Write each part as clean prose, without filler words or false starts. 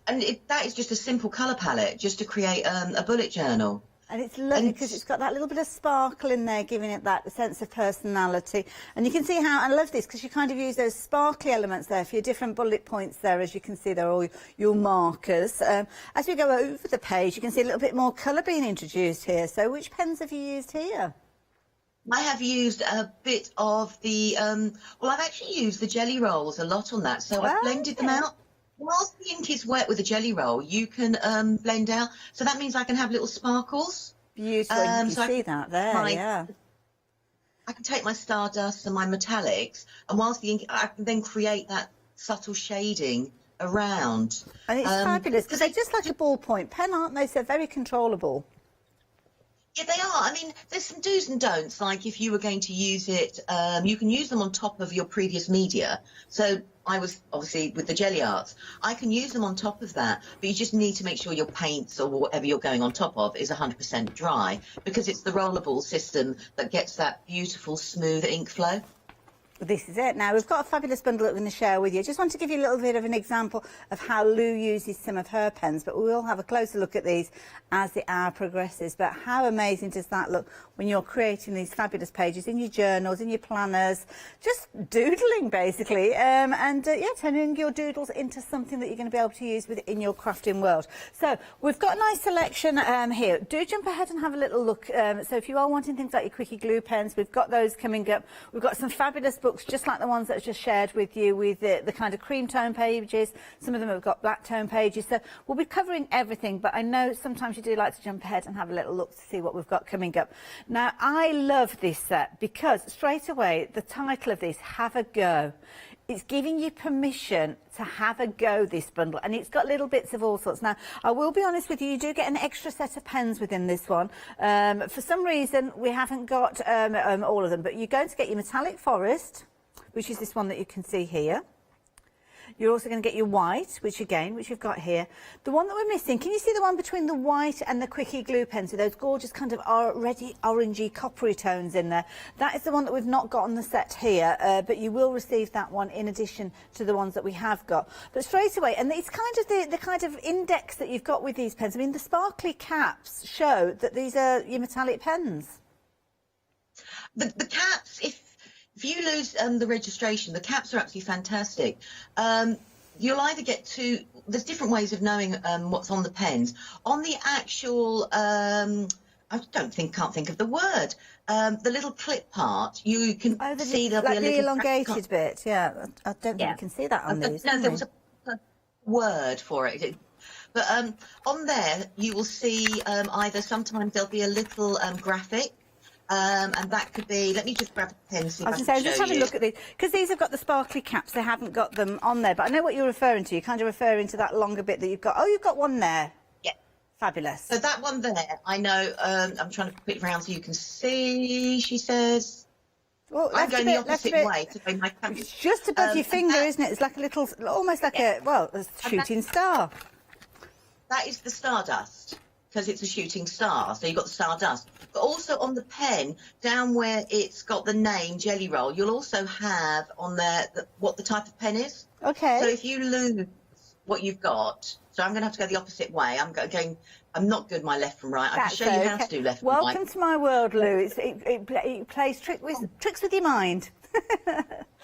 And that is just a simple colour palette, just to create a bullet journal. And it's lovely because it's got that little bit of sparkle in there, giving it that sense of personality. And you can see how, I love this, because you kind of use those sparkly elements there for your different bullet points there. As you can see, they're all your markers. As we go over the page, you can see a little bit more colour being introduced here. So which pens have you used here? I have used a bit of the, well, I've actually used the jelly rolls a lot on that. So I've blended them out. Whilst the ink is wet with a jelly roll, you can blend out. So that means I can have little sparkles. Beautiful. You can see that there, yeah. I can take my stardust and my metallics, and whilst the ink, I can then create that subtle shading around. And it's fabulous, because they're just like a ballpoint pen, aren't they? So very controllable. Yeah, they are. I mean, there's some do's and don'ts. Like if you were going to use it, you can use them on top of your previous media. So I was obviously with the jelly arts. I can use them on top of that, but you just need to make sure your paints or whatever you're going on top of is 100% dry, because it's the rollable system that gets that beautiful, smooth ink flow. This is it. Now, we've got a fabulous bundle that we're going to share with you. I just want to give you a little bit of an example of how Lou uses some of her pens, but we will have a closer look at these as the hour progresses. But how amazing does that look when you're creating these fabulous pages in your journals, in your planners, just doodling, basically, yeah, turning your doodles into something that you're going to be able to use within your crafting world. So we've got a nice selection here. Do jump ahead and have a little look. So if you are wanting things like your quickie glue pens, we've got those coming up. We've got some fabulous books, just like the ones that I just shared with you, with the kind of cream tone pages. Some of them have got black tone pages. So we'll be covering everything, but I know sometimes you do like to jump ahead and have a little look to see what we've got coming up. Now, I love this set because straight away, the title of this, Have a Go. It's giving you permission to have a go, this bundle, and it's got little bits of all sorts. Now, I will be honest with you, you do get an extra set of pens within this one. For some reason, we haven't got all of them, but you're going to get your metallic forest, which is this one that you can see here. You're also going to get your white, which you've got here. The one that we're missing, can you see the one between the white and the quickie glue pens with those gorgeous kind of already orangey, coppery tones in there? That is the one that we've not got on the set here, but you will receive that one in addition to the ones that we have got. But straight away, and it's kind of the kind of index that you've got with these pens. I mean, the sparkly caps show that these are your metallic pens. The caps, if you lose the registration, the caps are absolutely fantastic. You'll either get there's different ways of knowing what's on the pens. On the actual, can't think of the word, the little clip part, you can see there'll be a little elongated bit, yeah. I don't think you can see that on these. No, there was a word for it. But on there, you will see either sometimes there'll be a little graphic, and that could be, let me just grab a pen. See if I was going to say, just have a look at these, because these have got the sparkly caps, they haven't got them on there, but I know what you're referring to. You're kind of referring to that longer bit that you've got. Oh, you've got one there. Yeah. Fabulous. So that one there, I know, I'm trying to put it around so you can see, she says. Well, I'm going the opposite way. So my it's just above your finger, isn't it? It's like a little, almost like a shooting star. That is the stardust, because it's a shooting star, so you've got the stardust. But also on the pen, down where it's got the name Jelly Roll, you'll also have on there what the type of pen is. Okay. So if you lose what you've got, so I'm going to have to go the opposite way. I'm not good my left from right. I can show you how to do left from right. Welcome to my world, Lou. It plays tricks with your mind.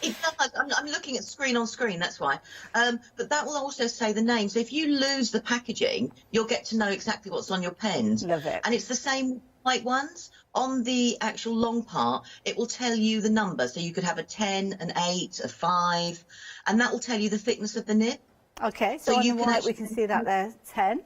It does. I'm looking at screen on screen, that's why. But that will also say the name. So if you lose the packaging, you'll get to know exactly what's on your pens. Love it. And it's the same white ones. On the actual long part, it will tell you the number. So you could have a 10, an 8, a 5, and that will tell you the thickness of the nib. Okay, so on the white we can see that there, 10.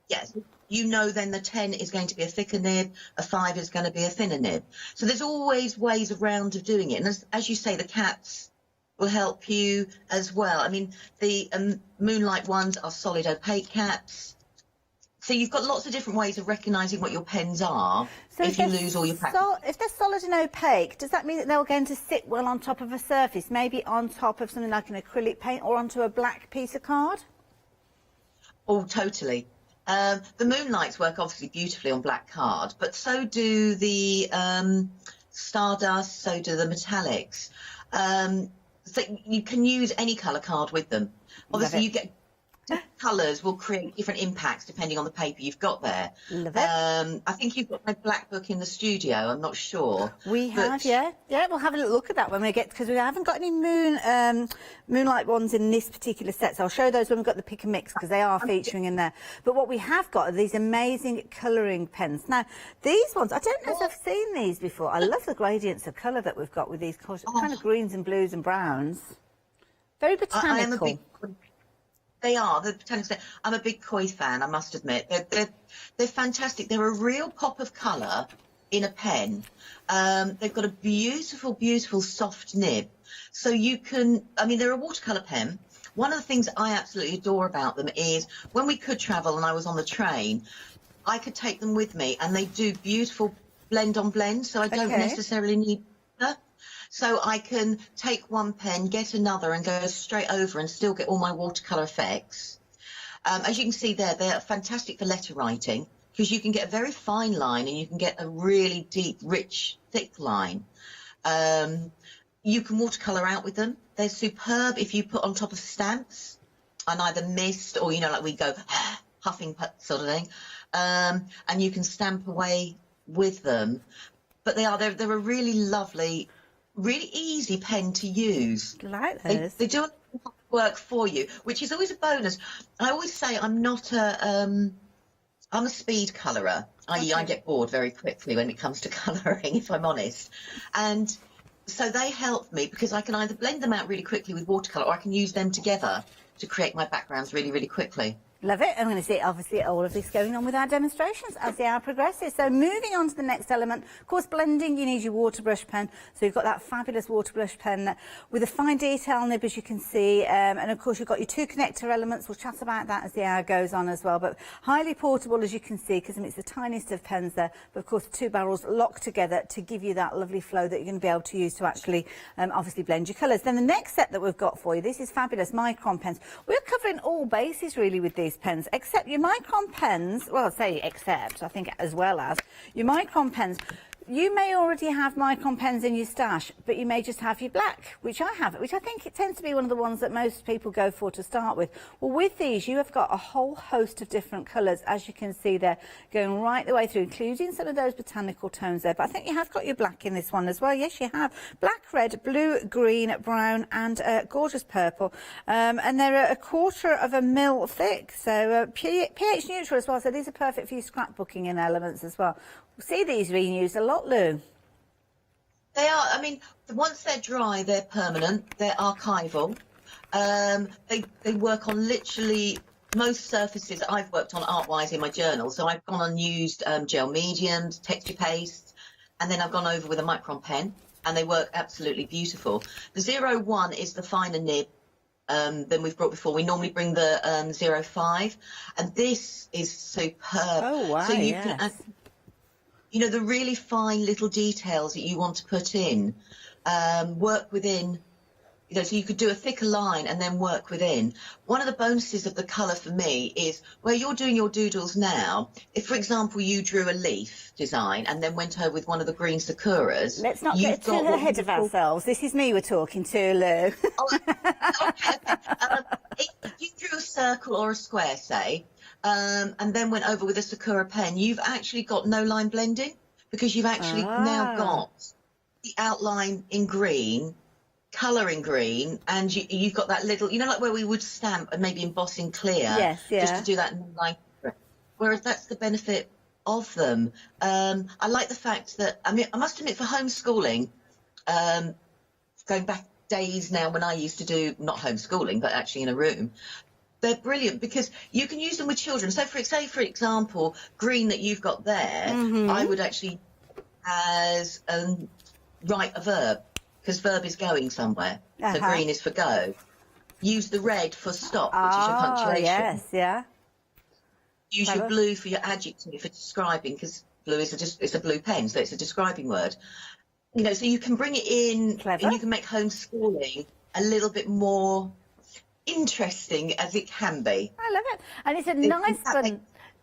Yes. You know then the 10 is going to be a thicker nib, a 5 is going to be a thinner nib. So there's always ways around of doing it. And as you say, the caps will help you as well. I mean, the Moonlight ones are solid opaque caps. So you've got lots of different ways of recognising what your pens are if you lose all your packaging. If they're solid and opaque, does that mean that they're going to sit well on top of a surface, maybe on top of something like an acrylic paint or onto a black piece of card? Oh, totally. The Moonlights work obviously beautifully on black card, but so do the Stardust, so do the metallics. So you can use any colour card with them. Obviously, you get colours will create different impacts depending on the paper you've got there. Love it. I think you've got my black book in the studio. I'm not sure. We have, yeah. We'll have a little look at that when we get, because we haven't got any moonlight ones in this particular set. So I'll show those when we've got the pick and mix, because they are featuring in there. But what we have got are these amazing colouring pens. Now, these ones, I don't know if I've seen these before. I love the gradients of colour that we've got with these kind of greens and blues and browns. Very botanical. I am a big, they are, the botanical. I'm a big koi fan, I must admit. They're fantastic. They're a real pop of colour in a pen. They've got a beautiful, beautiful soft nib. So you can, I mean, they're a watercolour pen. One of the things I absolutely adore about them is when we could travel and I was on the train, I could take them with me, and they do beautiful blend on blend, so I don't necessarily need them. So I can take one pen, get another, and go straight over and still get all my watercolour effects. As you can see there, they're fantastic for letter writing, because you can get a very fine line and you can get a really deep, rich, thick line. You can watercolour out with them. They're superb if you put on top of stamps and either mist or, you know, like we go huffing sort of thing. And you can stamp away with them. But they're a really lovely, really easy pen to use. I like those. They do work for you, which is always a bonus. I always say I'm not I'm a speed colourer, i.e. I get bored very quickly when it comes to colouring, if I'm honest. And so they help me because I can either blend them out really quickly with watercolour, or I can use them together to create my backgrounds really, really quickly. Love it. I'm going to see, obviously, all of this going on with our demonstrations as the hour progresses. So moving on to the next element, of course, blending, you need your water brush pen. So you've got that fabulous water brush pen with a fine detail nib, as you can see. And, of course, you've got your two connector elements. We'll chat about that as the hour goes on as well. But highly portable, as you can see, because it's the tiniest of pens there. But, of course, the two barrels locked together to give you that lovely flow that you're going to be able to use to actually, obviously, blend your colours. Then the next set that we've got for you, this is fabulous micron pens. We're covering all bases, really, with these pens, except your micron pens, well, I say except, I think as well as, your micron pens. You may already have micron pens in your stash, but you may just have your black, which I have, which I think it tends to be one of the ones that most people go for to start with. Well, with these, you have got a whole host of different colours, as you can see there, going right the way through, including some of those botanical tones there. But I think you have got your black in this one as well. Yes, you have. Black, red, blue, green, brown, and gorgeous purple. And they're 1/4 mil thick, so pH neutral as well. So these are perfect for your scrapbooking in elements as well. See these being used a lot, Lou. They are, I mean, once they're dry, they're permanent, they're archival. They work on literally most surfaces I've worked on art-wise in my journal. So I've gone and used gel mediums, texture pastes, and then I've gone over with a micron pen, and they work absolutely beautiful. The 01 is the finer nib than we've brought before. We normally bring the 05, and this is superb. Oh, wow, so you yes. can, you know, the really fine little details that you want to put in, work within, you know, so you could do a thicker line and then work within. One of the bonuses of the colour for me is where you're doing your doodles now, if, for example, you drew a leaf design and then went over with one of the green sakuras. Let's not get too ahead of ourselves. This is me we're talking to, Lou. Oh, okay. If you drew a circle or a square, say, and then went over with a Sakura pen, you've actually got no line blending, because you've actually now got the outline in green, colour in green, and you've got that little, you know, like where we would stamp and maybe emboss in clear, yes, yeah, just to do that in line. Whereas that's the benefit of them. I like the fact that, I mean, I must admit, for homeschooling, going back days now when I used to do, not homeschooling, but actually in a room, they're brilliant because you can use them with children. So, say for example, green that you've got there, I would actually as write a verb, because verb is going somewhere. So green is for go. Use the red for stop, which is your punctuation. Yes, yeah. Use your blue for your adjective for describing, because blue is it's a blue pen, so it's a describing word. You know, so you can bring it in. Clever. And you can make homeschooling a little bit more interesting as it can be. I love it. And it's a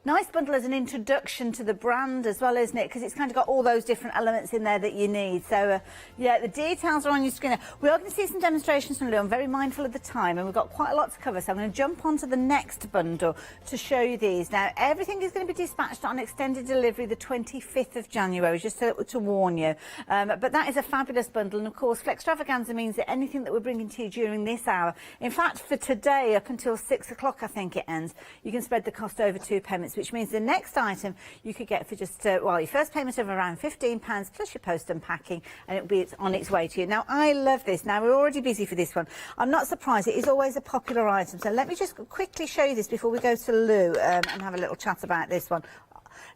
Nice bundle as an introduction to the brand as well, isn't it? Because it's kind of got all those different elements in there that you need. So, yeah, the details are on your screen. We are going to see some demonstrations from Lou. I'm very mindful of the time, and we've got quite a lot to cover. So I'm going to jump onto the next bundle to show you these. Now, everything is going to be dispatched on extended delivery the 25th of January, just to warn you. But that is a fabulous bundle. And, of course, Flextravaganza means that anything that we're bringing to you during this hour, in fact, for today, up until 6 o'clock, I think it ends, you can spread the cost over 2 payments, which means the next item you could get for just, well, your first payment of around £15 plus your post and packing, and it'll be on its way to you. Now, I love this. Now, we're already busy for this one. I'm not surprised. It is always a popular item. So let me just quickly show you this before we go to Lou and have a little chat about this one.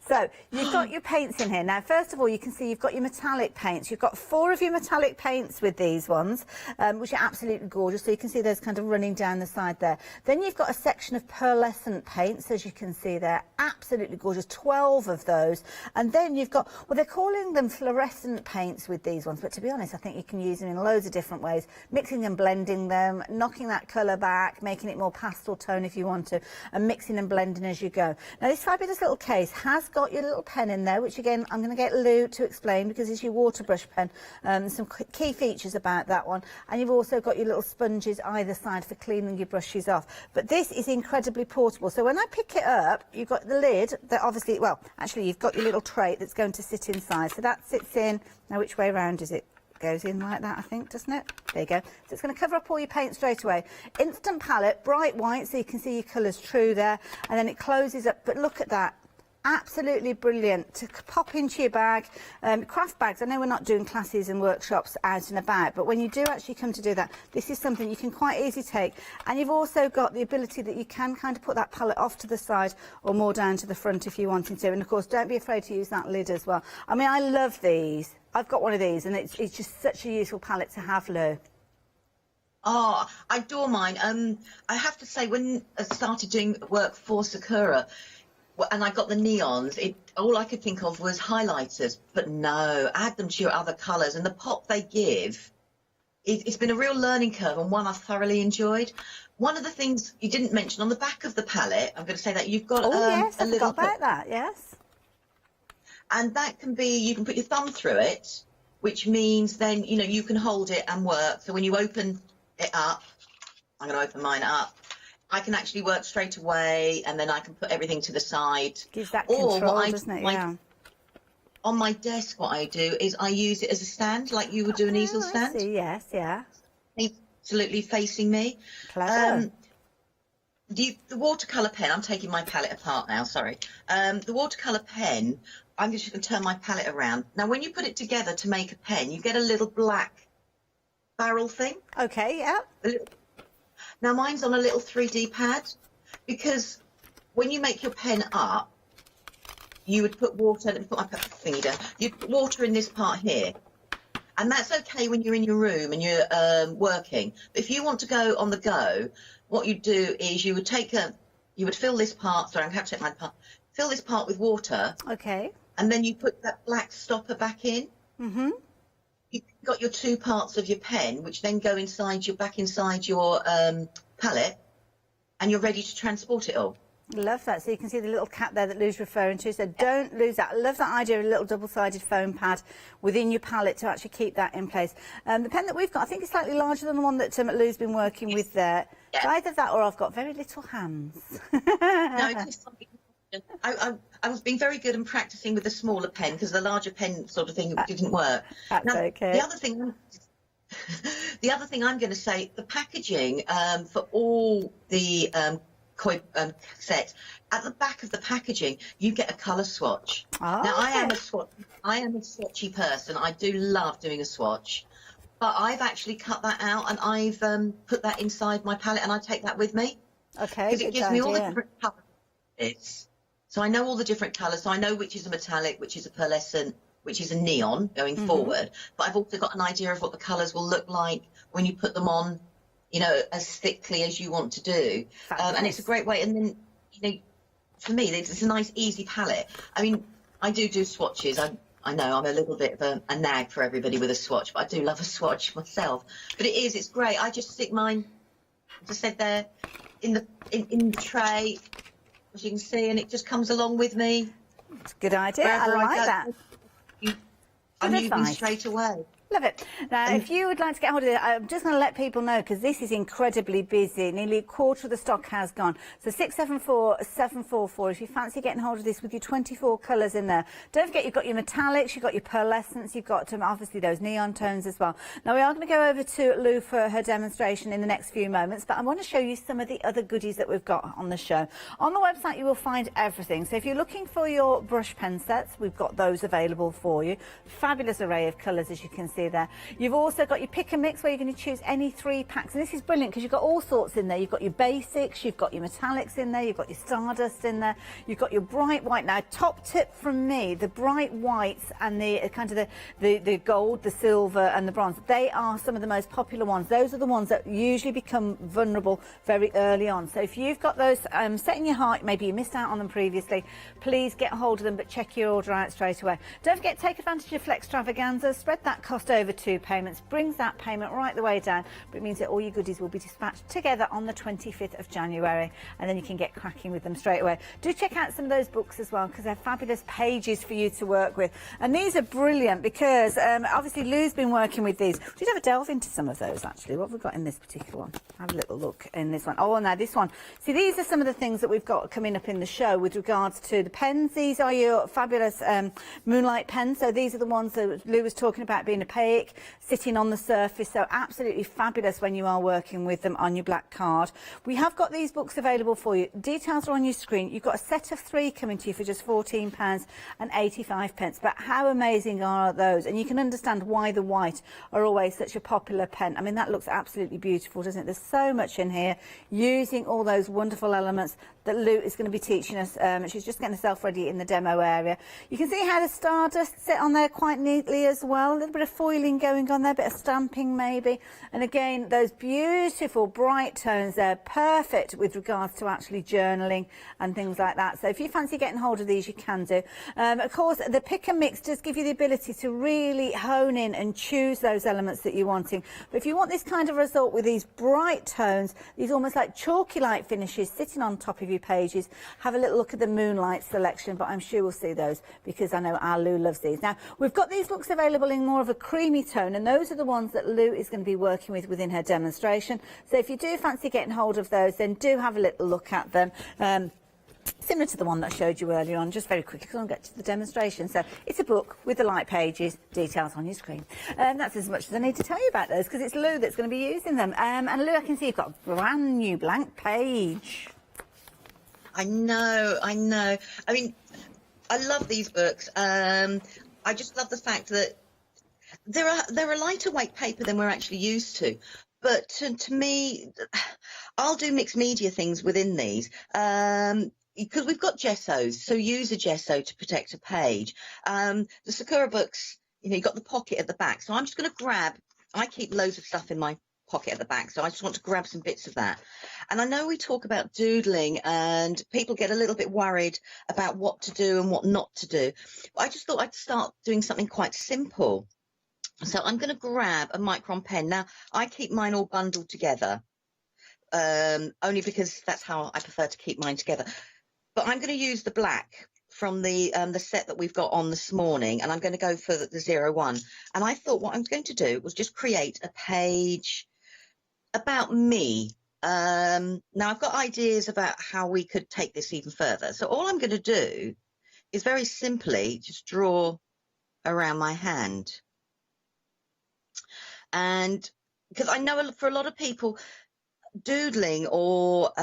So you've got your paints in here. Now, first of all, you can see you've got your metallic paints. You've got 4 of your metallic paints with these ones, which are absolutely gorgeous. So you can see those kind of running down the side there. Then you've got a section of pearlescent paints, as you can see there. Absolutely gorgeous, 12 of those. And then you've got, well, they're calling them fluorescent paints with these ones. But to be honest, I think you can use them in loads of different ways. Mixing and blending them, knocking that colour back, making it more pastel tone if you want to, and mixing and blending as you go. Now, this fabulous little case has got your little pen in there, which again I'm going to get Lou to explain because it's your water brush pen. Some key features about that one, and you've also got your little sponges either side for cleaning your brushes off. But this is incredibly portable, so when I pick it up, you've got the lid that obviously, well, actually you've got your little tray that's going to sit inside, so that sits in. Now, which way round is it? Goes in like that, I think, doesn't it? There you go. So it's going to cover up all your paint straight away. Instant palette, bright white, so you can see your colours true there, and then it closes up. But look at that. Absolutely brilliant to pop into your bag. Craft bags, I know we're not doing classes and workshops out and about, but when you do actually come to do that, this is something you can quite easily take. And you've also got the ability that you can kind of put that palette off to the side or more down to the front if you wanted to. And of course, don't be afraid to use that lid as well. I mean, I love these. I've got one of these, and it's just such a useful palette to have, Lou. Oh, I adore mine. I have to say, when I started doing work for Sakura, and I got the neons, all I could think of was highlighters, but no, add them to your other colours, and the pop they give, it's been a real learning curve, and one I've thoroughly enjoyed. One of the things you didn't mention on the back of the palette, I'm going to say that you've got yes, a I little forgot about that, yes. And that can be, you can put your thumb through it, which means then, you know, you can hold it and work. So when you open it up, I'm going to open mine up, I can actually work straight away, and then I can put everything to the side. Gives that control, doesn't it? Yeah. On my desk, what I do is I use it as a stand, like you would do an easel stand. I see. Yes, yeah. Absolutely facing me. Clever. The watercolour pen, I'm taking my palette apart now, sorry. The watercolour pen, I'm just going to turn my palette around. Now, when you put it together to make a pen, you get a little black barrel thing. Okay, yeah. Now, mine's on a little 3D pad, because when you make your pen up, you would put water, let me put my thingy down, you'd put water in this part here. And that's okay when you're in your room and you're working. But if you want to go on the go, what you'd do is you would take you would fill this part, sorry, I'm going to have to take my part, fill this part with water. Okay. And then you put that black stopper back in. Mm-hmm. You've got your 2 parts of your pen, which then go inside back inside your palette, and you're ready to transport it all. Love that. So you can see the little cap there that Lou's referring to. So don't lose that. I love that idea of a little double-sided foam pad within your palette to actually keep that in place. The pen that we've got, I think it's slightly larger than the one that Lou's been working with there. Yeah. So either that or I've got very little hands. No, it's just something. I was being very good and practicing with the smaller pen, because the larger pen sort of thing didn't work. That's now, okay. The other thing I'm going to say, the packaging for all the koi set, at the back of the packaging, you get a colour swatch. Oh, now, okay. I am a swatchy person. I do love doing a swatch, but I've actually cut that out, and I've put that inside my palette, and I take that with me. Okay, because it gives me all the different colours. So I know all the different colours, so I know which is a metallic, which is a pearlescent, which is a neon going forward. But I've also got an idea of what the colours will look like when you put them on, you know, as thickly as you want to do. And it's a great way. And then, you know, for me, it's a nice, easy palette. I mean, I do swatches. I know I'm a little bit of a nag for everybody with a swatch, but I do love a swatch myself. But it's great. I just stick mine, as I said there, in the tray. as you can see, and it just comes along with me. It's a good idea. Wherever I like go. that. I'm using advice. straight away. Love it. Now, if you would like to get hold of it, I'm just going to let people know, because this is incredibly busy. Nearly a quarter of the stock has gone. So 674-744, if you fancy getting hold of this with your 24 colours in there. Don't forget, you've got your metallics, you've got your pearlescence, you've got obviously those neon tones as well. Now, we are going to go over to Lou for her demonstration in the next few moments, but I want to show you some of the other goodies that we've got on the show. On the website, you will find everything. So if you're looking for your brush pen sets, we've got those available for you. Fabulous array of colours, as you can see there. You've also got your pick and mix, where you're going to choose any 3 packs, and this is brilliant because you've got all sorts in there. You've got your basics, you've got your metallics in there, you've got your stardust in there, you've got your bright white. Now, top tip from me, the bright whites and the kind of the gold, the silver and the bronze, they are some of the most popular ones. Those are the ones that usually become vulnerable very early on. So if you've got those set in your heart, maybe you missed out on them previously, please get hold of them, but check your order out straight away. Don't forget, take advantage of Flextravaganza. Spread that cost over 2 payments, brings that payment right the way down, but it means that all your goodies will be dispatched together on the 25th of January, and then you can get cracking with them straight away. Do check out some of those books as well, because they're fabulous pages for you to work with, and these are brilliant because obviously Lou's been working with these. We did have a delve into some of those actually. What have we got in this particular one? Have a little look in this one. Oh, now this one. See, these are some of the things that we've got coming up in the show with regards to the pens. These are your fabulous moonlight pens. So these are the ones that Lou was talking about being opaque, sitting on the surface, so absolutely fabulous when you are working with them on your black card. We have got these books available for you. Details are on your screen. You've got a set of 3 coming to you for just £14.85. But how amazing are those? And you can understand why the white are always such a popular pen. I mean, that looks absolutely beautiful, doesn't it? There's so much in here, using all those wonderful elements that Lou is going to be teaching us. She's just getting herself ready in the demo area. You can see how the stardust sit on there quite neatly as well. A little bit of foiling going on there, a bit of stamping maybe. And again, those beautiful bright tones there, perfect with regards to actually journaling and things like that. So if you fancy getting hold of these, you can do. Of course, the pick and mix does give you the ability to really hone in and choose those elements that you're wanting. But if you want this kind of result with these bright tones, these almost like chalky light finishes sitting on top of your pages, have a little look at the moonlight selection, but I'm sure we'll see those because I know our Lou loves these. Now, we've got these books available in more of a creamy tone, and those are the ones that Lou is going to be working with within her demonstration. So if you do fancy getting hold of those, then do have a little look at them. Similar to the one that I showed you earlier on, just very quickly because I'll get to the demonstration. So it's a book with the light pages, details on your screen. That's as much as I need to tell you about those because it's Lou that's going to be using them. And Lou, I can see you've got a brand new blank page. I know. I mean, I love these books. I just love the fact that they're a lighter weight paper than we're actually used to. But to me, I'll do mixed media things within these. Because we've got gessos, so use a gesso to protect a page. The Sakura books, you've got the pocket at the back. So I'm just going to I keep loads of stuff in my pocket at the back, so I just want to grab some bits of that. And I know we talk about doodling and people get a little bit worried about what to do and what not to do. But I just thought I'd start doing something quite simple. So I'm going to grab a Micron pen. Now, I keep mine all bundled together, only because that's how I prefer to keep mine together. But I'm going to use the black from the set that we've got on this morning, and I'm going to go for the 01. And I thought what I'm going to do was just create a page about me. Now, I've got ideas about how we could take this even further. So all I'm going to do is very simply just draw around my hand. And because I know for a lot of people, doodling or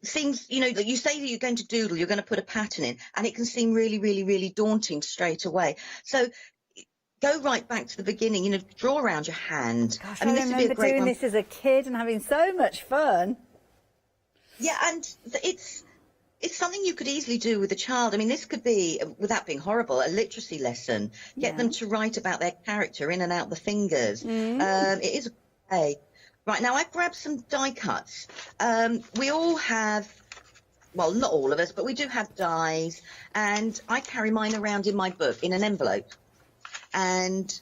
seems, you say that you're going to doodle, you're going to put a pattern in, and it can seem really, really, really daunting straight away. So go right back to the beginning, draw around your hand. Gosh, I mean, I remember doing this as a kid and having so much fun. Yeah, and it's something you could easily do with a child. I mean, this could be, without being horrible, a literacy lesson. Get them to write about their character in and out the fingers. It is okay. Right, now I've grabbed some die cuts. We all have, well, not all of us, but we do have dies, and I carry mine around in my book in an envelope. And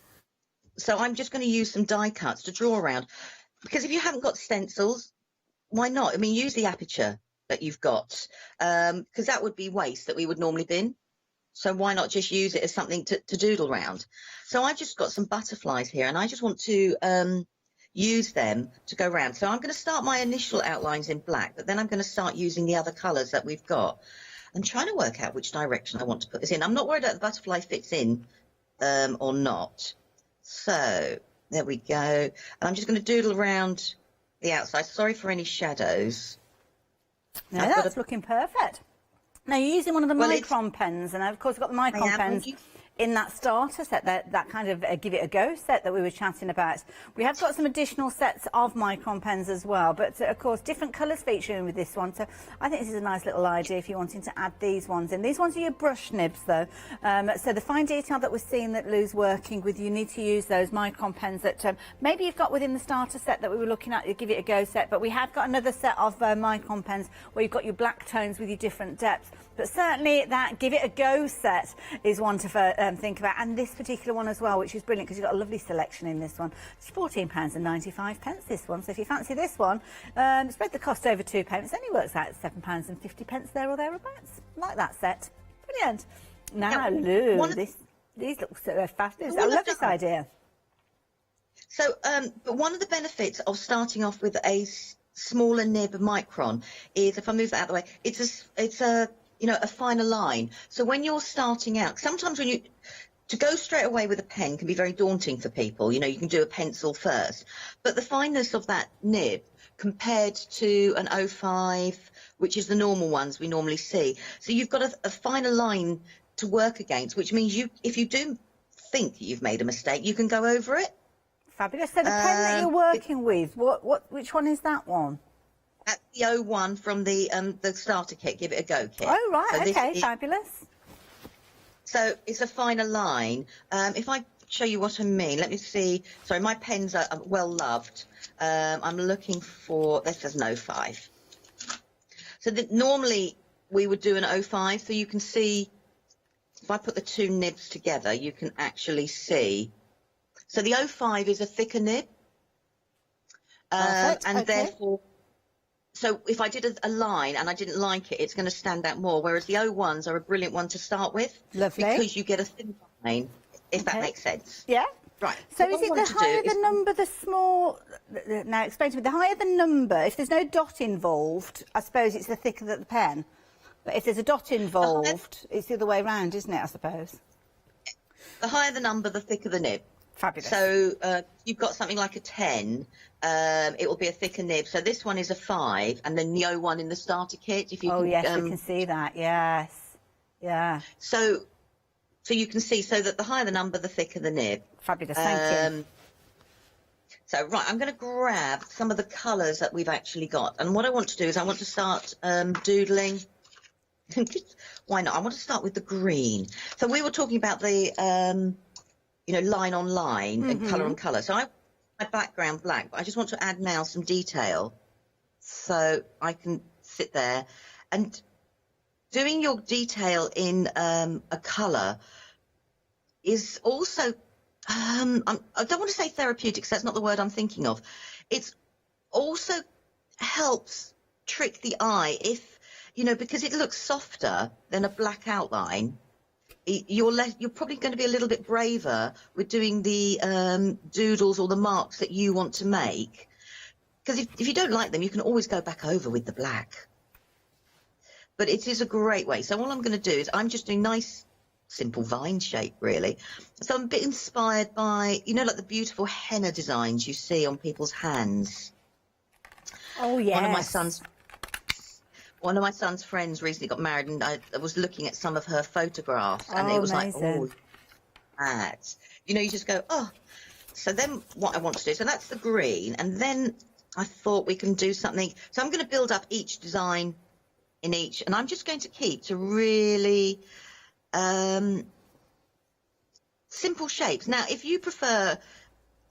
so I'm just going to use some die cuts to draw around, because if you haven't got stencils, why not? I mean, use the aperture. that you've got, because that would be waste that we would normally bin. So why not just use it as something to doodle around? So I've just got some butterflies here, and I just want to use them to go around. So I'm going to start my initial outlines in black, but then I'm going to start using the other colours that we've got. I'm trying to work out which direction I want to put this in. I'm not worried that the butterfly fits in or not. So there we go. And I'm just going to doodle around the outside. Sorry for any shadows. No, that's looking perfect. Now, you're using one of the micron pens, and of course, you've got the micron pens in that starter set, that kind of give it a go set that we were chatting about. We have got some additional sets of micron pens as well, but of course, different colours featuring with this one. So I think this is a nice little idea if you're wanting to add these ones in. These ones are your brush nibs, though. So the fine detail that we're seeing that Lou's working with, you need to use those micron pens that maybe you've got within the starter set that we were looking at, the give it a go set. But we have got another set of micron pens where you've got your black tones with your different depths. But certainly that give it a go set is one to think about, and this particular one as well, which is brilliant because you've got a lovely selection in this one. It's £14.95 this one, so if you fancy this one, spread the cost over £2, it only works out at £7.50 there or thereabouts. Like that set. Brilliant. Now, Lou, these look so fabulous. I love this idea. So, but one of the benefits of starting off with a smaller nib of micron is, if I move that out of the way, it's a you know, a finer line. So when you're starting out, sometimes to go straight away with a pen can be very daunting for people. You know, you can do a pencil first, but the fineness of that nib compared to an 05, which is the normal ones we normally see. So you've got a finer line to work against, which means if you do think you've made a mistake, you can go over it. Fabulous. So the pen that you're working with, which one is that one? At the 01 from the starter kit, Give It a Go kit. Oh, right, so okay, fabulous. So it's a finer line. If I show you what I mean, let me see. Sorry, my pens are well loved. I'm looking for, this is an 05. So normally we would do an 05, so you can see, if I put the two nibs together, you can actually see. So the 05 is a thicker nib, and therefore, so if I did a line and I didn't like it, it's going to stand out more, whereas the 01s are a brilliant one to start with. Lovely. Because you get a thin line, if that makes sense. Yeah. Right. So is it the higher the number, the small... Now, explain to me, the higher the number, if there's no dot involved, I suppose it's the thicker the pen. But if there's a dot involved, it's the other way around, isn't it, I suppose? The higher the number, the thicker the nib. Fabulous. So you've got something like a 10, it will be a thicker nib. So this one is a 5, and then the 01 in the starter kit. If you yes, you can see that. Yes. Yeah. So you can see, so that the higher the number, the thicker the nib. Fabulous, thank you. So, right, I'm going to grab some of the colours that we've actually got. And what I want to do is I want to start doodling. Why not? I want to start with the green. So we were talking about the... you know, line on line and colour on colour. So my background black, but I just want to add now some detail. So I can sit there and doing your detail in a colour is also, I don't want to say therapeutic, because that's not the word I'm thinking of. It's also helps trick the eye if, you know, because it looks softer than a black outline. You're probably going to be a little bit braver with doing the doodles or the marks that you want to make, because if you don't like them, you can always go back over with the black. But it is a great way. So all I'm going to do is I'm just doing nice, simple vine shape, really. So I'm a bit inspired by, you know, like the beautiful henna designs you see on people's hands. Oh, yes. One of my son's friends recently got married, and I was looking at some of her photographs, and it was amazing. like, oh, that. You know, you just go, oh. So then what I want to do, so that's the green, and then I thought we can do something. So I'm going to build up each design in each, and I'm just going to keep to really simple shapes. Now, if you prefer,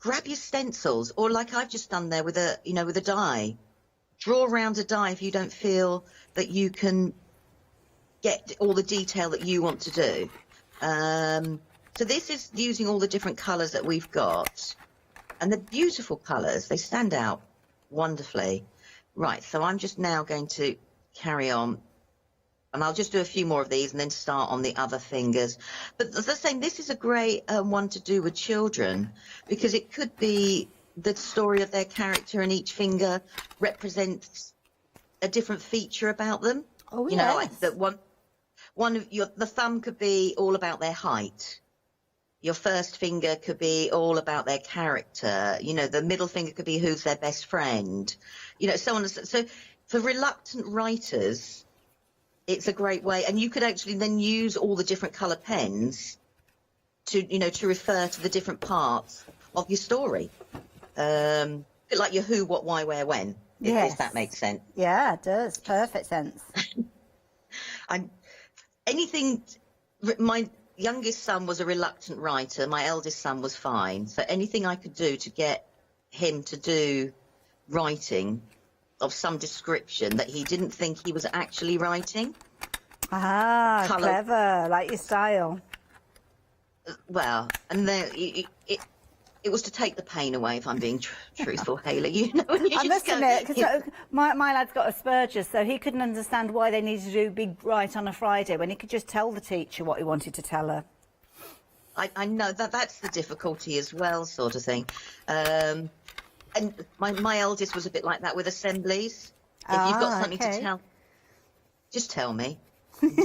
grab your stencils, or like I've just done there with a, you know, with a die. Draw around a die if you don't feel that you can get all the detail that you want to do. So this is using all the different colours that we've got. And the beautiful colours, they stand out wonderfully. Right, so I'm just now going to carry on. And I'll just do a few more of these and then start on the other fingers. But as I was saying, this is a great one to do with children, because it could be the story of their character, and each finger represents a different feature about them. Oh, you know, like that one of the thumb could be all about their height. Your first finger could be all about their character. You know, the middle finger could be who's their best friend. You know, so on. So for reluctant writers, it's a great way, and you could actually then use all the different colour pens to, you know, to refer to the different parts of your story. Like your who, what, why, where, when. If that makes sense. Yeah, it does. Perfect sense. My youngest son was a reluctant writer. My eldest son was fine. So anything I could do to get him to do writing of some description that he didn't think he was actually writing. Ah, clever, like your style. Well, and then it was to take the pain away, if I'm being truthful, Hayley. You know, I must admit, because my lad's got Asperger's, so he couldn't understand why they needed to do big write on a Friday when he could just tell the teacher what he wanted to tell her. I know that's the difficulty as well, sort of thing. And my eldest was a bit like that with assemblies. If you've got something to tell, just tell me,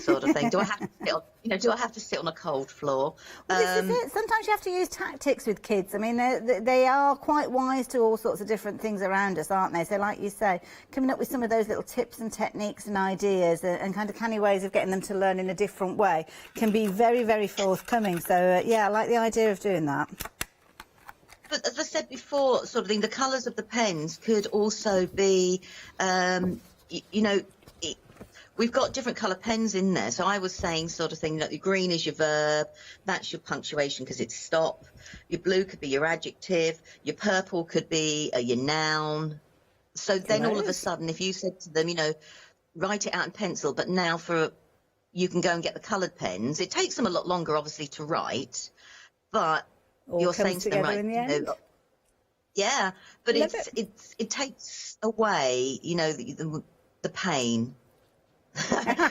sort of thing. Do I have to sit on, do I have to sit on a cold floor? Well, this is it. Sometimes you have to use tactics with kids. I mean, they are quite wise to all sorts of different things around us, aren't they? So, like you say, coming up with some of those little tips and techniques and ideas and kind of canny ways of getting them to learn in a different way can be very, very forthcoming. So, yeah, I like the idea of doing that. But as I said before, sort of thing, the colours of the pens could also be, we've got different colour pens in there. So I was saying sort of thing that your green is your verb, that's your punctuation because it's stop. Your blue could be your adjective. Your purple could be your noun. So then all of a sudden, if you said to them, write it out in pencil, but now you can go and get the coloured pens. It takes them a lot longer, obviously, to write, but you're saying to them, right, yeah, but it takes away, the pain.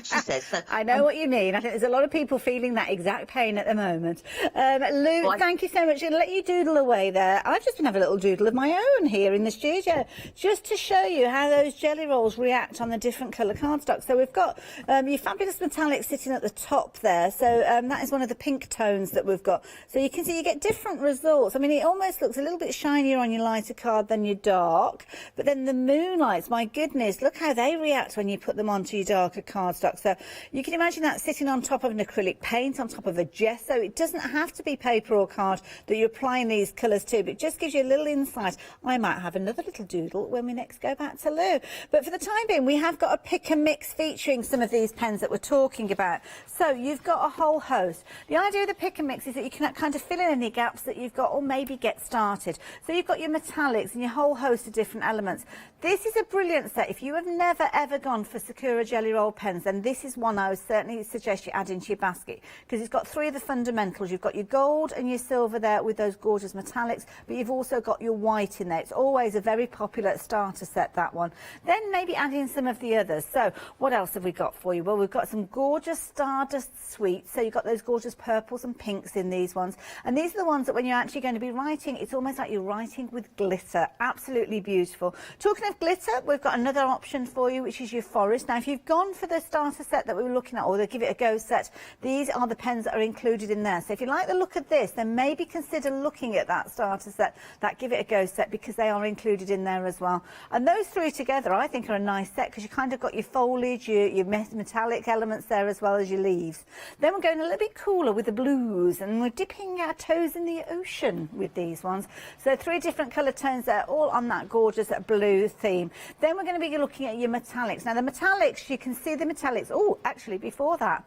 She says. So, I know what you mean. I think there's a lot of people feeling that exact pain at the moment. Lou, thank you so much. I'm going to let you doodle away there. I've just been having a little doodle of my own here in the studio, just to show you how those jelly rolls react on the different colour cardstock. So we've got your fabulous metallic sitting at the top there. So that is one of the pink tones that we've got. So you can see you get different results. I mean, it almost looks a little bit shinier on your lighter card than your dark. But then the moonlights, my goodness, look how they react when you put them onto your darker cardstock. So you can imagine that sitting on top of an acrylic paint, on top of a gesso. It doesn't have to be paper or card that you're applying these colours to, but it just gives you a little insight. I might have another little doodle when we next go back to Lou. But for the time being, we have got a pick and mix featuring some of these pens that we're talking about. So you've got a whole host. The idea of the pick and mix is that you can kind of fill in any gaps that you've got or maybe get started. So you've got your metallics and your whole host of different elements. This is a brilliant set. If you have never ever gone for Sakura Jelly Roll pens, then this is one I would certainly suggest you add into your basket, because it's got three of the fundamentals. You've got your gold and your silver there with those gorgeous metallics, but you've also got your white in there. It's always a very popular starter set, that one. Then maybe add in some of the others. So what else have we got for you? Well, we've got some gorgeous Stardust Sweets. So you've got those gorgeous purples and pinks in these ones. And these are the ones that when you're actually going to be writing, it's almost like you're writing with glitter. Absolutely beautiful. Talking of glitter, we've got another option for you, which is your forest. Now, if you've gone for the starter set that we were looking at, or the Give It a Go set, these are the pens that are included in there. So if you like the look of this, then maybe consider looking at that starter set, that Give It a Go set, because they are included in there as well. And those three together, I think, are a nice set, because you kind of got your foliage, your metallic elements there, as well as your leaves. Then we're going a little bit cooler with the blues, and we're dipping our toes in the ocean with these ones. So three different colour tones there, all on that gorgeous blue theme. Then we're going to be looking at your metallics. Now, the metallics, you can see the metallics. Oh, actually, before that,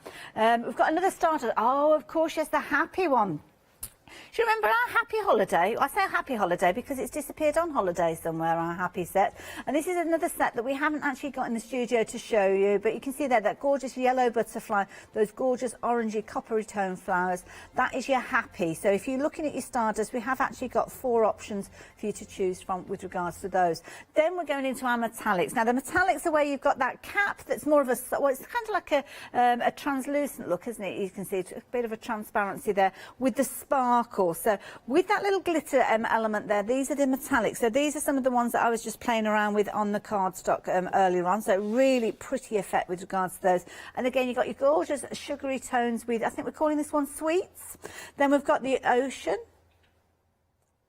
we've got another starter. Oh, of course, yes, the happy one. Do you remember our Happy Holiday? I say Happy Holiday because it's disappeared on holiday somewhere, our Happy set. And this is another set that we haven't actually got in the studio to show you, but you can see there that gorgeous yellow butterfly, those gorgeous orangey coppery tone flowers. That is your Happy. So if you're looking at your Stardust, we have actually got 4 options for you to choose from with regards to those. Then we're going into our metallics. Now the metallics are where you've got that cap that's more of a, well, it's kind of like a translucent look, isn't it? You can see it's a bit of a transparency there with the sparkle. So with that little glitter element there, these are the metallics. So these are some of the ones that I was just playing around with on the cardstock earlier on. So really pretty effect with regards to those. And again, you've got your gorgeous sugary tones with, I think we're calling this one Sweets. Then we've got the Ocean.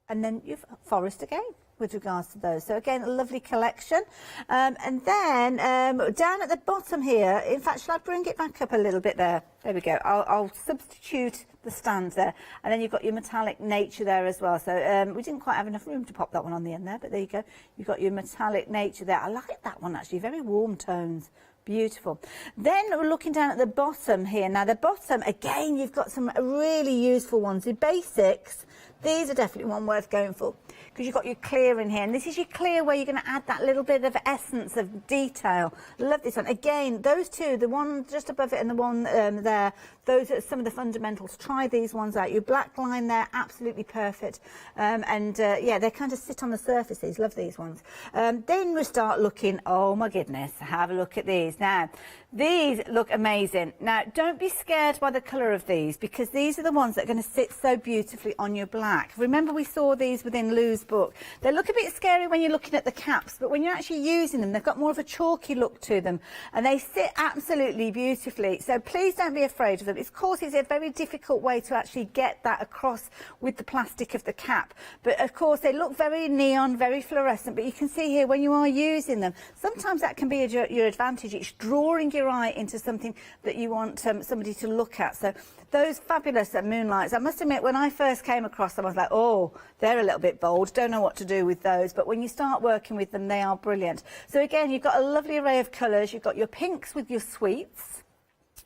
And then you've Forest again with regards to those. So again, a lovely collection. And then down at the bottom here, in fact, shall I bring it back up a little bit there? There we go. I'll substitute the stand there. And then you've got your metallic nature there as well. So we didn't quite have enough room to pop that one on the end there, but there you go. You've got your metallic nature there. I like that one actually, very warm tones. Beautiful. Then we're looking down at the bottom here. Now the bottom, again, you've got some really useful ones. The basics, these are definitely one worth going for because you've got your clear in here. And this is your clear where you're going to add that little bit of essence of detail. Love this one. Again, those two, the one just above it and the one there, those are some of the fundamentals. Try these ones out. Your black line there, absolutely perfect. Yeah, they kind of sit on the surfaces. Love these ones. Then we start looking, oh my goodness, have a look at these. Now, these look amazing. Now, don't be scared by the colour of these because these are the ones that are going to sit so beautifully on your black. Remember we saw these within Lou's book. They look a bit scary when you're looking at the caps, but when you're actually using them, they've got more of a chalky look to them and they sit absolutely beautifully. So please don't be afraid of them. Of course, it's a very difficult way to actually get that across with the plastic of the cap. But of course, they look very neon, very fluorescent, but you can see here when you are using them, sometimes that can be your advantage. It's drawing your eye into something that you want somebody to look at. So those fabulous moonlights, I must admit, when I first came across them, I was like, oh, they're a little bit bold. Don't know what to do with those. But when you start working with them, they are brilliant. So again, you've got a lovely array of colours. You've got your pinks with your sweets.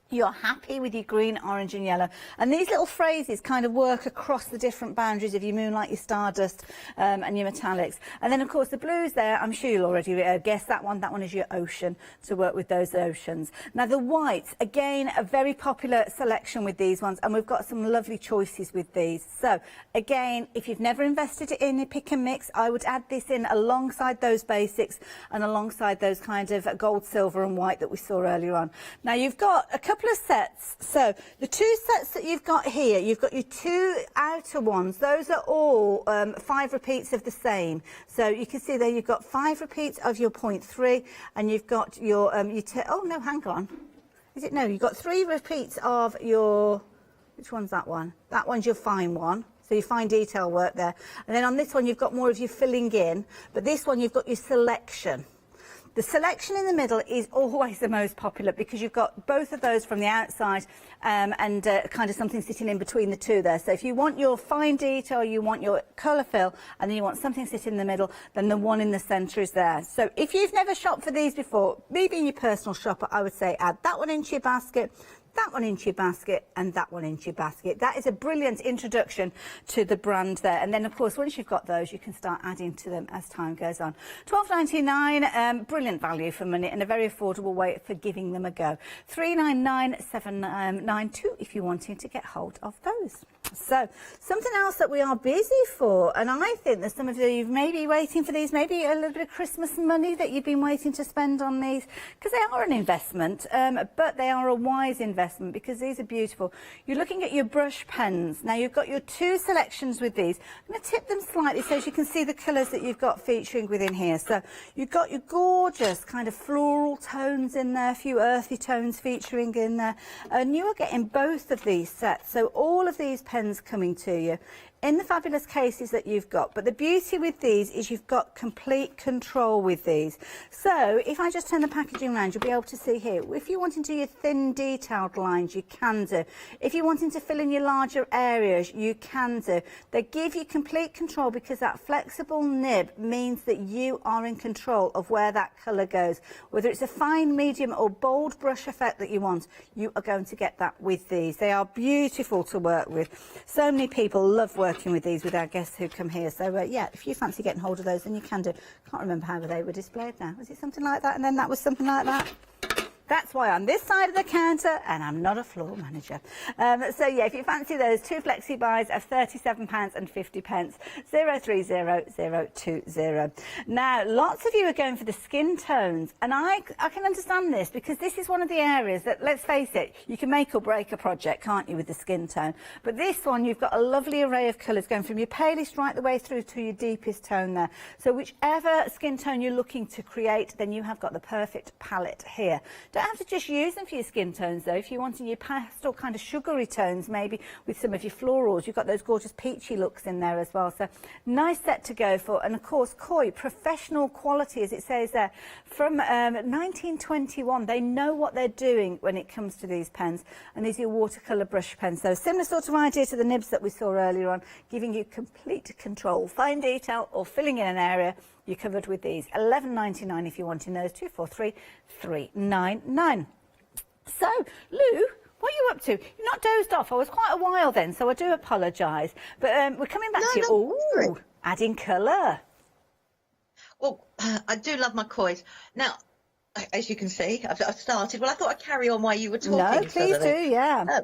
You're happy with your green, orange and yellow. And these little phrases kind of work across the different boundaries of your moonlight, your stardust and your metallics. And then, of course, the blues there, I'm sure you'll already guess that one. That one is your ocean, to work with those oceans. Now, the whites, again, a very popular selection with these ones. And we've got some lovely choices with these. So, again, if you've never invested in a pick and mix, I would add this in alongside those basics and alongside those kind of gold, silver and white that we saw earlier on. Now, you've got a couple of sets. So the 2 sets that you've got here, you've got your 2 outer ones. Those are all 5 repeats of the same. So you can see there you've got 5 repeats of your 0.3 and you've got your oh no, hang on. Is it? No, you've got 3 repeats of your, which one's that one? That one's your fine one. So your fine detail work there. And then on this one you've got more of your filling in, but this one you've got your selection. The selection in the middle is always the most popular because you've got both of those from the outside and kind of something sitting in between the two there. So if you want your fine detail, you want your colour fill, and then you want something sitting in the middle, then the one in the centre is there. So if you've never shopped for these before, maybe in your personal shopper, I would say add that one into your basket, that one into your basket and that one into your basket. That is a brilliant introduction to the brand there. And then, of course, once you've got those, you can start adding to them as time goes on. £12.99, brilliant value for money and a very affordable way for giving them a go. £399.792 if you're wanting to get hold of those. So, something else that we are busy for, and I think that some of you may be waiting for these, maybe a little bit of Christmas money that you've been waiting to spend on these, because they are an investment, but they are a wise investment because these are beautiful. You're looking at your brush pens. Now, you've got your 2 selections with these. I'm going to tip them slightly so you can see the colours that you've got featuring within here. So, you've got your gorgeous kind of floral tones in there, a few earthy tones featuring in there, and you are getting both of these sets. So, all of these pens coming to you in the fabulous cases that you've got. But the beauty with these is you've got complete control with these. So if I just turn the packaging around, you'll be able to see here, if you're wanting to do your thin detailed lines, you can do. If you're wanting to fill in your larger areas, you can do. They give you complete control because that flexible nib means that you are in control of where that colour goes. Whether it's a fine, medium or bold brush effect that you want, you are going to get that with these. They are beautiful to work with. So many people love working with these with our guests who come here. So yeah, if you fancy getting hold of those, then you can do. Can't remember how they were displayed now. Was it something like that? And then that was something like that? That's why I'm this side of the counter and I'm not a floor manager. So yeah, if you fancy those, 2 flexi buys of £37.50, 030020. Now, lots of you are going for the skin tones, and I can understand this because this is one of the areas that, let's face it, you can make or break a project, can't you, with the skin tone? But this one, you've got a lovely array of colours going from your palest right the way through to your deepest tone there. So whichever skin tone you're looking to create, then you have got the perfect palette here. Don't have to just use them for your skin tones though. If you're wanting your pastel kind of sugary tones, maybe with some of your florals, you've got those gorgeous peachy looks in there as well. So nice set to go for. And of course, Koi, professional quality, as it says there, from 1921. They know what they're doing when it comes to these pens. And these are your watercolour brush pens. So similar sort of idea to the nibs that we saw earlier on, giving you complete control, fine detail or filling in an area. You're covered with these. £11.99 if you're wanting those. 243399. So, Lou, what are you up to? You're not dozed off. I was quite a while then, so I do apologise. But we're coming back to you. Ooh, adding colour. Well, I do love my Kois. Now, as you can see, I've started. Well, I thought I'd carry on while you were talking. No, please do, yeah.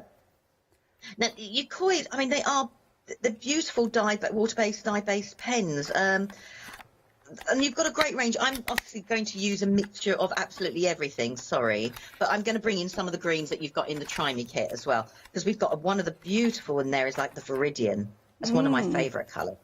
Now, your Kois, I mean, they're beautiful water-based, dye-based pens. And you've got a great range. I'm obviously going to use a mixture of absolutely everything, sorry. But I'm going to bring in some of the greens that you've got in the Try Me kit as well. Because we've got one of the beautiful in there is like the Viridian. That's one of my favourite colours.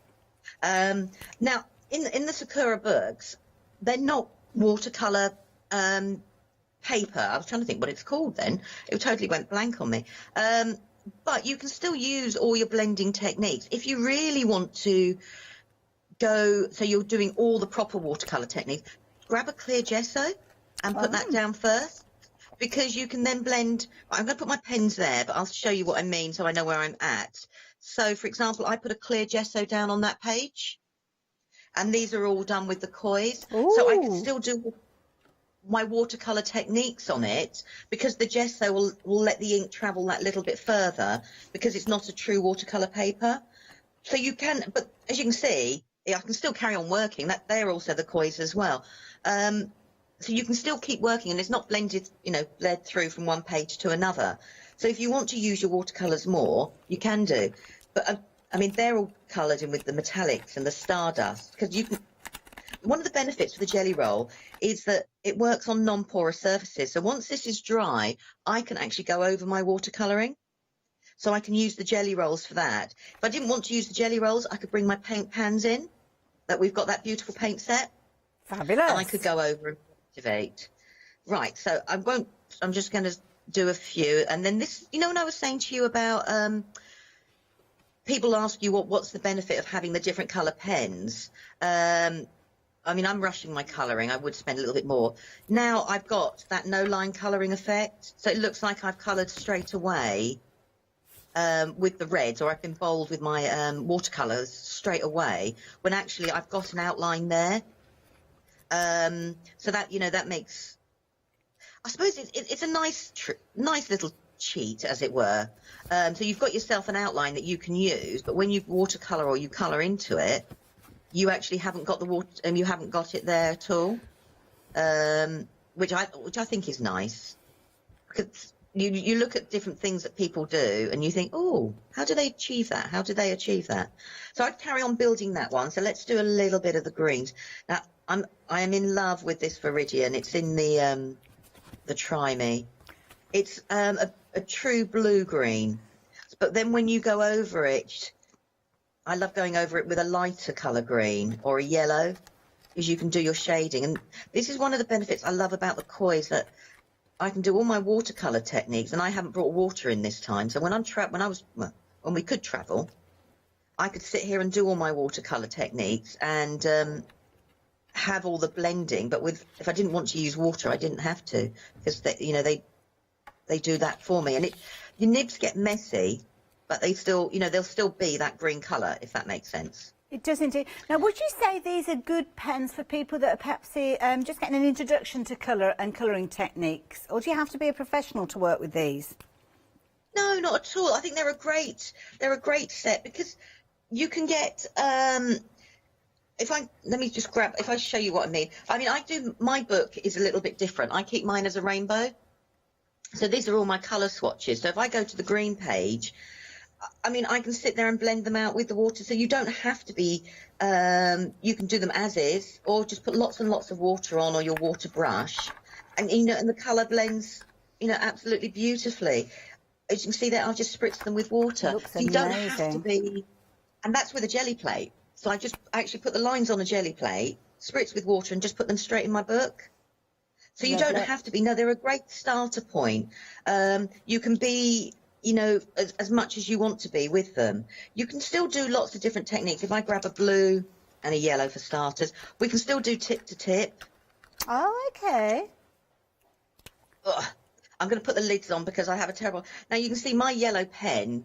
Now, in the Sakura books, they're not watercolour paper. I was trying to think what it's called then. It totally went blank on me. But you can still use all your blending techniques. If you really want to so you're doing all the proper watercolour techniques, grab a clear gesso and put that down first, because you can then blend. I'm going to put my pens there, but I'll show you what I mean so I know where I'm at. So, for example, I put a clear gesso down on that page, and these are all done with the Kois. So I can still do my watercolour techniques on it, because the gesso will let the ink travel that little bit further, because it's not a true watercolour paper. So you can, but as you can see, I can still carry on working. They're also the Kois as well. So you can still keep working, and it's not blended, bled through from one page to another. So if you want to use your watercolours more, you can do. But I mean, they're all coloured in with the metallics and the stardust, because you can. One of the benefits of the jelly roll is that it works on non-porous surfaces. So once this is dry, I can actually go over my watercolouring. So I can use the jelly rolls for that. If I didn't want to use the jelly rolls, I could bring my paint pans in. That we've got that beautiful paint set. Fabulous. And I could go over and activate. Right, so I'm just going to do a few. And then this, when I was saying to you about people ask you what's the benefit of having the different colour pens. I mean, I'm rushing my colouring. I would spend a little bit more. Now I've got that no-line colouring effect. So it looks like I've coloured straight away. With the reds, or I've been bold with my watercolours straight away, when actually I've got an outline there. So that, that makes, I suppose it's a nice little cheat, as it were. So you've got yourself an outline that you can use, but when you watercolour or you colour into it, you actually haven't got the water, and you haven't got it there at all, which I think is nice. Because you look at different things that people do and you think, oh, how do they achieve that? How do they achieve that? So I'd carry on building that one. So let's do a little bit of the greens. Now, I am in love with this Viridian. It's in the Try Me. It's a true blue green. But then when you go over it, I love going over it with a lighter colour green or a yellow, because you can do your shading. And this is one of the benefits I love about the Kois, that I can do all my watercolour techniques, and I haven't brought water in this time. So when we could travel, I could sit here and do all my watercolour techniques and have all the blending, but if I didn't want to use water, I didn't have to, because they do that for me. And your nibs get messy, but they still, they'll still be that green colour, if that makes sense. It does indeed. Now, would you say these are good pens for people that are perhaps just getting an introduction to colour and colouring techniques, or do you have to be a professional to work with these? No, not at all. I think they're a great set, because you can get if I show you what I mean. My book is a little bit different. I keep mine as a rainbow. So these are all my colour swatches. So if I go to the green page, I can sit there and blend them out with the water. So you don't have to be, you can do them as is, or just put lots and lots of water on, or your water brush. And, and the colour blends, absolutely beautifully. As you can see there, I've just spritzed them with water. Looks so you don't have to be, and that's with a jelly plate. So I just actually put the lines on a jelly plate, spritz with water, and just put them straight in my book. So you don't have to be. No, they're a great starter point. You can be, as much as you want to be with them. You can still do lots of different techniques. If I grab a blue and a yellow for starters, we can still do tip to tip. Oh, okay. Ugh. I'm going to put the lids on because I have a terrible... Now, you can see my yellow pen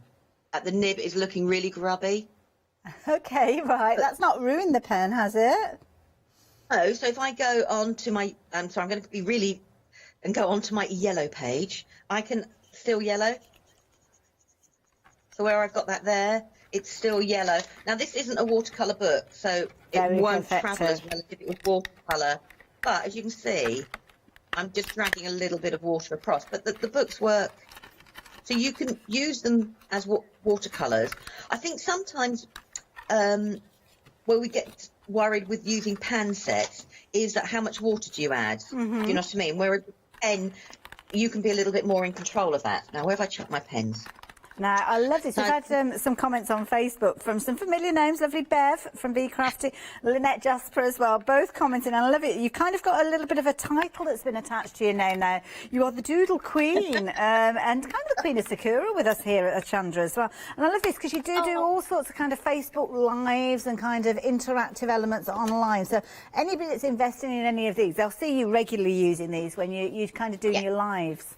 at the nib is looking really grubby. Okay, right. That's not ruined the pen, has it? No, so if I go on to my... I'm going to be really... and go on to my yellow page, I can... Still yellow. So where I've got that there, it's still yellow. Now, this isn't a watercolour book, so it won't travel as well as if it was watercolour. But as you can see, I'm just dragging a little bit of water across. But the books work. So you can use them as watercolours. I think sometimes where we get worried with using pan sets is that how much water do you add? Mm-hmm. You know what I mean? Whereas pen, you can be a little bit more in control of that. Now, where have I chucked my pens? Now, I love this. We've had some comments on Facebook from some familiar names. Lovely Bev from Be Crafty, Lynette Jasper as well, both commenting. And I love it. You've kind of got a little bit of a title that's been attached to your name now. You are the Doodle Queen and kind of the Queen of Sakura with us here at Hochanda as well. And I love this because you do all sorts of kind of Facebook lives and kind of interactive elements online. So anybody that's investing in any of these, they'll see you regularly using these when you're kind of doing your lives.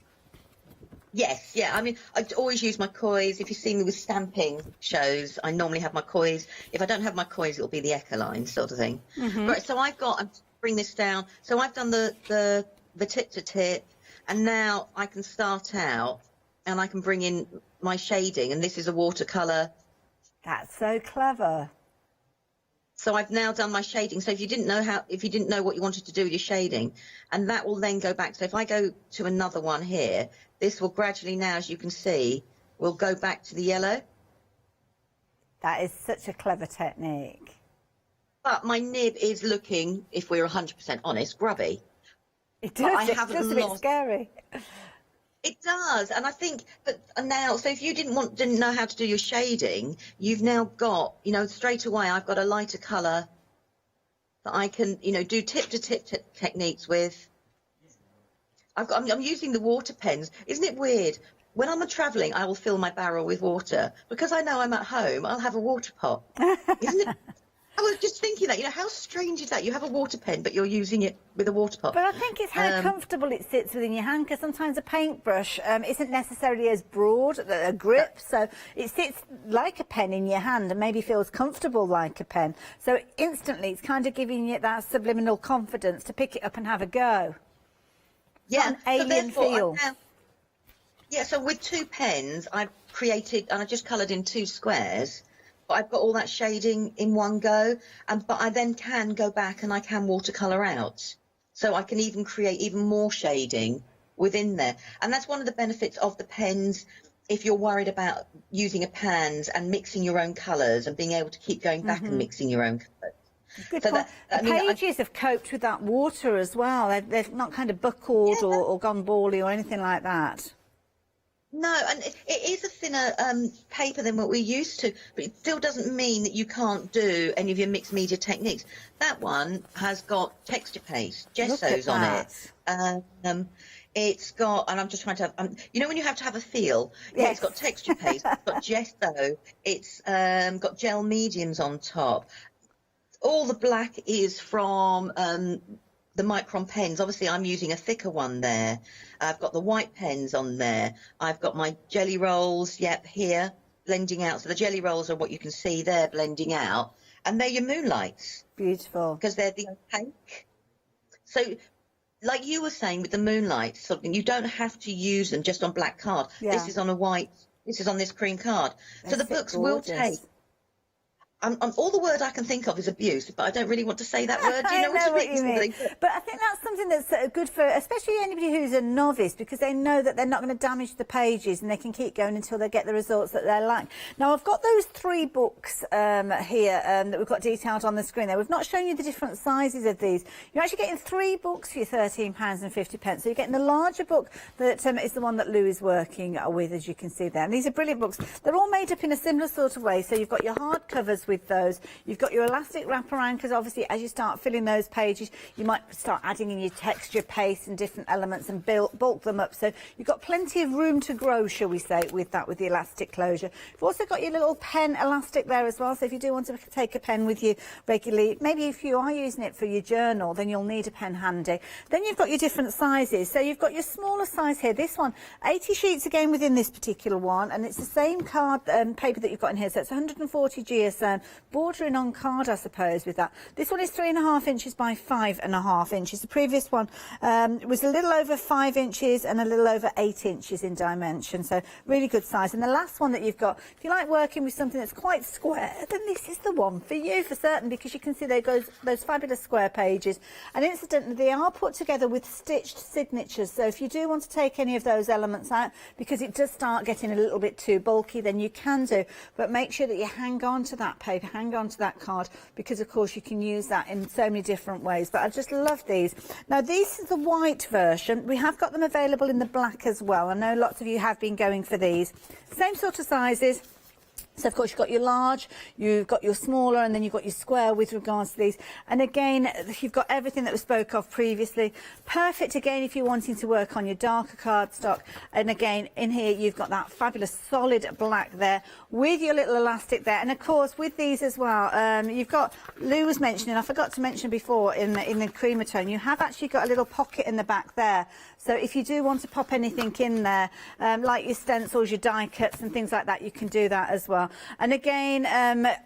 Yes, yeah. I always use my kois. If you see me with stamping shows, I normally have my kois. If I don't have my kois, it'll be the Ecoline sort of thing. Mm-hmm. Right, so I'm bring this down. So I've done the tip to tip, and now I can start out and I can bring in my shading, and this is a watercolour. That's so clever. So I've now done my shading. So if you didn't know what you wanted to do with your shading, and that will then go back. So if I go to another one here, this will gradually now, as you can see, will go back to the yellow. That is such a clever technique. But my nib is looking, if we're 100% honest, grubby. It does. It's just a bit scary. It does, and I think, but now, so if you didn't know how to do your shading, you've now got, straight away, I've got a lighter colour that I can, do tip to tip techniques with. I'm using the water pens. Isn't it weird? When I'm travelling, I will fill my barrel with water because I know I'm at home. I'll have a water pot. Isn't it? I was just thinking that, how strange is that? You have a water pen, but you're using it with a water pot. But I think it's how comfortable it sits within your hand, because sometimes a paintbrush isn't necessarily as broad a grip, so it sits like a pen in your hand and maybe feels comfortable like a pen. So instantly, it's kind of giving you that subliminal confidence to pick it up and have a go. Yeah, an alien feel. So with two pens, I've created, and I just coloured in 2 squares. But I've got all that shading in one go, but I then can go back and I can watercolour out. So I can even create even more shading within there. And that's one of the benefits of the pens if you're worried about using a pans and mixing your own colours and being able to keep going back and mixing your own colours. Good point. The pages have coped with that water as well. They're not kind of buckled or gone bally or anything like that. No, and it is a thinner paper than what we're used to, but it still doesn't mean that you can't do any of your mixed media techniques. That one has got texture paste, gessos on it. It's got, and I'm just trying to have, you know, when you have to have a feel, yeah, Yes. it's got texture paste, it's got gesso, it's got gel mediums on top. All the black is from the Micron pens. Obviously, I'm using a thicker one there. I've got the white pens on there. I've got my jelly rolls, yep, here, blending out. So the jelly rolls are what you can see there, blending out. And they're your moonlights. Beautiful. Because they're the opaque. So, like you were saying with the moonlights, something you don't have to use them just on black card. Yeah. This is on a white, this is on this cream card. So the books will take... all the word I can think of is abuse, but I don't really want to say that word. Do you know what you mean? But I think that's something that's good for, especially anybody who's a novice, because they know that they're not going to damage the pages and they can keep going until they get the results that they like. Now, I've got those 3 books here that we've got detailed on the screen there. We've not shown you the different sizes of these. You're actually getting 3 books for your £13.50. So you're getting the larger book that is the one that Lou is working with, as you can see there. And these are brilliant books. They're all made up in a similar sort of way. So you've got your hard covers with those. You've got your elastic wraparound, because obviously as you start filling those pages, you might start adding in your texture paste and different elements and bulk them up. So you've got plenty of room to grow, shall we say, with that, with the elastic closure. You've also got your little pen elastic there as well. So if you do want to take a pen with you regularly, maybe if you are using it for your journal, then you'll need a pen handy. Then you've got your different sizes. So you've got your smaller size here. This one, 80 sheets again within this particular one, and it's the same card paper that you've got in here. So it's 140 GSM. Bordering on card, I suppose, with that. This one is 3.5 inches by 5.5 inches. The previous one was a little over 5 inches and a little over 8 inches in dimension. So really good size. And the last one that you've got, if you like working with something that's quite square, then this is the one for you for certain, because you can see there goes those fabulous square pages. And incidentally, they are put together with stitched signatures. So if you do want to take any of those elements out, because it does start getting a little bit too bulky, then you can do. But make sure that you hang on to that paper, hang on to that card, because of course you can use that in so many different ways. But I just love these. Now, this is the white version. We have got them available in the black as well. I know lots of you have been going for these. Same sort of sizes. So, of course, you've got your large, you've got your smaller, and then you've got your square with regards to these. And again, you've got everything that we spoke of previously. Perfect, again, if you're wanting to work on your darker cardstock. And again, in here, you've got that fabulous solid black there with your little elastic there. And, of course, with these as well, you've got, Lou was mentioning, I forgot to mention before, in the creamer tone, you have actually got a little pocket in the back there. So if you do want to pop anything in there, like your stencils, your die cuts and things like that, you can do that as well. And again,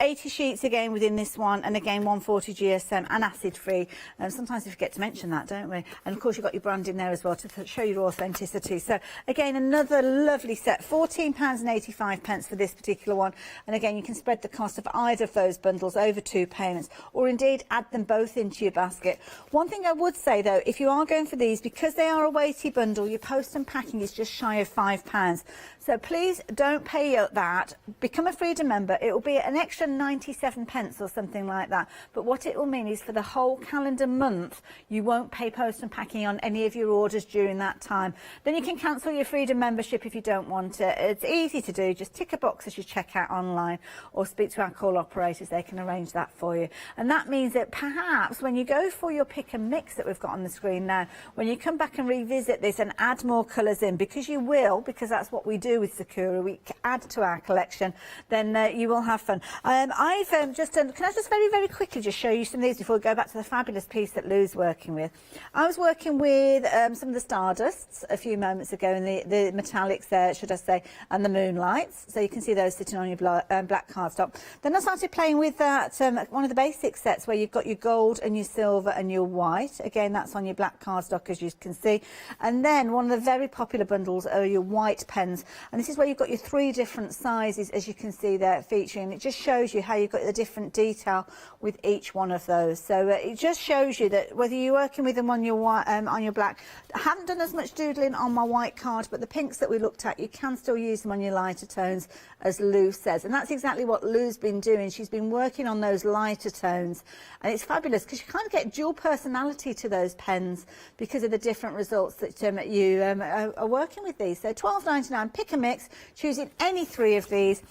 80 sheets again within this one, and again 140 GSM and acid free. Sometimes we forget to mention that, don't we? And of course you've got your brand in there as well to show your authenticity. So again, another lovely set, £14.85 for this particular one. And again, you can spread the cost of either of those bundles over 2 payments, or indeed add them both into your basket. One thing I would say though, if you are going for these, because they are a weighty bundle, your post and packing is just shy of £5. So please don't pay that. Become a Freedom member. It will be an extra 97 pence or something like that. But what it will mean is for the whole calendar month, you won't pay post and packing on any of your orders during that time. Then you can cancel your Freedom membership if you don't want it. It's easy to do. Just tick a box as you check out online, or speak to our call operators. They can arrange that for you. And that means that perhaps when you go for your pick and mix that we've got on the screen now, when you come back and revisit this and add more colours in, because you will, because that's what we do with Sakura, we add to our collection, then you will have fun. I've just done, can I just very, very quickly just show you some of these before we go back to the fabulous piece that Lou's working with. I was working with some of the Stardusts a few moments ago, and the metallics there, should I say, and the Moonlights. So you can see those sitting on your black cardstock. Then I started playing with that, one of the basic sets where you've got your gold and your silver and your white. Again, that's on your black cardstock, as you can see. And then one of the very popular bundles are your white pens. And this is where you've got your 3 different sizes, as you can see there featuring. It just shows you how you've got the different detail with each one of those. So it just shows you that whether you're working with them on your white, on your black. I haven't done as much doodling on my white card, but the pinks that we looked at, you can still use them on your lighter tones, as Lou says. And that's exactly what Lou's been doing. She's been working on those lighter tones, and it's fabulous because you kind of get dual personality to those pens because of the different results that you are working with these. So £12.99, pick a mix, choosing any 3 of these.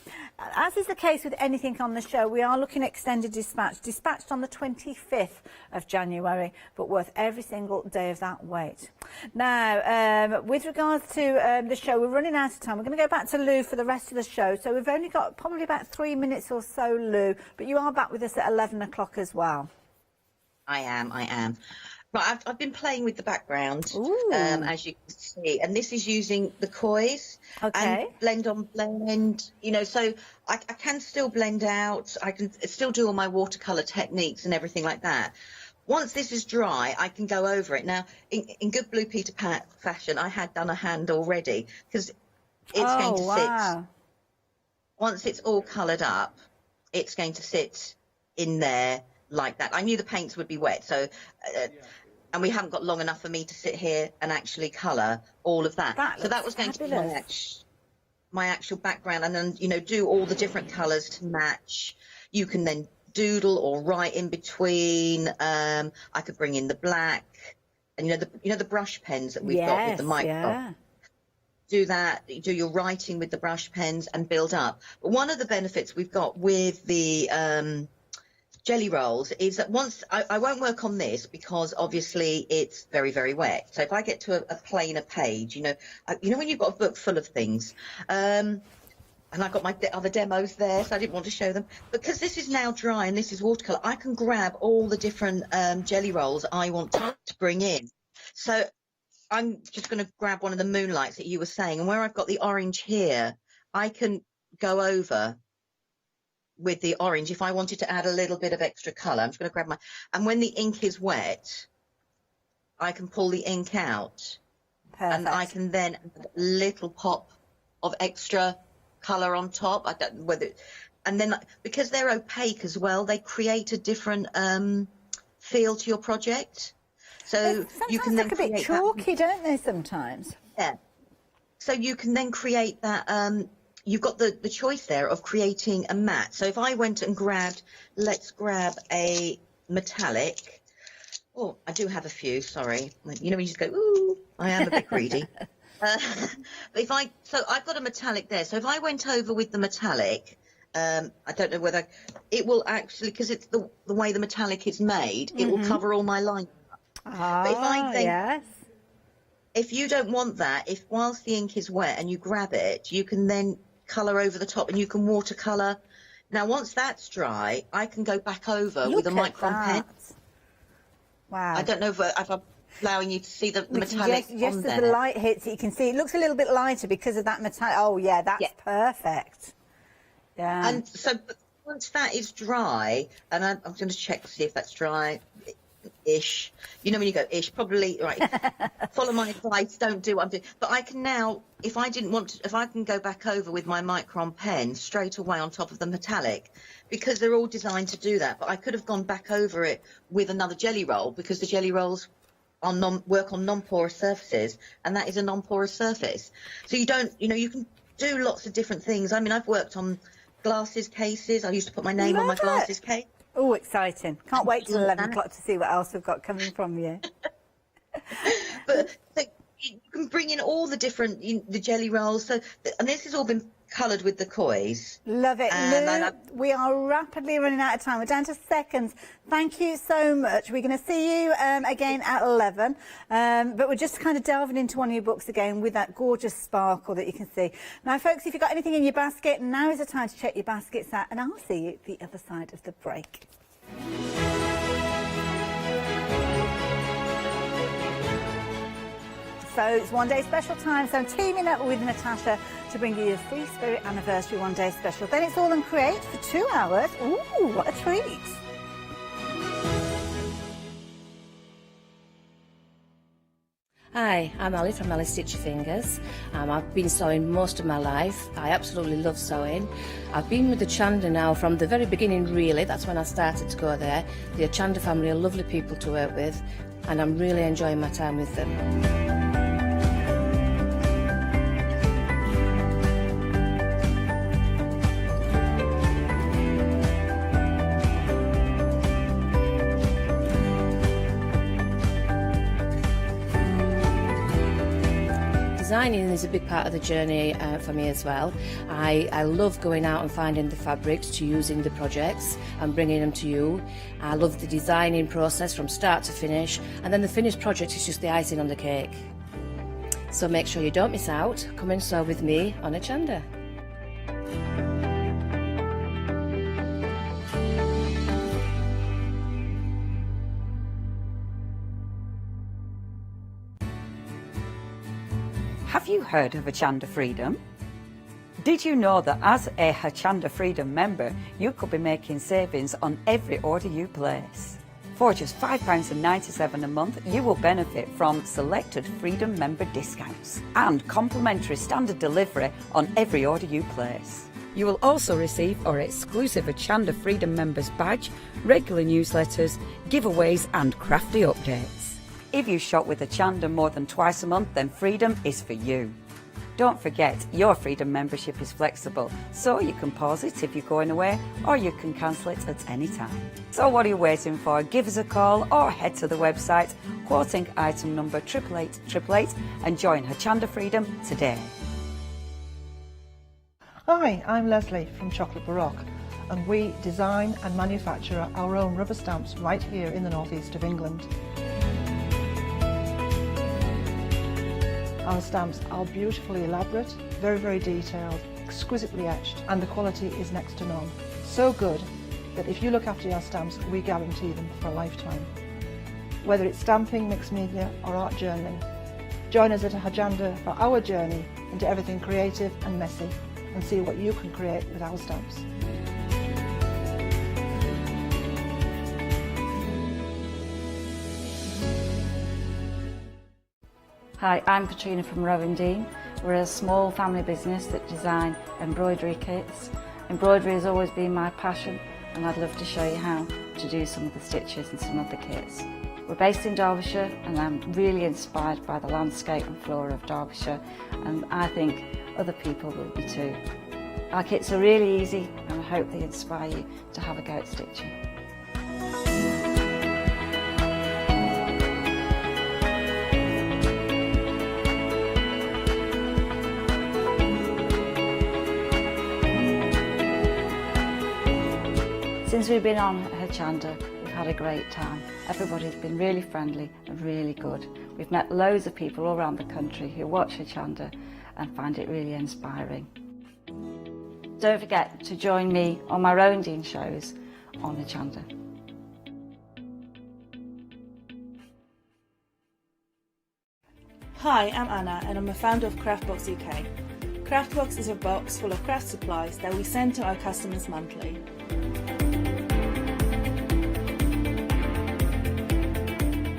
As is the case with anything on the show, we are looking at extended dispatch, dispatched on the 25th of January, but worth every single day of that wait. Now, with regards to the show, we're running out of time. We're going to go back to Lou for the rest of the show. So we've only got probably about 3 minutes or so, Lou, but you are back with us at 11 o'clock as well. I am. Right, I've been playing with the background, as you can see, and this is using the kois and blend on blend, you know, so I can still blend out, I can still do all my watercolour techniques and everything like that. Once this is dry, I can go over it. Now, in good Blue Peter fashion, I had done a hand already, because it's going to sit, once it's all coloured up, it's going to sit in there like that. I knew the paints would be wet, so and we haven't got long enough for me to sit here and actually colour all of that. So that was going to be my actual background, and then, you know, do all the different colours to match. You can then doodle or write in between. I could bring in the black, and you know the brush pens that we've got with the micro. Do that, do your writing with the brush pens and build up. But one of the benefits we've got with the jelly rolls is that once I won't work on this because obviously it's very, very wet. So if I get to a plainer page, you know when you've got a book full of things, and I've got my other demos there, so I didn't want to show them. Because this is now dry and this is watercolour, I can grab all the different jelly rolls I want to bring in. So I'm just going to grab one of the moonlights that you were saying, and where I've got the orange here, I can go over with the orange if I wanted to add a little bit of extra colour. I'm just going to grab my, and when the ink is wet, I can pull the ink out. Perfect. And I can then add a little pop of extra colour on top. I don't know whether, and then because they're opaque as well, they create a different feel to your project. So you can then look a bit chalky, don't they, sometimes? Yeah. So you can then create that. You've got the choice there of creating a matte. So if I went and grabbed, let's grab a metallic. Oh, I do have a few, sorry. You know, when you just go, ooh, I am a bit greedy. But so I've got a metallic there. So if I went over with the metallic, I don't know whether it will actually, because it's the way the metallic is made, it will cover all my lines. But if I think, if you don't want that, if whilst the ink is wet and you grab it, you can then colour over the top and you can watercolour. Now, once that's dry, I can go back over with a micron pen. Wow. I don't know if I'm allowing you to see the metallic yes, on as there. the light hits it, you can see it looks a little bit lighter because of that metallic. Oh, yeah, that's perfect. Yeah. And so once that is dry, and I'm going to check to see if that's dry-ish. You know when you go ish, probably, right, follow my advice, don't do what I'm doing. But I can now, if I didn't want to, if I can go back over with my micron pen straight away on top of the metallic, because they're all designed to do that. But I could have gone back over it with another jelly roll, because the jelly rolls work on non-porous surfaces, and that is a non-porous surface. So you don't, you know, you can do lots of different things. I mean, I've worked on glasses cases. I used to put my name on my glasses case. Oh, exciting. Can't wait till 11 o'clock to see what else we've got coming from you. But so you can bring in all the different, the jelly rolls. So, and this has all been coloured with the kois. Love it. Lou, we are rapidly running out of time. We're down to seconds. Thank you so much. We're going to see you again at 11. But we're just kind of delving into one of your books again with that gorgeous sparkle that you can see. Now, folks, if you've got anything in your basket, now is the time to check your baskets out. And I'll see you at the other side of the break. So it's one day special time, so I'm teaming up with Natasha to bring you a Free Spirit Anniversary one day special. Then it's all on Create for 2 hours. Ooh, what a treat. Hi, I'm Ali from Ali Stitch Your Fingers. I've been sewing most of my life. I absolutely love sewing. I've been with the Hochanda now from the very beginning, really. That's when I started to go there. The Hochanda family are lovely people to work with, and I'm really enjoying my time with them. designing is a big part of the journey for me as well. I love going out and finding the fabrics to use in the projects and bringing them to you. I love the designing process from start to finish, and then the finished project is just the icing on the cake. So make sure you don't miss out. Come and sew with me on Hochanda. Have you heard of Hochanda Freedom? Did you know that as a Hochanda Freedom member, you could be making savings on every order you place? For just £5.97 a month, you will benefit from selected Freedom member discounts and complimentary standard delivery on every order you place. You will also receive our exclusive Hochanda Freedom members badge, regular newsletters, giveaways and crafty updates. If you shop with Hochanda more than twice a month, then Freedom is for you. Don't forget, your Freedom membership is flexible, so you can pause it if you're going away, or you can cancel it at any time. So what are you waiting for? Give us a call or head to the website, quoting item number 88888 and join Hochanda Freedom today. Hi, I'm Leslie from Chocolate Baroque, and we design and manufacture our own rubber stamps right here in the northeast of England. Our stamps are beautifully elaborate, very, very detailed, exquisitely etched, and the quality is next to none. So good that if you look after your stamps, we guarantee them for a lifetime. Whether it's stamping, mixed media or art journaling, join us at Hochanda for our journey into everything creative and messy, and see what you can create with our stamps. Hi, I'm Katrina from Rowendine. We're a small family business that design embroidery kits. Embroidery has always been my passion, and I'd love to show you how to do some of the stitches and some of the kits. We're based in Derbyshire, and I'm really inspired by the landscape and flora of Derbyshire, and I think other people will be too. Our kits are really easy, and I hope they inspire you to have a go at stitching. Since we've been on Hochanda, we've had a great time. Everybody's been really friendly and really good. We've met loads of people all around the country who watch Hochanda and find it really inspiring. Don't forget to join me on my Rowendine shows on Hochanda. Hi, I'm Anna and I'm a founder of Craftbox UK. Craftbox is a box full of craft supplies that we send to our customers monthly.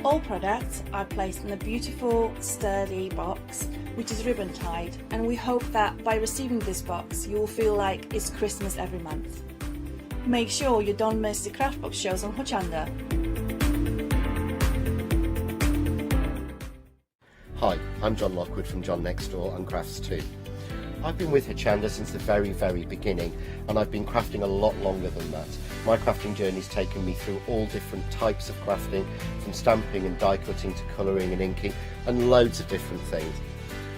All products are placed in a beautiful, sturdy box, which is ribbon tied, and we hope that by receiving this box, you will feel like it's Christmas every month. Make sure you don't miss the Craftbox shows on Hochanda. Hi, I'm John Lockwood from John Next Door and Crafts 2. I've been with Hochanda since the very, very beginning, and I've been crafting a lot longer than that. My crafting journey's taken me through all different types of crafting, from stamping and die cutting to colouring and inking, and loads of different things.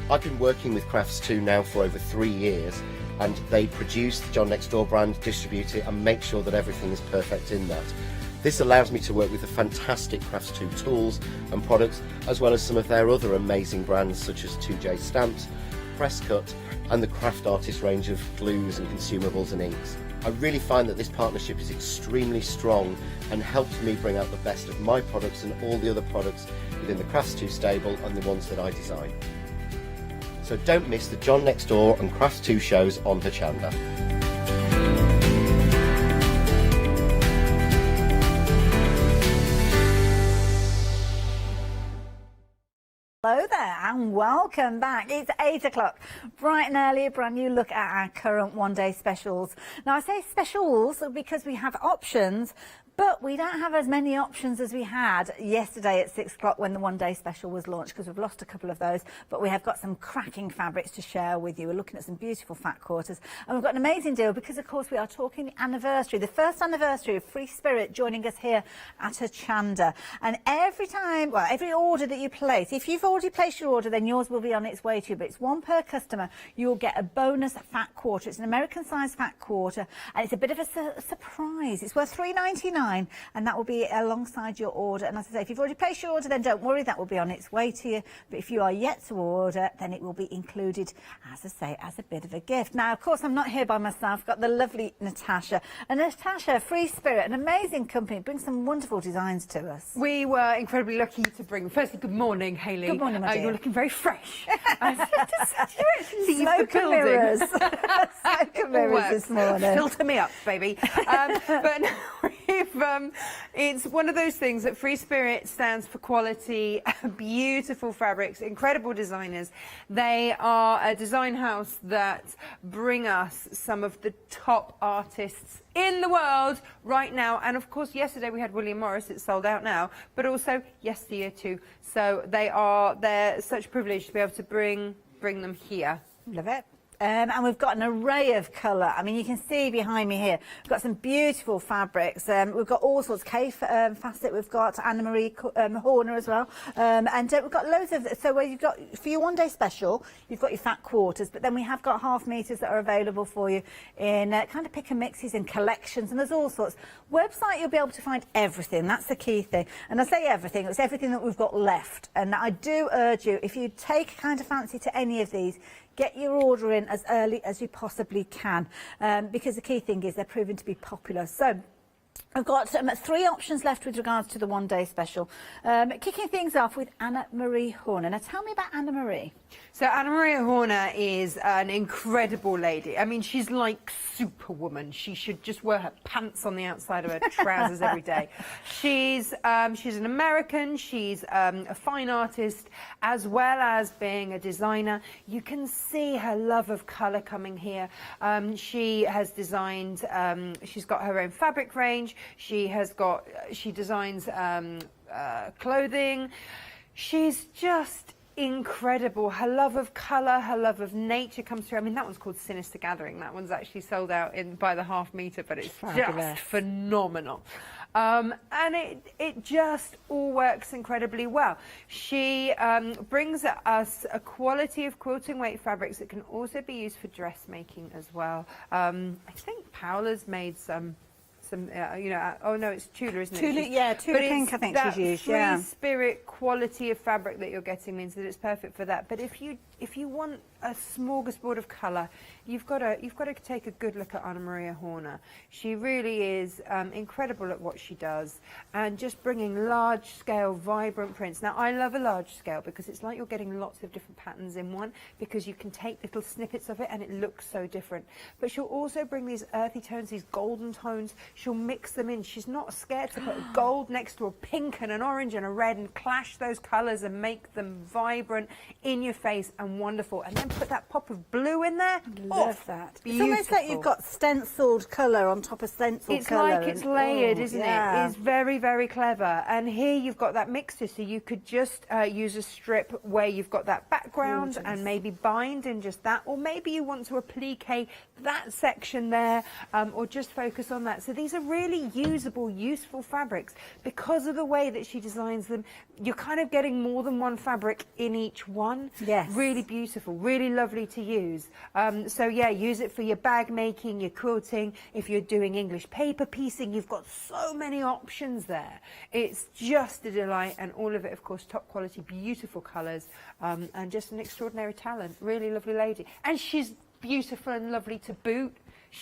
I've been working with Crafts 2 now for over 3 years, and they produce the John Next Door brand, distribute it, and make sure that everything is perfect in that. This allows me to work with the fantastic Crafts 2 tools and products, as well as some of their other amazing brands such as 2J Stamps, Press Cut, and the Craft Artist range of glues and consumables and inks. I really find that this partnership is extremely strong and helps me bring out the best of my products and all the other products within the Crafts 2 stable and the ones that I design. So don't miss the John Next Door and Crafts 2 shows on Hochanda. Hello there and welcome back. It's 8 o'clock, bright and early, a brand new look at our current one-day specials. Now I say specials because we have options, But we don't have as many options as we had yesterday at 6 o'clock when the one-day special was launched, because we've lost a couple of those. But we have got some cracking fabrics to share with you. We're looking at some beautiful fat quarters. And we've got an amazing deal because, of course, we are talking the anniversary, the first anniversary of Free Spirit joining us here at Hochanda. And every time, well, every order that you place, if you've already placed your order, then yours will be on its way to you. But it's one per customer. You'll get a bonus fat quarter. It's an American-sized fat quarter, and it's a bit of a surprise. It's worth $3.99, and that will be alongside your order. And as I say, if you've already placed your order, then don't worry, that will be on its way to you. But if you are yet to order, then it will be included, as I say, as a bit of a gift. Now, of course, I'm not here by myself. I've got the lovely Natasha. And Natasha, Free Spirit, an amazing company, brings some wonderful designs to us. We were incredibly lucky to bring, firstly, good morning, Hayley. Good morning, my dear. You're looking very fresh. Smoke and mirrors. Smoke and mirrors this morning. Filter me up, baby. But no, it's one of those things that Free Spirit stands for quality, beautiful fabrics, incredible designers. They are a design house that bring us some of the top artists in the world right now. And of course, yesterday we had William Morris, it's sold out now, but also yesteryear too. So they're such a privilege to be able to bring them here. Love it. And we've got an array of colour. I mean, you can see behind me here, we've got some beautiful fabrics. We've got all sorts, Facet, we've got Anna-Marie Horner as well. And we've got loads of, so where you've got, for your one-day special, you've got your fat quarters, but then we have got half meters that are available for you in kind of pick and mixes and collections, and there's all sorts. Website, you'll be able to find everything. That's the key thing. And I say everything, it's everything that we've got left. And I do urge you, if you take kind of fancy to any of these, get your order in as early as you possibly can, because the key thing is they're proven to be popular. So I've got 3 options left with regards to the one-day special. Kicking things off with Anna-Marie Horner. Now, tell me about Anna-Marie. So Anna-Marie Horner is an incredible lady. I mean, she's like Superwoman. She should just wear her pants on the outside of her trousers every day. She's an American. She's a fine artist, as well as being a designer. You can see her love of colour coming here. She has designed, she's got her own fabric range. She designs clothing. She's just incredible. Her love of colour, her love of nature comes through. I mean, that one's called Sinister Gathering. That one's actually sold out by the half metre, but it's just phenomenal. And it just all works incredibly well. She brings us a quality of quilting weight fabrics that can also be used for dressmaking as well. I think Paola's made some oh no, it's Tula, isn't it? Yeah, Tula Pink, I think she's used. Free Spirit quality of fabric that you're getting means that it's perfect for that. But if you want a smorgasbord of colour, you've got to take a good look at Anna-Marie Horner. She really is incredible at what she does, and just bringing large-scale, vibrant prints. Now, I love a large scale because it's like you're getting lots of different patterns in one, because you can take little snippets of it and it looks so different. But she'll also bring these earthy tones, these golden tones. She'll mix them in. She's not scared to put gold next to a pink and an orange and a red and clash those colours and make them vibrant, in your face and wonderful. And then put that pop of blue in there. Love that. Beautiful. It's almost like you've got stenciled colour on top of stenciled colour. It's like it's layered, isn't it? It's very, very clever. And here you've got that mixture, so you could just use a strip where you've got that background and maybe bind in just that, or maybe you want to applique that section there, or just focus on that. So these are really usable, useful fabrics. Because of the way that she designs them, you're kind of getting more than one fabric in each one. Yes. Really beautiful, really lovely to use. So yeah, use it for your bag making, your quilting. If you're doing English paper piecing, you've got so many options there. It's just a delight, and all of it, of course, top quality, beautiful colours, and just an extraordinary talent. Really lovely lady. And she's beautiful and lovely to boot.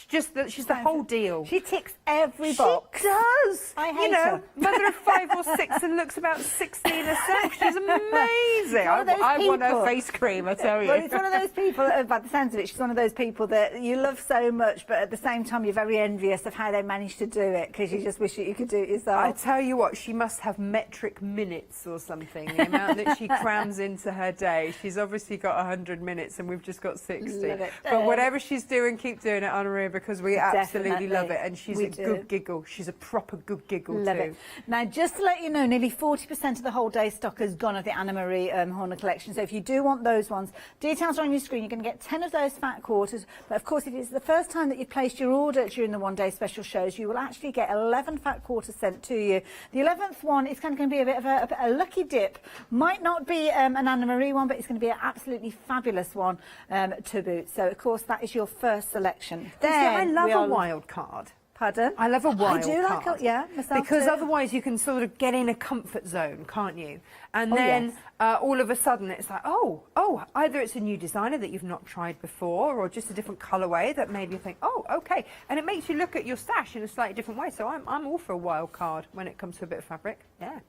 She's the whole deal. She ticks every box. She does. I hate her. Mother of 5 or 6 and looks about 16 herself. She's amazing. I want her face cream, I tell you. Well, it's one of those people, by the sounds of it, she's one of those people that you love so much, but at the same time you're very envious of how they managed to do it, because you just wish that you could do it yourself. I tell you what, she must have metric minutes or something, the amount that she crams into her day. She's obviously got 100 minutes and we've just got 60. Love it. But whatever she's doing, keep doing it, Anna. Maria, because we absolutely Definitely. love it, and she's We a do. good giggle. She's a proper good giggle Love too. it. Now, just to let you know, nearly 40% of the whole day stock has gone of the Anna Marie Horner collection. So if you do want those ones, details are on your screen. You're going to get 10 of those fat quarters. But of course, if it's the first time that you've placed your order during the one-day special shows, you will actually get 11 fat quarters sent to you. The 11th one is kind of going to be a bit of a lucky dip. Might not be an Anna Marie one, but it's going to be an absolutely fabulous one to boot. So, of course, that is your first selection. See, I Then love we a are- wild card. Pardon? I love a wild I do card. like yeah, myself because too. otherwise you can sort of get in a comfort zone, can't you? And Oh, then yes. all of a sudden it's like, either it's a new designer that you've not tried before, or just a different colourway that made you think, oh, okay, and it makes you look at your stash in a slightly different way. So I'm all for a wild card when it comes to a bit of fabric. Yeah.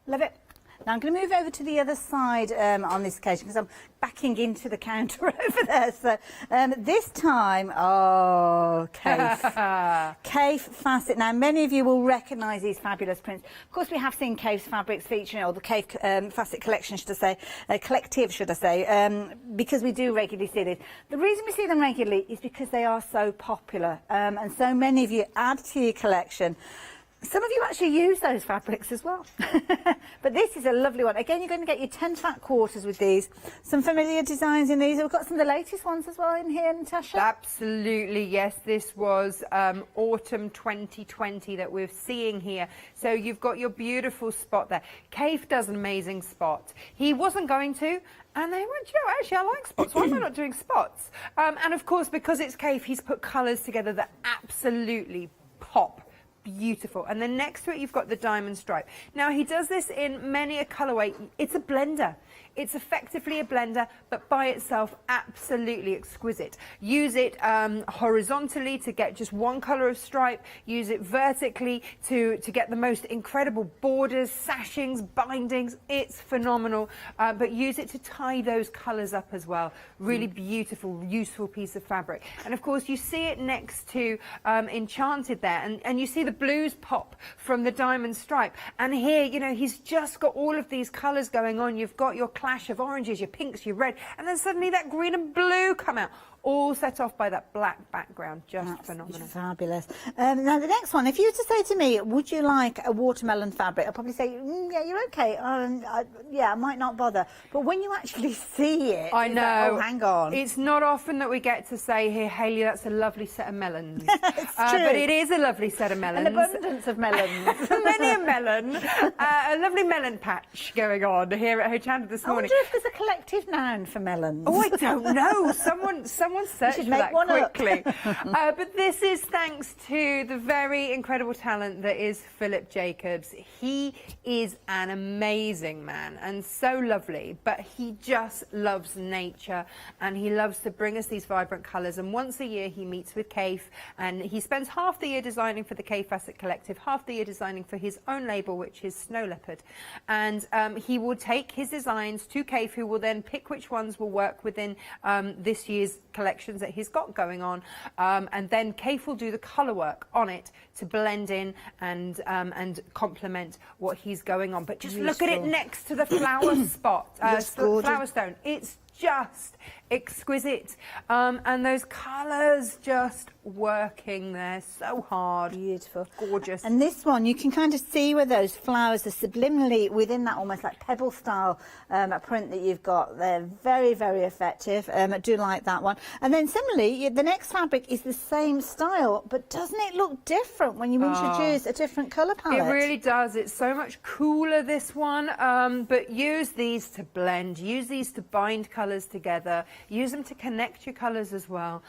Love it. Now I'm going to move over to the other side on this occasion because I'm backing into the counter over there. So this time, Kaif. Kaif Facet. Now many of you will recognise these fabulous prints. Of course, we have seen Kaif's fabrics featuring, or the Kaif Facet collection, should I say, collective, should I say, because we do regularly see this. The reason we see them regularly is because they are so popular, and so many of you add to your collection. Some of you actually use those fabrics as well. But this is a lovely one. Again, you're going to get your 10 fat quarters with these. Some familiar designs in these. We've got some of the latest ones as well in here, Natasha. Absolutely, yes. This was autumn 2020 that we're seeing here. So you've got your beautiful spot there. Kaif does an amazing spot. He wasn't going to, and they went, you know, actually I like spots. Why am I not doing spots? And of course, because it's Kaif, he's put colours together that absolutely pop. Beautiful. And then next to it you've got the diamond stripe. Now he does this in many a colourway. It's a blender. It's effectively a blender, but by itself absolutely exquisite. Use it horizontally to get just one colour of stripe. Use it vertically to get the most incredible borders, sashings, bindings. It's phenomenal. But use it to tie those colours up as well. Really beautiful, useful piece of fabric. And of course you see it next to Enchanted there, and you see the blues pop from the diamond stripe. And here, you know, he's just got all of these colours going on. You've got your clash of oranges, your pinks, your red, and then suddenly that green and blue come out, all set off by that black background. Just phenomenal. Fabulous. Now the next one, if you were to say to me, would you like a watermelon fabric, I'll probably say, yeah, you're okay. Yeah, I might not bother. But when you actually see it, I it's know. like, oh, hang on. It's not often that we get to say, here, Hayley, that's a lovely set of melons. It's true. But it is a lovely set of melons. An abundance of melons. Many a melon. A lovely melon patch going on here at Hochanda this I morning. wonder if there's a collective noun for melons. Oh, I don't know. Someone search should for make that one up. quickly. But this is thanks to the very incredible talent that is Philip Jacobs. He is an amazing man and so lovely, but he just loves nature and he loves to bring us these vibrant colours. And once a year he meets with Kaif, and he spends half the year designing for the Kaif Facet Collective, half the year designing for his own label, which is Snow Leopard. And he will take his designs to Kaif, who will then pick which ones will work within this year's collections that he's got going on, and then Kaif will do the colour work on it to blend in and complement what he's going on. But just look at it next to the flower spot, flower stone. It's just exquisite, and those colours just working there so hard. Beautiful. Gorgeous. And this one, you can kind of see where those flowers are subliminally within that almost like pebble style print that you've got. They're very, very effective. I do like that one. And then similarly, the next fabric is the same style, but doesn't it look different when you introduce a different colour palette? It really does. It's so much cooler, this one. But use these to blend. Use these to bind colours together. Use them to connect your colours as well.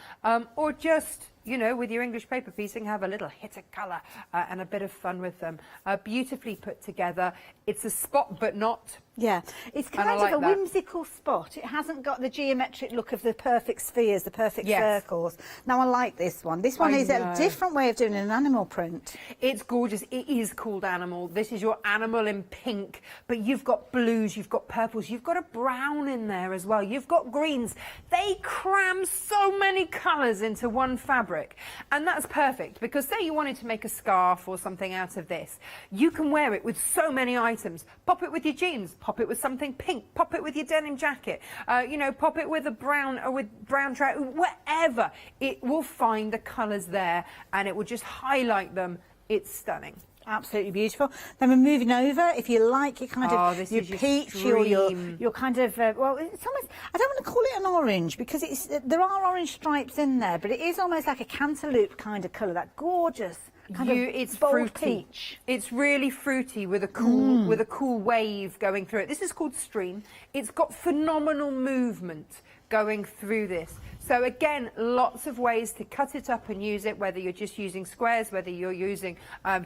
Or just, you know, with your English paper piecing, have a little hit of colour and a bit of fun with them. Beautifully put together. It's a spot, but not. Yeah, it's kind of a whimsical spot. It hasn't got the geometric look of the perfect spheres, the perfect circles. Now, I like this one. This one is a different way of doing an animal print. It's gorgeous. It is called animal. This is your animal in pink, but you've got blues, you've got purples, you've got a brown in there as well. You've got greens. They cram so many colours into one fabric, and that's perfect because say you wanted to make a scarf or something out of this, you can wear it with so many items. Pop it with your jeans, pop it with something pink, pop it with your denim jacket, you know, pop it with a brown or with brown trousers, whatever. It will find the colours there and it will just highlight them. It's stunning. Absolutely beautiful. Then we're moving over. If you like your kind of your peach or your kind of well, it's almost, I don't want to call it an orange because there are orange stripes in there, but it is almost like a cantaloupe kind of colour. That gorgeous kind of it's bold fruity. peach. It's really fruity with a cool wave going through it. This is called Stream. It's got phenomenal movement going through this. So again, lots of ways to cut it up and use it, whether you're just using squares, whether you're using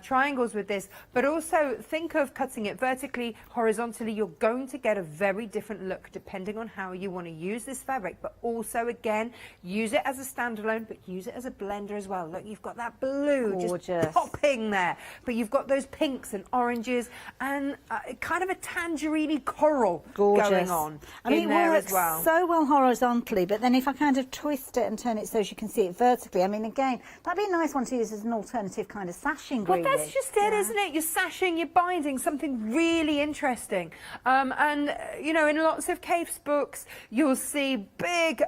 triangles with this, but also think of cutting it vertically, horizontally. You're going to get a very different look depending on how you want to use this fabric, but also again, use it as a standalone, but use it as a blender as well. Look, you've got that blue just popping there, but you've got those pinks and oranges and kind of a tangerine coral going on in there as well. So well horizontally, but then if I kind of twist it and turn it so you can see it vertically, I mean, again, that'd be a nice one to use as an alternative kind of sashing. Well, that's just it, isn't it? You're sashing, you're binding, something really interesting. And, you know, in lots of Kaif's books, you'll see big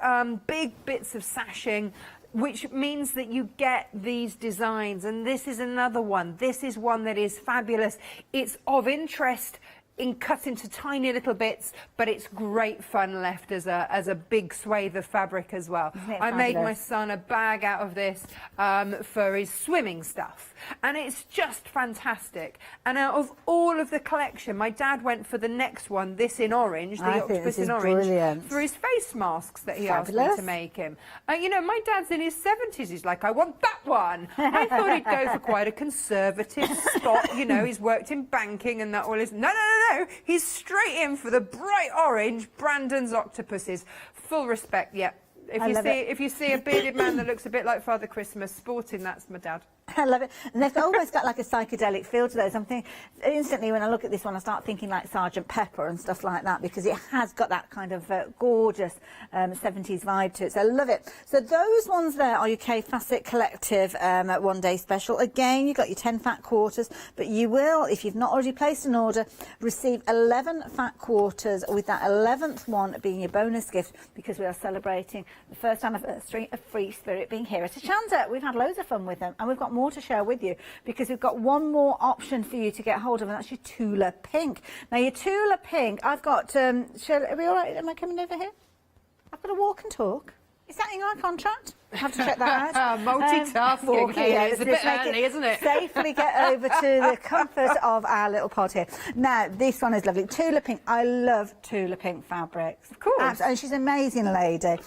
bits of sashing, which means that you get these designs. And this is another one. This is one that is fabulous. It's of interest in cut into tiny little bits, but it's great fun left as a big swathe of fabric as well. I made my son a bag out of this for his swimming stuff, and it's just fantastic. And out of all of the collection, my dad went for the next one, this in orange, the octopus in orange, for his face masks that he asked me to make him. You know, my dad's in his 70s. He's like, I want that one. I thought he'd go for quite a conservative spot. You know, he's worked in banking and that all is. No. He's straight in for the bright orange Brandon's octopuses. Full respect, yeah. If you see a bearded man that looks a bit like Father Christmas sporting, that's my dad. I love it. And they've always got like a psychedelic feel to those. I'm thinking, instantly when I look at this one, I start thinking like Sergeant Pepper and stuff like that, because it has got that kind of gorgeous 70s vibe to it. So I love it. So those ones there are your Kaif Facet Collective one day special. Again, you've got your 10 fat quarters, but you will, if you've not already placed an order, receive 11 fat quarters, with that 11th one being your bonus gift, because we are celebrating the first anniversary of Free Spirit being here at Hochanda. We've had loads of fun with them, and we've got more to share with you, because we've got one more option for you to get hold of, and that's your Tula Pink. Now, your Tula Pink, I've got, Shirley, are we all right? Am I coming over here? I've got to walk and talk. Is that in our contract? I have to check that out. Multitasking. It's a bit early, isn't it? Safely get over to the comfort of our little pod here. Now, this one is lovely. Tula Pink. I love Tula Pink fabrics. Of course. And she's an amazing lady.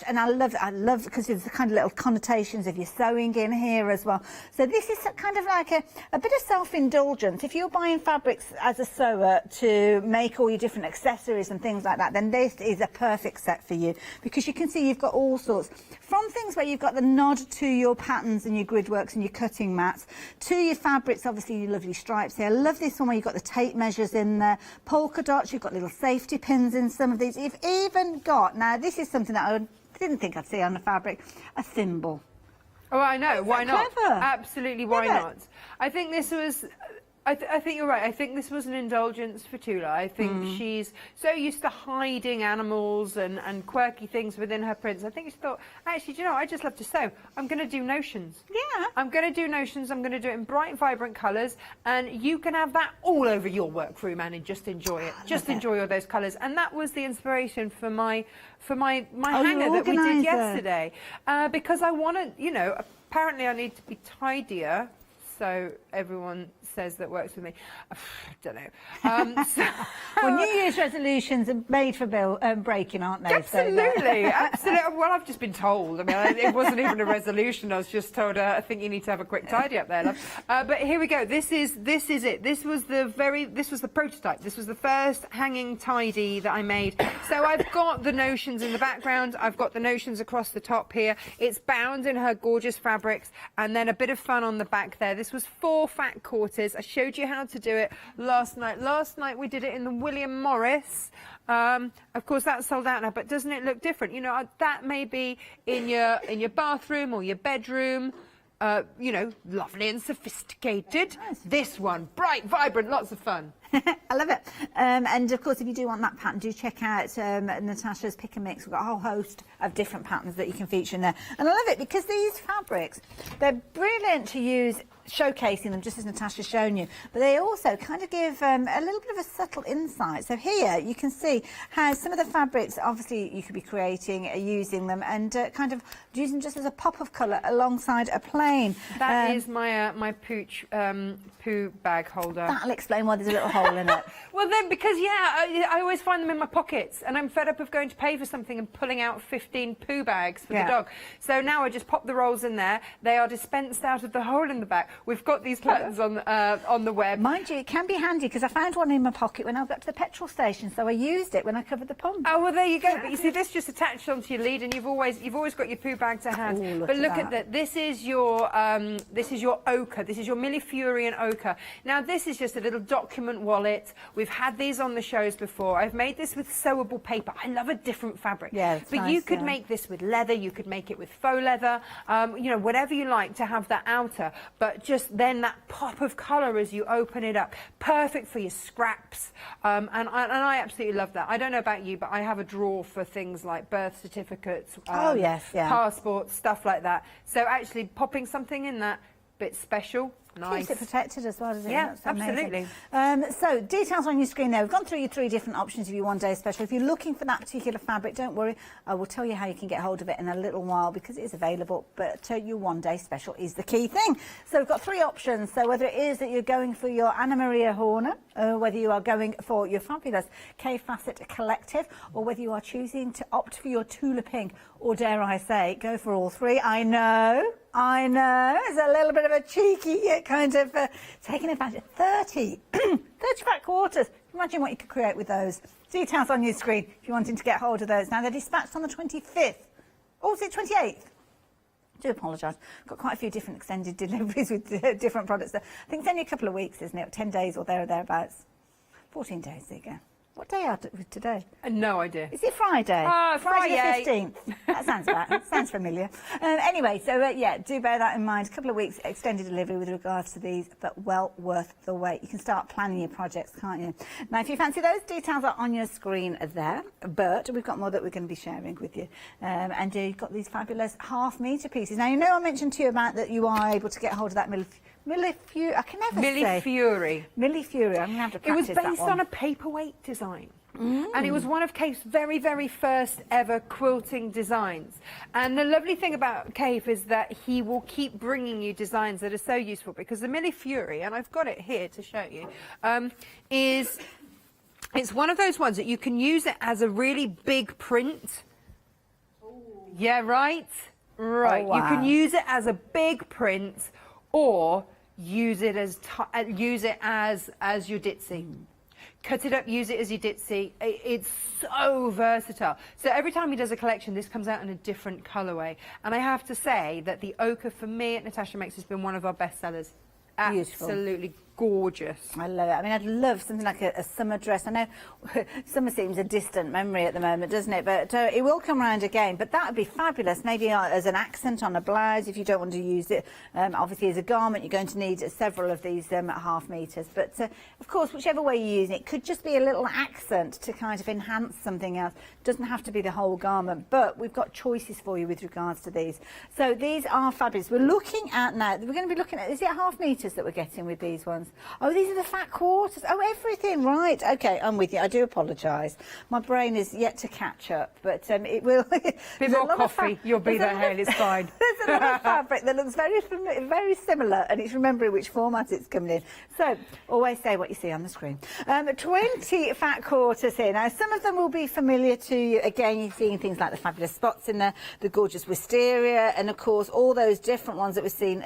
And I love because there's the kind of little connotations of your sewing in here as well. So this is kind of like a bit of self-indulgence. If you're buying fabrics as a sewer to make all your different accessories and things like that, then this is a perfect set for you, because you can see you've got all sorts, from things where you've got the nod to your patterns and your grid works and your cutting mats, to your fabrics, obviously your lovely stripes here. I love this one where you've got the tape measures in there, polka dots, you've got little safety pins in some of these. You've even got, now this is something that I didn't think I'd see on the fabric, a thimble. Oh, I know. Why not? Clever. Absolutely, why not? I think this was... I think you're right. I think this was an indulgence for Tula. I think she's so used to hiding animals and quirky things within her prints. I think she thought, actually, do you know, I just love to sew. I'm going to do notions. Yeah. I'm going to do notions. I'm going to do it in bright, vibrant colours, and you can have that all over your workroom and just enjoy it. Just enjoy all those colours. And that was the inspiration for my hanger that we did yesterday, because I want to, you know, apparently I need to be tidier. So everyone says that works with me. I don't know. Well, New Year's resolutions are made for breaking, aren't they? Absolutely, absolutely. Well, I've just been told. I mean, it wasn't even a resolution. I was just told, I think you need to have a quick tidy up there, love. But here we go. This is it. This was the prototype. This was the first hanging tidy that I made. So I've got the notions in the background. I've got the notions across the top here. It's bound in her gorgeous fabrics, and then a bit of fun on the back there. This was 4 fat quarters. I showed you how to do it last night. Last night we did it in the William Morris. Of course, that's sold out now, but doesn't it look different? You know, that may be in your bathroom or your bedroom. You know, lovely and sophisticated. Nice. This one, bright, vibrant, lots of fun. I love it. And of course, if you do want that pattern, do check out Natasha's Pick and Mix. We've got a whole host of different patterns that you can feature in there. And I love it because these fabrics, they're brilliant to use showcasing them, just as Natasha's shown you, but they also kind of give a little bit of a subtle insight. So here you can see how some of the fabrics, obviously you could be creating, using them, and kind of using just as a pop of colour alongside a plain. That is my my poo bag holder. That'll explain why there's a little hole in it. Well then, because I always find them in my pockets, and I'm fed up of going to pay for something and pulling out 15 poo bags for the dog. So now I just pop the rolls in there. They are dispensed out of the hole in the back. We've got these patterns on the web. Mind you, it can be handy because I found one in my pocket when I got to the petrol station, so I used it when I covered the pump. Oh well, there you go. But you see, this just attached onto your lead, and you've always got your poo bag to hand. Ooh, but look at that. This is your ochre. This is your Millefurion ochre. Now this is just a little document wallet. We've had these on the shows before. I've made this with sewable paper. I love a different fabric. Yeah, but nice, you could make this with leather. You could make it with faux leather. You know, whatever you like to have that outer. But just then that pop of colour as you open it up. Perfect for your scraps. And I absolutely love that. I don't know about you, but I have a drawer for things like birth certificates, passports, stuff like that. So actually popping something in that bit special. Nice. Keeps it protected as well, doesn't it? Yeah, That's absolutely. So details on your screen there. We've gone through your 3 different options of your one-day special. If you're looking for that particular fabric, don't worry. I will tell you how you can get hold of it in a little while because it is available. But your one-day special is the key thing. So we've got 3 options. So whether it is that you're going for your Anna Maria Horner, whether you are going for your fabulous K Facet Collective, or whether you are choosing to opt for your Tula Pink, or dare I say, go for all 3. I know, it's a little bit of a cheeky kind of taking advantage. 30 fat quarters. Imagine what you could create with those. Details on your screen if you're wanting to get hold of those. Now, they're dispatched on the 25th. Oh, is it 28th? I do apologise. Got quite a few different extended deliveries with different products. I think it's only a couple of weeks, isn't it? 10 days or there or thereabouts. 14 days, there you go. What day are we today? No idea. Is it Friday? Friday the 15th. That sounds about. Sounds familiar. Anyway, so yeah, do bear that in mind. A couple of weeks extended delivery with regards to these, but well worth the wait. You can start planning your projects, can't you? Now, if you fancy those, details are on your screen there, but we've got more that we're going to be sharing with you. And you've got these fabulous half-metre pieces. Now, you know I mentioned to you about that you are able to get hold of that Millefurion. I can never say. Millefurion. I'm going to have to practice that one. It was based on a paperweight design. And it was one of Kaif's very, very first ever quilting designs. And the lovely thing about Kaif is that he will keep bringing you designs that are so useful, because the Millefurion, and I've got it here to show you, it's one of those ones that you can use it as a really big print. Yeah, right? Right. Oh, wow. You can use it as a big print, or use it as your ditzy. Cut it up, use it as your ditzy. It's so versatile. So every time he does a collection, this comes out in a different colourway. And I have to say that the ochre for me at Natasha Makes has been one of our best sellers. Beautiful. Absolutely gorgeous. I love it. I mean, I'd love something like a summer dress. I know summer seems a distant memory at the moment, doesn't it? But it will come around again. But that would be fabulous. Maybe as an accent on a blouse, if you don't want to use it. Obviously, as a garment, you're going to need several of these half meters. But of course, whichever way you use it, it could just be a little accent to kind of enhance something else. It doesn't have to be the whole garment. But we've got choices for you with regards to these. So these are fabulous. We're looking at now. We're going to be looking at. Is it half meters that we're getting with these ones? Oh, these are the fat quarters. Oh, everything. Right. Okay, I'm with you. I do apologise. My brain is yet to catch up, but it will. Bit more coffee. You'll be there, Hale. It's fine. There's a lot of fabric that looks very similar, and it's remembering which format it's coming in. So, always say what you see on the screen. 20 fat quarters here. Now, some of them will be familiar to you. Again, you're seeing things like the fabulous spots in there, the gorgeous wisteria, and of course, all those different ones that we've seen,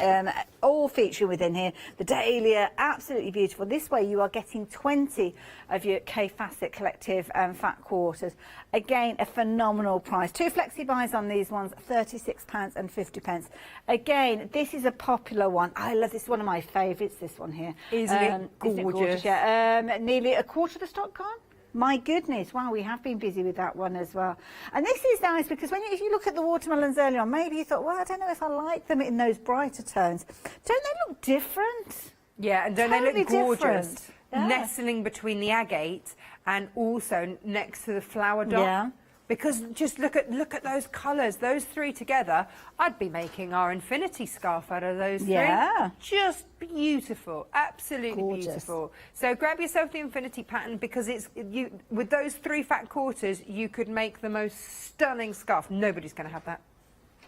all featuring within here. The dahlia, absolutely beautiful. This way you are getting 20 of your K Facet Collective fat quarters. Again, a phenomenal price. 2 flexi buys on these ones, £36.50. Again, this is a popular one. I love this, one of my favourites, this one here. Isn't it gorgeous? Isn't it gorgeous? Yeah. Nearly a quarter of the stock gone. My goodness, wow, we have been busy with that one as well. And this is nice because if you look at the watermelons earlier on, maybe you thought, well, I don't know if I like them in those brighter tones. Don't they look different? Yeah, and don't they look gorgeous? nestling between the agate and also next to the flower dot. Yeah. Because just look at those colours, those three together. I'd be making our infinity scarf out of those three. Yeah. Just beautiful, absolutely Gorgeous. beautiful. So grab yourself the infinity pattern, because with those 3 fat quarters, you could make the most stunning scarf. Nobody's going to have that.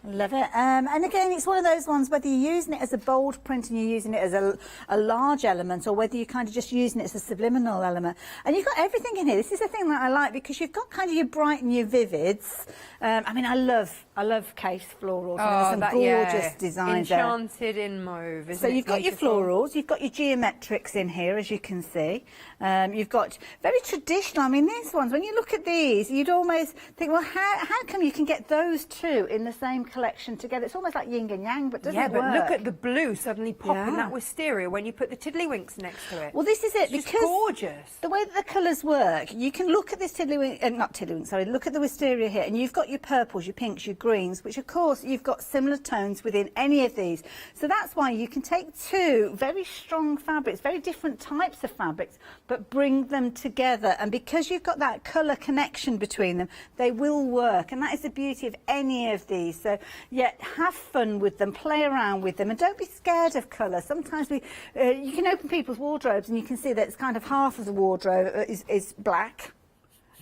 Love it. And again, it's one of those ones, whether you're using it as a bold print and you're using it as a large element, or whether you're kind of just using it as a subliminal element. And you've got everything in here. This is the thing that I like, because you've got kind of your bright and your vivids. I mean, I love case florals. And there's some gorgeous designs there. Enchanted in mauve, isn't So it you've got beautiful? your florals, you've got your geometrics in here, as you can see. You've got very traditional. I mean, these ones, when you look at these, you'd almost think, well, how come you can get those two in the same collection together? It's almost like yin and yang, but doesn't Yeah, it but work? look at the blue suddenly popping Yeah. that wisteria when you put the tiddlywinks next to it. Well, this is it, It's just because gorgeous. the way that the colours work, you can look at this tiddlywink, not tiddlywink, sorry, look at the wisteria here, and you've got your purples, your pinks, your greens, which of course you've got similar tones within any of these. So that's why you can take two very strong fabrics, very different types of fabrics, but bring them together. And because you've got that colour connection between them, they will work. And that is the beauty of any of these. So yeah, have fun with them, play around with them, and don't be scared of colour. Sometimes you can open people's wardrobes and you can see that it's kind of half of the wardrobe is black.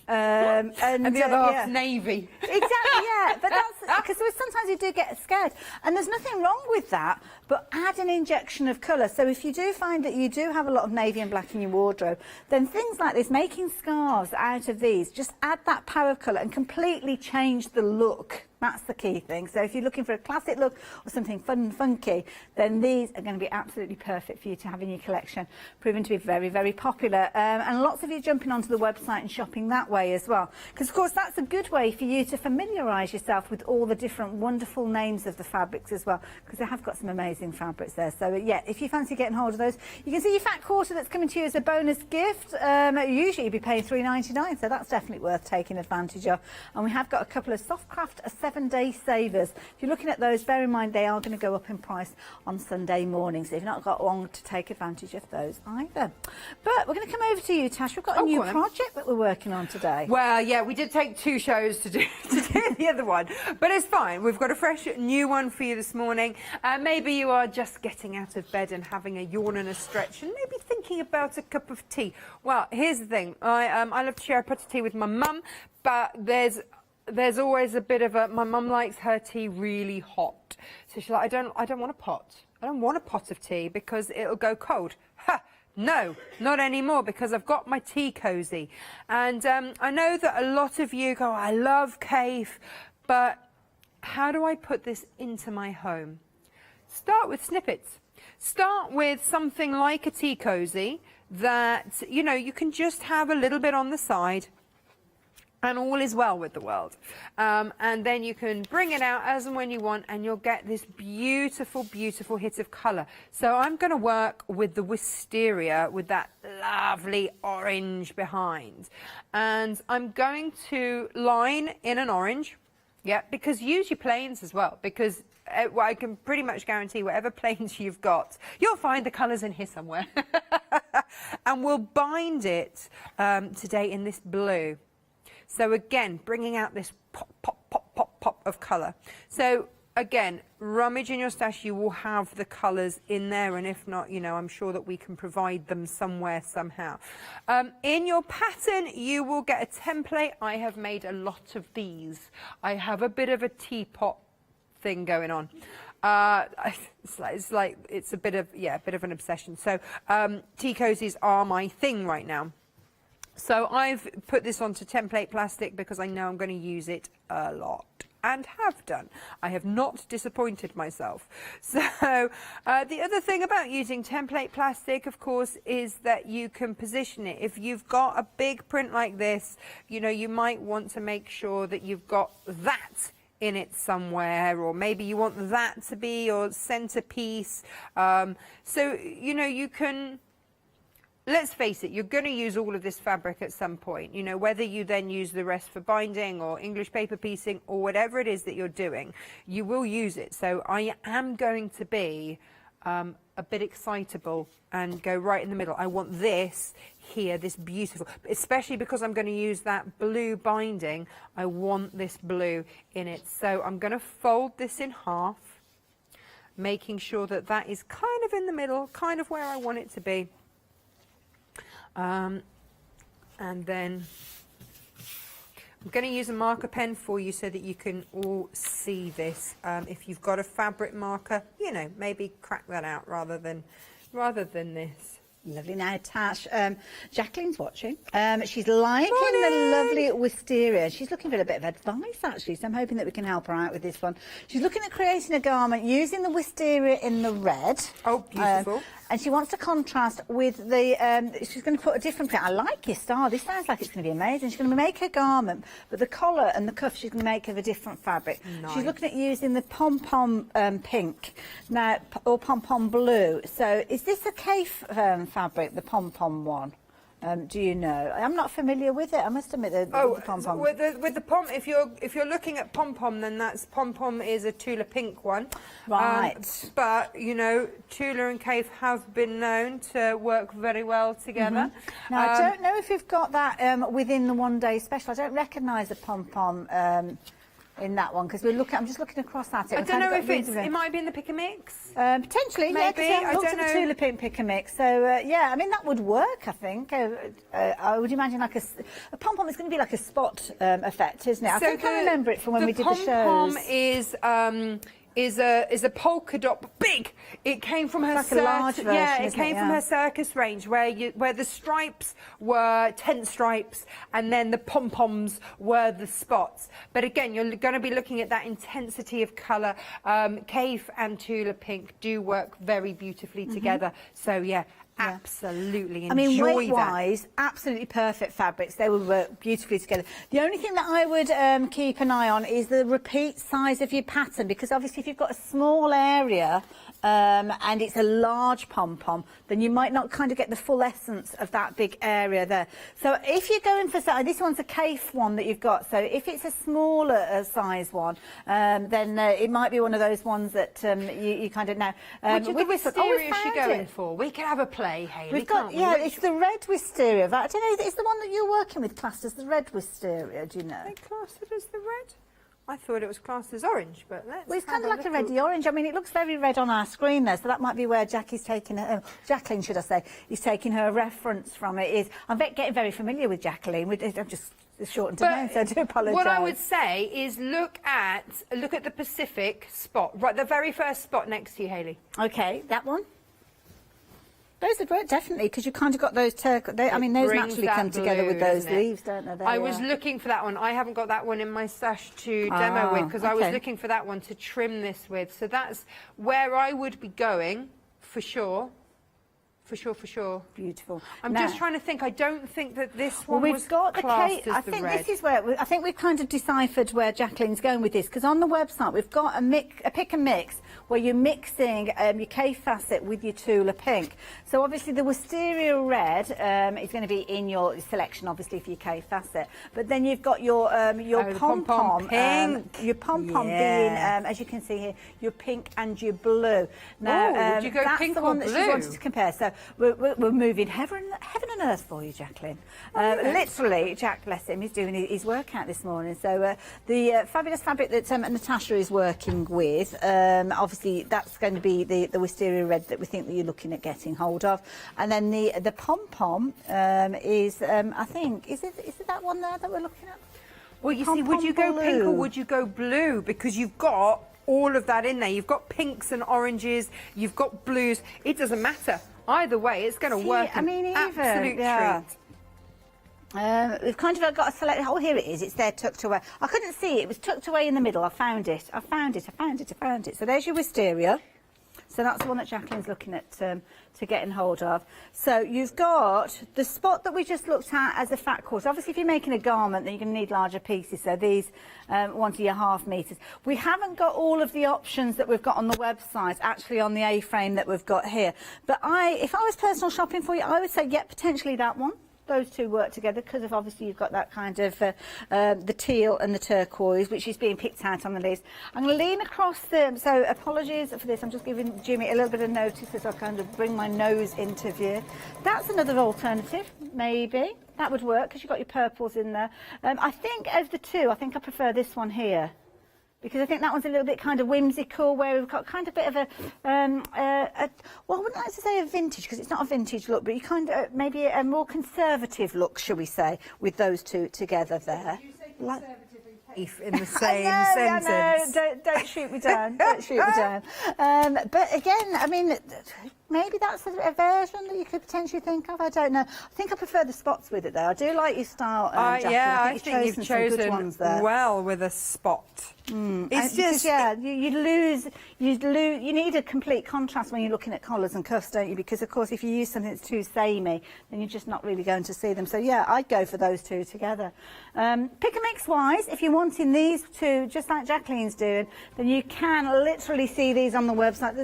And the other half's yeah. navy. Exactly, yeah. But that's because sometimes you do get scared, and there's nothing wrong with that. But add an injection of colour. So if you do find that you do have a lot of navy and black in your wardrobe, then things like this, making scarves out of these, just add that power of colour and completely change the look. That's the key thing. So if you're looking for a classic look or something fun and funky, then these are going to be absolutely perfect for you to have in your collection. Proven to be very, very popular. And lots of you jumping onto the website and shopping that way as well. Because, of course, that's a good way for you to familiarise yourself with all the different wonderful names of the fabrics as well, because they have got some amazing fabrics there. So, yeah, if you fancy getting hold of those, you can see your fat quarter that's coming to you as a bonus gift. Usually you'd be paying $3.99, so that's definitely worth taking advantage of. And we have got a couple of Softcraft 7-day savers. If you're looking at those, bear in mind they are going to go up in price on Sunday morning, so you've not got long to take advantage of those either. But we're going to come over to you, Tash. We've got a new project that we're working on today. Well, yeah, we did take 2 shows to do the other one, but it's fine. We've got a fresh new one for you this morning. Maybe you are just getting out of bed and having a yawn and a stretch, and maybe thinking about a cup of tea. Well, here's the thing. I love to share a pot of tea with my mum, but there's always a bit of my mum likes her tea really hot. So she's like, I don't want a pot. I don't want a pot of tea because it'll go cold. Ha! No, not anymore, because I've got my tea cozy. And I know that a lot of you go, I love Kaffe, but how do I put this into my home? Start with snippets. Start with something like a tea cozy that, you know, you can just have a little bit on the side, and all is well with the world. And then you can bring it out as and when you want, and you'll get this beautiful, beautiful hit of colour. So I'm going to work with the wisteria with that lovely orange behind. And I'm going to line in an orange. Yeah, because use your planes as well, because I can pretty much guarantee whatever planes you've got, you'll find the colours in here somewhere. And we'll bind it today in this blue. So again, bringing out this pop, pop, pop, pop, pop of colour. So again, rummage in your stash, you will have the colours in there, and if not, you know, I'm sure that we can provide them somewhere, somehow. In your pattern, you will get a template. I have made a lot of these. I have a bit of a teapot thing going on. It's a bit of an obsession. So tea cozies are my thing right now. So I've put this onto template plastic because I know I'm going to use it a lot, and have done. I have not disappointed myself. So the other thing about using template plastic, of course, is that you can position it. If you've got a big print like this, you know, you might want to make sure that you've got that in it somewhere, or maybe you want that to be your centerpiece. So, you know, you can... Let's face it, you're going to use all of this fabric at some point, you know, whether you then use the rest for binding or English paper piecing or whatever it is that you're doing, you will use it. So I am going to be a bit excitable and go right in the middle. I want this here, this beautiful, especially because I'm going to use that blue binding. I want this blue in it. So I'm going to fold this in half, making sure that that is kind of in the middle, kind of where I want it to be. And then I'm going to use a marker pen for you so that you can all see this. If you've got a fabric marker, you know, maybe crack that out rather than this. Lovely. Now, Tash, Jacqueline's watching. She's liking the lovely wisteria. She's looking for a bit of advice, actually, so I'm hoping that we can help her out with this one. She's looking at creating a garment using the wisteria in the red. Oh, beautiful. And she wants to contrast with the, she's going to put a different print. I like your style. This sounds like it's going to be amazing. She's going to make her garment, but the collar and the cuff she's going to make of a different fabric. Nice. She's looking at using the pom-pom pink now, or pom-pom blue. So is this a Cafe fabric, the pom-pom one? Do you know? I'm not familiar with it. I must admit the pom-pom. With the pom, if you're looking at pom-pom, then that's pom-pom is a Tula pink one. Right. But you know, Tula and Cafe have been known to work very well together. Now I don't know if you've got that within the one-day special. I don't recognise the pom-pom in that one because I'm just looking across at it. I don't know if it might be in the pick and mix. Potentially, maybe. Yeah, I don't know. The Tula pink pick and mix. So yeah, I mean that would work. I think. I would imagine like a pom-pom is going to be like a spot effect, isn't it? I think I remember it from when we did the shows. The pom-pom is a polka dot big. It came from her like a large version, it came from her circus range where the stripes were tent stripes and then the pom-poms were the spots. But again, you're going to be looking at that intensity of colour. Cafe and Tula pink do work very beautifully together. So yeah. Absolutely enjoy that. I mean, weight-wise, absolutely perfect fabrics. They will work beautifully together. The only thing that I would keep an eye on is the repeat size of your pattern, because obviously if you've got a small area and it's a large pom-pom, then you might not kind of get the full essence of that big area there. So if you're going for, this one's a Cafe one that you've got, so if it's a smaller size one, then it might be one of those ones that you kind of know. Which of the wisteria is she going for? We can have a play. Hayley, we've got, it's the red wisteria. I don't know, it's the one that you're working with classed as the red wisteria, do you know? They classed it as the red? I thought it was classed as orange, but let's it's kind of like a reddy orange. I mean, it looks very red on our screen there, so that might be where Jackie's taking her, Jacqueline, should I say, is taking her reference from it. I'm getting very familiar with Jacqueline. I'm just shortened to name, so I do apologise. What I would say is look at the Pacific spot, right, the very first spot next to you, Hayley. Okay, that one. Those would work, definitely, because you kind of got those I mean, those naturally come together with those leaves, don't they? I was looking for that one. I haven't got that one in my stash to demo with, because I was looking for that one to trim this with. So that's where I would be going, for sure. For sure. Beautiful. I'm just trying to think. I don't think that this one was classed as the red. I think this is where I think we've kind of deciphered where Jacqueline's going with this, because on the website we've got a pick and mix where you're mixing your Cafe facet with your Tula pink. So obviously the wisteria red is going to be in your selection, obviously, for your Cafe facet. But then you've got your pom-pom pink, your pom-pom being, as you can see here, your pink and your blue. Now, would you go that's pink the one or that blue? she wanted to compare. So we're moving heaven and earth for you, Jacqueline. Literally, Jack, bless him, he's doing his workout this morning. So the fabulous fabric that Natasha is working with, obviously that's going to be the wisteria red that we think that you're looking at getting hold of. And then the pom-pom is, I think, is it that one there that we're looking at? Well, you see, would you go pink or would you go blue? Because you've got all of that in there. You've got pinks and oranges, you've got blues. It doesn't matter. Either way, it's going to work. I mean, absolute treat. We've kind of got a select. Oh, here it is. It's there tucked away. I couldn't see it. It was tucked away in the middle. I found it. So there's your wisteria. So that's the one that Jacqueline's looking at to getting hold of. So you've got the spot that we just looked at as a fat quarter. Obviously, if you're making a garment, then you're going to need larger pieces. So these 1 to your 1/2 meters. We haven't got all of the options that we've got on the website, actually on the A-frame that we've got here. But if I was personal shopping for you, I would say, yeah, potentially that one. those two work together because of obviously you've got that kind of the teal and the turquoise, which is being picked out on the list. I'm going to lean across them, so apologies for this. I'm just giving Jimmy a little bit of notice as I kind of bring my nose into view. That's another alternative, maybe. That would work because you've got your purples in there. I think of the two, I think I prefer this one here, because I think that one's a little bit kind of whimsical, where we've got kind of a bit of a well, I wouldn't like to say a vintage, because it's not a vintage look, but you kind of, maybe a more conservative look, shall we say, with those two together there. You say conservative and safe in the same sentence. I know, don't shoot me down, don't shoot me down. But again, I mean, maybe that's a version that you could potentially think of. I don't know. I think I prefer the spots with it, though. I do like your style, Jackie. Yeah, I think you've chosen good ones there. well with a spot. It's just, yeah, you need a complete contrast when you're looking at collars and cuffs, don't you? Because of course, if you use something that's too samey, then you're just not really going to see them. So yeah, I'd go for those two together. Pick and mix wise, if you're wanting these two, just like Jacqueline's doing, then you can literally see these on the website.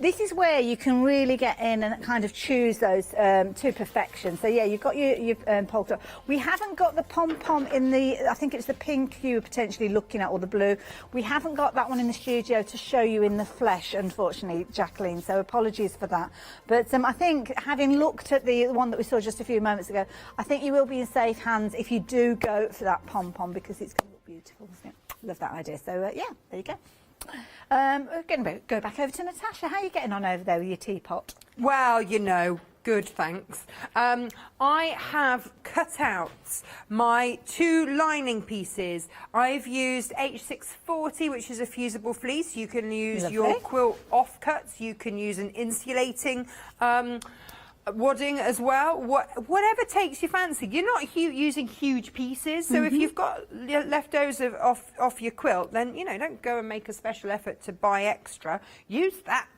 This is where you can really get in and kind of choose those to perfection. So yeah, you've got your polka dot. We haven't got the pom-pom in the, I think it's the pink you were potentially looking at, or the blue. We haven't got that one in the studio to show you in the flesh, unfortunately, Jacqueline, so apologies for that. But I think, having looked at the one that we saw just a few moments ago, I think you will be in safe hands if you do go for that pom-pom, because it's going to look beautiful, isn't it? Love that idea. So yeah, there you go. We're going to go back over to Natasha. How are you getting on over there with your teapot? well, you know, good, thanks. I have cut out my 2 lining pieces. I've used H640, which is a fusible fleece. You can use your quilt offcuts. You can use an insulating wadding as well. Whatever takes your fancy. You're not using huge pieces, so if you've got leftovers off your quilt, then, you know, don't go and make a special effort to buy extra. Use that.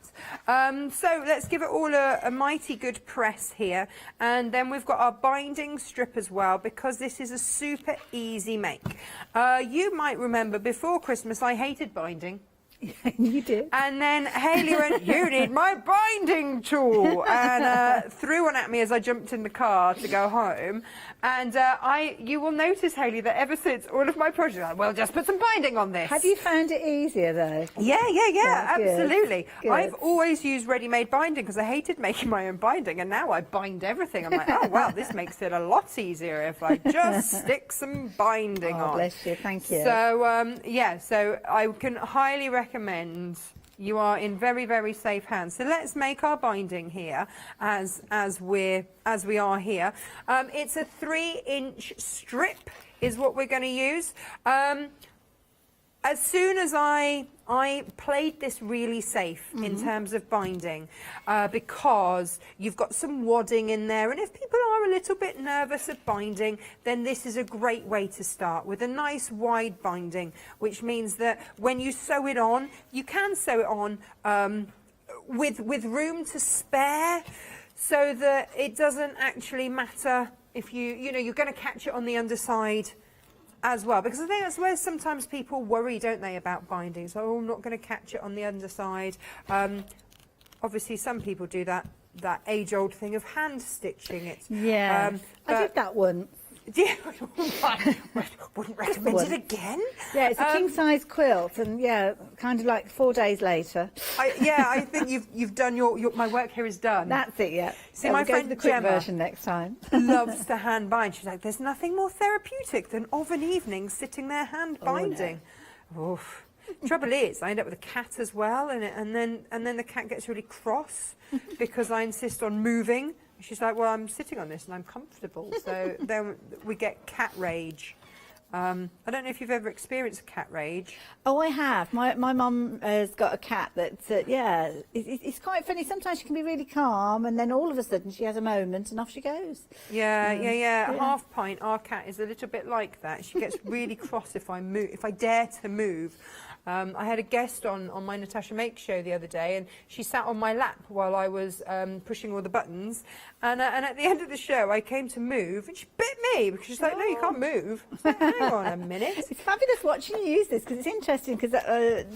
So let's give it all a mighty good press here, and then we've got our binding strip as well, because this is a super easy make. You might remember before Christmas I hated binding. You did. And then Hayley went, "You need my binding tool," and threw one at me as I jumped in the car to go home. And you will notice, Hayley, that ever since, all of my projects, like, well, just put some binding on this. Have you found it easier though? Yeah, absolutely. Good. I've always used ready-made binding because I hated making my own binding, and now I bind everything. I'm like, oh wow, this makes it a lot easier if I just stick some binding on. Bless you, thank you. So yeah, so I can highly recommend. You are in very, very safe hands. So let's make our binding here as we are here. It's a 3-inch strip is what we're going to use. As soon as I played this really safe in terms of binding, because you've got some wadding in there, and if people are a little bit nervous of binding, then this is a great way to start with a nice wide binding, which means that when you sew it on, you can sew it on with room to spare, so that it doesn't actually matter if you know you're going to catch it on the underside as well, because I think that's where sometimes people worry, don't they, about binding. So, oh, I'm not going to catch it on the underside. Obviously, some people do that age-old thing of hand stitching it. Yeah, I did that once. Yeah, wouldn't recommend it again. Yeah, it's a king-size quilt, and yeah, kind of like 4 days later. I think you've done your my work here is done. That's it. Yeah. See, my friend the quick Gemma version next time. loves to hand bind. She's like, there's nothing more therapeutic than of an evening sitting there hand binding. Oh, no. Trouble is, I end up with a cat as well, and then the cat gets really cross because I insist on moving. She's like, well, I'm sitting on this and I'm comfortable. So then we get cat rage. I don't know if you've ever experienced cat rage. Oh, I have. My mum has got a cat that, yeah, it's quite funny. Sometimes she can be really calm, and then all of a sudden she has a moment and off she goes. Yeah. Half Pint, our cat, is a little bit like that. She gets really cross if I dare to move. I had a guest on my Natasha Makes show the other day, and she sat on my lap while I was pushing all the buttons. And at the end of the show, I came to move, and she bit me because she's like, "No, you can't move." I was like, hang on a minute. It's fabulous watching you use this because it's interesting because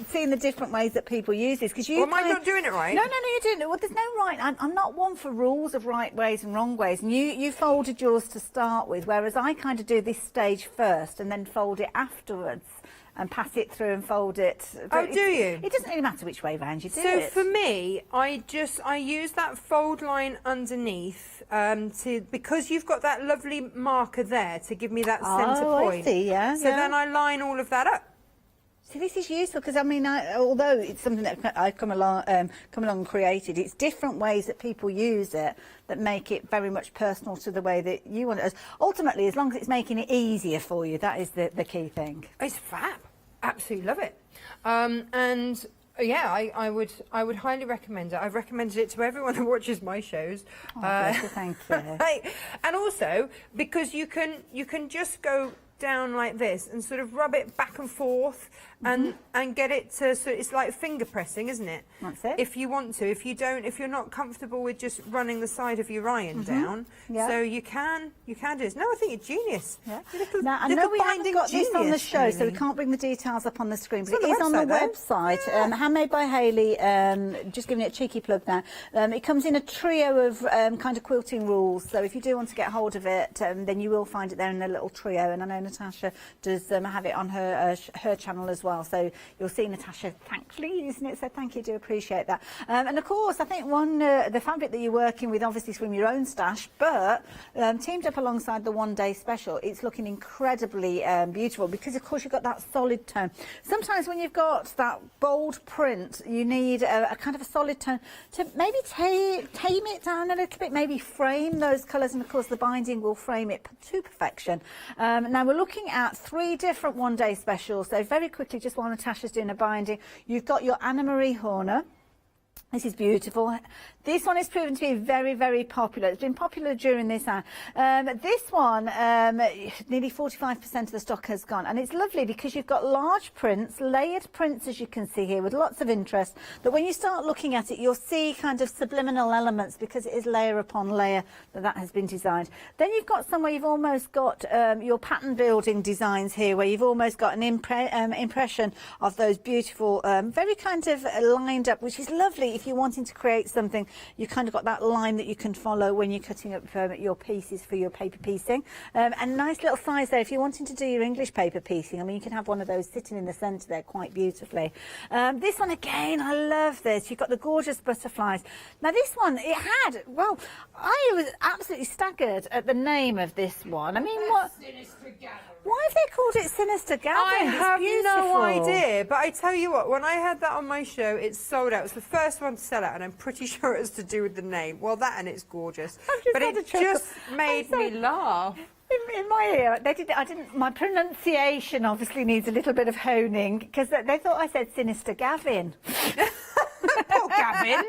seeing the different ways that people use this. Because you, well, am I not doing it right? No, you're doing it. Well, there's no right. I'm not one for rules of right ways and wrong ways. And you folded yours to start with, whereas I kind of do this stage first and then fold it afterwards. And pass it through and fold it. Oh, do you? It doesn't really matter which way round you do it. So for me, I use that fold line underneath because you've got that lovely marker there to give me that centre point. I see, yeah. So then I line all of that up. See, this is useful because I mean, although it's something that I've come along and created, it's different ways that people use it that make it very much personal to the way that you want it. Ultimately, as long as it's making it easier for you, that is the key thing. It's fab. Absolutely love it. And yeah, I would highly recommend it. I've recommended it to everyone who watches my shows. Oh, bless you, thank you. And also because you can just go down like this and sort of rub it back and forth and get it to, so it's like finger pressing, isn't it? That's it. If you want to. If you're not comfortable with just running the side of your iron down, so you can do this. No, I think you're genius. Yeah. Now, I know we haven't got this on the show, so we can't bring the details up on the screen, but it is on the website. Handmade by Hayley. Just giving it a cheeky plug now. It comes in a trio of kind of quilting rules, so if you do want to get hold of it, then you will find it there in a little trio. And I know Natasha does have it on her channel as well, so you'll see Natasha thankfully using it, so thank you, do appreciate that. And of course I think the fabric that you're working with obviously is from your own stash, but teamed up alongside the one-day special, it's looking incredibly beautiful because of course you've got that solid tone. Sometimes when you've got that bold print you need a kind of a solid tone to maybe tame it down a little bit, maybe frame those colours, and of course the binding will frame it to perfection. Now we're looking at 3 different one-day specials, so very quickly, just while Natasha's doing a binding, you've got your Anna Marie Horner. This is beautiful. This one is proven to be very, very popular. It's been popular during this hour. This one, nearly 45% of the stock has gone. And it's lovely because you've got large prints, layered prints, as you can see here, with lots of interest. But when you start looking at it, you'll see kind of subliminal elements because it is layer upon layer that has been designed. Then you've got somewhere you've almost got your pattern building designs here, where you've almost got an impression of those beautiful, very kind of lined up, which is lovely. If you're wanting to create something, you kind of got that line that you can follow when you're cutting up your pieces for your paper piecing. And nice little size there if you're wanting to do your English paper piecing. I mean, you can have one of those sitting in the centre there quite beautifully. This one again, I love this. You've got the gorgeous butterflies. Now this one, it had, well, I was absolutely staggered at the name of this one. I mean, what? Why have they called it Sinister Gavin? I have no beautiful. idea, but I tell you what, when I had that on my show, it sold out. It was the first one to sell out, and I'm pretty sure it was to do with the name. Well, that and it's gorgeous. But it just made me laugh. In my ear, my pronunciation obviously needs a little bit of honing because they thought I said Sinister Gavin. Poor Gavin.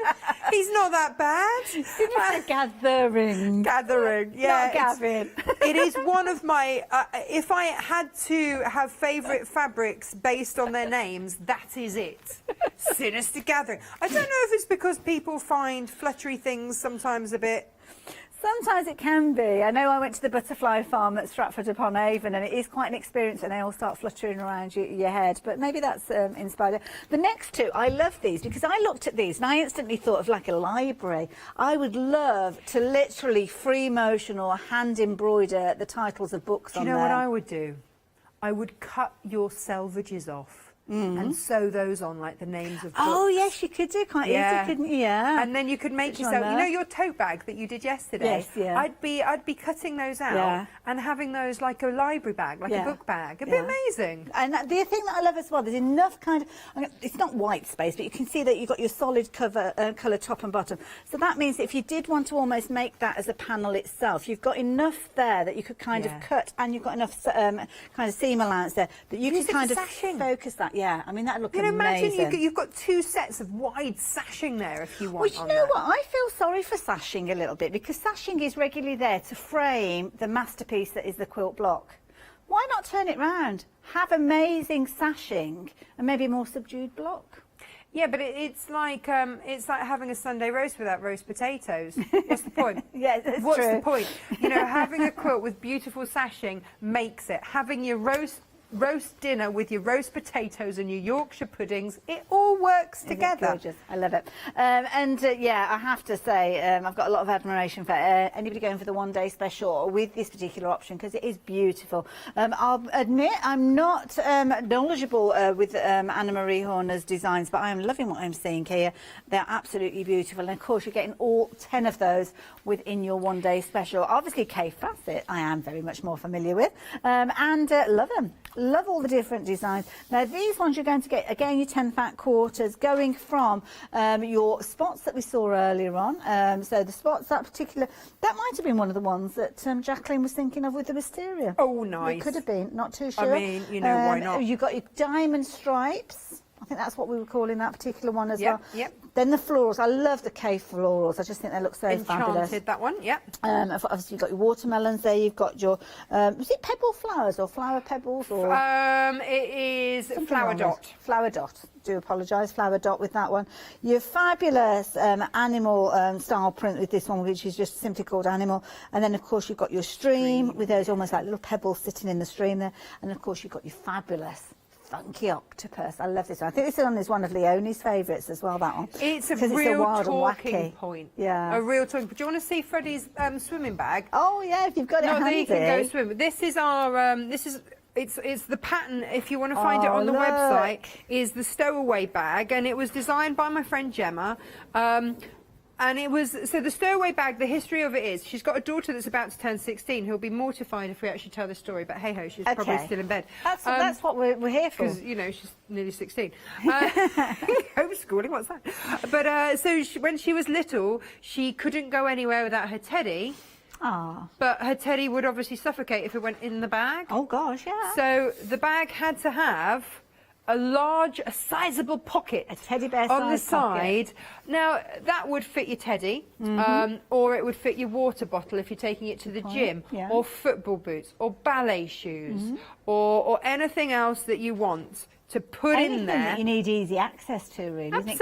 He's not that bad. Sinister Gathering. Gathering, yeah. Not Gavin. It is one of my, if I had to have favourite fabrics based on their names, that is it. Sinister Gathering. I don't know if it's because people find fluttery things sometimes a bit... Sometimes it can be. I know I went to the butterfly farm at Stratford-upon-Avon, and it is quite an experience, and they all start fluttering around your head. But maybe that's inspired. The next two, I love these because I looked at these and I instantly thought of like a library. I would love to literally free motion or hand embroider the titles of books on there. Do you know what I would do? I would cut your selvages off. And sew those on like the names of books. Oh yes, you could do quite easy, couldn't you? Yeah. And then you could make yourself, you know, your tote bag that you did yesterday. Yes, yeah. I'd be cutting those out and having those like a library bag, like a book bag. It'd be amazing. And the thing that I love as well, there's enough kind of, it's not white space, but you can see that you've got your solid colour top and bottom. So that means that if you did want to almost make that as a panel itself, you've got enough there that you could kind of cut, and you've got enough kind of seam allowance there that you can kind of focus that. Yeah, I mean, that'd look amazing. Imagine you've got 2 sets of wide sashing there if you want. Well, you know what? I feel sorry for sashing a little bit because sashing is regularly there to frame the masterpiece that is the quilt block. Why not turn it round? Have amazing sashing and maybe a more subdued block. Yeah, but it's like having a Sunday roast without roast potatoes. What's the point? Yeah, that's What's true. the point? You know, having a quilt with beautiful sashing makes it. Having your roast dinner with your roast potatoes and your Yorkshire puddings, it all works together. Gorgeous. I love it. Yeah, I have to say, I've got a lot of admiration for anybody going for the one-day special with this particular option because it is beautiful. I'll admit I'm not knowledgeable with Anna Marie Horner's designs, but I am loving what I'm seeing here. They're absolutely beautiful, and of course you're getting all 10 of those within your one-day special. Obviously, Kay Facet, I am very much more familiar with, and love them. Love all the different designs. Now, these ones you're going to get, again, your 10 fat quarters going from your spots that we saw earlier on. So the spots, that might have been one of the ones that Jacqueline was thinking of with the wisteria. Oh, nice. It could have been, not too sure. I mean, you know, why not? You've got your diamond stripes. I think that's what we were calling that particular one as well. Yep. Then the florals. I love the K florals. I just think they look so fabulous. Enchanted, that one, yep. Obviously, you've got your watermelons there. You've got your, was it pebble flowers or flower pebbles? Or it is flower dot. Flower dot. Do apologise, flower dot with that one. Your fabulous animal style print with this one, which is just simply called animal. And then, of course, you've got your stream with those almost like little pebbles sitting in the stream there. And, of course, you've got your fabulous funky octopus. I love this one. I think this one is one of Leonie's favourites as well, that one. It's a it's real wild talking and wacky. point. Yeah. A real talking point. Do you want to see Freddie's swimming bag? Oh, yeah, if you've got it No, handy. there you can go swim. This is our, it's the pattern, if you want to find it on the website, is the stowaway bag, and it was designed by my friend Gemma. And it was, so the stowaway bag, the history of it is, she's got a daughter that's about to turn 16 who'll be mortified if we actually tell the story, but hey-ho, she's probably still in bed. That's what we're here for. Because, you know, she's nearly 16. Homeschooling, what's that? But so when she was little, she couldn't go anywhere without her teddy. Ah. But her teddy would obviously suffocate if it went in the bag. Oh, gosh, yeah. So the bag had to have a sizable pocket, a teddy bear on the size side. Pocket. Now that would fit your teddy, or it would fit your water bottle if you're taking it to the gym, or football boots, or ballet shoes, or anything else that you want to put in there. That you need easy access to, really. Absolutely.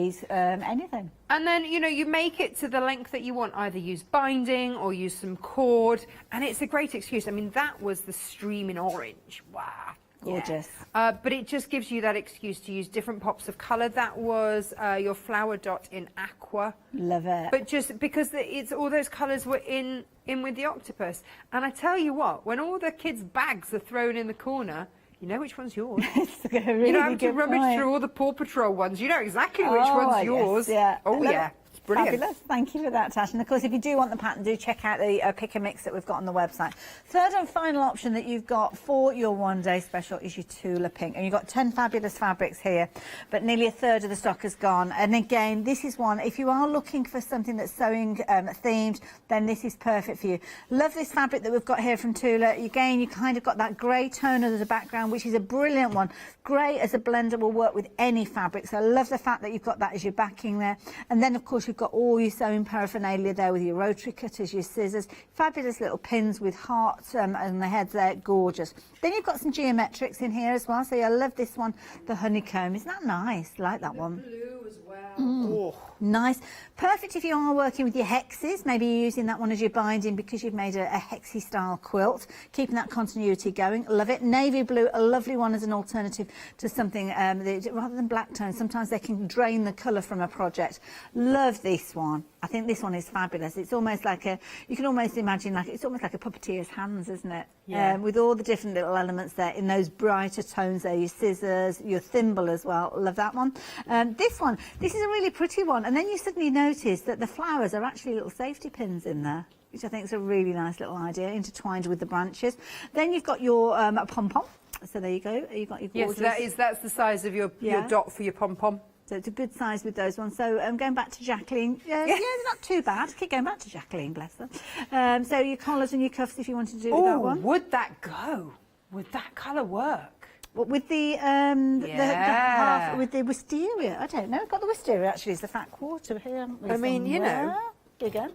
Isn't it? Car keys, anything. And then, you know, you make it to the length that you want. Either use binding or use some cord, and it's a great excuse. I mean, that was the streaming orange. Wow. Gorgeous. Yeah. But it just gives you that excuse to use different pops of colour. That was your flower dot in aqua. Love it. But just because it's all those colours were in with the octopus. And I tell you what, when all the kids' bags are thrown in the corner, you know which one's yours. It's a really you don't have to good rummage point. through all the Paw Patrol ones. You know exactly which one's yours. Yes, yeah. Oh, yeah. Brilliant. Fabulous. Thank you for that, Tash. And of course, if you do want the pattern, do check out the pick and mix that we've got on the website. Third and final option that you've got for your one-day special is your Tula Pink. And you've got 10 fabulous fabrics here, but nearly a third of the stock has gone. And again, this is one, if you are looking for something that's sewing themed, then this is perfect for you. Love this fabric that we've got here from Tula. Again, you kind of got that grey tone as a background, which is a brilliant one. Grey as a blender will work with any fabric. So I love the fact that you've got that as your backing there. And then, of course, you've got all your sewing paraphernalia there with your rotary cutters, your scissors, fabulous little pins with hearts and the heads there, gorgeous. Then you've got some geometrics in here as well. So I love this one, the honeycomb. Isn't that nice? I like that one. Blue as well. Nice. Perfect if you are working with your hexes. Maybe you're using that one as your binding because you've made a hexy style quilt. Keeping that continuity going. Love it. Navy blue, a lovely one as an alternative to something rather than black tone. Sometimes they can drain the colour from a project. Love this one. I think this one is fabulous. It's almost like you can almost imagine it's almost like a puppeteer's hands, isn't it? Yeah. With all the different little elements there in those brighter tones there, your scissors, your thimble as well. Love that one. This is a really pretty one. And then you suddenly notice that the flowers are actually little safety pins in there, which I think is a really nice little idea, intertwined with the branches. Then you've got your pom-pom. So there you go. You've got your gorgeous... Yes, that's the size of your dot for your pom-pom. So it's a good size with those ones. So going back to Jacqueline, yeah, they're not too bad. Keep going back to Jacqueline, bless her. So your collars and your cuffs, if you wanted to do that one. Would that go? Would that colour work? What, with the half, with the wisteria? I don't know. Got the wisteria actually. It's the fat quarter here. Haven't we, I mean, you know, bigger.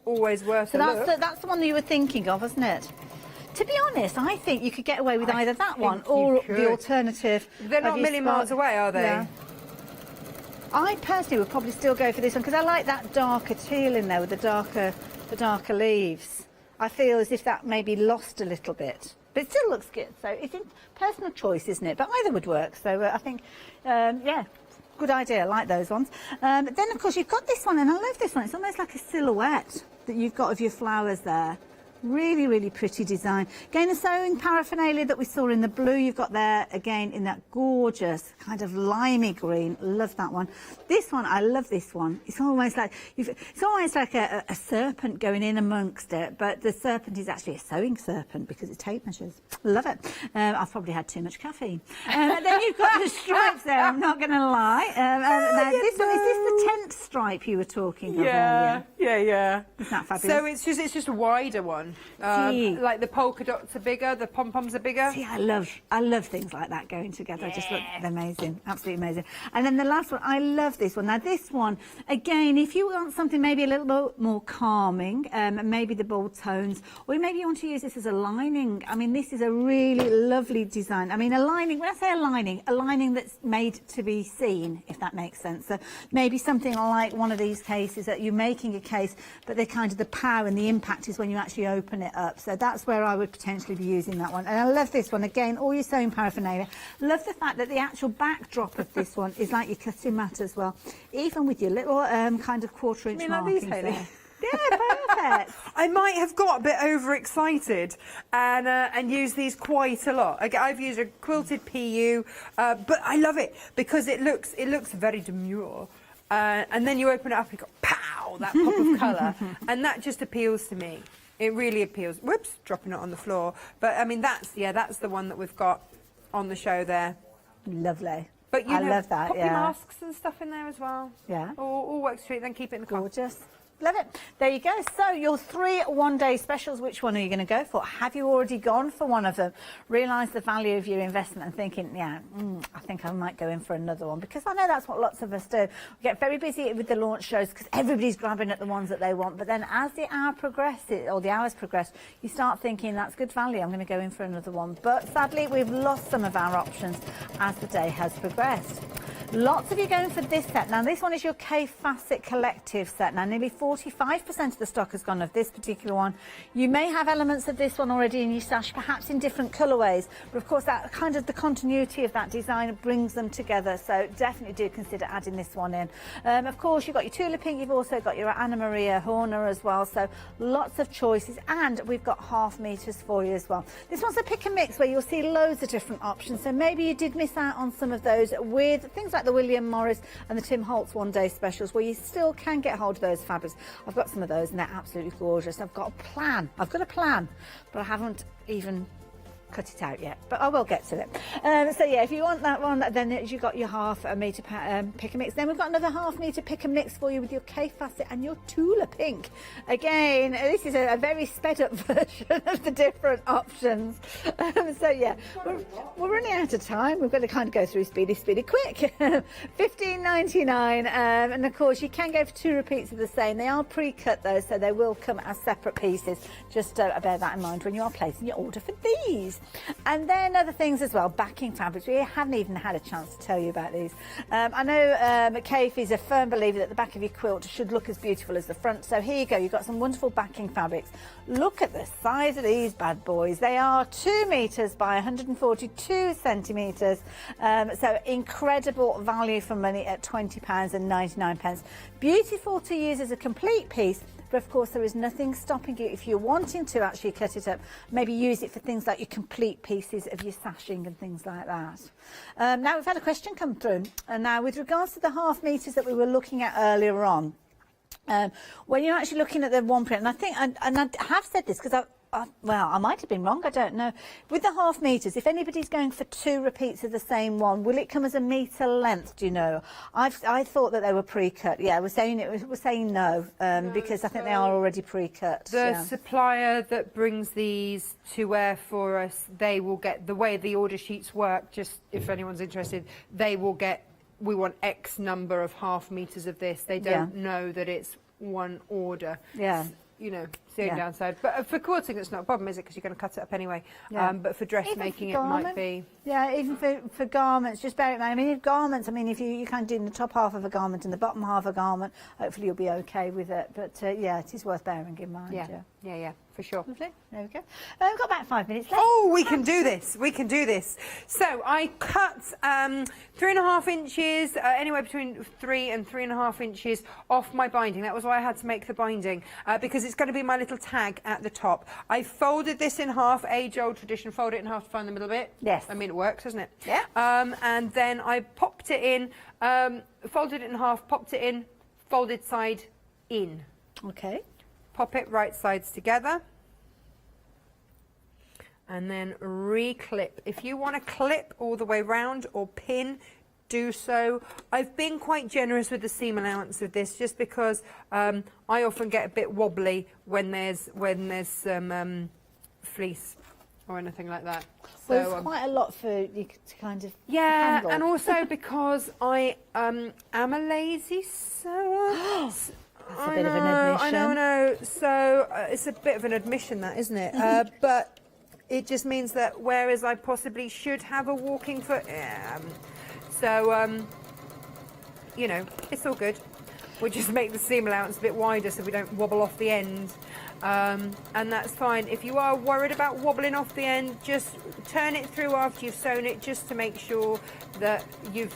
Always worth a look. That's the one that you were thinking of, wasn't it? To be honest, I think you could get away with either that one or the alternative. They're not a million miles away, are they? Yeah. I personally would probably still go for this one because I like that darker teal in there with the darker leaves. I feel as if that maybe lost a little bit, but it still looks good. So it's a personal choice, isn't it? But either would work. So I think, yeah, good idea. I like those ones. But then, of course, you've got this one, and I love this one. It's almost like a silhouette that you've got of your flowers there. Really, really pretty design. Again, the sewing paraphernalia that we saw in the blue, you've got there again in that gorgeous kind of limey green. Love that one. This one, I love this one. It's almost like a serpent going in amongst it, but the serpent is actually a sewing serpent because it's tape measures. Love it. I've probably had too much caffeine. And then you've got the stripes there. I'm not going to lie. Now, this one, is this the tent stripe you were talking of earlier? Yeah. Isn't that fabulous? So it's just a wider one. Like the polka dots are bigger, the pom-poms are bigger. See, I love things like that going together. Just look amazing, absolutely amazing. And then the last one, I love this one. Now this one, again, if you want something maybe a little bit more calming, maybe the bold tones, or maybe you want to use this as a lining. I mean, this is a really lovely design. I mean, a lining, when I say a lining that's made to be seen, if that makes sense. So maybe something like one of these cases that you're making a case, but they're kind of the power and the impact is when you actually open it up. So that's where I would potentially be using that one. And I love this one. Again, all your sewing paraphernalia. Love the fact that the actual backdrop of this one is like your cutting mat as well. Even with your little kind of quarter-inch markings there. Yeah, perfect. I might have got a bit overexcited and used these quite a lot. I've used a quilted PU, but I love it because it looks very demure. And then you open it up and you go, pow, that pop of colour. And that just appeals to me. It really appeals. Whoops, dropping it on the floor. But I mean, that's the one that we've got on the show there. Lovely. But you know, love that. pop your masks and stuff in there as well. Yeah. All works through. Then keep it in the car. Gorgeous. Love it. There you go. So your 3 one-day specials, which one are you going to go for? Have you already gone for one of them? Realise the value of your investment and thinking, yeah, I think I might go in for another one, because I know that's what lots of us do. We get very busy with the launch shows because everybody's grabbing at the ones that they want. But then as the hour progresses, or the hours progress, you start thinking, that's good value, I'm going to go in for another one. But sadly, we've lost some of our options as the day has progressed. Lots of you going for this set. Now, this one is your K Facet Collective set. Now, nearly 45% of the stock has gone of this particular one. You may have elements of this one already in your stash, perhaps in different colourways. But, of course, that kind of the continuity of that design brings them together. So definitely do consider adding this one in. Of course, you've got your Tulip Pink. You've also got your Anna Maria Horner as well. So lots of choices. And we've got half meters for you as well. This one's a pick and mix where you'll see loads of different options. So maybe you did miss out on some of those with things like the William Morris and the Tim Holtz one-day specials, where you still can get hold of those fabrics. I've got some of those and they're absolutely gorgeous. I've got a plan, but I haven't even cut it out yet, but I will get to it. So yeah, if you want that one, then you've got your half metre pick and mix. Then we've got another half metre pick and mix for you with your K Facet and your Tulip Pink. Again, this is a very sped up version of the different options. So yeah, we're running out of time. We've got to kind of go through speedy quick. $15.99, and of course you can go for 2 repeats of the same. They are pre-cut though, so they will come as separate pieces. Just bear that in mind when you are placing your order for these. And then other things as well, backing fabrics. We haven't even had a chance to tell you about these. I know Kate is a firm believer that the back of your quilt should look as beautiful as the front. So here you go, you've got some wonderful backing fabrics. Look at the size of these bad boys. They are 2 metres by 142 centimetres. So incredible value for money at £20.99. Beautiful to use as a complete piece. But of course, there is nothing stopping you if you're wanting to actually cut it up, maybe use it for things like your complete pieces of your sashing and things like that. Now, we've had a question come through. And now, with regards to the half metres that we were looking at earlier on, when you're actually looking at the one print, and I think, and I have said this because well, I might have been wrong, I don't know. With the half metres, if anybody's going for 2 repeats of the same one, will it come as a metre length, do you know? I thought that they were pre-cut. Yeah, we're saying no, because I think they are already pre-cut. The supplier that brings these to wear for us, they will get, the way the order sheets work, just if anyone's interested, they will get, we want X number of half metres of this. They don't know that it's one order. Yeah. you know, it's the only downside. But for quilting, it's not a problem, is it? Because you're going to cut it up anyway. Yeah. But for dressmaking, it might be. Yeah, even for garments, just bear it in mind. I mean, garments, I mean, if you can do the top half of a garment and the bottom half of a garment, hopefully you'll be okay with it. But yeah, it is worth bearing in mind. Yeah, for sure. Lovely. There we go. We've got about 5 minutes left. Oh, we can do this. We can do this. So I cut 3.5 inches, anywhere between 3 and 3.5 inches off my binding. That was why I had to make the binding, because it's going to be my little tag at the top. I folded this in half, age-old tradition, fold it in half to find the middle bit. Yes. I mean, it works, doesn't it? Yeah. And then I popped it in, folded it in half, popped it in, folded side in. Okay. Pop it right sides together. And then re-clip. If you want to clip all the way round or pin, do so. I've been quite generous with the seam allowance of this, just because I often get a bit wobbly when there's some fleece or anything like that. So So it's quite a lot for you to kind of yeah, handle. and also because I am a lazy sewer. That's a bit of an admission. I know. So it's a bit of an admission, that, isn't it? But it just means that whereas I possibly should have a walking foot, you know, it's all good. We just make the seam allowance a bit wider so we don't wobble off the end, and that's fine. If you are worried about wobbling off the end, just turn it through after you've sewn it, just to make sure that you've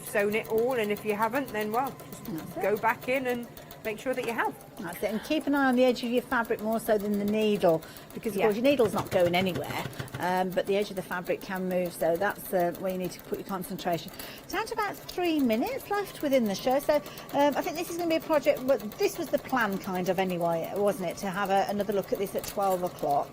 sewn it all. And if you haven't, then well, just go back in and make sure that you have. That's it. And keep an eye on the edge of your fabric more so than the needle, because of course your needle's not going anywhere, but the edge of the fabric can move, so that's where you need to put your concentration. Down to about 3 minutes left within the show, so I think this is going to be a project, but this was the plan kind of anyway, wasn't it, to have another look at this at 12 o'clock.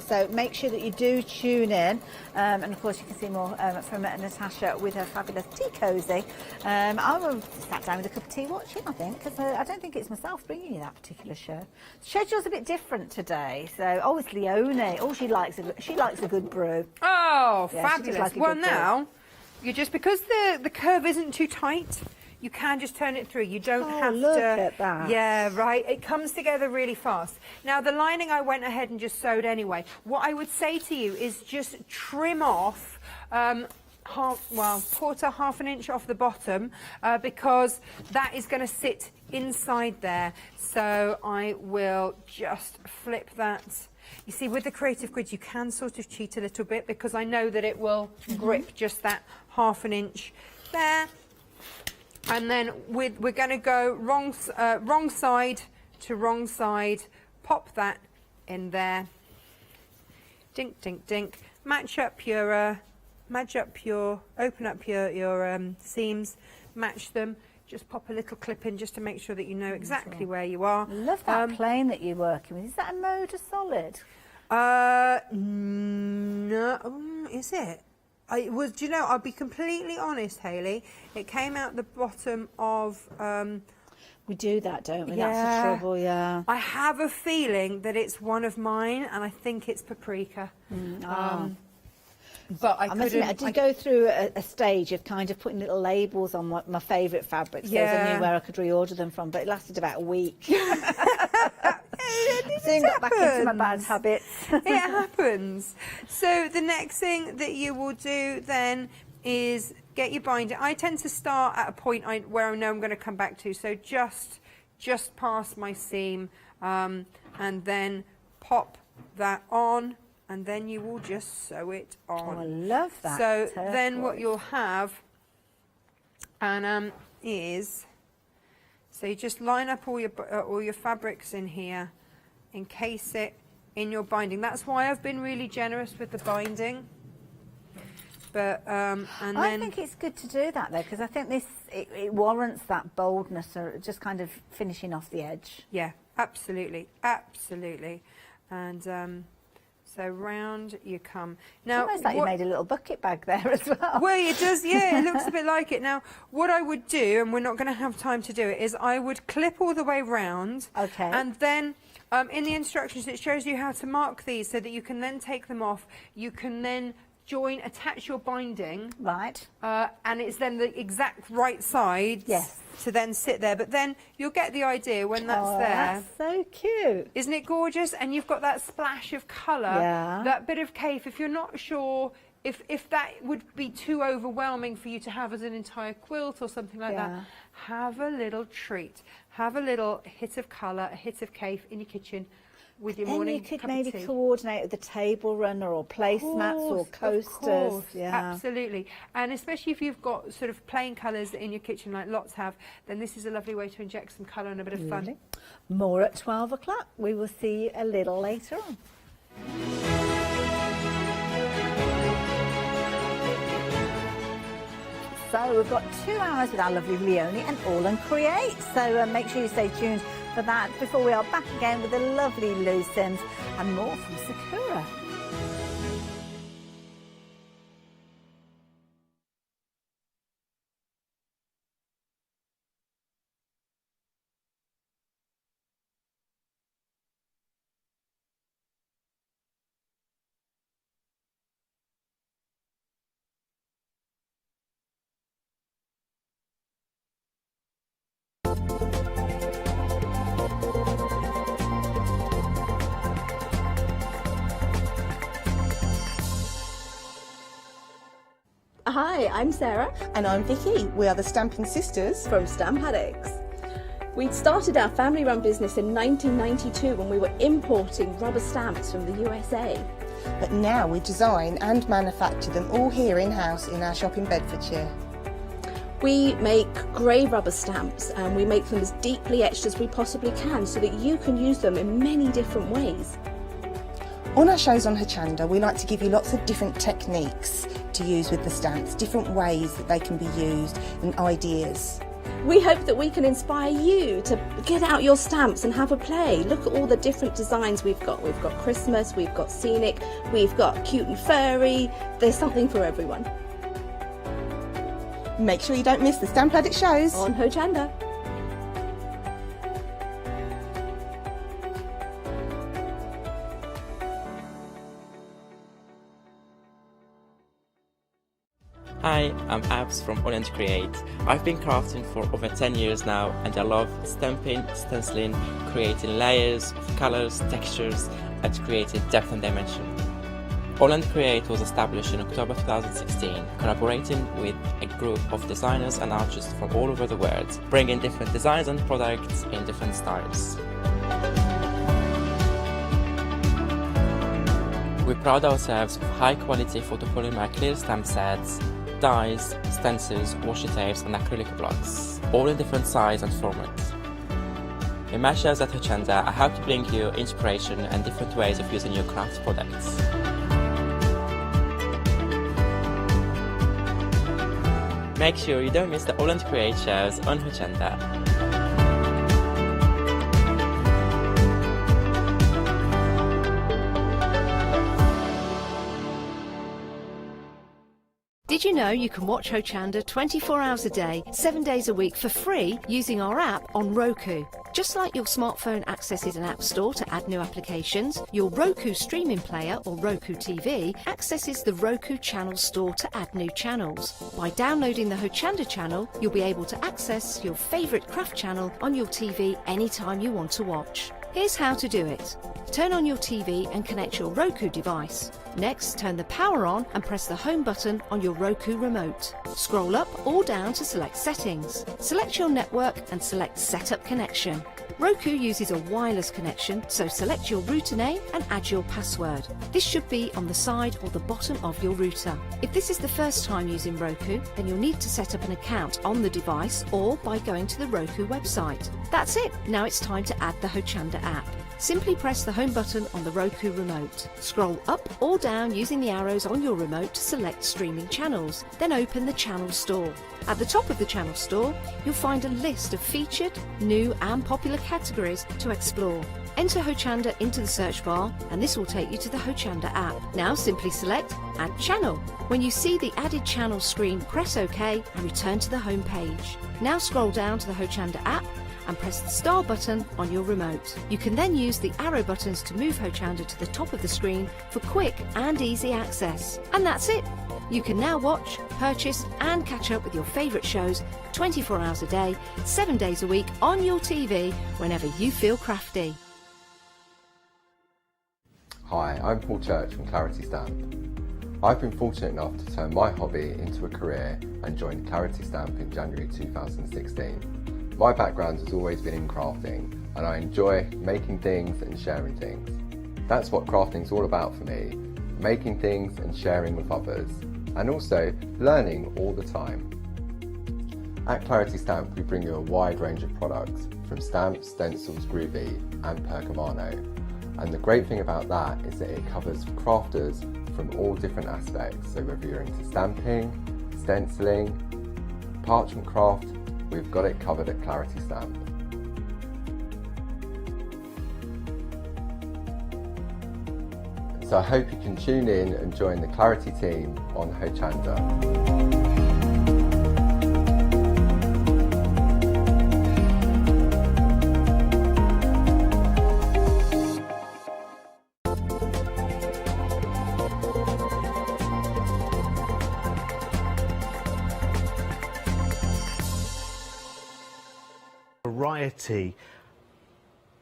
So make sure that you do tune in, and of course you can see more from Natasha with her fabulous tea cosy. I will sat down with a cup of tea watching, I think, because I don't think it's myself bringing you that particular show. The schedule's a bit different today, so it's Leonie. Oh, she likes a good brew. Oh, Yeah, she fabulous! just likes a Well, good brew. now you just, because the curve isn't too tight, you can just turn it through. You don't have look to. at that. Yeah, right. It comes together really fast. Now the lining I went ahead and just sewed anyway. What I would say to you is just trim off. Half an inch off the bottom, because that is going to sit inside there. So I will just flip that. You see, with the creative grids, you can sort of cheat a little bit, because I know that it will grip just that half an inch there. And then we're going to go wrong side to wrong side. Pop that in there. Dink, dink, dink. Open up your seams, match them, just pop a little clip in just to make sure that you know exactly where you are. I love that plane that you're working with. Is that a Moda Solid? No, is it? Do you know, I'll be completely honest, Hayley, it came out the bottom of... we do that, don't we? Yeah. That's the trouble, yeah. I have a feeling that it's one of mine, and I think it's paprika. But I must admit, I did go through a stage of kind of putting little labels on my favourite fabrics, so I knew where I could reorder them from, but it lasted about a week. Soon got back into my bad habits. It happens. So the next thing that you will do then is get your binder. I tend to start at a point where I know I'm going to come back to, so just past my seam, and then pop that on. And then you will just sew it on. Oh, I love that. So then what you'll have is, so you just line up all your fabrics in here, encase it in your binding. That's why I've been really generous with the binding. But I think it's good to do that though, because I think it warrants that boldness, or just kind of finishing off the edge. Yeah, absolutely, absolutely, and. So round you come. Now, it's almost like you made a little bucket bag there as well. Well, it does, yeah, it looks a bit like it. Now, what I would do, and we're not going to have time to do it, is I would clip all the way round. Okay. And then in the instructions, it shows you how to mark these so that you can then take them off. You can then attach your binding. Right. And it's then the exact right side to then sit there, but then you'll get the idea when that's there. That's so cute. Isn't it gorgeous? And you've got that splash of colour, that bit of cake. If you're not sure if that would be too overwhelming for you to have as an entire quilt or something like that, have a little treat. Have a little hit of colour, a hit of cake in your kitchen with your morning cup of tea. And you could maybe coordinate with the table runner or placemats or coasters. Of course, absolutely. And especially if you've got sort of plain colours in your kitchen like lots have, then this is a lovely way to inject some colour and a bit of fun. More at 12 o'clock. We will see you a little later on. So we've got 2 hours with our lovely Leonie and All and Create. So make sure you stay tuned for that before we are back again with the lovely Lou Sims and more from Sakura. Hi, I'm Sarah. And I'm Vicky. We are the Stamping Sisters from Stamp Addicts. We started our family-run business in 1992 when we were importing rubber stamps from the USA. But now we design and manufacture them all here in-house in our shop in Bedfordshire. We make grey rubber stamps and we make them as deeply etched as we possibly can so that you can use them in many different ways. On our shows on Hochanda, we like to give you lots of different techniques to use with the stamps, different ways that they can be used and ideas. We hope that we can inspire you to get out your stamps and have a play. Look at all the different designs we've got. We've got Christmas, we've got scenic, we've got cute and furry. There's something for everyone. Make sure you don't miss the Stamp Addict shows on Hochanda. Hi, I'm Abs from All and Create. I've been crafting for over 10 years now and I love stamping, stenciling, creating layers of colours, textures and creating depth and dimension. All and Create was established in October 2016, collaborating with a group of designers and artists from all over the world, bringing different designs and products in different styles. We pride ourselves with high quality photopolymer clear stamp sets, dies, stencils, washi tapes and acrylic blocks, all in different size and formats. In my shows at Hochanda, I hope to bring you inspiration and different ways of using your craft products. Make sure you don't miss the All and Create shows on Hochanda. Did you know you can watch Hochanda 24 hours a day, 7 days a week for free using our app on Roku? Just like your smartphone accesses an app store to add new applications, your Roku streaming player or Roku TV accesses the Roku channel store to add new channels. By downloading the Hochanda channel, you'll be able to access your favourite craft channel on your TV anytime you want to watch. Here's how to do it. Turn on your TV and connect your Roku device. Next, turn the power on and press the home button on your Roku remote. Scroll up or down to select settings. Select your network and select setup connection. Roku uses a wireless connection, so select your router name and add your password. This should be on the side or the bottom of your router. If this is the first time using Roku, then you'll need to set up an account on the device or by going to the Roku website. That's it. Now it's time to add the Hochanda app. Simply press the home button on the Roku remote. Scroll up or down using the arrows on your remote to select streaming channels. Then open the channel store. At the top of the channel store, you'll find a list of featured, new and popular categories to explore. Enter Hochanda into the search bar and this will take you to the Hochanda app. Now simply select Add Channel. When you see the added channel screen, press OK and return to the home page. Now scroll down to the Hochanda app and press the star button on your remote. You can then use the arrow buttons to move Hochanda to the top of the screen for quick and easy access. And that's it! You can now watch, purchase and catch up with your favourite shows 24 hours a day, 7 days a week on your TV whenever you feel crafty. Hi, I'm Paul Church from Clarity Stamp. I've been fortunate enough to turn my hobby into a career and joined Clarity Stamp in January 2016. My background has always been in crafting and I enjoy making things and sharing things. That's what crafting's all about for me, making things and sharing with others, and also learning all the time. At Clarity Stamp we bring you a wide range of products from stamps, stencils, groovy and percamano. And the great thing about that is that it covers crafters from all different aspects. So whether you're into stamping, stenciling, parchment craft, we've got it covered at Clarity Stamp. So I hope you can tune in and join the Clarity team on Hochanda. Variety,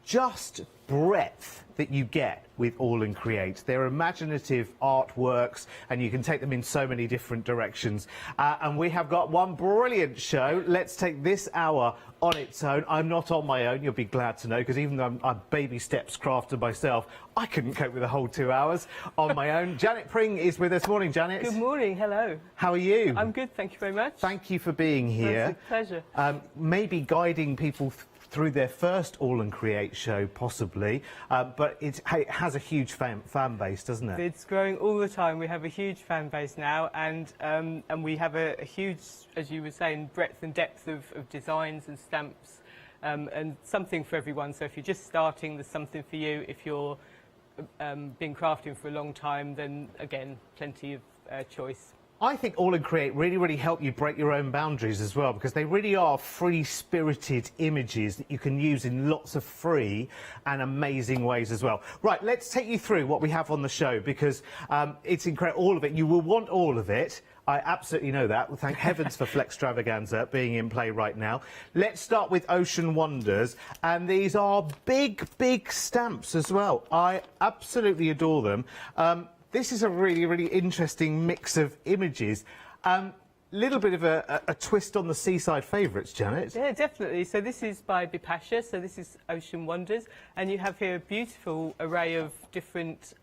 just breadth that you get with All and Create. They're imaginative artworks and you can take them in so many different directions. And we have got one brilliant show. Let's take this hour on its own. I'm not on my own, you'll be glad to know, because even though I'm baby steps crafter myself, I couldn't cope with the whole 2 hours on my own. Janet Pring is with us. Morning, Janet. Good morning, hello. How are you? I'm good, thank you very much. Thank you for being here. It's a pleasure. Maybe guiding people through their first All and Create show, possibly, but it has a huge fan base, doesn't it? It's growing all the time. We have a huge fan base now, and we have a huge, as you were saying, breadth and depth of designs and stamps, and something for everyone. So if you're just starting, there's something for you. If you're been crafting for a long time, then again, plenty of choice. I think All and Create really help you break your own boundaries as well, because they really are free-spirited images that you can use in lots of free and amazing ways as well. Right, let's take you through what we have on the show, because it's incredible, all of it. You will want all of it. I absolutely know that. Well, thank heavens for Flextravaganza being in play right now. Let's start with Ocean Wonders, and these are big stamps as well. I absolutely adore them. This is a really interesting mix of images. Little bit of a twist on the seaside favourites, Janet. Yeah, definitely. So this is by Bipasha, so this is Ocean Wonders, and you have here a beautiful array of different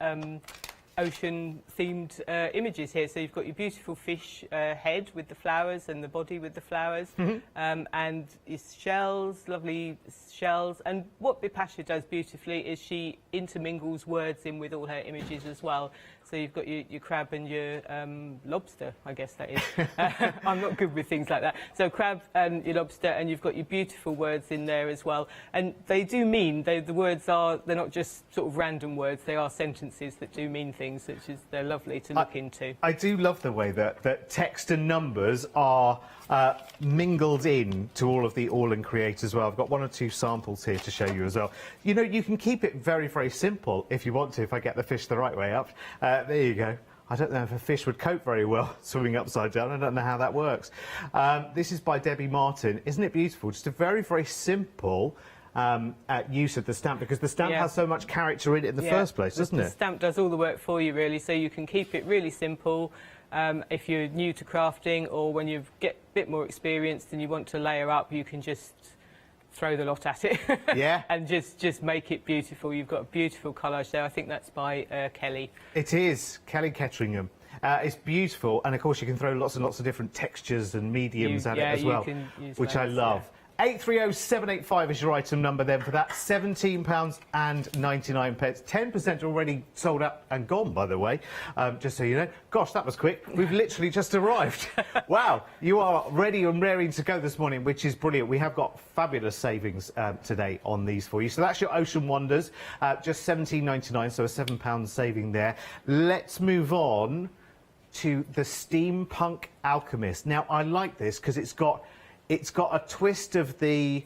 ocean-themed images here. So you've got your beautiful fish head with the flowers and the body with the flowers, and your shells, lovely shells. And what Bipasha does beautifully is she intermingles words in with all her images as well. So you've got your crab and your lobster, I guess that is. I'm not good with things like that. So crab and your lobster, and you've got your beautiful words in there as well. And they do mean, the words are, they're not just sort of random words, they are sentences that do mean things, which is, they're lovely to look into. I do love the way that text and numbers are mingled in to all of the All and Create as well. I've got one or two samples here to show you as well. You know, you can keep it very simple if you want to, if I get the fish the right way up. There you go. I don't know if a fish would cope very well swimming upside down. I don't know how that works. This is by Debbie Martin. Isn't it beautiful? Just a very simple use of the stamp, because the stamp has so much character in it in the first place, doesn't it? The stamp does all the work for you, really, so you can keep it really simple. If you're new to crafting, or when you get a bit more experienced and you want to layer up, you can just throw the lot at it and just make it beautiful. You've got a beautiful collage there. I think that's by Kelly. It is Kelly Ketteringham. It's beautiful, and of course you can throw lots and lots of different textures and mediums at it as well, which I love. 830785 is your item number then for that. £17.99. 10% already sold out and gone, by the way, just so you know. Gosh, that was quick. We've literally just arrived. Wow, you are ready and raring to go this morning, which is brilliant. We have got fabulous savings today on these for you. So that's your Ocean Wonders, just £17.99, so a £7 saving there. Let's move on to the Steampunk Alchemist. Now, I like this because it's got a twist of the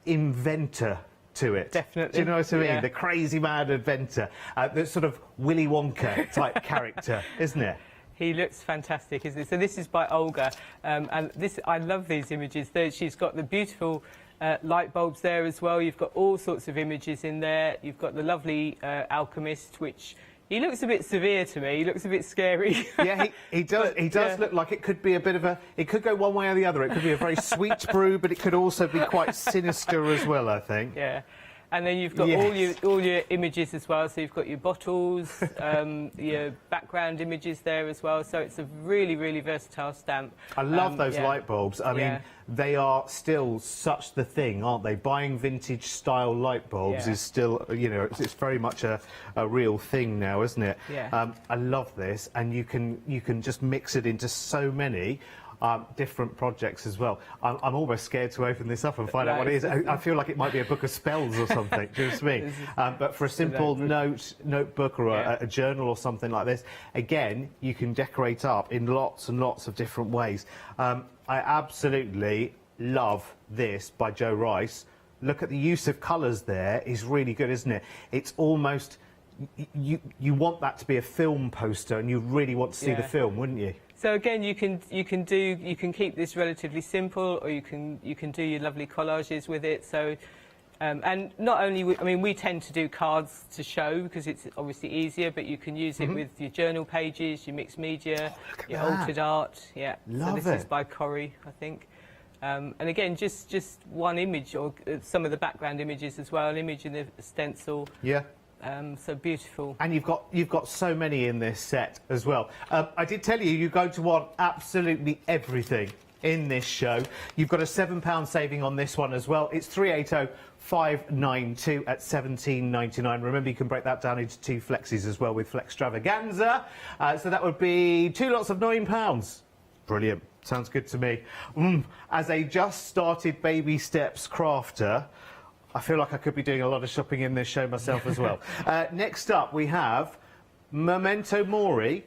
inventor to it. Definitely. Do you know what I mean? Yeah. The crazy mad inventor, the sort of Willy Wonka type character, isn't it? He looks fantastic, isn't he? So this is by Olga, and I love these images. She's got the beautiful light bulbs there as well. You've got all sorts of images in there. You've got the lovely alchemist, which he looks a bit severe to me. He looks a bit scary. Yeah, he does. He does look like it could be a bit of a. It could go one way or the other. It could be a very sweet brew, but it could also be quite sinister as well, I think. Yeah. And then you've got all your images as well. So you've got your bottles, your background images there as well. So it's a really, really versatile stamp. I love those light bulbs. I mean, they are still such the thing, aren't they? Buying vintage style light bulbs is still, you know, it's very much a real thing now, isn't it? Yeah. I love this, and you can just mix it into so many different projects as well. I'm almost scared to open this up and find out what it is. I feel like it might be a book of spells or something. Do you know what I mean? But for a simple notebook or a journal or something like this, again, you can decorate up in lots and lots of different ways. I absolutely love this by Joe Rice. Look at the use of colours there is really good, isn't it? It's almost you want that to be a film poster, and you really want to see the film, wouldn't you? So again, you can keep this relatively simple, or you can do your lovely collages with it. So, and not only I mean, we tend to do cards to show because it's obviously easier, but you can use it with your journal pages, your mixed media, your altered art. Yeah, love so this is by Corrie, I think. And again, just one image, or some of the background images as well, an image in the stencil. Yeah. So beautiful. And you've got so many in this set as well. I did tell you you're going to want absolutely everything in this show. You've got a £7 saving on this one as well. It's 380592 at £17.99. Remember, you can break that down into 2 flexes as well with Flextravaganza. So that would be 2 lots of £9. Brilliant. Sounds good to me. As a just started baby steps crafter, I feel like I could be doing a lot of shopping in this show myself as well. Next up, we have Memento Mori.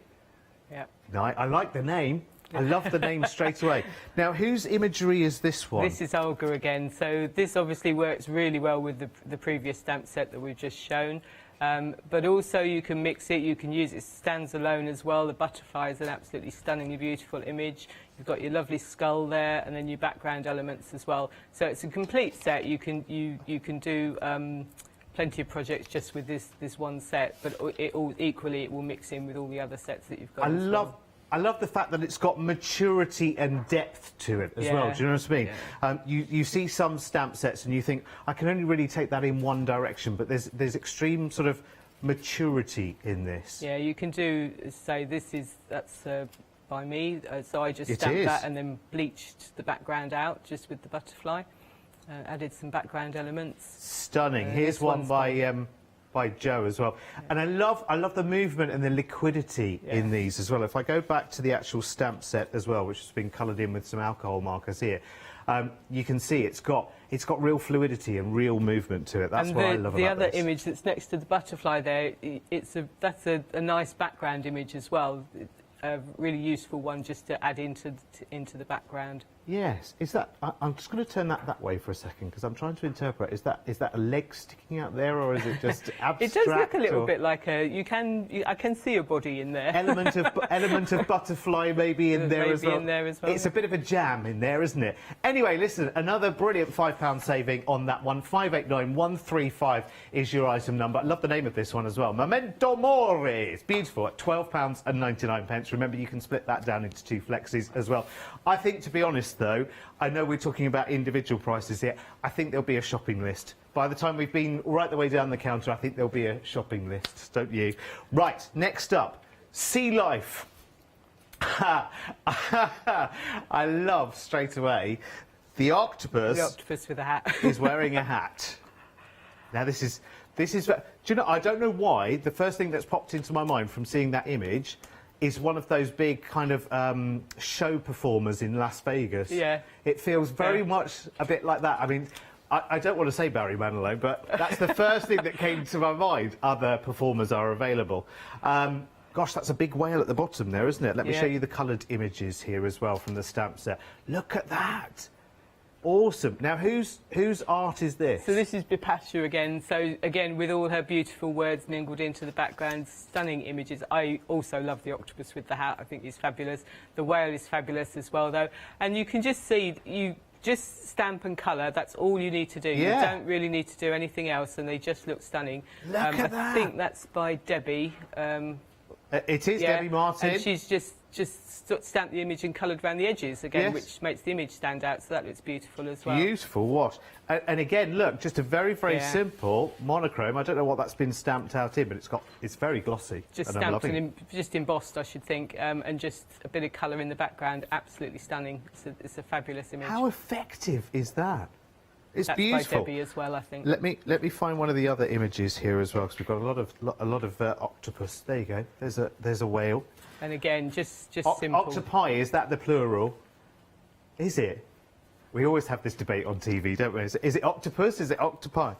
Yeah. Now, I like the name. I love the name straight away. Now, whose imagery is this one? This is Olga again. So this obviously works really well with the previous stamp set that we've just shown. But also you can mix it, you can use it stands alone as well. The butterfly is an absolutely stunningly beautiful image. You've got your lovely skull there, and then your background elements as well. So it's a complete set. You can do plenty of projects just with this one set, but it will mix in with all the other sets that you've got. I love the fact that it's got maturity and depth to it as well. Do you know what I mean? Yeah. You see some stamp sets and you think, I can only really take that in one direction, but there's extreme sort of maturity in this. Yeah, you can do, say, that's by me, so I just stamped that and then bleached the background out just with the butterfly, added some background elements. Stunning. Here's one by Joe as well. And I love the movement and the liquidity in these as well. If I go back to the actual stamp set as well, which has been coloured in with some alcohol markers here, you can see it's got real fluidity and real movement to it. That's what I love about this. The other image that's next to the butterfly there, that's a nice background image as well. A really useful one just to add into the background. Yes, is that? I'm just going to turn that way for a second because I'm trying to interpret. Is that a leg sticking out there, or is it just abstract? It does look a little bit like a. I can see a body in there. Element of butterfly maybe in there as well. In there as well. It's a bit of a jam in there, isn't it? Anyway, listen, another brilliant £5 saving on that one. 589135 is your item number. I love the name of this one as well. Memento Mori. It's beautiful at £12.99. Remember, you can split that down into 2 flexes as well. I think, to be honest, though, I know we're talking about individual prices here. I think there'll be a shopping list. By the time we've been right the way down the counter, I think there'll be a shopping list, don't you? Right, next up, Sea Life. I love, straight away, the octopus... The octopus with a hat. ...is wearing a hat. Now, this is... Do you know, I don't know why, the first thing that's popped into my mind from seeing that image is one of those big kind of show performers in Las Vegas. Yeah. It feels very much a bit like that. I mean, I don't want to say Barry Manilow, but that's the first thing that came to my mind. Other performers are available. Gosh, that's a big whale at the bottom there, isn't it? Let me show you the coloured images here as well from the stamp set. Look at that. awesome. Now, whose art is this? So this is Bipasha again. So again, with all her beautiful words mingled into the background, stunning images. I also love the octopus with the hat. I think he's fabulous. The whale is fabulous as well, though. And you can just see, you just stamp and colour. That's all you need to do. Yeah. You don't really need to do anything else, and they just look stunning. Look at that. I think that's by Debbie. It is Debbie Martin. And she's just stamped the image and coloured around the edges again, Yes. which makes the image stand out, so that looks beautiful as well. Beautiful wash. And again, look, just a very, very Yeah. simple monochrome. I don't know what that's been stamped out in, but it's very glossy. Just and I'm stamped loving and just embossed, I should think, and just a bit of colour in the background. Absolutely stunning. It's a fabulous image. How effective is that? It's That's beautiful. by Debbie as well, I think. Let me find one of the other images here as well, because we've got a lot of octopus. There you go. There's a whale. And again, just simple. Octopi, is that the plural? Is it? We always have this debate on TV, don't we? Is it octopus? Is it octopi?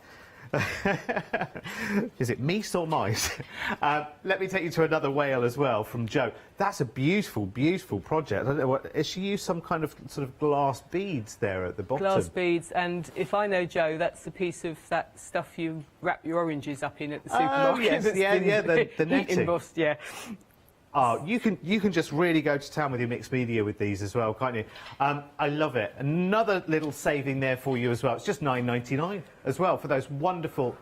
Is it meese or mice? Let me take you to another whale as well from Jo. That's a beautiful, beautiful project. I don't know what. Has she used some kind of sort of glass beads there at the bottom? Glass beads, and if I know Jo, that's the piece of that stuff you wrap your oranges up in at the supermarket. Oh yes, that's yeah, been yeah, the netting. embossed, yeah. Oh, you can just really go to town with your mixed media with these as well, can't you? I love it. Another little saving there for you as well. It's just £9.99 as well for those wonderful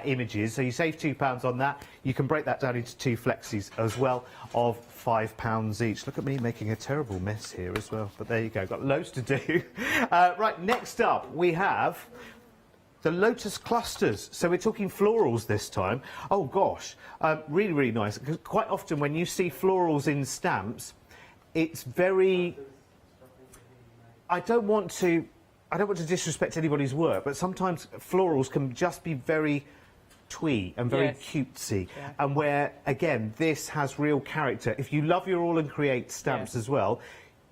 images. So you save £2 on that. You can break that down into 2 flexis as well of £5 each. Look at me making a terrible mess here as well. But there you go. Got loads to do. Right, next up we have the lotus clusters. So we're talking florals this time. Oh gosh, really, really nice. Because quite often when you see florals in stamps, it's very. I don't want to disrespect anybody's work, but sometimes florals can just be very twee and very cutesy. Yeah. And where again, this has real character. If you love your All and Create stamps as well,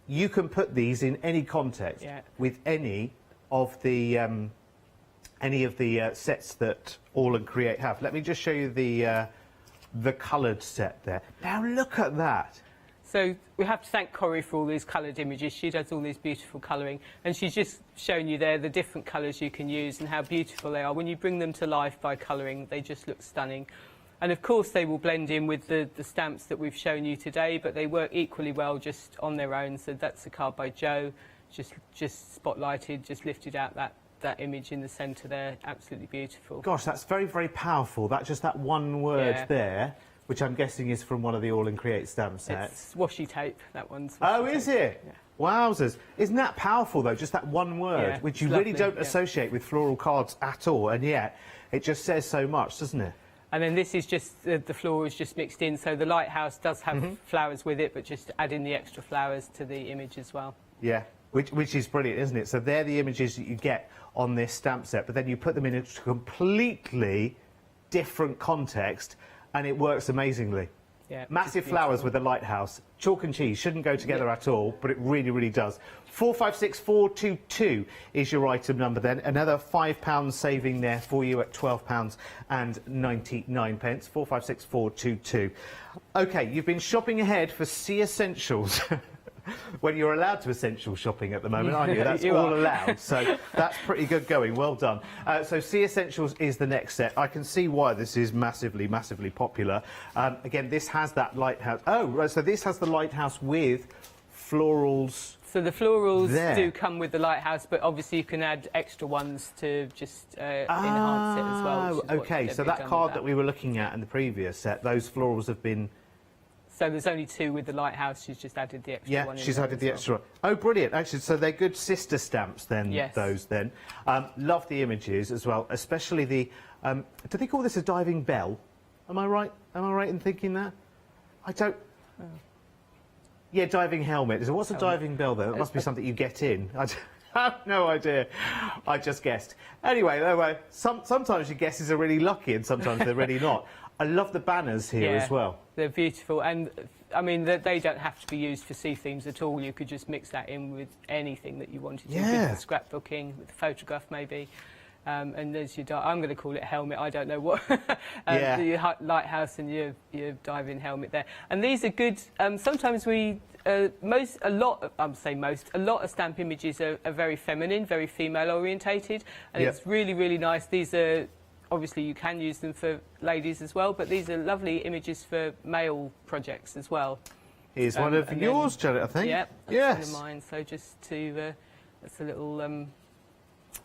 you can put these in any context with any of the. Sets that All and Create have. Let me just show you the coloured set there. Now look at that. So we have to thank Corrie for all these coloured images. She does all these beautiful colouring, and she's just shown you there the different colours you can use and how beautiful they are. When you bring them to life by colouring, they just look stunning. And of course they will blend in with the stamps that we've shown you today, but they work equally well just on their own. So that's a card by Jo, just spotlighted, just lifted out that image in the centre there. Absolutely beautiful. Gosh, that's very, very powerful. That one word there, which I'm guessing is from one of the All and Create stamp sets. It's washi tape, that one's. Oh, is it? Yeah. Wowzers. Isn't that powerful, though, just that one word, which you really don't associate with floral cards at all, and yet it just says so much, doesn't it? And then this is just, the floral is just mixed in, so the lighthouse does have flowers with it, but just add in the extra flowers to the image as well. Yeah. Which is brilliant, isn't it? So they're the images that you get on this stamp set, but then you put them in a completely different context, and it works amazingly. Yeah, massive flowers with a lighthouse. Chalk and cheese shouldn't go together at all, but it really, really does. 456422 is your item number then. Another £5 saving there for you at £12.99. 456422. OK, you've been shopping ahead for Sea Essentials. Well, you're allowed to essential shopping at the moment, aren't you? That's all allowed, so that's pretty good going. Well done. So Sea Essentials is the next set. I can see why this is massively, massively popular. Again, this has that lighthouse. Oh, right, so this has the lighthouse with florals. So the florals do come with the lighthouse, but obviously you can add extra ones to just enhance it as well. OK, so that card that we were looking at in the previous set, those florals have been... So there's only 2 with the lighthouse. She's just added the extra one. Yeah, she's added the extra one. Oh, brilliant! Actually, so they're good sister stamps then. Yes. Those then. Love the images as well, especially the. Do they call this a diving bell? Am I right? Am I right in thinking that? I don't. Oh. Yeah, diving helmet. So what's a diving bell then? It must be something you get in. I have no idea. I just guessed. Anyway, sometimes your guesses are really lucky and sometimes they're really not. I love the banners here as well. They're beautiful, and I mean they don't have to be used for sea themes at all. You could just mix that in with anything that you wanted to. Yeah. With scrapbooking, with a photograph maybe. And there's your I'm going to call it a helmet. I don't know what. Your lighthouse and your diving helmet there. And these are good. Sometimes we a lot of stamp images are very feminine, very female orientated, and it's really, really nice. These are, obviously you can use them for ladies as well, but these are lovely images for male projects as well. Here's one of yours, Janet, I think. Yep, that's one of mine. So just to, that's a little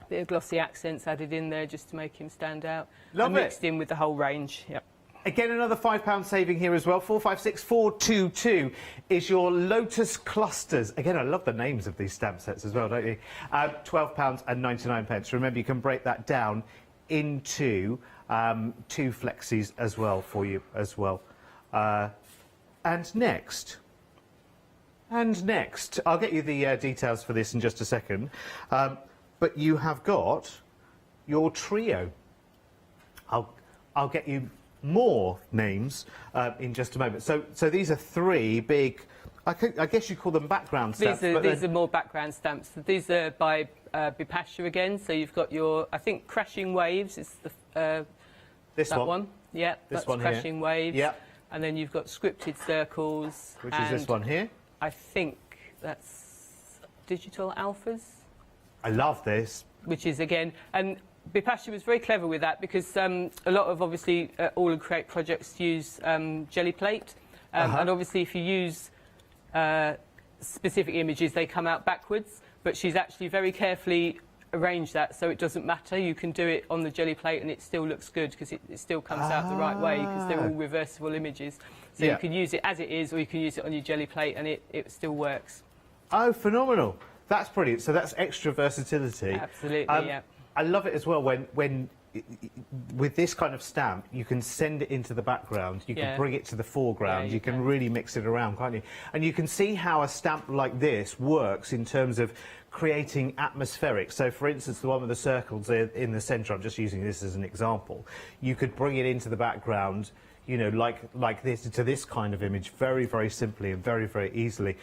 bit of glossy accents added in there just to make him stand out. Love and it. Mixed in with the whole range. Yep. Again, another £5 saving here as well. 456422 is your Lotus Clusters. Again, I love the names of these stamp sets as well, don't you? £12.99. Remember, you can break that down into 2 flexis as well for you as well. And next, I'll get you the details for this in just a second. But you have got your trio. I'll get you more names in just a moment. So these are 3 big, I guess you call them background stamps. These are more background stamps. These are by Bipasha again. So you've got your, I think, Crashing Waves is the this that one. Yeah, this that's one Crashing here. Waves. Yeah. And then you've got Scripted Circles. Which is this one here. I think that's Digital Alphas. I love this. Which is, again, and Bipasha was very clever with that because a lot of, obviously, All and Create projects use jelly plate. And obviously, if you use specific images, they come out backwards. But she's actually very carefully arranged that so it doesn't matter. You can do it on the jelly plate and it still looks good because it still comes out the right way because they're all reversible images. So you can use it as it is or you can use it on your jelly plate and it still works. Oh, phenomenal. That's brilliant. So that's extra versatility. Absolutely, yeah. I love it as well when with this kind of stamp, you can send it into the background, you can bring it to the foreground, you can really mix it around, can't you? And you can see how a stamp like this works in terms of creating atmospheric. So, for instance, the one with the circles in the centre, I'm just using this as an example, you could bring it into the background, you know, like this, to this kind of image, very, very simply and very, very easily.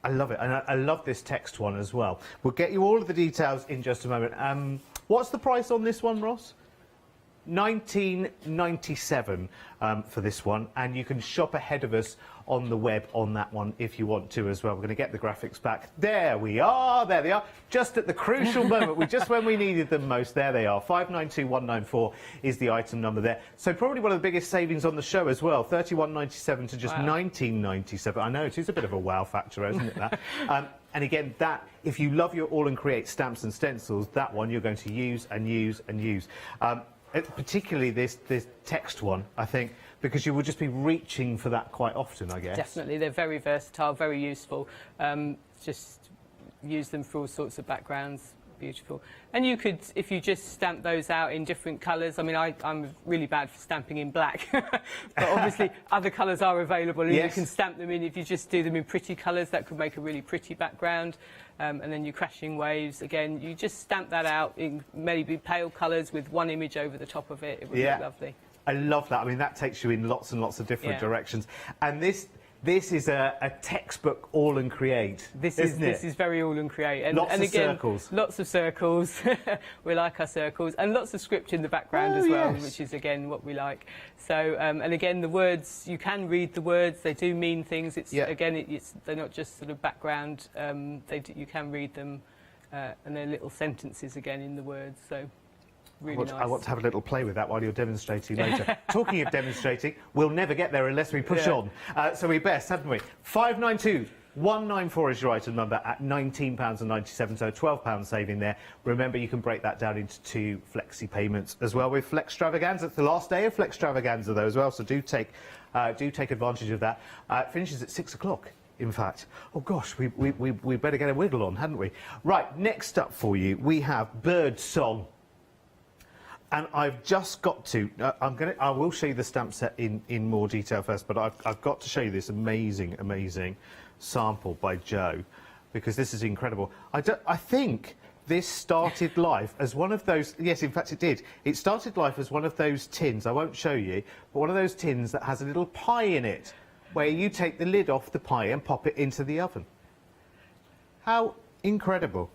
I love it, and I love this text one as well. We'll get you all of the details in just a moment. What's the price on this one, Ross? $19.97 for this one, and you can shop ahead of us on the web on that one if you want to as well. We're going to get the graphics back. There we are, there they are, just at the crucial moment, just when we needed them most. There they are. 592194 is the item number there. So probably one of the biggest savings on the show as well, $31.97 to just $19.97. I know, it is a bit of a wow factor, isn't it, that? And again, that, if you love your All and Create stamps and stencils, that one you're going to use and use and use. Particularly this text one, I think, because you will just be reaching for that quite often, I guess. Definitely, they're very versatile, very useful. Just use them for all sorts of backgrounds. Beautiful. And you could, if you just stamp those out in different colours, I mean, I'm really bad for stamping in black, but obviously other colours are available and you can stamp them in. If you just do them in pretty colours, that could make a really pretty background. And then your Crashing Waves, again, you just stamp that out in maybe pale colours with one image over the top of it. It would look lovely. I love that. I mean, that takes you in lots and lots of different directions. And this is a textbook All and Create. This is very All and Create. And, lots of circles. Lots of circles. We like our circles. And lots of script in the background as well, which is, again, what we like. So, and again, the words, you can read the words. They do mean things. It's again, they're not just sort of background. You can read them. And they're little sentences, again, in the words. So. Really nice. I want to have a little play with that while you're demonstrating later. Talking of demonstrating, we'll never get there unless we push on. So we best, haven't we? 592194 is your item number at £19.97, so £12 saving there. Remember, you can break that down into 2 flexi payments as well with Flextravaganza. It's the last day of Flextravaganza, though, as well, so do take advantage of that. It finishes at 6 o'clock. In fact, oh gosh, we better get a wiggle on, hadn't we? Right, next up for you, we have Bird Song. And I've just got to, I will show you the stamp set in more detail first, but I've got to show you this amazing, amazing sample by Jo, because this is incredible. I think this started life as one of those, yes, in fact it did. It started life as one of those tins, I won't show you, but one of those tins that has a little pie in it, where you take the lid off the pie and pop it into the oven. How incredible.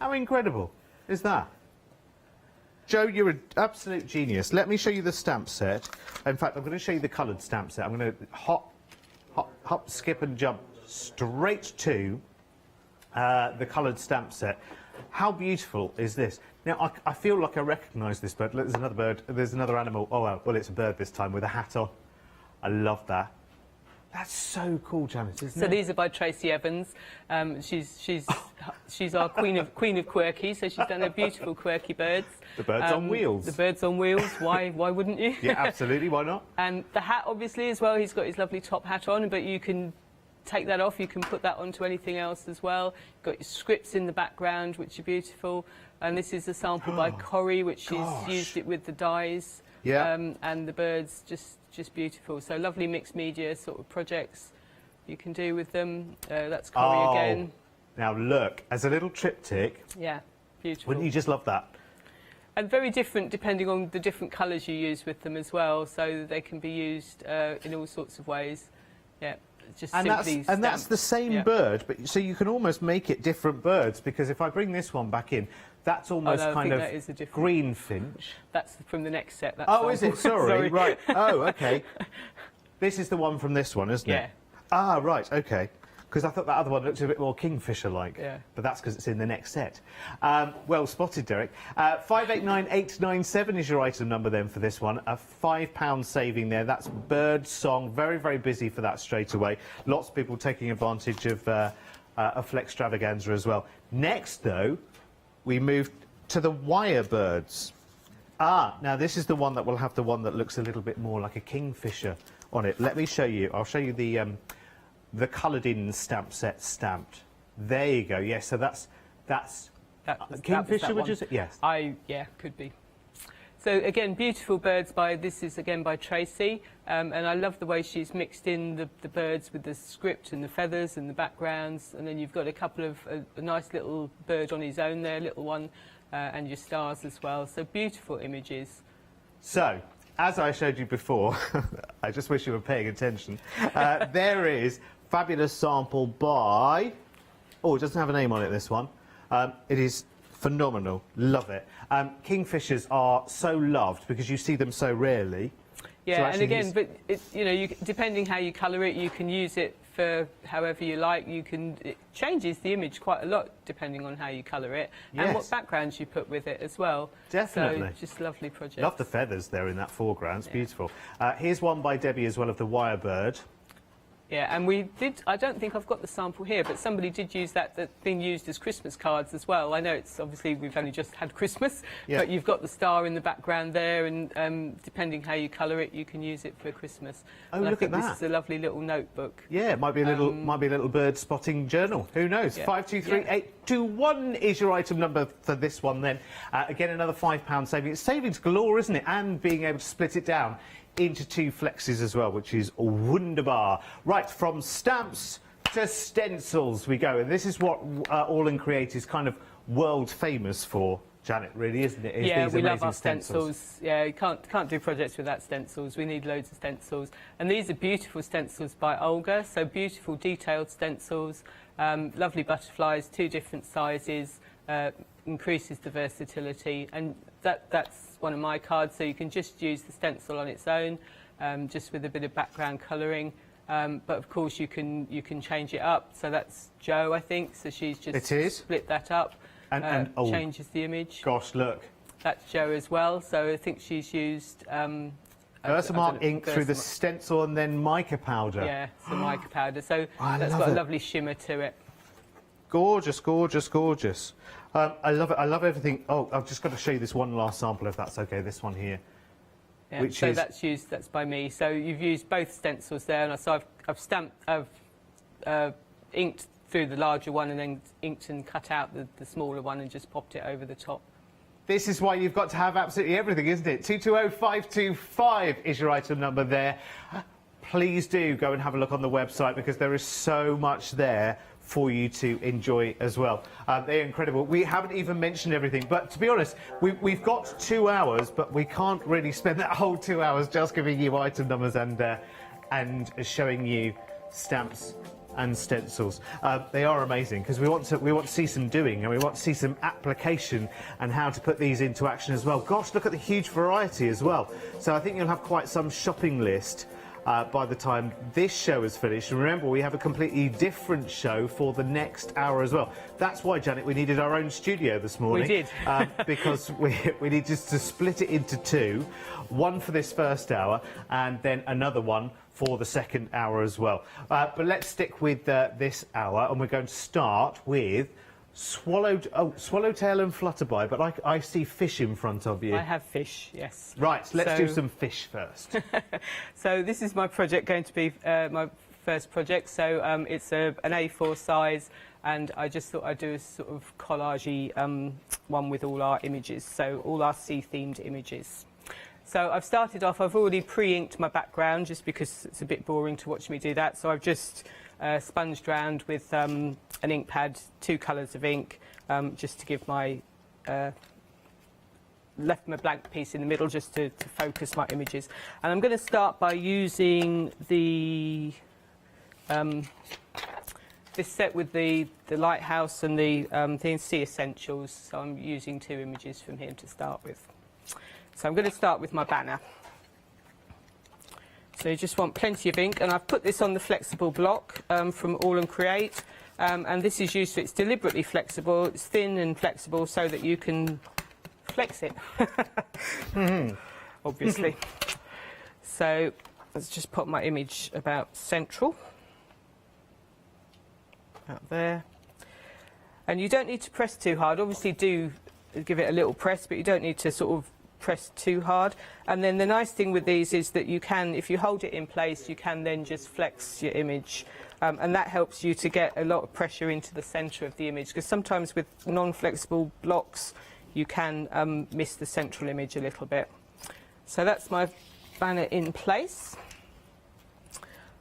How incredible is that? Jo, you're an absolute genius. Let me show you the stamp set. In fact, I'm going to show you the coloured stamp set. I'm going to hop, skip and jump straight to the coloured stamp set. How beautiful is this? Now, I feel like I recognise this bird. Look, there's another bird. There's another animal. Oh, well, it's a bird this time with a hat on. I love that. That's so cool, Janet, isn't it? So these are by Tracy Evans. She's our queen of quirky. So she's done her beautiful quirky birds. The birds on wheels. The birds on wheels. Why wouldn't you? Yeah, absolutely. Why not? And the hat, obviously, as well. He's got his lovely top hat on, but you can take that off. You can put that onto anything else as well. You've got your scripts in the background, which are beautiful. And this is a sample by Corrie, which she's used it with the dyes. Yeah. And the birds just beautiful. So lovely mixed media sort of projects you can do with them. That's Corrie again. Now look, as a little triptych. Yeah, beautiful. Wouldn't you just love that? And very different depending on the different colours you use with them as well. So they can be used in all sorts of ways. Yeah. Just And that's the same bird, but so you can almost make it different birds, because if I bring this one back in, that's almost kind of green finch. That's from the next set. That's is it? Sorry. Right. Oh, okay. This is the one from this one, isn't it? Yeah. Ah, right. Okay. Because I thought that other one looked a bit more kingfisher-like. Yeah. But that's because it's in the next set. Well spotted, Derek. 589897 is your item number then for this one. A £5 saving there. That's bird song. Very, very busy for that straight away. Lots of people taking advantage of Flextravaganza as well. Next, though, we move to the wire birds. Now this is the one that will have the one that looks a little bit more like a kingfisher on it. Let me show you. I'll show you the coloured-in stamp set stamped. There you go. Yes, so that's kingfisher, would you say? Yes. Yeah, could be. So again, beautiful birds this is again by Tracy, and I love the way she's mixed in the birds with the script and the feathers and the backgrounds, and then you've got a couple of a nice little bird on his own there, little one, and your stars as well. So beautiful images. So, as I showed you before, I just wish you were paying attention. There is fabulous sample by... Oh, it doesn't have a name on it, this one. It is phenomenal. Love it. Kingfishers are so loved because you see them so rarely. Yeah, so and again, but depending how you colour it, you can use it for however you like. It changes the image quite a lot depending on how you colour it and what backgrounds you put with it as well. Definitely. So just lovely project. Love the feathers there in that foreground. It's beautiful. Here's one by Debbie as well of the wire bird. Yeah, and we did, I don't think I've got the sample here, but somebody did use that's been used as Christmas cards as well. I know it's obviously we've only just had Christmas, but you've got the star in the background there, and depending how you colour it, you can use it for Christmas. Oh, look at that. This is a lovely little notebook. Yeah, it might be a little bird spotting journal. Who knows? 523821 is your item number for this one then. Again, another £5 saving. It's savings galore, isn't it? And being able to split it down into 2 flexes as well, which is wunderbar. Right, from stamps to stencils we go, and this is what All in Create is kind of world famous for, Janet, really, isn't it? Yeah, we love our stencils. Yeah, you can't do projects without stencils. We need loads of stencils, and these are beautiful stencils by Olga. So beautiful, detailed stencils, lovely butterflies, 2 different sizes, increases the versatility, and that's one of my cards. So you can just use the stencil on its own, just with a bit of background colouring. But of course you can change it up. So that's Jo, I think. So she's just split that up and changes the image. Gosh, look. That's Jo as well. So I think she's used Versamark ink through the stencil and then mica powder. Yeah, so mica powder. So that's got a lovely shimmer to it. Gorgeous, gorgeous, gorgeous. I love it. I love everything. Oh, I've just got to show you this one last sample, if that's okay. This one here. Yeah, so that's by me. So you've used both stencils there, and so I've inked through the larger one and then inked and cut out the smaller one and just popped it over the top. This is why you've got to have absolutely everything, isn't it? 220525 is your item number there. Please do go and have a look on the website because there is so much there for you to enjoy as well. They're incredible. We haven't even mentioned everything, but to be honest, we've got 2 hours, but we can't really spend that whole 2 hours just giving you item numbers and showing you stamps and stencils. They are amazing because we want to see some doing, and we want to see some application and how to put these into action as well. Gosh, look at the huge variety as well. So I think you'll have quite some shopping list by the time this show is finished. And remember, we have a completely different show for the next hour as well. That's why, Janet, we needed our own studio this morning. We did. Because we needed to split it into two. One for this first hour and then another one for the second hour as well. But let's stick with this hour, and we're going to start with Swallowtail and Flutterby, but I see fish in front of you. I have fish, yes. Right, let's do some fish first. So this is my project, going to be my first project. So it's an A4 size, and I just thought I'd do a sort of collage-y one with all our images, so all our sea-themed images. So I've started off, I've already pre-inked my background just because it's a bit boring to watch me do that. So I've just sponged around with an ink pad, 2 colours of ink, just to give my, left my blank piece in the middle just to focus my images. And I'm going to start by using the, this set with the lighthouse and the sea essentials. So I'm using 2 images from here to start with. So I'm going to start with my banner. So you just want plenty of ink, and I've put this on the flexible block from All and Create, and this is used for, it's deliberately flexible, it's thin and flexible so that you can flex it, obviously. So let's just put my image about central, out there. And you don't need to press too hard, obviously do give it a little press, but you don't need to sort of press too hard. And then the nice thing with these is that you can, if you hold it in place, you can then just flex your image, and that helps you to get a lot of pressure into the centre of the image, because sometimes with non-flexible blocks you can miss the central image a little bit. So that's my banner in place.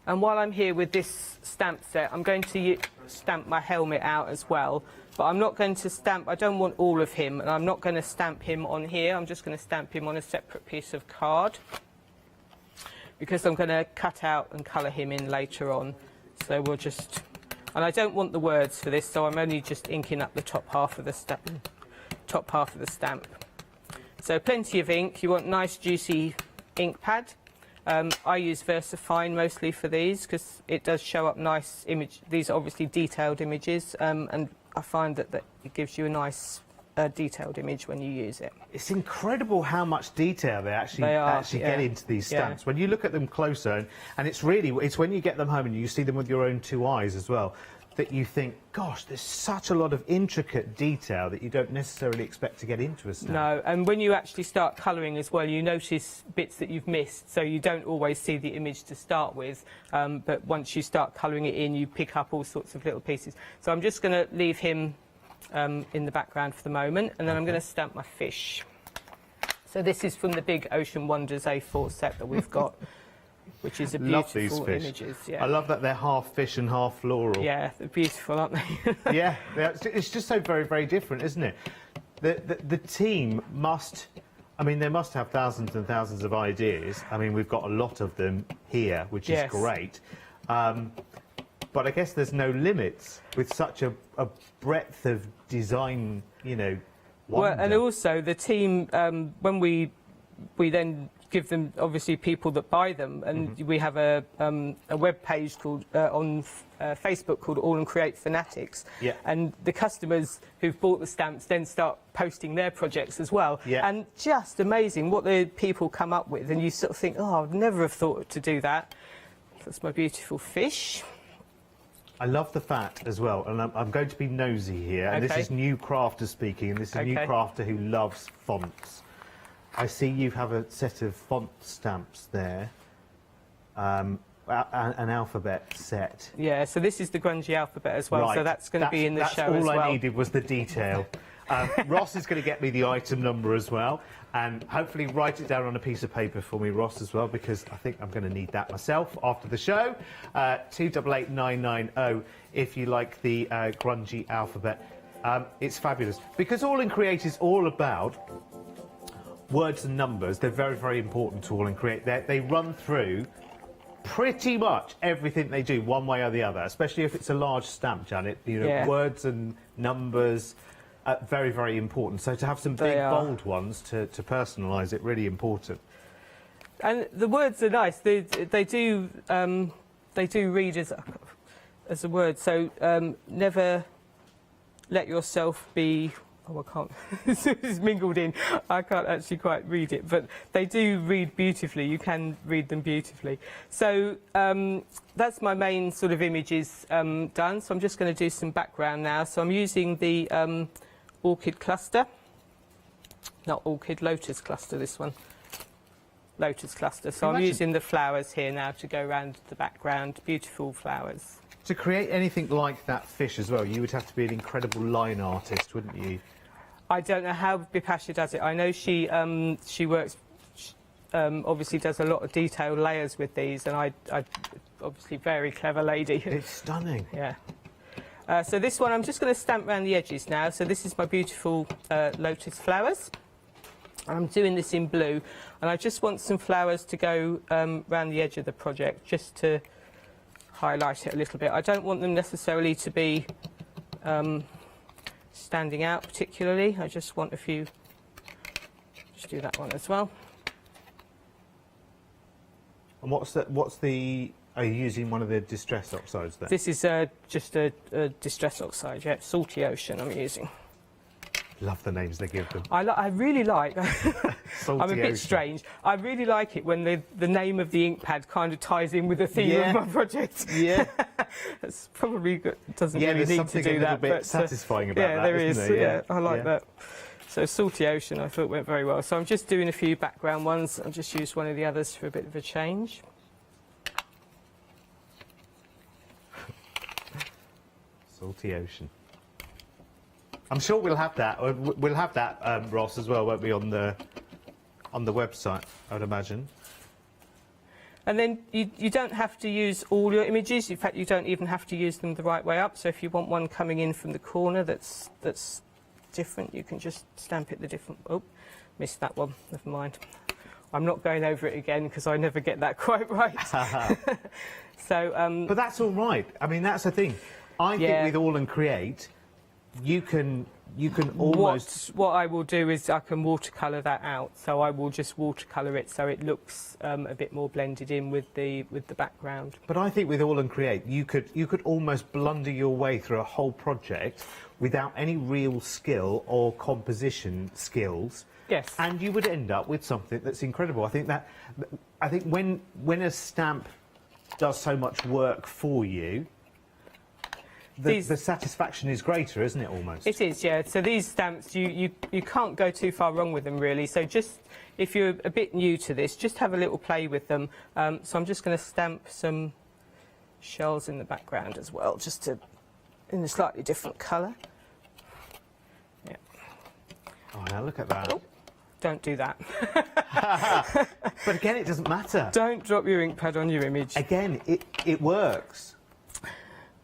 And while I'm here with this stamp set, I'm going to stamp my helmet out as well. But I'm not going to stamp, I don't want all of him, and I'm not going to stamp him on here. I'm just going to stamp him on a separate piece of card, because I'm going to cut out and colour him in later on. So we'll just, and I don't want the words for this, so I'm only just inking up the top half of the stamp. So plenty of ink. You want nice juicy ink pad. I use VersaFine mostly for these because it does show up nice image. These are obviously detailed images, and I find that it gives you a nice detailed image when you use it. It's incredible how much detail they actually get into these stamps. When you look at them closer, and it's when you get them home and you see them with your own 2 eyes as well, that you think, gosh, there's such a lot of intricate detail that you don't necessarily expect to get into a stamp. No, and when you actually start colouring as well, you notice bits that you've missed, so you don't always see the image to start with, but once you start colouring it in, you pick up all sorts of little pieces. So I'm just going to leave him in the background for the moment, and then I'm going to stamp my fish. So this is from the big Ocean Wonders A4 set that we've got. Which is a beautiful images. Yeah. I love that they're half fish and half floral. Yeah, they're beautiful, aren't they? Yeah, it's just so very, very different, isn't it? The team must, I mean, they must have thousands and thousands of ideas. I mean, we've got a lot of them here, which is great. But I guess there's no limits with such a breadth of design, you know, wonder. Well, and also the team, when we then give them, obviously, people that buy them, and we have a web page called on Facebook called All and Create Fanatics, and the customers who've bought the stamps then start posting their projects as well, and just amazing what the people come up with, and you sort of think, oh, I'd never have thought to do that. That's my beautiful fish. I love the fact as well, and I'm going to be nosy here, and this is New Crafter speaking, and this is a New Crafter who loves fonts. I see you have a set of font stamps there, an alphabet set. Yeah, so this is the grungy alphabet as well, so that's going to be in the show as well. That's all I needed was the detail. Ross is going to get me the item number as well, and hopefully write it down on a piece of paper for me, Ross, as well, because I think I'm going to need that myself after the show. 288990 if you like the grungy alphabet. It's fabulous, because All in Create is all about words and numbers. They're very, very important to All and Create. They run through pretty much everything they do, one way or the other, especially if it's a large stamp, Janet. You know, words and numbers, very, very important. So to have some big, bold ones to personalise it, really important. And the words are nice. They do read as a word. So never let yourself be. Oh, I can't. It's mingled in. I can't actually quite read it, but they do read beautifully. You can read them beautifully. So that's my main sort of images done. So I'm just going to do some background now. So I'm using the orchid cluster. Not orchid, lotus cluster, this one. Lotus cluster. So I'm using the flowers here now to go around the background. Beautiful flowers. To create anything like that fish as well, you would have to be an incredible line artist, wouldn't you? I don't know how Bipasha does it. I know she works, obviously does a lot of detailed layers with these, and I obviously very clever lady. It's stunning. Yeah. So this one, I'm just going to stamp around the edges now. So this is my beautiful lotus flowers. I'm doing this in blue, and I just want some flowers to go around the edge of the project, just to highlight it a little bit. I don't want them necessarily to be standing out particularly. I just want a few. Just do that one as well. And what's the? Are you using one of the distress oxides there? This is just a distress oxide. Yeah, salty ocean. I'm using. Love the names they give them. I really like. Salty I'm a bit ocean. strange. I really like it when the name of the ink pad kind of ties in with the theme of my project. Yeah. It's probably good. Doesn't really need to do that. Yeah, there's something a little bit but, satisfying about yeah, that, there isn't is. there? Yeah, I like that. So salty ocean, I thought went very well. So I'm just doing a few background ones. I'll just use one of the others for a bit of a change. Salty ocean. I'm sure we'll have that. We'll have that, Ross, as well, won't we, on the website? I would imagine. And then you don't have to use all your images. In fact, you don't even have to use them the right way up. So if you want one coming in from the corner that's different, you can just stamp it the different. Oh, missed that one. Never mind. I'm not going over it again because I never get that quite right. So, but that's all right. I mean, that's the thing. I think with All and Create, you can almost. What I will do is I can watercolour that out. So I will just watercolour it so it looks a bit more blended in with the background. But I think with All and Create, you could almost blunder your way through a whole project without any real skill or composition skills. Yes. And you would end up with something that's incredible. I think when a stamp does so much work for you, the satisfaction is greater, isn't it, almost? It is, yeah. So these stamps, you can't go too far wrong with them, really. So just, if you're a bit new to this, just have a little play with them. So I'm just going to stamp some shells in the background as well, just in a slightly different colour. Yeah. Oh, now look at that. Oh, don't do that. But again, it doesn't matter. Don't drop your ink pad on your image. Again, it works.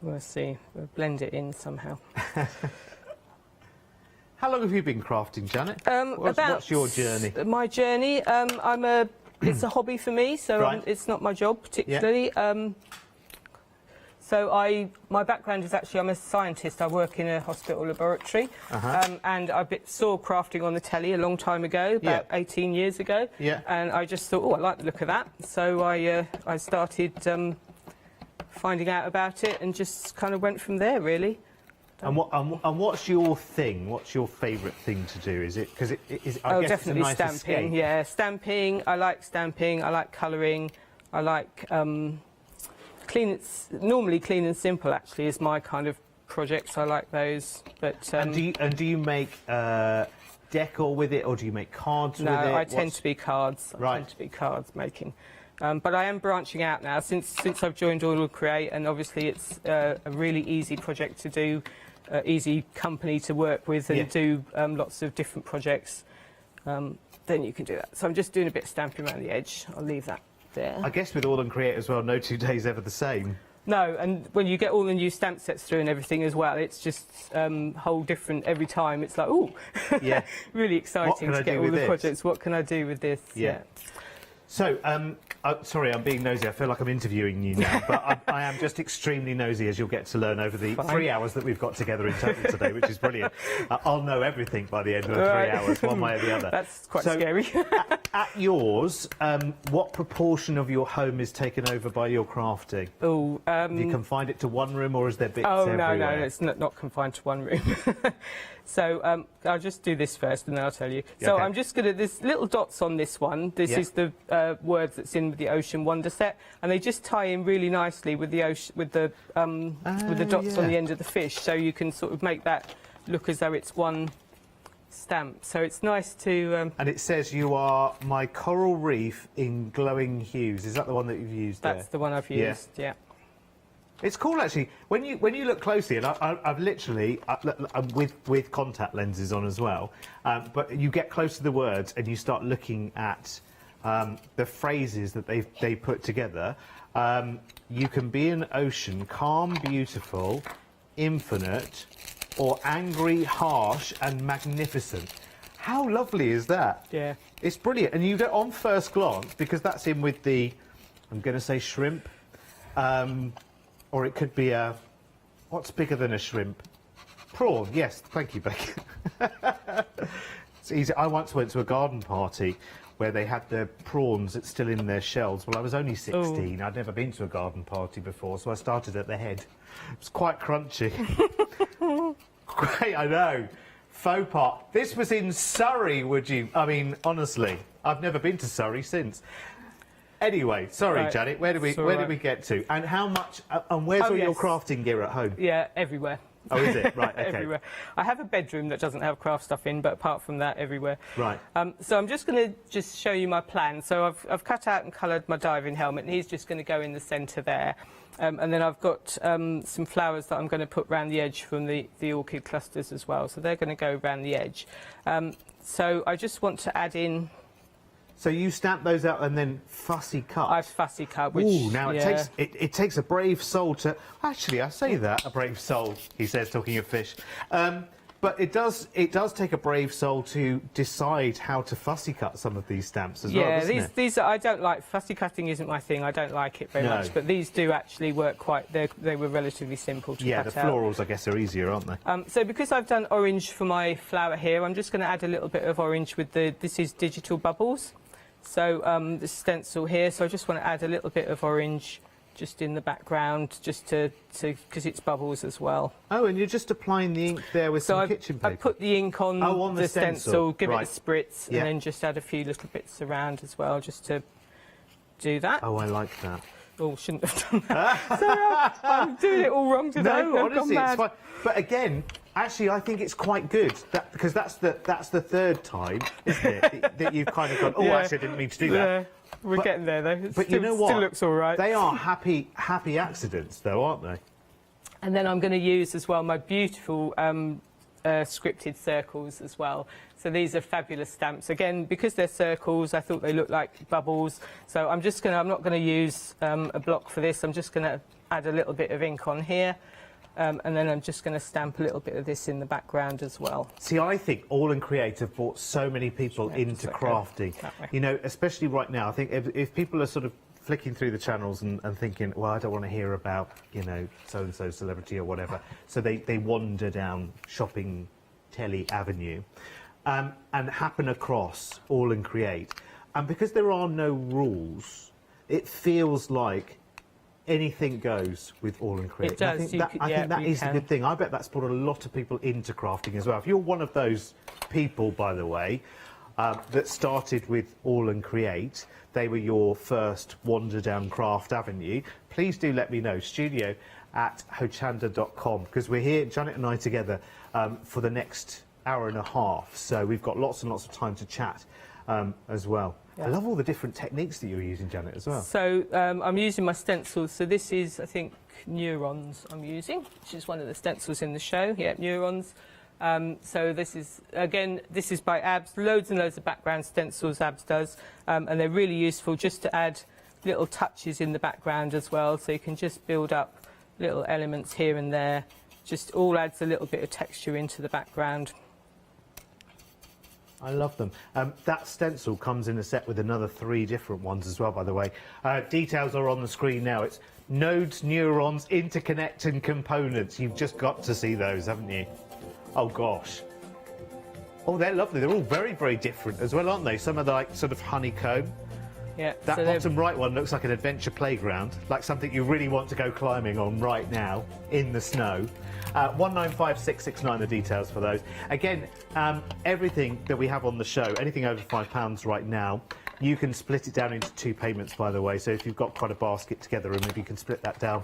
We'll see. We'll blend it in somehow. How long have you been crafting, Janet? What's your journey? My journey, it's a hobby for me, so it's not my job particularly. Yeah. So my background is actually I'm a scientist. I work in a hospital laboratory, and I saw crafting on the telly a long time ago, about 18 years ago. Yeah. And I just thought, oh, I like the look of that. So I started finding out about it and just kind of went from there, really. And what's your thing? What's your favourite thing to do? Is it because I guess definitely it's a nice stamping. escape. Yeah, stamping. I like stamping. I like colouring. I like normally clean and simple. Actually, is my kind of projects. I like those. But and do you make decor with it, or do you make cards with it? No, I tend to be cards. Right. I tend to be cards making. But I am branching out now since I've joined All Create, and obviously it's a really easy project to do, easy company to work with, and do lots of different projects. Then you can do that. So I'm just doing a bit of stamping around the edge. I'll leave that there. I guess with All and Create as well, no 2 days ever the same. No, and when you get all the new stamp sets through and everything as well, it's just whole different every time. It's like, ooh, really exciting to get all the projects. What can I do with this? Yeah. So, Sorry, I'm being nosy. I feel like I'm interviewing you now, but I am just extremely nosy, as you'll get to learn over the 3 hours that we've got together in total today, which is brilliant. I'll know everything by the end of the 3 hours, one way or the other. That's quite scary. At yours, what proportion of your home is taken over by your crafting? Oh, you confine it to one room, or is there bits everywhere? No, it's not confined to one room. So I'll just do this first, and then I'll tell you. So okay. I'm just going to, there's little dots on this one. This is the words that's in the Ocean Wonder set, and they just tie in really nicely with the ocean, with the dots on the end of the fish. So you can sort of make that look as though it's one stamp. So it's nice to. And it says you are my coral reef in glowing hues. Is that the one that you've used? That's the one I've used. Yeah. It's cool, actually. When you look closely, and I've literally with contact lenses on as well, but you get close to the words and you start looking at the phrases that they put together. You can be an ocean, calm, beautiful, infinite, or angry, harsh, and magnificent. How lovely is that? Yeah. It's brilliant, and you don't, on first glance, because that's in with the, I'm going to say shrimp. Or it could be a... What's bigger than a shrimp? Prawn, yes. Thank you, Becky. It's easy. I once went to a garden party where they had the prawns that's still in their shells. Well, I was only 16. I'd never been to a garden party before, so I started at the head. It was quite crunchy. Great, I know. Faux pas. This was in Surrey, would you... I mean, honestly, I've never been to Surrey since. Anyway, sorry, Janet, where did we get to? And how much, and where's all your crafting gear at home? Yeah, everywhere. Oh, is it? Right, okay. Everywhere. I have a bedroom that doesn't have craft stuff in, but apart from that, everywhere. Right. So I'm just going to show you my plan. So I've cut out and coloured my diving helmet, and he's just going to go in the centre there. And then I've got some flowers that I'm going to put round the edge from the orchid clusters as well. So they're going to go round the edge. So I just want to add in... So you stamp those out and then fussy cut? I've fussy cut, which... Ooh, now it takes a brave soul to... Actually, I say that, a brave soul, he says, talking of fish. But it does take a brave soul to decide how to fussy cut some of these stamps as well, doesn't it? These I don't like. Fussy cutting isn't my thing. I don't like it very much. But these do actually work quite... They were relatively simple to cut out. Yeah, the florals, I guess, are easier, aren't they? So because I've done orange for my flower here, I'm just going to add a little bit of orange with the... This is digital bubbles. So the stencil here, so I just want to add a little bit of orange just in the background, just to because it's bubbles as well. Oh, and you're just applying the ink there with some kitchen paper? I put the ink on, the stencil, give it a spritz, Yeah. and then just add a few little bits around as well, just to do that. Oh, I like that. Oh, shouldn't have done that. So I'm doing it all wrong today. No, honestly, it's fine. But again, actually, I think it's quite good because that's the third time, isn't it, that you've kind of gone, oh, actually, I didn't mean to do that. We're getting there, though. But you know what? Still looks all right. They are happy accidents, though, aren't they? And then I'm going to use as well my beautiful scripted circles as well. So these are fabulous stamps. Again, because they're circles, I thought they looked like bubbles. So I'm not going to use a block for this. I'm just going to add a little bit of ink on here. And then I'm just going to stamp a little bit of this in the background as well. See, I think All and Create have brought so many people into crafting. You know, especially right now. I think if people are sort of flicking through the channels and thinking, well, I don't want to hear about, you know, so-and-so celebrity or whatever, so they wander down Shopping Telly Avenue and happen across All and Create. And because there are no rules, it feels like anything goes with All and Create. It does. I think that is a good thing. I bet that's brought a lot of people into crafting as well. If you're one of those people, by the way, that started with All and Create, they were your first wander down Craft Avenue, please do let me know. studio@hochanda.com, because we're here, Janet and I, together for the next hour and a half. So we've got lots and lots of time to chat as well. I love all the different techniques that you're using, Janet, as well. So I'm using my stencils. So this is, I think, Neurons I'm using, which is one of the stencils in the show. Yeah, Neurons. So this is, again, this is by Abs. Loads and loads of background stencils Abs does. And they're really useful just to add little touches in the background as well. So you can just build up little elements here and there. Just all adds a little bit of texture into the background. I love them. That stencil comes in a set with another 3 different ones as well, by the way. Details are on the screen now. It's nodes, neurons, interconnect and components. You've just got to see those, haven't you? Oh, gosh. Oh, they're lovely. They're all very, very different as well, aren't they? Some are like sort of honeycomb. Yeah. That so bottom right one looks like an adventure playground, like something you really want to go climbing on right now in the snow. 195669, the details for those. Again, everything that we have on the show, anything over £5 right now, you can split it down into 2 payments, by the way. So if you've got quite a basket together, and maybe you can split that down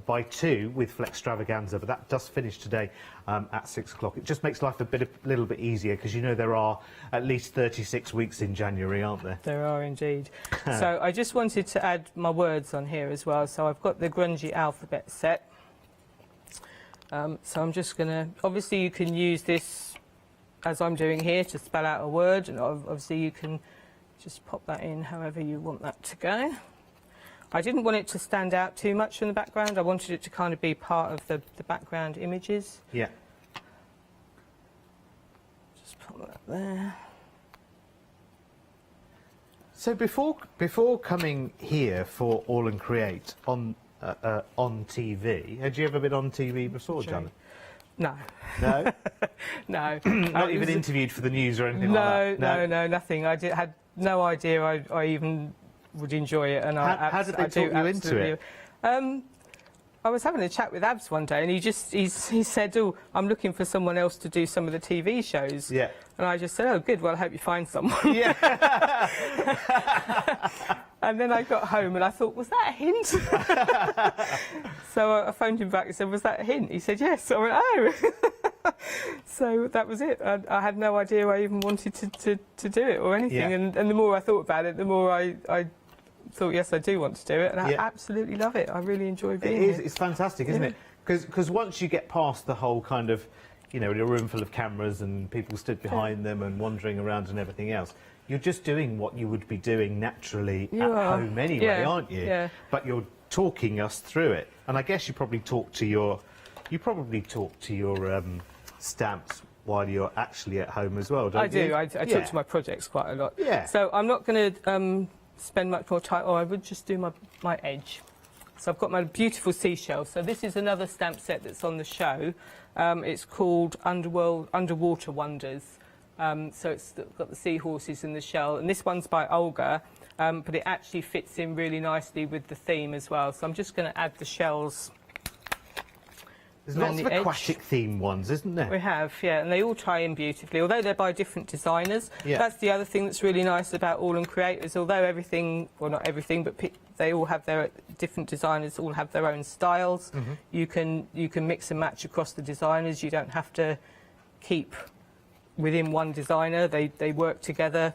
by 2 with Flextravaganza, but that does finish today at 6 o'clock. It just makes life a little bit easier, because you know there are at least 36 weeks in January, aren't there? There are indeed. So I just wanted to add my words on here as well. So I've got the grungy alphabet set. So I'm just going to... Obviously you can use this, as I'm doing here, to spell out a word, and obviously you can just pop that in however you want that to go. I didn't want it to stand out too much in the background. I wanted it to kind of be part of the background images. Yeah. Just put that there. So before coming here for All and Create on TV, had you ever been on TV before, Janet? No. No? No. Not even interviewed for the news or anything like that? No, nothing. I had no idea I even would enjoy it, and how did they talk you into it? I was having a chat with Abs one day, and he said, "Oh, I'm looking for someone else to do some of the TV shows." Yeah. And I just said, "Oh, good. Well, I hope you find someone." Yeah. And then I got home and I thought, was that a hint? So I phoned him back and said, was that a hint? He said, yes. I went, oh. So that was it. I had no idea I even wanted to do it or anything. Yeah. And the more I thought about it, the more I thought, yes, I do want to do it. And I absolutely love it. I really enjoy being here. It's fantastic, isn't it? Because once you get past the whole kind of, you know, in a room full of cameras and people stood behind them and wandering around and everything else, you're just doing what you would be doing naturally at home anyway, aren't you? Yeah. But you're talking us through it. And I guess you probably talk to your stamps while you're actually at home as well, don't you? I do. I talk to my projects quite a lot. Yeah. So I'm not going to spend much more time. I would just do my edge. So I've got my beautiful seashells. So this is another stamp set that's on the show. It's called Underwater Wonders. So it's got the seahorses in the shell, and this one's by Olga, but it actually fits in really nicely with the theme as well. So I'm just going to add the shells. There's lots of aquatic theme ones, isn't there? We have, yeah, and they all tie in beautifully, although they're by different designers. Yeah. That's the other thing that's really nice about All and Create, is although everything, well, not everything, but they all have their different designers, all have their own styles. Mm-hmm. You can mix and match across the designers. You don't have to keep within one designer. They work together,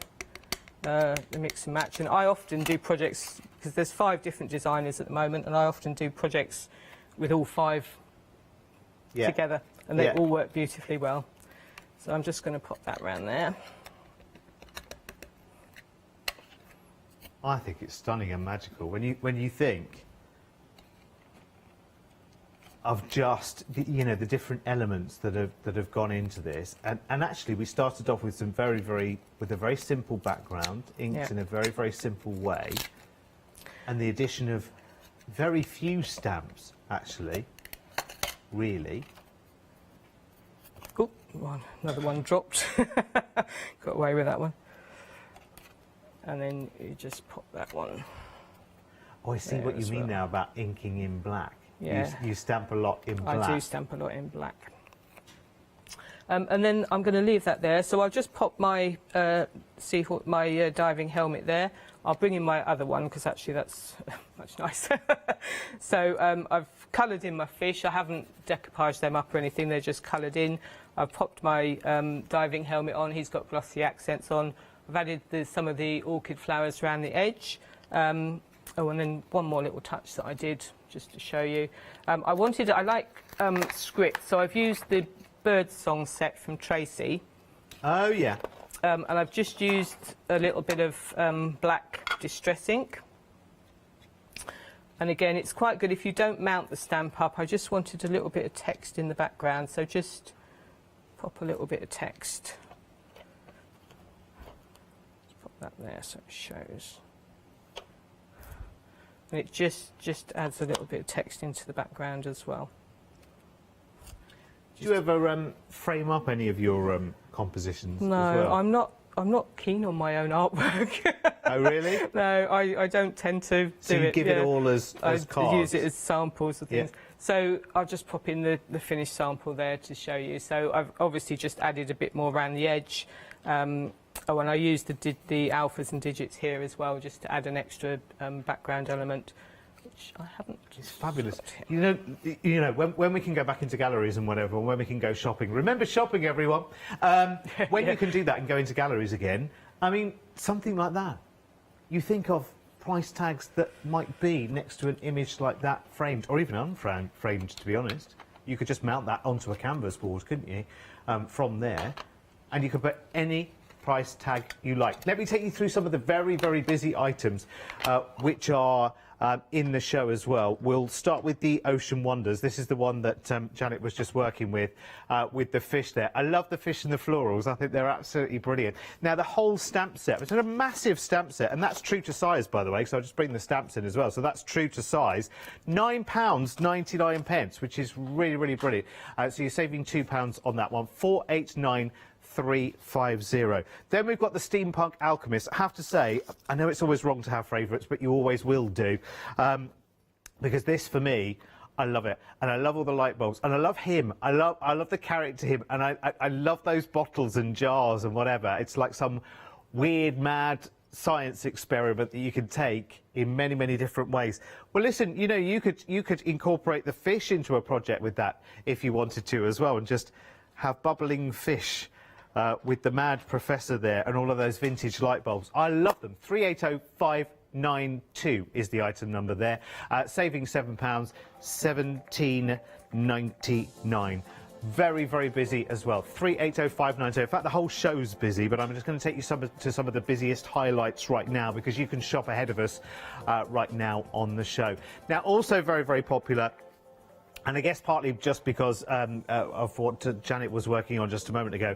they mix and match. And I often do projects, because there's 5 different designers at the moment, and I often do projects with all 5 together, and they all work beautifully well. So I'm just going to pop that round there. I think it's stunning and magical when you think of just the different elements that have gone into this, and actually we started off with some a very simple background, inked in a very simple way, and the addition of very few stamps actually. Really. Oh, another one dropped. Got away with that one. And then you just pop that one. Oh, I see what you mean now about inking in black. Yeah. You stamp a lot in black. I do stamp a lot in black. And then I'm going to leave that there. So I'll just pop my diving helmet there. I'll bring in my other one, because actually that's much nicer. So I've coloured in my fish. I haven't decoupaged them up or anything. They're just coloured in. I've popped my diving helmet on. He's got glossy accents on. I've added some of the orchid flowers around the edge. Oh, and then one more little touch that I did, just to show you. I like script, so I've used the Birdsong set from Tracy. Oh, yeah. And I've just used a little bit of black distress ink. And again, it's quite good if you don't mount the stamp up. I just wanted a little bit of text in the background, so just pop a little bit of text that there so it shows. And it just adds a little bit of text into the background as well. Do you ever frame up any of your compositions? No, as well? I'm not keen on my own artwork. Oh, really? No, I don't tend to do so you it. give it all as cards? I use it as samples of things. Yeah. So I'll just pop in the finished sample there to show you. So I've obviously just added a bit more around the edge. And I used the alphas and digits here as well, just to add an extra background element, which I haven't. It's fabulous. You know, when we can go back into galleries and whatever, and when we can go shopping. Remember shopping, everyone. When you can do that and go into galleries again, I mean, something like that. You think of price tags that might be next to an image like that, framed, or even unframed, to be honest. You could just mount that onto a canvas board, couldn't you, from there, and you could put any price tag you like. Let me take you through some of the very, very busy items which are in the show as well. We'll start with the Ocean Wonders. This is the one that Janet was just working with the fish there. I love the fish and the florals. I think they're absolutely brilliant. Now, the whole stamp set, it's a massive stamp set, and that's true to size, by the way, so I'll just bring the stamps in as well. So that's true to size. £9.99, which is really, really brilliant. So you're saving £2 on that one. 489,350. Then we've got the Steampunk Alchemist. I have to say, I know it's always wrong to have favourites, but you always will do. Because this, for me, I love it. And I love all the light bulbs. And I love him. I love the character him. And I love those bottles and jars and whatever. It's like some weird, mad science experiment that you can take in many, many different ways. Well, listen, you know, you could incorporate the fish into a project with that if you wanted to as well, and just have bubbling fish with the mad professor there and all of those vintage light bulbs. I love them. 380592 is the item number there. Saving £7, £17.99. Very, very busy as well. 380592. In fact, the whole show's busy, but I'm just going to take you to some of the busiest highlights right now, because you can shop ahead of us right now on the show. Now, also very, very popular, and I guess partly just because of what Janet was working on just a moment ago,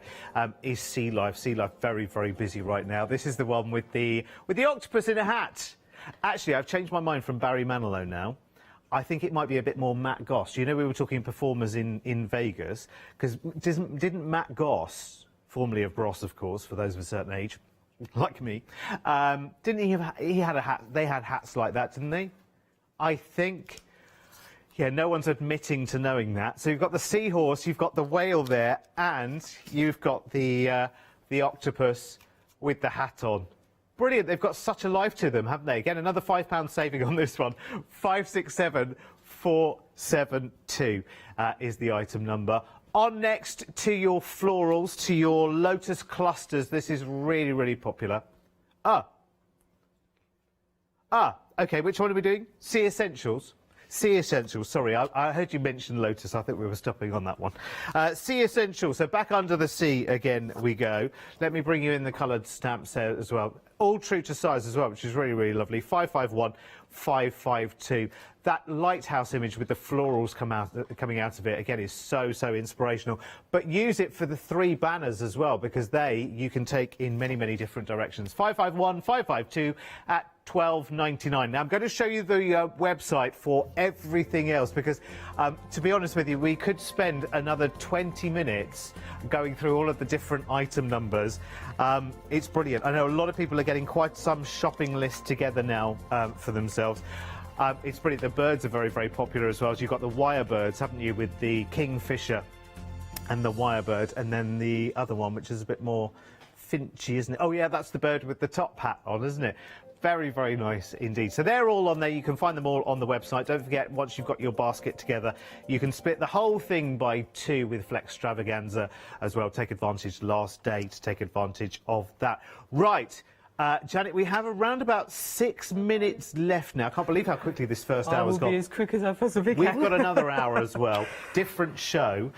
is Sea Life. Sea Life, very, very busy right now. This is the one with the octopus in a hat. Actually, I've changed my mind from Barry Manilow now. I think it might be a bit more Matt Goss. You know, we were talking performers in Vegas, because didn't Matt Goss, formerly of Bros, of course, for those of a certain age, like me, didn't he had a hat? They had hats like that, didn't they? I think. Yeah, no one's admitting to knowing that. So you've got the seahorse, you've got the whale there, and you've got the octopus with the hat on. Brilliant. They've got such a life to them, haven't they? Again, another £5 saving on this one. 567472 is the item number. On next to your florals, to your lotus clusters. This is really, really popular. OK, which one are we doing? Sea Essentials. Sea Essentials, sorry, I heard you mention Lotus. I think we were stopping on that one. Sea Essentials, so back under the sea again we go. Let me bring you in the coloured stamps there as well. All true to size as well, which is really, really lovely. 551552. That lighthouse image with the florals coming out of it, again, is so, so inspirational. But use it for the 3 banners as well, because you can take in many, many different directions. 551552 at £12.99. Now, I'm going to show you the website for everything else, because, to be honest with you, we could spend another 20 minutes going through all of the different item numbers. It's brilliant. I know a lot of people are getting quite some shopping list together now for themselves. It's brilliant. The birds are very, very popular as well. You've got the wire birds, haven't you, with the kingfisher and the wire bird, and then the other one, which is a bit more finchy, isn't it? Oh, yeah, that's the bird with the top hat on, isn't it? Very, very nice indeed. So they're all on there. You can find them all on the website. Don't forget, once you've got your basket together, you can split the whole thing by 2 with Flextravaganza as well. Take advantage, last day to take advantage of that. Right. Janet, we have around about 6 minutes left now. I can't believe how quickly this first hour's gone. I will be as quick as I possibly can. We've got another hour as well. Different show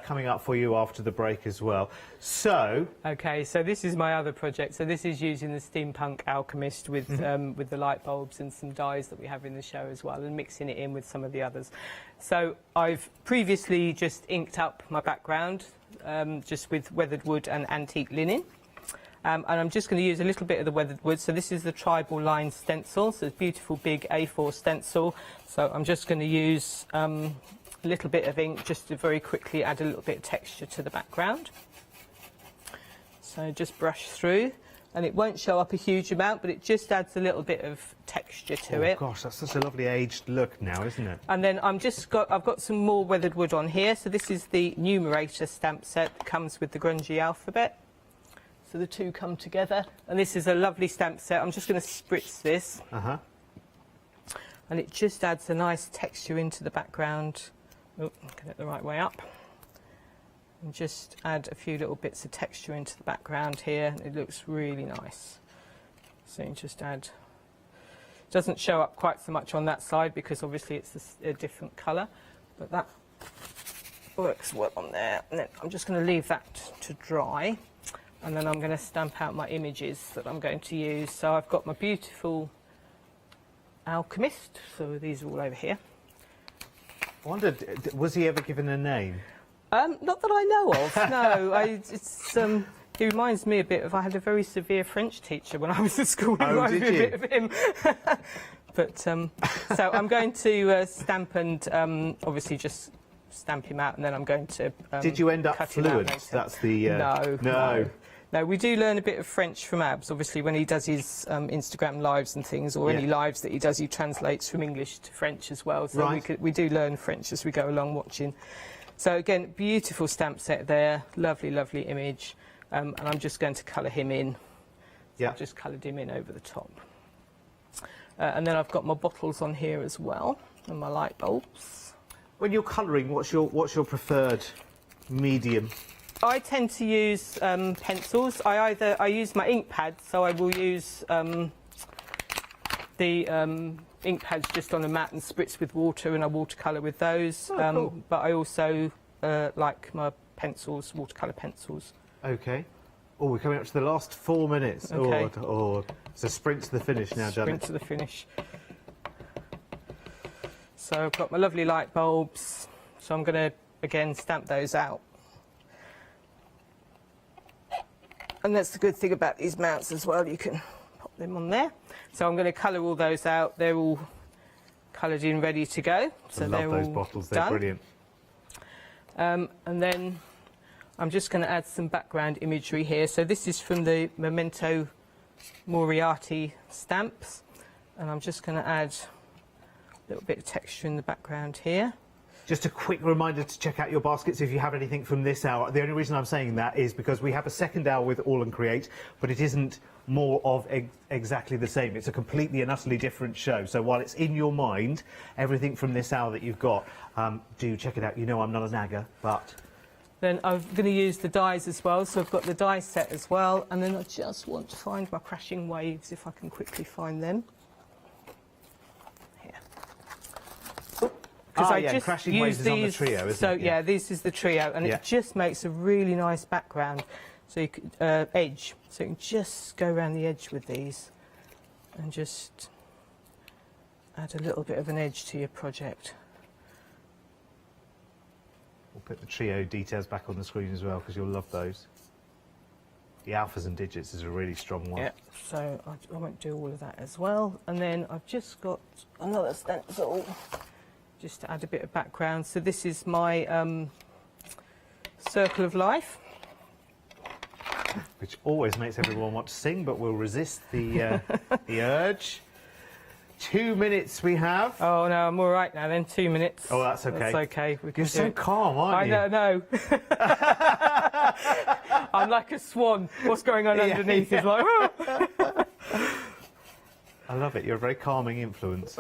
coming up for you after the break as well. So... OK, so this is my other project. So this is using the Steampunk Alchemist with the light bulbs and some dyes that we have in the show as well, and mixing it in with some of the others. So I've previously just inked up my background just with weathered wood and antique linen. And I'm just going to use a little bit of the weathered wood. So this is the tribal line stencil, so it's a beautiful big A4 stencil. So I'm just going to use a little bit of ink just to very quickly add a little bit of texture to the background. So just brush through, and it won't show up a huge amount, but it just adds a little bit of texture to it. Oh gosh, that's such a lovely aged look now, isn't it? And then I've got some more weathered wood on here. So this is the numerator stamp set that comes with the grungy alphabet. So the two come together, and this is a lovely stamp set. I'm just going to spritz this, and it just adds a nice texture into the background. Oh, get it the right way up. And just add a few little bits of texture into the background here. It looks really nice. So you just add. Doesn't show up quite so much on that side because obviously it's a different colour, but that works well on there. And then I'm just going to leave that to dry, and then I'm going to stamp out my images that I'm going to use. So I've got my beautiful alchemist, so these are all over here. I wondered, was he ever given a name? Not that I know of, no. He reminds me a bit of, I had a very severe French teacher when I was at school. He reminds me a bit of him. But, so I'm going to stamp and obviously just stamp him out, and then I'm going to Did you end up fluent? That's the... No, we do learn a bit of French from Abs. Obviously, when he does his Instagram lives and things, or any lives that he does, he translates from English to French as well. So we do learn French as we go along watching. So again, beautiful stamp set there, lovely, lovely image. And I'm just going to colour him in. So I've just coloured him in over the top. And then I've got my bottles on here as well, and my light bulbs. When you're colouring, what's your preferred medium? I tend to use pencils. I use my ink pads, so I will use the ink pads just on a mat and spritz with water, and I watercolour with those. Cool. But I also like my pencils, watercolour pencils. Okay. Oh, we're coming up to the last 4 minutes. Okay. Oh, it's a sprint to the finish now, Janet. Sprint to the finish. So I've got my lovely light bulbs. So I'm going to, again, stamp those out. And that's the good thing about these mounts as well. You can pop them on there. So I'm going to colour all those out. They're all coloured in, ready to go. So I love those bottles. They're brilliant. And then I'm just going to add some background imagery here. So this is from the Memento Moriarty stamps, and I'm just going to add a little bit of texture in the background here. Just a quick reminder to check out your baskets if you have anything from this hour. The only reason I'm saying that is because we have a second hour with All and Create, but it isn't more of exactly the same. It's a completely and utterly different show. So while it's in your mind, everything from this hour that you've got, do check it out. You know I'm not a nagger, but... Then I'm going to use the dies as well, so I've got the die set as well, and then I just want to find my crashing waves, if I can quickly find them. Here. Because crashing waves is on the trio, isn't it? So yeah, this is the trio, and it just makes a really nice background. So you could, edge, so you can just go around the edge with these, and just add a little bit of an edge to your project. We'll put the trio details back on the screen as well, because you'll love those. The alphas and digits is a really strong one. Yeah, so I won't do all of that as well. And then I've just got another stencil, just to add a bit of background. So this is my Circle of Life. Which always makes everyone want to sing, but we'll resist the, the urge. 2 minutes we have. Oh no, I'm all right now then. 2 minutes. Oh, that's okay. That's okay. You're so calm, aren't you? I know. I'm like a swan. What's going on underneath is like... I love it. You're a very calming influence.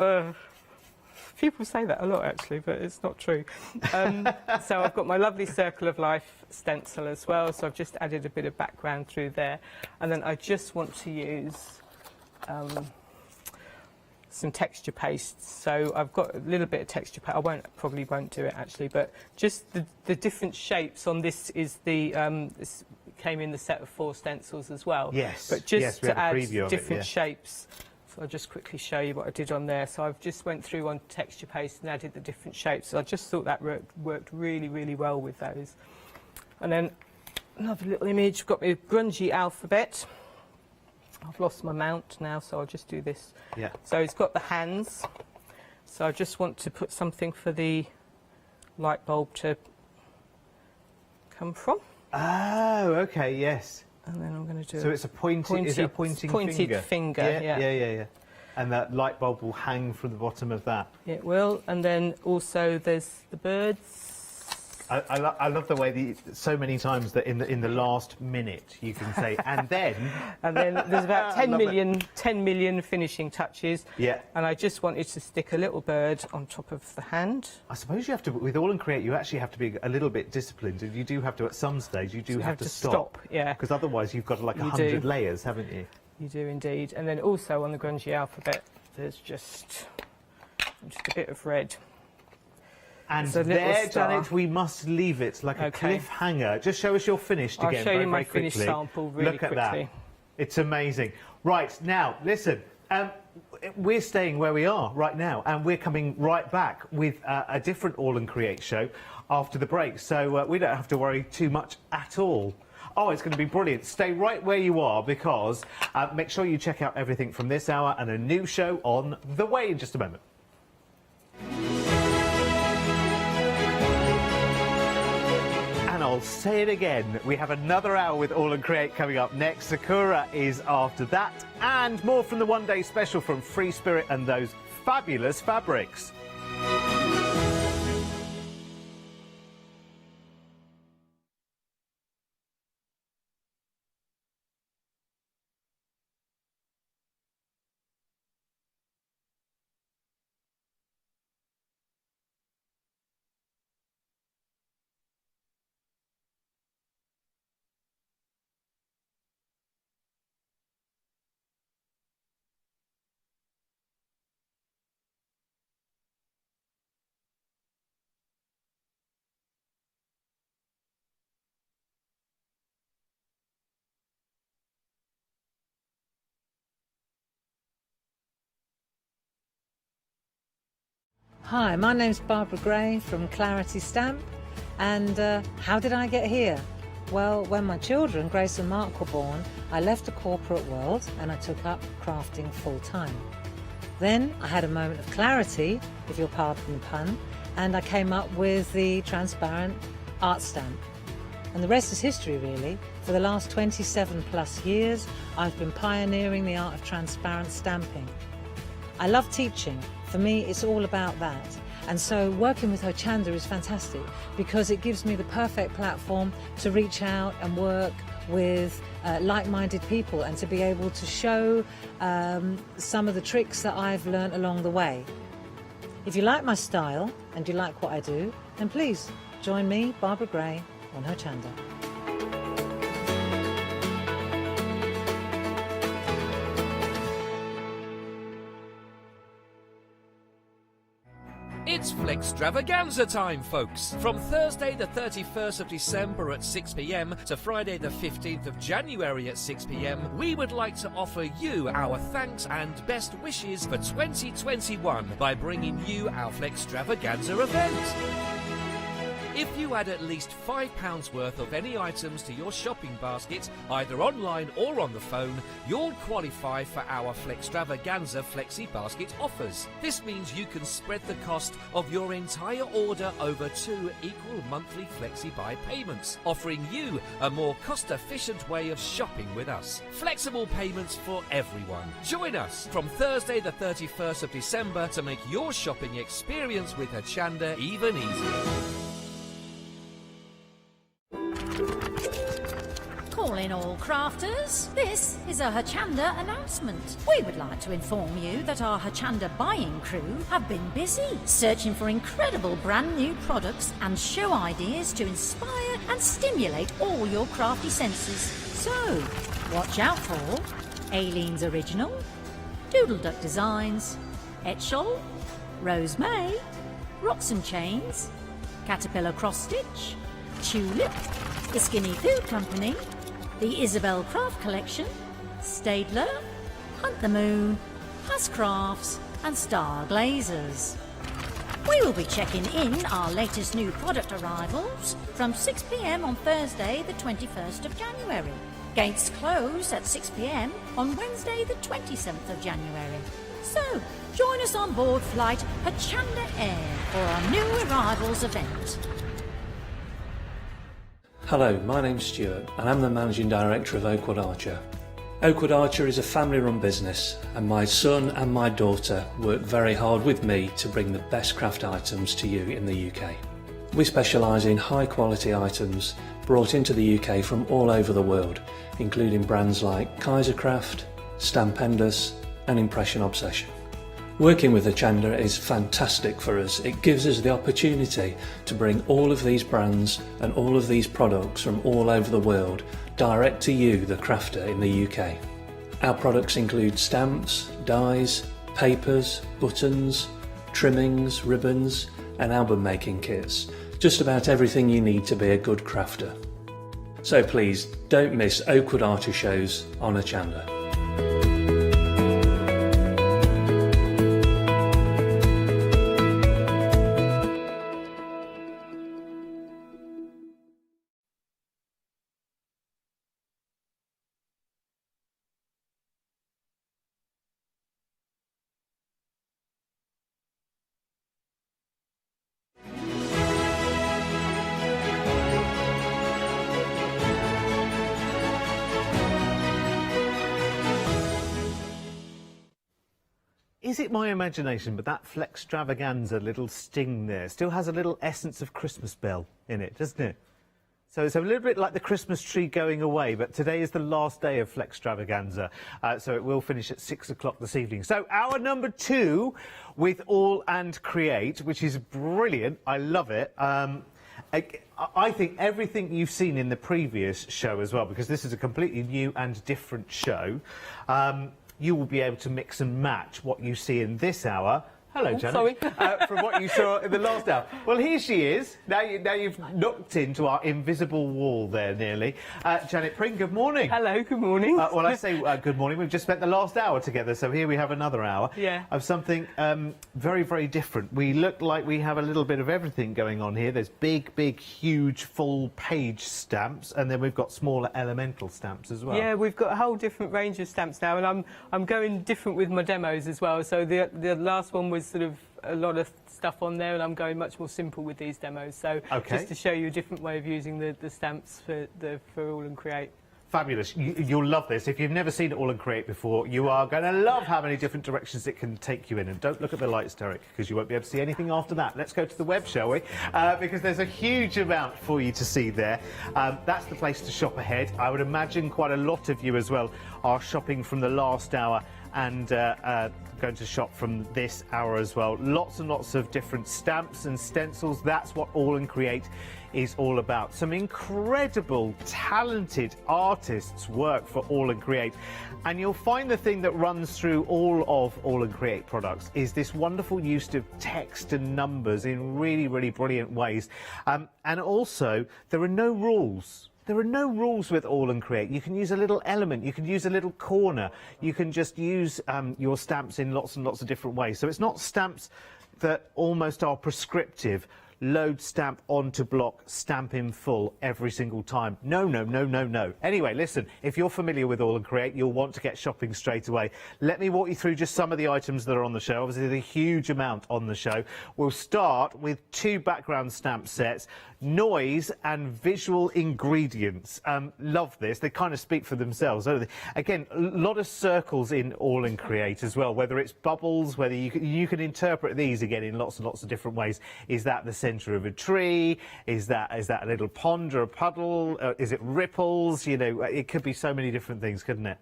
People say that a lot, actually, but it's not true. So I've got my lovely Circle of Life stencil as well, so I've just added a bit of background through there. And then I just want to use... some texture pastes. So I've got a little bit of texture paste. I probably won't do it actually, but just the different shapes on this is the this came in the set of 4 stencils as well. Yes. But just to add different shapes. So I'll just quickly show you what I did on there. So I've just went through on texture paste and added the different shapes. So I just thought that worked really, really well with those. And then Another little image. I've got my grungy alphabet. I've lost my mount now, so I'll just do this. Yeah. So it's got the hands. So I just want to put something for the light bulb to come from. Oh, okay, yes. And then I'm going to do. So it's a pointed. Is it a pointing finger? Yeah. And that light bulb will hang from the bottom of that. It will. And then also there's the birds. I love the way so many times that in the last minute you can say and then there's about 10 million finishing touches. Yeah. And I just wanted to stick a little bird on top of the hand. I suppose you have to, with All and Create, you actually have to be a little bit disciplined, and you do have to, at some stage, you have to stop. Yeah. Because otherwise you've got like 100 layers, haven't you? You do indeed. And then also on the grungy alphabet, there's just a bit of red. And there, Janet, we must leave it like a cliffhanger. Just show us your finished again. I'll show you my quickly. finished sample really quickly. Look at that. It's amazing. Right, now, listen. We're staying where we are right now, and we're coming right back with a different All and Create show after the break. So we don't have to worry too much at all. Oh, it's going to be brilliant. Stay right where you are, because make sure you check out everything from this hour and a new show on the way in just a moment. I'll say it again. We have another hour with All and Create coming up next. Sakura is after that, and more from the one-day special from Free Spirit and those fabulous fabrics. Hi, my name's Barbara Gray from Clarity Stamp, and how did I get here? Well, when my children, Grace and Mark, were born, I left the corporate world and I took up crafting full-time. Then I had a moment of clarity, if you'll pardon the pun, and I came up with the transparent art stamp. And the rest is history, really. For the last 27 plus years, I've been pioneering the art of transparent stamping. I love teaching. For me, it's all about that. And so working with Hochanda is fantastic because it gives me the perfect platform to reach out and work with like-minded people and to be able to show some of the tricks that I've learned along the way. If you like my style and you like what I do, then please join me, Barbara Gray, on Hochanda. It's Flextravaganza time, folks. From Thursday the 31st of December at 6 p.m. to Friday the 15th of January at 6 p.m, we would like to offer you our thanks and best wishes for 2021 by bringing you our Flextravaganza event. If you add at least £5 worth of any items to your shopping basket, either online or on the phone, you'll qualify for our Flextravaganza Flexi Basket offers. This means you can spread the cost of your entire order over 2 equal monthly Flexi Buy payments, offering you a more cost-efficient way of shopping with us. Flexible payments for everyone. Join us from Thursday the 31st of December to make your shopping experience with Hochanda even easier. Calling all crafters, this is a Hochanda announcement. We would like to inform you that our Hochanda buying crew have been busy searching for incredible brand new products and show ideas to inspire and stimulate all your crafty senses. So, watch out for Aileen's Original, Doodle Duck Designs, Etchel, Rose May, Rocks and Chains, Caterpillar Cross Stitch, Tulip, The Skinny Food Company, the Isabel Craft Collection, Staedtler, Hunt the Moon, Haas Crafts and Star Glazers. We will be checking in our latest new product arrivals from 6 p.m. on Thursday, the 21st of January. Gates close at 6 p.m. on Wednesday, the 27th of January. So, join us on board flight Hochanda Air for our new arrivals event. Hello, my name's Stuart and I'm the Managing Director of Oakwood Archer. Oakwood Archer is a family-run business and my son and my daughter work very hard with me to bring the best craft items to you in the UK. We specialise in high-quality items brought into the UK from all over the world, including brands like Kaisercraft, Stampendous and Impression Obsession. Working with Hochanda is fantastic for us. It gives us the opportunity to bring all of these brands and all of these products from all over the world direct to you, the crafter in the UK. Our products include stamps, dies, papers, buttons, trimmings, ribbons and album making kits. Just about everything you need to be a good crafter. So please don't miss Oakwood Archer shows on Hochanda. Is it my imagination, but that Flextravaganza little sting there still has a little essence of Christmas bell in it, doesn't it? So it's a little bit like the Christmas tree going away, but today is the last day of Flextravaganza, so it will finish at 6 o'clock this evening. So hour number 2 with All and Create, which is brilliant. I love it. I think everything you've seen in the previous show as well, because this is a completely new and different show, you will be able to mix and match what you see in this hour. Hello, Janet. Sorry. From what you saw in the last hour. Well, here she is. Now you've knocked into our invisible wall there, nearly. Janet Pring, good morning. Hello, good morning. Well, I say good morning. We've just spent the last hour together, so here we have another hour of something very, very different. We look like we have a little bit of everything going on here. There's big, huge, full-page stamps, and then we've got smaller elemental stamps as well. Yeah, we've got a whole different range of stamps now, and I'm going different with my demos as well. So the last one was sort of a lot of stuff on there, and I'm going much more simple with these demos. So just to show you a different way of using the stamps for All and Create. Fabulous. You'll love this. If you've never seen it All and Create before, you are going to love how many different directions it can take you in. And don't look at the lights, Derek, because you won't be able to see anything after that. Let's go to the web, shall we? Because there's a huge amount for you to see there. That's the place to shop ahead. I would imagine quite a lot of you as well are shopping from the last hour and going to shop from this hour as well. Lots and lots of different stamps and stencils. That's what All and Create is all about. Some incredible, talented artists work for All and Create. And you'll find the thing that runs through all of All and Create products is this wonderful use of text and numbers in really, really brilliant ways. And also, there are no rules. There are no rules with All and Create. You can use a little element, you can use a little corner, you can just use your stamps in lots and lots of different ways. So it's not stamps that almost are prescriptive. Load stamp onto block, stamp in full every single time. No. Anyway, listen, if you're familiar with All and Create, you'll want to get shopping straight away. Let me walk you through just some of the items that are on the show. Obviously, there's a huge amount on the show. We'll start with 2 background stamp sets, noise and visual ingredients. Love this. They kind of speak for themselves, don't they? Again, a lot of circles in All and Create as well, whether it's bubbles, whether you can interpret these again in lots and lots of different ways. Is that the centre of a tree? Is that a little pond or a puddle? Is it ripples? You know, it could be so many different things, couldn't it?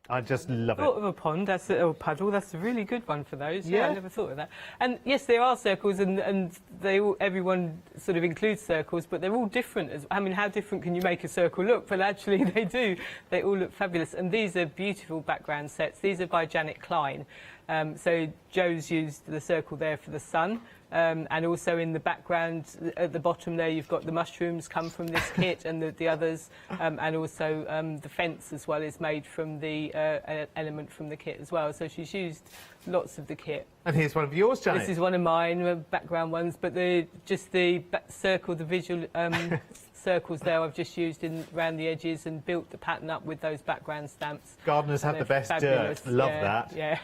I just love it. Thought of a pond, or a puddle. That's a really good one for those. Yeah, I never thought of that. And yes, there are circles, and everyone sort of includes circles, but they're all different. I mean, how different can you make a circle look? But actually, they do. They all look fabulous. And these are beautiful background sets. These are by Janet Klein. So Joe's used the circle there for the sun. and also in the background at the bottom there you've got the mushrooms come from this kit, and the others, and also the fence as well is made from the element from the kit as well. So she's used lots of the kit. And here's one of yours, Janet. This is one of mine, background ones, but just the circle, the visual circles there I've just used around the edges and built the pattern up with those background stamps. Gardeners have the best fabulous. dirt. Love that. Yeah.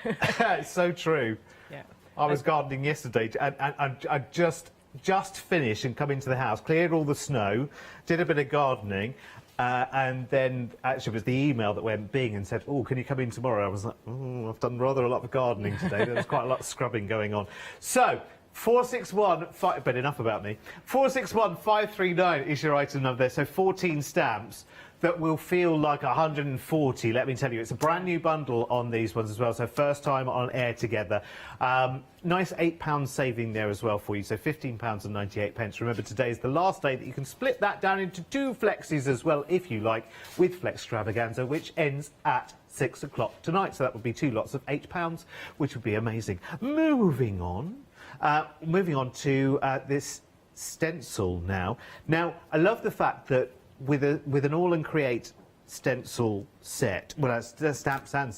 It's so true. Yeah. I was gardening yesterday, and I just finished and come into the house, cleared all the snow, did a bit of gardening, and then actually it was the email that went bing and said, "Oh, can you come in tomorrow?" I was like, "Oh, I've done rather a lot of gardening today." There was quite a lot of scrubbing going on. So 461, but enough about me. 461-539 is your item number there. So 14 stamps that will feel like 140, let me tell you. It's a brand new bundle on these ones as well, so first time on air together. Nice £8 saving there as well for you, so £15.98. Remember, today is the last day that you can split that down into 2 flexes as well, if you like, with Flextravaganza, which ends at 6 o'clock tonight. So that would be 2 lots of £8, which would be amazing. Moving on to this stencil now. Now, I love the fact that with an all and create stencil set, well, that's stamps and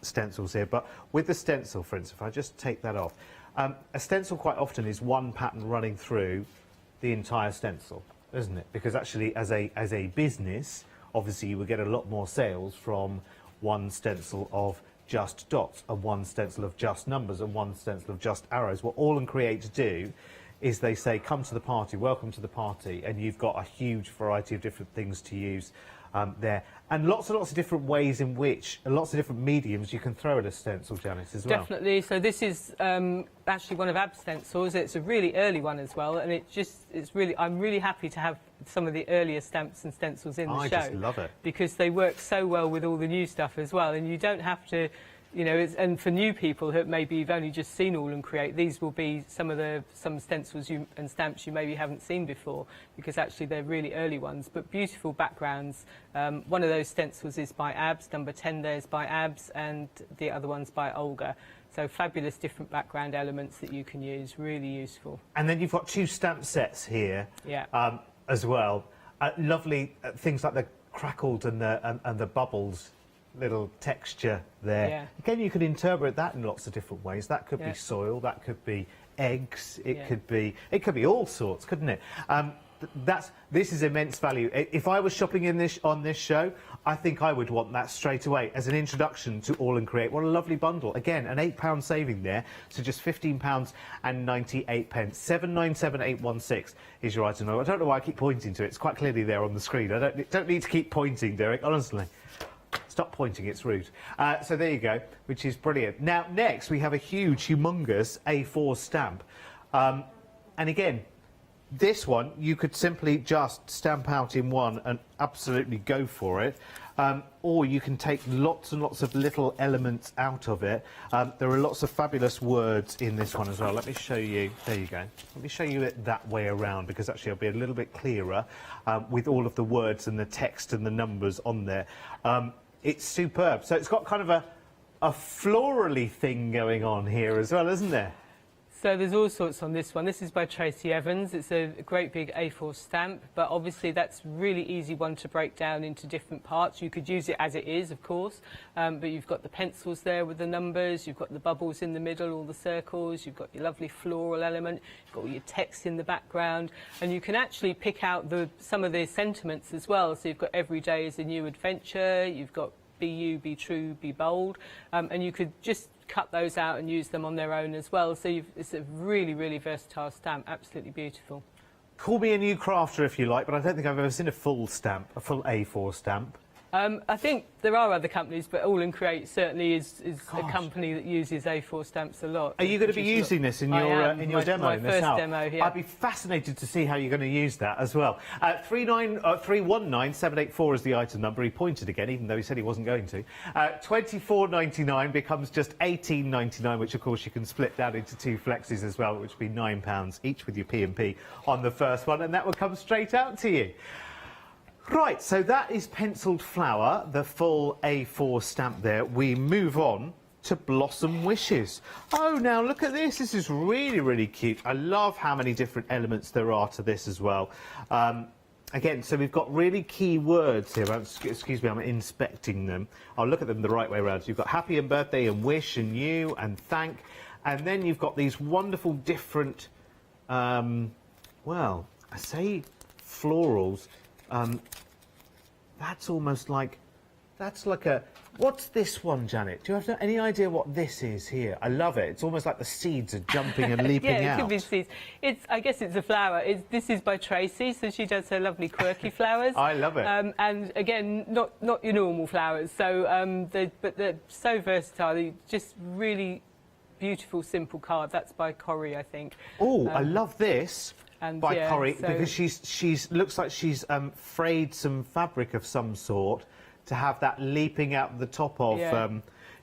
stencils here, but with the stencil, for instance, if I just take that off, a stencil quite often is one pattern running through the entire stencil, isn't it? Because actually, as a business, obviously you would get a lot more sales from one stencil of just dots, and one stencil of just numbers, and one stencil of just arrows. What all and create do is they say, come to the party, welcome to the party, and you've got a huge variety of different things to use there. And lots and lots of different ways in which, lots of different mediums you can throw at a stencil, Janice, as well. Definitely. So this is actually one of Ab's stencils. It's a really early one as well, and I'm really happy to have some of the earlier stamps and stencils in the show. I just love it. Because they work so well with all the new stuff as well, and you don't have to, you know, and for new people who maybe you've only just seen All and Create, these will be some stencils and stamps you maybe haven't seen before, because actually they're really early ones, but beautiful backgrounds. One of those stencils is by Abs, number 10 there is by Abs, and the other one's by Olga. So fabulous different background elements that you can use, really useful. And then you've got 2 stamp sets here, yeah, as well. Lovely things like the crackled and the bubbles. Little texture there. Yeah. Again, you could interpret that in lots of different ways. That could be soil, that could be eggs, it could be all sorts, couldn't it? This is immense value. If I was shopping on this show, I think I would want that straight away as an introduction to All and Create. What a lovely bundle. Again, an £8 saving there, so just £15.98. 797816 is your item number. I don't know why I keep pointing to it. It's quite clearly there on the screen. I don't need to keep pointing, Derek, honestly. Stop pointing, it's rude. So there you go, which is brilliant. Now, next, we have a huge, humongous A4 stamp. And again, this one, you could simply just stamp out in one and absolutely go for it. Or you can take lots and lots of little elements out of it. There are lots of fabulous words in this one as well. Let me show you. There you go. Let me show you it that way around, because actually I'll be a little bit clearer with all of the words and the text and the numbers on there. It's superb. So it's got kind of a florally thing going on here as well, isn't there? So there's all sorts on this one. This is by Tracy Evans. It's a great big A4 stamp, but obviously that's really easy one to break down into different parts. You could use it as it is, of course, but you've got the pencils there with the numbers, you've got the bubbles in the middle, all the circles, you've got your lovely floral element, you've got all your text in the background, and you can actually pick out some of the sentiments as well. So you've got every day is a new adventure, you've got be you, be true, be bold, and you could just cut those out and use them on their own as well. So it's a really, really versatile stamp, absolutely beautiful. Call me a new crafter if you like, but I don't think I've ever seen a full stamp, a full A4 stamp. I think there are other companies, but All and Create certainly is a company that uses A4 stamps a lot. Are you going to be using this in your demo? My first demo, yeah. I'd be fascinated to see how you're going to use that as well. 319784 is the item number. He pointed again, even though he said he wasn't going to. £24.99 becomes just £18.99, which of course you can split down into 2 flexes as well, which would be £9 each with your P&P on the first one, and that would come straight out to you. Right, so that is Pencilled Flower, the full A4 stamp there. We move on to blossom wishes. Oh, now look at this. This is really, really cute. I love how many different elements there are to this as well. Again, so we've got really key words here. Excuse me, I'm inspecting them. I'll look at them the right way around. So you've got happy and birthday and wish and you and thank. And then you've got these wonderful different, well, I say florals. That's almost like, that's like a, what's this one, Janet? Do you have any idea what this is here? I love it. It's almost like the seeds are jumping and leaping out. Yeah, it could be seeds. I guess it's a flower. This is by Tracy, so she does her lovely quirky flowers. I love it. And again, not your normal flowers. So, but they're so versatile. They're just really beautiful, simple card. That's by Corrie, I think. Oh, I love this. By yeah, Corrie, so because she's looks like she's frayed some fabric of some sort to have that leaping out the top of,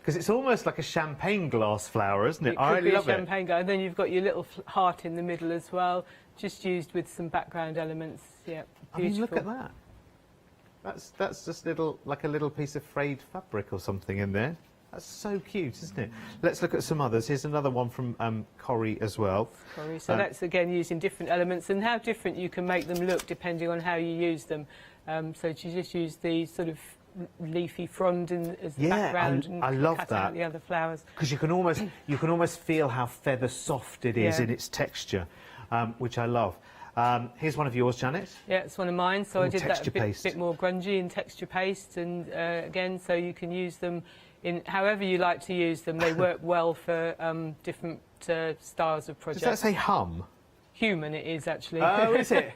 because it's almost like a champagne glass flower, isn't it? I love it. Champagne glass. And then you've got your little heart in the middle as well, just used with some background elements. Yeah, beautiful. I mean, look at that. That's just like a little piece of frayed fabric or something in there. That's so cute, isn't it? Let's look at some others. Here's another one from Corrie as well. Corrie. So that's, again, using different elements and how different you can make them look depending on how you use them. So you just use the sort of leafy frond as the background and I love cut that. out the other flowers. Because you can almost feel how feather soft it is in its texture, which I love. Here's one of yours, Janet. Yeah, it's one of mine. So I did that a paste. bit more grungy in texture paste, and again, so you can use them in however you like to use them. They work well for different styles of projects. Does that say hum? Human it is, actually. Oh, is it?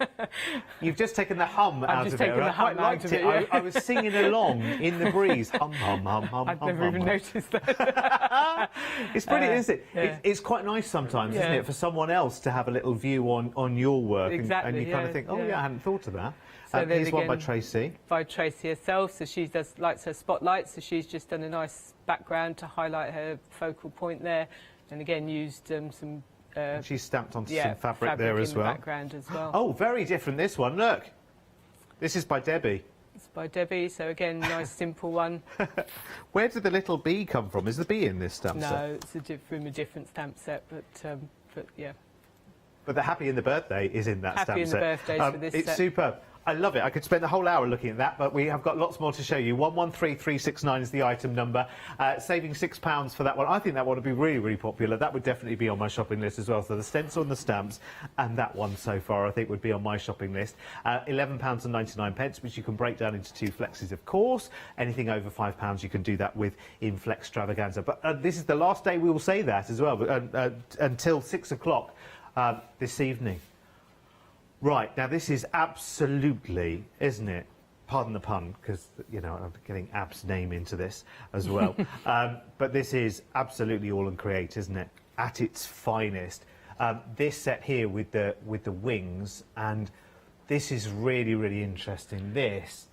You've just taken the hum out of it. The I quite liked it. Yeah. I was singing along in the breeze. Hum, hum, hum, hum, I've hum, never hum, even hum. noticed that. It's brilliant, isn't it? Yeah. It's quite nice sometimes, isn't it, for someone else to have a little view on your work. Exactly, and you kind of think, oh, yeah, I hadn't thought of that. So here's one by again, Tracy. By Tracy herself. So she likes her spotlights, so she's just done a nice background to highlight her focal point there. And again, used some... she's stamped onto some fabric there as in well. The background as well. Oh, very different, this one. Look. This is by Debbie. It's by Debbie, so again, nice simple one. Where did the little bee come from? Is the bee in this stamp set? No, it's from a different stamp set, but yeah. But the Happy and the Birthday is in that stamp set. Happy and the Birthdays for this It's set. superb. I love it. I could spend the whole hour looking at that, but we have got lots more to show you. 113369 is the item number. Saving £6 for that one. I think that one would be really, really popular. That would definitely be on my shopping list as well. So the stencil and the stamps, and that one so far, I think, would be on my shopping list. £11.99, which you can break down into 2 flexes, of course. Anything over £5, you can do that with in Flextravaganza. But this is the last day we will say that as well, until 6 o'clock this evening. Right, now this is absolutely, isn't it? Pardon the pun, because, you know, I'm getting Ab's name into this as well. But this is absolutely all and create, isn't it? At its finest. This set here with the wings, and this is really, really interesting. This,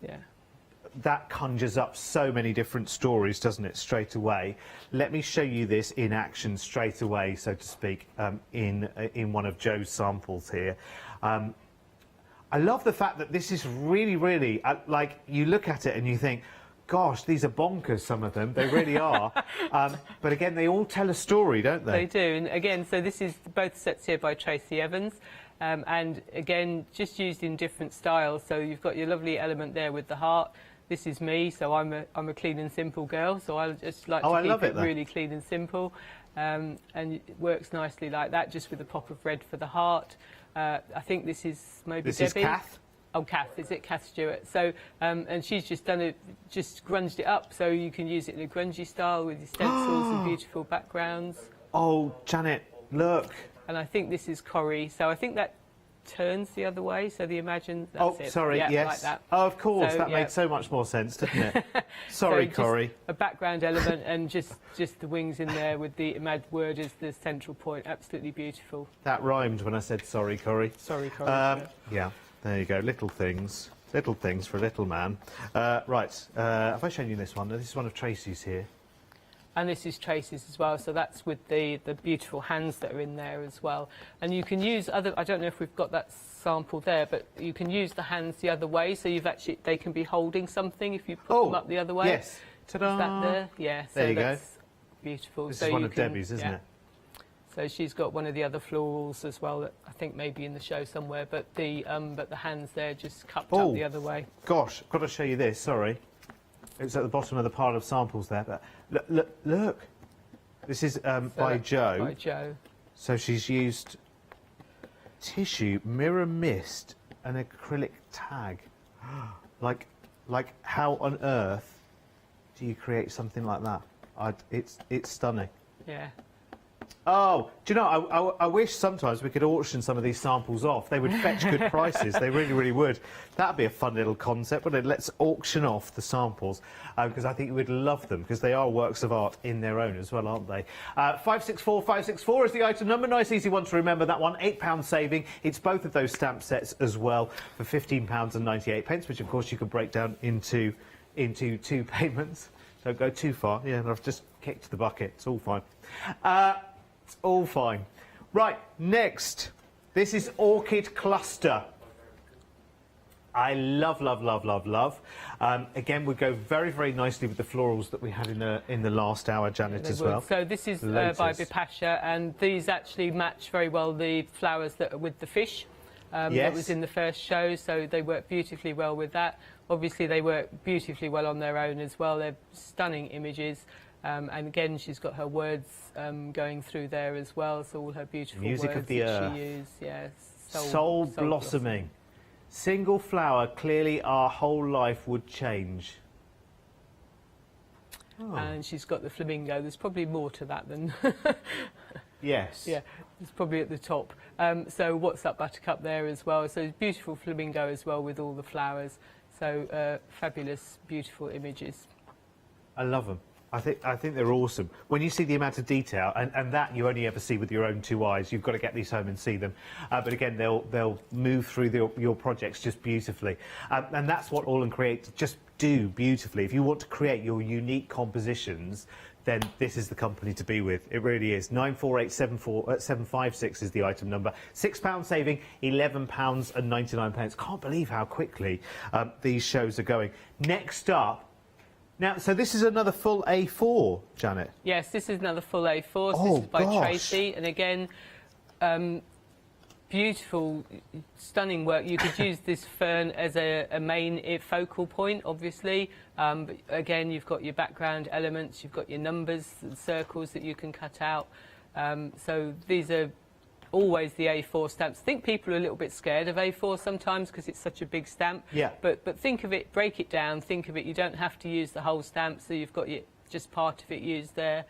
that conjures up so many different stories, doesn't it, straight away. Let me show you this in action straight away, so to speak, in one of Joe's samples here. I love the fact that this is really, really, like, you look at it and you think, gosh, these are bonkers, some of them. They really are. But again, they all tell a story, don't they? They do. And again, so this is both sets here by Tracy Evans. And again, just used in different styles. So you've got your lovely element there with the heart. This is me, so I'm a clean and simple girl, so I just like to keep it really clean and simple. And it works nicely like that, just with a pop of red for the heart. I think this is maybe Debbie. This is Kath? Oh, Kath, is it? Kath Stewart. So, and she's just done it, just grunged it up, so you can use it in a grungy style with your stencils and beautiful backgrounds. Oh, Janet, look. And I think this is Corrie, so I think that turns the other way, so the Imagine, that's it. Sorry, yeah, yes. like that. Oh, of course, So, that made so much more sense, didn't it? Sorry, so Corrie. A background element and just the wings in there with the word as the central point. Absolutely beautiful. That rhymed when I said sorry, Corrie. Sorry, Corrie. Yeah, there you go. Little things for a little man. Right, have I shown you this one? This is one of Tracy's here. And this is Tracy's as well, so that's with the beautiful hands that are in there as well. And you can use other, I don't know if we've got that sample there, but you can use the hands the other way, so they can be holding something if you put them up the other way. Yes. Ta-da! Is that there? Yeah. There you go. beautiful. This so is one you of Debbie's, isn't it? So she's got one of the other florals as well that I think may be in the show somewhere, but the hands there just cupped up the other way. Gosh, I've got to show you this, sorry. It's at the bottom of the pile of samples there, but look. This is by Jo. By Jo. So she's used tissue, mirror mist, and acrylic tag. like how on earth do you create something like that? It's stunning. Yeah. Oh, do you know, I wish sometimes we could auction some of these samples off. They would fetch good prices. They really, really would. That'd be a fun little concept, wouldn't it? Let's auction off the samples, because I think you would love them, because they are works of art in their own as well, aren't they? 564564 is the item number. Nice, easy one to remember, that one. £8 saving. It's both of those stamp sets as well for £15.98, which, of course, you could break down into 2 payments. Don't go too far. Yeah, and I've just kicked the bucket. It's all fine. It's all fine. Right, next. This is Orchid Cluster. I love, love, love, love, love. Again, we go very, very nicely with the florals that we had in the last hour, Janet, as well. So this is by Bipasha, and these actually match very well the flowers that are with the fish. That was in the first show, so they work beautifully well with that. Obviously, they work beautifully well on their own as well. They're stunning images. And again, she's got her words going through there as well, so all her beautiful Music words of the that earth. she used. Yeah, Soul blossoming. Single flower, clearly our whole life would change. Oh. And she's got the flamingo. There's probably more to that than... Yes. Yeah, it's probably at the top. So what's up, Buttercup there as well. So beautiful flamingo as well with all the flowers. So fabulous, beautiful images. I love them. I think they're awesome. When you see the amount of detail, and that you only ever see with your own 2 eyes, you've got to get these home and see them. But again, they'll move through your projects just beautifully. And that's what All and Create just do beautifully. If you want to create your unique compositions, then this is the company to be with. It really is. 948756 is the item number. £6 saving, £11.99. Can't believe how quickly these shows are going. Next up, now, so this is another full A4, Janet. Yes, this is another full A4. So this is by Tracy, and again, beautiful, stunning work. You could use this fern as a main focal point, obviously. But again, you've got your background elements, you've got your numbers and circles that you can cut out. So these are always the A4 stamps. I think people are a little bit scared of A4 sometimes because it's such a big stamp. Yeah. But think of it, break it down, think of it. You don't have to use the whole stamp, so you've got just part of it used there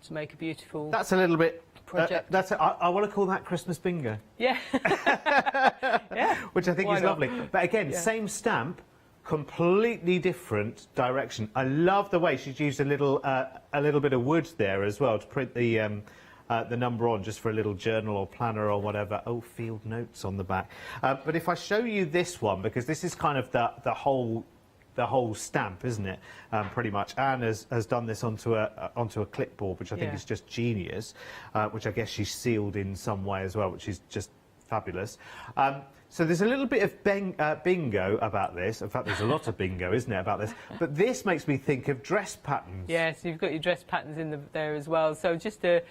to make a beautiful... That's a little bit... project. I want to call that Christmas bingo. Yeah. Yeah. Which I think Why is not? lovely. But again, same stamp, completely different direction. I love the way she's used a little bit of wood there as well to print the number on, just for a little journal or planner or whatever. Oh, field notes on the back. But if I show you this one, because this is kind of the whole stamp, isn't it? Pretty much. Anne has done this onto a clipboard, which I think is just genius. Which I guess she's sealed in some way as well, which is just fabulous. So there's a little bit of bingo about this. In fact, there's a lot of bingo, isn't it, about this? But this makes me think of dress patterns. Yes, you've got your dress patterns in there as well. So just a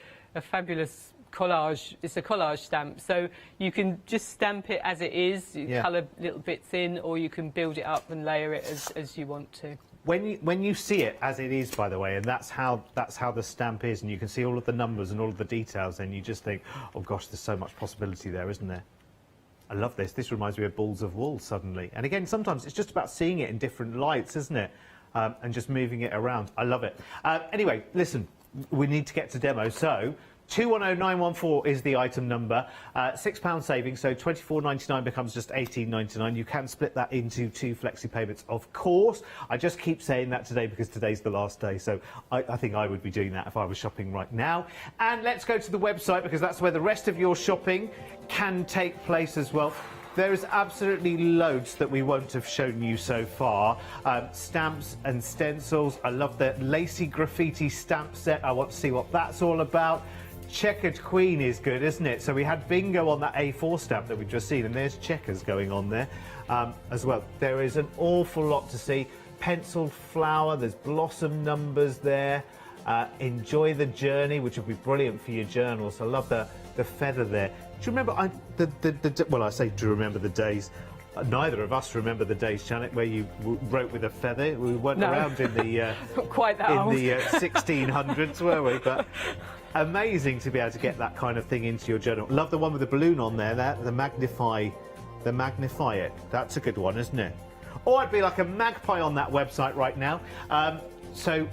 fabulous collage. It's a collage stamp, so you can just stamp it as it is, colour little bits in, or you can build it up and layer it as you want to. When you see it as it is, by the way, and that's how the stamp is, and you can see all of the numbers and all of the details, and you just think, oh gosh, there's so much possibility there, isn't there? I love this. This reminds me of Balls of Wool suddenly. And again, sometimes it's just about seeing it in different lights, isn't it? And just moving it around. I love it. Anyway, listen, we need to get to demo, so 210914 is the item number. £6 saving, so £24.99 becomes just £18.99. You can split that into 2 flexi payments, of course. I just keep saying that today because today's the last day, so I think I would be doing that if I was shopping right now. And let's go to the website, because that's where the rest of your shopping can take place as well. There is absolutely loads that we won't have shown you so far. Stamps and stencils. I love the lacy graffiti stamp set. I want to see what that's all about. Checkered Queen is good, isn't it? So we had bingo on that A4 stamp that we've just seen, and there's checkers going on there as well. There is an awful lot to see. Penciled flower, there's blossom numbers there. Enjoy the journey, which will be brilliant for your journals. I love the feather there. Do you remember, well, I say do you remember the days? Neither of us remember the days, Janet, where you wrote with a feather. We weren't around in the not quite that in old. the 1600s, were we? But amazing to be able to get that kind of thing into your journal. Love the one with the balloon on there. The magnify it. That's a good one, isn't it? Or I'd be like a magpie on that website right now. So,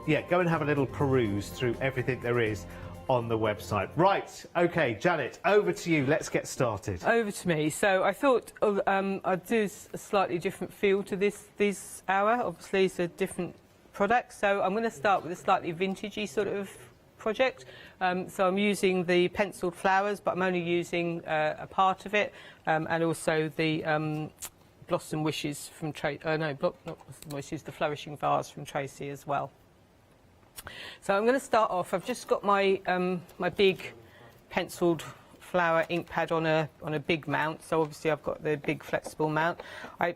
yeah, go and have a little peruse through everything there is on the website. Right, OK, Janet, over to you. Let's get started. Over to me. So I thought I'd do a slightly different feel to this hour. Obviously, it's a different product. So I'm going to start with a slightly vintagey sort of project. So I'm using the penciled flowers, but I'm only using a part of it, and also the Blossom Wishes from not Blossom Wishes, the Flourishing Vase from Tracy as well. So I'm going to start off. I've just got my my big penciled flower ink pad on a big mount. So obviously I've got the big flexible mount. My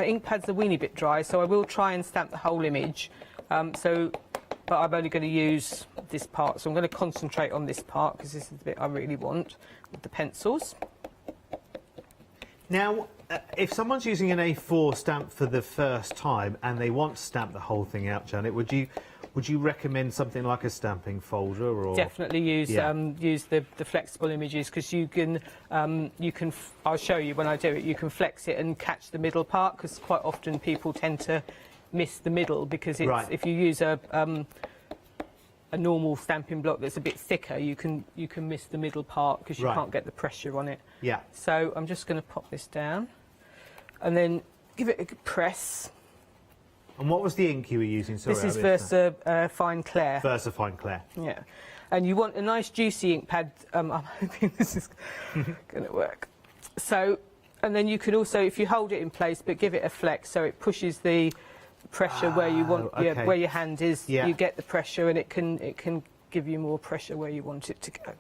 ink pad's a weeny bit dry, so I will try and stamp the whole image. But I'm only going to use this part. So I'm going to concentrate on this part because this is the bit I really want with the pencils. Now, if someone's using an A4 stamp for the first time and they want to stamp the whole thing out, Janet, would you recommend something like a stamping folder? Or definitely use use the flexible images, because you can I'll show you when I do it. You can flex it and catch the middle part, because quite often people tend to miss the middle because it's, if you use a normal stamping block that's a bit thicker, you can miss the middle part because you can't get the pressure on it. Yeah. So I'm just going to pop this down and then give it a good press. And what was the ink you were using? Sorry, this is Versa Fine Clair. Versa Fine Clair. Yeah. And you want a nice juicy ink pad. I'm hoping this is going to work. So, and then you can also, if you hold it in place but give it a flex so it pushes the pressure where you want, where your hand is, you get the pressure, and it can give you more pressure where you want it to go.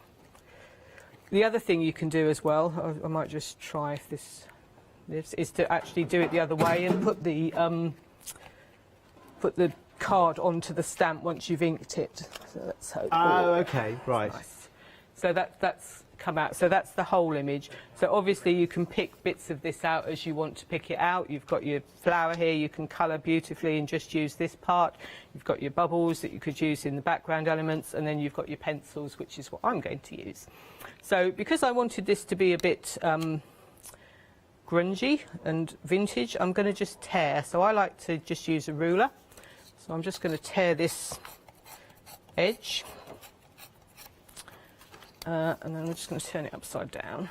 The other thing you can do as well, I might just try if this is to actually do it the other way and put the card onto the stamp once you've inked it. So let's hope. Oh, okay, right. Nice. So that's come out. So that's the whole image. So obviously you can pick bits of this out as you want to pick it out. You've got your flower here, you can colour beautifully and just use this part. You've got your bubbles that you could use in the background elements, and then you've got your pencils, which is what I'm going to use. So because I wanted this to be a bit grungy and vintage, I'm going to just tear. So I like to just use a ruler. So I'm just going to tear this edge. And then I'm just going to turn it upside down.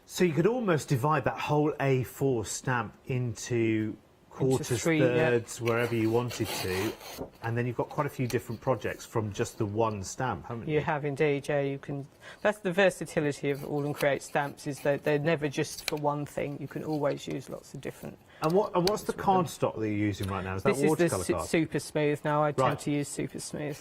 So you could almost divide that whole A4 stamp into quarters, thirds, wherever you wanted to, and then you've got quite a few different projects from just the one stamp, haven't you? You have indeed, yeah. You can. That's the versatility of All and Create stamps, is that they're never just for one thing. You can always use lots of different. And what's the cardstock that you're using right now? Is that watercolour card? This is the Super Smooth now. I tend to use Super Smooth.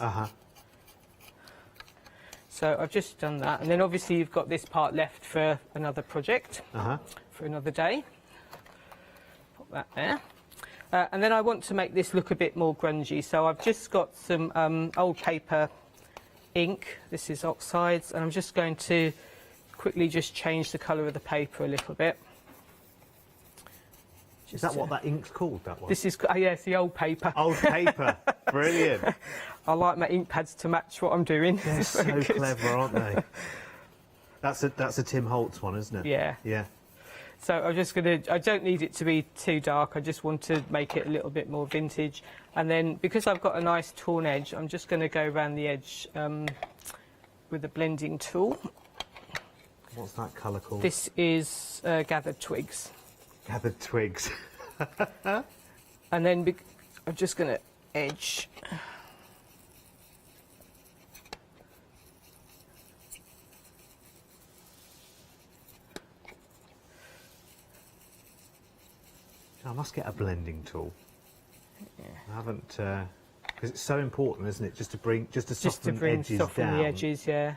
So I've just done that, and then obviously you've got this part left for another project, for another day. Put that there. And then I want to make this look a bit more grungy, so I've just got some old paper ink. This is oxides, and I'm just going to quickly just change the colour of the paper a little bit. Is that what that ink's called, that one? This is, yes, the old paper. Old paper, brilliant. I like my ink pads to match what I'm doing. They're so clever, aren't they? That's a Tim Holtz one, isn't it? Yeah. Yeah. So I'm just going to, I don't need it to be too dark, I just want to make it a little bit more vintage. And then, because I've got a nice torn edge, I'm just going to go around the edge with a blending tool. What's that colour called? This is Gathered Twigs. Gathered Twigs. And then I'm just going to edge. I must get a blending tool. Yeah. I haven't, because it's so important, isn't it? Just to soften edges down. The edges, yeah.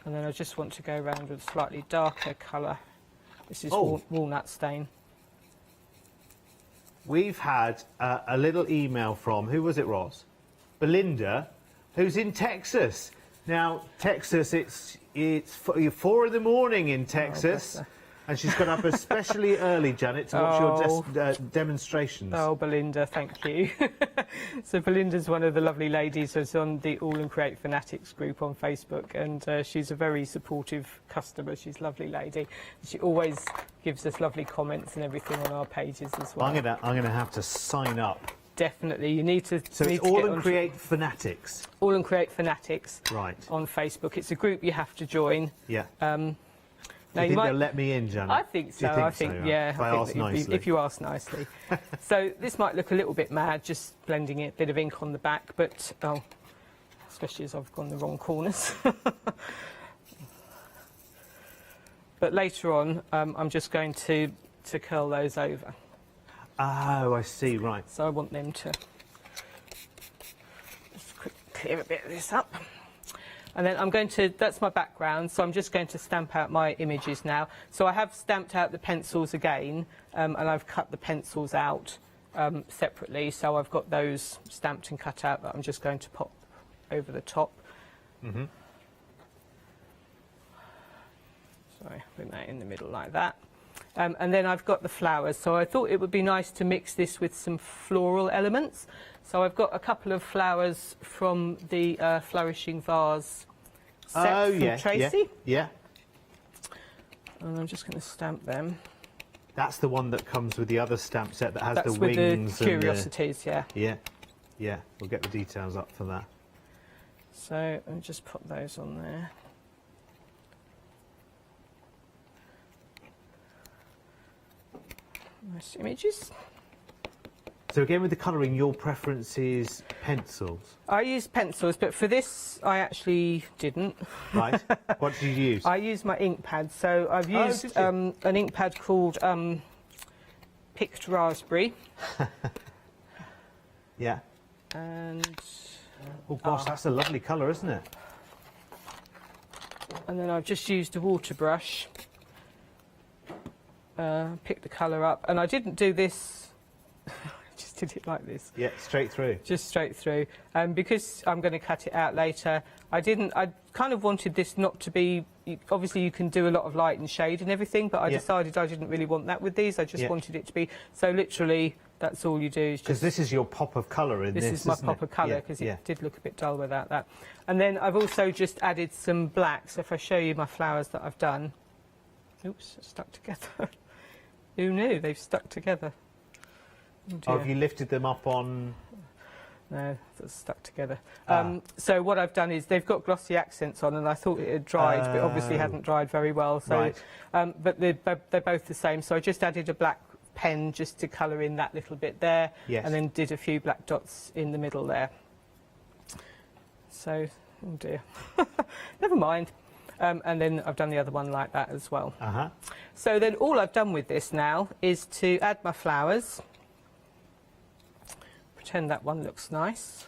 And then I just want to go around with a slightly darker colour. This is walnut stain. we've had a little email from, who was it, Ross? Belinda, who's in Texas. Now, Texas, it's 4 in the morning in Texas. And she's got up especially early, Janet, to watch your demonstrations. Oh, Belinda, thank you. So Belinda's one of the lovely ladies who's on the All and Create Fanatics group on Facebook, and she's a very supportive customer. She's a lovely lady. She always gives us lovely comments and everything on our pages as well. I'm gonna have to sign up. Definitely, you need to. So it's All and Create Fanatics. All and Create Fanatics. Right. On Facebook, it's a group you have to join. Yeah. Now you think they'll let me in, Janet? I think so. I think yeah. If I ask nicely. If you ask nicely. So this might look a little bit mad, just blending it, a bit of ink on the back, but especially as I've gone the wrong corners. But later on, I'm just going to curl those over. Oh, I see. Right. So I want them to just clear a bit of this up. And then I'm going to, that's my background, so I'm just going to stamp out my images now. So I have stamped out the pencils again, and I've cut the pencils out separately. So I've got those stamped and cut out that I'm just going to pop over the top. Mm-hmm. Sorry, bring that in the middle like that. And then I've got the flowers. So I thought it would be nice to mix this with some floral elements. So I've got a couple of flowers from the Flourishing Vase set from Tracy. Yeah. And I'm just going to stamp them. That's the one that comes with the other stamp set that has That's the with wings the curiosities, and Yeah. We'll get the details up for that. So I'll just put those on there. Nice images. So again, with the colouring, your preference is pencils? I use pencils, but for this, I actually didn't. Right. What did you use? I used my ink pad. So I've used an ink pad called Picked Raspberry. Yeah. And... Oh, gosh, that's a lovely colour, isn't it? And then I've just used a water brush. Pick the colour up. And I didn't do this... just did it like this. Yeah, straight through. Just straight through. Because I'm going to cut it out later, I kind of wanted this not to be... Obviously, you can do a lot of light and shade and everything, but I decided I didn't really want that with these. I just wanted it to be... So literally, that's all you do. Because this is your pop of colour in this, This is my pop of colour, because it did look a bit dull without that. And then I've also just added some black. So if I show you my flowers that I've done... Oops, it's stuck together. Who knew? They've stuck together. Oh, have you lifted them up on... No, that's stuck together. So what I've done is they've got glossy accents on, and I thought it had dried, but obviously hadn't dried very well. So, but they're both the same. So I just added a black pen just to colour in that little bit there, and then did a few black dots in the middle there. So, oh dear, never mind. And then I've done the other one like that as well. So then all I've done with this now is to add my flowers. Pretend that one looks nice.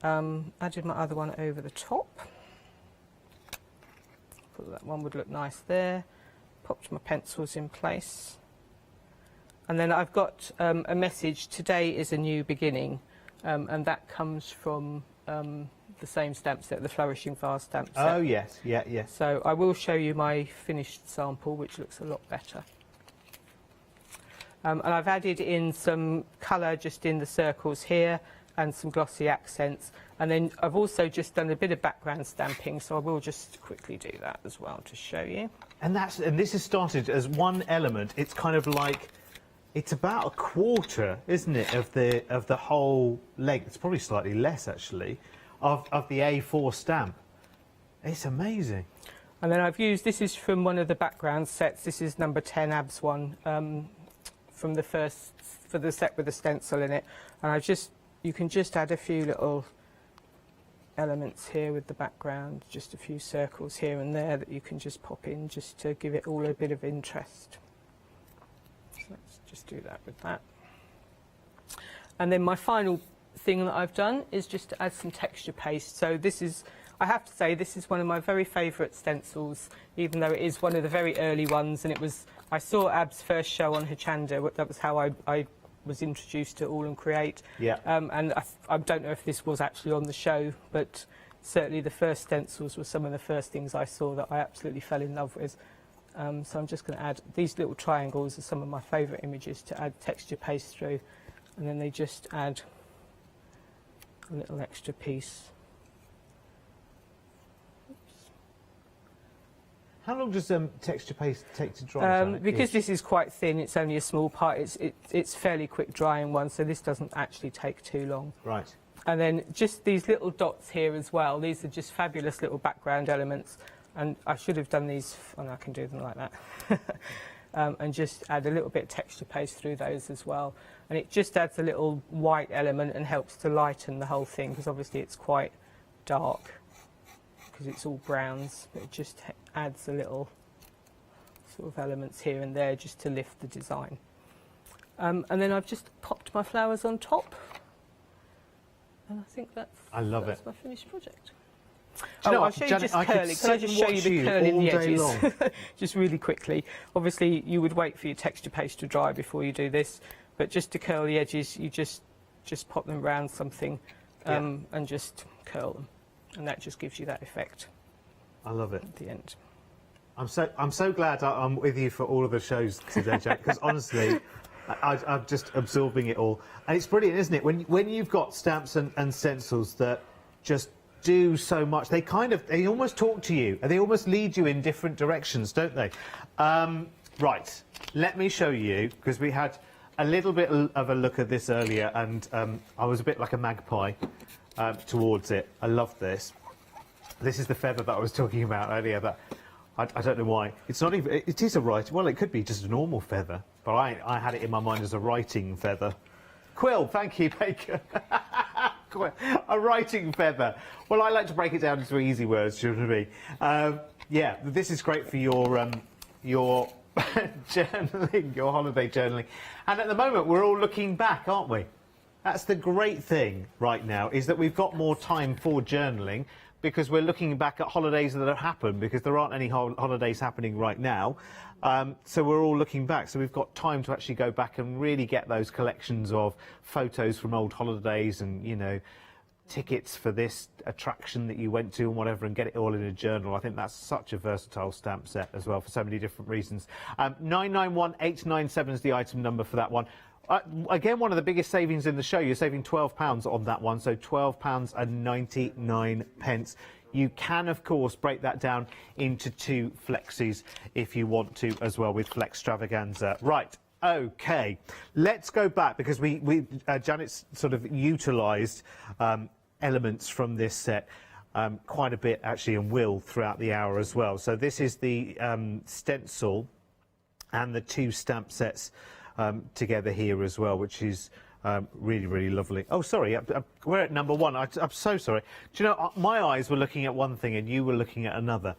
Added my other one over the top. Thought that one would look nice there. Popped my pencils in place. And then I've got a message, today is a new beginning, and that comes from the same stamp set, the Flourishing Vase stamp set. Oh, yes, yeah. So I will show you my finished sample, which looks a lot better. And I've added in some colour just in the circles here and some glossy accents. And then I've also just done a bit of background stamping, so I will just quickly do that as well to show you. And this has started as one element. It's kind of like, it's about a quarter, isn't it, of the whole leg. It's probably slightly less, actually, of the A4 stamp. It's amazing. And then I've used, this is from one of the background sets. This is number 10 ABS one. From the first, for the set with the stencil in it, and you can just add a few little elements here with the background, just a few circles here and there that you can just pop in just to give it all a bit of interest. So let's just do that with that. And then my final thing that I've done is just to add some texture paste. So this is, I have to say, this is one of my very favourite stencils, even though it is one of the very early ones, and it was, I saw Ab's first show on Hochanda. That was how I was introduced to All and Create. Yeah. And I don't know if this was actually on the show, but certainly the first stencils were some of the first things I saw that I absolutely fell in love with. So I'm just going to add these little triangles are some of my favourite images to add texture paste through, and then they just add a little extra piece. How long does texture paste take to dry? Because this is quite thin, it's only a small part. It's fairly quick drying one, so this doesn't actually take too long. Right. And then just these little dots here as well. These are just fabulous little background elements. And I should have done these, and I can do them like that. And just add a little bit of texture paste through those as well. And it just adds a little white element and helps to lighten the whole thing, because obviously it's quite dark because it's all browns, but it just adds a little sort of elements here and there just to lift the design. And then I've just popped my flowers on top, and I think that's my finished project. I'll show you just curling. Can I just show you the curl in the edges? Just really quickly. Obviously, you would wait for your texture paste to dry before you do this, but just to curl the edges, you just pop them around something and just curl them, and that just gives you that effect. I love it. At the end. I'm so glad I'm with you for all of the shows today, Jack, because honestly, I'm just absorbing it all, and it's brilliant, isn't it? When you've got stamps and stencils that just do so much, they almost talk to you, and they almost lead you in different directions, don't they? Right, let me show you, because we had a little bit of a look at this earlier, and I was a bit like a magpie towards it. I love this. This is the feather that I was talking about earlier, that I don't know why. It's not even, it is a writing, well, it could be just a normal feather, but I had it in my mind as a writing feather. Quill, thank you, Baker. A writing feather. Well, I like to break it down into easy words, you know what I mean? Yeah, this is great for your journaling, your holiday journaling. And at the moment, we're all looking back, aren't we? That's the great thing right now, is that we've got more time for journaling, because we're looking back at holidays that have happened, because there aren't any holidays happening right now. So we're all looking back, so we've got time to actually go back and really get those collections of photos from old holidays and, you know, tickets for this attraction that you went to and whatever, and get it all in a journal. I think that's such a versatile stamp set as well, for so many different reasons. 991897 is the item number for that one. Again, one of the biggest savings in the show. You're saving £12 on that one, so £12.99. You can, of course, break that down into 2 flexes if you want to as well, with Flextravaganza. Right, OK, let's go back, because Janet's sort of utilised elements from this set quite a bit, actually, and will throughout the hour as well. So this is the stencil and the 2 stamp sets together here as well, which is really, really lovely. Oh, sorry, we're at number 1. I'm so sorry. Do you know, my eyes were looking at one thing and you were looking at another.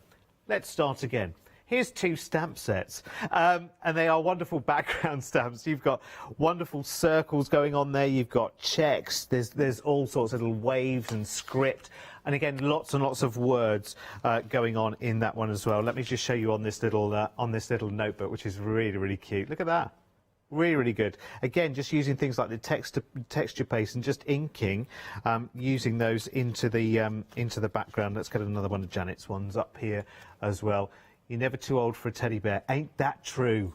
Let's start again. Here's 2 stamp sets, and they are wonderful background stamps. You've got wonderful circles going on there. You've got checks. There's all sorts of little waves and script, and again, lots and lots of words going on in that one as well. Let me just show you on this little notebook, which is really, really cute. Look at that. Really, really good. Again, just using things like the texture paste and just inking, using those into the background. Let's get another one of Janet's ones up here as well. You're never too old for a teddy bear. Ain't that true?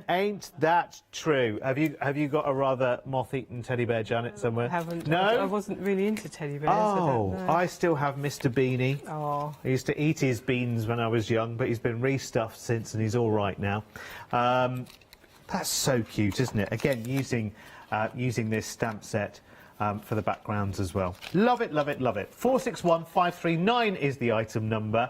Ain't that true? Have you got a rather moth-eaten teddy bear, Janet, somewhere? I haven't. No? I wasn't really into teddy bears. Oh, I still have Mr. Beanie. Oh. I used to eat his beans when I was young, but he's been restuffed since, and he's all right now. That's so cute, isn't it? Again, using this stamp set for the backgrounds as well. Love it, love it, love it. 461539 is the item number,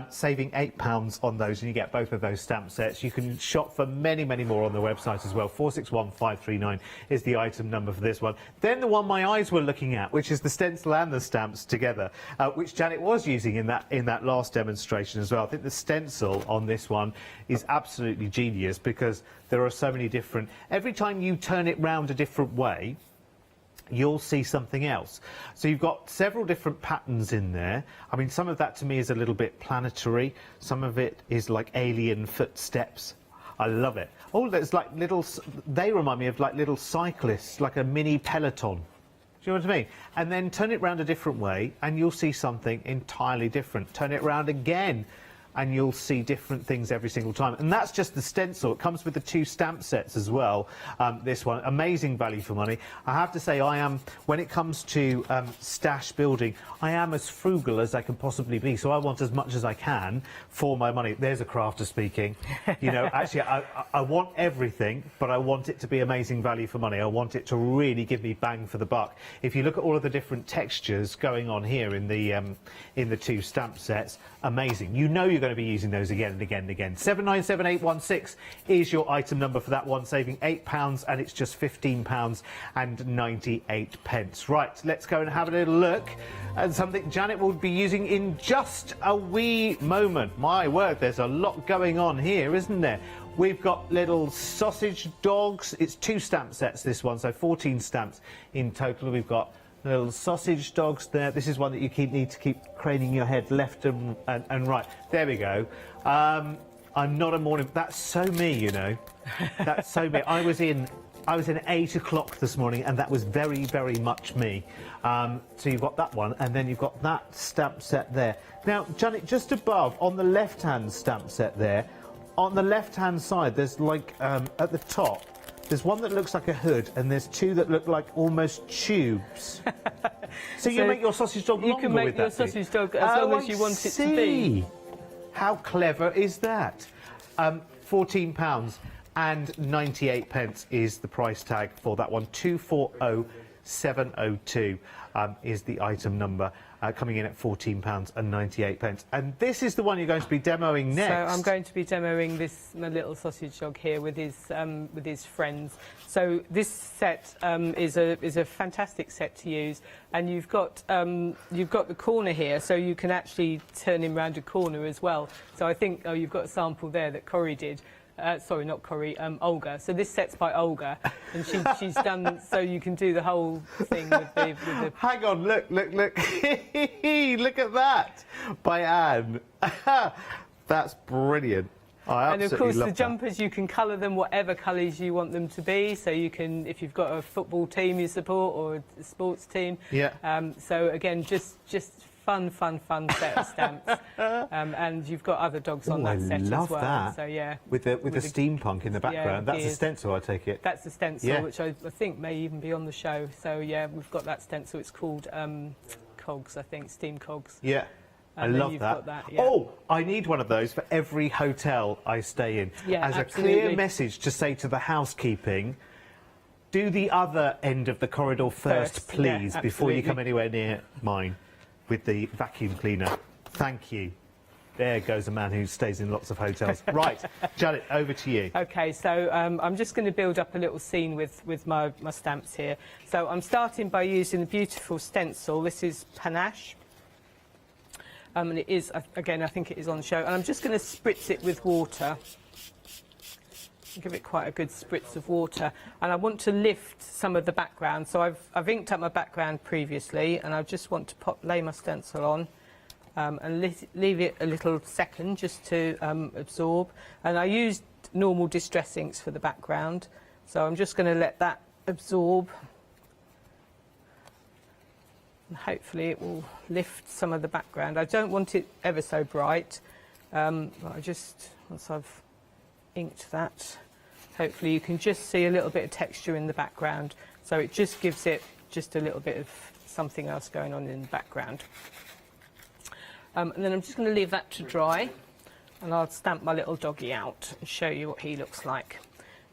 saving £8 on those, and you get both of those stamp sets. You can shop for many, many more on the website as well. 461539 is the item number for this one. Then the one my eyes were looking at, which is the stencil and the stamps together, which Janet was using in that last demonstration as well. I think the stencil on this one is absolutely genius, because there are so many different... Every time you turn it round a different way, you'll see something else. So you've got several different patterns in there. I mean, some of that to me is a little bit planetary. Some of it is like alien footsteps. I love it. Oh, there's like little, they remind me of like little cyclists, like a mini peloton. Do you know what I mean? And then turn it round a different way and you'll see something entirely different. Turn it round again and you'll see different things every single time. And that's just the stencil. It comes with the 2 stamp sets as well. This one, amazing value for money. I have to say, I am, when it comes to stash building, I am as frugal as I can possibly be. So I want as much as I can for my money. There's a crafter speaking. You know, actually, I want everything, but I want it to be amazing value for money. I want it to really give me bang for the buck. If you look at all of the different textures going on here in the 2 stamp sets, amazing. You know you're going to be using those again and again and again. 797816 is your item number for that one, saving £8, and it's just £15.98. Right, let's go and have a little look at something Janet will be using in just a wee moment. My word, there's a lot going on here, isn't there? We've got little sausage dogs. It's 2 stamp sets, this one, so 14 stamps in total. We've got little sausage dogs there. This is one that you need to keep craning your head left and right. There we go. I'm not a morning. That's so me, you know. That's so me. I was in 8 o'clock this morning, and that was very, very much me. So you've got that one, and then you've got that stamp set there. Now, Janet, just above on the left-hand stamp set there, on the left-hand side, there's like at the top. There's one that looks like a hood, and there's 2 that look like almost tubes. So you make your sausage dog longer with that? You can make your sausage dog as long as you want it to be. How clever is that? £14.98 is the price tag for that one. 240702 is the item number. Coming in at £14.98. And this is the one you're going to be demoing next. So I'm going to be demoing my little sausage dog here with his friends. So this set is a fantastic set to use, and you've got the corner here, so you can actually turn him round a corner as well. So I think you've got a sample there that Corrie did. Sorry, not Corrie, Olga. So this set's by Olga, and she's done so you can do the whole thing with the... Hang on, look. Look at that, by Anne. That's brilliant. I and of course the jumpers, you can colour them whatever colours you want them to be. So you can, if you've got a football team you support or a sports team. Yeah. So again, just fun set of stamps. And you've got other dogs on that set as well. That. So yeah. With the steampunk in the background. Yeah, that's a stencil, I take it. That's a stencil, which I think may even be on the show. So yeah, we've got that stencil. It's called cogs, I think, steam cogs. Yeah. I love that. Yeah. Oh, I need one of those for every hotel I stay in. Yeah, as absolutely. A clear message to say to the housekeeping, do the other end of the corridor first please, before you come anywhere near mine with the vacuum cleaner. Thank you. There goes a man who stays in lots of hotels. Right, Janet, over to you. OK, so I'm just going to build up a little scene with my stamps here. So I'm starting by using the beautiful stencil. This is panache. And it is, again, I think it is on the show. And I'm just going to spritz it with water. Give it quite a good spritz of water. And I want to lift some of the background. So I've inked up my background previously, and I just want to lay my stencil on and leave it a little second just to absorb. And I used normal distress inks for the background. So I'm just going to let that absorb. And hopefully it will lift some of the background. I don't want it ever so bright. But I just, once I've inked that, hopefully you can just see a little bit of texture in the background. So it just gives it just a little bit of something else going on in the background. And then I'm just going to leave that to dry, and I'll stamp my little doggy out and show you what he looks like.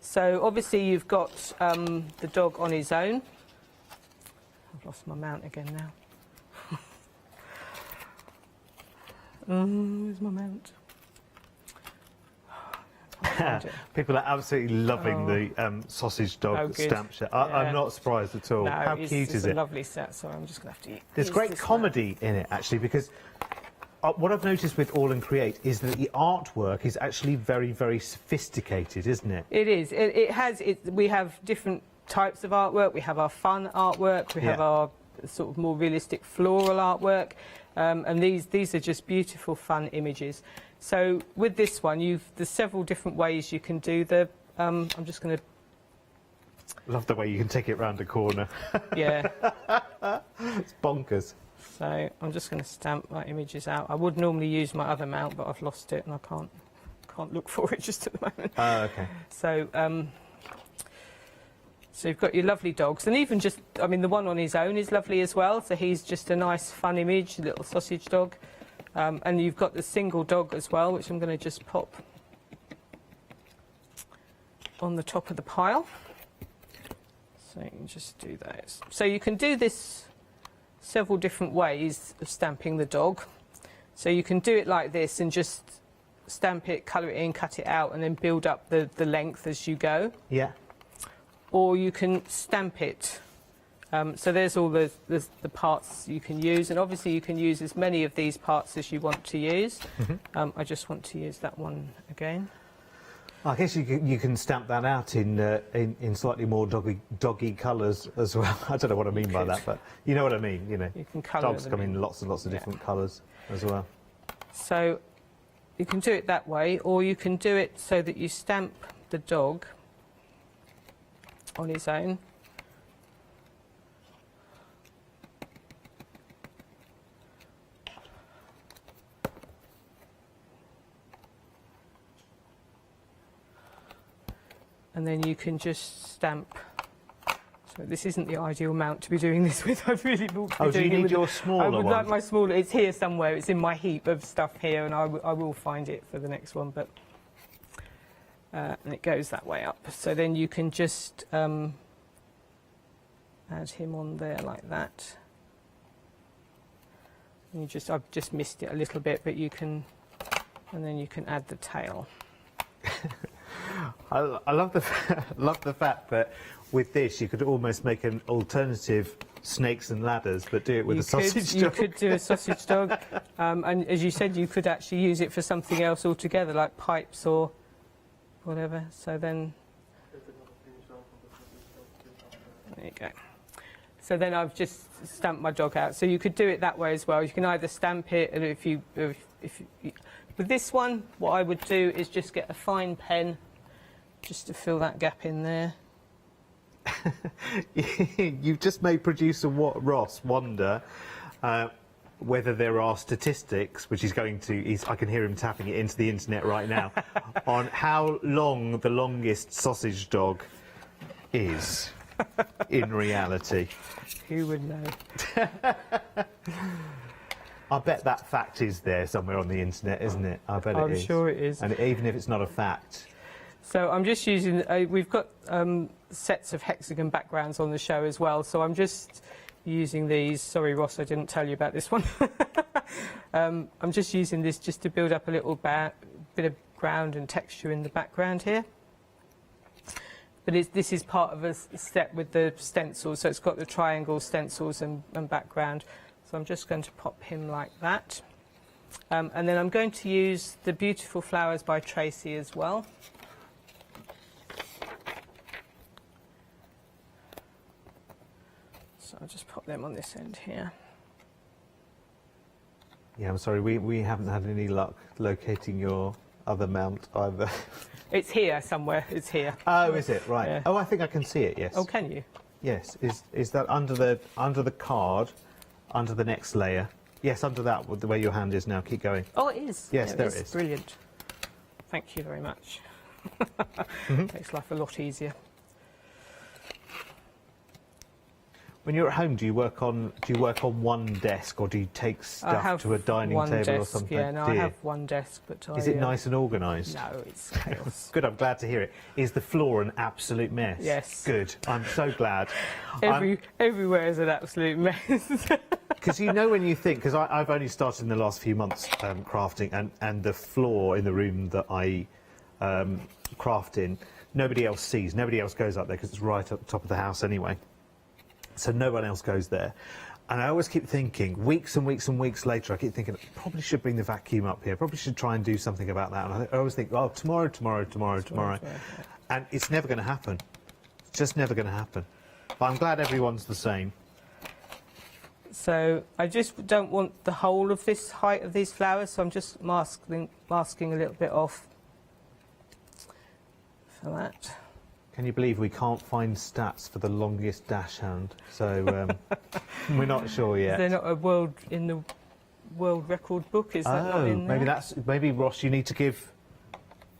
So obviously you've got the dog on his own. I've lost my mount again now. Where's my mount? People are absolutely loving the sausage dog stamp set. I'm not surprised at all. No, how cute is it? It's a lovely set, so I'm just going to have to use There's great comedy in it, actually, because what I've noticed with All and Create is that the artwork is actually very, very sophisticated, isn't it? It is. We have different types of artwork. We have our fun artwork. We have our sort of more realistic floral artwork. And these are just beautiful, fun images. So with this one, there's several different ways you can do the. I'm just going to. Love the way you can take it round a corner. Yeah. It's bonkers. So I'm just going to stamp my images out. I would normally use my other mount, but I've lost it and I can't look for it just at the moment. Oh, okay. So so you've got your lovely dogs, and even just, I mean, the one on his own is lovely as well. So he's just a nice, fun image, little sausage dog. And you've got the single dog as well, which I'm going to just pop on the top of the pile. So you can just do that. So you can do this several different ways of stamping the dog. So you can do it like this and just stamp it, colour it in, cut it out, and then build up the length as you go. Yeah. Or you can stamp it. So there's all the parts you can use, and obviously you can use as many of these parts as you want to use. I just want to use that one again. I guess you can stamp that out in slightly more doggy colours as well. I don't know what I mean by that, but you know what I mean. You know, you can colour dogs them come in lots and lots of different colours as well. So you can do it that way, or you can do it so that you stamp the dog on his own. And then you can just stamp. So this isn't the ideal mount to be doing this with. I really would be do you doing need it your with, smaller I would one? like my smaller. It's here somewhere. It's in my heap of stuff here, and I will find it for the next one. But and it goes that way up. So then you can just add him on there like that. And I've just missed it a little bit, but you can, and then you can add the tail. I love the fact that with this you could almost make an alternative snakes and ladders, but do it with a sausage dog. You could do a sausage dog, and as you said, you could actually use it for something else altogether, like pipes or whatever. So then, there you go. So then I've just stamped my dog out. So you could do it that way as well. You can either stamp it, and if you with this one, what I would do is just get a fine pen, just to fill that gap in there. You've just made producer Ross wonder whether there are statistics, which he's going to, I can hear him tapping it into the internet right now, on how long the longest sausage dog is in reality. Who would know? I bet that fact is there somewhere on the internet, isn't it? I bet it is. I'm sure it is. And even if it's not a fact. So I'm just using, we've got sets of hexagon backgrounds on the show as well, so I'm just using these. Sorry, Ross, I didn't tell you about this one. I'm just using this just to build up a little bit of ground and texture in the background here. But this is part of a set with the stencils, so it's got the triangle stencils and background. So I'm just going to pop him like that. And then I'm going to use the Beautiful Flowers by Tracy as well. So I'll just pop them on this end here. Yeah, I'm sorry, we haven't had any luck locating your other mount either. It's here somewhere, it's here. Oh, is it? Right. Yeah. Oh, I think I can see it, yes. Oh, can you? Yes. Is that under the card, under the next layer? Yes, under that, with the way your hand is now. Keep going. Oh, it is. Yes, yeah, there it is. Brilliant. Thank you very much. Makes life a lot easier. When you're at home, do you work on one desk, or do you take stuff to a dining table or something? Yeah, no, I have one desk, but is it nice and organised? No, it's chaos. Good, I'm glad to hear it. Is the floor an absolute mess? Yes. Good, I'm so glad. Everywhere is an absolute mess. Because you know when you think, because I've only started in the last few months crafting, and the floor in the room that I craft in, nobody else sees, nobody else goes up there because it's right up the top of the house anyway. So no one else goes there. And I always keep thinking, weeks and weeks and weeks later, I keep thinking, I probably should bring the vacuum up here, probably should try and do something about that. And I always think, oh, tomorrow. And it's never going to happen. It's just never going to happen. But I'm glad everyone's the same. So I just don't want the whole of this height of these flowers, so I'm just masking a little bit off for that. Can you believe we can't find stats for the longest dash hand? So we're not sure yet. They're not in the world record book, is that not in there? Maybe Ross, you need to give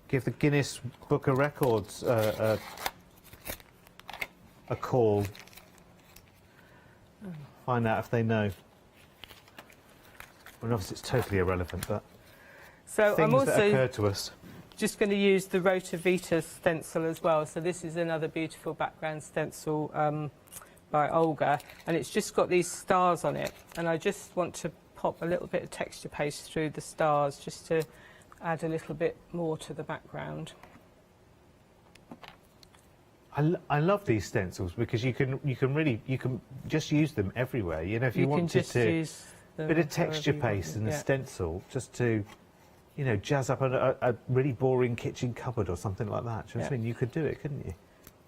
the Guinness Book of Records a call. Find out if they know. Well, obviously it's totally irrelevant, but so things I'm also that occur to us. Just going to use the Rota Vita stencil as well. So this is another beautiful background stencil by Olga, and it's just got these stars on it, and I just want to pop a little bit of texture paste through the stars just to add a little bit more to the background. I love these stencils because you can just use them everywhere. You know, if you wanted to use a bit of texture paste in a stencil just to, you know, jazz up a really boring kitchen cupboard or something like that. Do you know what I mean? You could do it, couldn't you?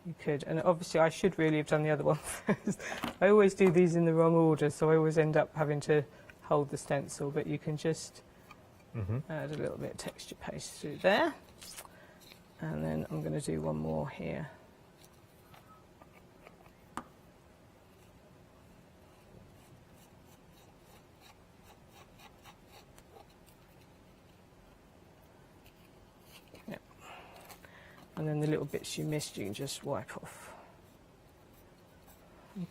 You could, and obviously I should really have done the other one first. I always do these in the wrong order, so I always end up having to hold the stencil, but you can just add a little bit of texture paste through there. And then I'm going to do one more here. And then the little bits you missed, you can just wipe off.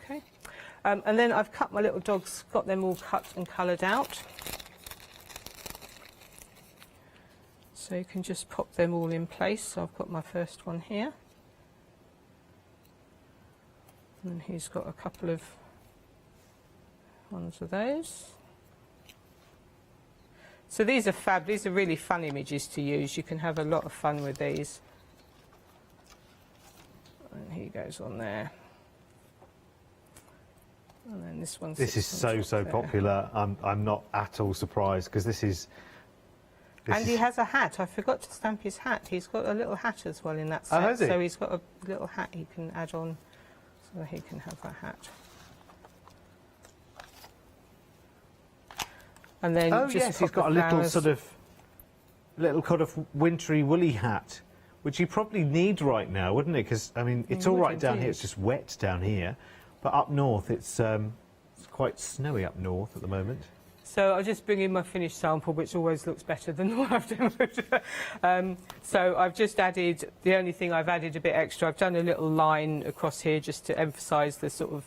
Okay. And then I've cut my little dogs, got them all cut and coloured out. So you can just pop them all in place. So I've got my first one here. And he's got a couple of ones of those. So these are fab. These are really fun images to use. You can have a lot of fun with these. And he goes on there. And then this one. This is so popular. I'm not at all surprised because this is. And he has a hat. I forgot to stamp his hat. He's got a little hat as well in that set. Oh, has he? So he's got a little hat he can add on, so he can have that hat. And then yes, he's got a little kind of wintry woolly hat, which you probably need right now, wouldn't it? Because I mean, it's all right down here. It's just wet down here, but up north, it's quite snowy up north at the moment. So I'll just bring in my finished sample, which always looks better than the one I've done. So I've just added, the only thing I've added a bit extra, I've done a little line across here just to emphasise the sort of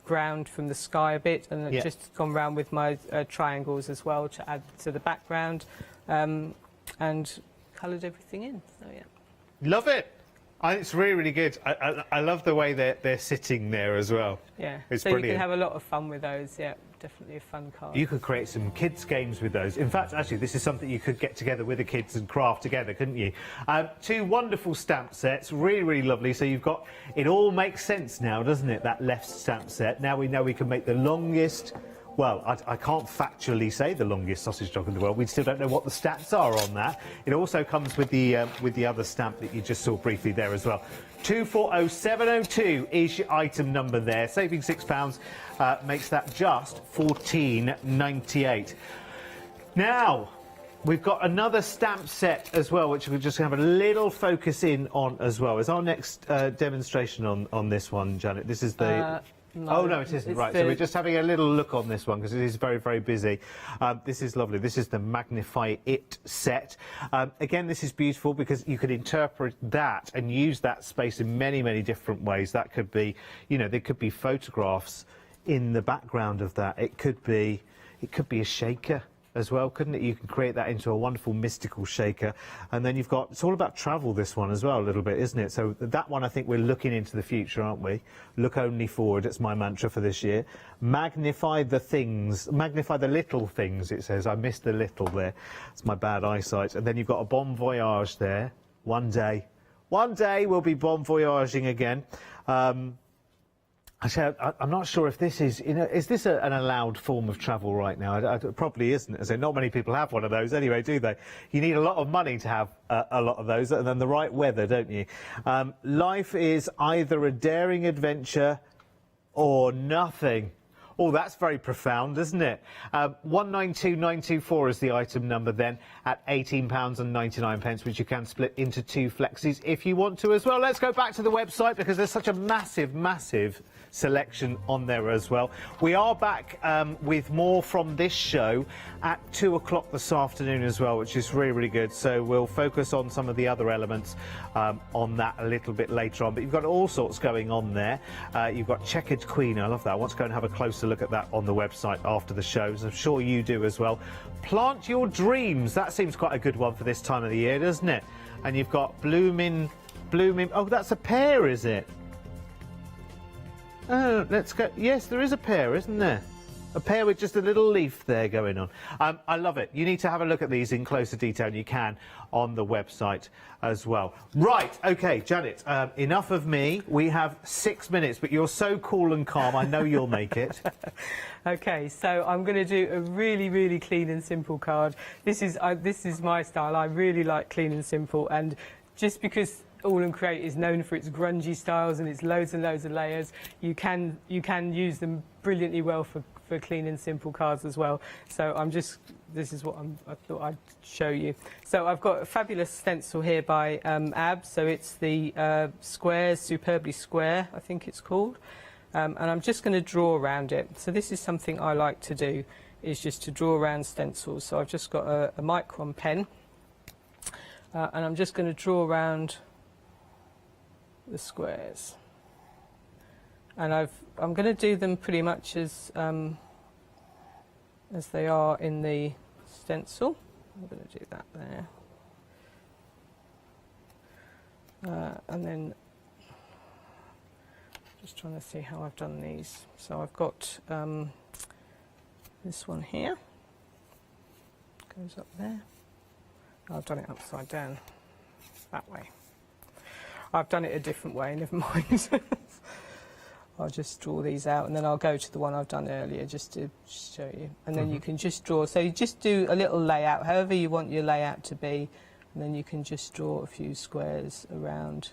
ground from the sky a bit, and I've just gone round with my triangles as well to add to the background, and coloured everything in. So yeah, love it. It's really, really good. I love the way they're sitting there as well. Yeah, it's so brilliant. You can have a lot of fun with those. Yeah, definitely a fun card. You could create some kids' games with those. In fact, actually, this is something you could get together with the kids and craft together, couldn't you? Two wonderful stamp sets, really, really lovely. So you've got, it all makes sense now, doesn't it, that left stamp set? Now we know we can make the longest, well, I can't factually say the longest sausage dog in the world. We still don't know what the stats are on that. It also comes with the other stamp that you just saw briefly there as well. 240702 is your item number there. Saving £6 makes that just $14.98. Now, we've got another stamp set as well, which we're just going to have a little focus in on as well. Is our next demonstration on this one, Janet? This is the... No, oh, no, it isn't. Right, so we're just having a little look on this one because it is very, very busy. This is lovely. This is the Magnify It set. Again, this is beautiful because you could interpret that and use that space in many, many different ways. That could be, you know, there could be photographs in the background of that. It could be a shaker as well, couldn't it? You can create that into a wonderful mystical shaker. And then you've got, it's all about travel, this one as well, a little bit, isn't it? So that one, I think we're looking into the future, aren't we? Look only forward, it's my mantra for this year. Magnify the things, magnify the little things, it says. I missed the little there. It's my bad eyesight. And then you've got a bon voyage there. One day we'll be bon voyaging again. Actually, I'm not sure if this is, you know, is this an allowed form of travel right now? It probably isn't, as not many people have one of those anyway, do they? You need a lot of money to have a lot of those, and then the right weather, don't you? Life is either a daring adventure or nothing. Oh, that's very profound, isn't it? 192924 is the item number then, at £18.99, which you can split into 2 flexes if you want to as well. Let's go back to the website because there's such a massive selection on there as well. We are back with more from this show at 2 o'clock this afternoon as well, which is really good. So we'll focus on some of the other elements on that a little bit later on. But you've got all sorts going on there. You've got Checkered Queen. I love that. I want to go and have a closer look at that on the website after the shows. I'm sure you do as well. Plant Your Dreams. That seems quite a good one for this time of the year, doesn't it? And you've got blooming. Oh, that's a pear, is it? Oh, let's go. Yes, there is a pear, isn't there? A pear with just a little leaf there going on. I love it. You need to have a look at these in closer detail, and you can on the website as well. Right, OK, Janet, enough of me. We have 6 minutes, but you're so cool and calm. I know you'll make it. OK, so I'm going to do a really clean and simple card. This is my style. I really like clean and simple, and just because All and Create is known for its grungy styles and its loads and loads of layers, you can use them brilliantly well for clean and simple cards as well. So this is what I thought I'd show you. So I've got a fabulous stencil here by Abs. So it's the Squares, Superbly Square, I think it's called. And I'm just going to draw around it. So this is something I like to do, is just to draw around stencils. So I've just got a Micron pen, and I'm just going to draw around the squares. And I'm going to do them pretty much as they are in the stencil. I'm going to do that there. And then just trying to see how I've done these. So I've got this one here. Goes up there. I've done it upside down, that way. I've done it a different way, never mind. I'll just draw these out, and then I'll go to the one I've done earlier just to show you. And then you can just draw. So you just do a little layout, however you want your layout to be, and then you can just draw a few squares around.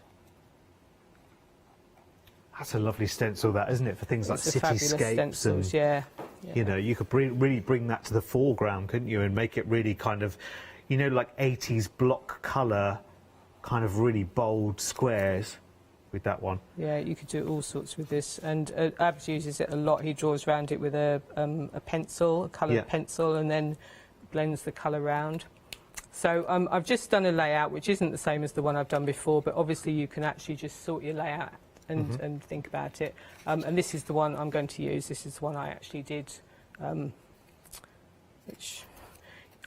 That's a lovely stencil, that, isn't it, for things like cityscapes and yeah. You know, you could really bring that to the foreground, couldn't you, and make it really kind of, you know, like 80s block colour, kind of really bold squares with that one. Yeah, you could do all sorts with this, and Abs uses it a lot. He draws around it with a pencil, a coloured pencil, and then blends the colour round. So I've just done a layout which isn't the same as the one I've done before, but obviously you can actually just sort your layout and think about it. And this is the one I'm going to use. This is the one I actually did, which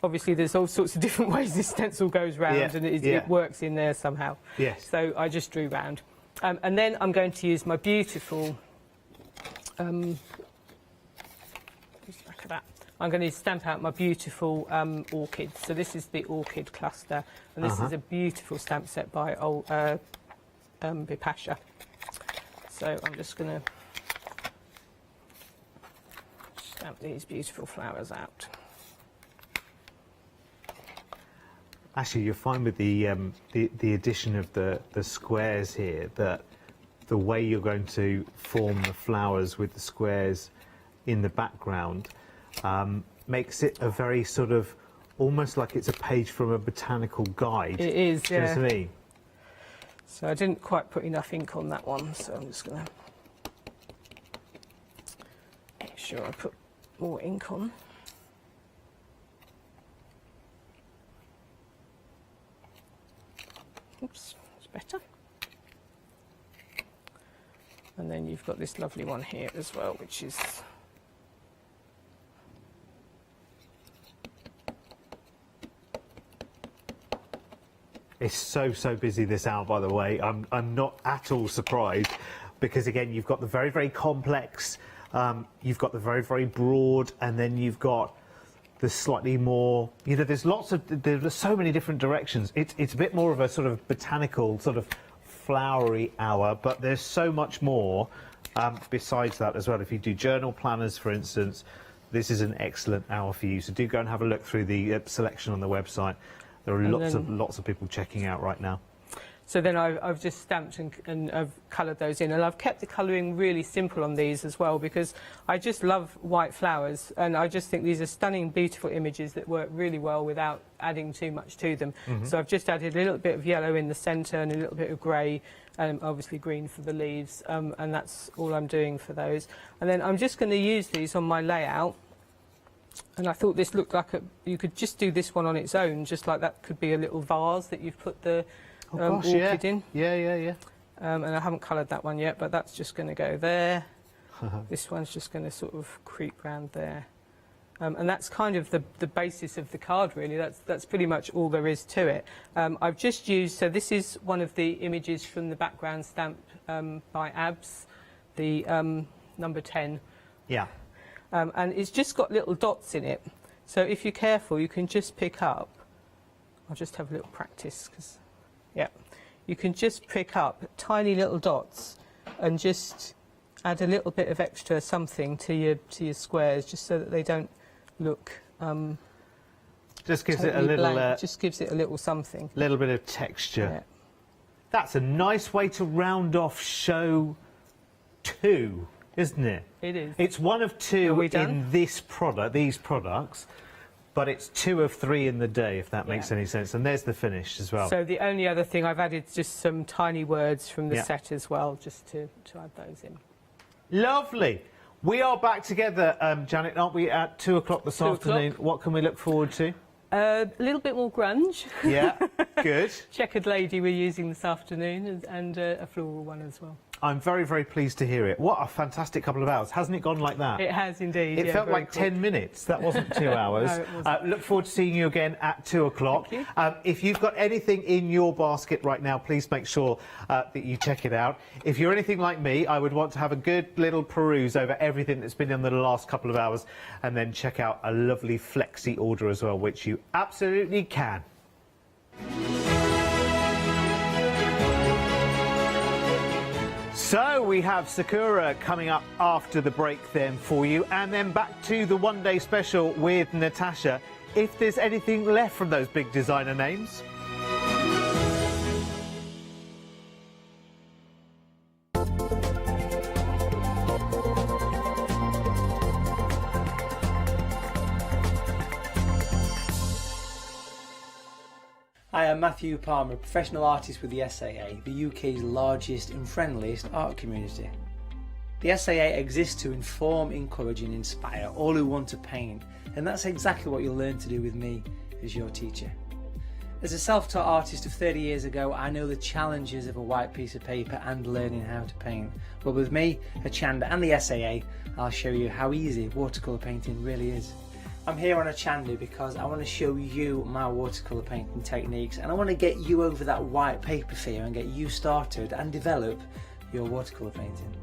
obviously there's all sorts of different ways this stencil goes round, and it works in there somehow. Yes. So I just drew round. And then I'm going to use my beautiful, I'm going to stamp out my beautiful orchids. So this is the orchid cluster, and this is a beautiful stamp set by Bipasha. So I'm just going to stamp these beautiful flowers out. Actually, you'll find with the addition of the squares here that the way you're going to form the flowers with the squares in the background makes it a very sort of, almost like it's a page from a botanical guide. It is, Do you know what I mean? So I didn't quite put enough ink on that one, so I'm just going to make sure I put more ink on. Oops, that's better. And then you've got this lovely one here as well, which is it's so busy this hour, by the way. I'm not at all surprised, because again you've got the very complex, you've got the very broad, and then you've got the slightly more, you know, there's so many different directions. It's a bit more of a sort of botanical, sort of flowery hour, but there's so much more besides that as well. If you do journal planners, for instance, this is an excellent hour for you. So do go and have a look through the selection on the website. There are lots of people checking out right now. So then I've just stamped and I've coloured those in, and I've kept the colouring really simple on these as well, because I just love white flowers, and I just think these are stunning, beautiful images that work really well without adding too much to them. So I've just added a little bit of yellow in the centre and a little bit of grey, and obviously green for the leaves, and that's all I'm doing for those. And then I'm just going to use these on my layout. And I thought this looked like you could just do this one on its own, just like that could be a little vase that you've put the orchid in. Yeah. And I haven't coloured that one yet, but that's just going to go there. This one's just going to sort of creep round there. And that's kind of the basis of the card, really. That's pretty much all there is to it. I've just used, so this is one of the images from the background stamp by Abs, the number 10. Yeah. And it's just got little dots in it. So if you're careful, you can just pick up, I'll just have a little practice, because, yeah, you can just pick up tiny little dots and just add a little bit of extra something to your squares, just so that they don't look just gives it a totally little blank. Just gives it a little something. Little bit of texture. Yeah. That's a nice way to round off show 2, isn't it? It is. It's one of 2 Are we in done? these products, but it's 2 of 3 in the day, if that makes any sense. And there's the finish as well. So the only other thing I've added is just some tiny words from the Yeah. set as well, just to add those in. Lovely. We are back together, Janet, aren't we, at 2 o'clock this 2 o'clock. afternoon? What can we look forward to? A little bit more grunge. Yeah, good. Checkered lady we're using this afternoon, and a floral one as well. I'm very, very pleased to hear it. What a fantastic couple of hours. Hasn't it gone like that? It has indeed. It yeah, felt very like quick. 10 minutes. That wasn't 2 hours. No, it wasn't. Look forward to seeing you again at 2 o'clock. If you've got anything in your basket right now, please make sure that you check it out. If you're anything like me, I would want to have a good little peruse over everything that's been in the last couple of hours, and then check out a lovely flexi order as well, which you absolutely can. So we have Sakura coming up after the break then for you, and then back to the one-day special with Natasha, if there's anything left from those big designer names. Hi, I'm Matthew Palmer, professional artist with the SAA, the UK's largest and friendliest art community. The SAA exists to inform, encourage and inspire all who want to paint, and that's exactly what you'll learn to do with me as your teacher. As a self-taught artist of 30 years ago, I know the challenges of a white piece of paper and learning how to paint. But with me, Hochanda and the SAA, I'll show you how easy watercolour painting really is. I'm here on Hochanda because I want to show you my watercolour painting techniques, and I want to get you over that white paper fear and get you started and develop your watercolour painting.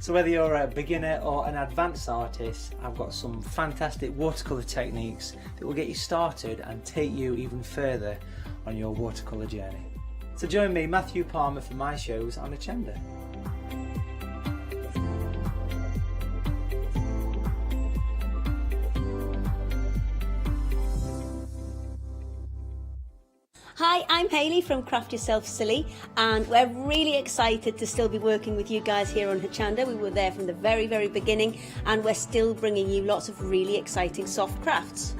So whether you're a beginner or an advanced artist, I've got some fantastic watercolour techniques that will get you started and take you even further on your watercolour journey. So join me, Matthew Palmer, for my shows on Hochanda. Hi, I'm Hayley from Craft Yourself Silly, and we're really excited to still be working with you guys here on Hochanda. We were there from the very, very beginning, and we're still bringing you lots of really exciting soft crafts.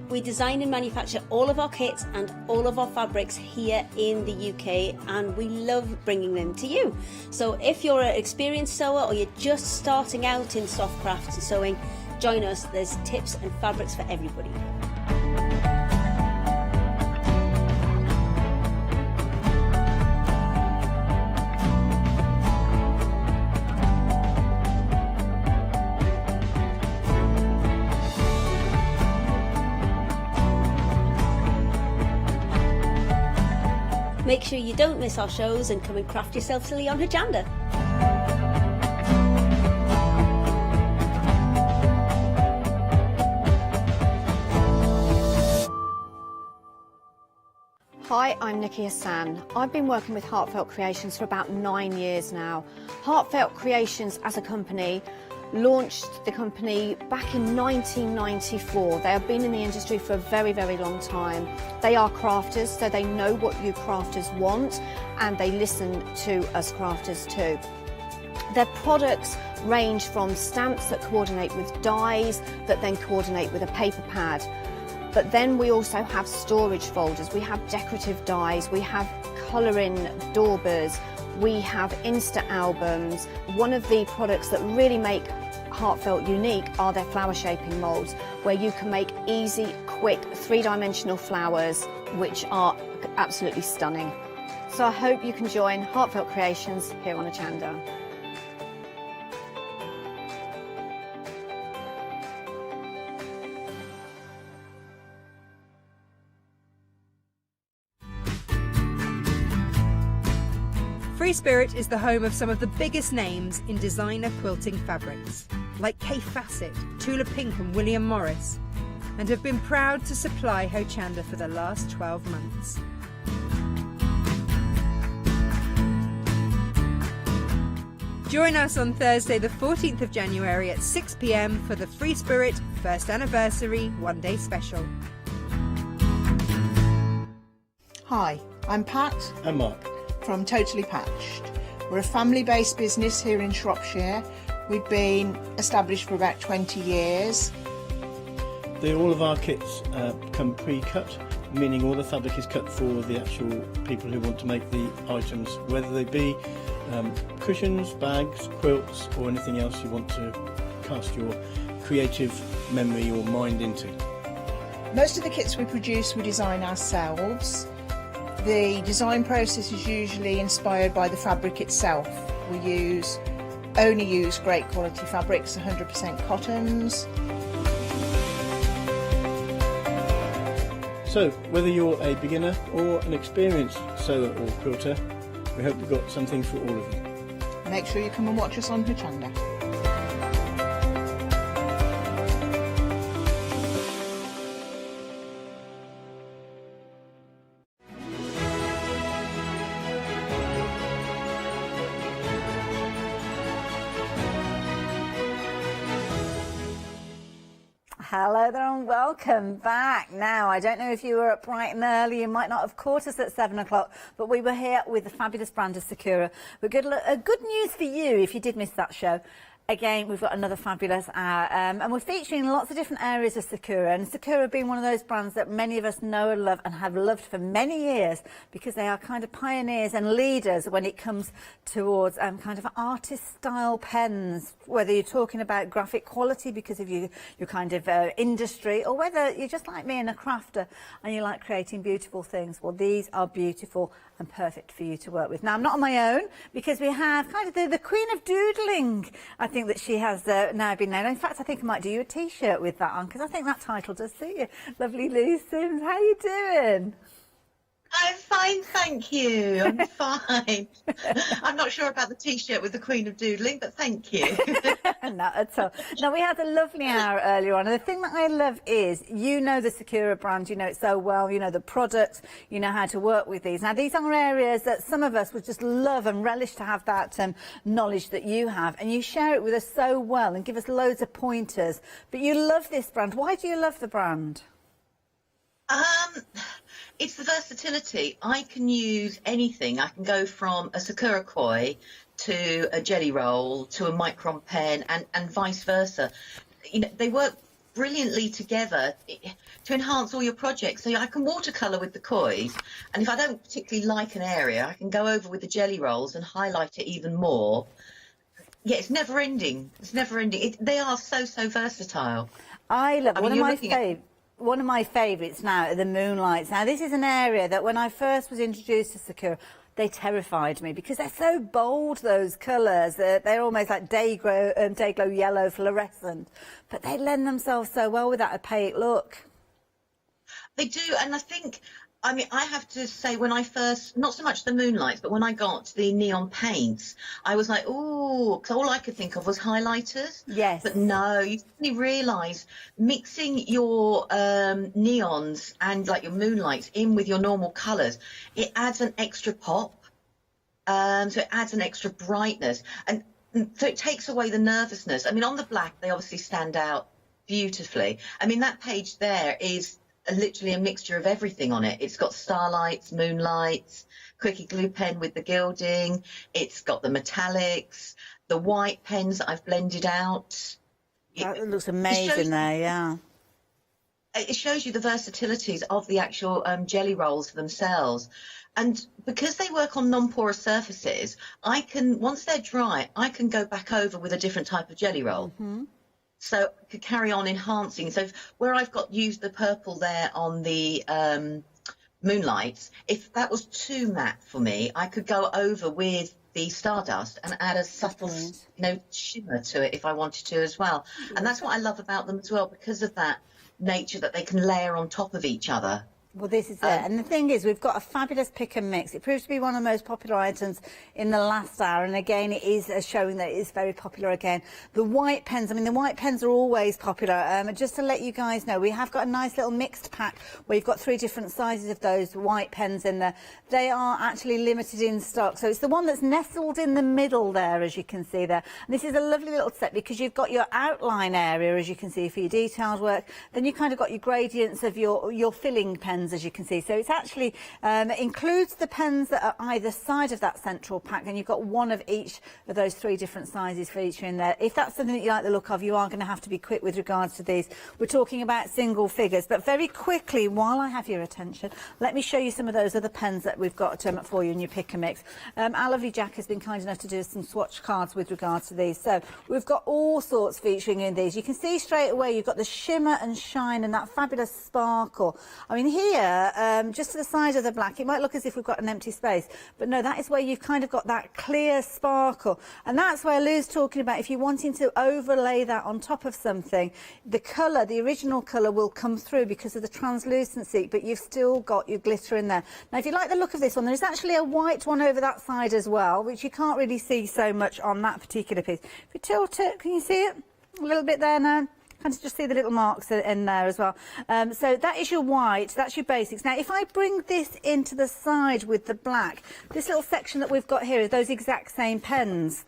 We design and manufacture all of our kits and all of our fabrics here in the UK, and we love bringing them to you. So if you're an experienced sewer or you're just starting out in soft crafts and sewing, join us. There's tips and fabrics for everybody. Make sure you don't miss our shows and come and craft yourself silly on Hochanda. Hi, I'm Nikki Hassan. I've been working with Heartfelt Creations for about 9 years now. Heartfelt Creations as a company launched the company back in 1994. They have been in the industry for a very, very long time. They are crafters, so they know what you crafters want, and they listen to us crafters too. Their products range from stamps that coordinate with dies that then coordinate with a paper pad. But then we also have storage folders, we have decorative dies, we have colouring daubers, we have Insta albums. One of the products that really make Heartfelt unique are their flower shaping moulds, where you can make easy, quick, three-dimensional flowers, which are absolutely stunning. So I hope you can join Heartfelt Creations here on Hochanda. Free Spirit is the home of some of the biggest names in designer quilting fabrics, like Kay Fassett, Tula Pink and William Morris, and have been proud to supply Hochanda for the last 12 months. Join us on Thursday the 14th of January at 6 p.m. for the Free Spirit First Anniversary One-Day Special. Hi, I'm Pat. And Mark. From Totally Patched. We're a family-based business here in Shropshire. We've been established for about 20 years. All of our kits come pre-cut, meaning all the fabric is cut for the actual people who want to make the items, whether they be cushions, bags, quilts or anything else you want to cast your creative memory or mind into. Most of the kits we produce we design ourselves. The design process is usually inspired by the fabric itself. We only use great quality fabrics, 100% cottons. So, whether you're a beginner or an experienced sewer or quilter, we hope we've got something for all of you. Make sure you come and watch us on Hochanda. Hello there and welcome back. Now, I don't know if you were up bright and early, you might not have caught us at 7 o'clock, but we were here with the fabulous brand of Sakura. But good news for you if you did miss that show. Again, we've got another fabulous hour, and we're featuring lots of different areas of Sakura, and Sakura being one of those brands that many of us know and love and have loved for many years, because they are kind of pioneers and leaders when it comes towards kind of artist style pens, whether you're talking about graphic quality because of your kind of industry, or whether you're just like me and a crafter and you like creating beautiful things. Well, these are beautiful and perfect for you to work with. Now, I'm not on my own, because we have kind of the Queen of Doodling. I think that she has now been named. In fact, I think I might do you a T-shirt with that on, because I think that title does suit you. Lovely Lou Sims, how you doing? I'm fine, thank you. I'm fine. I'm not sure about the T-shirt with the Queen of Doodling, but thank you. Not at all. Now, we had a lovely hour earlier on, and the thing that I love is, you know the Sakura brand, you know it so well, you know the products, you know how to work with these. Now, these are areas that some of us would just love and relish to have that knowledge that you have, and you share it with us so well and give us loads of pointers. But you love this brand. Why do you love the brand? It's the versatility. I can use anything. I can go from a Sakura koi to a jelly roll to a micron pen and vice versa. You know, they work brilliantly together to enhance all your projects. So I can watercolour with the kois, and if I don't particularly like an area, I can go over with the jelly rolls and highlight it even more. Yeah, it's never ending. It's never ending. They are so versatile. I love one of my favourites now are the Moonlights. Now, this is an area that when I first was introduced to Sakura, they terrified me because they're so bold, those colours. They're almost like day glow yellow fluorescent. But they lend themselves so well with that opaque look. They do, and I think, I mean, I have to say, when I first, not so much the Moonlights, but when I got the neon paints, I was like, ooh, because all I could think of was highlighters. Yes. But no, you suddenly realise mixing your neons and like your Moonlights in with your normal colours, it adds an extra pop. So it adds an extra brightness. And so it takes away the nervousness. I mean, on the black, they obviously stand out beautifully. I mean, that page there is literally a mixture of everything on it. It's got starlights, moonlights, quickie glue pen with the gilding. It's got the metallics, the white pens that I've blended out. That looks amazing there, yeah. It shows you the versatilities of the actual jelly rolls themselves. And because they work on non-porous surfaces, I can, once they're dry, I can go back over with a different type of jelly roll. So I could carry on enhancing. So where I've got used the purple there on the moonlights, if that was too matte for me, I could go over with the stardust and add a subtle, shimmer to it if I wanted to as well. And that's what I love about them as well, because of that nature that they can layer on top of each other. Well, this is it. And the thing is, we've got a fabulous pick and mix. It proves to be one of the most popular items in the last hour. And again, it is showing that it is very popular again. The white pens, I mean, the white pens are always popular. Just to let you guys know, we have got a nice little mixed pack where you've got 3 different sizes of those white pens in there. They are actually limited in stock. So it's the one that's nestled in the middle there, as you can see there. And this is a lovely little set because you've got your outline area, as you can see, for your detailed work. Then you kind of got your gradients of your filling pens, as you can see. So it's actually includes the pens that are either side of that central pack, and you've got one of each of those 3 different sizes for each in there. If that's something that you like the look of, you are going to have to be quick with regards to these. We're talking about single figures, but very quickly, while I have your attention, let me show you some of those other pens that we've got for you in your pick and mix. Our lovely Jack has been kind enough to do some swatch cards with regards to these. So we've got all sorts featuring in these. You can see straight away you've got the shimmer and shine and that fabulous sparkle. I mean, here, just to the side of the black, it might look as if we've got an empty space, but no, that is where you've kind of got that clear sparkle. And that's where Lou's talking about if you're wanting to overlay that on top of something, the colour, the original colour will come through because of the translucency, but you've still got your glitter in there. Now, if you like the look of this one, there's actually a white one over that side as well, which you can't really see so much on that particular piece. If you tilt it, can you see it? A little bit there now. Kind of just see the little marks in there as well. So that is your white, that's your basics. Now, if I bring this into the side with the black, this little section that we've got here is those exact same pens.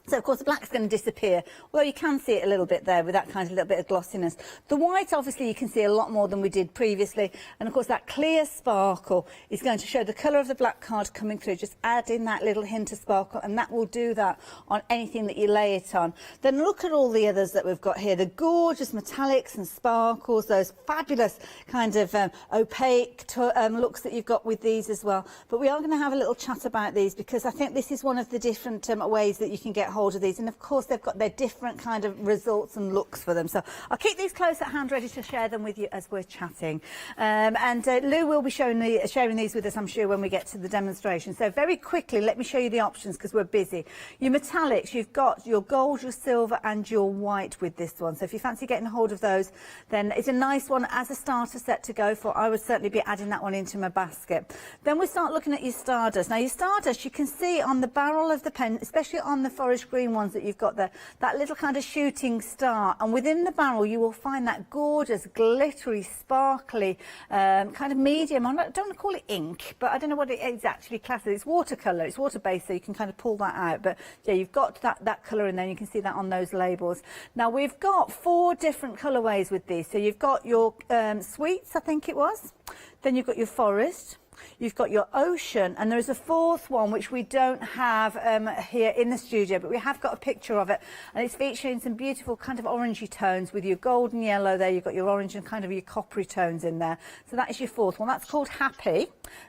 So, of course, the black's going to disappear, although you can see it a little bit there with that kind of little bit of glossiness. The white, obviously, you can see a lot more than we did previously. And, of course, that clear sparkle is going to show the colour of the black card coming through. Just add in that little hint of sparkle, and that will do that on anything that you lay it on. Then look at all the others that we've got here. The gorgeous metallics and sparkles, those fabulous kind of opaque looks that you've got with these as well. But we are going to have a little chat about these because I think this is one of the different ways that you can get hold of these, and of course they've got their different kind of results and looks for them. So I'll keep these close at hand, ready to share them with you as we're chatting. Lou will be sharing these with us, I'm sure, when we get to the demonstration. So very quickly, let me show you the options because we're busy. Your metallics, you've got your gold, your silver, and your white with this one. So if you fancy getting hold of those, then it's a nice one as a starter set to go for. I would certainly be adding that one into my basket. Then we start looking at your stardust. Now your stardust, you can see on the barrel of the pen, especially on the forest green ones that you've got there, that little kind of shooting star, and within the barrel you will find that gorgeous glittery sparkly kind of medium, I don't want to call it ink, but I don't know what it is actually classed as. It's watercolour, it's water based, so you can kind of pull that out, but yeah, you've got that colour in there, you can see that on those labels. Now we've got 4 different colourways with these. So you've got your sweets, I think it was, then you've got your forest, you've got your ocean, and there is a 4th one which we don't have here in the studio, but we have got a picture of it, and it's featuring some beautiful kind of orangey tones with your golden yellow there. You've got your orange and kind of your coppery tones in there. So that is your 4th one. That's called Happy.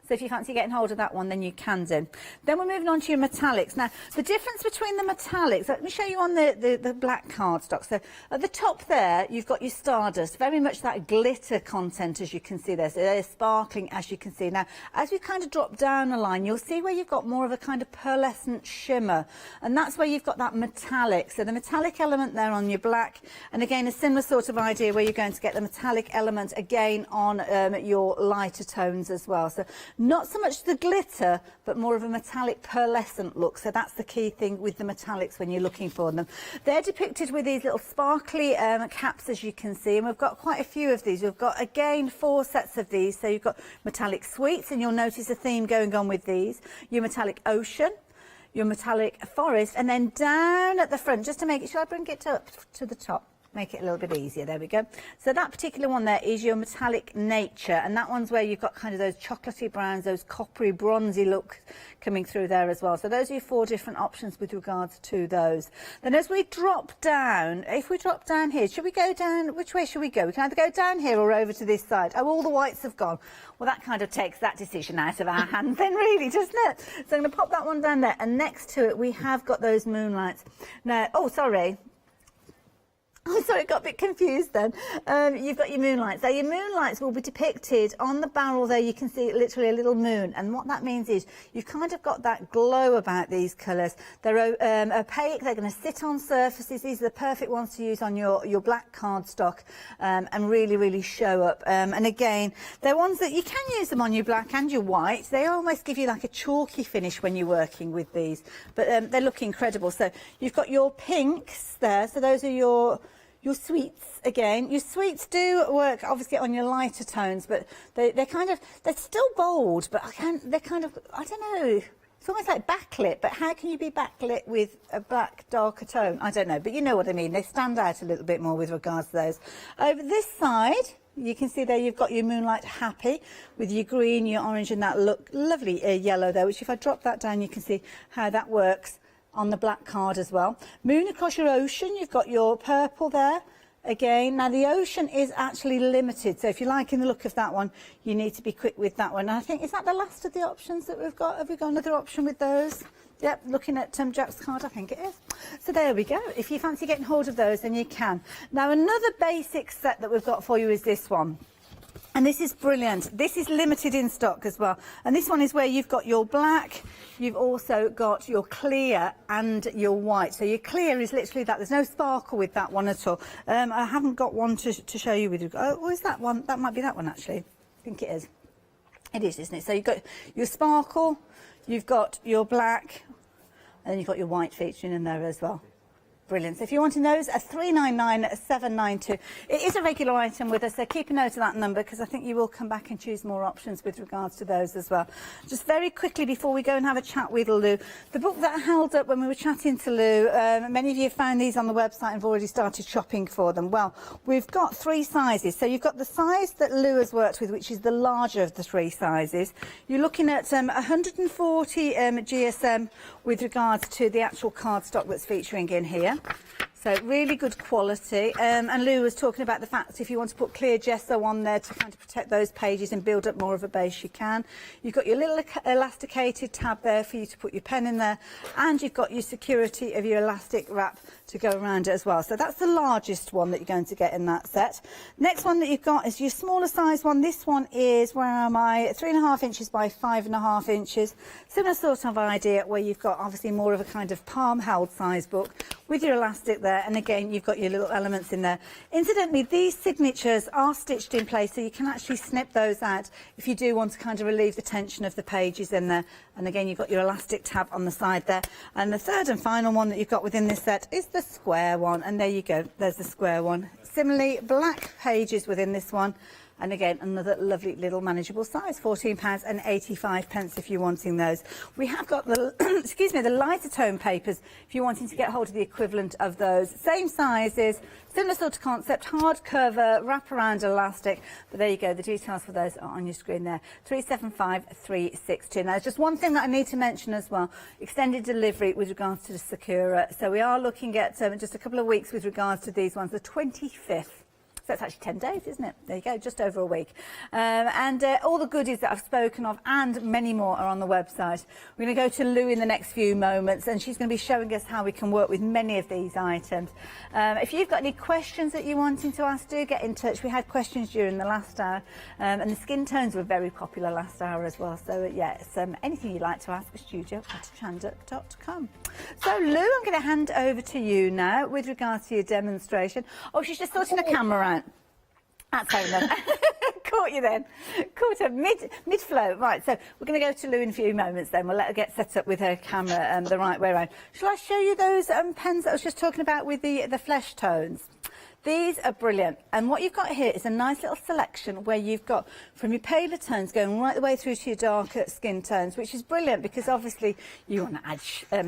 So if you fancy getting hold of that one, then you can do. Then we're moving on to your metallics. Now, the difference between the metallics, let me show you on the black cardstock. So at the top there, you've got your stardust, very much that glitter content, as you can see there. So they're sparkling, as you can see. Now, as we kind of drop down the line, you'll see where you've got more of a kind of pearlescent shimmer, and that's where you've got that metallic. So the metallic element there on your black, and again, a similar sort of idea where you're going to get the metallic element again on your lighter tones as well. So Not so much the glitter, but more of a metallic pearlescent look. So that's the key thing with the metallics when you're looking for them. They're depicted with these little sparkly caps, as you can see, and we've got quite a few of these. We've got, again, 4 sets of these. So you've got metallic sweets, and you'll notice a theme going on with these. Your metallic ocean, your metallic forest, and then down at the front, just to make it, shall I bring it up to the top? Make it a little bit easier. There we go. So that particular one there is your metallic nature, and that one's where you've got kind of those chocolatey browns, those coppery bronzy look coming through there as well. So those are your 4 different options with regards to those. Then as we drop down, if we drop down here, should we go down, which way should we go? We can either go down here or over to this side. Oh, all the whites have gone. Well, that kind of takes that decision out of our hands then, really, doesn't it? So I'm going to pop that one down there, and next to it we have got those moonlights. Now, oh, sorry, I got a bit confused then. You've got your moonlights. Now, your moonlights will be depicted on the barrel there. You can see literally a little moon. And what that means is you've kind of got that glow about these colours. They're opaque. They're going to sit on surfaces. These are the perfect ones to use on your black cardstock and really, really show up. And again, they're ones that you can use them on your black and your white. They almost give you like a chalky finish when you're working with these. But they look incredible. So you've got your pinks there. So those are your sweets again. Your sweets do work obviously on your lighter tones, but they're still bold, but they're kind of, I don't know, it's almost like backlit, but how can you be backlit with a black darker tone? I don't know, but you know what I mean. They stand out a little bit more with regards to those. Over this side, you can see there you've got your Moonlight Happy with your green, your orange, and that look lovely yellow there, which if I drop that down, you can see how that works on the black card as well. Moon across your ocean, you've got your purple there. Again, now the ocean is actually limited, so if you're liking the look of that one, you need to be quick with that one. And I think, is that the last of the options that we've got? Have we got another option with those? Yep, looking at Jack's card, I think it is. So there we go. If you fancy getting hold of those, then you can. Now, another basic set that we've got for you is this one. And this is brilliant. This is limited in stock as well. And this one is where you've got your black, you've also got your clear and your white. So your clear is literally that. There's no sparkle with that one at all. I haven't got one to show you with. Oh, is that one? That might be that one, actually. I think it is. It is, isn't it? So you've got your sparkle, you've got your black, and then you've got your white featuring in there as well. Brilliant. So if you're wanting those, a 399,792. It is a regular item with us, so keep a note of that number because I think you will come back and choose more options with regards to those as well. Just very quickly before we go and have a chat with Lou, the book that I held up when we were chatting to Lou, many of you have found these on the website and have already started shopping for them. Well, we've got 3 sizes. So you've got the size that Lou has worked with, which is the larger of the 3 sizes. You're looking at 140 GSM with regards to the actual cardstock that's featuring in here. So really good quality. And Lou was talking about the fact if you want to put clear gesso on there to kind of protect those pages and build up more of a base, you can. You've got your little elasticated tab there for you to put your pen in there, and you've got your security of your elastic wrap to go around it as well. So that's the largest one that you're going to get in that set. Next one that you've got is your smaller size one. This one is, where am I, 3.5 inches by 5.5 inches. Similar sort of idea where you've got obviously more of a kind of palm held size book with your elastic there, and again you've got your little elements in there. Incidentally, these signatures are stitched in place, so you can actually snip those out if you do want to kind of relieve the tension of the pages in there. And again, you've got your elastic tab on the side there. And the third and final one that you've got within this set is the square one, and there you go, there's the square one. Similarly, black pages within this one. And again, another lovely little manageable size, £14.85 if you're wanting those. We have got the, excuse me, the lighter tone papers if you're wanting to get hold of the equivalent of those. Same sizes, similar sort of concept, hardcover, wraparound elastic. But there you go, the details for those are on your screen there. 375362. Now, there's just one thing that I need to mention as well, extended delivery with regards to the Sakura. So we are looking at just a couple of weeks with regards to these ones, the 25th. So that's actually 10 days, isn't it? There you go, just over a week. And all the goodies that I've spoken of and many more are on the website. We're going to go to Lou in the next few moments, and she's going to be showing us how we can work with many of these items. If you've got any questions that you're wanting to ask, do get in touch. We had questions during the last hour, and the skin tones were very popular last hour as well. So, yeah, anything you'd like to ask, studio@hochanda.com. So, Lou, I'm going to hand over to you now with regards to your demonstration. Oh, she's just sorting the camera out. That's how then. caught you then. Caught her mid-flow. Right, so we're going to go to Lou in a few moments then. We'll let her get set up with her camera the right way around. Shall I show you those pens that I was just talking about with the flesh tones? These are brilliant, and what you've got here is a nice little selection where you've got from your paler tones going right the way through to your darker skin tones, which is brilliant because obviously you want to add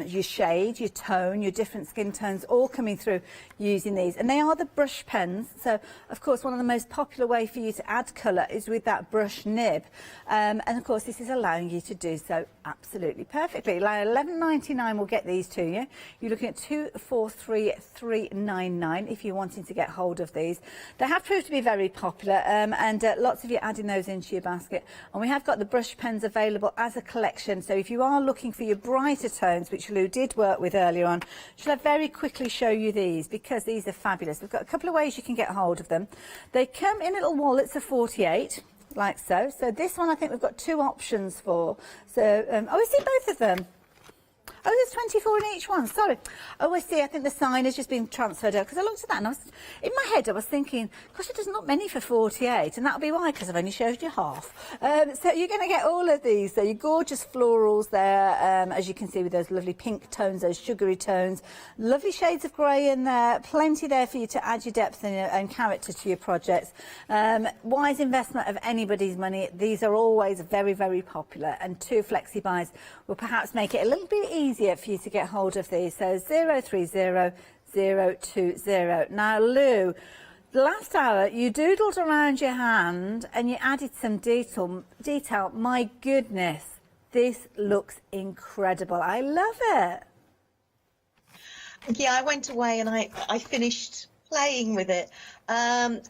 your shade, your tone, your different skin tones all coming through using these. And they are the brush pens, so of course one of the most popular way for you to add colour is with that brush nib, and of course this is allowing you to do so absolutely perfectly. Like $11.99 will get these to you. You're looking at $243,399 if you're wanting to get hold of these. They have proved to be very popular, and lots of you adding those into your basket. And we have got the brush pens available as a collection, so if you are looking for your brighter tones, which Lou did work with earlier on, shall I very quickly show you these because these are fabulous. We've got a couple of ways you can get hold of them. They come in little wallets of 48 like so. So this one I think we've got 2 options for. So oh, I see both of them. Oh, there's 24 in each one, sorry. Oh, I see, I think the sign has just been transferred over, because I looked at that and in my head I was thinking, gosh, it doesn't look many for 48, and that'll be why, because I've only showed you half. So you're going to get all of these, so your gorgeous florals there, as you can see with those lovely pink tones, those sugary tones, lovely shades of grey in there, plenty there for you to add your depth and character to your projects. Wise investment of anybody's money. These are always very, very popular, and 2 flexi buys will perhaps make it a little bit easier for you to get hold of these. So 030020. Now, Lou, the last hour you doodled around your hand and you added some detail. My goodness, this looks incredible. I love it. Yeah, I went away and I finished playing with it. And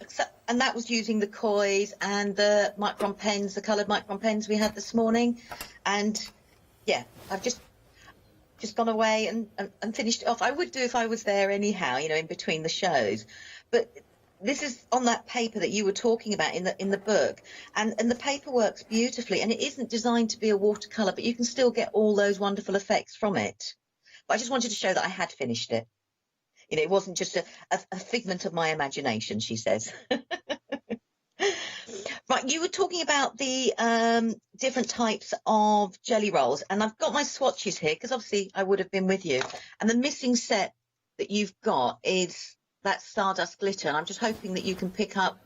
that was using the kois and the micron pens, the coloured micron pens we had this morning. And yeah, I've just gone away and finished it off. I would do if I was there anyhow, you know, in between the shows. But this is on that paper that you were talking about in the book, and the paper works beautifully, and it isn't designed to be a watercolour, but you can still get all those wonderful effects from it. But I just wanted to show that I had finished it. You know, it wasn't just a figment of my imagination, she says. Right, you were talking about the different types of jelly rolls, and I've got my swatches here because obviously I would have been with you. And the missing set that you've got is that Stardust Glitter, and I'm just hoping that you can pick up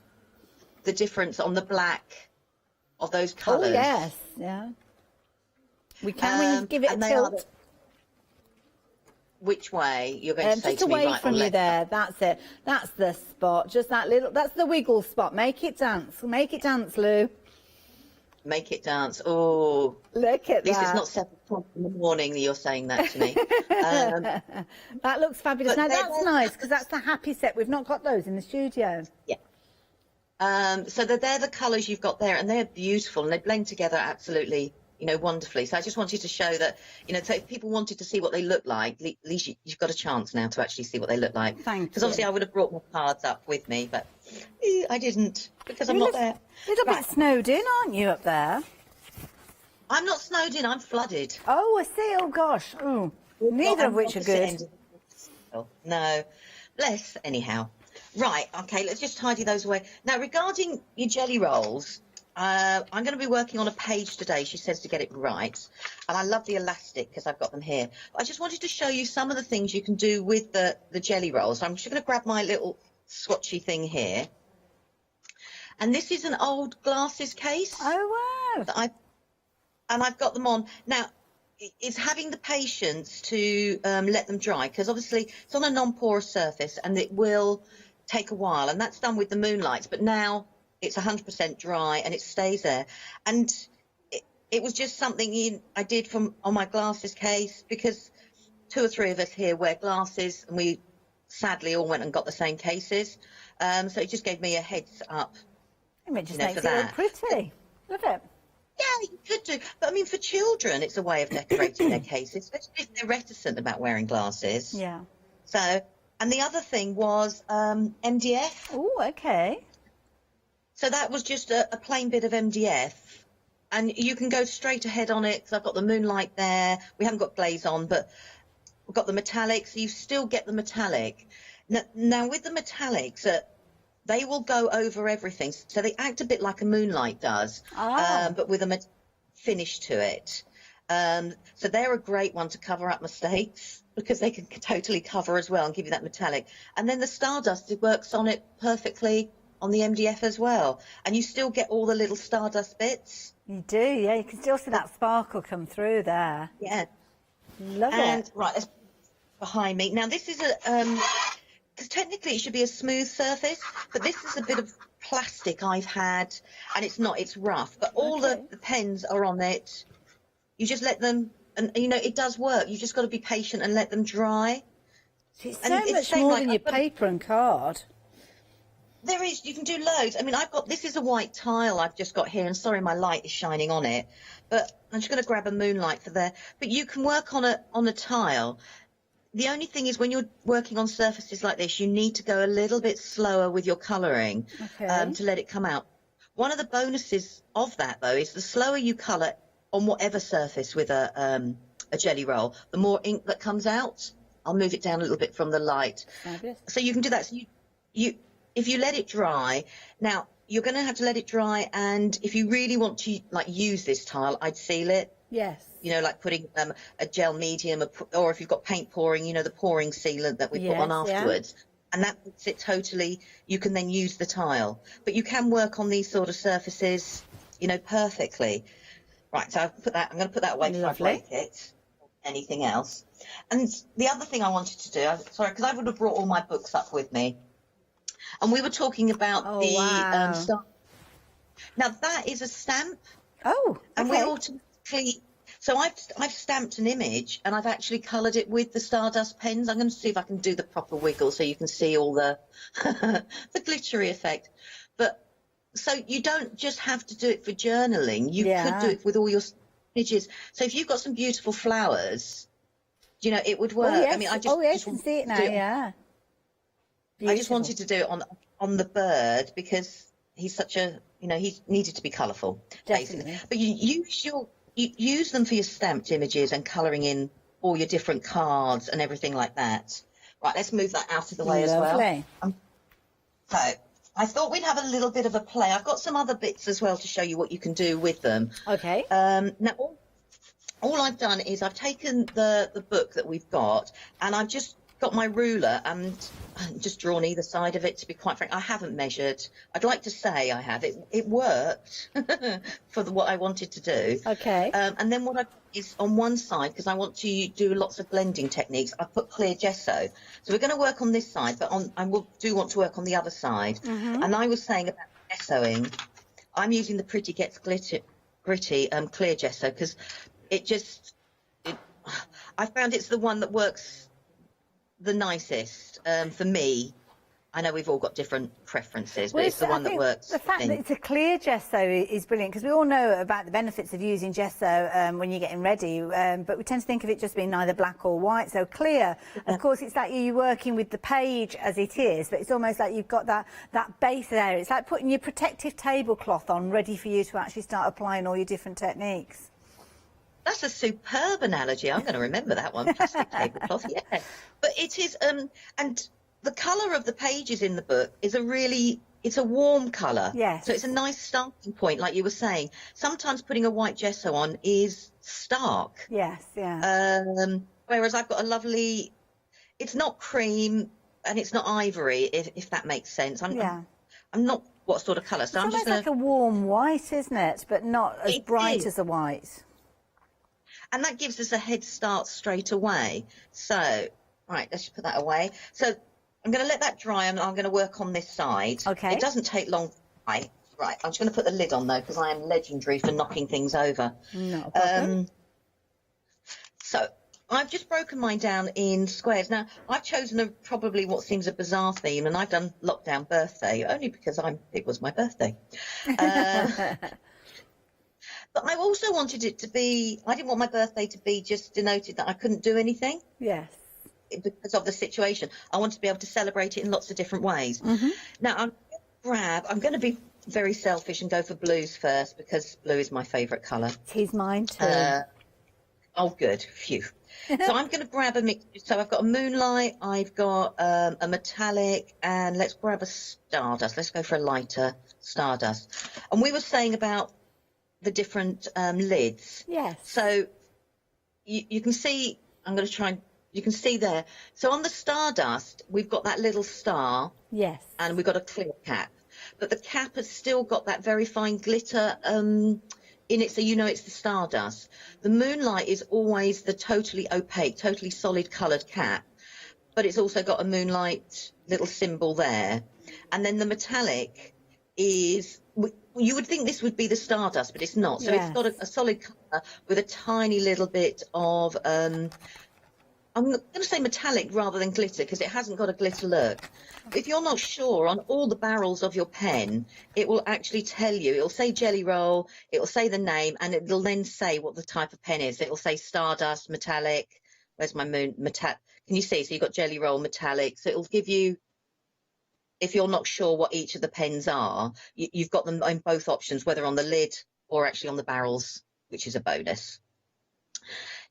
the difference on the black of those colours. Oh, yes, yeah. We can give it a tilt. Which way you're going to say just to me, away right from or you left? there. That's it. That's the spot. Just that little. That's the wiggle spot. Make it dance. Make it dance, Lou. Make it dance. Oh, look at that. At least it's not 7 o'clock in the morning that you're saying that to me. That looks fabulous. Now that's nice because that's the happy set. We've not got those in the studio. Yeah. So they're the colours you've got there, and they're beautiful, and they blend together absolutely, you know, wonderfully. So I just wanted to show that, you know, so if people wanted to see what they look like, at least you've got a chance now to actually see what they look like. Thank you. Because obviously I would have brought my cards up with me, but I didn't because I'm not there. A little bit snowed in, aren't you, up there? I'm not snowed in, I'm flooded. Oh, I see. Oh, gosh. Oh, neither of which are good. No. Bless, anyhow. Right, okay, let's just tidy those away. Now, regarding your jelly rolls, I'm going to be working on a page today, she says, to get it right. And I love the elastic because I've got them here. But I just wanted to show you some of the things you can do with the jelly rolls. So I'm just going to grab my little swatchy thing here. And this is an old glasses case. Oh, wow. And I've got them on. Now, it's having the patience to let them dry, because obviously it's on a non-porous surface and it will take a while. And that's done with the Moonlights. But now it's 100% dry and it stays there. And it was just something I did on my glasses case, because 2 or 3 of us here wear glasses and we sadly all went and got the same cases. So it just gave me a heads up. It just makes it look pretty. Love it. Yeah, you could do. But I mean, for children, it's a way of decorating their cases, especially if they're reticent about wearing glasses. Yeah. So, and the other thing was MDF. Oh, okay. So that was just a plain bit of MDF. And you can go straight ahead on it, because I've got the Moonlight there. We haven't got glaze on, but we've got the metallic, so you still get the metallic. Now with the metallics, they will go over everything. So they act a bit like a moonlight does, but with a finish to it. So they're a great one to cover up mistakes because they can totally cover as well and give you that metallic. And then the Stardust, it works on it perfectly on the MDF as well. And you still get all the little Stardust bits. You do, yeah. You can still see that sparkle come through there. Yeah. Love it. Right, that's behind me. Now, this is because technically it should be a smooth surface, but this is a bit of plastic I've had, and it's not, it's rough. But all the pens are on it. You just let them, and you know, it does work. You've just got to be patient and let them dry. It's so much more than your paper and card. There is, you can do loads. I mean, this is a white tile I've just got here, and sorry my light is shining on it, but I'm just going to grab a moonlight for there. But you can work on a tile. The only thing is when you're working on surfaces like this, you need to go a little bit slower with your colouring to let it come out. One of the bonuses of that, though, is the slower you colour on whatever surface with a jelly roll, the more ink that comes out. I'll move it down a little bit from the light. Fabulous. So you can do that. So if you let it dry, now you're going to have to let it dry, and if you really want to use this tile, I'd seal it. Yes. You know, like putting a gel medium, or if you've got paint pouring, you know, the pouring sealant that we put on afterwards. Yeah. And that makes it totally, you can then use the tile. But you can work on these sort of surfaces, you know, perfectly. Right, so I'm going to put that away before I break it. Anything else? And the other thing I wanted to do, sorry, because I would have brought all my books up with me. And we were talking about stamp. Now, that is a stamp. Oh, okay. And we automatically... So I've stamped an image, and I've actually coloured it with the Stardust pens. I'm going to see if I can do the proper wiggle so you can see all the the glittery effect. But so you don't just have to do it for journaling. You could do it with all your images. So if you've got some beautiful flowers, you know, it would work. Oh, yes. I mean, I can see it now. Yeah. Beautiful. I just wanted to do it on the bird because he's such a, you know, he needed to be colourful, basically. But you use them for your stamped images and colouring in all your different cards and everything like that. Right, let's move that out of the way as well. So I thought we'd have a little bit of a play. I've got some other bits as well to show you what you can do with them. Okay. Now, all I've done is I've taken the book that we've got, and I've just got my ruler and just drawn either side of it, to be quite frank. I haven't measured. I'd like to say I have. It worked for what I wanted to do. Okay. And then what I is on one side, because I want to do lots of blending techniques, I put clear gesso. So we're going to work on this side, but I do want to work on the other side. And I was saying about gessoing, I'm using the Pretty Gets Gritty clear gesso because I found it's the one that works the nicest for me. I know we've all got different preferences, but it's the one that works. The fact that it's a clear gesso is brilliant, because we all know about the benefits of using gesso when you're getting ready, but we tend to think of it just being either black or white. So clear, of course, it's like you're working with the page as it is, but it's almost like you've got that base there. It's like putting your protective tablecloth on, ready for you to actually start applying all your different techniques. That's a superb analogy. I'm going to remember that one. Plastic tablecloth, yeah. But it is, and the colour of the pages in the book is it's a warm colour. Yes. So it's a nice starting point, like you were saying. Sometimes putting a white gesso on is stark. Yes, yeah. Whereas I've got a lovely, it's not cream and it's not ivory, if that makes sense. I'm not what sort of colour. So it's almost like a warm white, isn't it? But not as bright as a white. And that gives us a head start straight away. So, right, let's just put that away. So I'm going to let that dry, and I'm going to work on this side. Okay. It doesn't take long to dry. Right, I'm just going to put the lid on, though, because I am legendary for knocking things over. Not a problem. So I've just broken mine down in squares. Now, I've chosen probably what seems a bizarre theme, and I've done Lockdown Birthday, only because it was my birthday. But I also wanted it to be, I didn't want my birthday to be just denoted that I couldn't do anything. Yes. Because of the situation. I wanted to be able to celebrate it in lots of different ways. Now, I'm going to be very selfish and go for blues first, because blue is my favourite colour. It's mine too. Oh, good. Phew. So I'm going to grab a mix. So I've got a moonlight, I've got a metallic, and let's grab a stardust. Let's go for a lighter stardust. And we were saying about the different lids. Yes. So you can see, I'm going to try and, you can see there. So on the stardust, we've got that little star. Yes. And we've got a clear cap. But the cap has still got that very fine glitter in it, so you know it's the stardust. The moonlight is always the totally opaque, totally solid coloured cap, but it's also got a moonlight little symbol there. And then the metallic is, you would think this would be the stardust, but it's not. So it's got a solid colour with a tiny little bit of, I'm going to say metallic rather than glitter because it hasn't got a glitter look. If you're not sure, on all the barrels of your pen, it will actually tell you. It'll say Jelly Roll, it'll say the name, and it'll then say what the type of pen is. It'll say Stardust, Metallic. Where's my moon? Can you see? So you've got Jelly Roll, Metallic. So it'll give you, if you're not sure what each of the pens are, you've got them in both options, whether on the lid or actually on the barrels, which is a bonus.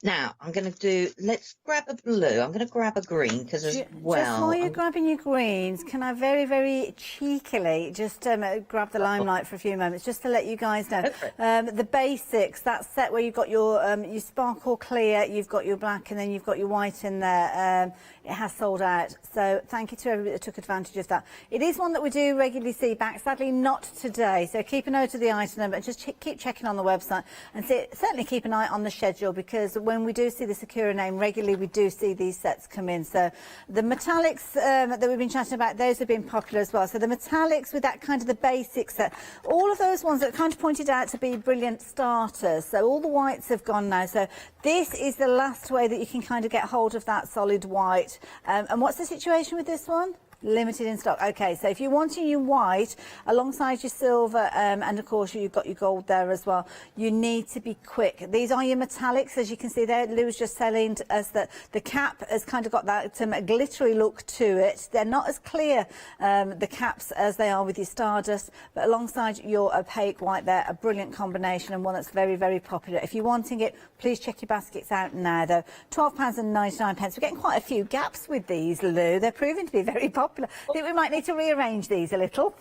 Now, I'm going to do, let's grab a blue. I'm going to grab a green because as well... Just while you're grabbing your greens, can I very, very cheekily just grab the limelight for a few moments, just to let you guys know. The basics, that set where you've got your sparkle clear, you've got your black, and then you've got your white in there. It has sold out. So thank you to everybody that took advantage of that. It is one that we do regularly see back, sadly not today. So keep a note of the item number and just keep checking on the website and certainly keep an eye on the schedule, because when we do see the Sakura name regularly, we do see these sets come in. So the metallics that we've been chatting about, those have been popular as well. So the metallics with that kind of the basic set, all of those ones that kind of pointed out to be brilliant starters. So all the whites have gone now. So this is the last way that you can kind of get hold of that solid white. And what's the situation with this one? Limited in stock. Okay, so if you're wanting your white alongside your silver, and of course you've got your gold there as well, you need to be quick. These are your metallics, as you can see there. Lou's just selling us that the cap has kind of got that glittery look to it. They're not as clear, the caps, as they are with your stardust, but alongside your opaque white there, a brilliant combination and one that's very, very popular. If you're wanting it, please check your baskets out now though. £12.99. We're getting quite a few gaps with these, Lou. They're proving to be very popular. I think we might need to rearrange these a little.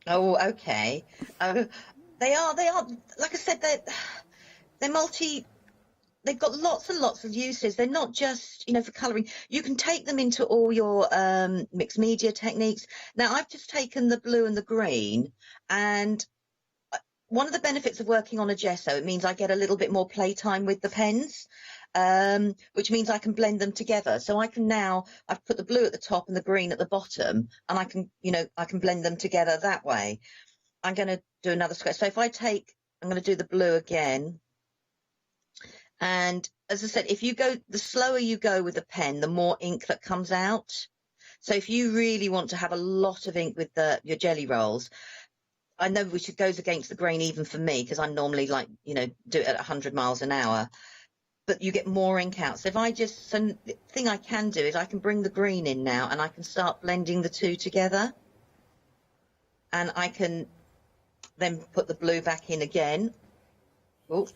Oh, okay. They are, like I said, they're multi, they've got lots and lots of uses. They're not just, you know, for colouring. You can take them into all your mixed media techniques. Now, I've just taken the blue and the green, and one of the benefits of working on a gesso, it means I get a little bit more playtime with the pens. Which means I can blend them together. So I can now, I've put the blue at the top and the green at the bottom, and I can, you know, I can blend them together that way. I'm going to do another sketch. So if I take, I'm going to do the blue again. And as I said, if you go, the slower you go with the pen, the more ink that comes out. So if you really want to have a lot of ink with your jelly rolls, I know which goes against the grain even for me, because I normally like, you know, do it at 100 miles an hour. But you get more ink out. So if I just, so the thing I can do is I can bring the green in now, and I can start blending the two together. And I can then put the blue back in again. Oh,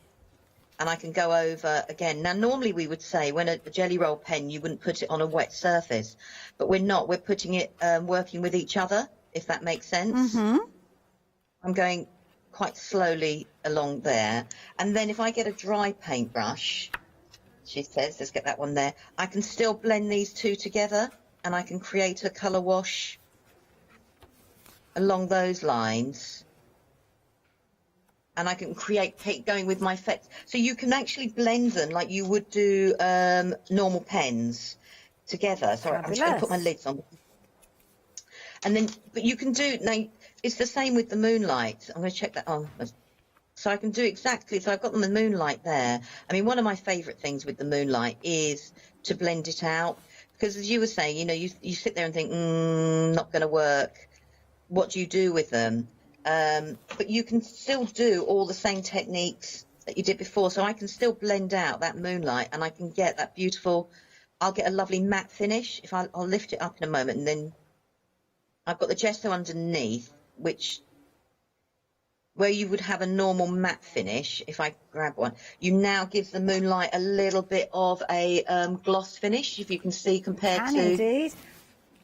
and I can go over again. Now, normally we would say when a jelly roll pen, you wouldn't put it on a wet surface, but we're not. We're putting it, working with each other, if that makes sense. Mm-hmm. I'm going quite slowly along there. And then if I get a dry paintbrush, she says, let's get that one there, I can still blend these two together, and I can create a colour wash along those lines. And I can keep going with my effects. So you can actually blend them like you would do normal pens together. Sorry, I'm just going to put my lids on. And then, but you can do, now it's the same with the moonlight. I'm going to check that on. So I can do exactly, so I've got the moonlight there. I mean, one of my favourite things with the moonlight is to blend it out. Because as you were saying, you know, you sit there and think, not going to work. What do you do with them? But you can still do all the same techniques that you did before. So I can still blend out that moonlight, and I can get that beautiful, I'll get a lovely matte finish. If I'll lift it up in a moment, and then I've got the gesso underneath, which where you would have a normal matte finish, if I grab one, you now give the Moonlight a little bit of a gloss finish, if you can see, compared to... Indeed.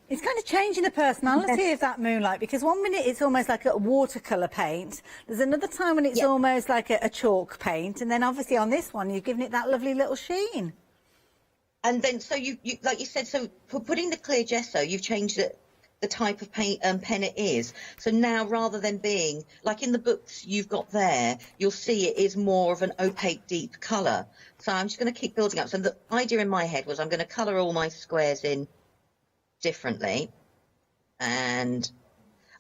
It's kind of changing the personality of that Moonlight, because one minute it's almost like a watercolour paint. There's another time when it's almost like a chalk paint. And then obviously on this one, you've given it that lovely little sheen. And then, so you like you said, so for putting the clear gesso, you've changed the type of paint pen it is. So now, rather than being, like in the books you've got there, you'll see it is more of an opaque, deep colour. So I'm just going to keep building up. So the idea in my head was I'm going to colour all my squares in differently, and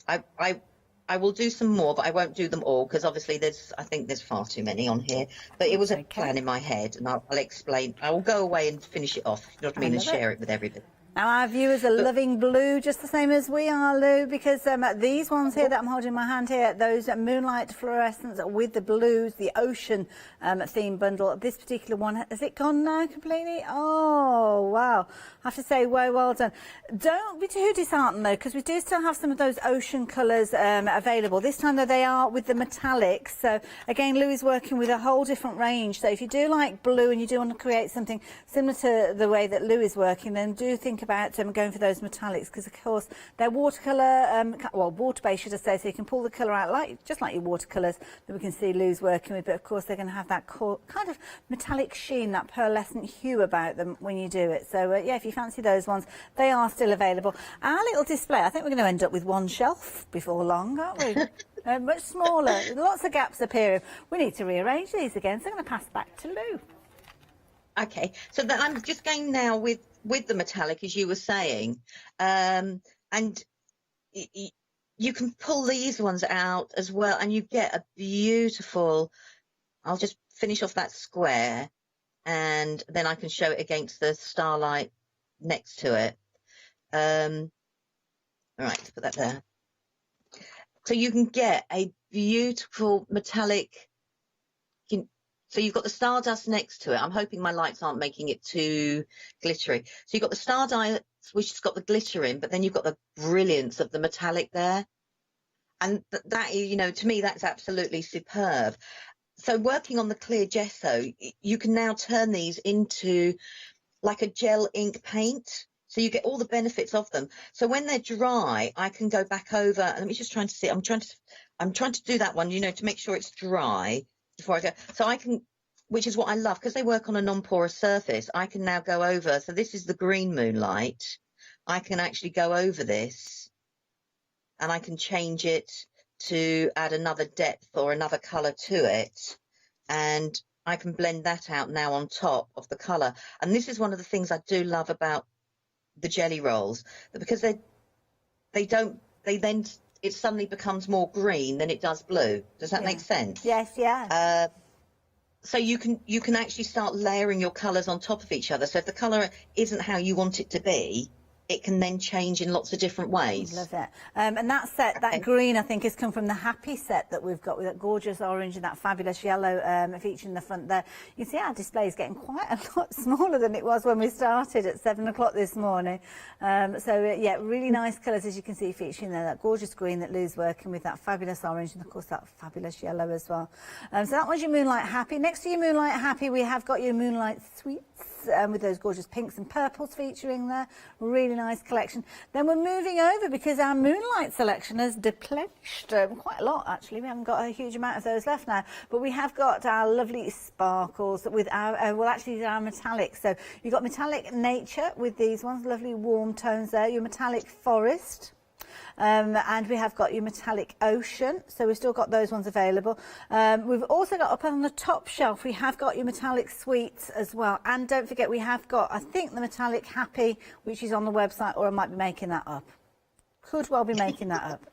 I will do some more, but I won't do them all, because obviously I think there's far too many on here. But it was a plan in my head, and I'll explain. I will go away and finish it off, you know what I mean, and share it with everybody. Now, our viewers are loving blue just the same as we are, Lou, because these ones here that I'm holding in my hand here, those Moonlight fluorescents with the blues, the ocean theme bundle. This particular one, has it gone now completely? Oh, wow. I have to say, well done. Don't be too disheartened, though, because we do still have some of those ocean colours available. This time, though, they are with the metallics. So, again, Lou is working with a whole different range. So, if you do like blue and you do want to create something similar to the way that Lou is working, then do think about going for those metallics, because of course they're watercolour, well, water-based, should I say, so you can pull the colour out just like your watercolours that we can see Lou's working with, but of course they're going to have that kind of metallic sheen, that pearlescent hue about them when you do it. So yeah, if you fancy those ones, they are still available. Our little display, I think we're going to end up with one shelf before long, aren't we? Much smaller, lots of gaps appearing. We need to rearrange these again, so I'm going to pass back to Lou. Okay, so then I'm just going now with the metallic, as you were saying, and you can pull these ones out as well, and you get a beautiful, I'll just finish off that square, and then I can show it against the starlight next to it. All right, put that there. So you can get a beautiful metallic. So you've got the stardust next to it. I'm hoping my lights aren't making it too glittery. So you've got the stardust, which has got the glitter in, but then you've got the brilliance of the metallic there. And that, you know, to me, that's absolutely superb. So working on the clear gesso, you can now turn these into like a gel ink paint. So you get all the benefits of them. So when they're dry, I can go back over, and let me just try to see. I'm trying to do that one, you know, to make sure it's dry before I go. So I can, which is what I love, because they work on a non-porous surface, I can now go over. So this is the green Moonlight. I can actually go over this, and I can change it to add another depth or another colour to it. And I can blend that out now on top of the colour. And this is one of the things I do love about the jelly rolls, that because it suddenly becomes more green than it does blue. Does that make sense? Yes, yeah. So you can actually start layering your colours on top of each other. So if the colour isn't how you want it to be, it can then change in lots of different ways. Love it. And that set, that green, I think, has come from the Happy set that we've got, with that gorgeous orange and that fabulous yellow featuring the front there. You see our display is getting quite a lot smaller than it was when we started at 7 o'clock this morning. Yeah, really nice colours, as you can see, featuring there, that gorgeous green that Lou's working with, that fabulous orange, and of course that fabulous yellow as well. So that was your Moonlight Happy. Next to your Moonlight Happy, we have got your Moonlight Sweets. With those gorgeous pinks and purples featuring there. Really nice collection. Then we're moving over, because our Moonlight selection has depleted quite a lot, actually. We haven't got a huge amount of those left now, but we have got our lovely sparkles with our, well, actually these are our metallics. So you've got metallic nature with these ones, lovely warm tones there. Your metallic forest. And we have got your metallic ocean, so we've still got those ones available. We've also got up on the top shelf, we have got your metallic sweets as well, and don't forget we have got, I think, the metallic happy, which is on the website, or I might be making that up. Could well be making that up.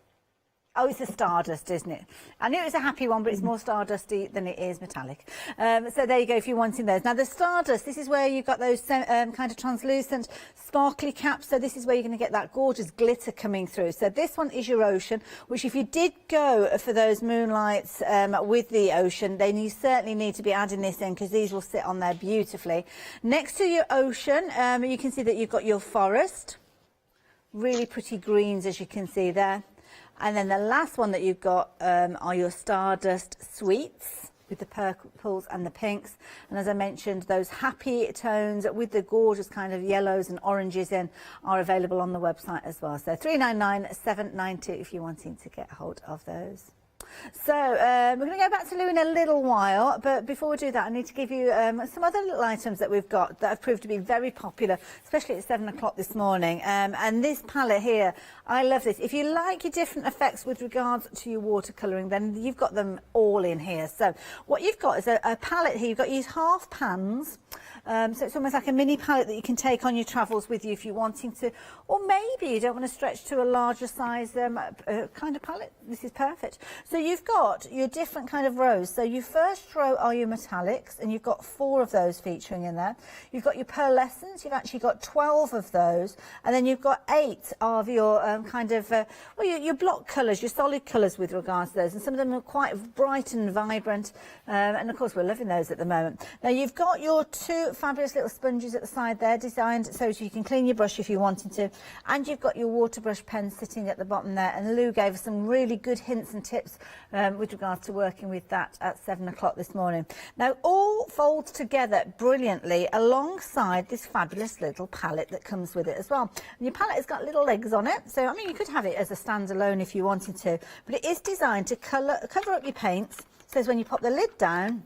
Oh, it's a stardust, isn't it? I knew it was a happy one, but it's more stardusty than it is metallic. So there you go, if you're wanting those. Now, the stardust, this is where you've got those kind of translucent, sparkly caps. So this is where you're going to get that gorgeous glitter coming through. So this one is your ocean, which if you did go for those Moonlights with the ocean, then you certainly need to be adding this in, because these will sit on there beautifully. Next to your ocean, you can see that you've got your forest. Really pretty greens, as you can see there. And then the last one that you've got are your Stardust Sweets with the purples and the pinks. And as I mentioned, those happy tones with the gorgeous kind of yellows and oranges in are available on the website as well. So $3.99, $7.92 if you're wanting to get hold of those. So we're going to go back to Lou in a little while, but before we do that, I need to give you some other little items that we've got that have proved to be very popular, especially at 7 o'clock this morning. And this palette here, I love this. If you like your different effects with regards to your watercolouring, then you've got them all in here. So what you've got is a palette here. You've got these half pans. So it's almost like a mini palette that you can take on your travels with you if you're wanting to, or maybe you don't want to stretch to a larger size kind of palette. This is perfect. So you've got your different kind of rows. So your first row are your metallics, and you've got 4 of those featuring in there. You've got your pearlescents. You've actually got 12 of those, and then you've got 8 of your your block colours, your solid colours with regards to those, and some of them are quite bright and vibrant, and of course we're loving those at the moment. Now you've got your 2 fabulous little sponges at the side there, designed so you can clean your brush if you wanted to, and you've got your water brush pen sitting at the bottom there, and Lou gave us some really good hints and tips with regards to working with that at 7 o'clock this morning. Now all folds together brilliantly alongside this fabulous little palette that comes with it as well. And your palette has got little legs on it, so I mean you could have it as a standalone if you wanted to, but it is designed to cover up your paints, so when you pop the lid down,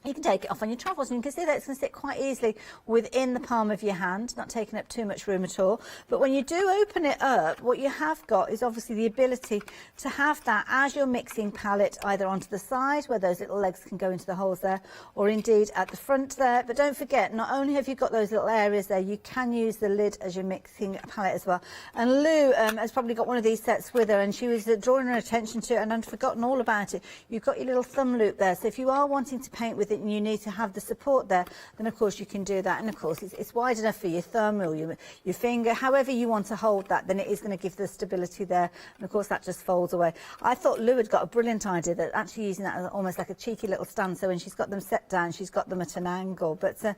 you can take it off on your travels, and you can see that it's going to sit quite easily within the palm of your hand, not taking up too much room at all. But when you do open it up, what you have got is obviously the ability to have that as your mixing palette, either onto the side where those little legs can go into the holes there, or indeed at the front there. But don't forget, not only have you got those little areas there, you can use the lid as your mixing palette as well. And Lou has probably got one of these sets with her, and she was drawing her attention to it, and I'd forgotten all about it. You've got your little thumb loop there, so if you are wanting to paint with it and you need to have the support there, then of course you can do that. And of course it's wide enough for your thumb or your finger, however you want to hold that, then it is going to give the stability there. And of course that just folds away. I thought Lou had got a brilliant idea that actually using that as almost like a cheeky little stand, so when she's got them set down, she's got them at an angle. But a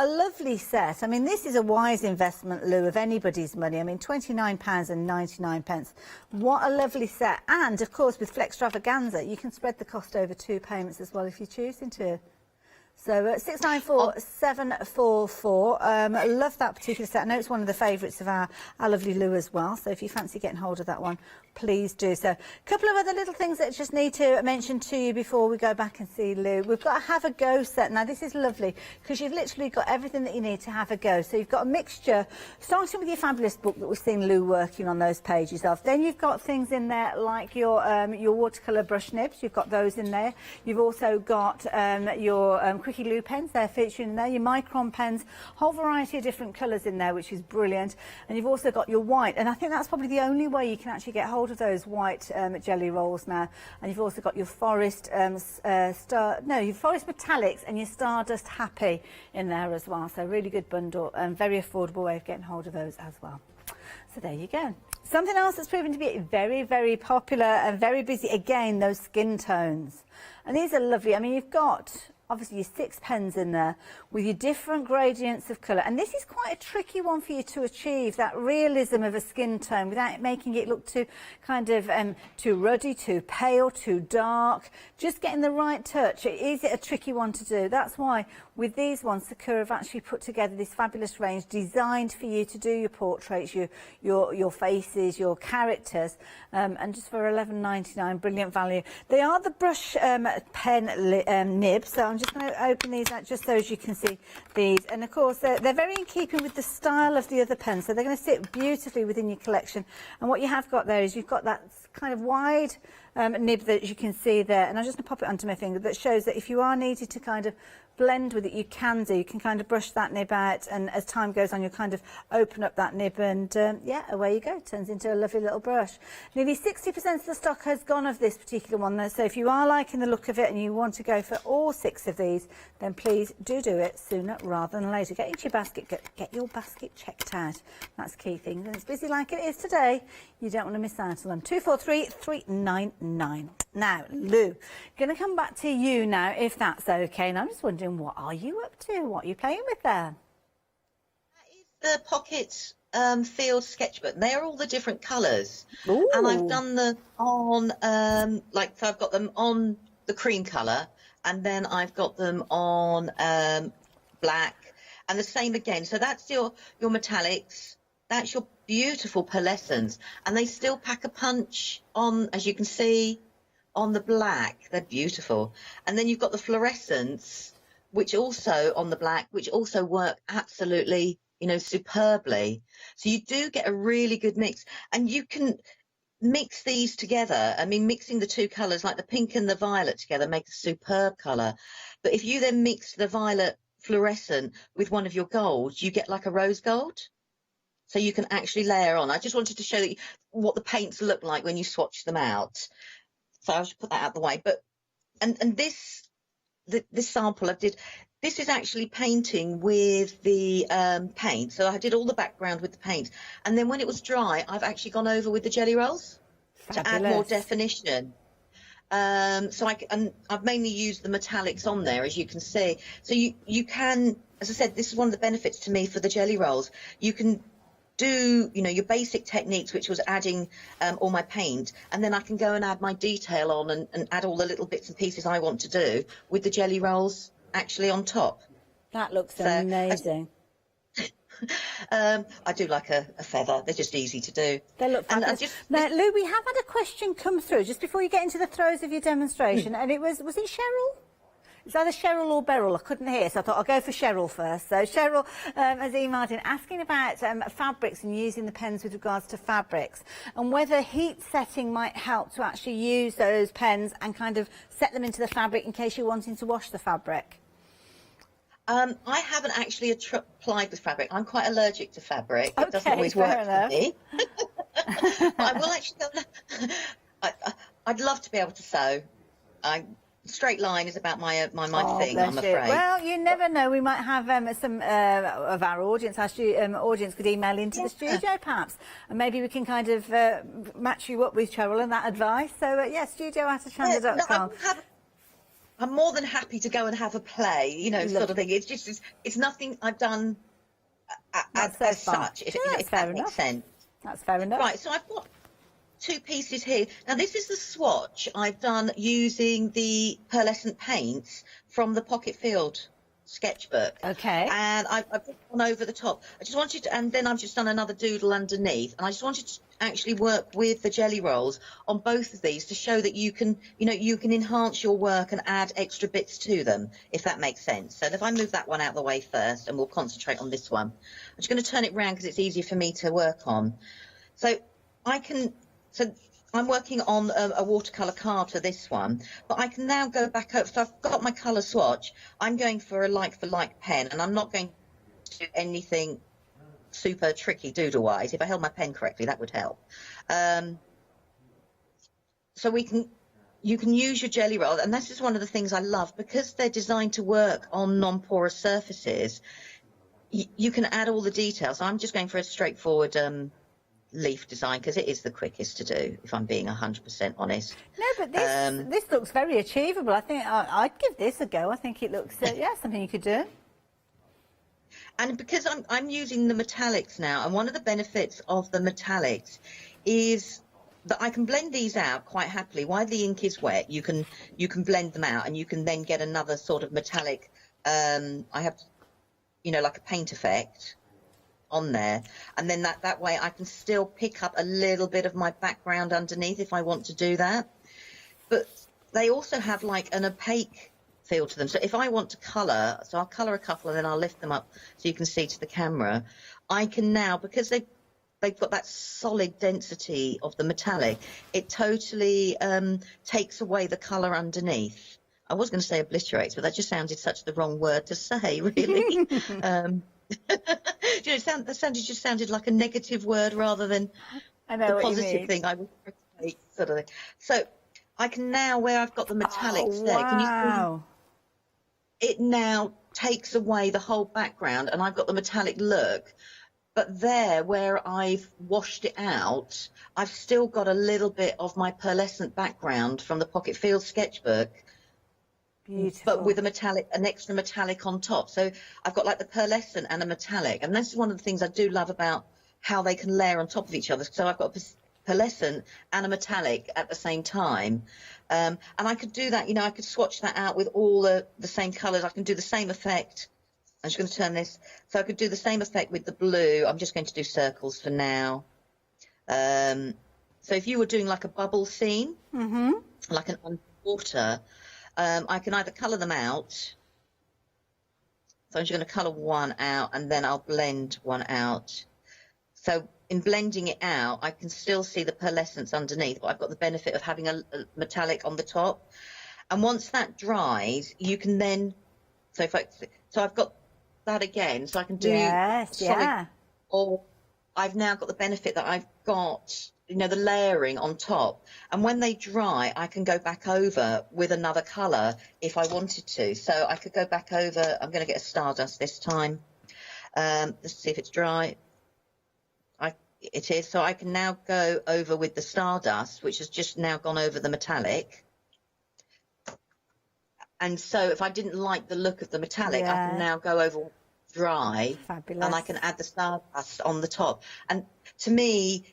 lovely set. I mean, this is a wise investment, Lou, of anybody's money. I mean, £29.99. What a lovely set. And of course with Flextravaganza, you can spread the cost over 2 payments as well if you're choosing to. So 694744. Love that particular set. I know it's one of the favourites of our lovely Lou as well. So if you fancy getting hold of that one, please do so. A couple of other little things that I just need to mention to you before we go back and see Lou. We've got a Have a Go set. Now this is lovely because you've literally got everything that you need to have a go. So you've got a mixture, starting with your fabulous book that we've seen Lou working on those pages of. Then you've got things in there like your watercolour brush nibs. You've got those in there. You've also got your Quickie Lou pens, they're featuring in there, your micron pens, whole variety of different colours in there, which is brilliant. And you've also got your white, and I think that's probably the only way you can actually get hold of those white jelly rolls now. And you've also got your forest your forest metallics and your Stardust Happy in there as well. So really good bundle and very affordable way of getting hold of those as well. So there you go. Something else that's proven to be very, very popular and very busy, again, those skin tones. And these are lovely. I mean, you've got obviously your 6 pens in there with your different gradients of colour, and this is quite a tricky one for you to achieve, that realism of a skin tone without making it look too kind of too ruddy, too pale, too dark. Just getting the right touch, it is a tricky one to do. That's why with these ones Sakura have actually put together this fabulous range designed for you to do your portraits, your faces, your characters, and just for $11.99, brilliant value. They are the brush pen nibs, so I'm just going to open these out just so as you can see these. And of course they're very in keeping with the style of the other pens, so they're going to sit beautifully within your collection. And what you have got there is you've got that kind of wide nib that you can see there, and I'm just going to pop it onto my finger, that shows that if you are needed to kind of blend with it, you can do. You can kind of brush that nib out, and as time goes on, you'll kind of open up that nib, and yeah, away you go. Turns into a lovely little brush. Nearly 60% of the stock has gone of this particular one there, so if you are liking the look of it and you want to go for all 6 of these, then please do it sooner rather than later. Get into your basket, get your basket checked out. That's the key thing. And it's busy like it is today, you don't want to miss out on them. 243399. Now, Lou, going to come back to you now, if that's okay. And I'm just wondering, what are you up to? What are you playing with there? The pocket field sketchbook. They're all the different colours, and I've done them on so I've got them on the cream colour, and then I've got them on black, and the same again. So that's your metallics. That's your beautiful pearlescents, and they still pack a punch on, as you can see, on the black. They're beautiful. And then you've got the fluorescents, which also on the black, which also work absolutely, superbly. So you do get a really good mix, and you can mix these together. I mean, mixing the two colours, like the pink and the violet together, make a superb colour. But if you then mix the violet fluorescent with one of your golds, you get like a rose gold. So you can actually layer on. I just wanted to show you what the paints look like when you swatch them out. So I'll just put that out of the way. But and this sample I did, this is actually painting with the paint. So I did all the background with the paint, and then when it was dry, I've actually gone over with the jelly rolls to add more definition. So I've mainly used the metallics on there, as you can see. So you can, as I said, this is one of the benefits to me for the jelly rolls. You can do, your basic techniques, which was adding all my paint, and then I can go and add my detail on and add all the little bits and pieces I want to do with the jelly rolls actually on top. That looks amazing. I do like a feather. They're just easy to do. They look fabulous. Now, Lou, we have had a question come through just before you get into the throes of your demonstration, and it was it Cheryl? It's either Cheryl or Beryl. I couldn't hear, so I thought I'll go for Cheryl first. So Cheryl has emailed in asking about fabrics and using the pens with regards to fabrics, and whether heat setting might help to actually use those pens and kind of set them into the fabric in case you're wanting to wash the fabric. I haven't actually applied with fabric. I'm quite allergic to fabric. It doesn't always work for me. I will actually. I'd love to be able to sew. Straight line is about my thing, I'm afraid. Well, you never know. We might have some of our audience, audience could email into the studio perhaps, and maybe we can kind of match you up with Cheryl and that advice. So studio@hochanda.com. I'm more than happy to go and have a play, sort of thing. It's just, it's nothing I've done as such, if that makes sense. That's fair enough. Right, so I've got two pieces here. Now, this is the swatch I've done using the pearlescent paints from the Pocket Field sketchbook. Okay. And I've gone over the top. I just wanted to, and then I've just done another doodle underneath, and I just wanted to actually work with the jelly rolls on both of these to show that you can, you can enhance your work and add extra bits to them, if that makes sense. So if I move that one out of the way first, and we'll concentrate on this one. I'm just going to turn it round because it's easier for me to work on. So I'm working on a watercolour card for this one, but I can now go back over. So I've got my colour swatch. I'm going for a like-for-like pen, and I'm not going to do anything super tricky doodle-wise. If I held my pen correctly, that would help. So you can use your jelly roll, and this is one of the things I love, because they're designed to work on non-porous surfaces. You can add all the details. I'm just going for a straightforward leaf design because it is the quickest to do, if I'm being 100% honest. No, but this looks very achievable. I think I'd give this a go. I think it looks something you could do. And because I'm using the metallics now, and one of the benefits of the metallics is that I can blend these out quite happily. While the ink is wet, you can blend them out, and you can then get another sort of metallic. I have, like a paint effect on there, and then that way I can still pick up a little bit of my background underneath if I want to do that. But they also have like an opaque feel to them, so if I want to colour, so I'll colour a couple and then I'll lift them up so you can see to the camera. I can now, because they've got that solid density of the metallic, it totally takes away the colour underneath. I was going to say obliterates, but that just sounded such the wrong word to say, really. That just sounded like a negative word rather than the positive thing I would say, sort of thing. So I can now, where I've got the metallics there, can you see? It now takes away the whole background, and I've got the metallic look. But there, where I've washed it out, I've still got a little bit of my pearlescent background from the Pocket Field sketchbook. Beautiful. But with an extra metallic on top. So I've got like the pearlescent and a metallic. And this is one of the things I do love about how they can layer on top of each other. So I've got a pearlescent and a metallic at the same time. And I could do that, you know, I could swatch that out with all the same colours. I can do the same effect. I'm just going to turn this. So I could do the same effect with the blue. I'm just going to do circles for now. So if you were doing like a bubble scene, like an underwater, I can either colour them out. So I'm just going to colour one out and then I'll blend one out. So in blending it out, I can still see the pearlescence underneath, but I've got the benefit of having a metallic on the top. And once that dries, you can then, so I've got that again, so I can do solid, or I've now got the benefit that I've got, you know, the layering on top. And when they dry, I can go back over with another colour if I wanted to. So I could go back over, I'm going to get a Stardust this time. Let's see if it's dry. It is. So I can now go over with the Stardust, which has just now gone over the metallic. And so if I didn't like the look of the metallic, I can now go over dry. Fabulous. And I can add the Stardust on the top. And to me,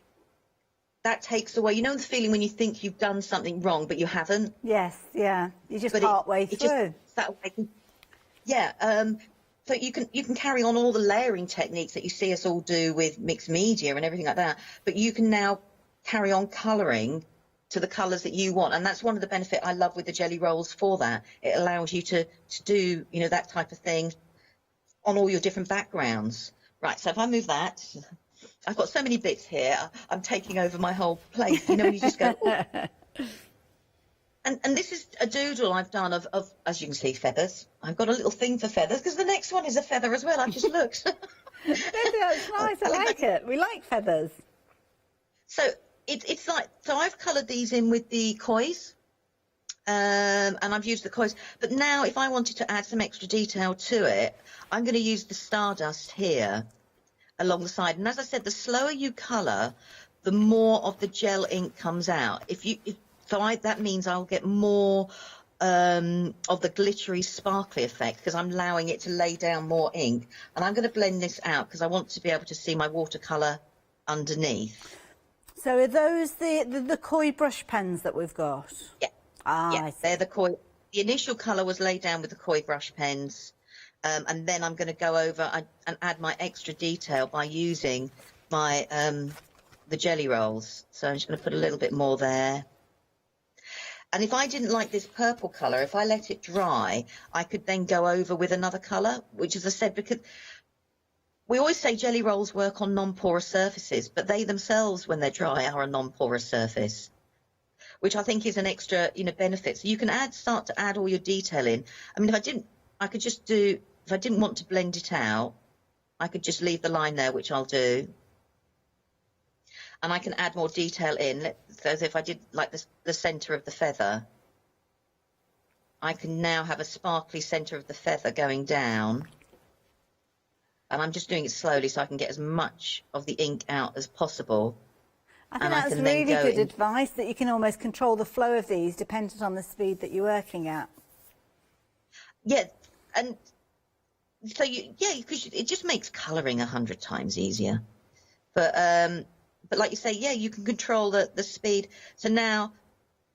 that takes away, you know, the feeling when you think you've done something wrong, but you haven't? Yes, yeah. You just part way through. So you can carry on all the layering techniques that you see us all do with mixed media and everything like that, but you can now carry on colouring to the colours that you want. And that's one of the benefits I love with the jelly rolls for that. It allows you to do, you know, that type of thing on all your different backgrounds. Right, so if I move that, I've got so many bits here, I'm taking over my whole place. You know, you just go... And this is a doodle I've done of, as you can see, feathers. I've got a little thing for feathers, because the next one is a feather as well. I've just looked. That's nice, I like it. We like feathers. So it's like, so I've coloured these in with the kois, and I've used the kois. But now if I wanted to add some extra detail to it, I'm going to use the Stardust here along the side. And as I said, the slower you colour, the more of the gel ink comes out. That means I'll get more of the glittery, sparkly effect because I'm allowing it to lay down more ink. And I'm going to blend this out because I want to be able to see my watercolour underneath. So are those the koi brush pens that we've got? Yeah. Yeah, they're the koi. The initial colour was laid down with the koi brush pens. And then I'm going to go over and add my extra detail by using my the jelly rolls. So I'm just going to put a little bit more there. And if I didn't like this purple colour, if I let it dry, I could then go over with another colour, which, as I said, because we always say jelly rolls work on non-porous surfaces, but they themselves, when they're dry, are a non-porous surface, which I think is an extra, you know, benefit. So you can start to add all your detail in. I mean, I could just do, if I didn't want to blend it out, I could just leave the line there, which I'll do. And I can add more detail in. So if I did like the centre of the feather, I can now have a sparkly centre of the feather going down. And I'm just doing it slowly so I can get as much of the ink out as possible. I think that's really good advice, that you can almost control the flow of these dependent on the speed that you're working at. Yeah, and so because it just makes colouring 100 times easier. But like you say, yeah, you can control the speed. So now,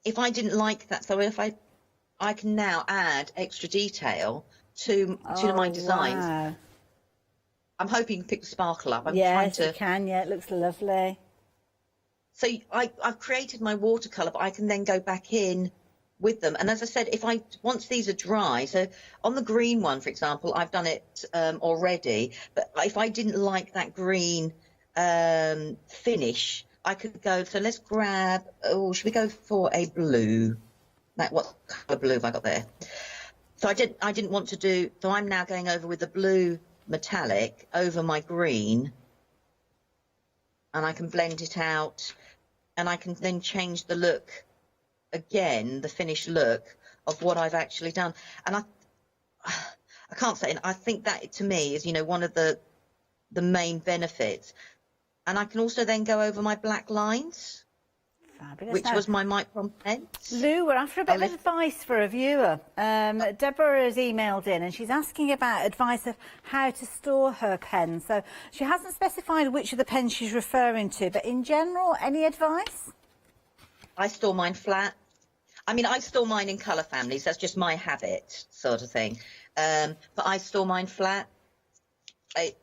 if I didn't like that, so if I can now add extra detail to my designs. Wow. I'm hoping you can pick the sparkle up. Yes, you can. Yeah, it looks lovely. So I've created my watercolour, but I can then go back in with them. And as I said, once these are dry, so on the green one, for example, I've done it already. But if I didn't like that green finish, I could go, so let's grab, should we go for a blue? What colour blue have I got there? So I didn't want to do, so I'm now going over with the blue metallic over my green, and I can blend it out, and I can then change the look again, the finished look of what I've actually done. And I can't say, I think that to me is, you know, one of the main benefits. And I can also then go over my black lines. Fabulous. which Now, was my micron pen. Lou, we're after a bit of advice for a viewer. Deborah has emailed in and she's asking about advice of how to store her pens. So she hasn't specified which of the pens she's referring to, but in general, any advice? I store mine flat. I mean, I store mine in colour families. That's just my habit, sort of thing. But I store mine flat. I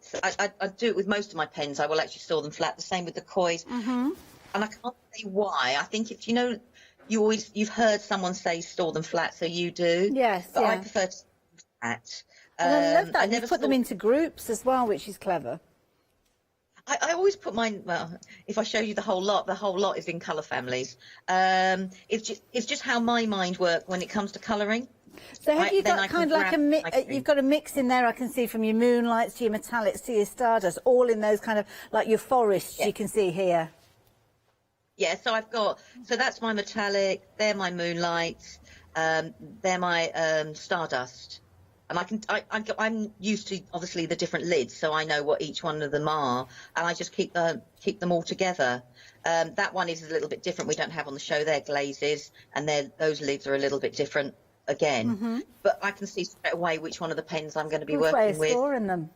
do it with most of my pens. I will actually store them flat. The same with the coins. Mm-hmm. And I can't say why. I think if you know, you've heard someone say store them flat, so you do. Yes, but yeah. I prefer to store them flat. And I love that. I You never put them into groups as well, which is clever. I always put mine. Well, if I show you the whole lot is in colour families. It's just how my mind works when it comes to colouring. So have you got kind of like you've got a mix in there, I can see, from your moonlights to your metallics to your stardust, all in those kind of like your forests you can see here. Yeah, so that's my metallic, they're my moonlights, they're my stardust. And I'm used to obviously the different lids, so I know what each one of them are, and I just keep them all together. That one is a little bit different. We don't have on the show their glazes, and those lids are a little bit different again. Mm-hmm. But I can see straight away which one of the pens I'm going to be Good way working of with. storing them.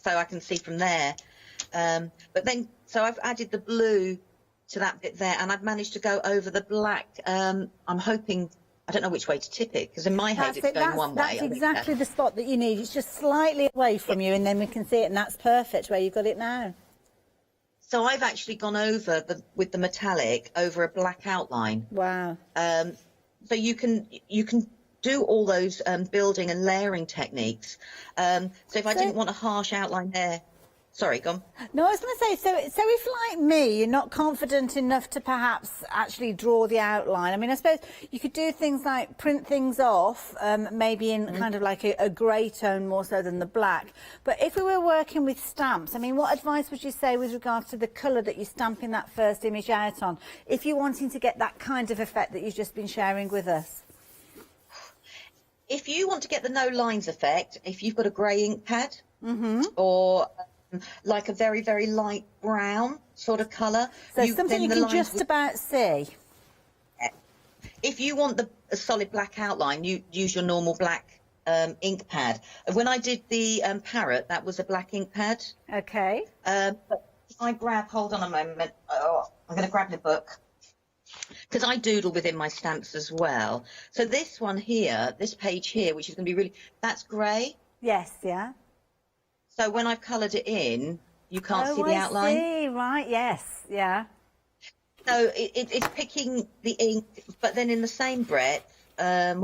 So I can see from there. But then, so I've added the blue to that bit there, and I've managed to go over the black. I'm hoping. I don't know which way to tip it, because in my head it's going one way. That's exactly the spot that you need. It's just slightly away from you, and then we can see it, and that's perfect where you've got it now. So I've actually gone over with the metallic over a black outline. Wow. So you can do all those building and layering techniques. So if I didn't want a harsh outline there. Sorry, go on. No, I was going to say, so if, like me, you're not confident enough to perhaps actually draw the outline, I mean, I suppose you could do things like print things off, maybe in kind of like a grey tone more so than the black. But if we were working with stamps, I mean, what advice would you say with regards to the colour that you're stamping that first image out on, if you're wanting to get that kind of effect that you've just been sharing with us? If you want to get the no lines effect, if you've got a grey ink pad or like a very, very light brown sort of colour. So something you can just about see. If you want a solid black outline, you use your normal black ink pad. When I did the parrot, that was a black ink pad. Okay. But if I hold on a moment, I'm going to grab my book, because I doodle within my stamps as well. So this one here, this page here, which is going to be that's grey. Yes, yeah. So when I've coloured it in, you can't see the outline. See, right, yes, yeah. So it's picking the ink, but then in the same breath, that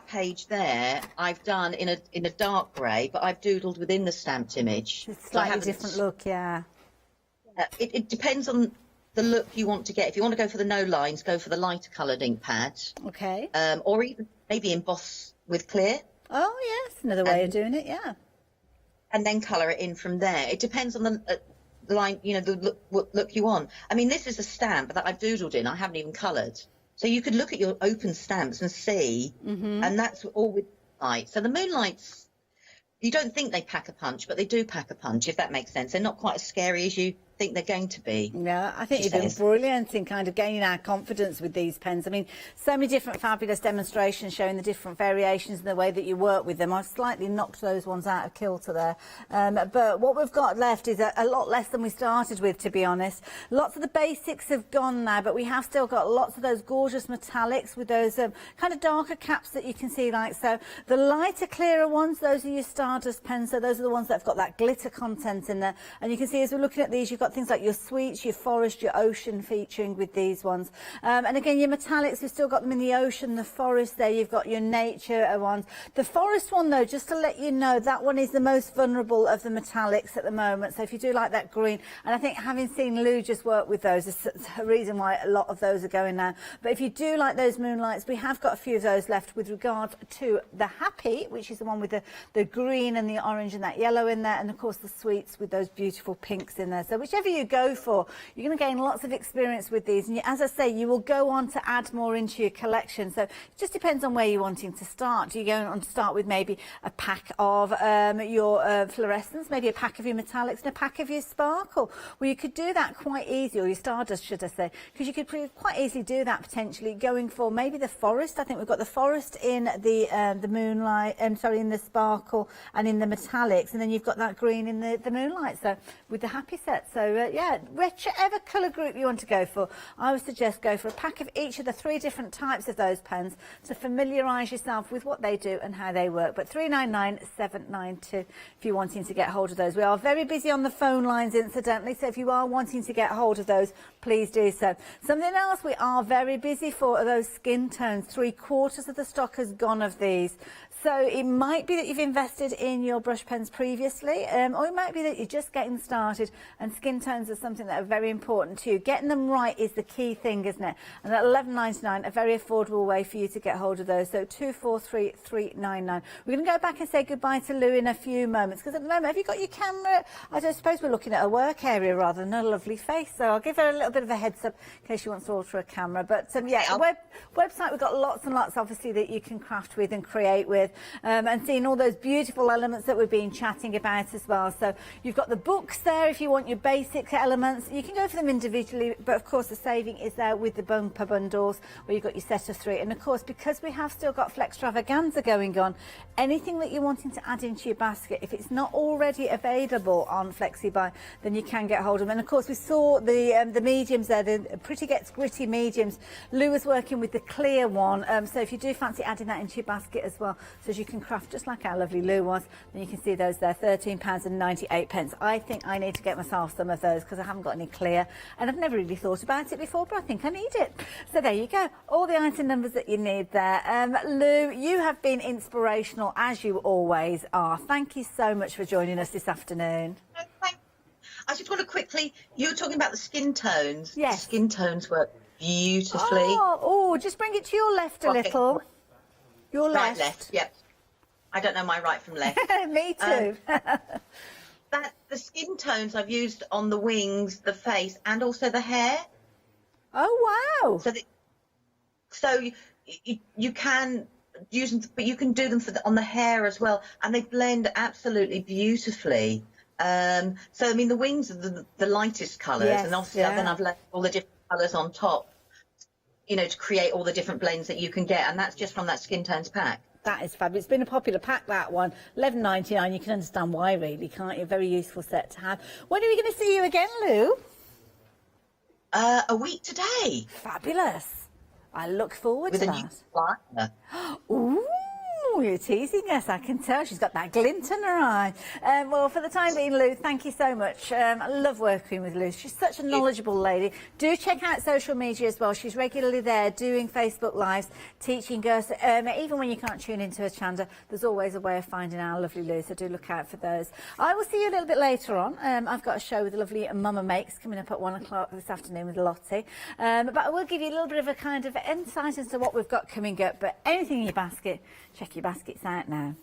page there, I've done in a dark grey, but I've doodled within the stamped image. It's a slightly different look, yeah. It depends on the look you want to get. If you want to go for the no lines, go for the lighter coloured ink pad. Okay. Or even maybe emboss with clear. Oh, yes, another way of doing it, yeah. And then colour it in from there. It depends on the line, the look you want. I mean, this is a stamp that I've doodled in. I haven't even coloured. So you could look at your open stamps and see, and that's all with light. So the moonlights, you don't think they pack a punch, but they do pack a punch, if that makes sense. They're not quite as scary as you think they're going to be. Yeah, I think you've been brilliant in kind of gaining our confidence with these pens. I mean, so many different fabulous demonstrations showing the different variations in the way that you work with them. I've slightly knocked those ones out of kilter there. But what we've got left is a lot less than we started with, to be honest. Lots of the basics have gone now, but we have still got lots of those gorgeous metallics with those kind of darker caps that you can see like so. The lighter, clearer ones, those are your Stardust pens. So those are the ones that have got that glitter content in there. And you can see as we're looking at these, you've got things like your sweets, your forest, your ocean featuring with these ones. And again, your metallics, we've still got them in the ocean, the forest there, you've got your nature ones. The forest one, though, just to let you know, that one is the most vulnerable of the metallics at the moment. So if you do like that green, and I think having seen Lou just work with those is a reason why a lot of those are going now. But if you do like those moonlights, we have got a few of those left with regard to the Happy, which is the one with the green and the orange and that yellow in there, and of course the sweets with those beautiful pinks in there. So whichever whatever you go for, you're going to gain lots of experience with these. And you, as I say, you will go on to add more into your collection. So it just depends on where you're wanting to start. Do you go on to start with maybe a pack of your fluorescents, maybe a pack of your metallics and a pack of your sparkle? Well, you could do that quite easy, or your stardust, should I say, because you could quite easily do that potentially going for maybe the forest. I think we've got the forest in the moonlight, in the sparkle and in the metallics, and then you've got that green in the moonlight, so with the happy set. So yeah, whichever colour group you want to go for, I would suggest go for a pack of each of the 3 different types of those pens to familiarise yourself with what they do and how they work. But 399-792 if you're wanting to get hold of those. We are very busy on the phone lines, incidentally, so if you are wanting to get hold of those, please do so. Something else we are very busy for are those skin tones. 3/4 of the stock has gone of these. So it might be that you've invested in your brush pens previously, or it might be that you're just getting started, and skin tones are something that are very important to you. Getting them right is the key thing, isn't it? And at £11.99, a very affordable way for you to get hold of those. So 243399. We're going to go back and say goodbye to Lou in a few moments, because at the moment, have you got your camera? I don't suppose we're looking at a work area rather than a lovely face. So I'll give her a little bit of a heads up in case she wants to alter a camera. But yeah, website, we've got lots and lots, obviously, that you can craft with and create with. And seeing all those beautiful elements that we've been chatting about as well. So you've got the books there if you want your basic elements. You can go for them individually, but of course the saving is there with the bumper bundles where you've got your set of 3. And of course, because we have still got Flextravaganza going on, anything that you're wanting to add into your basket, if it's not already available on FlexiBuy, then you can get hold of them. And of course, we saw the mediums there, the Pretty Gets Gritty mediums. Lou was working with the clear one, so if you do fancy adding that into your basket as well, so as you can craft just like our lovely Lou was, then you can see those there, £13.98. I think I need to get myself some of those because I haven't got any clear, and I've never really thought about it before, but I think I need it. So there you go, all the item numbers that you need there. Lou, you have been inspirational as you always are. Thank you so much for joining us this afternoon. I just want to quickly, you were talking about the skin tones. Yes. The skin tones work beautifully. Oh, just bring it to your left a little. Your left. Right, left, yep. I don't know my right from left. Me too. The skin tones I've used on the wings, the face, and also the hair. Oh, wow. So you can use them, but you can do them on the hair as well, and they blend absolutely beautifully. So, I mean, the wings are the lightest colours, yes, and obviously then I've left all the different colours on top, you know, to create all the different blends that you can get, and that's just from that skin tones pack. That is fabulous. It's been a popular pack, that one. £11.99. You can understand why, really, can't you? Very useful set to have. When are we going to see you again, Lou? A week today. Fabulous. I look forward with to a that. new flyer. Ooh. You're teasing us, I can tell. She's got that glint in her eye. Well, for the time being, Lou, thank you so much. I love working with Lou. She's such a knowledgeable lady. Do check out social media as well. She's regularly there doing Facebook Lives, teaching us. Even when you can't tune into Hochanda, there's always a way of finding our lovely Lou, so do look out for those. I will see you a little bit later on. I've got a show with the lovely Mama Makes coming up at 1 o'clock this afternoon with Lottie. But I will give you a little bit of a kind of insight into what we've got coming up. But anything in your basket, check your baskets out now.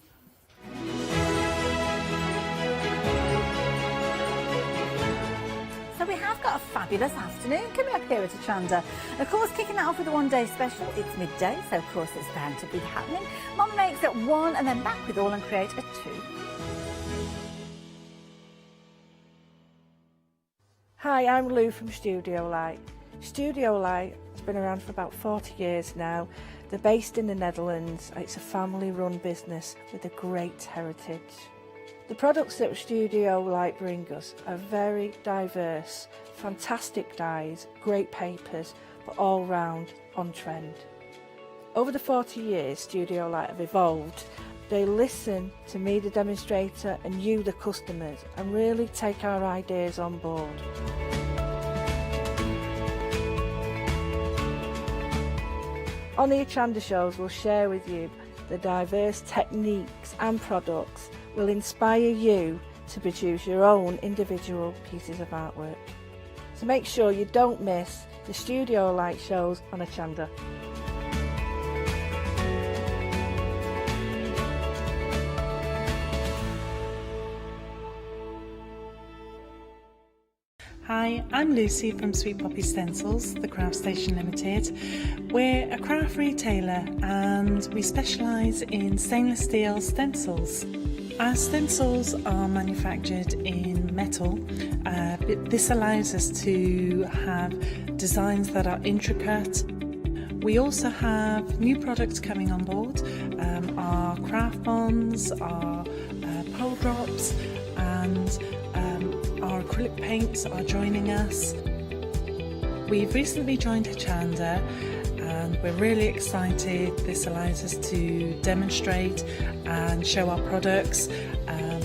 So we have got a fabulous afternoon coming up here at Hochanda. Of course, kicking that off with a one-day special. It's midday, so of course it's bound to be happening. Mum Makes at 1 and then back with All and Create at 2. Hi, I'm Lou from Studio Light. Studio Light has been around for about 40 years now. They're based in the Netherlands. It's a family-run business with a great heritage. The products that Studio Light bring us are very diverse, fantastic dyes, great papers, but all round on trend. Over the 40 years Studio Light have evolved. They listen to me, the demonstrator, and you, the customers, and really take our ideas on board. On the Hochanda shows, we'll share with you the diverse techniques and products will inspire you to produce your own individual pieces of artwork. So make sure you don't miss the Studio Light shows on Hochanda. Hi, I'm Lucy from Sweet Poppy Stencils, the Craft Station Limited. We're a craft retailer and we specialise in stainless steel stencils. Our stencils are manufactured in metal. This allows us to have designs that are intricate. We also have new products coming on board, our craft bonds, our pole drops, and our acrylic paints are joining us. We've recently joined Hochanda and we're really excited. This allows us to demonstrate and show our products.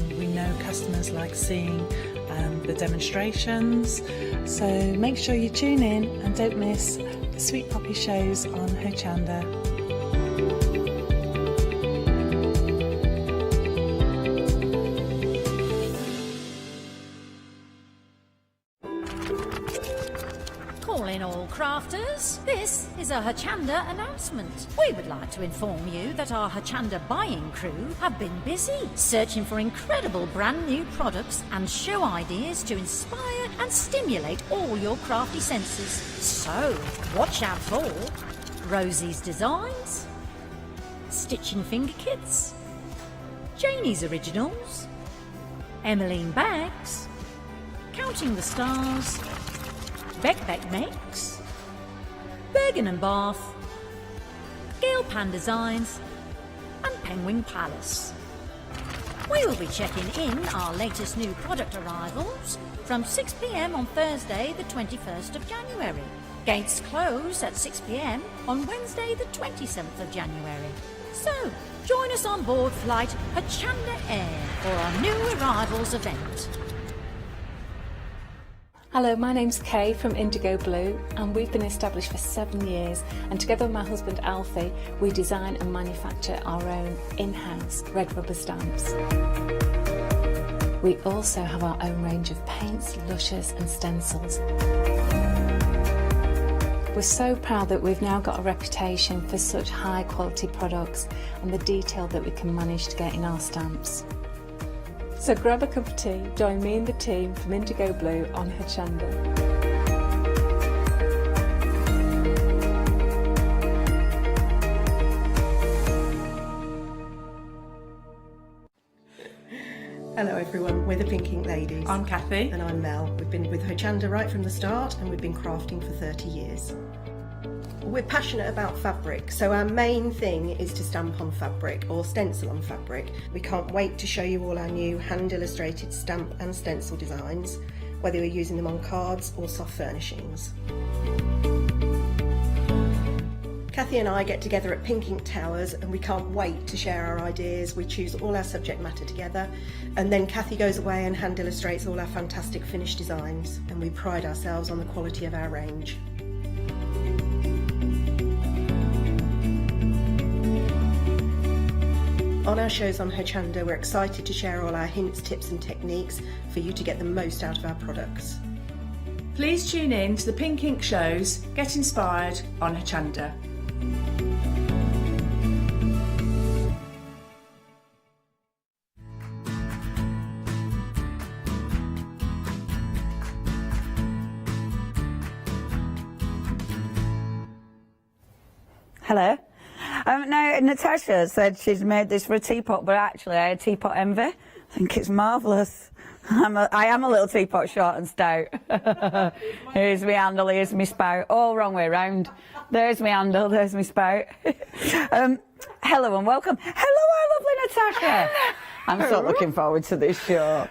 We know customers like seeing the demonstrations, so make sure you tune in and don't miss the Sweet Poppy shows on Hochanda. Calling all crafters, this is a Hochanda announcement. We would like to inform you that our Hochanda buying crew have been busy searching for incredible brand new products and show ideas to inspire and stimulate all your crafty senses. So, watch out for Rosie's Designs, Stitching Finger Kits, Janie's Originals, Emmeline Bags, Counting the Stars, Beck Makes, Bergen and Bath, Gale Pan Designs and Penguin Palace. We will be checking in our latest new product arrivals from 6 p.m. on Thursday the 21st of January. Gates close at 6 p.m. on Wednesday the 27th of January. So, join us on board flight Hochanda Air for our new arrivals event. Hello, my name's Kay from Indigo Blue and we've been established for 7 years, and together with my husband Alfie we design and manufacture our own in-house red rubber stamps. We also have our own range of paints, lushes and stencils. We're so proud that we've now got a reputation for such high quality products and the detail that we can manage to get in our stamps. So grab a cup of tea, join me and the team from Indigo Blue on Hochanda. Hello everyone, we're the Pink Ink Ladies. I'm Kathy. And I'm Mel. We've been with Hochanda right from the start and we've been crafting for 30 years. We're passionate about fabric, so our main thing is to stamp on fabric or stencil on fabric. We can't wait to show you all our new hand-illustrated stamp and stencil designs, whether you're using them on cards or soft furnishings. Kathy and I get together at Pink Ink Towers and we can't wait to share our ideas. We choose all our subject matter together and then Kathy goes away and hand illustrates all our fantastic finished designs, and we pride ourselves on the quality of our range. On our shows on Hochanda, we're excited to share all our hints, tips and techniques for you to get the most out of our products. Please tune in to the Pink Ink shows, get inspired on Hochanda. Hello. Now, Natasha said she's made this for a teapot, but actually I had teapot envy. I think it's marvellous. I am a little teapot, short and stout. Here's my handle, here's my spout. All wrong way round. There's my handle, there's my spout. Hello and welcome. Hello, our lovely Natasha. I'm so looking forward to this show.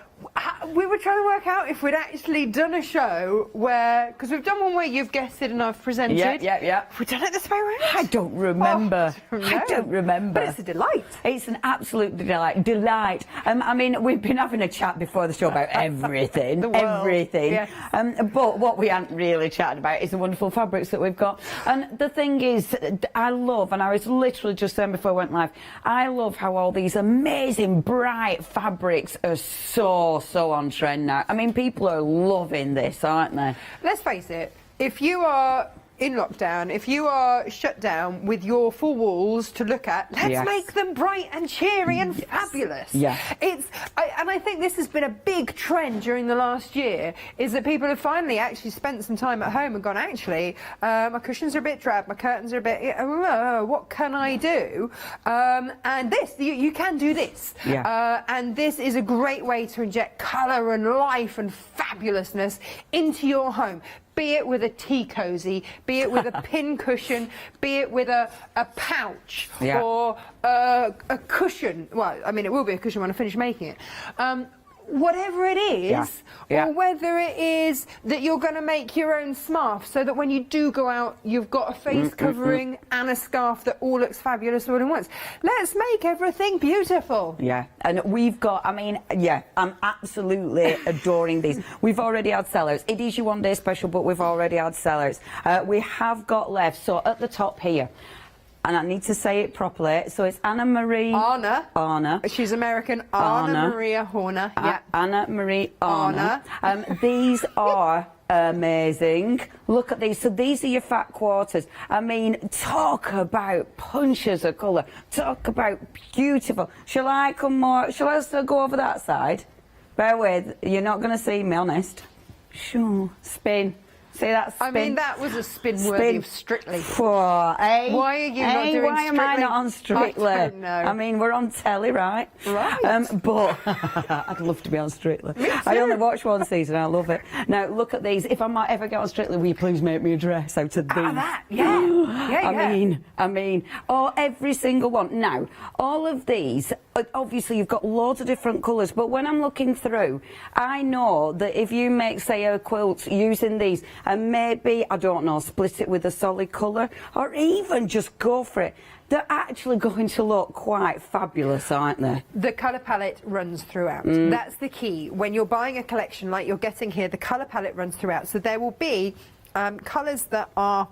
We were trying to work out if we'd actually done a show where, because we've done one where you've guessed it and I've presented. Yeah. Have we done it this way around? I don't remember. I don't remember. But it's a delight. It's an absolute delight. I mean, we've been having a chat before the show about everything, everything. Yes. But what we haven't really chatted about is the wonderful fabrics that we've got. And the thing is, I love, and I was literally just saying before I went live, I love how all these amazing bright fabrics are so on trend now. I mean, people are loving this, aren't they? Let's face it, if you are in lockdown, if you are shut down with your 4 walls to look at, let's make them bright and cheery and fabulous. Yeah. And I think this has been a big trend during the last year, is that people have finally actually spent some time at home and gone, actually, my cushions are a bit drab, my curtains are a bit, what can I do? And this, you can do this. Yeah. And this is a great way to inject colour and life and fabulousness into your home. Be it with a tea cosy, be it with a pin cushion, be it with a pouch or a cushion. Well, I mean, it will be a cushion when I finish making it. Whatever it is, or whether it is that you're going to make your own scarf so that when you do go out, you've got a face covering and a scarf that all looks fabulous all at once. Let's make everything beautiful. Yeah, and we've got, I mean, I'm absolutely adoring these. We've already had sellers. It is your one-day special, but we've already had sellers. We have got left, so at the top here, and I need to say it properly. So it's Anna Marie. Anna. She's American. Anna Maria Horner. Yeah. Anna Marie Horner. These are amazing. Look at these. So these are your fat quarters. I mean, talk about punches of colour. Talk about beautiful. Shall I come more? Shall I still go over that side? Bear with. You're not going to see me, honest. Sure. Spin. See that spin? I mean, that was a spin worthy of Strictly. Why are you not doing why am I not on Strictly? I don't know. I mean, we're on telly, right? Right. But I'd love to be on Strictly. I only watched one season. I love it. Now, look at these. If I might ever get on Strictly, will you please make me a dress out of these? I mean, every single one. Now, all of these, obviously, you've got loads of different colours, but when I'm looking through, I know that if you make, say, a quilt using these, and maybe, I don't know, split it with a solid colour, or even just go for it, they're actually going to look quite fabulous, aren't they? The colour palette runs throughout. That's the key. When you're buying a collection like you're getting here, the colour palette runs throughout. So there will be colours that are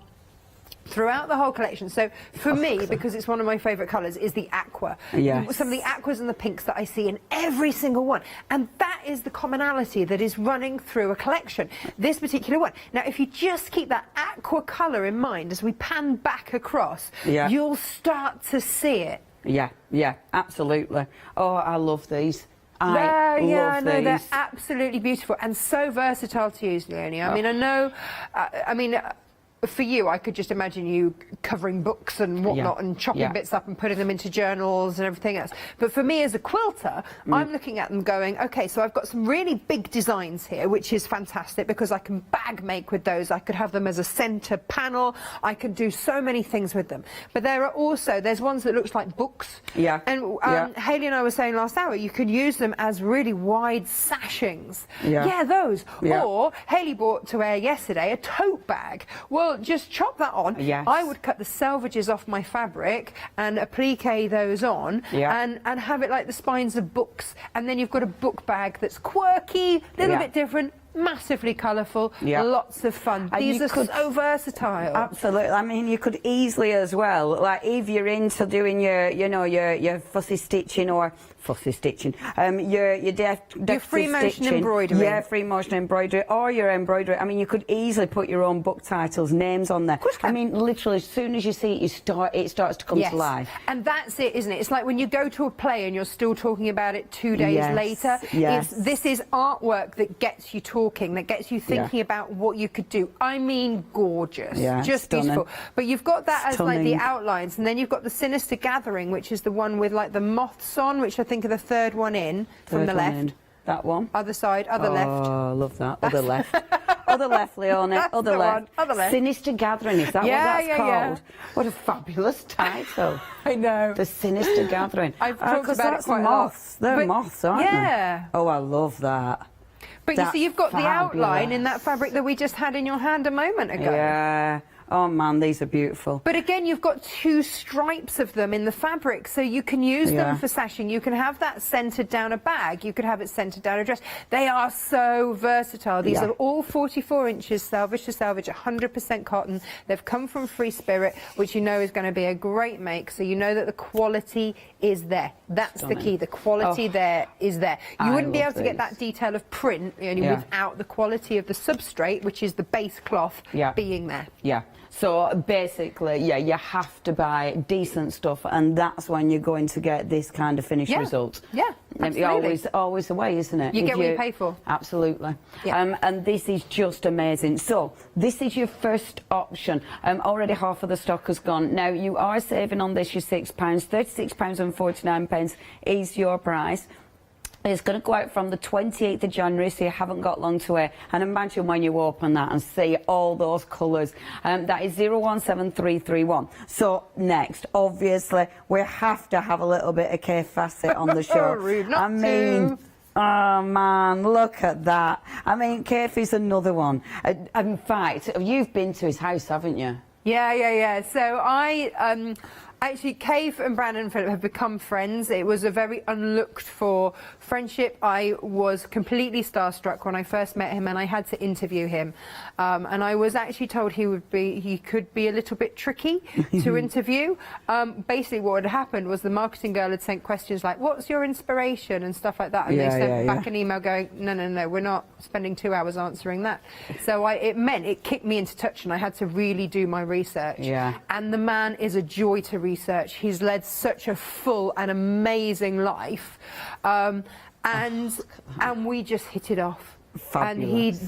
throughout the whole collection. So for me, because it's one of my favourite colours, is the aqua. Yes. Some of the aquas and the pinks that I see in every single one. And that is the commonality that is running through a collection. This particular one. Now, if you just keep that aqua colour in mind as we pan back across, you'll start to see it. Yeah, absolutely. Oh, I love these. I love these. They're absolutely beautiful and so versatile to use, Leonie. I mean, I know, for you, I could just imagine you covering books and whatnot and chopping bits up and putting them into journals and everything else. But for me as a quilter, I'm looking at them going, okay, so I've got some really big designs here, which is fantastic because I can bag make with those. I could have them as a centre panel. I could do so many things with them. But there are also, there's ones that looks like books. And Hayley and I were saying last hour, you could use them as really wide sashings. Those. Or Hayley bought to wear yesterday a tote bag. Well, just chop that on. I would cut the selvages off my fabric and applique those on and have it like the spines of books. And then you've got a book bag that's quirky, a little bit different, massively colourful, lots of fun. These are so versatile. Absolutely. I mean, you could easily as well, like if you're into doing your fussy stitching or your free motion stitching, embroidery. free motion embroidery, or your embroidery. I mean, you could easily put your own book titles, names on there. I mean, literally, as soon as you see it, it starts to come to life. And that's it, isn't it? It's like when you go to a play and you're still talking about it 2 days later. This is artwork that gets you talking, that gets you thinking about what you could do. I mean, gorgeous, just beautiful. But you've got that as like the outlines, and then you've got the Sinister Gathering, which is the one with like the moths on, which I think are the third one in from the left. That one. Other side, other left. Oh, I love that. Other left. Other left, Leonie. Other left. Other left. Sinister Gathering, is that what that's called? What a fabulous title. I know. The Sinister Gathering. I've talked about it quite moths. a lot. They're moths, aren't they? Oh, I love that. But you see, you've got the outline in that fabric that we just had in your hand a moment ago. Yeah. Oh man, these are beautiful. But again, you've got 2 stripes of them in the fabric, so you can use them for sashing. You can have that centred down a bag. You could have it centred down a dress. They are so versatile. These are all 44 inches, selvage to selvage, 100% cotton. They've come from Free Spirit, which you know is going to be a great make, so you know that the quality is there. That's the key. The quality there is there. You wouldn't be able to get that detail of print without the quality of the substrate, which is the base cloth, being there. So basically, yeah, you have to buy decent stuff, and that's when you're going to get this kind of finished result. Yeah, absolutely. Always the way, isn't it? You get what you pay for. Absolutely. Yeah. And this is just amazing. So this is your first option. Already half of the stock has gone. Now you are saving on this your £6. £36.49 is your price. It's going to go out from the 28th of January, so you haven't got long to wait. And imagine when you open that and see all those colours. That is 017331. So next, obviously, we have to have a little bit of Kay Facet on the show. Rude not to. Oh man, look at that. I mean, Keith is another one. In fact, you've been to his house, haven't you? Yeah. So actually, Cave and Brandon and Philip have become friends. It was a very unlooked for friendship. I was completely starstruck when I first met him, and I had to interview him. And I was actually told he could be a little bit tricky to interview. Basically, what had happened was the marketing girl had sent questions like, "What's your inspiration?" and stuff like that, and they sent back an email going, "No, we're not spending 2 hours answering that." So it kicked me into touch, and I had to really do my research. Yeah. And the man is a joy to research. He's led such a full and amazing life, and we just hit it off. Fabulous.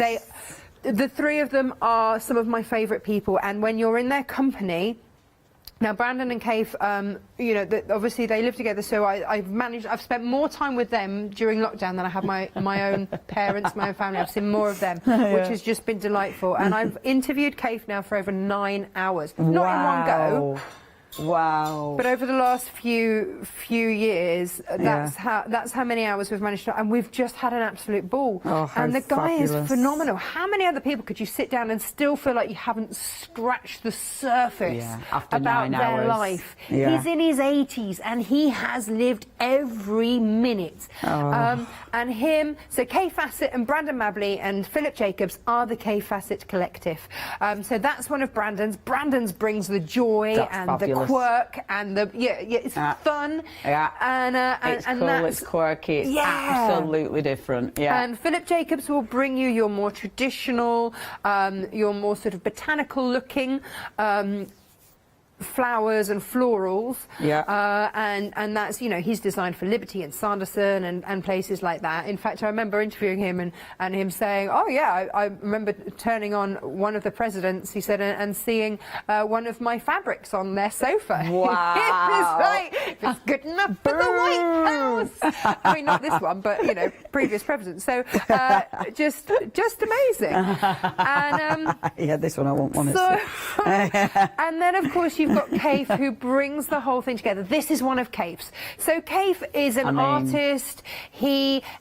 And the three of them are some of my favourite people. And when you're in their company, now Brandon and Cave, obviously they live together. So I've spent more time with them during lockdown than I have my own parents, my own family. I've seen more of them, which has just been delightful. And I've interviewed Cave now for over 9 hours, not in one go. Wow! But over the last few years, that's how many hours we've managed to, and we've just had an absolute ball. Oh, how and the guy fabulous. is phenomenal. How many other people could you sit down and still feel like you haven't scratched the surface after about 9 their hours. life? Yeah. He's in his 80s and he has lived every minute. Oh. And him, so Kay Facet and Brandon Mabley and Philip Jacobs are the Kay Facet Collective. So that's one of Brandon's. Brandon's brings the joy and fabulous. the quirk and the it's fun. Yeah. And it's and cool, that's, it's quirky, it's absolutely different. Yeah. And Philip Jacobs will bring you your more traditional, your more sort of botanical looking flowers and florals. And that's, he's designed for Liberty and Sanderson and places like that. In fact, I remember interviewing him and him saying, "Oh yeah, I remember turning on one of the presidents," he said, and seeing one of my fabrics on their sofa." Wow. It's like, it's good enough for the White House. I mean, not this one, but previous presidents. So just amazing. And yeah, this one I won't want to see. and then of course you've got Kaif, who brings the whole thing together. This is one of Kaif's. So Kaif is an artist.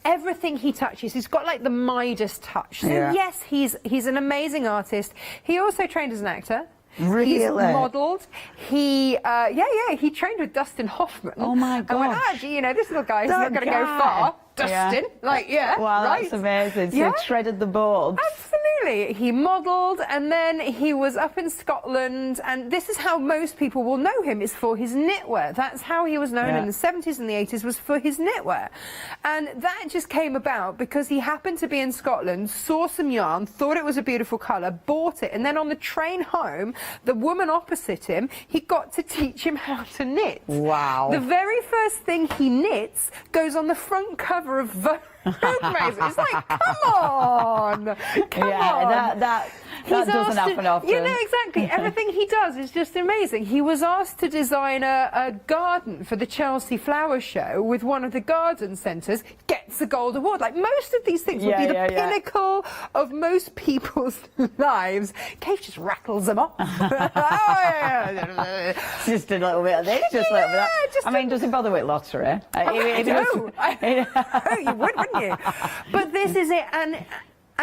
Everything he touches, he's got like the Midas touch. So yes, he's an amazing artist. He also trained as an actor. Really? He's modelled. He trained with Dustin Hoffman. Oh my God! And went, this little guy is not going to go far. Dustin, wow, right? That's amazing. So he treaded the boards. Absolutely. He modelled, and then he was up in Scotland, and this is how most people will know him, is for his knitwear. That's how he was known in the 70s and the 80s, was for his knitwear. And that just came about because he happened to be in Scotland, saw some yarn, thought it was a beautiful colour, bought it, and then on the train home, the woman opposite him, he got to teach him how to knit. Wow. The very first thing he knits goes on the front cover of Vogue magazine. It's like, come on! That doesn't happen often. Exactly. Everything he does is just amazing. He was asked to design a garden for the Chelsea Flower Show with one of the garden centres, gets a gold award. Like, most of these things would be the pinnacle of most people's lives. Kate just rattles them off. Just a little bit of this, just a little bit of that. I mean, does he bother with lottery? I know. You would, wouldn't you? But this is it, and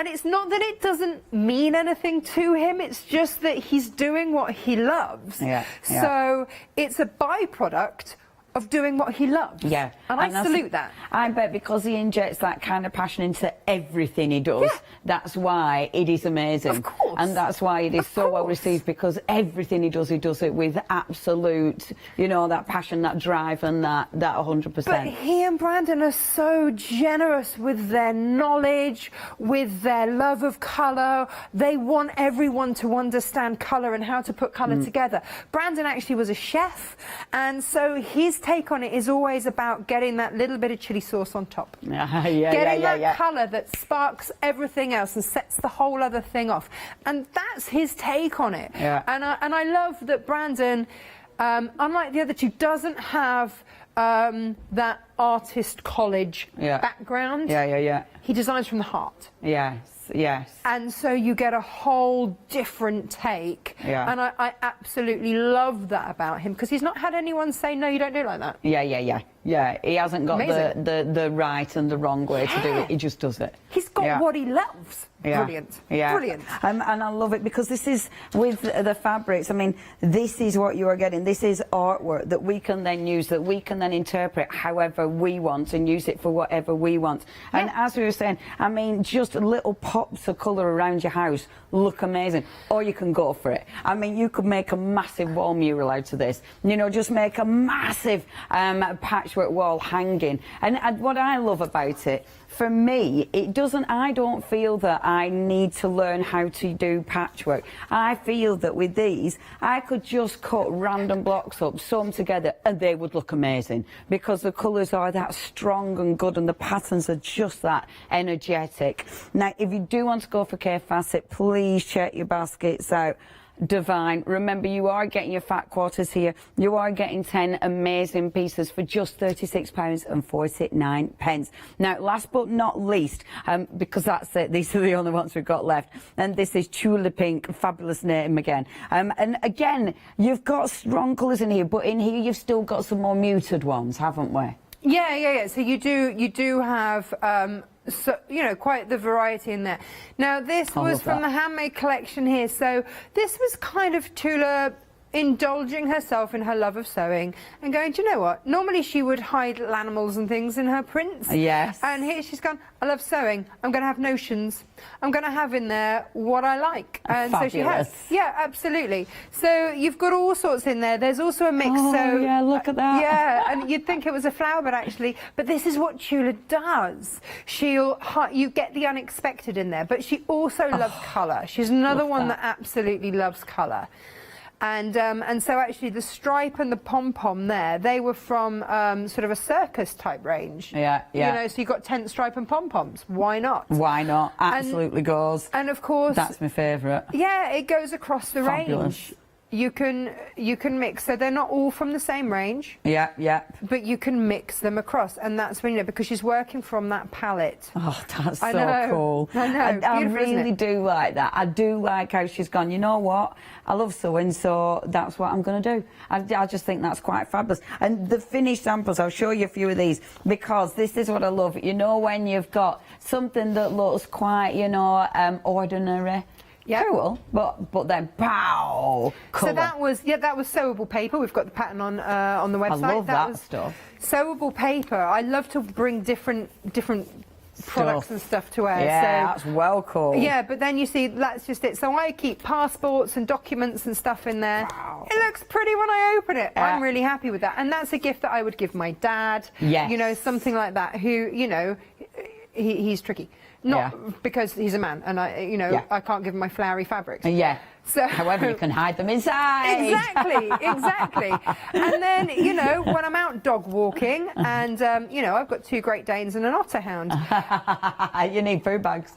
it's not that it doesn't mean anything to him, it's just that he's doing what he loves. So it's a byproduct of doing what he loves. Yeah. And I salute that. I bet because he injects that kind of passion into everything he does, that's why it is amazing. Of course. And that's why it is so well received, because everything he does it with absolute, you know, that passion, that drive, and that 100%. But he and Brandon are so generous with their knowledge, with their love of colour. They want everyone to understand colour and how to put colour together. Brandon actually was a chef, and so his take on it is always about getting that little bit of chili sauce on top. Getting that colour that sparks everything else and sets the whole other thing off. And that's his take on it. Yeah. And I love that Brandon, unlike the other two, doesn't have that artist college background. He designs from the heart. Yes. And so you get a whole different take. Yeah. And I absolutely love that about him, because he's not had anyone say, no, you don't do it like that. Yeah, he hasn't got Amazing. the right and the wrong way to do it. He just does it. He's got what he loves. Brilliant. Brilliant. And I love it, because this is, with the fabrics, I mean, this is what you are getting. This is artwork that we can then use, that we can then interpret however we want and use it for whatever we want. And as we were saying, I mean, just little pops of colour around your house look amazing. Or you can go for it. I mean, you could make a massive wall mural out of this. You know, just make a massive patchwork wall hanging. And what I love about it, for me, I don't feel that I need to learn how to do patchwork. I feel that with these, I could just cut random blocks up, sew them together, and they would look amazing, because the colours are that strong and good, and the patterns are just that energetic. Now, if you do want to go for K Facet, please check your baskets out. Divine. Remember, you are getting your fat quarters here. You are getting 10 amazing pieces for just £36.49. Now, last but not least, because that's it, these are the only ones we've got left, and this is Tulip Pink, fabulous name again. And again, you've got strong colours in here, but in here you've still got some more muted ones, haven't we? Yeah. So you do have so, you know, quite the variety in there. Now, this was from the handmade collection here. So this was kind of Tula indulging herself in her love of sewing and going, do you know what? Normally she would hide little animals and things in her prints. Yes. And here she's gone, I love sewing. I'm going to have notions. I'm going to have in there what I like. And fabulous. So she has. Yeah, absolutely. So you've got all sorts in there. There's also a mix. Oh, yeah, look at that. Yeah, and you'd think it was a flower, but actually, but this is what Tula does. You get the unexpected in there, but she also loves colour. She's another one that absolutely loves colour. And so actually the stripe and the pom-pom there, they were from sort of a circus type range. Yeah. You know, so you've got tent stripe and pom-poms. Why not? Why not? Absolutely goes. And of course... That's my favourite. Yeah, it goes across the Fabulous. range. You can mix, so they're not all from the same range. Yeah. But you can mix them across, and that's when, you know, because she's working from that palette. Oh, that's so cool. I know. I really do like that. I do like how she's gone, you know what? I love sewing, so that's what I'm going to do. I just think that's quite fabulous. And the finished samples, I'll show you a few of these, because this is what I love. You know, when you've got something that looks quite, you know, ordinary. Yeah. Cool, but then pow! Colour. So that was sewable paper. We've got the pattern on the website. I love that was stuff. Sewable paper. I love to bring different products and stuff to wear. Yeah, so, that's well cool. Yeah, but then you see, that's just it. So I keep passports and documents and stuff in there. Wow. It looks pretty when I open it. I'm really happy with that. And that's a gift that I would give my dad. Yes. You know, something like that, who, you know, he's tricky. Not because he's a man, and I can't give him my flowery fabrics. Yeah. So, however, you can hide them inside. Exactly. And then, you know, when I'm out dog walking, and you know, I've got 2 Great Danes and an otter hound. You need food bags.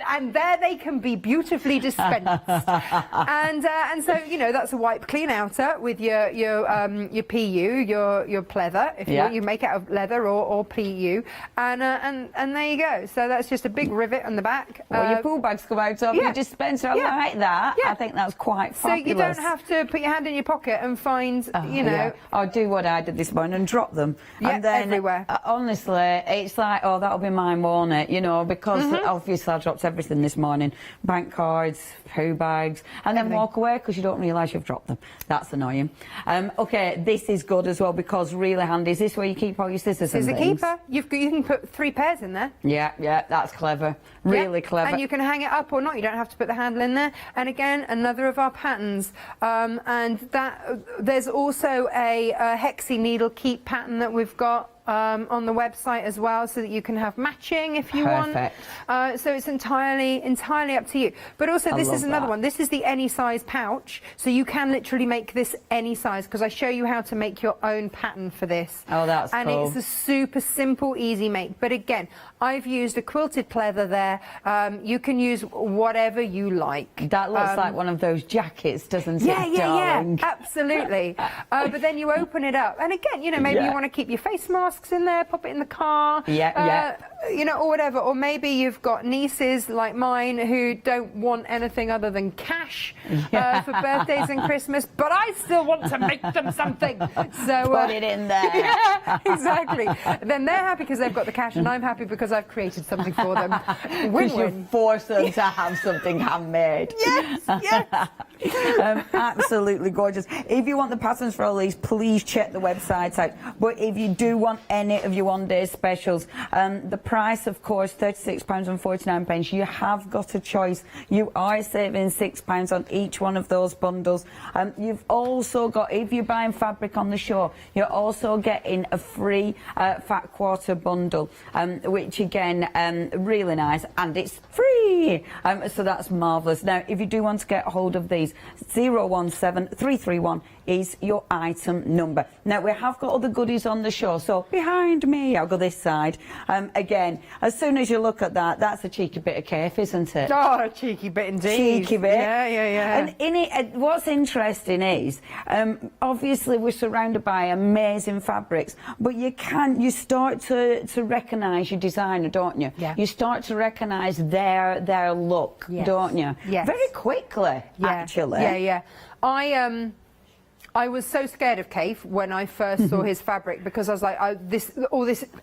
And there they can be beautifully dispensed. and so, you know, that's a wipe clean outer with your PU, your pleather, if you make it out of leather or PU, and there you go. So that's just a big rivet on the back. Well, your pool bags come out of your dispenser. I like that. Yeah. I think that's quite fabulous. So you don't have to put your hand in your pocket and find, you know... Yeah. I'll do what I did this morning and drop them. Yeah, and then, everywhere. Honestly, it's like, oh, that'll be mine, won't it? You know, because obviously I dropped everything this morning. Bank cards, poo bags, and then walk away because you don't realise you've dropped them. That's annoying. OK, this is good as well because really handy. Is this where you keep all your scissors and Scissor things? keeper. You can put 3 pairs in there. Yeah, yeah, that's clever. Really clever. And you can hang it up or not. You don't have to put the handle in there. And again, another of our patterns. And that there's also a hexi needle keep pattern that we've got on the website as well, so that you can have matching if you want. So it's entirely up to you. But also, this is another one. This is the any size pouch, so you can literally make this any size, because I show you how to make your own pattern for this. Oh, that's cool. And it's a super simple, easy make. But again, I've used a quilted pleather there. You can use whatever you like. That looks like one of those jackets, doesn't it, yeah, darling? absolutely. But then you open it up, and again, you know, maybe you want to keep your face masks in there, pop it in the car, you know, or whatever. Or maybe you've got nieces like mine who don't want anything other than cash for birthdays and Christmas, but I still want to make them something. So put it in there. Yeah, exactly. Then they're happy because they've got the cash, and I'm happy because I've created something for them. Win-win. You force them to have something handmade. Yes, yes. Absolutely gorgeous. If you want the patterns for all these, please check the website out. But if you do want any of your one-day specials, the price, of course, £36.49. You have got a choice. You are saving £6 on each one of those bundles. You've also got, if you're buying fabric on the show, you're also getting a free fat quarter bundle, which again, really nice, and it's free. So that's marvellous. Now, if you do want to get hold of these, 017331 is your item number. Now, we have got other goodies on the show, so behind me, I'll go this side. Again, as soon as you look at that, that's a cheeky bit of cake, isn't it? Oh, a cheeky bit indeed. Cheeky bit. Yeah, yeah, yeah. And in it, what's interesting is, obviously we're surrounded by amazing fabrics, but you start to recognise your designer, don't you? Yeah. You start to recognise their look, don't you? Yes. Very quickly, actually. Yeah, yeah. I was so scared of Kaif when I first saw his fabric, because I was like, this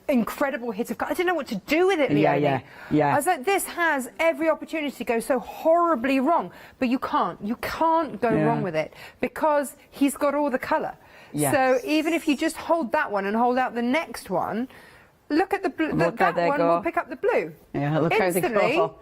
incredible hit of colour. I didn't know what to do with it, Leonie. Yeah. I was like, this has every opportunity to go so horribly wrong, but you can't go wrong with it, because he's got all the colour. Yes. So even if you just hold that one and hold out the next one, look at the blue. That one will pick up the blue. Yeah, look how they go.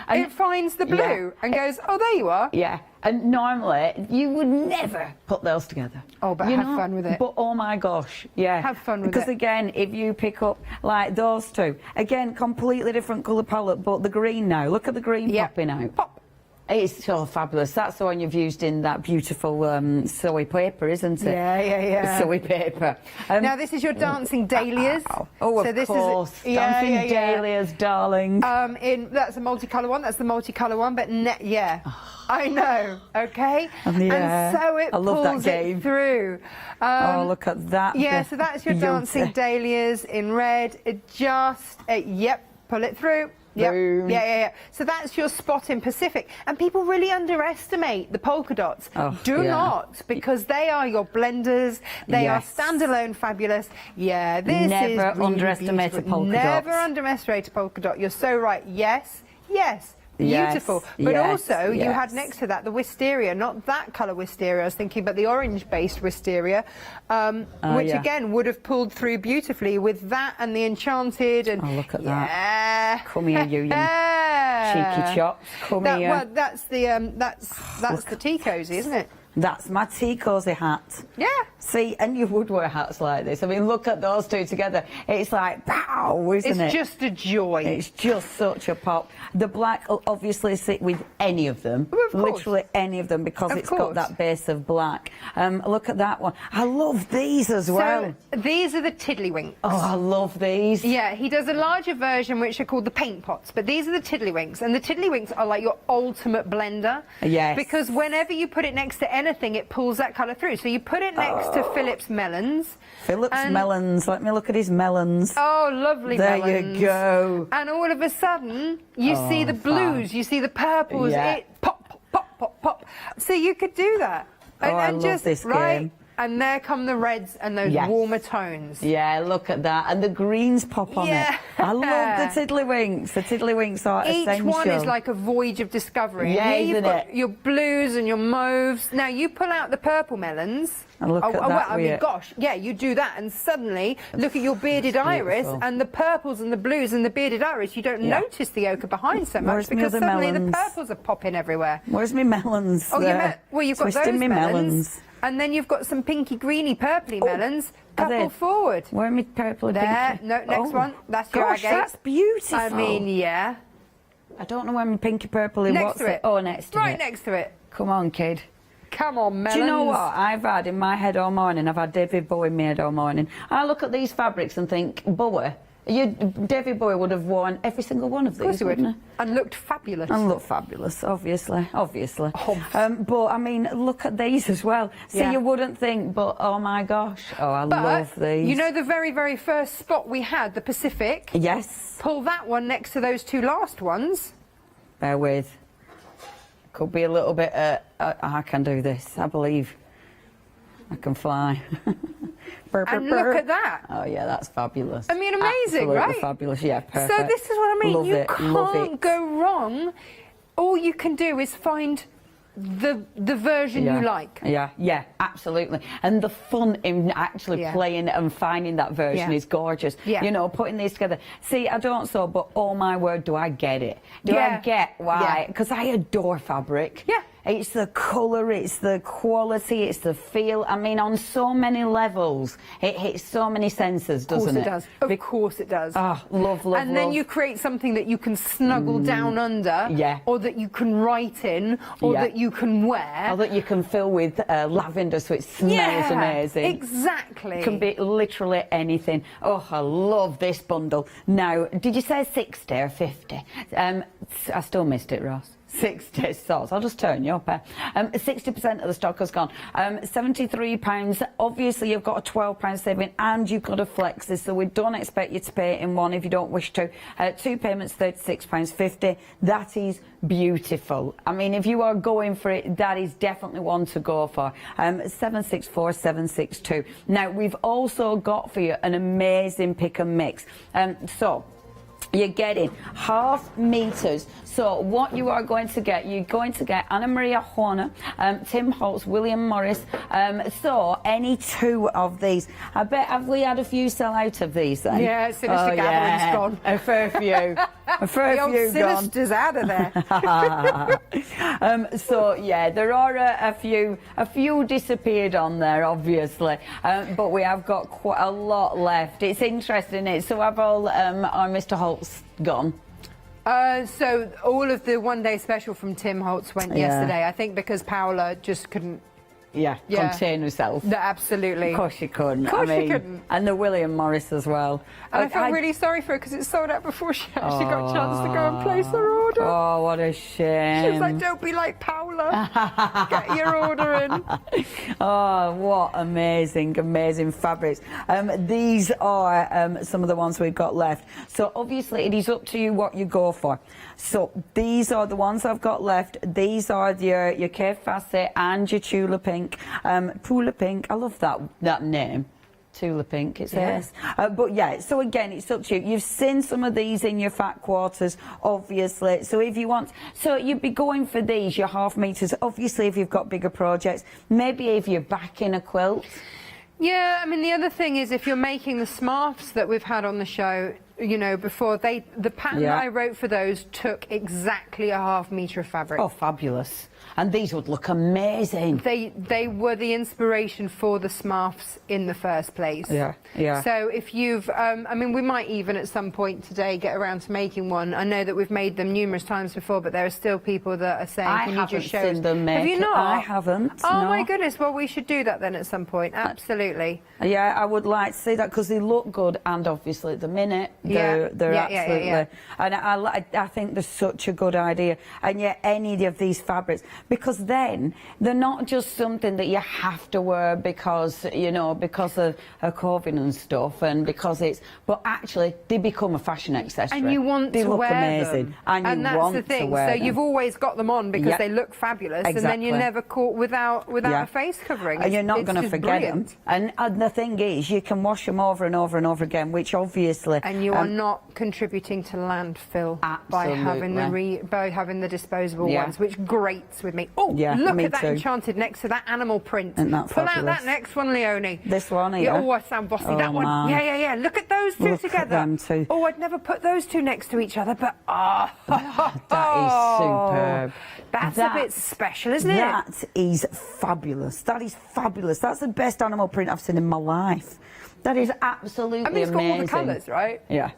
And it finds the blue and goes, oh, there you are. Yeah, and normally you would never put those together. Oh, but have fun with it. But oh my gosh, yeah. Have fun with it. Because again, if you pick up like those two, again, completely different colour palette, but the green now, look at the green popping out. Pop. It's so fabulous. That's the one you've used in that beautiful sewy paper, isn't it? Yeah, yeah, yeah. Sewy paper. Now, this is your dancing dahlias. Oh, so of this course. Is, dancing dahlias, darling. That's a multicolour one. That's the multicolour one. But I know. Okay. Yeah. And so it I love pulls that game. it through. Oh, look at that. Yeah. So that's your dancing dahlias in red. It just pull it through. Yep. Boom. Yeah. So that's your spot in Pacific. And people really underestimate the polka dots. Do not, because they are your blenders. They are standalone fabulous. Yeah, this is Never really underestimate beautiful. a polka Never dot. underestimate a polka dot. You're so right. Yes. Beautiful. But also, you had next to that the wisteria, not that colour wisteria I was thinking, but the orange-based wisteria, which again would have pulled through beautifully with that and the enchanted. And oh, look at that! Come here, you cheeky chops. Come here. Well, that's the tea cosy, isn't it? That's my tea cosy hat. Yeah. See, and you would wear hats like this. I mean, look at those two together. It's like, pow, isn't it? It's just a joy. It's just such a pop. The black will obviously sit with any of them. Literally any of them, because it's got that base of black. Look at that one. I love these as well. So, these are the tiddlywinks. Oh, I love these. Yeah, he does a larger version, which are called the paint pots. But these are the tiddlywinks. And the tiddlywinks are like your ultimate blender. Yes. Because whenever you put it next to anything, it pulls that colour through. So you put it next to Philip's melons. Philip's melons. Let me look at his melons. Oh, lovely melons. There you go. And all of a sudden, you see the blues, you see the purples. Yeah. It pop, pop, pop, pop, pop. So you could do that. And, I love just, this right, game. And there come the reds and those warmer tones. Yeah, look at that. And the greens pop on it. I love the tiddlywinks. The tiddlywinks are essential. Each one is like a voyage of discovery. Yeah, Here you've isn't got it? your blues and your mauves. Now you pull out the purple melons. And look at that well, I with mean, it. gosh, yeah, you do that, and suddenly look at your bearded iris and the purples and the blues and the bearded iris. You don't notice the ochre behind so much Where's me because other suddenly melons? the purples are popping everywhere. Where's me melons? Oh, well, you've got Twisting those me melons. And then you've got some pinky, greeny, purpley melons. Couple forward. Where are my purple and there. pinky? No, next one. That's your Gosh, agate. that's beautiful. I mean, yeah. I don't know where my pinky purple is. Next What's to it. Oh, next to it. Right next to it. Come on, kid. Come on, melons. Do you know what I've had in my head all morning? I've had David Bowie in my head all morning. I look at these fabrics and think, Bowie, David Bowie would have worn every single one of these, Of course he would. wouldn't he? And looked fabulous. And looked fabulous, obviously. But I mean, look at these as well. See, you wouldn't think, but oh my gosh, I love these. You know the very, very first spot we had, the Pacific? Yes. Pull that one next to those two last ones. Bear with. Could be a little bit. I can do this. I believe. I can fly. And look at that. Oh yeah, that's fabulous. I mean, amazing, Absolutely right? fabulous. Yeah, perfect. So this is what I mean. Love You it, love can't it. go wrong. All you can do is find the version you like. Yeah, absolutely. And the fun in actually playing and finding that version is gorgeous. Yeah. You know, putting these together. See, I don't sew, but oh my word, do I get it? Do I get why? Because I adore fabric. Yeah. It's the colour, it's the quality, it's the feel. I mean, on so many levels, it hits so many senses, doesn't it? Of course it does. Of course it does. Oh, love. And then you create something that you can snuggle down under, or that you can write in, or that you can wear. Or that you can fill with lavender so it smells amazing. Exactly. It can be literally anything. Oh, I love this bundle. Now, did you say 60 or 50? I still missed it, Ross. 60 sauce. I'll just turn you up there. 60% of the stock has gone. £73. Obviously, you've got a £12 saving and you've got to flex this, so we don't expect you to pay it in one if you don't wish to. 2 payments, £36.50. That is beautiful. I mean, if you are going for it, that is definitely one to go for. 764762. Now, we've also got for you an amazing pick and mix. So you're getting ½ meters. So what you are going to get, you're going to get Anna Maria Horner, Tim Holtz, William Morris. So any two of these. I bet, have we had a few sell out of these then? Yeah, Sinister Gathering's gone. A fair few. A fair the old few gone. Sinister's out of there. So yeah, there are a few disappeared on there, obviously, but we have got quite a lot left. It's interesting, isn't it? So have all our Mr. Holtz gone? So all of the one-day special from Tim Holtz went yesterday. I think because Paola just couldn't. Contain herself. No, absolutely. Of course she couldn't. Of course she couldn't. And the William Morris as well. And I felt really sorry for her because it sold out before she actually got a chance to go and place her order. Oh, what a shame. She was like, don't be like Paola. Get your order in. Oh, what amazing fabrics. These are some of the ones we've got left. So obviously it is up to you what you go for. So these are the ones I've got left. These are your Kate Fassett and your Tula Pink. Tula Pink, I love that name. Tula Pink, it says. But yeah, so again, it's up to you. You've seen some of these in your fat quarters, obviously. So if you want, so you'd be going for these, your ½ meters. Obviously, if you've got bigger projects, maybe if you're backing a quilt. Yeah, I mean, the other thing is if you're making the smarts that we've had on the show, you know, before, the pattern that I wrote for those took exactly a ½ metre of fabric. Oh, fabulous. And these would look amazing. They were the inspiration for the smarts in the first place. Yeah. So if you've, I mean, we might even at some point today get around to making one. I know that we've made them numerous times before, but there are still people that are saying, can you just show us? I haven't seen them make. Have you not? I haven't. Oh no. my goodness, well we should do that then at some point, absolutely. Yeah, I would like to see that because they look good, and obviously at the minute They're absolutely, and I think they're such a good idea. And yet, any of these fabrics, because then they're not just something that you have to wear because because of COVID and stuff, and because but actually they become a fashion accessory. And you want they to look wear amazing, them. and you that's want the thing. to wear so them. you've always got them on because Yep. they look fabulous, Exactly. and then you're never caught without Yeah. a face covering. And you're not It's going to just forget brilliant. them. And the thing is, you can wash them over and over and over again, which obviously. And you are not contributing to landfill by having the disposable Yeah. ones, which grates with me. Oh, Yeah, look me at that too. enchanted next to that animal print. Isn't that Pull out fabulous? that next one, Leonie. This one here? Yeah, oh, I sound bossy. Oh, that one. man. Yeah. Look at those two Look at together. them two. Oh, I'd never put those two next to each other, but That is superb. That's a bit special, isn't it? That is fabulous. That is fabulous. That's the best animal print I've seen in my life. That is absolutely I mean, it's got amazing. all the colours, right? Yeah.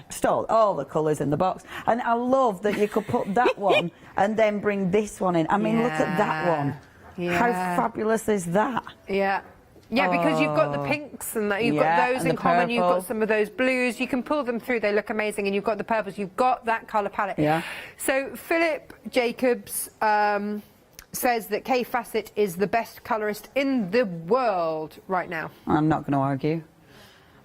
Stole all the colours in the box. And I love that you could put that one and then bring this one in. I mean, look at that one. Yeah. How fabulous is that? Yeah. Yeah, because you've got the pinks and you've got those in common, you've got some of those blues, you can pull them through, they look amazing, and you've got the purples, you've got that colour palette. Yeah. So Philip Jacobs says that Kay Fassett is the best colourist in the world right now. I'm not going to argue.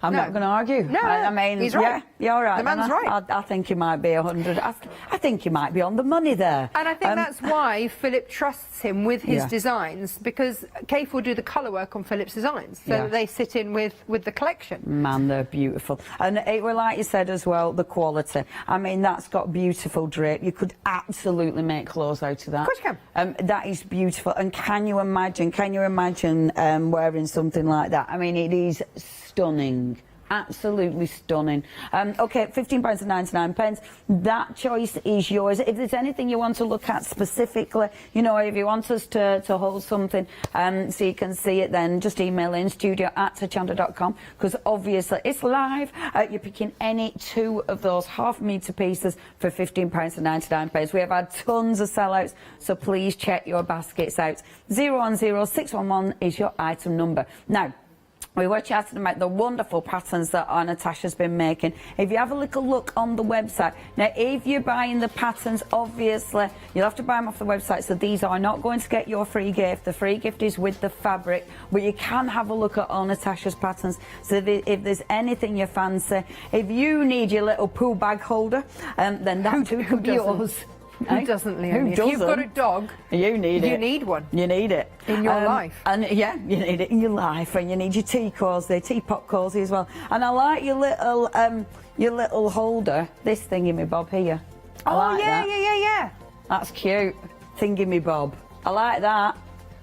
I'm not going to argue. No, I mean, he's right. Yeah, all right. The man's right. I think he might be 100. I think he might be on the money there. And I think that's why Philip trusts him with his Yeah. designs, because Kay will do the colour work on Philip's designs, so that they sit in with the collection. Man, they're beautiful. And it was like you said as well, the quality. I mean, that's got beautiful drape. You could absolutely make clothes out of that. Of course you can. That is beautiful. And can you imagine wearing something like that? I mean, it is stunning. Absolutely stunning. OK, £15.99. That choice is yours. If there's anything you want to look at specifically, if you want us to hold something so you can see it, then just email in studio@hochanda.com, because obviously it's live. You're picking any two of those half-metre pieces for £15.99. We have had tons of sellouts, so please check your baskets out. 010-611 is your item number. Now, we were chatting about the wonderful patterns that our Natasha's been making. If you have a little look on the website, now if you're buying the patterns, obviously you'll have to buy them off the website, so these are not going to get your free gift. The free gift is with the fabric, but you can have a look at all Natasha's patterns. So if there's anything you fancy, if you need your little pool bag holder, then that too could be yours. Who doesn't, Leonie? If you've got a dog, you need it. You need one. You need it. In your life. And yeah, you need it in your life, and you need your teapot cozy as well. And I like your little holder, this thingy bob here. I like that. Yeah. That's cute. Thingy bob. I like that.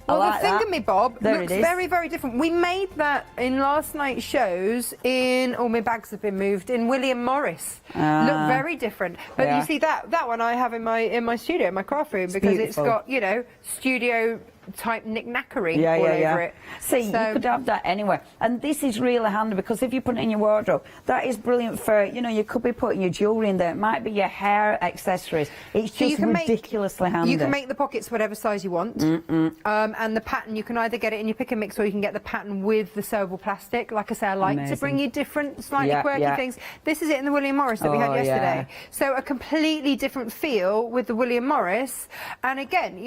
Well, like the that. thingamabob There looks it is. very, very different. We made that in last night's shows my bags have been moved, in William Morris. Look very different. But yeah. you see, that one I have in my studio, my craft room, because beautiful. it's got, studio type knick-knackery Yeah, all yeah. over it. See, you could have that anywhere. And this is really handy, because if you put it in your wardrobe, that is brilliant for, you could be putting your jewellery in there. It might be your hair accessories. It's So you just can ridiculously handy. You can make the pockets whatever size you want. And the pattern, you can either get it in your pick and mix, or you can get the pattern with the sewable plastic. Like I say, I like to Amazing. bring you different, slightly quirky things. This is it in the William Morris that we had Oh, yesterday. yeah. So a completely different feel with the William Morris. And again,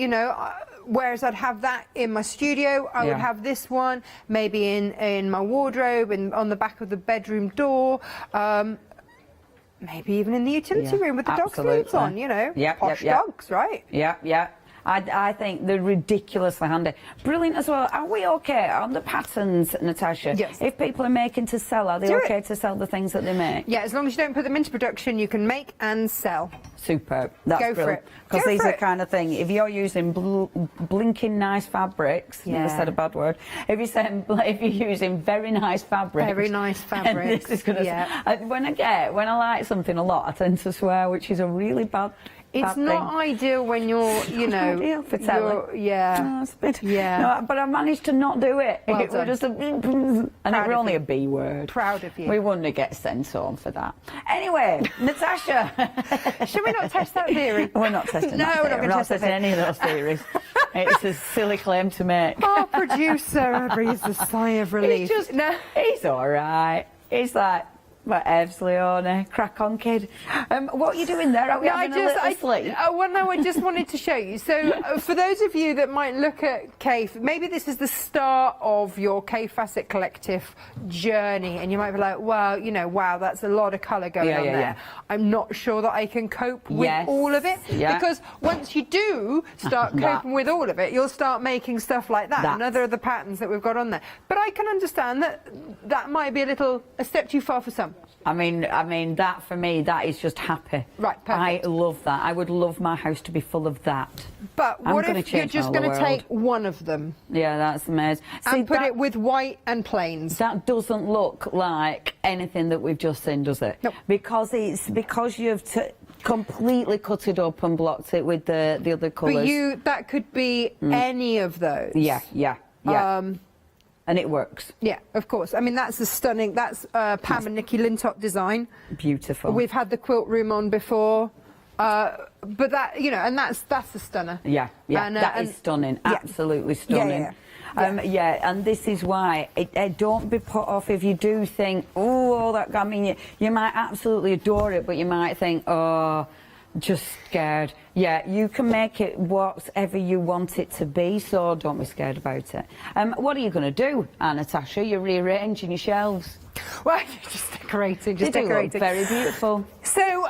whereas I'd have that in my studio, I would have this one maybe in my wardrobe and on the back of the bedroom door. Maybe even in the utility room with the dog sleeves on, posh dogs, right? Yeah. I think they're ridiculously handy. Brilliant as well. Are we okay on the patterns, Natasha? Yes. If people are making to sell, are they okay to sell the things that they make? Yeah, as long as you don't put them into production, you can make and sell. Superb. That's Go for brilliant. it. Because Go these for are it. the kind of thing, if you're using blinking nice fabrics, never said a bad word, if you're using very nice fabrics. Very nice fabrics. This is gonna, when I like something a lot, I tend to swear, which is a really bad It's not ideal when you're, ideal for telly. Yeah. It's a bit, Yeah. No, but I managed to not do it. Well It was done. just and it was only a B word. Proud of you. We wouldn't get sent home for that. Anyway, Natasha. Should we not test that theory? We're not testing No, that we're theory. not We're gonna not test that testing any of those theories. It's a silly claim to make. Our producer breathes a sigh of relief. He's all right. He's like, But Leona, crack on, kid. What are you doing there? Are we having a little sleep? Well, no, I just wanted to show you. So, for those of you that might look at Kay, maybe this is the start of your Kay Facet Collective journey, and you might be like, well, you know, wow, that's a lot of colour going on there. I'm not sure that I can cope with all of it, because once you do start coping with all of it, you'll start making stuff like that and other of the patterns that we've got on there. But I can understand that that might be a step too far for some. I mean, that for me, that is just happy. Right, perfect. I love that. I would love my house to be full of that. But what if you're just going to take one of them? Yeah, that's amazing. And put it with white and plains. That doesn't look like anything that we've just seen, does it? No. Because you've completely cut it up and blocked it with the other colours. But that could be any of those. Yeah. And it works. Yeah, of course. I mean, that's a stunning. That's Pam and Nikki Lintop design. Beautiful. We've had the quilt room on before, but that, you know, and that's a stunner. Yeah, that is stunning. Absolutely stunning. And this is why don't be put off if you do think, oh, that. I mean, you might absolutely adore it, but you might think, oh, just scared. Yeah, you can make it whatever you want it to be, so don't be scared about it. What are you going to do, Natasha? You're rearranging your shelves. Well, you're just decorating. They do look very beautiful. So,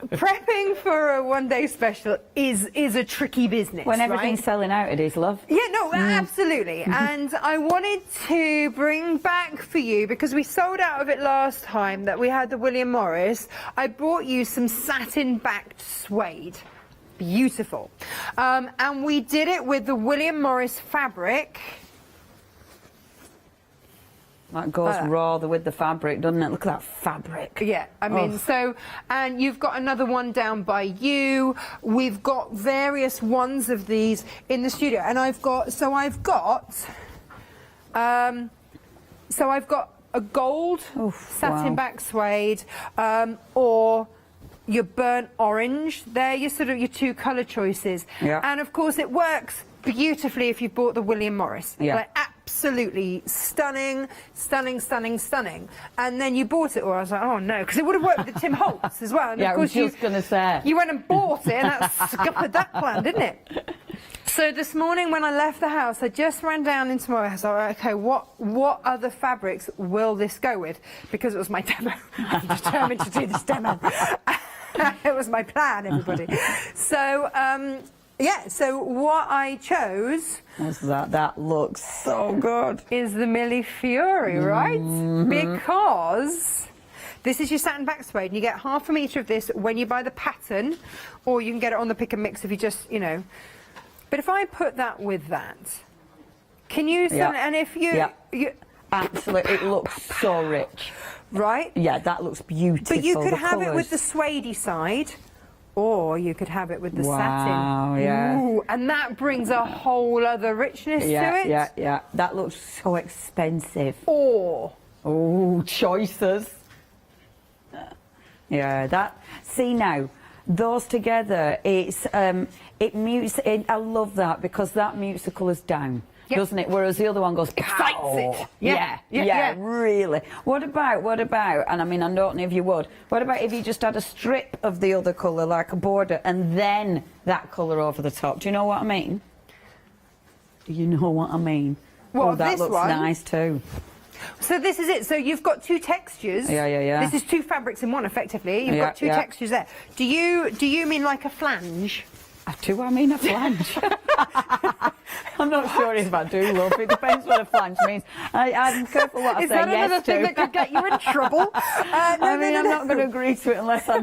prepping for a one-day special is a tricky business. When everything's selling out, it is, love. Yeah, no, absolutely. And I wanted to bring back for you, because we sold out of it last time that we had the William Morris, I brought you some satin-backed suede. Beautiful. And we did it with the William Morris fabric. That goes rather with the fabric, doesn't it? Look at that fabric. Yeah, I mean, and you've got another one down by you. We've got various ones of these in the studio, and I've got a gold satin back suede, or your burnt orange. They're your two colour choices. Yeah. And of course, it works beautifully if you've bought the William Morris. Yeah. Like, absolutely stunning. And then you bought it, or I was like, oh no, because it would have worked with the Tim Holtz as well. And yeah, of course I was just going to say. You went and bought it, and that scuppered that plan, didn't it? So this morning when I left the house, I just ran down into my house. I was like, okay, what other fabrics will this go with? Because it was my demo. I'm determined to do this demo. It was my plan, everybody. So, yeah, so what I chose... What's that? That looks so good. ...is the Millie Fury, right? Because this is your satin back suede, and you get 1/2 metre of this when you buy the pattern, or you can get it on the pick and mix if you just, you know... But if I put that with that, can you... And if you... Absolutely, it looks so rich. Right? Yeah, that looks beautiful. But you could have it with the suede side, or you could have it with the satin. Yeah. Ooh, and that brings a whole other richness to it. Yeah. That looks so expensive. Or... Oh, choices. Yeah, that... See now, those together, it mutes... I love that, because that mutes the colours down. Yep. Doesn't it? Whereas the other one goes, excites it. Yeah, really. What about, and I mean, I don't know if you would, what about if you just had a strip of the other colour, like a border, and then that colour over the top? Do you know what I mean? Do you know what I mean? Well, that this looks one, nice too. So this is it. So you've got two textures. Yeah. This is two fabrics in one, effectively. You've got two textures there. Do you mean like a flange? Do I mean a flange? I'm not sure if I do, love. It depends what a flange means. I'm careful what I say yes to. Is that another thing that could get you in trouble? I'm not going to agree to it unless I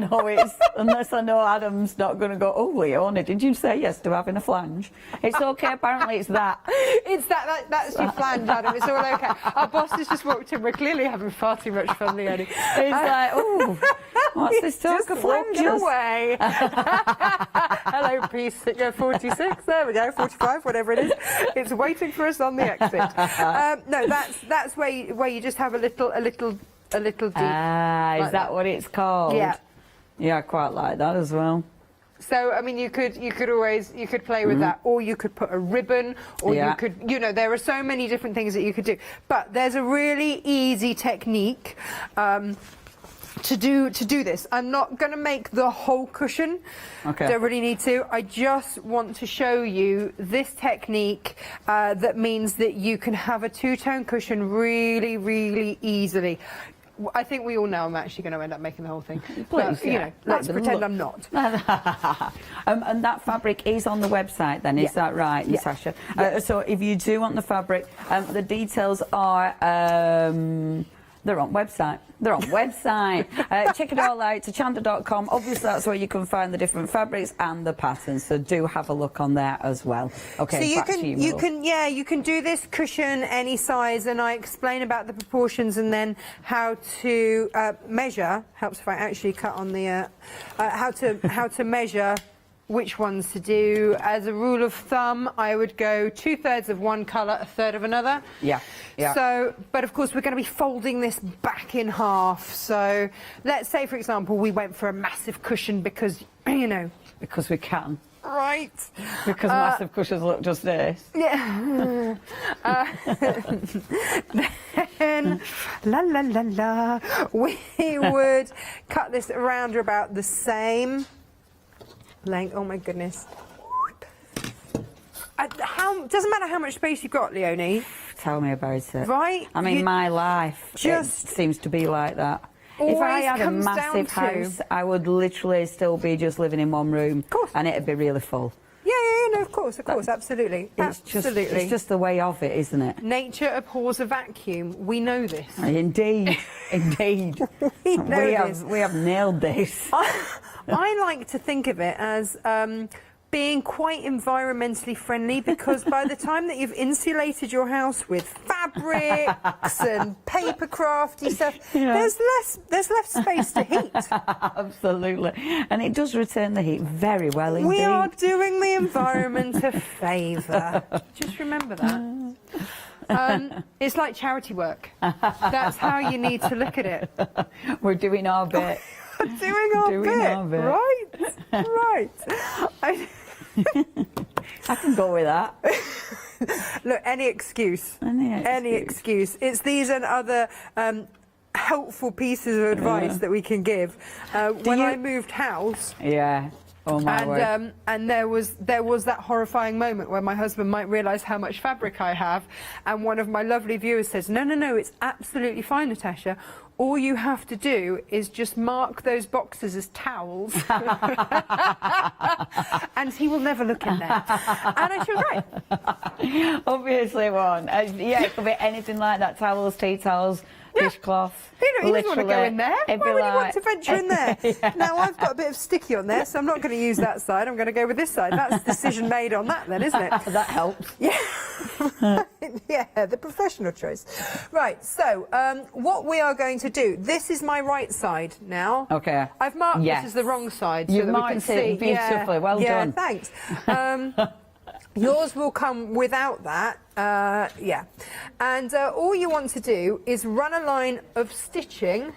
know Adam's not going to go, oh, Leona, did you say yes to having a flange? It's okay, apparently it's that. It's that's your flange, Adam. It's all okay. Our boss has just walked in. We're clearly having far too much fun, Leonie. He's like, oh, what's this talk of flanges? Away. Hello, piece 46. There we go, 45, whatever it is. It's waiting for us on the exit. No, that's where you just have a little deep. Is that what it's called? Yeah. Yeah, I quite like that as well. So I mean, you could play with that, or you could put a ribbon, or you could, you know, there are so many different things that you could do. But there's a really easy technique to do this. I'm not going to make the whole cushion. Okay. Don't really need to. I just want to show you this technique that means that you can have a two-tone cushion really, really easily. I think we all know I'm actually going to end up making the whole thing. Please, but, you know, let's pretend I'm not. And that fabric is on the website then, is that right, Natasha? So if you do want the fabric, the details are... they're on website. They're on website. Check it all out, hochanda.com. Obviously, that's where you can find the different fabrics and the patterns. So do have a look on there as well. Okay. So you can do this cushion any size, and I explain about the proportions and then how to measure. Helps if I actually cut on the how to measure which ones to do. As a rule of thumb, I would go 2/3 of one colour, 1/3 of another. Yeah. So, but of course, we're going to be folding this back in half. So, let's say, for example, we went for a massive cushion because, you know, because we can. Right. Because massive cushions look just this. Yeah. Then, we would cut this around about the same length. Oh my goodness. Doesn't matter how much space you've got, Leonie. Tell me about it. Right? I mean, my life just seems to be like that. If I had a massive house, I would literally still be just living in one room, and it'd be really full. Yeah, no, of course, absolutely. It's just the way of it, isn't it? Nature abhors a vacuum. We know this. Indeed, indeed. we have nailed this. I like to think of it as being quite environmentally friendly, because by the time that you've insulated your house with fabrics and papercrafty stuff, there's less space to heat. Absolutely. And it does return the heat very well indeed. We are doing the environment a favour. Just remember that. It's like charity work. That's how you need to look at it. We're doing our bit. Doing our bit. Right. I can go with that. Look, any excuse. Any excuse. It's these and other helpful pieces of advice that we can give. When I moved house... Yeah. Oh my word. And there was that horrifying moment where my husband might realise how much fabric I have, and one of my lovely viewers says, no, it's absolutely fine, Natasha. All you have to do is just mark those boxes as towels, and he will never look in there. And I should right. Obviously, one. Yeah, it could be anything like that: towels, tea towels, dishcloth. He doesn't want to go in there. Why would he want to venture in there? Now, I've got a bit of sticky on there, so I'm not going to use that side. I'm going to go with this side. That's the decision made on that then, isn't it? That helps. Yeah. Yeah, the professional choice. Right, so what we are going to do, this is my right side now. Okay. I've marked this as the wrong side. You've so that marked we can see. it beautifully. Well done. Thanks. Yours will come without that, yeah. And all you want to do is run a line of stitching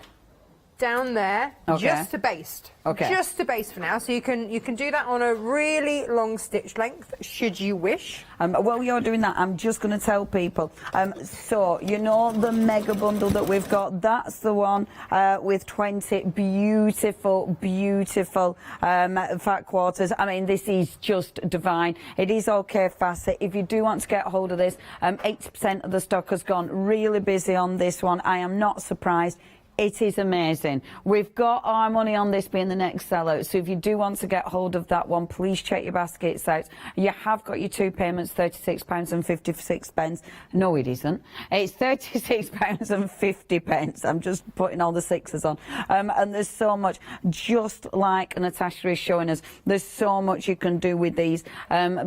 down there, just to baste. Just to baste for now. So you can do that on a really long stitch length, should you wish. While you're doing that, I'm just going to tell people. So you know the mega bundle that we've got. That's the one with 20 beautiful fat quarters. I mean, this is just divine. It is okay fast. If you do want to get hold of this, 80% of the stock has gone. Really busy on this one. I am not surprised. It is amazing. We've got our money on this being the next sellout, so if you do want to get hold of that one, please check your baskets out. You have got your two payments, £36.56. No, it isn't. It's £36.50. I'm just putting all the sixes on. And there's so much, just like Natasha is showing us, there's so much you can do with these.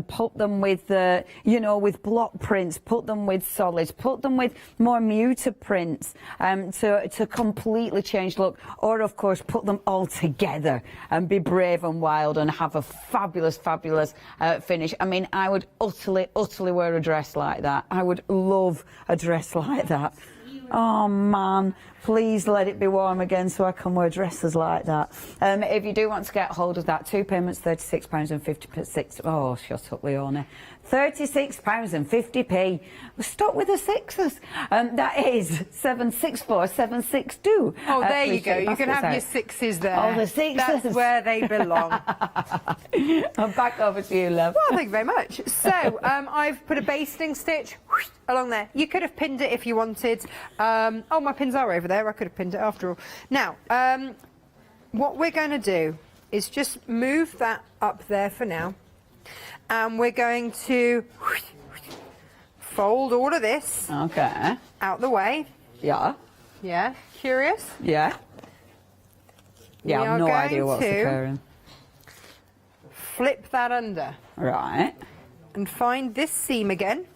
Put them with, with block prints, put them with solids, put them with more muted prints to completely change look, or of course put them all together and be brave and wild and have a fabulous finish. I mean, I would utterly wear a dress like that. I would love a dress like that. Oh man, please let it be warm again so I can wear dresses like that. If you do want to get hold of that, 2 payments, £36.50. Oh, shut up, Leonie. £36.50. We're stuck with the sixes. That is 764-762. Oh, there you go. You can have your sixes there. Oh, the sixes. That's where they belong. I'm back over to you, love. Well, thank you very much. So, I've put a basting stitch along there. You could have pinned it if you wanted. Oh, my pins are over there. I could have pinned it after all. Now, what we're going to do is just move that up there for now. And we're going to fold all of this out the way. Yeah. Yeah. Curious? Yeah. Yeah, I've no idea what's occurring. Flip that under. Right. And find this seam again.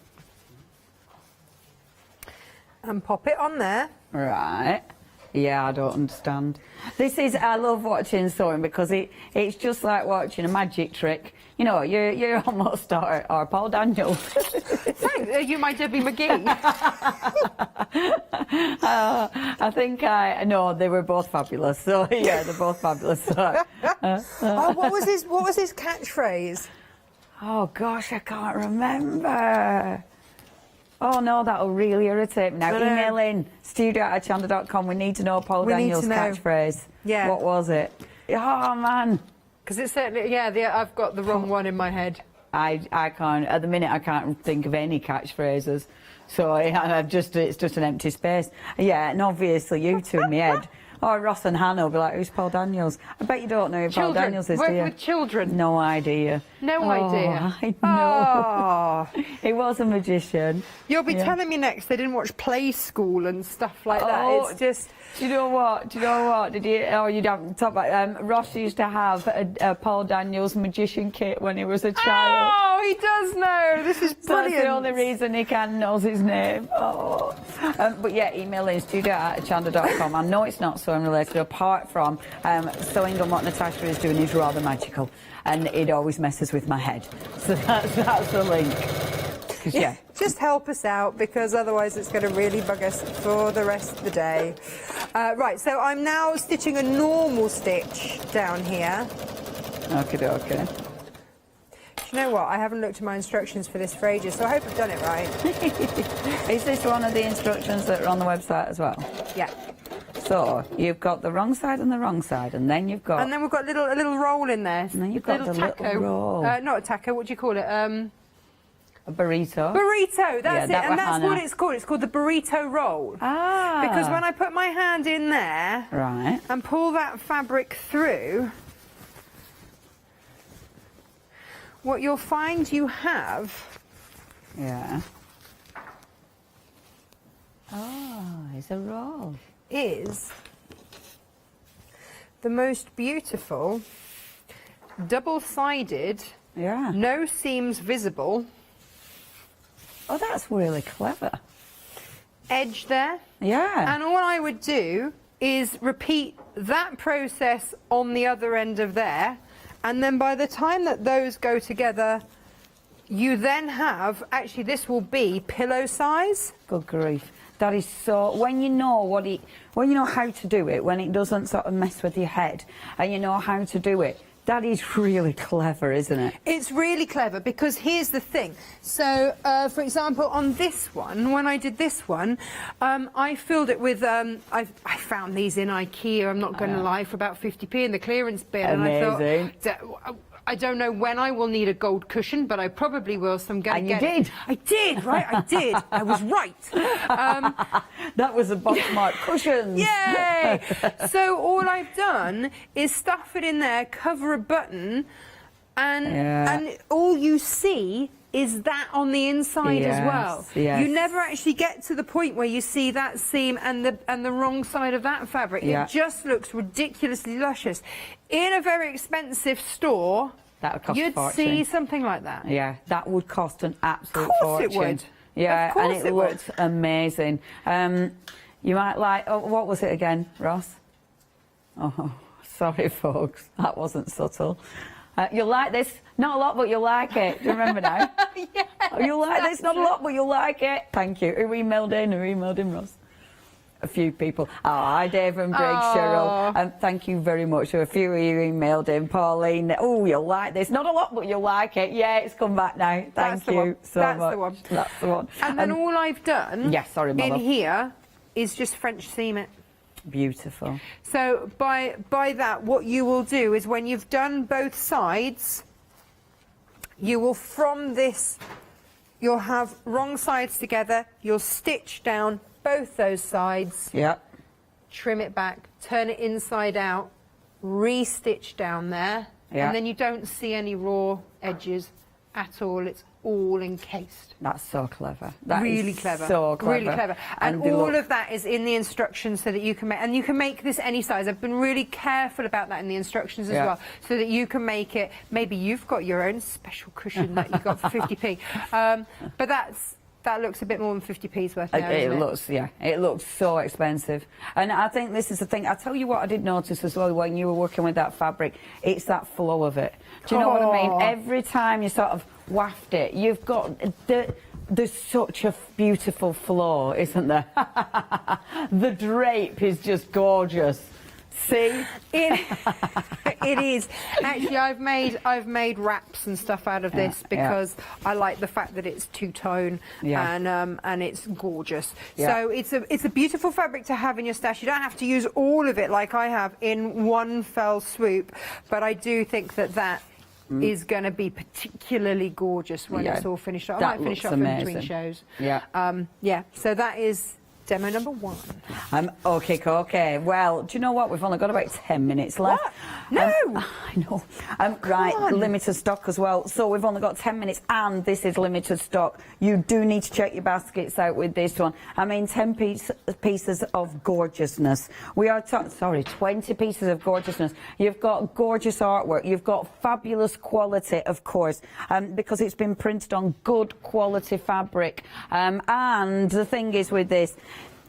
And pop it on there. Right. Yeah, I don't understand. I love watching sewing because it's just like watching a magic trick. You know, you're almost our Paul Daniels. Thanks. You might Debbie McGee. I think no, they were both fabulous. So yeah, they're both fabulous. So, oh, what was his catchphrase? Oh gosh, I can't remember. Oh no, that'll really irritate me now. Email in studio@hochanda.com. We need to know Paul Daniels' catchphrase. Yeah. What was it? Oh man. Because it's certainly, I've got the wrong one in my head. I can't, at the minute I can't think of any catchphrases. So it's just an empty space. Yeah, and obviously you two in my head. Or Ross and Hannah will be like, who's Paul Daniels? I bet you don't know who Paul Daniels is, do you? Work with children. No idea. No idea. I know. Oh. He was a magician. You'll be telling me next they didn't watch Play School and stuff like that. It's just... Do you know what? Did you? Oh, you don't talk about. Ross used to have a Paul Daniels magician kit when he was a child. Oh, he does know. This is brilliant. So that's the only reason he knows his name. Oh. But yeah, email in studio@hochanda.com. I know it's not sewing related, apart from sewing on what Natasha is doing is rather magical, and it always messes with my head. So that's the link. Yeah. Just help us out, because otherwise it's going to really bug us for the rest of the day. Right, so I'm now stitching a normal stitch down here. Okay. Do you know what? I haven't looked at my instructions for this for ages, so I hope I've done it right. Is this one of the instructions that are on the website as well? Yeah. So you've got the wrong side and the wrong side, and then you've got... And then we've got a little roll in there. And then you've got the little roll. Not a taco, what do you call it? A burrito. Burrito, that's it. And that's Hannah. what it's called. It's called the burrito roll. Ah. Because when I put my hand in there and pull that fabric through, what you'll find you have... Yeah. Oh, it's a roll. Is the most beautiful double-sided, no seams visible. Oh, that's really clever. Edge there. Yeah. And all I would do is repeat that process on the other end of there, and then by the time that those go together, you then have, actually this will be pillow size. Good grief. That is so, when you know when you know how to do it, when it doesn't sort of mess with your head, and you know how to do it, that is really clever, isn't it? It's really clever, because here's the thing. So, for example, on this one, when I did this one, I filled it with, I found these in IKEA, I'm not going to lie, for about 50p in the clearance bin. Amazing. And I thought, I don't know when I will need a gold cushion, but I probably will, so I'm going to get it. And you did. I did, right? I did. I was right. That was a box mark cushions. Yay! So all I've done is stuff it in there, cover a button, and all you see is that on the inside as well. Yes. You never actually get to the point where you see that seam and the wrong side of that fabric. Yeah. It just looks ridiculously luscious. In a very expensive store, that would cost you'd a fortune. see something like that. Yeah, that would cost an absolute fortune. Of course it would. Yeah, of course and it looks amazing. You might like, what was it again, Ross? Oh, sorry, folks, that wasn't subtle. You'll like this, not a lot, but you'll like it. Do you remember now? Yes, you'll like this, not a lot, but you'll like it. Thank you. Who emailed in, Ross? a few people. Oh, hi, Dave and Briggs, Cheryl. And thank you very much. So a few of you emailed in. Pauline, oh, you'll like this. Not a lot, but you'll like it. Yeah, it's come back now. Thank you so much. That's the one. That's the one. And then all I've done in here is just French seam it. Beautiful. So by that, what you will do is when you've done both sides, you will from this, you'll have wrong sides together, you'll stitch down both those sides. Yep. Trim it back, turn it inside out, re-stitch down there, and then you don't see any raw edges at all. It's all encased. That's so clever. That really is clever. So clever. Really clever. And all of that is in the instructions so that you can make, and you can make this any size. I've been really careful about that in the instructions as well, so that you can make it, maybe you've got your own special cushion that you got for 50p. But that looks a bit more than 50p's worth now, it looks, it looks so expensive. And I think this is the thing. I'll tell you what I did notice as well when you were working with that fabric. It's that flow of it. Do you know what I mean? Every time you sort of waft it, you've got... There's such a beautiful flow, isn't there? The drape is just gorgeous. See? It is. Actually, I've made wraps and stuff out of this because I like the fact that it's two-tone and it's gorgeous. So it's a beautiful fabric to have in your stash. You don't have to use all of it like I have in one fell swoop, but I do think that is going to be particularly gorgeous when it's all finished off. I might finish off in between shows. So that is demo number 1. Okay. Well, do you know what? We've only got about 10 minutes left. What? No! I know. Right, limited stock as well. So we've only got 10 minutes and this is limited stock. You do need to check your baskets out with this one. I mean, 10 pieces of gorgeousness. We are 20 pieces of gorgeousness. You've got gorgeous artwork. You've got fabulous quality, of course, because it's been printed on good quality fabric. And the thing is with this,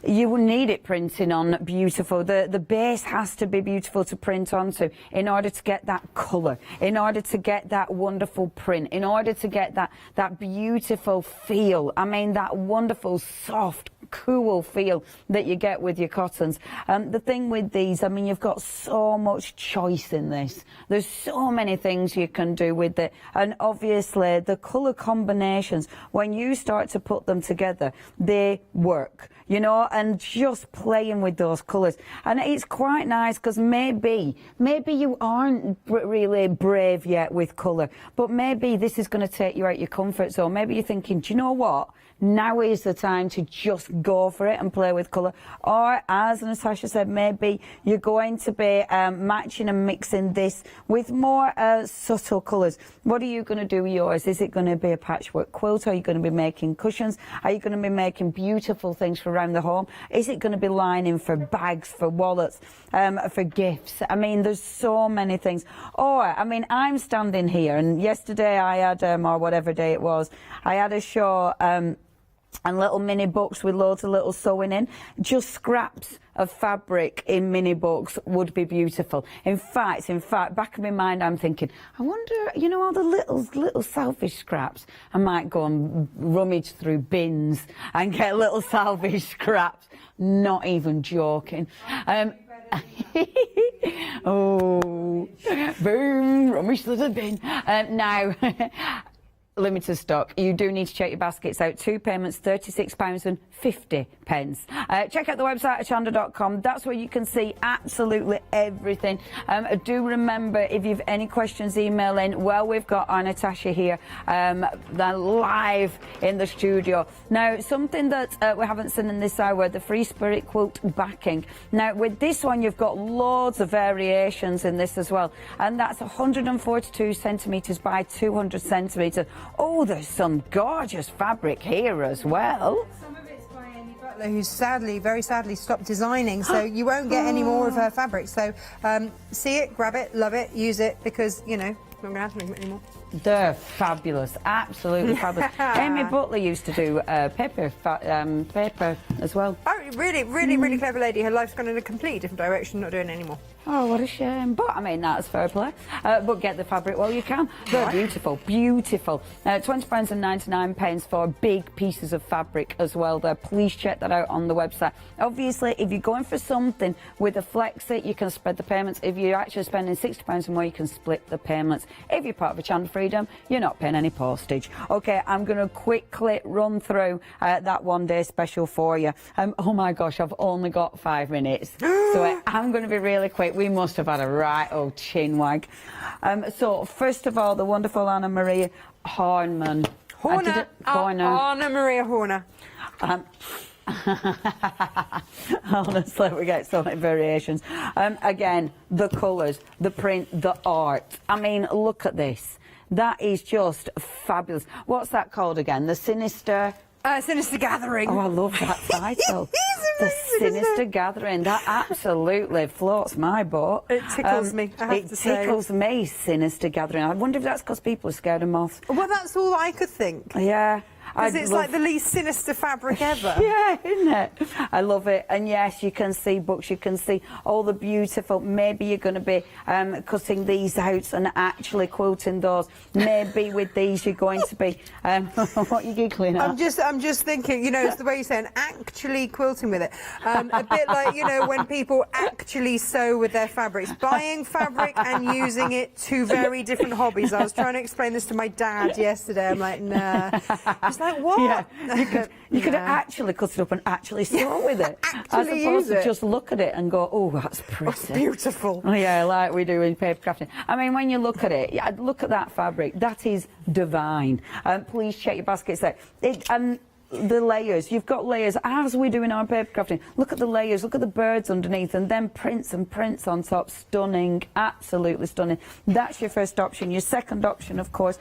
you will need it printing on beautiful. The base has to be beautiful to print onto in order to get that colour, in order to get that wonderful print, in order to get that beautiful feel. I mean, that wonderful, soft, cool feel that you get with your cottons. The thing with these, I mean, you've got so much choice in this. There's so many things you can do with it. And obviously, the colour combinations, when you start to put them together, they work. You know, and just playing with those colours. And it's quite nice because maybe you aren't really brave yet with colour, but maybe this is going to take you out your comfort zone. Maybe you're thinking, do you know what? Now is the time to just go for it and play with colour. Or, as Natasha said, maybe you're going to be matching and mixing this with more subtle colours. What are you going to do with yours? Is it going to be a patchwork quilt? Are you going to be making cushions? Are you going to be making beautiful things for around the home? Is it going to be lining for bags, for wallets, for gifts? I mean, there's so many things. Or, I mean, I'm standing here, and yesterday I had, or whatever day it was, I had a show, and little mini books with loads of little sewing in. Just scraps of fabric in mini books would be beautiful. In fact, back in my mind, I'm thinking, I wonder, you know, all the little selfish scraps. I might go and rummage through bins and get little salvage scraps. Not even joking. Oh, boom, rummage through the bin. Now, limited stock. You do need to check your baskets out. 2 payments, £36.50. Check out the website, hochanda.com. That's where you can see absolutely everything. Do remember, if you've any questions, email in. Well, we've got our Natasha here, they're live in the studio. Now, something that we haven't seen in this hour, the Free Spirit quilt backing. Now, with this one, you've got loads of variations in this as well. And that's 142 centimetres by 200 centimetres. Oh, there's some gorgeous fabric here as well. Some of it's by Amy Butler, who's very sadly stopped designing, so you won't get any more of her fabric. So see it, grab it, love it, use it, because, you know, I'm not going to have to make it anymore. They're fabulous, absolutely fabulous. Amy Butler used to do paper as well. Oh, really clever lady. Her life's gone in a completely different direction, not doing it anymore. Oh, what a shame. But, I mean, that's fair play. But get the fabric while you can. They're beautiful, beautiful. £20.99 for big pieces of fabric as well there. Please check that out on the website. Obviously, if you're going for something with a flexi, you can spread the payments. If you're actually spending £60 or more, you can split the payments. If you're part of Hochanda Freedom, you're not paying any postage. OK, I'm going to quickly run through that one-day special for you. Oh, my gosh, I've only got 5 minutes. So I'm going to be really quick. We must have had a right old chinwag. So, first of all, the wonderful Anna Maria Hornman. Anna Maria Horner. Honestly, we get so many variations. Again, the colours, the print, the art. I mean, look at this. That is just fabulous. What's that called again? The Sinister... Sinister Gathering. Oh, I love that title. The Sinister Gathering. That absolutely floats my boat. It tickles me, I have to say. It tickles me, Sinister Gathering. I wonder if that's because people are scared of moths. Well, that's all I could think. Yeah. Because it's like the least sinister fabric ever. Yeah, isn't it? I love it. And yes, you can see books, you can see all the beautiful. Maybe you're going to be cutting these out and actually quilting those. Maybe with these you're going to be... what are you giggling at? I'm just thinking, you know, it's the way you're saying, actually quilting with it. A bit like, you know, when people actually sew with their fabrics. Buying fabric and using it, two very different hobbies. I was trying to explain this to my dad yesterday. I'm like, nah. He's like, what? Yeah, you could actually cut it up and actually sew with it. As Actually opposed use to it. just look at it and go, oh, that's pretty. That's beautiful. Oh, yeah, like we do in paper crafting. I mean, when you look at it, look at that fabric. That is divine. Please check your baskets out. The layers, you've got layers, as we do in our paper crafting. Look at the layers, look at the birds underneath, and then prints and prints on top. Stunning, absolutely stunning. That's your first option. Your second option, of course,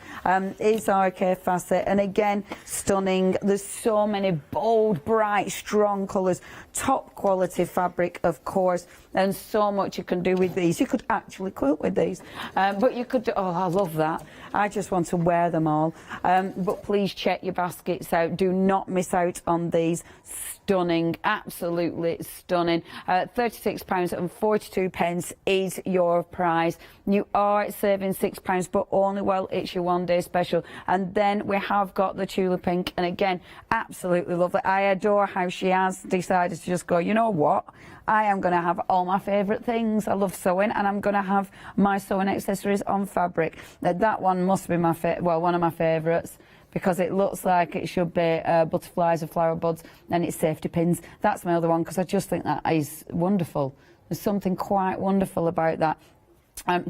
is RK Facet, and again, stunning. There's so many bold, bright, strong colours, top quality fabric, of course, and so much you can do with these. You could actually quilt with these, but you could do, oh, I love that. I just want to wear them all. But please check your baskets out. Do not miss out on these. Stunning, absolutely stunning. £36.42 is your prize. You are saving £6, but only while it's your one-day special. And then we have got the tulip pink, and again, absolutely lovely. I adore how she has decided to just go, you know what? I am going to have all my favourite things. I love sewing, and I'm going to have my sewing accessories on fabric. That one must be my one of my favourites, because it looks like it should be butterflies or flower buds, and it's safety pins. That's my other one, because I just think that is wonderful. There's something quite wonderful about that.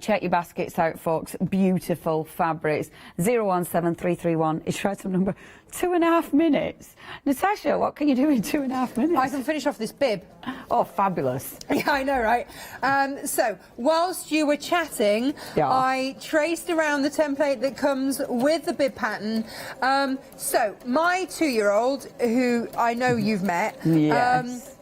Check your baskets out, folks. Beautiful fabrics. 017331 is your item number. 2.5 minutes. Natasha, what can you do in 2.5 minutes? I can finish off this bib. Oh, fabulous. Yeah, I know, right? So, whilst you were chatting, I traced around the template that comes with the bib pattern. So, my 2-year-old, who I know you've met,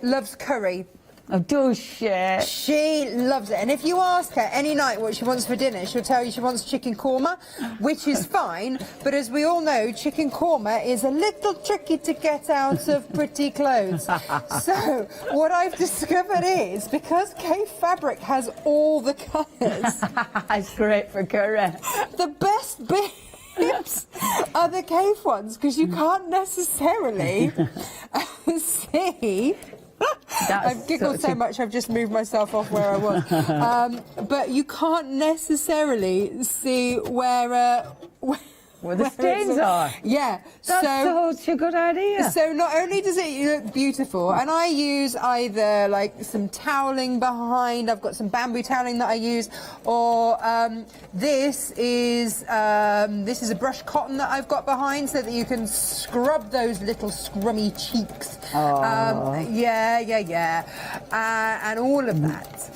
loves curry. Oh, does she? She loves it. And if you ask her any night what she wants for dinner, she'll tell you she wants chicken korma, which is fine. But as we all know, chicken korma is a little tricky to get out of pretty clothes. So what I've discovered is, because K Fabric has all the colours... It's great for curry. The best bits are the cave ones, because you can't necessarily see... I've giggled so much I've just moved myself off where I was. But you can't necessarily see where the stains are. Yeah. That's such a good idea. So not only does it look beautiful, and I use either like some toweling behind, I've got some bamboo toweling that I use, or this is a brushed cotton that I've got behind, so that you can scrub those little scrummy cheeks. And all of that.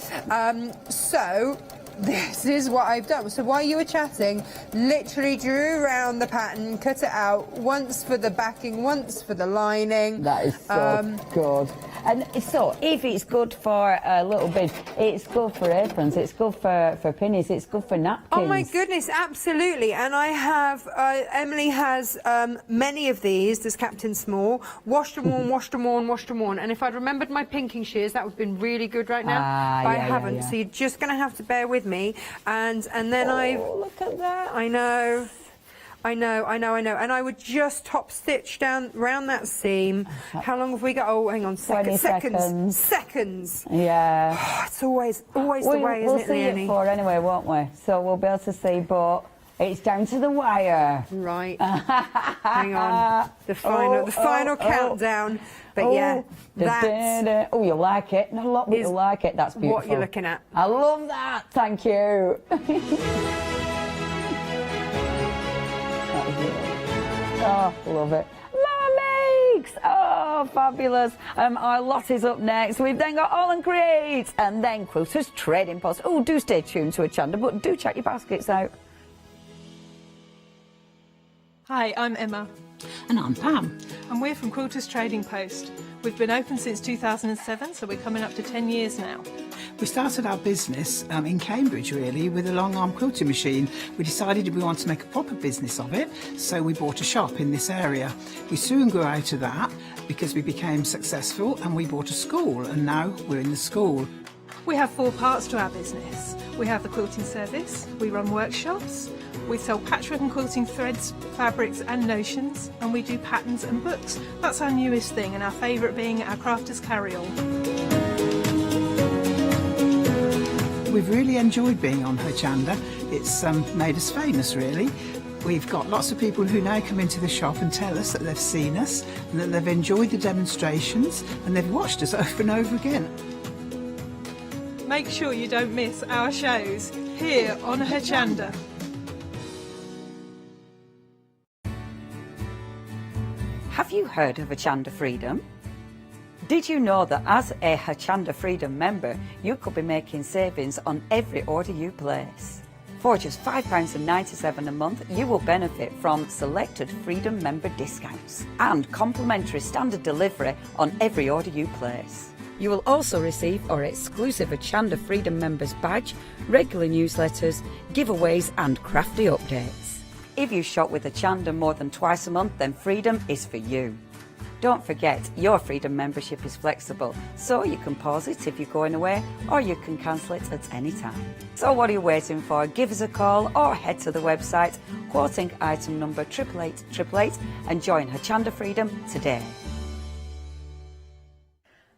So this is what I've done. So while you were chatting, literally drew around the pattern, cut it out, once for the backing, once for the lining. That is so good. And so, if it's good for a little bit, it's good for aprons, it's good for pinnies, it's good for napkins. Oh my goodness, absolutely. And I have, Emily has many of these, there's Captain Small, washed them on, washed them on, washed them on. And if I'd remembered my pinking shears, that would have been really good right now. But I haven't, so you're just going to have to bear with me. And then look at that. I know. And I would just top stitch down round that seam. How long have we got? Oh, hang on, 20 seconds. Seconds. Yeah. Oh, it's always the way, isn't it, We'll see Leonie? it for anyway, won't we? So we'll be able to see, but it's down to the wire. Right. Hang on. The final countdown. But yeah, that's... Oh, you like it? Not a lot, but you like it. That's beautiful. What you're looking at. I love that. Thank you. Oh, love it. Mama Makes! Oh, fabulous. Our lot is up next. We've then got All and Create, and then Quilter's Trading Post. Oh, do stay tuned to Hochanda, but do check your baskets out. Hi, I'm Emma. And I'm Pam. And we're from Quilter's Trading Post. We've been open since 2007, so we're coming up to 10 years now. We started our business in Cambridge, really, with a long-arm quilting machine. We decided we wanted to make a proper business of it, so we bought a shop in this area. We soon grew out of that because we became successful, and we bought a school, and now we're in the school. We have 4 parts to our business. We have the quilting service, we run workshops, we sell patchwork and quilting threads, fabrics and notions, and we do patterns and books. That's our newest thing, and our favourite being our Crafters Carry-All. We've really enjoyed being on Hochanda. It's made us famous, really. We've got lots of people who now come into the shop and tell us that they've seen us and that they've enjoyed the demonstrations and they've watched us over and over again. Make sure you don't miss our shows here on Hochanda. Have you heard of Hochanda Freedom? Did you know that as a Hochanda Freedom member, you could be making savings on every order you place? For just £5.97 a month, you will benefit from selected Freedom member discounts and complimentary standard delivery on every order you place. You will also receive our exclusive Hochanda Freedom members badge, regular newsletters, giveaways and crafty updates. If you shop with Hochanda more than twice a month, then Freedom is for you. Don't forget, your Freedom membership is flexible, so you can pause it if you're going away, or you can cancel it at any time. So what are you waiting for? Give us a call or head to the website, quoting item number 88888, and join Hochanda Freedom today.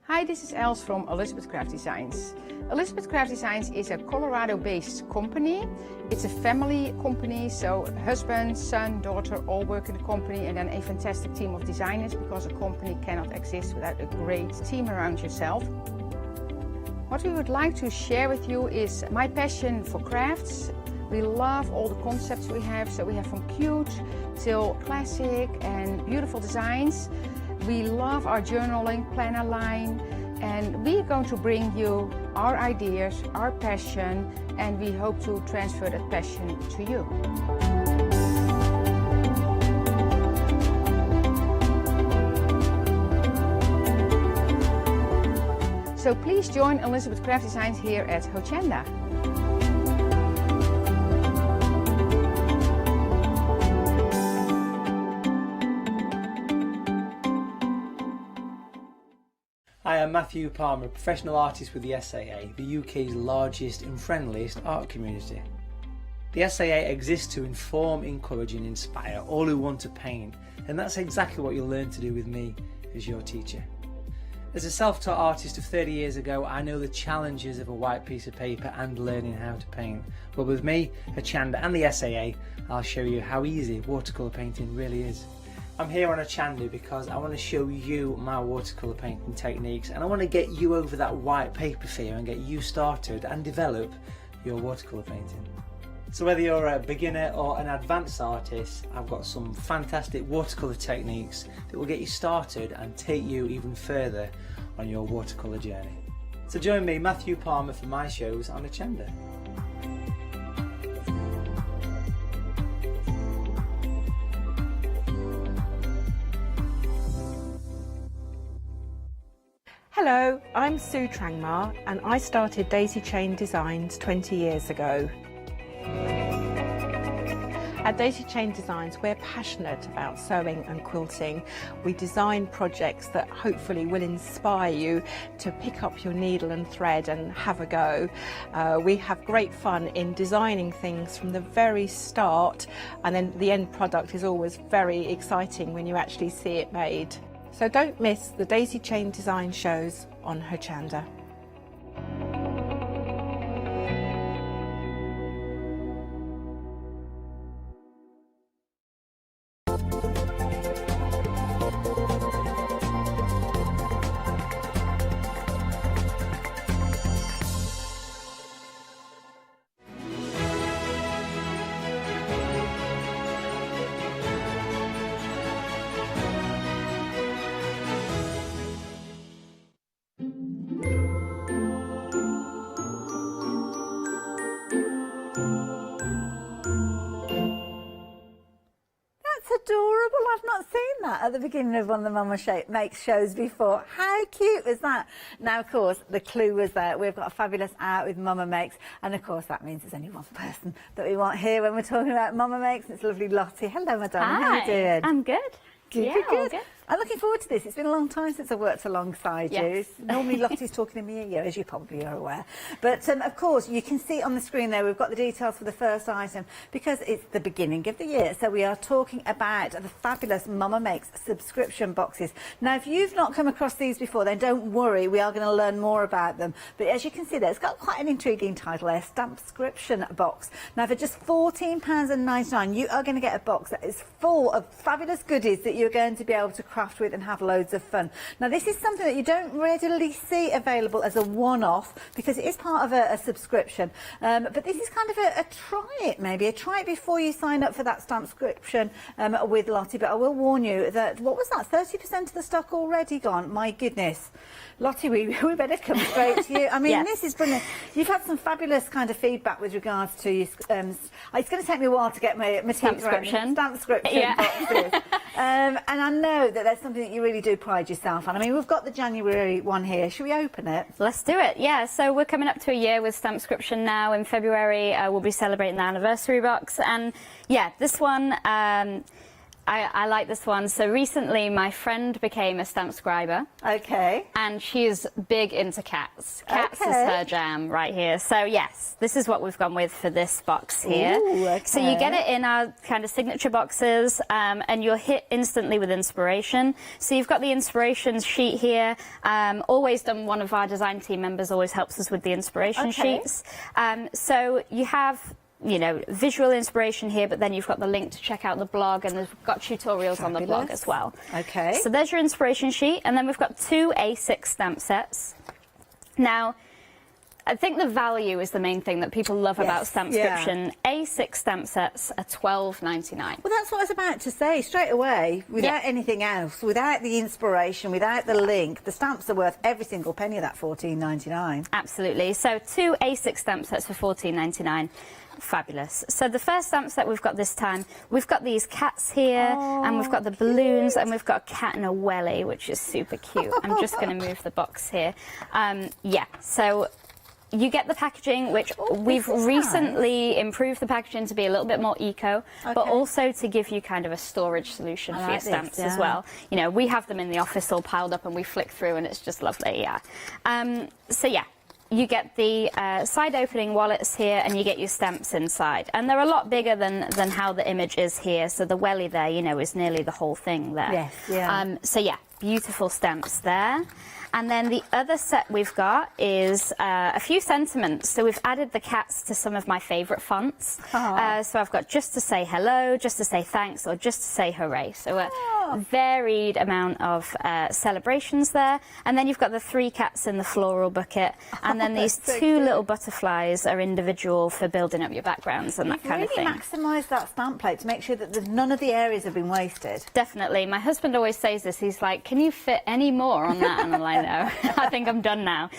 Hi, this is Els from Elizabeth Craft Designs. Elizabeth Craft Designs is a Colorado-based company. It's a family company, so husband, son, daughter all work in the company, and then a fantastic team of designers, because a company cannot exist without a great team around yourself. What we would like to share with you is my passion for crafts. We love all the concepts we have, so we have from cute till classic and beautiful designs. We love our journaling planner line, and we're going to bring you our ideas, our passion, and we hope to transfer that passion to you. So please join Elizabeth Craft Designs here at Hochanda. Hi, I'm Matthew Palmer, professional artist with the SAA, the UK's largest and friendliest art community. The SAA exists to inform, encourage and inspire all who want to paint, and that's exactly what you'll learn to do with me as your teacher. As a self-taught artist of 30 years ago, I know the challenges of a white piece of paper and learning how to paint. But with me, Hochanda and the SAA, I'll show you how easy watercolour painting really is. I'm here on Hochanda because I want to show you my watercolour painting techniques, and I want to get you over that white paper fear and get you started and develop your watercolour painting. So whether you're a beginner or an advanced artist, I've got some fantastic watercolour techniques that will get you started and take you even further on your watercolour journey. So join me, Matthew Palmer, for my shows on Hochanda. Hello, I'm Sue Trangmar and I started Daisy Chain Designs 20 years ago. At Daisy Chain Designs, we're passionate about sewing and quilting. We design projects that hopefully will inspire you to pick up your needle and thread and have a go. We have great fun in designing things from the very start, and then the end product is always very exciting when you actually see it made. So don't miss the Daisy Chain Design shows on Hochanda. Adorable. I've not seen that at the beginning of one of the Mama Makes shows before. How cute was that? Now, of course, the clue was there. We've got a fabulous out with Mama Makes, and of course that means there's only one person that we want here when we're talking about Mama Makes. It's lovely Lottie. Hello, my darling. How are you doing? I'm good. Good. I'm looking forward to this. It's been a long time since I've worked alongside you. Normally Lottie's talking in my ear, as you probably are aware. But of course, you can see on the screen there, we've got the details for the first item because it's the beginning of the year. So we are talking about the fabulous Mama Makes subscription boxes. Now, if you've not come across these before, then don't worry. We are going to learn more about them. But as you can see there, it's got quite an intriguing title there, Stampscription Box. Now, for just £14.99, you are going to get a box that is full of fabulous goodies that you're going to be able to craft with and have loads of fun. Now, this is something that you don't readily see available as a one-off because it is part of a subscription. But this is kind of a try it, maybe. A try it before you sign up for that Stampscription with Lottie. But I will warn you that, what was that, 30% of the stock already gone? My goodness. Lottie, we better come straight to you. I mean, This is brilliant. You've had some fabulous kind of feedback with regards to your, it's going to take me a while to get my Stampscription boxes. And I know that there's something that you really do pride yourself on. I mean, we've got the January one here. Should we open it? Let's do it. Yeah, so we're coming up to a year with Stampscription now. In February, we'll be celebrating the anniversary box. And yeah, this one, I like this one. So recently, my friend became a Stampscriber. Okay. And she is big into cats. Cats is her jam right here. So yes, this is what we've gone with for this box here. Ooh, okay. So you get it in our kind of signature boxes, and you're hit instantly with inspiration. So you've got the inspiration sheet here. Always done. One of our design team members always helps us with the inspiration sheets. So you have, you know, visual inspiration here, but then you've got the link to check out the blog, and we've got tutorials on the blog as well. Okay. So there's your inspiration sheet, and then we've got 2 A6 stamp sets. Now, I think the value is the main thing that people love about Stampscription. A6 stamp sets are £12.99. Well, that's what I was about to say straight away. Without anything else, without the inspiration, without the link, the stamps are worth every single penny of that £14.99. Absolutely. So 2 A6 stamp sets for £14.99. Fabulous. So the first stamp set we've got this time, we've got these cats here, and we've got the balloons, and we've got a cat and a welly, which is super cute. I'm just going to move the box here. So you get the packaging, which we've recently improved the packaging to be a little bit more eco, but also to give you kind of a storage solution for your stamps as well. You know, we have them in the office all piled up, and we flick through, and it's just lovely. You get the side opening wallets here, and you get your stamps inside, and they're a lot bigger than how the image is here. So the welly there, you know, is nearly the whole thing there. Beautiful stamps there. And then the other set we've got is a few sentiments. So we've added the cats to some of my favourite fonts. So I've got just to say hello, just to say thanks, or just to say hooray. So a varied amount of celebrations there. And then you've got the 3 cats in the floral bucket. And then these 2 little butterflies are individual for building up your backgrounds and that kind of thing. Really maximised that stamp plate to make sure that none of the areas have been wasted. Definitely. My husband always says this. He's like, can you fit any more on that? And I'm like, no, I think I'm done now.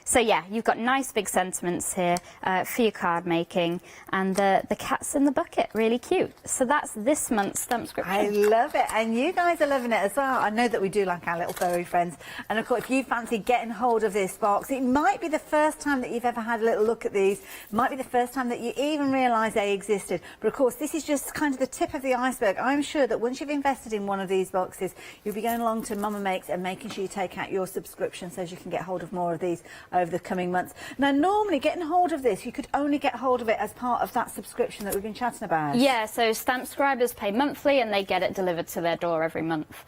So yeah, you've got nice big sentiments here for your card making, and the cats in the bucket, really cute. So that's this month's Stampscription. I love it. and you guys are loving it as well. I know that we do like our little furry friends. And of course, if you fancy getting hold of this box, it might be the first time that you've ever had a little look at these. It might be the first time that you even realise they existed. But of course, this is just kind of the tip of the iceberg. I'm sure that once you've invested in one of these boxes, you'll be going along to Mama Makes and making sure you take out your subscription so you can get hold of more of these over the coming months. Now, normally getting hold of this, you could only get hold of it as part of that subscription that we've been chatting about. Yeah, so stamp subscribers pay monthly and they get it delivered to their door every month.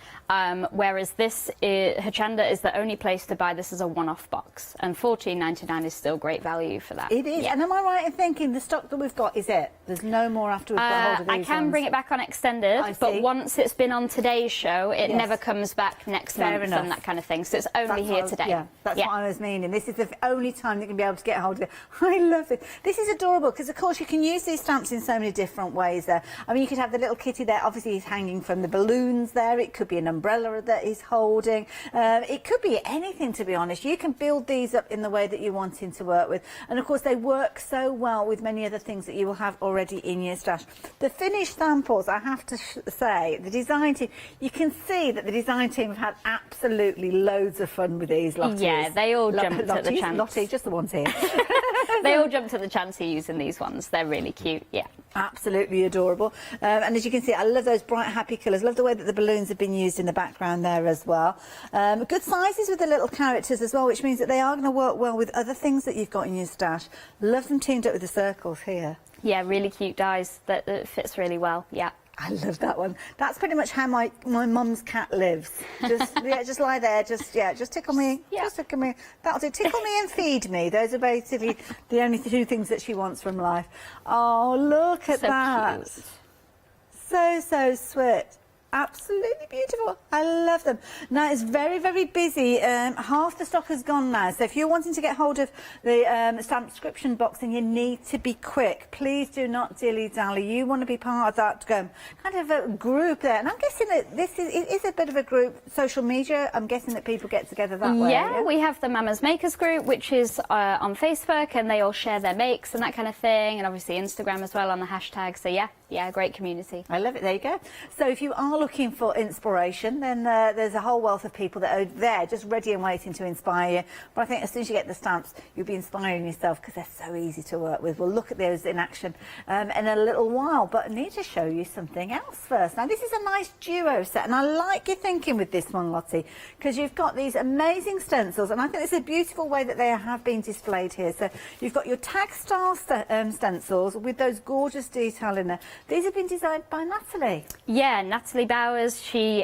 Whereas this Hochanda is the only place to buy this as a one-off box, and $14.99 is still great value for that. It is, and am I right in thinking the stock that we've got is it? There's no more after we've got hold of these I can bring it back on extended, but once it's been on today's show, it never comes back next month and that kind of thing. So it's only here today. Yeah, that's what I was meaning. This is the only time you can be able to get hold of it. I love it. This is adorable because, of course, you can use these stamps in so many different ways there. I mean, you could have the little kitty there. Obviously, he's hanging from the balloons there. It could be an umbrella that he's holding. It could be anything, to be honest. You can build these up in the way that you want him to work with. And, of course, they work so well with many other things that you will have already in your stash. The finished samples, I have to say, the design team, you can see that the design team have had absolutely loads of fun with these lotties. Yeah, they all jumped at the chance. Lottie, just the ones here. They all jumped at the chance of using these ones. They're really cute, yeah. Absolutely adorable. And as you can see, I love those bright, happy colours. Love the way that the balloons have been used in the background there as well. Good sizes with the little characters as well, which means that they are going to work well with other things that you've got in your stash. Love them teamed up with the circles here. Yeah, really cute dies. That fits really well, yeah. I love that one. That's pretty much how my mum's cat lives. Just just lie there, just tickle me, just tickle me. That'll do. Tickle me and feed me. Those are basically the only two things that she wants from life. Oh, look at that. So sweet. Absolutely beautiful. I love them. Now, it's very, very busy. Half the stock has gone now. So if you're wanting to get hold of the subscription box, then you need to be quick. Please do not dilly-dally. You want to be part of that kind of a group there. And I'm guessing that this is a bit of a group, social media. I'm guessing that people get together that way. Yeah, we have the Mama's Makers group, which is on Facebook, and they all share their makes and that kind of thing. And obviously Instagram as well on the hashtag. So yeah, great community. I love it. There you go. So if you are looking for inspiration, then there's a whole wealth of people that are there just ready and waiting to inspire you. But I think as soon as you get the stamps, you'll be inspiring yourself because they're so easy to work with. We'll look at those in action in a little while, but I need to show you something else first. Now, this is a nice duo set, and I like your thinking with this one, Lottie, because you've got these amazing stencils, and I think it's a beautiful way that they have been displayed here. So you've got your tag style stencils with those gorgeous detail in there. These have been designed by Natalie. Yeah, Natalie Bowers. She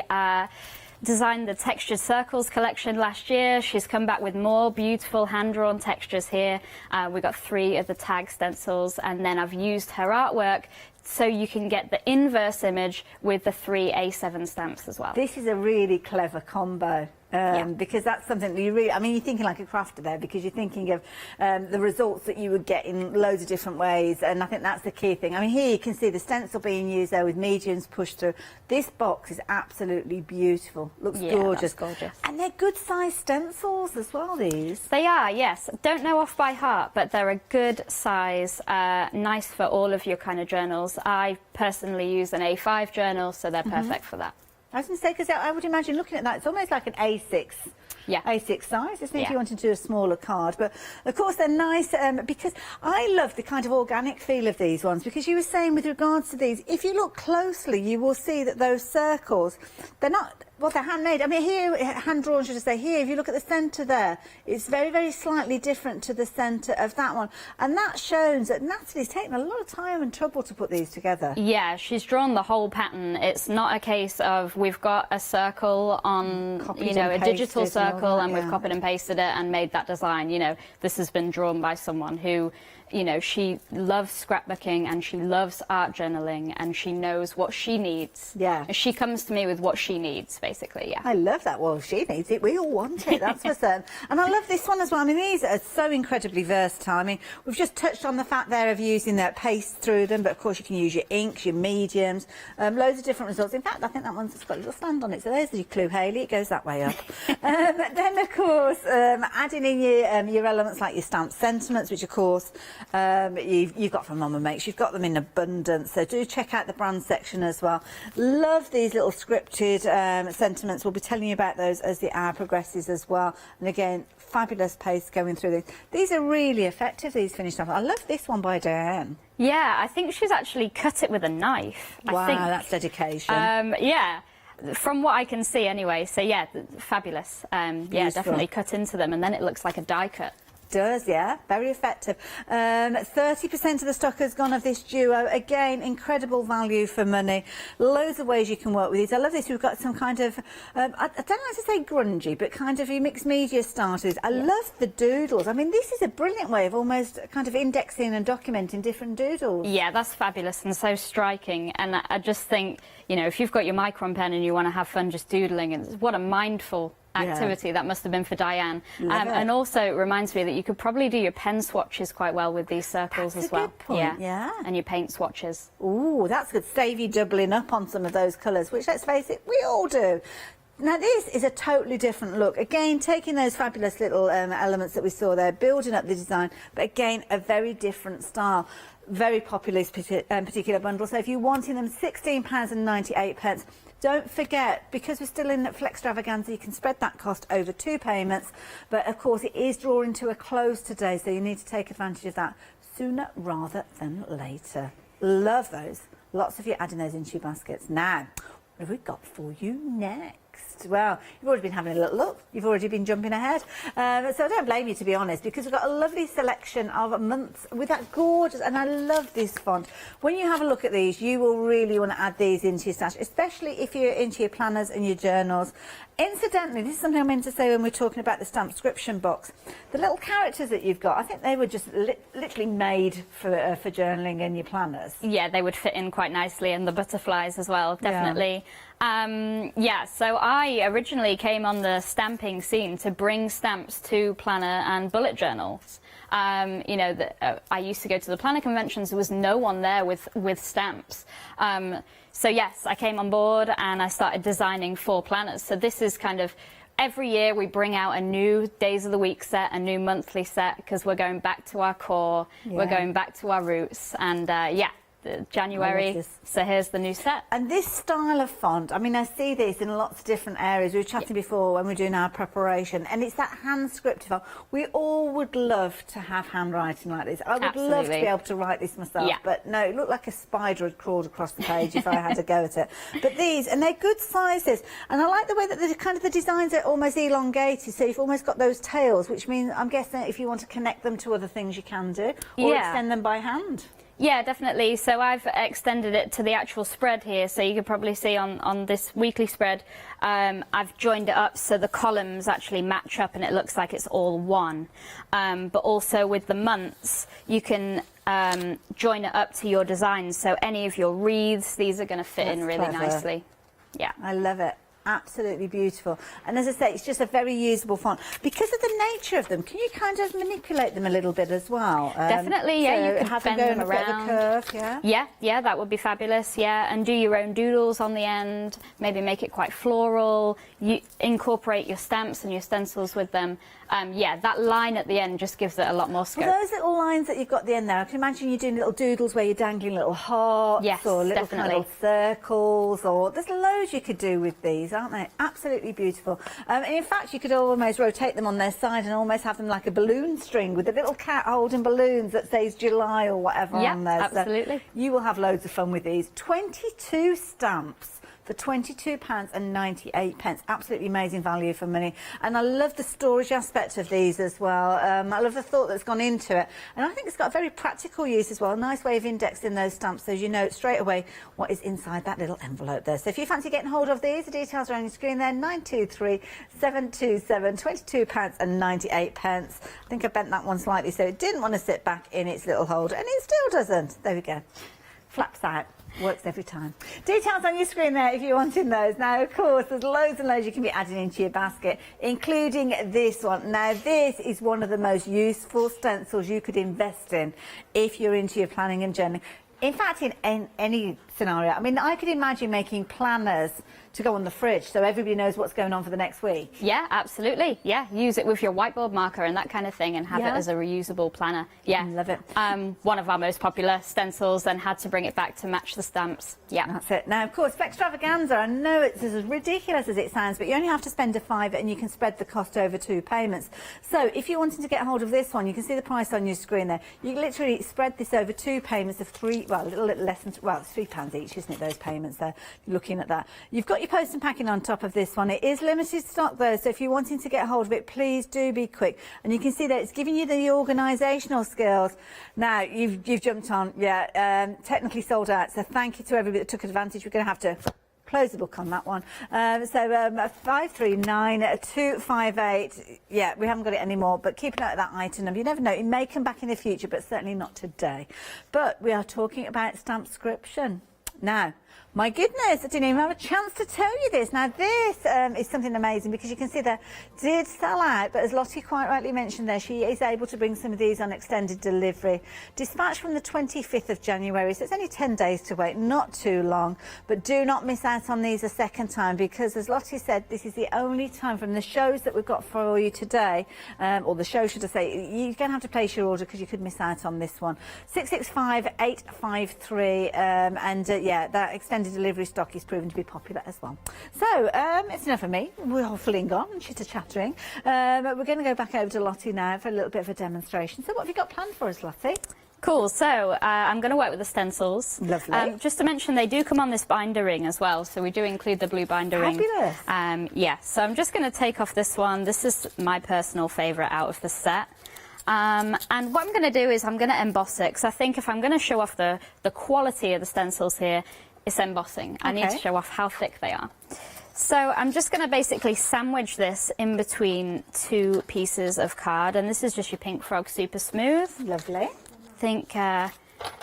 designed the Textured Circles collection last year. She's come back with more beautiful hand-drawn textures here. We've got 3 of the tag stencils, and then I've used her artwork so you can get the inverse image with the 3 A7 stamps as well. This is a really clever combo. Because that's something that you really, I mean, you're thinking like a crafter there, because you're thinking of the results that you would get in loads of different ways, and I think that's the key thing. I mean, here you can see the stencil being used there with mediums pushed through. This box is absolutely beautiful. Looks gorgeous. That's gorgeous. And they're good size stencils as well, these. They are, yes. Don't know off by heart, but they're a good size, nice for all of your kind of journals. I personally use an A5 journal, so they're perfect for that. I was going to say, because I would imagine looking at that, it's almost like an A6. Yeah. A6 size, isn't it, if you wanted to do a smaller card. But, of course, they're nice because I love the kind of organic feel of these ones, because you were saying with regards to these, if you look closely, you will see that those circles, they're not... Well, they're handmade. I mean, here, hand-drawn, should I say. Here, if you look at the centre there, it's very, very slightly different to the centre of that one. And that shows that Natalie's taken a lot of time and trouble to put these together. Yeah, she's drawn the whole pattern. It's not a case of we've got a circle on, a digital circle and we've copied and pasted it and made that design. This has been drawn by someone who... she loves scrapbooking and she loves art journaling and she knows what she needs. Yeah. And she comes to me with what she needs, basically, yeah. I love that. Well, she needs it. We all want it, that's for certain. And I love this one as well. I mean, these are so incredibly versatile. I mean, we've just touched on the fact there of using that paste through them, but of course you can use your inks, your mediums, loads of different results. In fact, I think that one's got a little stand on it. So there's your clue, Hayley. It goes that way up. then, of course, adding in your elements like your stamped sentiments, which, of course, you've got from Mum and Mates. You've got them in abundance, so do check out the brand section as well. Love these little scripted sentiments. We'll be telling you about those as the hour progresses as well. And again, fabulous pace going through these. These are really effective, these finished off. I love this one by Diane. Yeah, I think she's actually cut it with a knife. Wow, I think. That's dedication. Yeah, from what I can see anyway. So yeah, fabulous. Yeah, definitely cut into them, and then it looks like a die cut. Does, yeah, very effective. 30% of the stock has gone of this duo. Again, incredible value for money. Loads of ways you can work with these. I love this. We've got some kind of, I don't like to say grungy, but kind of your mixed media starters. I love the doodles. I mean, this is a brilliant way of almost kind of indexing and documenting different doodles. Yeah, that's fabulous and so striking. And I just think, you know, if you've got your micron pen and you want to have fun just doodling, and what a mindful activity that must have been for Diane. And also it reminds me that you could probably do your pen swatches quite well with these circles as well. Good point. Yeah. And your paint swatches. Ooh, that's good. Save you doubling up on some of those colours, which, let's face it, we all do. Now, this is a totally different look. Again, taking those fabulous little elements that we saw there, building up the design, but again, a very different style. Very popular particular bundle. So if you're wanting them, £16.98. Don't forget, because we're still in Flextravaganza, you can spread that cost over 2 payments. But, of course, it is drawing to a close today, so you need to take advantage of that sooner rather than later. Love those. Lots of you adding those into your baskets. Now, what have we got for you next? Well, you've already been having a little look. You've already been jumping ahead. So I don't blame you, to be honest, because we've got a lovely selection of months with that gorgeous, and I love this font. When you have a look at these, you will really want to add these into your stash, especially if you're into your planners and your journals. Incidentally, this is something I meant to say when we're talking about the stampscription box. The little characters that you've got, I think they were just literally made for journaling and your planners. Yeah, they would fit in quite nicely, and the butterflies as well, definitely. Yeah, so I originally came on the stamping scene to bring stamps to planner and bullet journals. You know, I used to go to the planner conventions. There was no one there with stamps. So yes, I came on board and I started designing for planners. So this is kind of every year we bring out a new days of the week set, a new monthly set, because we're going back to our core, we're going back to our roots, and yeah. January, so here's the new set. And this style of font, I mean, I see this in lots of different areas. We were chatting before when we were doing our preparation, and it's that hand scripted font. We all would love to have handwriting like this. I would love to be able to write this myself, but no, it looked like a spider had crawled across the page if I had to go at it. But these, and they're good sizes, and I like the way that the designs are almost elongated, so you've almost got those tails, which means, I'm guessing, if you want to connect them to other things, you can do, or extend them by hand. Yeah, definitely. So I've extended it to the actual spread here. So you could probably see on this weekly spread, I've joined it up so the columns actually match up and it looks like it's all one. But also with the months, you can join it up to your designs. So any of your wreaths, these are going to fit in really nicely. Yeah. I love it. Absolutely beautiful. And as I say, it's just a very usable font. Because of the nature of them, can you kind of manipulate them a little bit as well? Definitely, yeah. So you can have bend them them go in a bit of a curve, yeah? Yeah, that would be fabulous, yeah. And do your own doodles on the end, maybe make it quite floral. You incorporate your stamps and your stencils with them. Yeah, that line at the end just gives it a lot more scope. Well, those little lines that you've got at the end there, I can imagine you doing little doodles where you're dangling little hearts or little kind of circles, or there's loads you could do with these, aren't they? Absolutely beautiful. And in fact, you could almost rotate them on their side and almost have them like a balloon string with a little cat holding balloons that says July or whatever on there. Absolutely. So you will have loads of fun with these. 22 stamps for £22.98. Absolutely amazing value for money. And I love the storage aspect of these as well. I love the thought that's gone into it. And I think it's got a very practical use as well. A nice way of indexing those stamps so you know straight away what is inside that little envelope there. So if you fancy getting hold of these, the details are on your screen there. 923 727 £22.98. I think I bent that one slightly so it didn't want to sit back in its little holder. And it still doesn't. There we go. Flaps out. Works every time. Details on your screen there if you're wanting those. Now, of course, there's loads and loads you can be adding into your basket, including this one. Now, this is one of the most useful stencils you could invest in if you're into your planning and journaling. In fact, in any scenario. I mean, I could imagine making planners to go on the fridge so everybody knows what's going on for the next week. Yeah, absolutely. Yeah, use it with your whiteboard marker and that kind of thing and have it as a reusable planner. Yeah. Love it. One of our most popular stencils, and had to bring it back to match the stamps. Yeah. That's it. Now, of course, for extravaganza, I know it's as ridiculous as it sounds, but you only have to spend a £5 and you can spread the cost over 2 payments. So if you're wanting to get hold of this one, you can see the price on your screen there. You can literally spread this over 2 payments of £3, well, a little less than, well, it's £3 each, isn't it, those payments there? You're looking at that. You've got your post and packing on top of this one. It is limited stock though, so if you're wanting to get hold of it, please do be quick. And you can see that it's giving you the organisational skills. Now, you've jumped on, technically sold out, so thank you to everybody that took advantage. We're going to have to close the book on that one. 539258. Yeah, we haven't got it anymore, but keep a note of that item number. You never know, it may come back in the future, but certainly not today. But we are talking about stampscription. Now, my goodness, I didn't even have a chance to tell you this. Now, this is something amazing because you can see that did sell out, but as Lottie quite rightly mentioned there, she is able to bring some of these on extended delivery. Dispatch from the 25th of January, so it's only 10 days to wait, not too long. But do not miss out on these a second time because, as Lottie said, this is the only time from the shows that we've got for you today, or the show, should I say, you're going to have to place your order because you could miss out on this one. 665853, yeah, that extended delivery stock is proven to be popular as well. So it's enough of me. We're all filling on and chitter-chattering. We're going to go back over to Lottie now for a little bit of a demonstration. So what have you got planned for us, Lottie? Cool, so I'm going to work with the stencils. Lovely. Just to mention, they do come on this binder ring as well, so we do include the blue binder ring. Fabulous. Yeah, so I'm just going to take off this one. This is my personal favourite out of the set. And what I'm going to do is I'm going to emboss it, because I think if I'm going to show off the quality of the stencils here, it's embossing. I need to show off how thick they are. So I'm just going to basically sandwich this in between 2 pieces of card, and this is just your Pink Frog Super Smooth. Lovely. I think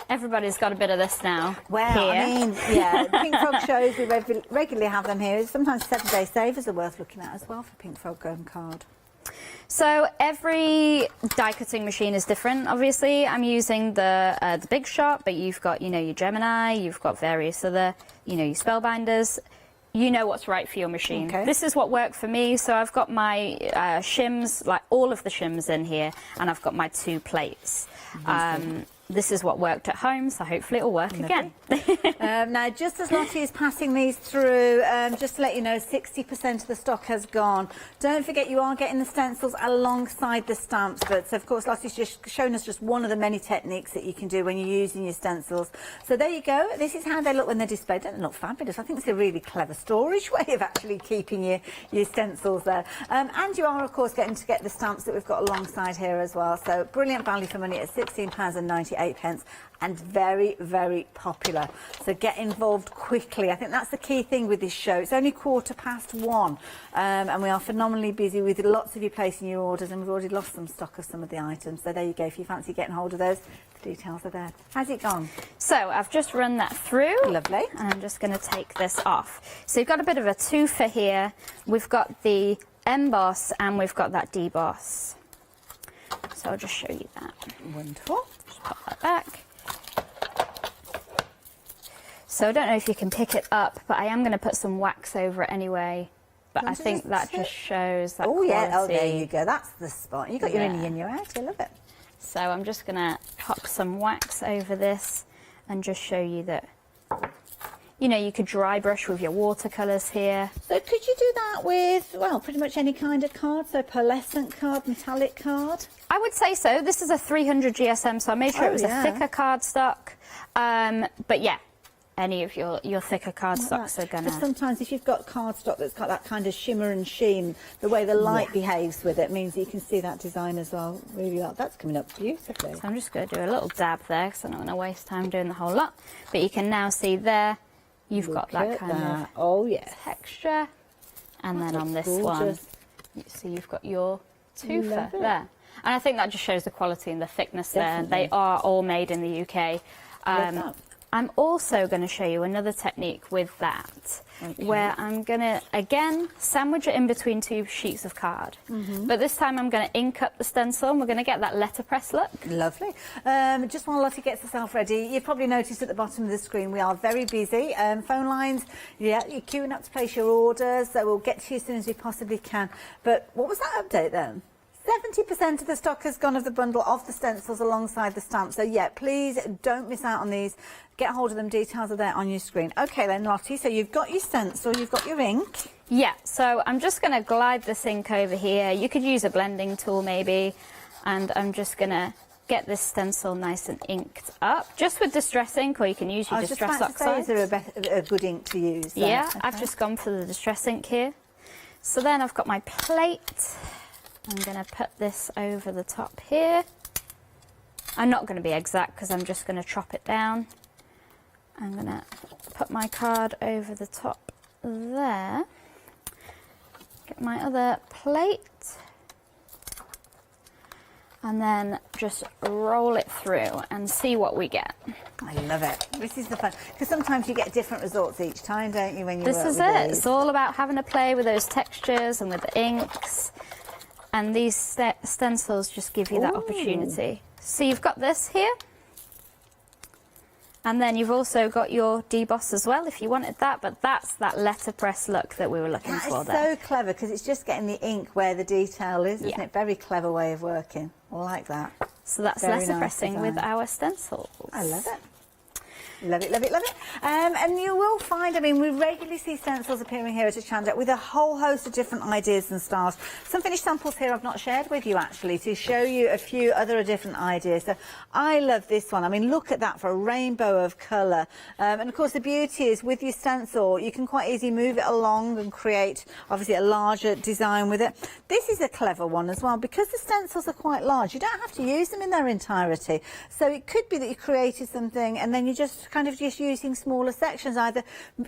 everybody's got a bit of this now. Well, here. I mean, yeah, Pink Frog shows, we regularly have them here. Sometimes 7-day savers are worth looking at as well for Pink Frog card. So every die cutting machine is different. Obviously, I'm using the Big Shot, but you've got, you know, your Gemini, you've got various other, you know, your Spellbinders. You know what's right for your machine. Okay. This is what worked for me. So I've got my shims, like all of the shims in here, and I've got my 2 plates. This is what worked at home, so hopefully it'll work again. Now, just as Lottie is passing these through, just to let you know, 60% of the stock has gone. Don't forget, you are getting the stencils alongside the stamps, but of course, Lottie's just shown us just one of the many techniques that you can do when you're using your stencils. So there you go. This is how they look when they're displayed. Don't they look fabulous? I think it's a really clever storage way of actually keeping your stencils there. And you are, of course, getting to get the stamps that we've got alongside here as well. So brilliant value for money at £16.98. And very, very popular. So get involved quickly. I think that's the key thing with this show. It's only 1:15, and we are phenomenally busy with lots of you placing your orders, and we've already lost some stock of some of the items. So there you go. If you fancy getting hold of those, the details are there. How's it gone? So I've just run that through. Lovely. And I'm just going to take this off. So you've got a bit of a twofer here. We've got the emboss and we've got that deboss. So I'll just show you that. Wonderful. Just pop that back. So I don't know if you can pick it up, but I am going to put some wax over it anyway. But I think that just shows that quality. Oh, there you go. That's the spot. You got your in and your out. I love it. So I'm just going to pop some wax over this and just show you that, you know, you could dry brush with your watercolours here. So could you do that with, well, pretty much any kind of card? So pearlescent card, metallic card? I would say so. This is a 300 GSM, so I made sure it was a thicker cardstock. But yeah, any of your thicker cardstocks are going to... Sometimes if you've got cardstock that's got that kind of shimmer and sheen, the way the light behaves with it means that you can see that design as well. Really well. That's coming up beautifully. So I'm just going to do a little dab there because I'm not going to waste time doing the whole lot. But you can now see there, you've got that kind of texture. And then on this one, you see you've got your twofer there. And I think that just shows the quality and the thickness there. They are all made in the UK. I'm also going to show you another technique with that, where I'm going to, again, sandwich it in between 2 sheets of card. But this time I'm going to ink up the stencil, and we're going to get that letterpress look. Lovely. Just while Lottie gets herself ready, you've probably noticed at the bottom of the screen we are very busy. Phone lines, yeah, you're queuing up to place your orders, so we'll get to you as soon as we possibly can. But what was that update then? 70% of the stock has gone of the bundle of the stencils alongside the stamps. So yeah, please don't miss out on these. Get hold of them. Details are there on your screen. Okay then, Lottie, so you've got your stencil, you've got your ink. Yeah, so I'm just going to glide this ink over here. You could use a blending tool maybe, and I'm just going to get this stencil nice and inked up, just with Distress ink, or you can use your Distress Oxide. Is there a good ink to use there? Yeah, okay. I've just gone for the Distress ink here. So then I've got my plate. I'm going to put this over the top here. I'm not going to be exact because I'm just going to chop it down. I'm going to put my card over the top there. Get my other plate. And then just roll it through and see what we get. I love it. This is the fun, because sometimes you get different results each time, don't you, when you This work is with it. these? It's all about having a play with those textures and with the inks. And these stencils just give you that opportunity. So you've got this here. And then you've also got your deboss as well, if you wanted that. But that's that letterpress look that we were looking for there. That is so clever, because it's just getting the ink where the detail is, isn't it? Very clever way of working. I like that. So that's letterpressing with our stencils. I love it. Love it, love it, love it. And you will find, I mean, we regularly see stencils appearing here at Hochanda with a whole host of different ideas and styles. Some finished samples here I've not shared with you, actually, to show you a few other different ideas. So I love this one. I mean, look at that for a rainbow of colour. And, of course, the beauty is with your stencil, you can quite easily move it along and create, obviously, a larger design with it. This is a clever one as well. Because the stencils are quite large, you don't have to use them in their entirety. So it could be that you created something and then you just kind of just using smaller sections, either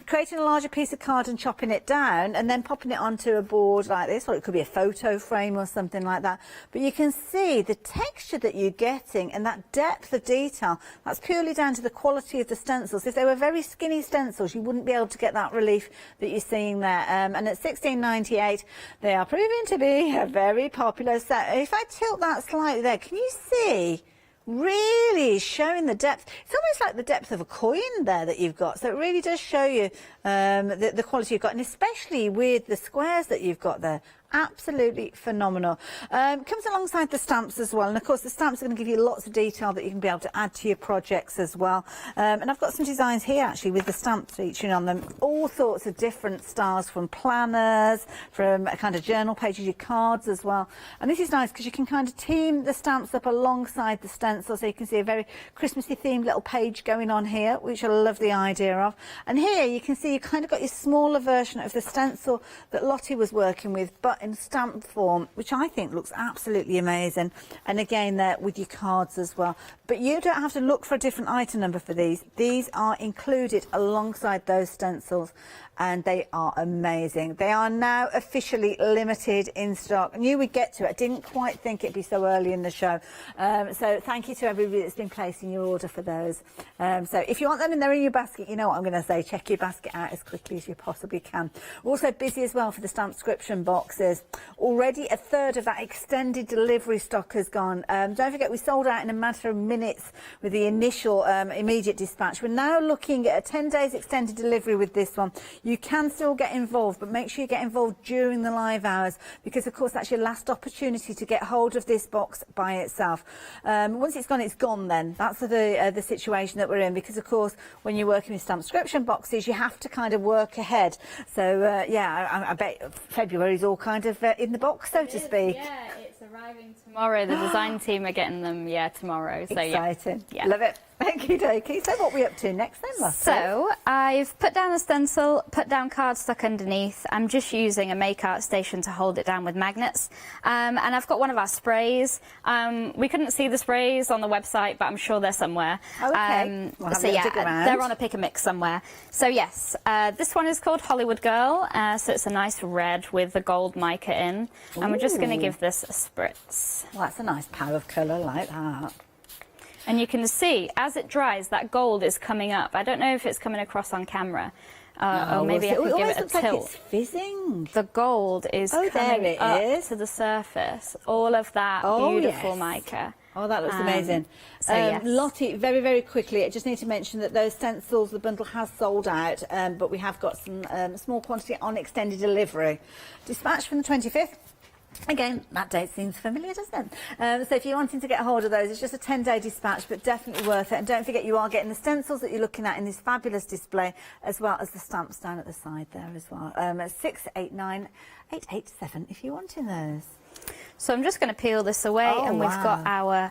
creating a larger piece of card and chopping it down and then popping it onto a board like this, or it could be a photo frame or something like that. But you can see the texture that you're getting and that depth of detail. That's purely down to the quality of the stencils. If they were very skinny stencils, you wouldn't be able to get that relief that you're seeing there. And at $16.98, they are proving to be a very popular set. If I tilt that slightly there, can you see? Really showing the depth. It's almost like the depth of a coin there that you've got. So it really does show you the quality you've got, and especially with the squares that you've got there. Absolutely phenomenal. Comes alongside the stamps as well, and of course the stamps are going to give you lots of detail that you can be able to add to your projects as well. And I've got some designs here actually with the stamps featuring on them, all sorts of different styles, from planners, from kind of journal pages, your cards as well. And this is nice because you can kind of team the stamps up alongside the stencil, so you can see a very Christmassy themed little page going on here, which I love the idea of. And here you can see you kind of got your smaller version of the stencil that Lottie was working with, but in stamp form, which I think looks absolutely amazing. And again, there with your cards as well. But you don't have to look for a different item number for these. These are included alongside those stencils, and they are amazing. They are now officially limited in stock. I knew we'd get to it. I didn't quite think it'd be so early in the show. So thank you to everybody that's been placing your order for those. So if you want them and they're in your basket, you know what I'm going to say. Check your basket out as quickly as you possibly can. We're also busy as well for the stamp subscription boxes. Already a third of that extended delivery stock has gone. Don't forget, we sold out in a matter of minutes with the initial immediate dispatch. We're now looking at a 10 days extended delivery with this one. You can still get involved, but make sure you get involved during the live hours, because of course that's your last opportunity to get hold of this box by itself. Once it's gone then. That's the situation that we're in, because of course when you're working with stamp subscription boxes you have to kind of work ahead. So yeah, I bet February's all kind of in the box, so to speak. Yeah, it's arriving tomorrow. The design team are getting them, tomorrow. So exciting. Yeah. Love it. Okie dokie. So what are we up to next then, Lottie? So I've put down a stencil, put down cardstock underneath. I'm just using a make art station to hold it down with magnets. And I've got one of our sprays. We couldn't see the sprays on the website, but I'm sure they're somewhere. Oh, okay. We'll have so a dig around. they're on a pick and mix somewhere. So yes, this one is called Hollywood Girl. So it's a nice red with the gold mica in. And we're just going to give this a spritz. Well, that's a nice power of colour like that. And you can see, as it dries, that gold is coming up. I don't know if it's coming across on camera. Or maybe I can give it a tilt. Like it's fizzing. The gold is coming up to the surface. All of that beautiful mica. Oh, that looks amazing. So yes. Lottie, very, very quickly, I just need to mention that those stencils, the bundle has sold out, but we have got some small quantity on extended delivery. Dispatch from the 25th. Again, that date seems familiar, doesn't it? So if you're wanting to get hold of those, it's just a 10-day dispatch, but definitely worth it. And don't forget, you are getting the stencils that you're looking at in this fabulous display, as well as the stamps down at the side there as well. 689887 if you're wanting those. So I'm just going to peel this away, and we've got our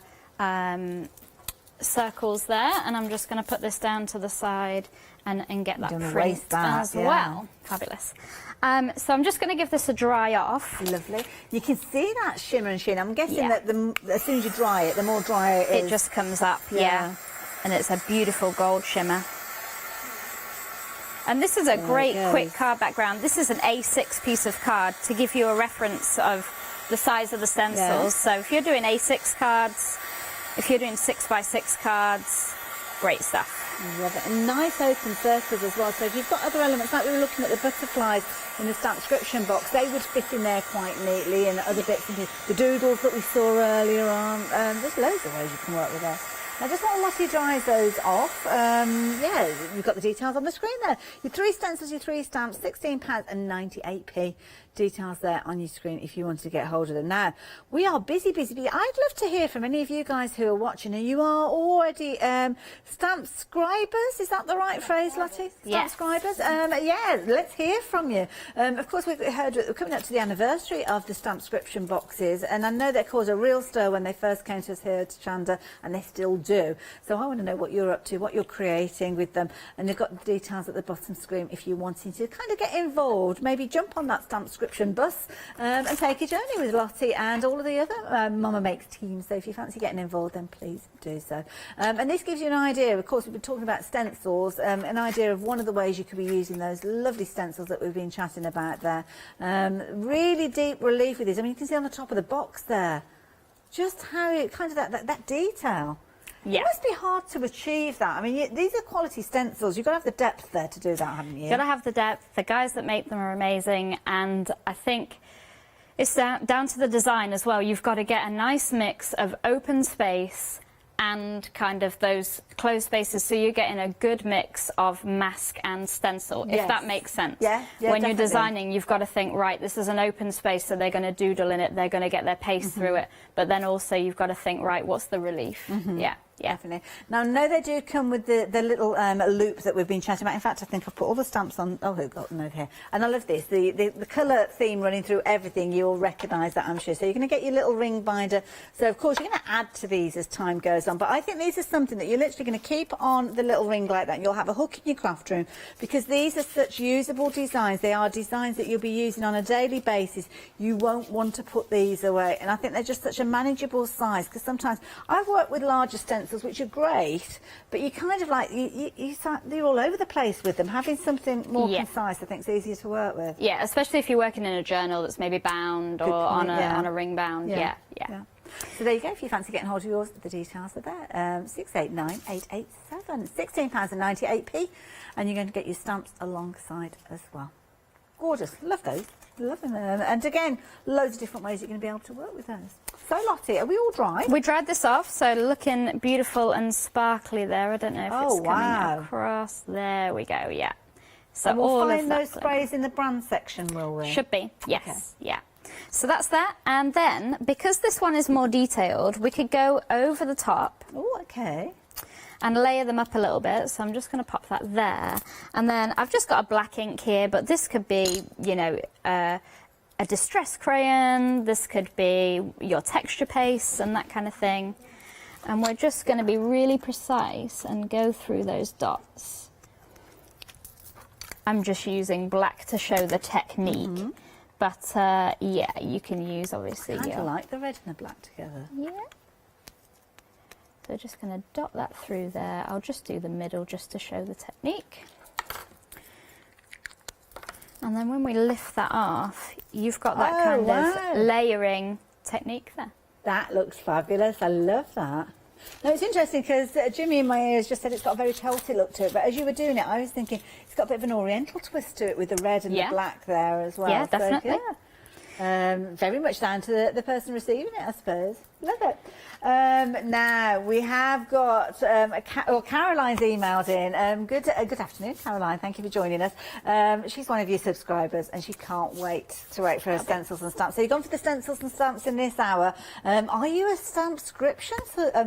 circles there, and I'm just going to put this down to the side and get that print as well. Fabulous. So I'm just going to give this a dry off. Lovely. You can see that shimmer and sheen. I'm guessing that as soon as you dry it, the more dry it is. It just comes up, and it's a beautiful gold shimmer. And this is a great quick card background. This is an A6 piece of card to give you a reference of the size of the stencils. So if you're doing A6 cards, if you're doing 6x6 cards, great stuff. Love it. And nice open circles as well. So if you've got other elements, like we were looking at the butterflies in the stamp description box, they would fit in there quite neatly, and other bits, and the doodles that we saw earlier on. There's loads of ways you can work with that. Now, just while Lottie dries those off, yeah, you've got the details on the screen there. Your 3 stencils, your 3 stamps, £16.98. Details there on your screen if you want to get hold of them. Now, we are busy. I'd love to hear from any of you guys who are watching, and you are already stamp scribers. Is that the right phrase, Lottie? Stamp scribers? Yeah, let's hear from you. Of course, we've heard we're coming up to the anniversary of the stamp description boxes, and I know they caused a real stir when they first came to us here at Hochanda, and they still do. So I want to know what you're up to, what you're creating with them, and you've got the details at the bottom screen if you're wanting to kind of get involved. Maybe jump on that stamp description bus and take a journey with Lottie and all of the other Mama Makes teams. So if you fancy getting involved, then please do so. And this gives you an idea. Of course, we've been talking about stencils, an idea of one of the ways you could be using those lovely stencils that we've been chatting about there. Really deep relief with these. I mean, you can see on the top of the box there just how it kind of that detail. Yeah. It must be hard to achieve that. I mean, these are quality stencils. You've got to have the depth there to do that, haven't you? You've got to have the depth. The guys that make them are amazing, and I think it's down to the design as well. You've got to get a nice mix of open space and kind of those closed spaces, so you're getting a good mix of mask and stencil, if that makes sense. Yeah, when you're designing, you've got to think, right, this is an open space, so they're going to doodle in it, they're going to get their pace through it, but then also you've got to think, right, what's the relief? Yeah. Definitely. Now, no, they do come with the little loop that we've been chatting about. In fact, I think I've put all the stamps on. Oh, I've got them over here. And I love this. The colour theme running through everything. You'll recognise that, I'm sure. So you're going to get your little ring binder. So, of course, you're going to add to these as time goes on. But I think these are something that you're literally going to keep on the little ring like that. And you'll have a hook in your craft room, because these are such usable designs. They are designs that you'll be using on a daily basis. You won't want to put these away. And I think they're just such a manageable size, because sometimes I've worked with larger stencils, which are great, but you kind of like you're all over the place with them. Having something more concise, I think, is easier to work with. Yeah, especially if you're working in a journal that's maybe bound or on a ring bound. Yeah. So there you go. If you fancy getting hold of yours, the details are there. 689887, £16.98, and you're going to get your stamps alongside as well. Gorgeous. Love those. Loving them. And again, loads of different ways you're going to be able to work with those. So, Lottie, are we all dry? We dried this off, so looking beautiful and sparkly there. I don't know if it's coming across. There we go, yeah. So and we'll all find of those that sprays in the brand section, will we? Should be, yes, yeah. So that's that. And then, because this one is more detailed, we could go over the top. Oh, okay. And layer them up a little bit, so I'm just going to pop that there. And then I've just got a black ink here, but this could be, you know, a distress crayon, this could be your texture paste and that kind of thing. And we're just going to be really precise and go through those dots. I'm just using black to show the technique, but yeah, you can use obviously. I kind of like the red and the black together. Yeah. So just going to dot that through there. I'll just do the middle just to show the technique. And then when we lift that off, you've got that kind of layering technique there. That looks fabulous. I love that. No, it's interesting because Jimmy in my ears just said it's got a very Chelsea look to it, but as you were doing it, I was thinking it's got a bit of an oriental twist to it with the red and the black there as well. Yeah, definitely. So, very much down to the person receiving it, I suppose. Love it. Now we have got Caroline's emailed in. Good afternoon, Caroline. Thank you for joining us. She's one of your subscribers, and she can't wait for her stencils and stamps. So you've gone for the stencils and stamps in this hour. Are you a stamp subscription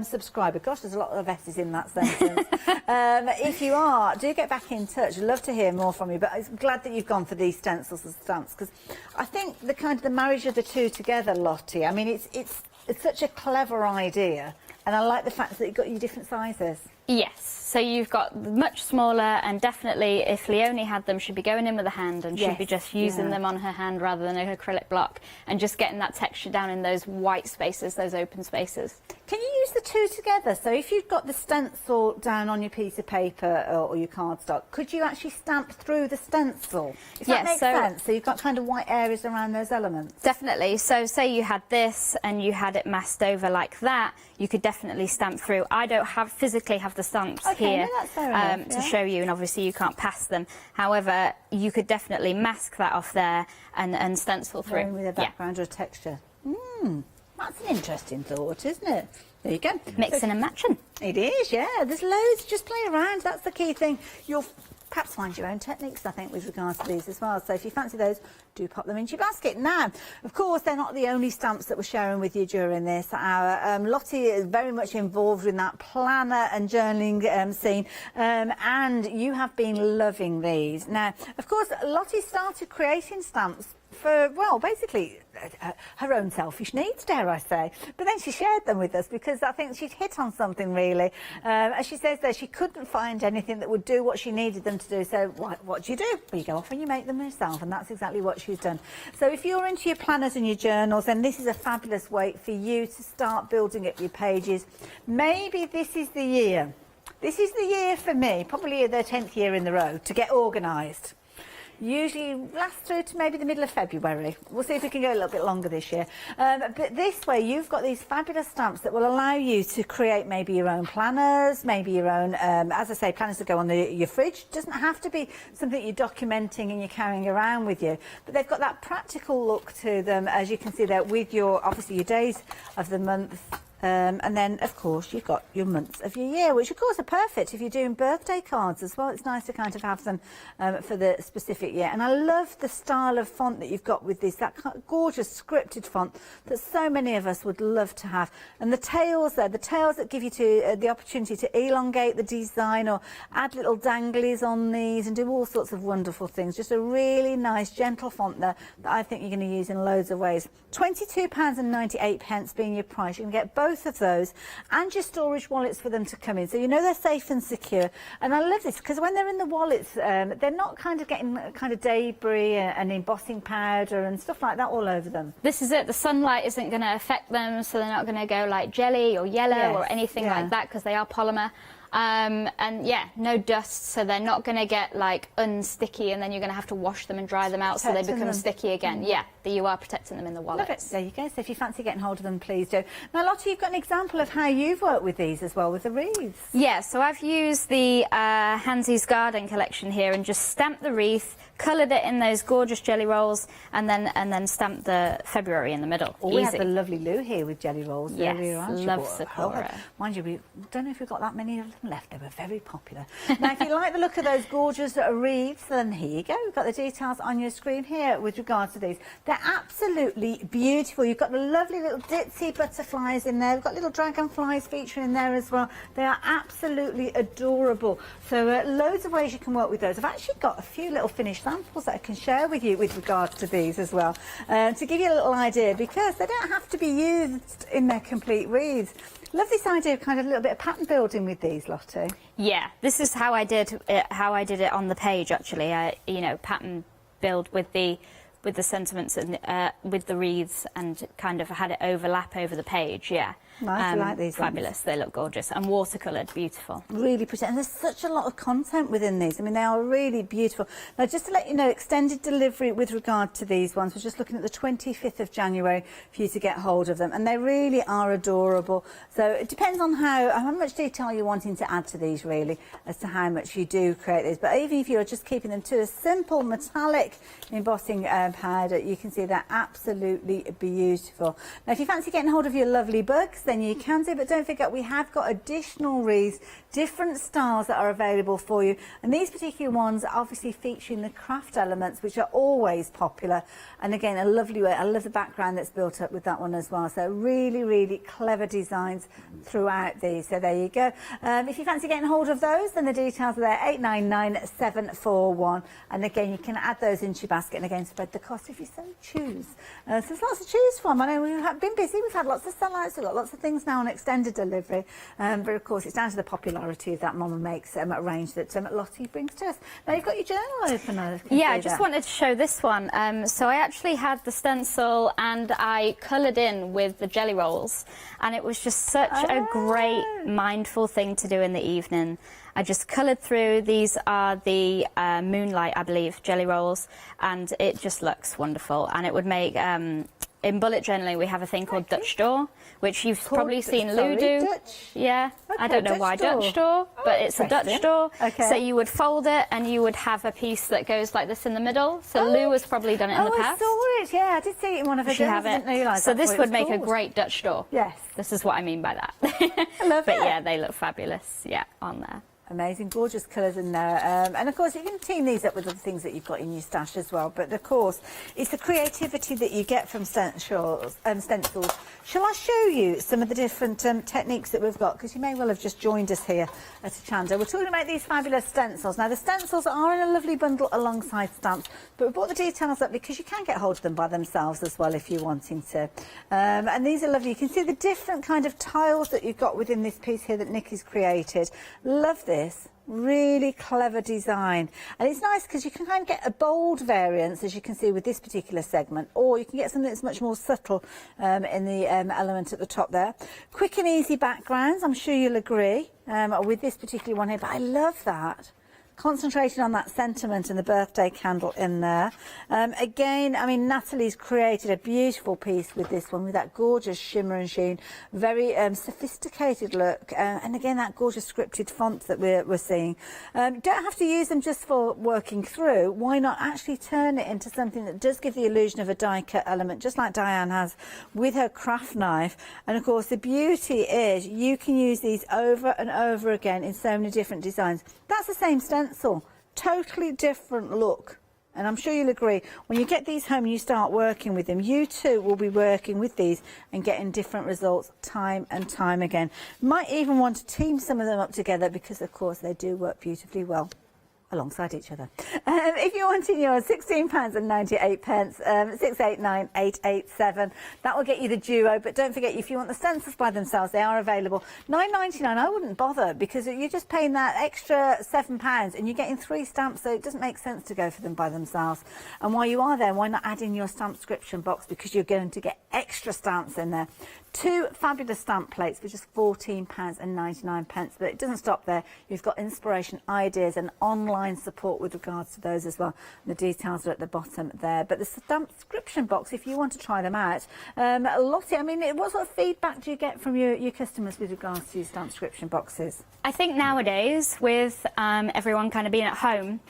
subscriber? Gosh, there's a lot of S's in that sentence. If you are, do get back in touch. I'd love to hear more from you. But I'm glad that you've gone for these stencils and stamps, because I think the marriage of the two together, Lottie. I mean, it's such a clever idea, and I like the fact that you've got your different sizes. Yes, so you've got much smaller, and definitely if Leonie had them, she'd be going in with a hand, and she'd be just using them on her hand rather than an acrylic block, and just getting that texture down in those white spaces, those open spaces. Can you use the two together? So if you've got the stencil down on your piece of paper or your cardstock, could you actually stamp through the stencil? If that makes sense. So you've got kind of white areas around those elements. Definitely. So say you had this and you had it masked over like that, you could definitely stamp through. I don't physically have the stamps here to show you, and obviously you can't pass them. However, you could definitely mask that off there and stencil through. With a background or a texture. That's an interesting thought, isn't it? There you go. Mixing and matching. It is, yeah. There's loads. Just play around. That's the key thing. You'll perhaps find your own techniques, I think, with regards to these as well. So if you fancy those, do pop them into your basket. Now, of course, they're not the only stamps that we're sharing with you during this hour. Lottie is very much involved in that planner and journaling scene, and you have been loving these. Now, of course, Lottie started creating stamps for, well, basically her own selfish needs, dare I say. But then she shared them with us because I think she'd hit on something really. As she says there, she couldn't find anything that would do what she needed them to do. So what do? Well, you go off and you make them yourself, and that's exactly what she's done. So if you're into your planners and your journals, then this is a fabulous way for you to start building up your pages. Maybe this is the year. This is the year for me, probably the 10th year in the row, to get organised. Usually lasts through to maybe the middle of February. We'll see if we can go a little bit longer this year. But this way, you've got these fabulous stamps that will allow you to create maybe your own planners, maybe your own, as I say, planners that go on your fridge. It doesn't have to be something you're documenting and you're carrying around with you. But they've got that practical look to them, as you can see there, with obviously your days of the month. And then, of course, you've got your months of your year, which, of course, are perfect if you're doing birthday cards as well. It's nice to kind of have them for the specific year. And I love the style of font that you've got with this, that gorgeous scripted font that so many of us would love to have. And the tails there, the tails that give you the opportunity to elongate the design or add little danglies on these and do all sorts of wonderful things. Just a really nice, gentle font there that I think you're going to use in loads of ways. £22.98 being your price. You can get both of those and your storage wallets for them to come in, so you know they're safe and secure. And I love this because when they're in the wallets, they're not kind of getting kind of debris and embossing powder and stuff like that all over them. This is it. The sunlight isn't going to affect them, so they're not going to go like jelly or yellow or anything like that, because they are polymer. And yeah, no dust, so they're not going to get like unsticky, and then you're going to have to wash them and dry them out so they become sticky again. Yeah, you are protecting them in the wallet. Love it. There you go. So if you fancy getting hold of them, please do. Now, Lottie, you've got an example of how you've worked with these as well, with the wreaths. Yeah, so I've used the Hansy's Garden collection here and just stamped the wreath, coloured it in those gorgeous jelly rolls, and then stamped the February in the middle. Oh, we have the lovely Lou here with jelly rolls. Yes, love Sakura. Mind you, we don't know if we've got that many of them left. They were very popular. Now, if you like the look of those gorgeous wreaths, then here you go. We've got the details on your screen here with regards to these. They're absolutely beautiful. You've got the lovely little ditzy butterflies in there. We've got little dragonflies featuring in there as well. They are absolutely adorable. So loads of ways you can work with those. I've actually got a few little finished samples that I can share with you with regards to these as well, to give you a little idea, because they don't have to be used in their complete wreaths. Love this idea of kind of a little bit of pattern building with these, Lottie. Yeah, this is how I did it on the page, actually. You know, pattern build with the with the sentiments and with the wreaths, and kind of had it overlap over the page. Yeah. Nice, I like these Fabulous. ones. They look gorgeous and watercoloured, beautiful. Really pretty, and there's such a lot of content within these. I mean, they are really beautiful. Now, just to let you know, extended delivery with regard to these ones, we're just looking at the 25th of January for you to get hold of them, and they really are adorable. So it depends on how much detail you're wanting to add to these, really, as to how much you do create these. But even if you're just keeping them to a simple metallic embossing powder, you can see they're absolutely beautiful. Now, if you fancy getting hold of your lovely bugs, then you can do, but don't forget we have got additional wreaths, different styles that are available for you, and these particular ones are obviously featuring the craft elements, which are always popular, and again a lovely way. I love the background that's built up with that one as well, so really, really clever designs throughout these. So there you go. If you fancy getting hold of those, then the details are there, 899741, and again you can add those into your basket and again spread the cost if you so choose. So there's lots to choose from. I know we've been busy, we've had lots of sellouts, we've got lots of things now on extended delivery, but of course it's down to the popularity of that Mama Makes range that Lottie brings to us. Now you've got your journal open. Yeah, I just wanted to show this one. So I actually had the stencil and I coloured in with the jelly rolls, and it was just such a great mindful thing to do in the evening. I just coloured through. These are the Moonlight, I believe, jelly rolls, and it just looks wonderful. And it would make, in bullet journaling, we have a thing called Dutch door, which you've probably seen Lou do. Dutch? Yeah, Okay, I don't know why Dutch door, but it's a Dutch door. Okay. So you would fold it and you would have a piece that goes like this in the middle. So Lou has probably done it in the past. I saw it, yeah, I did see it in one of her She journals. have I it. didn't realise So that's this what it would was make a called. great Dutch door. Yes. This is what I mean by that. I love but it. yeah, they look fabulous, yeah, on there. Amazing, gorgeous colours in there. And of course, you can team these up with other things that you've got in your stash as well. But of course, it's the creativity that you get from stencils. Shall I show you some of the different techniques that we've got? Because you may well have just joined us here at Hochanda. We're talking about these fabulous stencils. Now, the stencils are in a lovely bundle alongside stamps, but we brought the details up because you can get hold of them by themselves as well if you're wanting to. And these are lovely. You can see the different kind of tiles that you've got within this piece here that Nikki's created. Love this. Really clever design, and it's nice because you can kind of get a bold variance, as you can see with this particular segment, or you can get something that's much more subtle in the element at the top there. Quick and easy backgrounds, I'm sure you'll agree with this particular one here, but I love that. Concentrating on that sentiment and the birthday candle in there. Again, I mean, Natalie's created a beautiful piece with this one, with that gorgeous shimmer and sheen, very sophisticated look, and again, that gorgeous scripted font that we're seeing. Don't have to use them just for working through. Why not actually turn it into something that does give the illusion of a die cut element, just like Diane has with her craft knife. And of course, the beauty is you can use these over and over again in so many different designs. That's the same stencil, totally different look. And I'm sure you'll agree, when you get these home and you start working with them, you too will be working with these and getting different results time and time again. Might even want to team some of them up together because, of course, they do work beautifully well alongside each other. If you're wanting yours, £16.98, 689887. That will get you the duo, but don't forget, if you want the stencils by themselves, they are available. £9.99, I wouldn't bother, because you're just paying that extra £7 and you're getting 3 stamps, so it doesn't make sense to go for them by themselves. And while you are there, why not add in your stamp subscription box, because you're going to get extra stamps in there. 2 fabulous stamp plates for just £14.99, but it doesn't stop there. You've got inspiration, ideas and online support with regards to those as well. The details are at the bottom there. But the stamp subscription box, if you want to try them out, Lottie, I mean, what sort of feedback do you get from your customers with regards to your stamp subscription boxes? I think nowadays, with everyone kind of being at home,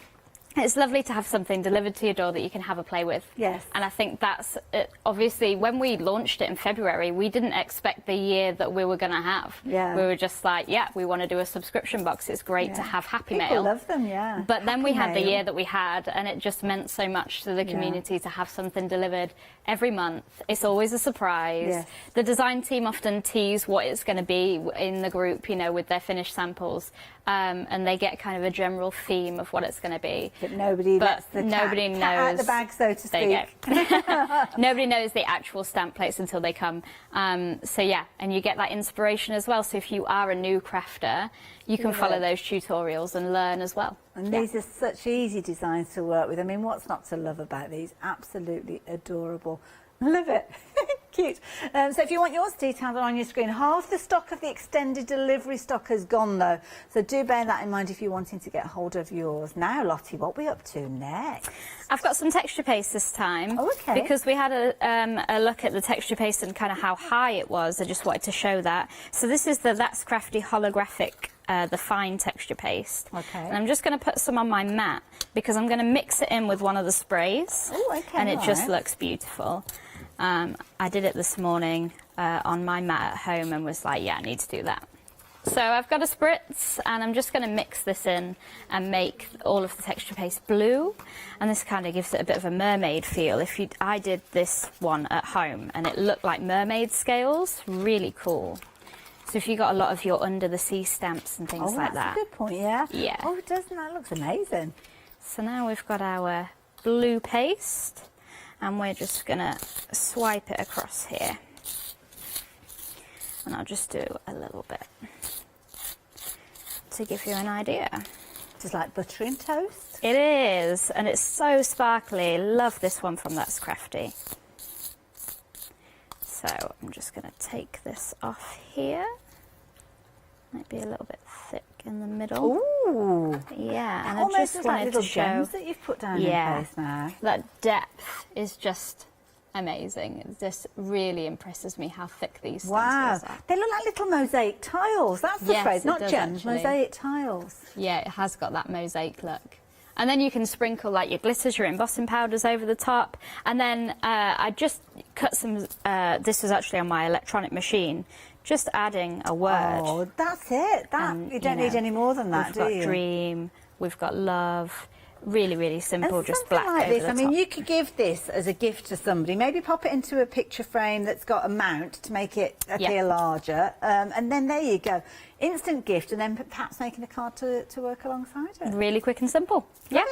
it's lovely to have something delivered to your door that you can have a play with. Yes. And I think that's it. Obviously, when we launched it in February, we didn't expect the year that we were going to have. Yeah. We were just like, yeah, we want to do a subscription box. It's great to have Happy Mail. People love them, yeah. But then we had the Mail. year that we had, and it just meant so much to the community to have something delivered every month. It's always a surprise. Yes. The design team often tease what it's going to be in the group, you know, with their finished samples. And they get kind of a general theme of what it's going to be. But nobody lets the nobody cat out knows the bag, so to There you speak. go. Nobody knows the actual stamp plates until they come. So yeah, and you get that inspiration as well. So if you are a new crafter, you can follow those tutorials and learn as well. And these are such easy designs to work with. I mean, what's not to love about these? Absolutely adorable. Love it. Cute. So if you want yours detailed on your screen, half the stock of the extended delivery stock has gone though. So do bear that in mind if you're wanting to get hold of yours. Now, Lottie, what are we up to next? I've got some texture paste this time. Oh, okay. Because we had a look at the texture paste and kind of how high it was. I just wanted to show that. So this is the That's Crafty holographic, the fine texture paste. Okay. And I'm just going to put some on my mat because I'm going to mix it in with one of the sprays. Oh, okay. And it just nice. looks beautiful. I did it this morning on my mat at home and was like, yeah, I need to do that. So I've got a spritz and I'm just going to mix this in and make all of the texture paste blue. And this kind of gives it a bit of a mermaid feel. I did this one at home and it looked like mermaid scales, really cool. So if you got a lot of your under the sea stamps and things like that. That's a good point, yeah. Yeah. Oh, doesn't that looks amazing? So now we've got our blue paste. And we're just going to swipe it across here. And I'll just do a little bit to give you an idea. Just like butter and toast? It is, and it's so sparkly. Love this one from That's Crafty. So I'm just going to take this off here. Might be a little bit thick in the middle. Ooh. Yeah, and I almost just like wanted little to show gems that you've put down in place now. That depth is just amazing. It just really impresses me how thick these stencils are. They look like little mosaic tiles. That's the Yes, phrase, it not does, gems, actually. mosaic tiles. Yeah, it has got that mosaic look. And then you can sprinkle like your glitters, your embossing powders over the top. And then I just cut some, this was actually on my electronic machine, just adding a word. Oh, that's it. You don't need any more than that, do you? We've got dream, we've got love. Really, really simple, And just something black like over this, the I mean, top. you could give this as a gift to somebody. Maybe pop it into a picture frame that's got a mount to make it appear larger. And then there you go. Instant gift, and then perhaps making a card to work alongside it. Really quick and simple. Yeah.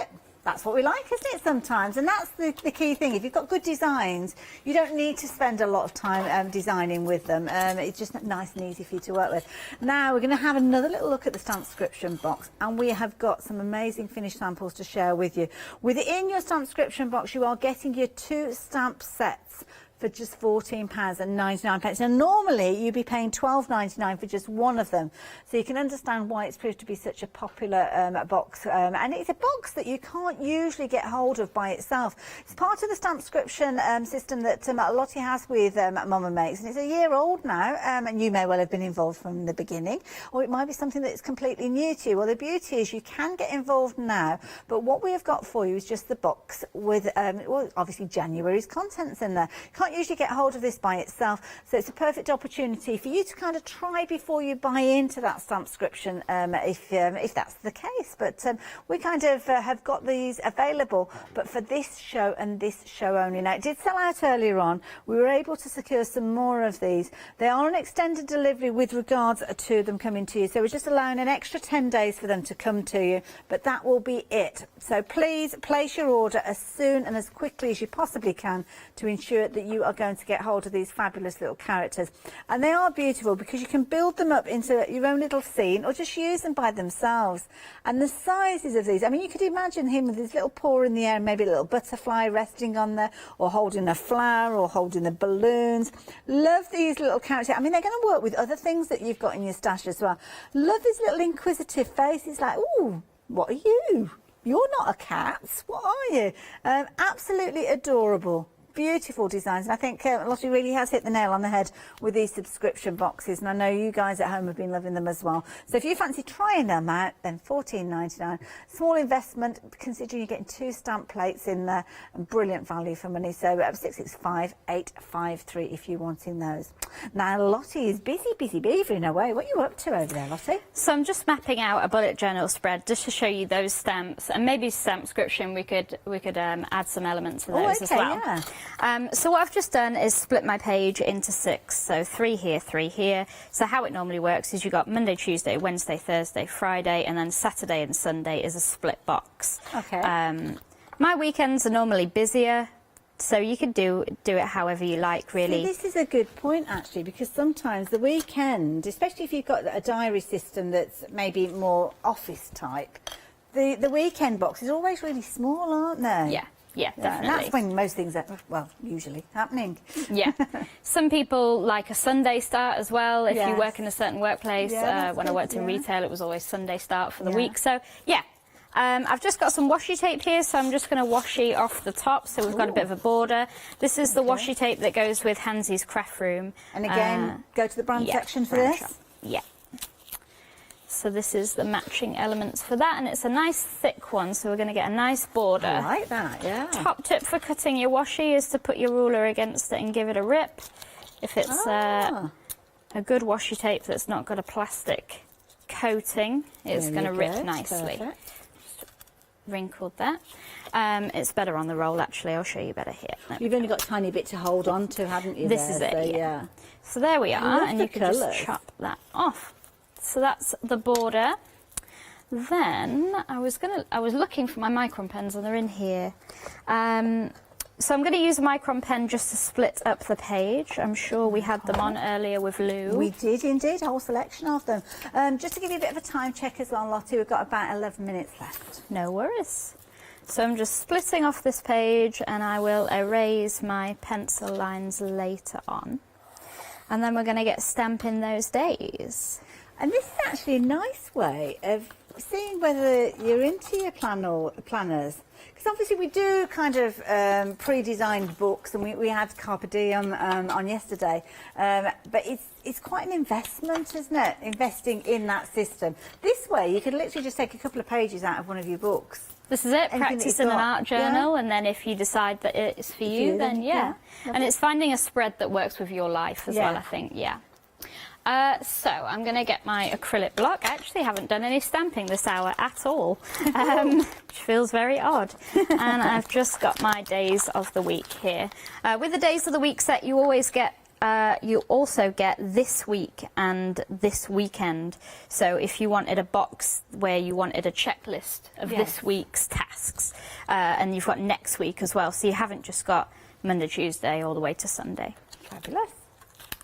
That's what we like, isn't it, sometimes? And that's the key thing. If you've got good designs, you don't need to spend a lot of time designing with them. It's just nice and easy for you to work with. Now, we're going to have another little look at the stamp subscription box, and we have got some amazing finished samples to share with you. Within your stamp subscription box, you are getting your 2 stamp sets for just £14.99. Now, normally you'd be paying £12.99 for just one of them, so you can understand why it's proved to be such a popular box. And it's a box that you can't usually get hold of by itself. It's part of the stamp subscription system that Lottie has with Mama Makes, and it's a year old now, and you may well have been involved from the beginning, or it might be something that's completely new to you. Well, the beauty is you can get involved now, but what we have got for you is just the box with, well, obviously January's contents in there. You can't usually get hold of this by itself, so it's a perfect opportunity for you to kind of try before you buy into that stamp subscription, if that's the case. But we kind of have got these available, but for this show and this show only. Now, it did sell out earlier on. We were able to secure some more of these. They are an extended delivery with regards to them coming to you, so we're just allowing an extra 10 days for them to come to you, but that will be it. So please place your order as soon and as quickly as you possibly can to ensure that you are going to get hold of these fabulous little characters. And they are beautiful because you can build them up into your own little scene or just use them by themselves. And the sizes of these, I mean, you could imagine him with his little paw in the air, maybe a little butterfly resting on there, or holding a flower, or holding the balloons. Love these little characters. I mean, they're going to work with other things that you've got in your stash as well. Love his little inquisitive face. He's like, ooh, what are you? You're not a cat. What are you? Absolutely adorable. Beautiful designs, and I think Lottie really has hit the nail on the head with these subscription boxes, and I know you guys at home have been loving them as well. So if you fancy trying them out, then £14.99. Small investment, considering you're getting 2 stamp plates in there, and brilliant value for money. So 665-853 if you're wanting those. Now, Lottie is busy beavering away. What are you up to over there, Lottie? So I'm just mapping out a bullet journal spread just to show you those stamps, and maybe stamp subscription we could add some elements to those as well. Yeah. So what I've just done is split my page into 6, so 3 here, 3 here. So how it normally works is you've got Monday, Tuesday, Wednesday, Thursday, Friday, and then Saturday and Sunday is a split box. Okay. My weekends are normally busier, so you could do it however you like, really. See, this is a good point, actually, because sometimes the weekend, especially if you've got a diary system that's maybe more office type, the weekend box is always really small, aren't they? Yeah. Yeah, definitely. And that's when most things are, well, usually happening. Yeah. Some people like a Sunday start as well. If you Yes. work in a certain workplace, Yeah, when I that's worked good, in yeah. retail, it was always Sunday start for the Yeah. week. So, yeah. I've just got some washi tape here, so I'm just going to washi off the top, so we've got a bit of a border. This is the washi tape that goes with Hansy's Craft Room. And again, go to the brand yeah, section for brand this. shop. Yeah. So this is the matching elements for that, and it's a nice thick one, so we're going to get a nice border. I like that, yeah. Top tip for cutting your washi is to put your ruler against it and give it a rip. If it's a good washi tape that's not got a plastic coating, it's There going to you rip go, nicely. perfect. Wrinkled that. It's better on the roll, actually. I'll show you better here. You've only got a tiny bit to hold on to, haven't you? This there? is it, So, yeah. So there we I are, love and the you can just colours. chop that off. So that's the border. Then I was looking for my micron pens, and they're in here. So I'm going to use a micron pen just to split up the page. I'm sure we had them on earlier with Lou. We did indeed, a whole selection of them. Just to give you a bit of a time check as well, Lottie, we've got about 11 minutes left. No worries. So I'm just splitting off this page, and I will erase my pencil lines later on. And then we're going to get stamping those days. And this is actually a nice way of seeing whether you're into your planners. Because obviously we do kind of pre-designed books, and we had Carpe Diem on yesterday. But it's quite an investment, isn't it? Investing in that system. This way you could literally just take a couple of pages out of one of your books. This is it, Anything that practice you've in an got. art journal, and then if you decide that it's for you, then yeah. And it's finding a spread that works with your life as well, I think, yeah. So I'm going to get my acrylic block. I actually haven't done any stamping this hour at all, which feels very odd. And I've just got my days of the week here. With the days of the week set, you always get you also get this week and this weekend. So if you wanted a box where you wanted a checklist of this week's tasks, and you've got next week as well, so you haven't just got Monday, Tuesday all the way to Sunday. Fabulous.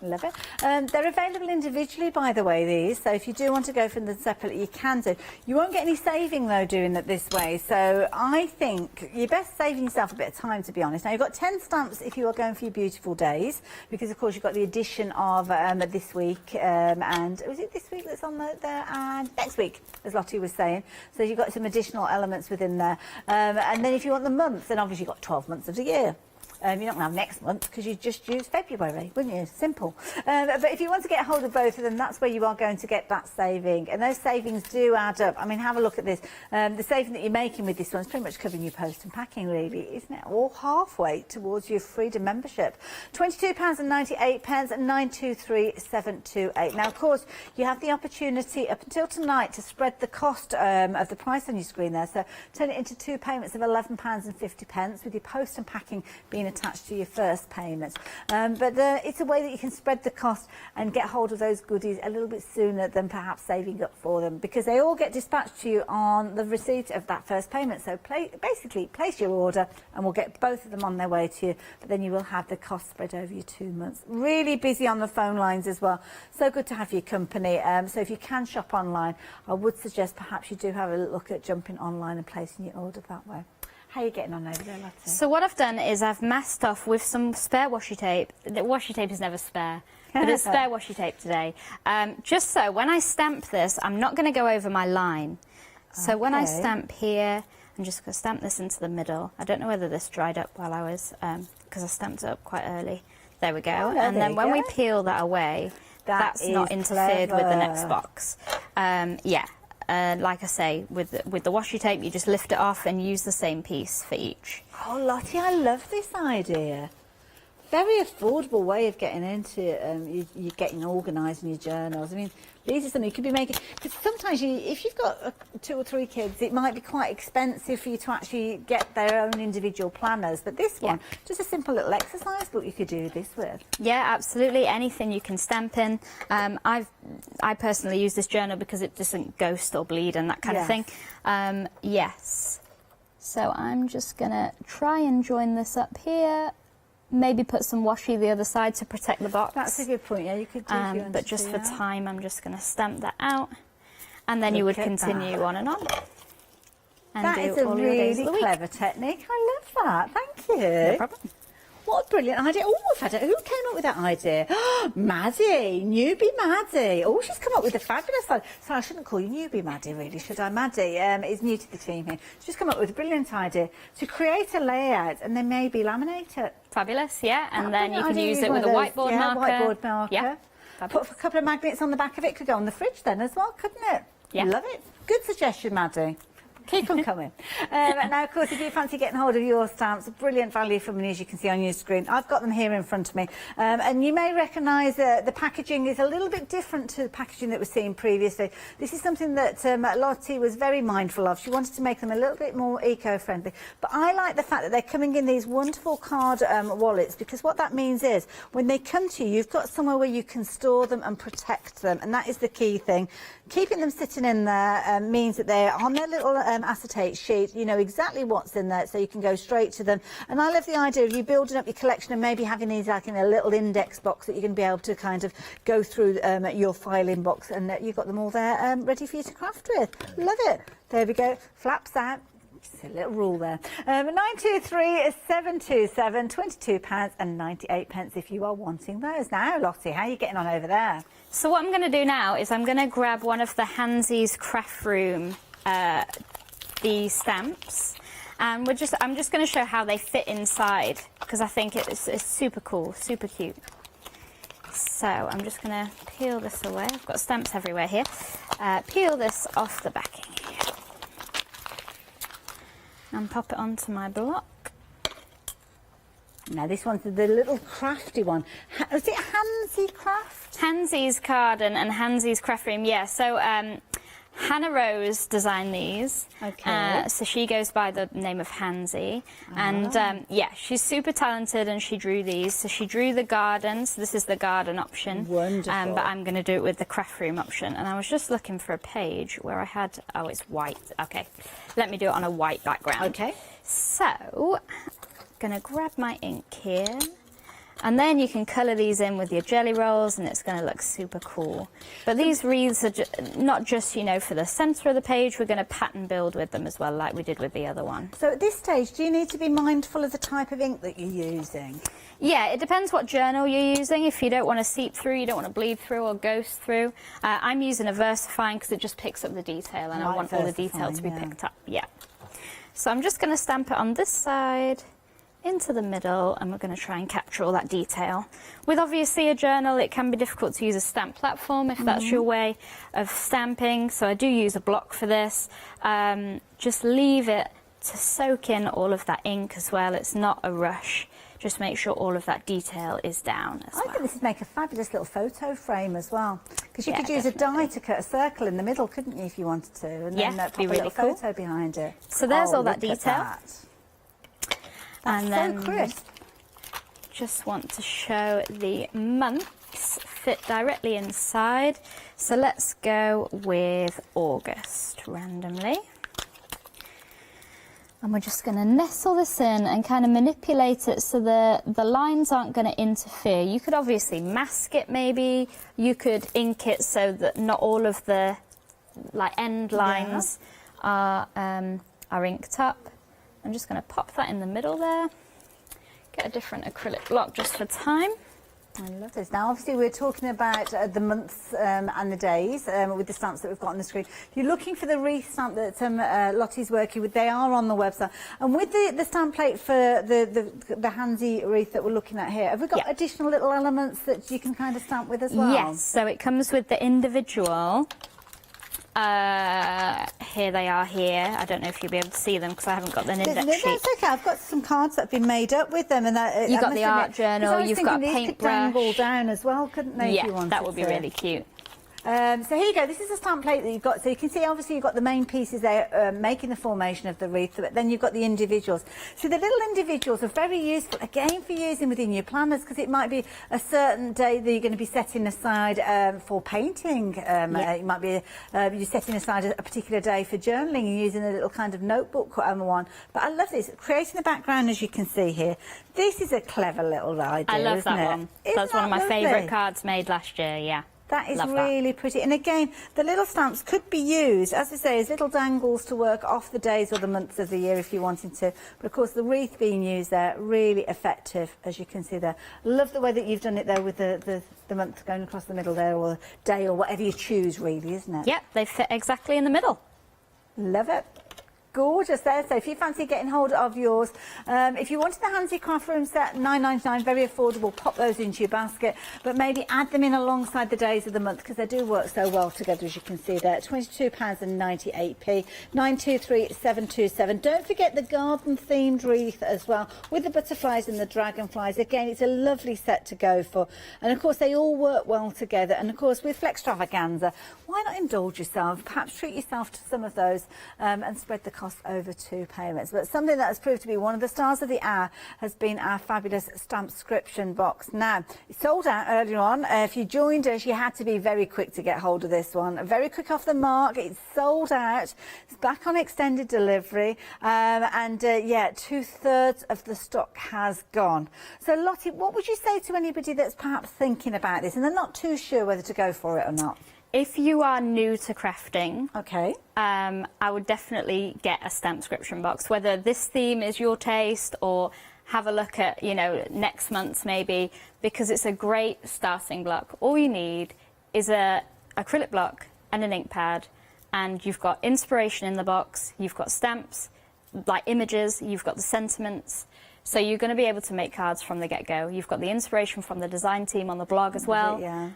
Love it. They're available individually, by the way, these. So if you do want to go for them separately, you can do. You won't get any saving, though, doing it this way. So I think you're best saving yourself a bit of time, to be honest. Now, you've got 10 stamps if you are going for your beautiful days, because, of course, you've got the addition of this week. And was it this week that's on there? And next week, as Lottie was saying. So you've got some additional elements within there. And then if you want the month, then obviously you've got 12 months of the year. You're not going to have next month because you just use February, wouldn't you? Simple. But if you want to get hold of both of them, that's where you are going to get that saving. And those savings do add up. I mean, have a look at this. The saving that you're making with this one is pretty much covering your post and packing, really, isn't it? All halfway towards your Freedom membership. £22.98 and 923,728. Now, of course, you have the opportunity up until tonight to spread the cost of the price on your screen there. So turn it into 2 payments of £11.50 with your post and packing being attached to your first payments. But it's a way that you can spread the cost and get hold of those goodies a little bit sooner than perhaps saving up for them, because they all get dispatched to you on the receipt of that first payment. So basically place your order and we'll get both of them on their way to you, but then you will have the cost spread over your 2 months. Really busy on the phone lines as well. So good to have your company. So if you can shop online, I would suggest perhaps you do have a look at jumping online and placing your order that way. How are you getting on over there, Lottie? So what I've done is I've masked off with some spare washi tape. The washi tape is never spare, but it's spare washi tape today. Just so when I stamp this, I'm not going to go over my line. So when I stamp here, I'm just going to stamp this into the middle. I don't know whether this dried up while I was, because I stamped it up quite early. There we go. Oh, no, and then when go. we peel that away, that's not is interfered with the next clever. box. Yeah. Like I say, with the washi tape, you just lift it off and use the same piece for each. Oh, Lottie, I love this idea. Very affordable way of getting into you getting organised in your journals. I mean, these are something you could be making, because sometimes if you've got 2 or 3 kids, it might be quite expensive for you to actually get their own individual planners. But this one, just a simple little exercise book you could do this with. Yeah, absolutely. Anything you can stamp in. I personally use this journal because it doesn't ghost or bleed and that kind of thing. Yes. So I'm just going to try and join this up here. Maybe put some washi the other side to protect the box. That's a good point, yeah, you could do if you wanted but just to, for time, I'm just going to stamp that out. And then you would continue on and on. And that is a really clever technique. I love that. Thank you. No problem. What a brilliant idea. Oh, I've had it. Who came up with that idea? Maddie, newbie Maddie. Oh, she's come up with a fabulous idea. Sorry, I shouldn't call you newbie Maddie, really, should I? Maddie is new to the team here. She's come up with a brilliant idea to create a layout and then maybe laminate it. Fabulous, yeah. And then you can use it with a whiteboard marker. Whiteboard marker. Yeah. Put a couple of magnets on the back of it. Could go on the fridge then as well, couldn't it? Yeah. Love it. Good suggestion, Maddie. Keep them coming. Now, of course, if you fancy getting hold of your stamps, brilliant value for money, as you can see on your screen. I've got them here in front of me. And you may recognise the packaging is a little bit different to the packaging that we've seen previously. This is something that Lottie was very mindful of. She wanted to make them a little bit more eco-friendly. But I like the fact that they're coming in these wonderful card wallets, because what that means is when they come to you, you've got somewhere where you can store them and protect them. And that is the key thing. Keeping them sitting in there means that they're on their little acetate sheet. You know exactly what's in there, so you can go straight to them. And I love the idea of you building up your collection and maybe having these like in a little index box that you can be able to kind of go through your filing box, and you've got them all there ready for you to craft with. Love it. There we go. Flaps out. Just a little rule there. 923 727 £22.98 if you are wanting those. Now, Lottie, how are you getting on over there? So what I'm going to do now is I'm going to grab one of the Hansy's Craft Room these stamps, and I'm just going to show how they fit inside, because I think it's super cool, super cute. So I'm just going to peel this away. I've got stamps everywhere here. Peel this off the backing and pop it onto my block. Now this one's the little crafty one. Is it Hansy Craft? Hansy's Card and Hansy's Craft Room, yeah. So Hannah Rose designed these. Okay. So she goes by the name of Hansy. And yeah, she's super talented and she drew these. So she drew the garden. So this is the garden option. Wonderful. But I'm going to do it with the craft room option. And I was just looking for a page where I had, oh, it's white. Okay. Let me do it on a white background. Okay. So, I'm going to grab my ink here. And then you can colour these in with your jelly rolls and it's going to look super cool. But these wreaths are not just, you know, for the centre of the page, we're going to pattern build with them as well, like we did with the other one. So at this stage, do you need to be mindful of the type of ink that you're using? Yeah, it depends what journal you're using. If you don't want to seep through, you don't want to bleed through or ghost through. I'm using a VersaFine because it just picks up the detail and I want all the detail to be picked up. Yeah. So I'm just going to stamp it on this side, into the middle, and we're going to try and capture all that detail. With obviously a journal, it can be difficult to use a stamp platform if that's your way of stamping, so I do use a block for this. Just leave it to soak in all of that ink as well. It's not a rush. Just make sure all of that detail is down as well. I think this would make a fabulous little photo frame as well, because you could use a die to cut a circle in the middle, couldn't you, if you wanted to, and then pop a little photo behind it. So there's all that detail. And then so crisp. Just want to show the months fit directly inside. So let's go with August randomly. And we're just going to nestle this in and kind of manipulate it so the lines aren't going to interfere. You could obviously mask it maybe. You could ink it so that not all of the end lines are inked up. I'm just going to pop that in the middle there. Get a different acrylic block just for time. I love this. Now, obviously, we're talking about the months and the days with the stamps that we've got on the screen. If you're looking for the wreath stamp that Lottie's working with, they are on the website. And with the stamp plate for the Hansy wreath that we're looking at here, have we got additional little elements that you can kind of stamp with as well? Yes, so it comes with the individual Here they are here. I don't know if you'll be able to see them because I haven't got an index sheet. That's okay. I've got some cards that have been made up with them, and that You've got the art journal. You've got a these could paintbrush. dangle down as well, couldn't they? If you Yeah, wanted that would be to? really cute. So here you go. This is a stamp plate that you've got. So you can see, obviously, you've got the main pieces there making the formation of the wreath, but then you've got the individuals. So the little individuals are very useful, again, for using within your planners, because it might be a certain day that you're going to be setting aside for painting. It might be you're setting aside a particular day for journaling and using a little kind of notebook one. But I love this. Creating the background, as you can see here. This is a clever little idea, I love isn't that it? one. Isn't That's one of that my lovely? favourite cards made last year, yeah. That is Love really pretty. And again, the little stamps could be used, as I say, as little dangles to work off the days or the months of the year if you wanted to. But of course, the wreath being used there, really effective, as you can see there. Love the way that you've done it there with the month going across the middle there, or day, or whatever you choose, really, isn't it? Yep, they fit exactly in the middle. Love it. Gorgeous there. So if you fancy getting hold of yours, if you wanted the Handsy Craft Room set, £9.99, very affordable, pop those into your basket, but maybe add them in alongside the days of the month, because they do work so well together, as you can see there. £22.98p, 923727. Don't forget the garden themed wreath as well, with the butterflies and the dragonflies. Again, it's a lovely set to go for, and of course they all work well together. And of course, with Flextravaganza, why not indulge yourself, perhaps treat yourself to some of those, and spread the cost over 2 payments. But something that has proved to be one of the stars of the hour has been our fabulous Stampscription box. Now, it sold out earlier on. If you joined us, you had to be very quick to get hold of this one. Very quick off the mark. It's sold out. It's back on extended delivery. Yeah, 2/3 of the stock has gone. So Lottie, what would you say to anybody that's perhaps thinking about this and they're not too sure whether to go for it or not? If you are new to crafting, okay, I would definitely get a Stampscription box, whether this theme is your taste or have a look at, you know, next month's maybe, because it's a great starting block. All you need is a acrylic block and an ink pad, and you've got inspiration in the box, you've got stamps, like images, you've got the sentiments. So you're going to be able to make cards from the get-go. You've got the inspiration from the design team on the blog as well. Yeah.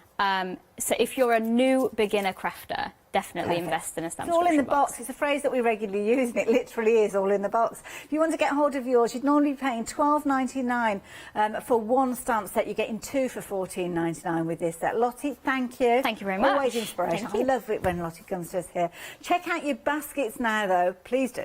So if you're a new beginner crafter, definitely invest in a Stampscription box. It's all in the box. It's a phrase that we regularly use, and it literally is all in the box. If you want to get hold of yours, you'd normally be paying £12.99 for one stamp set. You're getting 2 for £14.99 with this set. Lottie, thank you. Thank you very much. Always inspirational. I love it when Lottie comes to us here. Check out your baskets now, though. Please do.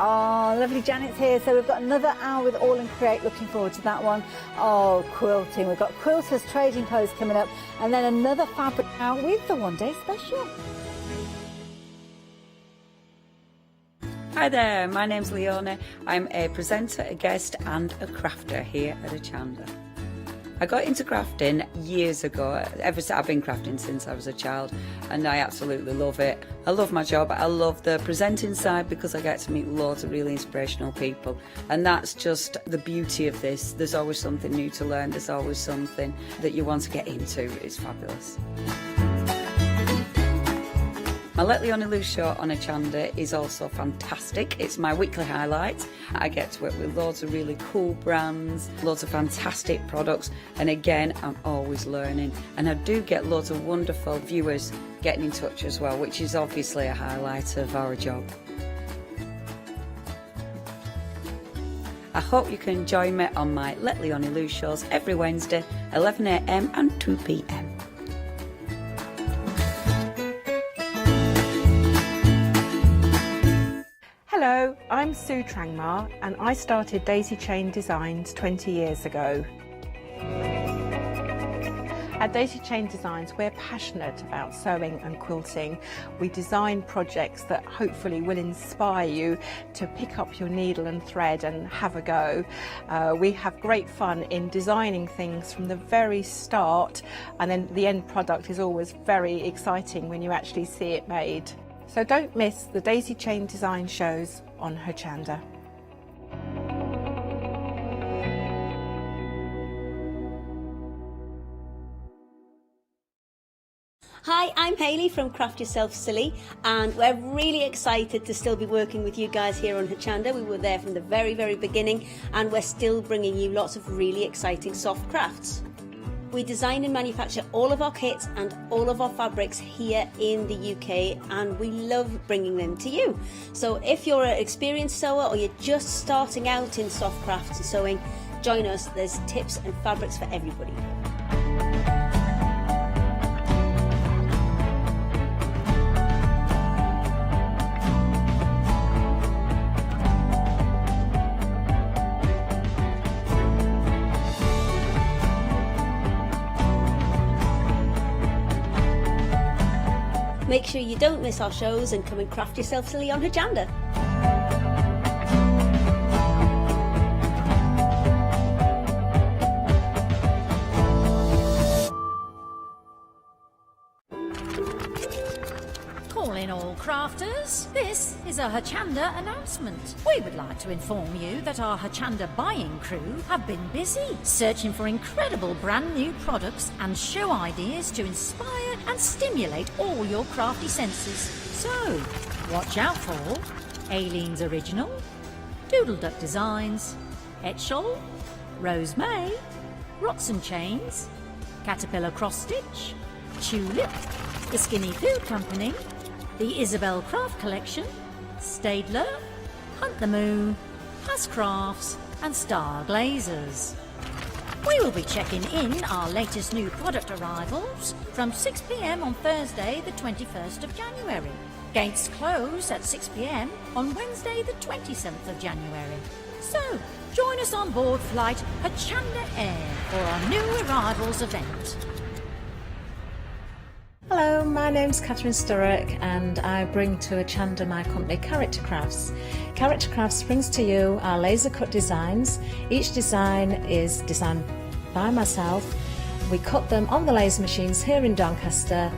Oh, lovely, Janet's here. So we've got another hour with All and Create. Looking forward to that one. Oh, quilting. We've got Quilters Trading Post coming up, and then another fabric hour with the One Day Special. Hi there, my name's Leona. I'm a presenter, a guest and a crafter here at Hochanda. I got into crafting years ago. I've been crafting since I was a child, and I absolutely love it. I love my job. I love the presenting side because I get to meet loads of really inspirational people, and that's just the beauty of this. There's always something new to learn. There's always something that you want to get into. It's fabulous. My Let Leona Loose show on Hochanda is also fantastic. It's my weekly highlight. I get to work with loads of really cool brands, loads of fantastic products, and again, I'm always learning. And I do get loads of wonderful viewers getting in touch as well, which is obviously a highlight of our job. I hope you can join me on my Let Leona Loose shows every Wednesday, 11 AM and 2 PM. Hello, I'm Sue Trangmar and I started Daisy Chain Designs 20 years ago. At Daisy Chain Designs, we're passionate about sewing and quilting. We design projects that hopefully will inspire you to pick up your needle and thread and have a go. We have great fun in designing things from the very start, and then the end product is always very exciting when you actually see it made. So don't miss the Daisy Chain Design shows on Hochanda. Hi, I'm Hayley from Craft Yourself Silly, and we're really excited to still be working with you guys here on Hochanda. We were there from the very, very beginning, and we're still bringing you lots of really exciting soft crafts. We design and manufacture all of our kits and all of our fabrics here in the UK, and we love bringing them to you. So if you're an experienced sewer or you're just starting out in soft crafts and sewing, join us. There's tips and fabrics for everybody. Make sure you don't miss our shows and come and craft yourself silly on Hochanda. Call in all crafters. This is a Hochanda announcement. We would like to inform you that our Hochanda buying crew have been busy searching for incredible brand new products and show ideas to inspire and stimulate all your crafty senses. So, watch out for Aileen's Original, Doodle Duck Designs, Etchell, Rose May, Rots and Chains, Caterpillar Cross Stitch, Tulip, The Skinny Food Company, the Isabel Craft Collection, Staedler, Hunt the Moon, Has Crafts and Star Glazers. We will be checking in our latest new product arrivals from 6 p.m. on Thursday the 21st of January. Gates close at 6 p.m. on Wednesday the 27th of January. So, join us on board flight Hochanda Air for our new arrivals event. Hello, my name's Catherine Sturrock and I bring to Hochanda my company Character Crafts. Character Crafts brings to you our laser cut designs. Each design is designed by myself. We cut them on the laser machines here in Doncaster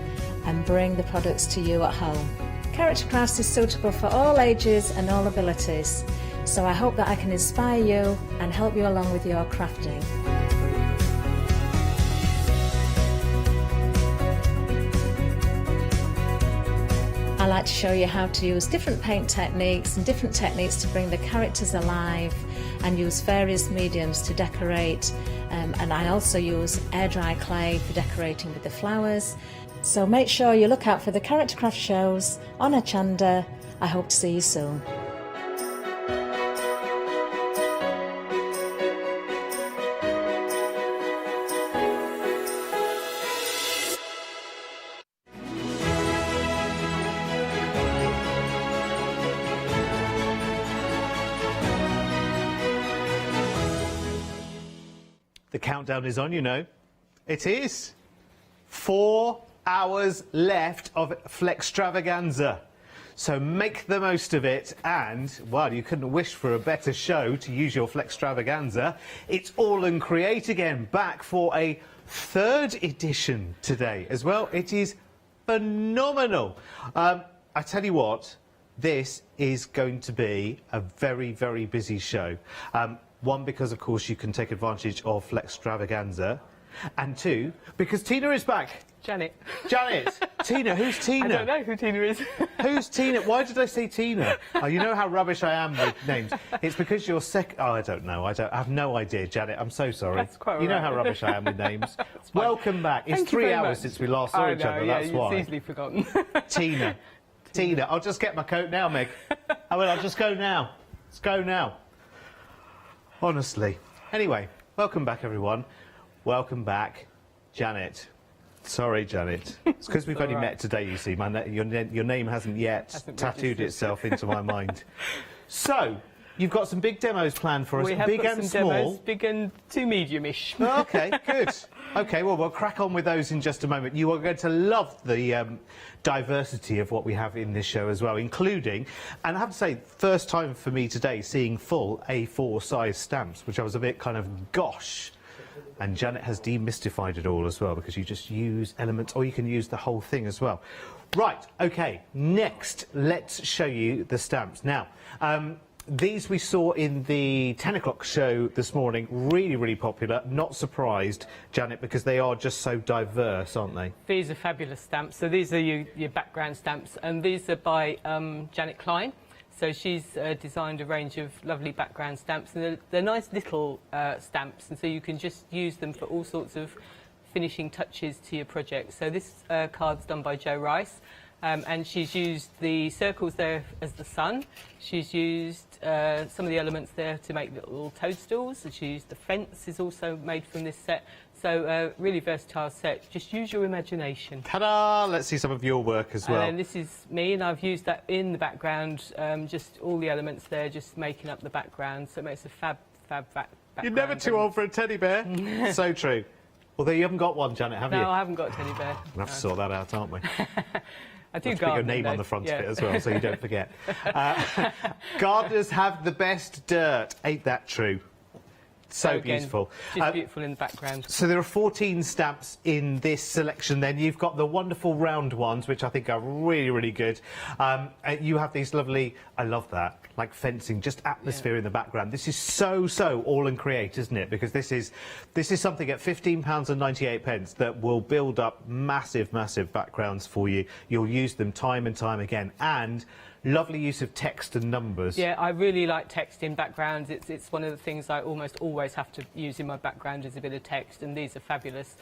and bring the products to you at home. Character Crafts is suitable for all ages and all abilities, so I hope that I can inspire you and help you along with your crafting. I like to show you how to use different paint techniques and different techniques to bring the characters alive and use various mediums to decorate, and I also use air dry clay for decorating with the flowers. So make sure you look out for the Character Craft shows on Hochanda. I hope to see you soon. The countdown is on, you know. It is 4 hours left of Flextravaganza. So make the most of it, and, well, you couldn't wish for a better show to use your Flextravaganza. It's All and Create again, back for a 3rd edition today as well. It is phenomenal. I tell you what, this is going to be a very, very busy show. One, because, of course, you can take advantage of Flextravaganza. And 2, because Tina is back. Janet. Janet. Tina. Who's Tina? I don't know who Tina is. Who's Tina? Why did I say Tina? Oh, you know how rubbish I am with names. It's because you're Oh, I don't know. I have no idea, Janet. I'm so sorry. That's quite You know right. how rubbish I am with names. Welcome back. It's Thank you 3 very hours much. since we last saw I each know, other. yeah, That's why. It's easily forgotten. Tina. Tina. I'll just get my coat now, Meg. I'll just go now. Let's go now. Honestly. Anyway, welcome back, everyone. Welcome back, Janet. Sorry, Janet. It's because we've only met today, you see. Your name hasn't yet tattooed itself into my mind. So, you've got some big demos planned for us, We have big got and some small. demos, big and to medium-ish. Oh, OK, good. OK, well, we'll crack on with those in just a moment. You are going to love the diversity of what we have in this show as well, including, and I have to say, first time for me today seeing full A4 size stamps, which I was a bit kind of, gosh. And Janet has demystified it all as well, because you just use elements, or you can use the whole thing as well. Right, OK, next, let's show you the stamps. Now, these we saw in the 10 o'clock show this morning, really, really popular. Not surprised, Janet, because they are just so diverse, aren't they? These are fabulous stamps. So these are your background stamps, and these are by Janet Klein. So she's designed a range of lovely background stamps, and they're nice little stamps, and so you can just use them for all sorts of finishing touches to your project. So this card's done by Jo Rice. And she's used the circles there as the sun. She's used some of the elements there to make little toadstools. And she used the fence is also made from this set. So really versatile set. Just use your imagination. Ta-da! Let's see some of your work as well. And this is me, and I've used that in the background. Just all the elements there, just making up the background. So it makes a fab background. You're never too old for a teddy bear. So true. Although you haven't got one, Janet, have you? No, I haven't got a teddy bear. We'll have to sort that out, aren't we? I do Put your name on the front of it as well, so you don't forget. Gardeners have the best dirt. Ain't that true? So again, beautiful. Just beautiful in the background. So there are 14 stamps in this selection then. You've got the wonderful round ones, which I think are really, really good. You have these lovely, I love that, like fencing, just atmosphere in the background. This is so all and create, isn't it? Because this is something at £15.98 that will build up massive backgrounds for you. You'll use them time and time again. And lovely use of text and numbers. Yeah, I really like text in backgrounds. It's one of the things I almost always have to use in my background is a bit of text, and these are fabulous.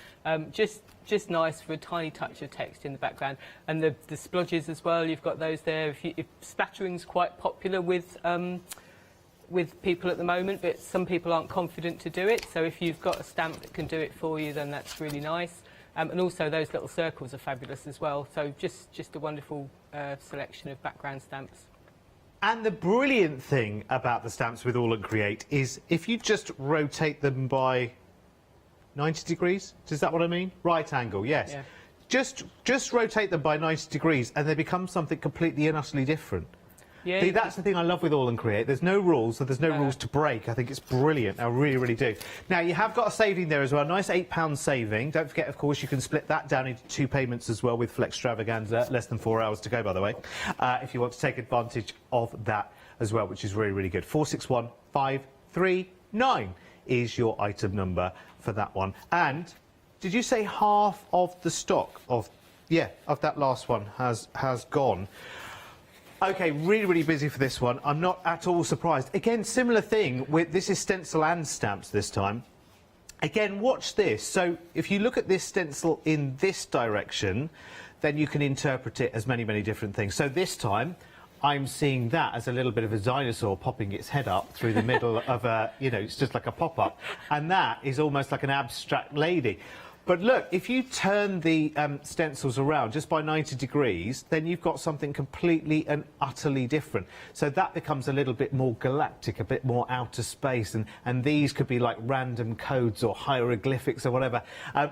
Just nice for a tiny touch of text in the background. And the splodges as well, you've got those there. If splattering's quite popular with people at the moment, but some people aren't confident to do it. So if you've got a stamp that can do it for you, then that's really nice. And also those little circles are fabulous as well. So just a wonderful selection of background stamps. And the brilliant thing about the stamps with All and Create is if you just rotate them by 90 degrees, is that what I mean? Right angle, yes. Yeah. Just rotate them by 90 degrees and they become something completely and utterly different. Yeah, See, that's the thing I love with All and Create. There's no rules, so there's no rules to break. I think it's brilliant. I really do. Now, you have got a saving there as well. Nice £8 saving. Don't forget, of course, you can split that down into 2 payments as well with Flextravaganza. Less than 4 hours to go, by the way, if you want to take advantage of that as well, which is really good. 461539 is your item number for that one. And did you say half of the stock of that last one has gone? OK, really busy for this one. I'm not at all surprised. Again, similar thing with this is stencil and stamps this time. Again, watch this. So if you look at this stencil in this direction, then you can interpret it as many different things. So this time, I'm seeing that as a little bit of a dinosaur popping its head up through the middle of a, it's just like a pop-up. And that is almost like an abstract lady. But look, if you turn the stencils around just by 90 degrees, then you've got something completely and utterly different. So that becomes a little bit more galactic, a bit more outer space, and these could be like random codes or hieroglyphics or whatever.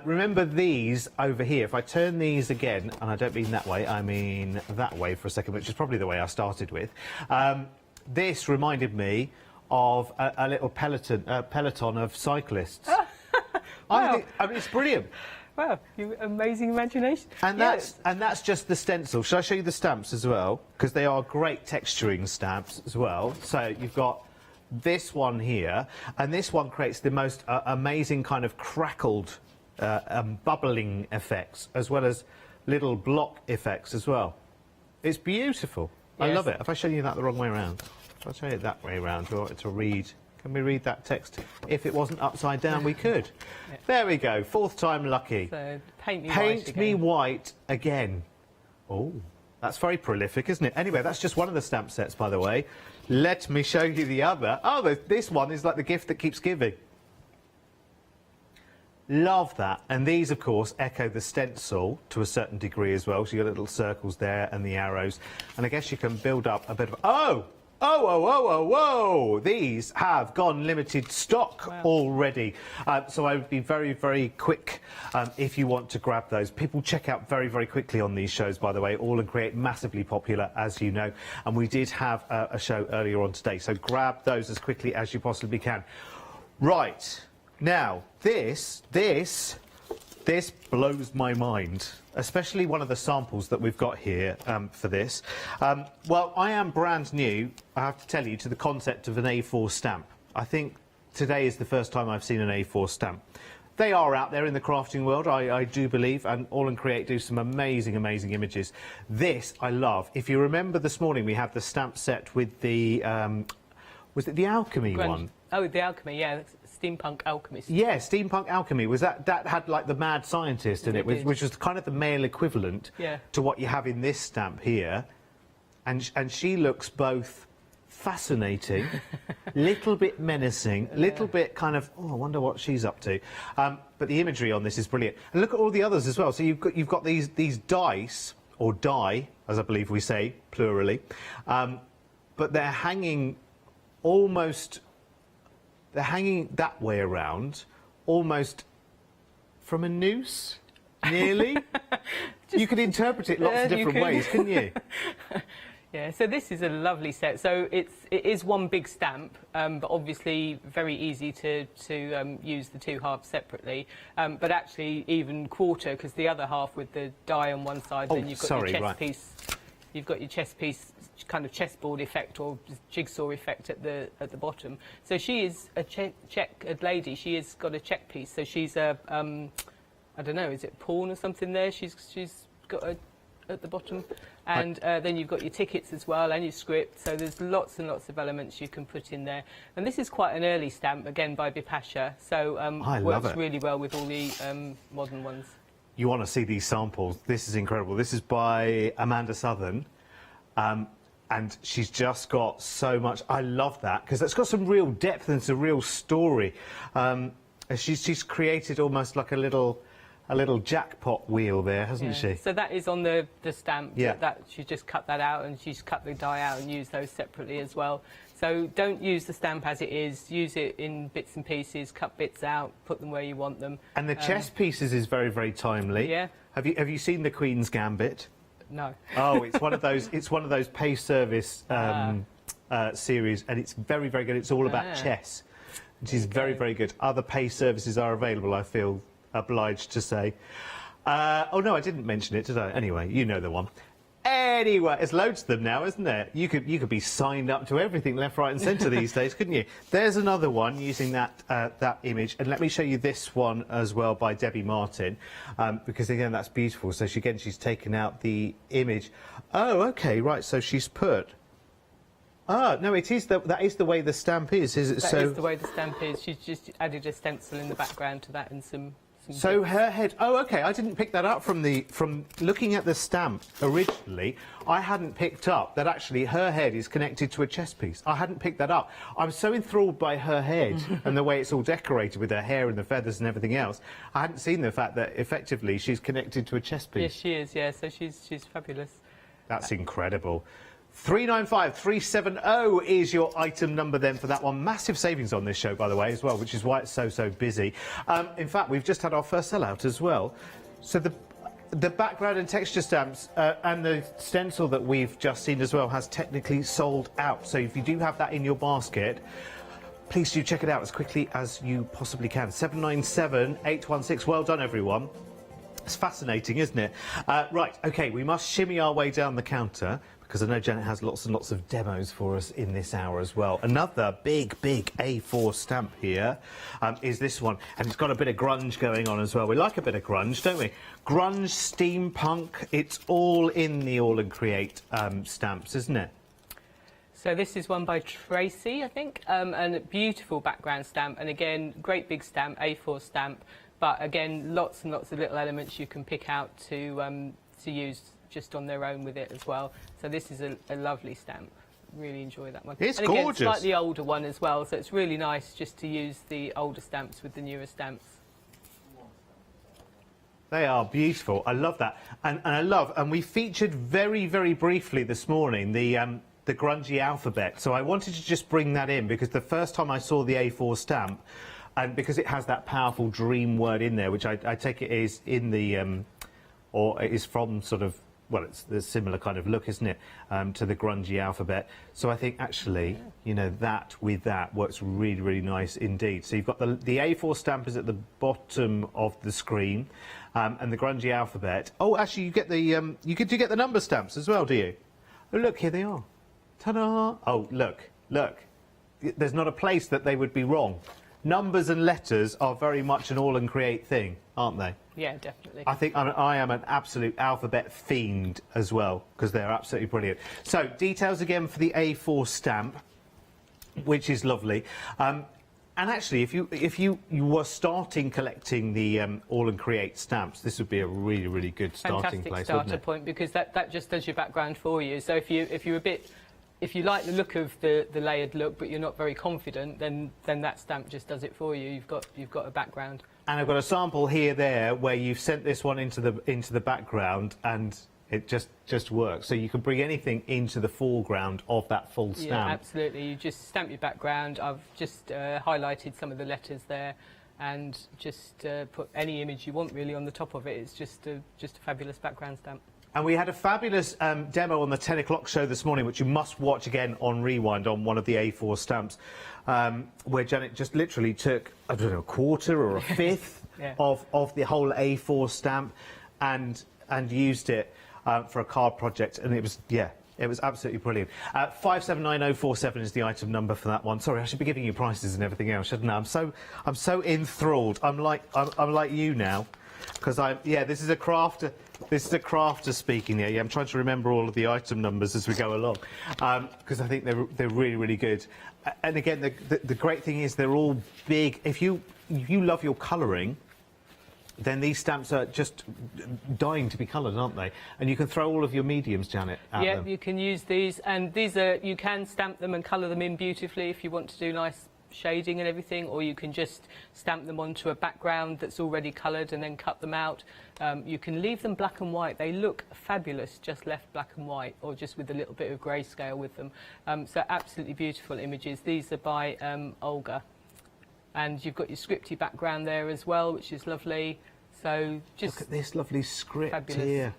Remember these over here, if I turn these again, and I don't mean that way, I mean that way for a second, which is probably the way I started with, this reminded me of a little peloton of cyclists. Wow. I mean, it's brilliant. Wow, you amazing imagination. And that's just the stencil. Shall I show you the stamps as well? Because they are great texturing stamps as well. So you've got this one here, and this one creates the most amazing kind of crackled bubbling effects, as well as little block effects as well. It's beautiful. Yes. I love it. If I show you that the wrong way around, if I show you it that way around, if you want it to read. Can we read that text? If it wasn't upside down, we could. Yeah. There we go. 4th time lucky. So, paint me white again. Oh, that's very prolific, isn't it? Anyway, that's just one of the stamp sets, by the way. Let me show you the other. Oh, this one is like the gift that keeps giving. Love that. And these, of course, echo the stencil to a certain degree as well. So you've got little circles there and the arrows. And I guess you can build up a bit of... Oh! These have gone limited stock already. So I would be very quick if you want to grab those. People check out very quickly on these shows, by the way. All and Create, massively popular, as you know. And we did have a show earlier on today. So grab those as quickly as you possibly can. Right. Now, this blows my mind, especially one of the samples that we've got here for this. Well, I am brand new, I have to tell you, to the concept of an A4 stamp. I think today is the first time I've seen an A4 stamp. They are out there in the crafting world, I do believe, and All and Create do some amazing images. This I love. If you remember this morning, we had the stamp set with the... was it the alchemy one? Oh, the alchemy, yeah, steampunk alchemy. Yeah, steampunk alchemy. Was that had like the mad scientist in it, which was kind of the male equivalent to what you have in this stamp here, and she looks both fascinating, little bit menacing, little bit kind of, oh, I wonder what she's up to. But the imagery on this is brilliant. And look at all the others as well. So you've got these dice, or die, as I believe we say, plurally, but they're hanging almost, they're hanging that way around, almost from a noose, nearly. You could interpret it lots of different ways, couldn't you? Yeah, so this is a lovely set. So it is one big stamp, but obviously very easy to use the two halves separately. But actually even quarter, because the other half with the die on one side, then you've got your chess piece. You've got your chess piece, kind of chessboard effect or jigsaw effect at the bottom. So she is a check lady. She has got a check piece. So she's a I don't know, is it pawn or something there? She's got a at the bottom, and then you've got your tickets as well and your script, so there's lots and lots of elements you can put in there. And this is quite an early stamp, again by Bipasha, so works really well with all the modern ones. You want to see these samples? This is incredible. This is by Amanda Southern, and she's just got so much. I love that because it's got some real depth and it's a real story. She's created almost like a little jackpot wheel there, hasn't she? So that is on the stamp. Yeah. That she's just cut that out, and she's cut the die out and used those separately as well. So don't use the stamp as it is. Use it in bits and pieces. Cut bits out. Put them where you want them. And the chess pieces is very, very timely. Yeah. Have you seen the Queen's Gambit? No. Oh, it's one of those. It's one of those pay service series, and it's very, very good. It's all about chess. She's very, very good. Other pay services are available, I feel obliged to say. Oh no, I didn't mention it, did I? Anyway, you know the one. Anyway, there's loads of them now, isn't there? You could be signed up to everything left, right and centre these days, couldn't you? There's another one using that image, and let me show you this one as well by Debbie Martin, because again that's beautiful. So she's taken out the image. Oh, okay, right. So she's put. No, it is that is the way the stamp is it? That is the way the stamp is. She's just added a stencil in the background to that and some So her head. Oh, okay. I didn't pick that up from looking at the stamp originally. I hadn't picked up that actually her head is connected to a chess piece. I hadn't picked that up. I'm so enthralled by her head and the way it's all decorated with her hair and the feathers and everything else. I hadn't seen the fact that effectively she's connected to a chess piece. Yes, she is. Yeah, so she's fabulous. That's incredible. 395370 is your item number then for that one. Massive savings on this show, by the way, as well, which is why it's so busy. In fact, we've just had our first sellout as well. So the background and texture stamps and the stencil that we've just seen as well has technically sold out. So if you do have that in your basket, please do check it out as quickly as you possibly can. 797-816. Well done, everyone. It's fascinating, isn't it? Right, OK, we must shimmy our way down the counter, because I know Janet has lots and lots of demos for us in this hour as well. Another big A4 stamp here is this one, and it's got a bit of grunge going on as well. We like a bit of grunge, don't we? Grunge, steampunk, it's all in the All and Create stamps, isn't it? So this is one by Tracy, I think, and a beautiful background stamp, and again, great big stamp, A4 stamp, but again, lots and lots of little elements you can pick out to use just on their own with it as well. So this is a lovely stamp. Really enjoy that one. It's and again, gorgeous. It's slightly older one as well, so it's really nice just to use the older stamps with the newer stamps. They are beautiful. I love that. And we featured very, very briefly this morning the grungy alphabet. So I wanted to just bring that in because the first time I saw the A4 stamp, and because it has that powerful dream word in there, which I take it is in the, or it is from sort of, well, it's a similar kind of look, isn't it, to the grungy alphabet. So I think actually, you know, that with that works really, really nice indeed. So you've got the A4 stamp is at the bottom of the screen, and the grungy alphabet. Oh, actually, you get the you get the number stamps as well, do you? Oh, look, here they are. Ta-da! Oh, look. There's not a place that they would be wrong. Numbers and letters are very much an All and Create thing, aren't they? Yeah, definitely. I think I am an absolute alphabet fiend as well, because they're absolutely brilliant. So, details again for the A4 stamp, which is lovely. And actually, if you were starting collecting the All and Create stamps, this would be a really, really good starting Fantastic place, starter wouldn't it? point, because that just does your background for you. So if you're a bit, if you like the look of the layered look, but you're not very confident, then that stamp just does it for you. You've got a background. And I've got a sample here, there, where you've sent this one into the background, and it just works. So you can bring anything into the foreground of that full stamp. Yeah, absolutely. You just stamp your background. I've just highlighted some of the letters there, and just put any image you want really on the top of it. It's just a fabulous background stamp. And we had a fabulous demo on the 10 o'clock show this morning, which you must watch again on Rewind, on one of the A4 stamps, where Janet just literally took, I don't know, a quarter or a fifth Yeah. of the whole A4 stamp and used it for a card project, and it was, yeah, it was absolutely brilliant. 579047 is the item number for that one. Sorry, I should be giving you prices and everything else, shouldn't I? I'm so enthralled. I'm like you now, because this is a crafter. This is a crafter speaking here. Yeah, I'm trying to remember all of the item numbers as we go along, because I think they're really, really good. And again, the great thing is they're all big. If you love your colouring, then these stamps are just dying to be coloured, aren't they? And you can throw all of your mediums, Janet, at Yeah, them. you can use these, and you can stamp them and colour them in beautifully if you want to do nice shading and everything, or you can just stamp them onto a background that's already coloured and then cut them out. You can leave them black and white. They look fabulous just left black and white, or just with a little bit of grayscale with them. So absolutely beautiful images. These are by Olga. And you've got your scripty background there as well, which is lovely. So just look at this lovely script fabulous. here.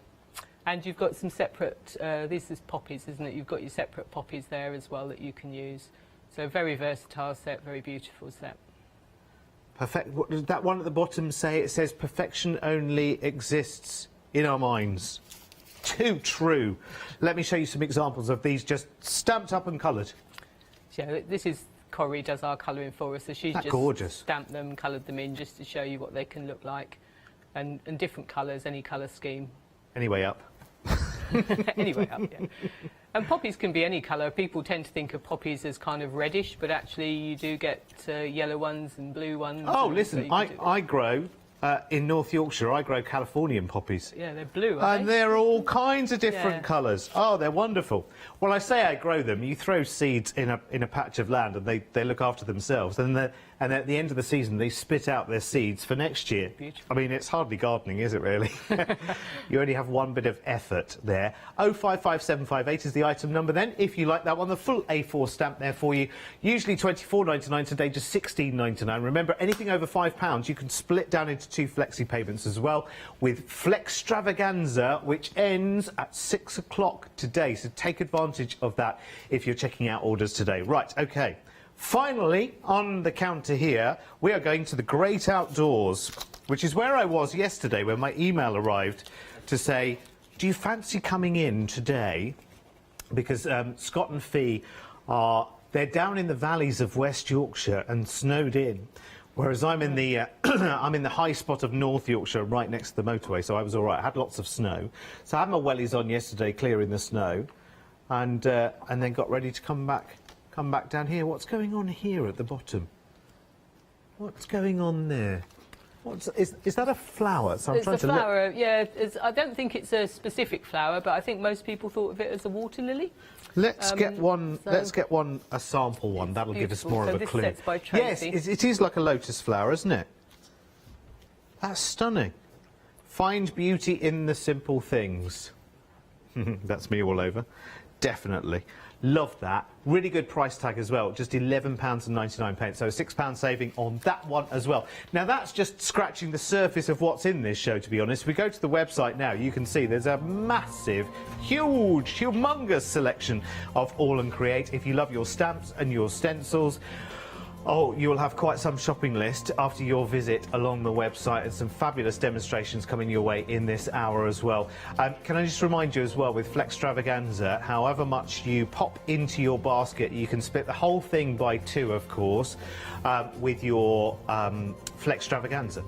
And you've got some separate, this is poppies, isn't it? You've got your separate poppies there as well that you can use. So very versatile set, very beautiful set. Perfect. What does that one at the bottom say? It says perfection only exists in our minds. Too true. Let me show you some examples of these just stamped up and coloured. Yeah, this is Corrie does our colouring for us, so she's That's just gorgeous. stamped them, coloured them in just to show you what they can look like, and different colours, any colour scheme. Anyway up. Anyway up, yeah. And poppies can be any colour. People tend to think of poppies as kind of reddish, but actually you do get yellow ones and blue ones. Oh, and listen, so I grow in North Yorkshire. I grow Californian poppies. yeah, they're blue, aren't And they? they're all kinds of different Yeah. colours. Oh, they're wonderful. Well, I say I grow them. You throw seeds in a patch of land, and they look after themselves. And at the end of the season, they spit out their seeds for next year. Beautiful. I mean, it's hardly gardening, is it, really? You only have one bit of effort there. 055758 is the item number then, if you like that one. The full A4 stamp there for you. Usually £24.99 today, just £16.99. Remember, anything over £5, you can split down into 2 flexi payments as well, with Flextravaganza, which ends at 6 o'clock today. So take advantage of that if you're checking out orders today. Right, OK. Finally, on the counter here, we are going to the great outdoors, which is where I was yesterday when my email arrived to say, do you fancy coming in today? Because Scott and Fee they're down in the valleys of West Yorkshire and snowed in, whereas I'm in the I'm in the high spot of North Yorkshire, right next to the motorway, so I was all right. I had lots of snow, so I had my wellies on yesterday, clearing the snow, and then got ready to come back down here. What's going on here at the bottom? What's going on there? Is that a flower? So I'm It's trying a to flower, yeah. I don't think it's a specific flower, but I think most people thought of it as a water lily. Let's get one. so- Let's get one. A sample one. That'll give us beautiful. more So of a this clue. set's by Yes, Tracy. it is like a lotus flower, isn't it? That's stunning. Find beauty in the simple things. That's me all over. Definitely. Love that. Really good price tag as well. Just £11.99. So a £6 saving on that one as well. Now that's just scratching the surface of what's in this show, to be honest. If we go to the website now, you can see there's a massive, huge, humongous selection of All and Create. If you love your stamps and your stencils, oh, you'll have quite some shopping list after your visit along the website, and some fabulous demonstrations coming your way in this hour as well. Can I just remind you as well, with Flextravaganza, however much you pop into your basket, you can split the whole thing by 2, of course, with your Flextravaganza,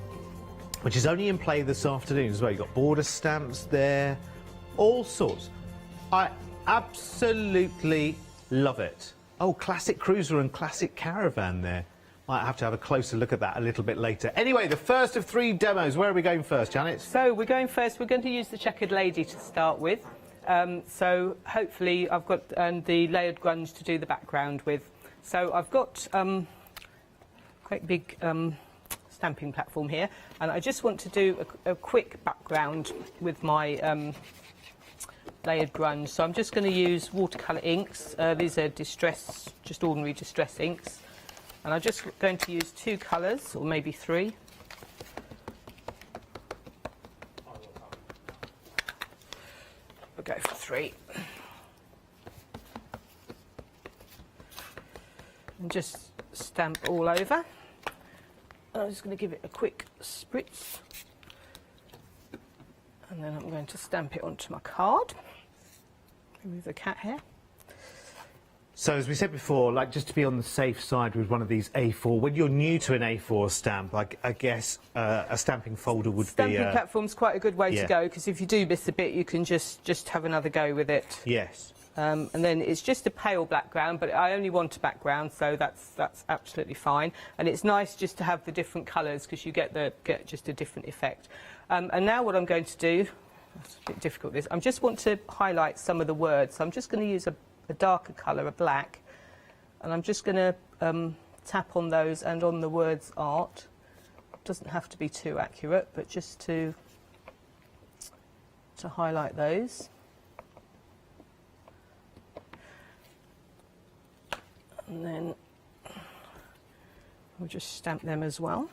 which is only in play this afternoon as well. You've got border stamps there, all sorts. I absolutely love it. Oh, classic cruiser and classic caravan there. Might have to have a closer look at that a little bit later. Anyway, the first of 3 demos. Where are we going first, Janet? So we're going first. We're going to use the checkered lady to start with. So hopefully I've got the layered grunge to do the background with. So I've got quite big stamping platform here, and I just want to do a quick background with my layered grunge. So I'm just going to use watercolour inks. These are just ordinary distress inks. And I'm just going to use 2 colours, or maybe 3. We'll go for 3. And just stamp all over. I'm just going to give it a quick spritz. And then I'm going to stamp it onto my card. Remove the cat hair. So, as we said before, like, just to be on the safe side with one of these A4, when you're new to an A4 stamp, I guess a stamping folder would Stamping be... platform's quite a good way yeah. to go, because if you do miss a bit, you can just have another go with it. Yes. And then it's just a pale background, but I only want a background, so that's absolutely fine. And it's nice just to have the different colours, because you get just a different effect. And now what I'm going to do, that's a bit difficult, I just want to highlight some of the words. So I'm just going to use a darker colour, a black, and I'm just going to tap on those and on the words art. It doesn't have to be too accurate, but just to highlight those. And then we'll just stamp them as well.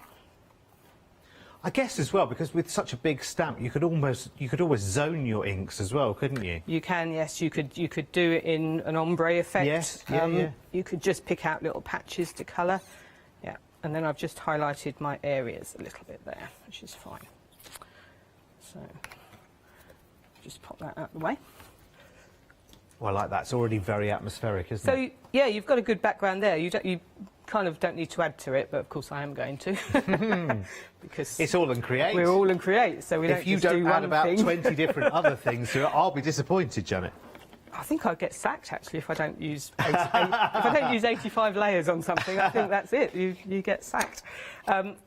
I guess as well, because with such a big stamp, you could always zone your inks as well, couldn't you? You can, yes. You could do it in an ombre effect. Yes, yeah. You could just pick out little patches to colour. Yeah, and then I've just highlighted my areas a little bit there, which is fine. So just pop that out of the way. Well, I like that. It's already very atmospheric, isn't it? So yeah, you've got a good background there. You kind of don't need to add to it, but of course I am going to. Because it's all in Create. We're all in Create, so we don't If you just don't do add one about thing. 20 different other things to it, I'll be disappointed, Janet. I think I'd get sacked actually if I don't use if I don't use 85 layers on something. I think that's it. You get sacked.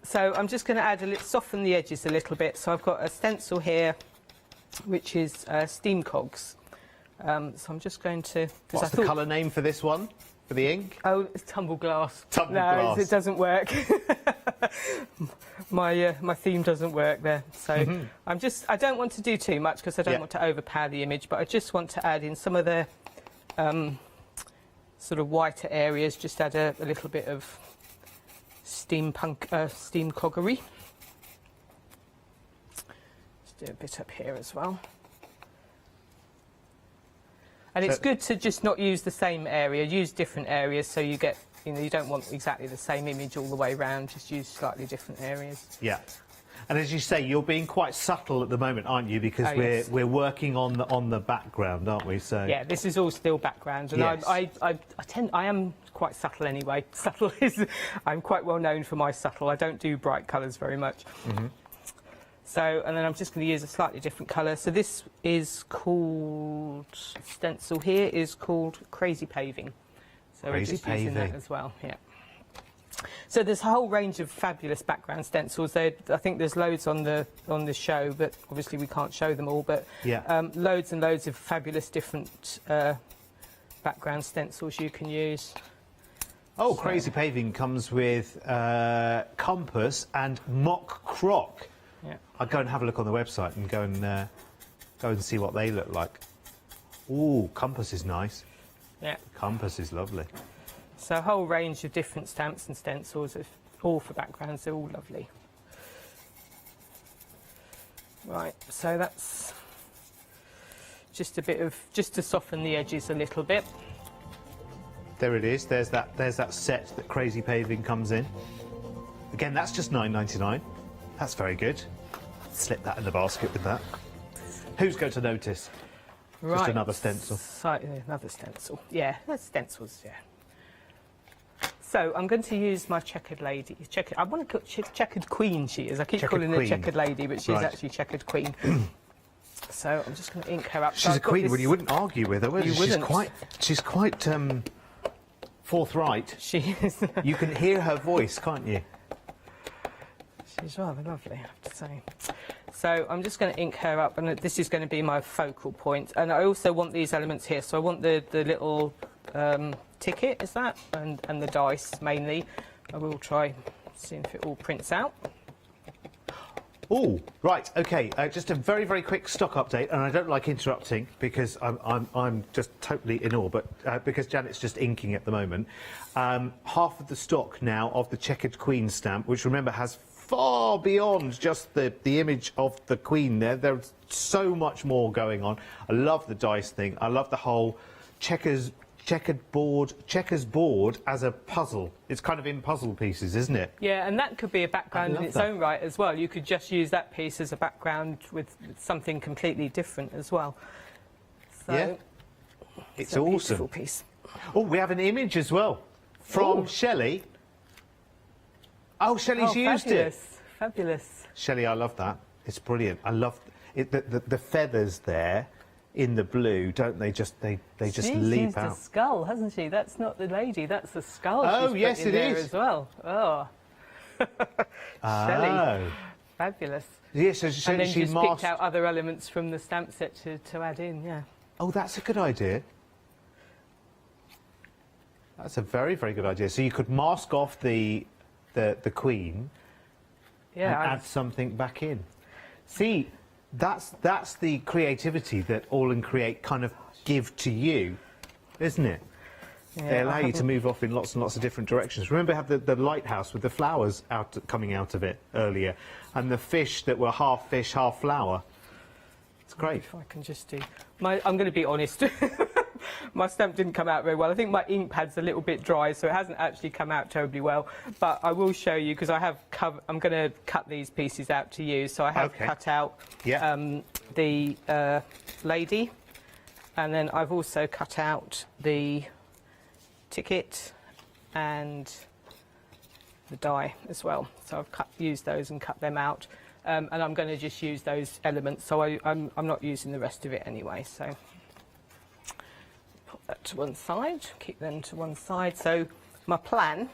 So I'm just going to add soften the edges a little bit. So I've got a stencil here, which is steam cogs. So I'm just going to. What's the colour name for this one? For the ink? Oh, it's tumble glass. Tumble glass. No, it doesn't work. My theme doesn't work there. So I don't want to do too much because I don't want to overpower the image, but I just want to add in some of the sort of whiter areas. Just add a little bit of steam coggery. Just do a bit up here as well. And it's good to just not use the same area, use different areas so you get, you don't want exactly the same image all the way around, just use slightly different areas. Yeah. And as you say, you're being quite subtle at the moment, aren't you? Because we're working on the background, aren't we? So yeah, this is all still background, and yes. I am quite subtle anyway. Subtle is, I'm quite well known for my subtle. I don't do bright colours very much. So, and then I'm just going to use a slightly different colour. So this is called, stencil here is called Crazy Paving. So we're just using that as well, yeah. So there's a whole range of fabulous background stencils. I think there's loads on the show, but obviously we can't show them all. But loads and loads of fabulous different background stencils you can use. Oh, so. Crazy Paving comes with compass and mock croc. Yeah. I'll go and have a look on the website and go and see what they look like. Ooh, compass is nice. Yeah. Compass is lovely. So a whole range of different stamps and stencils, all for backgrounds. They're all lovely. Right. So that's just a bit of to soften the edges a little bit. There it is. There's that set that Crazy Paving comes in. Again, that's just $9.99. That's very good. Slip that in the basket with that. Who's going to notice? Right. Just another stencil. Another stencil. Yeah, that's stencils, yeah. So I'm going to use my checkered lady. I want to call checkered queen she is. I keep calling her checkered lady, but she's actually checkered queen. So I'm just going to ink her up. She's a queen. Well, you wouldn't argue with her, would you? Wouldn't. She's quite forthright. She is. You can hear her voice, can't you? She's rather lovely, I have to say. So I'm just going to ink her up, and this is going to be my focal point. And I also want these elements here. So I want the little ticket, is that? And the dice, mainly. I will try seeing if it all prints out. Oh, right, OK. Just a very, very quick stock update, and I don't like interrupting because I'm just totally in awe, but because Janet's just inking at the moment. Half of the stock now of the checkered queen stamp, which remember has far beyond just the image of the queen there. There's so much more going on. I love the dice thing. I love the whole checkers board as a puzzle. It's kind of in puzzle pieces, isn't it? Yeah, and that could be a background in its own right as well. You could just use that piece as a background with something completely different as well. So, yeah, it's a awesome. Beautiful piece. Oh, we have an image as well from Shelley. Oh, Shelley's used it. Fabulous. Shelley, I love that. It's brilliant. I love it. The feathers there in the blue, don't they? They just She's leap used out. a skull, hasn't she? That's not the lady. That's the skull. Oh, she's yes, put in it there is. as well. Oh, Shelley, fabulous. Yeah, so and then she just picked out other elements from the stamp set to add in. Yeah. Oh, that's a good idea. That's a very, very good idea. So you could mask off the queen, and add something back in. See, that's the creativity that All and Create kind of give to you, isn't it? Yeah, they allow you to move off in lots and lots of different directions. Remember, have the lighthouse with the flowers coming out of it earlier, and the fish that were half fish, half flower. It's great. If I can just do I'm going to be honest. My stamp didn't come out very well. I think my ink pad's a little bit dry, so it hasn't actually come out terribly well. But I will show you, because I have I'm going to cut these pieces out to use. So I have cut out the lady, and then I've also cut out the ticket and the die as well. So I've used those and cut them out, and I'm going to just use those elements. So I'm not using the rest of it anyway. So. Put that to one side, keep them to one side. So my plan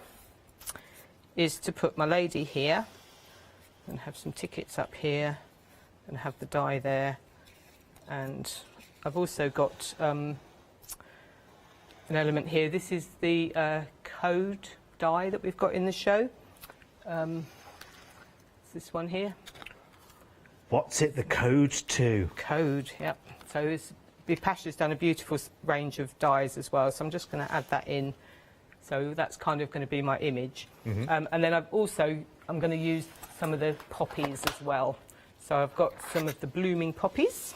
is to put my lady here and have some tickets up here and have the die there. And I've also got an element here. This is the code die that we've got in the show. It's this one here. What's it the code to? Code, yep. So it's Pasha's done a beautiful range of dies as well, so I'm just going to add that in. So that's kind of going to be my image. And then I'm going to use some of the poppies as well. So I've got some of the blooming poppies.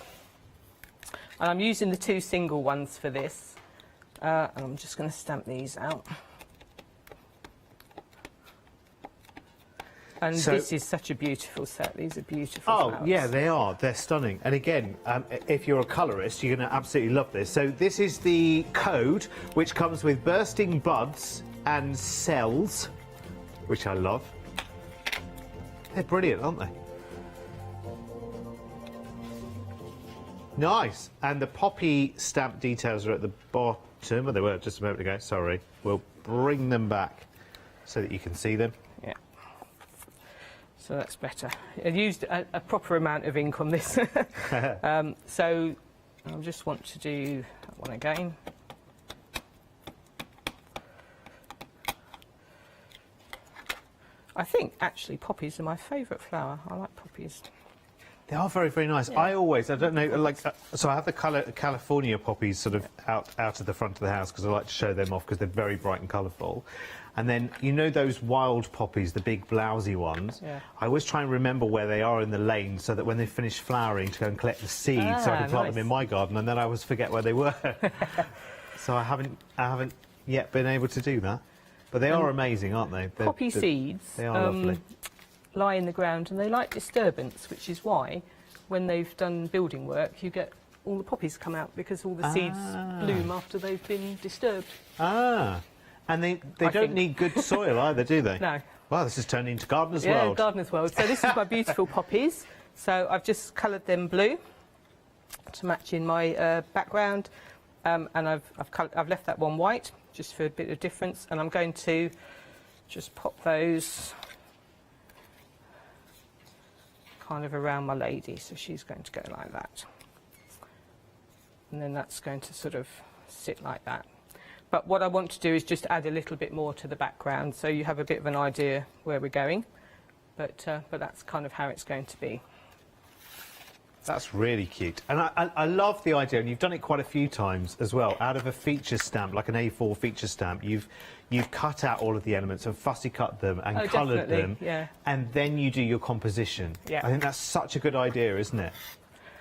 And I'm using the 2 single ones for this. And I'm just going to stamp these out. And So- this is such a beautiful set. These are beautiful Oh, flowers. yeah, they are. They're stunning. And again, if you're a colourist, you're going to absolutely love this. So this is the code, which comes with bursting buds and cells, which I love. They're brilliant, aren't they? Nice. And the poppy stamp details are at the bottom. Well, they were just a moment ago. Sorry. We'll bring them back so that you can see them. Yeah. So that's better. I used a proper amount of ink on this. So I just want to do that one again. I think actually poppies are my favourite flower. I like poppies. They are very, very nice. Yeah. I don't know, like, so I have the California poppies sort of out of the front of the house because I like to show them off because they're very bright and colourful. And then, you know those wild poppies, the big blousy ones? Yeah. I always try and remember where they are in the lane so that when they finish flowering to go and collect the seeds so I can plant them in my garden, and then I always forget where they were. So I haven't yet been able to do that. But they are amazing, aren't they? Poppy seeds They are lovely. lie in the ground and they like disturbance, which is why when they've done building work you get all the poppies come out because all the seeds bloom after they've been disturbed. And they don't need good soil either, do they? No. Wow, this is turning into Gardener's Yeah, World. Gardener's World. So this is my beautiful poppies. So I've just coloured them blue to match in my background, and I've left that one white. just for a bit of difference, and I'm going to just pop those kind of around my lady, so she's going to go like that, and then that's going to sort of sit like that. But what I want to do is just add a little bit more to the background, so you have a bit of an idea where we're going, but that's kind of how it's going to be. That's really cute. And I love the idea, and you've done it quite a few times as well. Out of a feature stamp, like an A4 feature stamp, you've cut out all of the elements and fussy cut them and coloured them, yeah. and then you do your composition. Yeah. I think that's such a good idea, isn't it?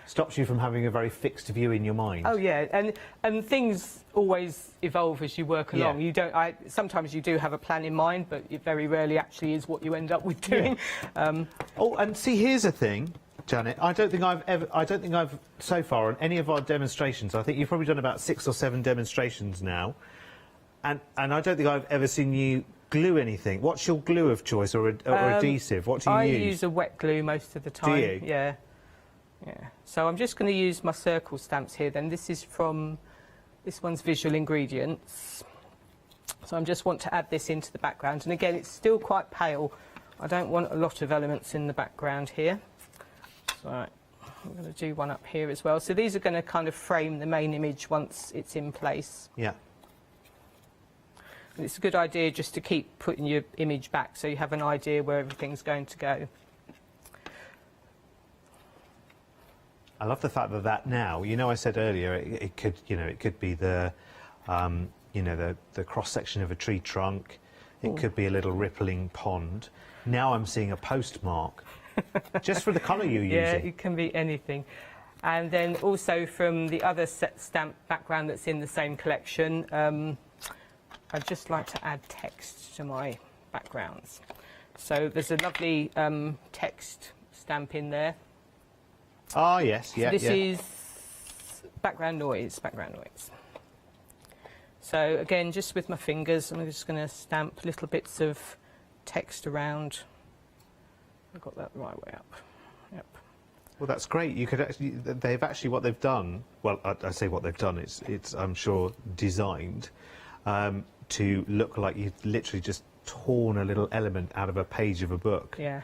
Stops you from having a very fixed view in your mind. Oh yeah, and things always evolve as you work along. Yeah. You don't. Sometimes you do have a plan in mind, but it very rarely actually is what you end up with doing. Yeah. Oh, and see, here's a thing, Janet. I don't think I've so far on any of our demonstrations. I think you've probably done about 6 or 7 demonstrations now, and I don't think I've ever seen you glue anything. What's your glue of choice, or adhesive? What do you use? I use a wet glue most of the time. Do you? Yeah. Yeah. So I'm just going to use my circle stamps here. Then this one's Visual Ingredients. So I just want to add this into the background, and again, it's still quite pale. I don't want a lot of elements in the background here. So I'm going to do one up here as well. So these are going to kind of frame the main image once it's in place. Yeah. And it's a good idea just to keep putting your image back so you have an idea where everything's going to go. I love the fact that now, you know, I said earlier, it could, you know, it could be the, you know, the cross section of a tree trunk. It could be a little rippling pond. Now I'm seeing a postmark, just for the colour you're using. Yeah, it can be anything. And then also from the other stamp background that's in the same collection, I'd just like to add text to my backgrounds. So there's a lovely text stamp in there. Ah, yes, yeah, so this is background noise. So again, just with my fingers, I'm just going to stamp little bits of text around. I've got that the right way up. Yep. Well, that's great. You could actually, what they've done. Well, I say what they've done. It's I'm sure designed to look like you've literally just torn a little element out of a page of a book. Yeah.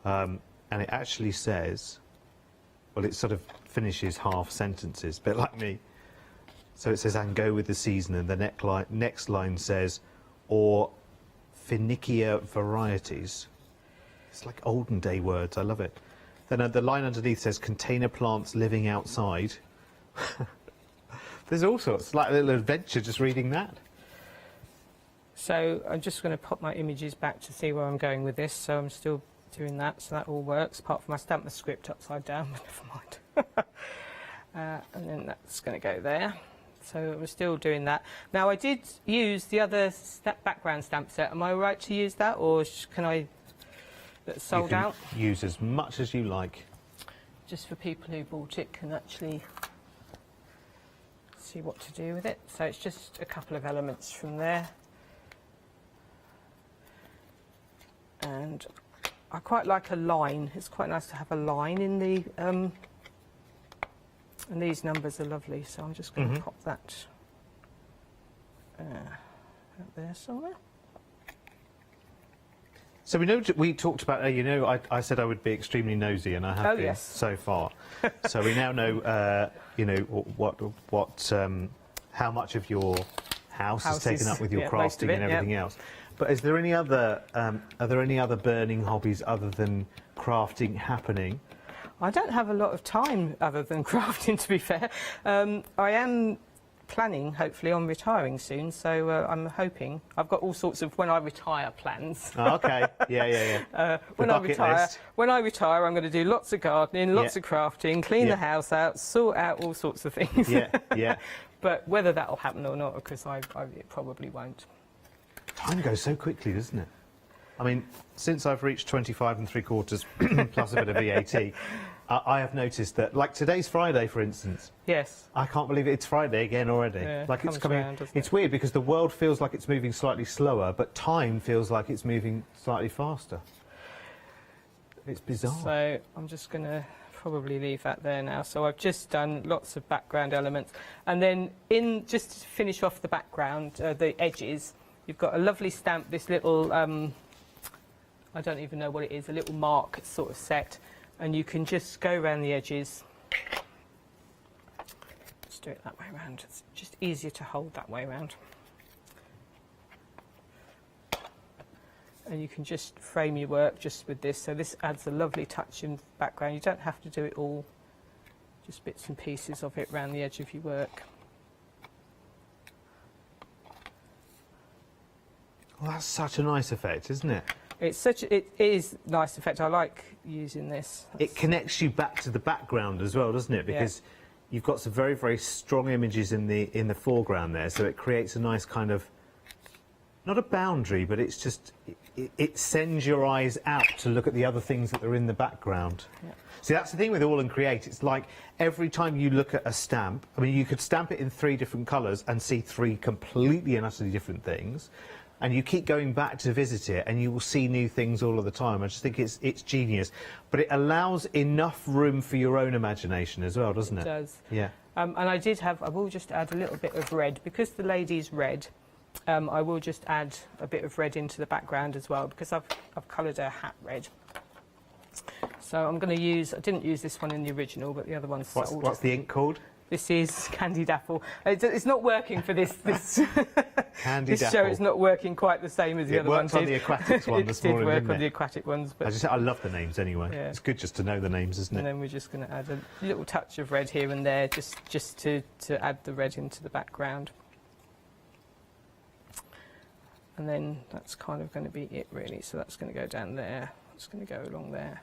And it actually says. Well, it sort of finishes half sentences, a bit like me. So it says, and go with the season, and the next line says, or finikia varieties. It's like olden day words, I love it. Then the line underneath says, container plants living outside. There's all sorts, like a little adventure just reading that. So I'm just going to pop my images back to see where I'm going with this, so I'm still doing that, so that all works, apart from I stamped the script upside down, but never mind. And then that's going to go there. So we're still doing that. Now I did use the other background stamp set. Am I right to use that, or can I... That's sold out? Use as much as you like. Just for people who bought it can actually see what to do with it. So it's just a couple of elements from there. And I quite like a line. It's quite nice to have a line in the... and these numbers are lovely, so I'm just going to pop that out there somewhere. So we talked about, you know, I said I would be extremely nosy, and I have been so far. So we now know, you know, how much of your house is taken up with your crafting and everything else. But is there any other, are there any other burning hobbies other than crafting happening? I don't have a lot of time other than crafting, to be fair. I am planning, hopefully, on retiring soon, so I'm hoping. I've got all sorts of when I retire plans. Oh, OK, yeah. When I retire, I'm going to do lots of gardening, lots of crafting, clean the house out, sort out all sorts of things. Yeah. But whether that'll happen or not, because it probably won't. Time goes so quickly, doesn't it? I mean, since I've reached 25 3/4 plus a bit of VAT, I have noticed that, like today's Friday, for instance. Yes. I can't believe it's Friday again already. Yeah, like it's coming. Around, it's weird because the world feels like it's moving slightly slower, but time feels like it's moving slightly faster. It's bizarre. So I'm just going to probably leave that there now. So I've just done lots of background elements, and then just to finish off the background, the edges, you've got a lovely stamp, this little I don't even know what it is, a little mark sort of set, and you can just go around the edges. Let's do it that way around. It's just easier to hold that way around. And you can just frame your work just with this. So this adds a lovely touch in the background. You don't have to do it all, just bits and pieces of it around the edge of your work. Well, that's such a nice effect, isn't it? It is a nice effect. I like using this. It connects you back to the background as well, doesn't it? Because you've got some very, very strong images in the foreground there, so it creates a nice kind of, not a boundary, but it's just, it sends your eyes out to look at the other things that are in the background. Yeah. See, that's the thing with All and Create. It's like every time you look at a stamp, I mean, you could stamp it in 3 different colours and see 3 completely and utterly different things. And you keep going back to visit it, and you will see new things all of the time. I just think it's genius. But it allows enough room for your own imagination as well, doesn't it? It does. Yeah. And I will just add a little bit of red. Because the lady's red, I will just add a bit of red into the background as well, because I've coloured her hat red. So I'm going to use, I didn't use this one in the original, but the other one's... What's the ink called? This is Candied Apple. It's not working for this Candied show. Apple. It's not working quite the same as the other ones. It worked on the aquatics one this morning, did work didn't on it? the aquatic ones. But I love the names anyway. Yeah. It's good just to know the names, isn't it? And then we're just going to add a little touch of red here and there, just to add the red into the background. And then that's kind of going to be it, really. So that's going to go down there. It's going to go along there.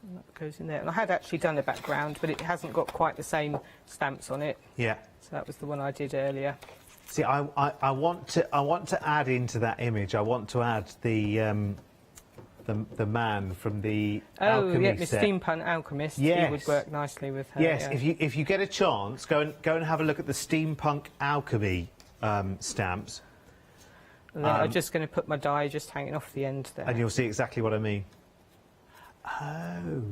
And that goes in there. And I had actually done a background, but it hasn't got quite the same stamps on it. Yeah. So that was the one I did earlier. See, I want to add into that image. I want to add the man from the alchemy the set. steampunk alchemist. Yes. He would work nicely with her. Yes. Yeah. If you get a chance, go and have a look at the steampunk alchemy stamps. And then I'm just going to put my die just hanging off the end there. And you'll see exactly what I mean. Oh,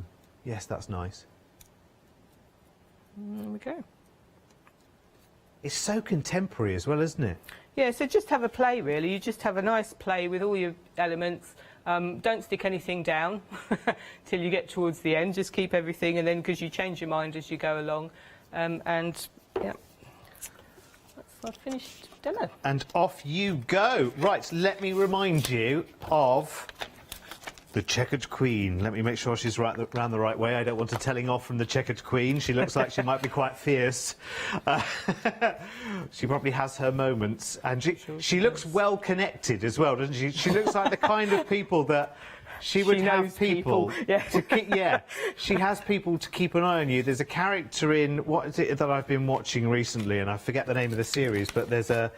yes, that's nice. There we go. It's so contemporary as well, isn't it? Yeah, so just have a play, really. You just have a nice play with all your elements. Don't stick anything down till you get towards the end. Just keep everything, and then, because you change your mind as you go along. And, yeah, that's our finished demo. And off you go. Right, let me remind you of the Checkered Queen. Let me make sure she's round the right way. I don't want her telling off from the Checkered Queen. She looks like she might be quite fierce. She probably has her moments. And she looks well connected as well, doesn't she? She looks like the kind of people that she would have people. Yeah. To keep, yeah. She has people to keep an eye on you. There's a character in, what is it that I've been watching recently, and I forget the name of the series, but there's a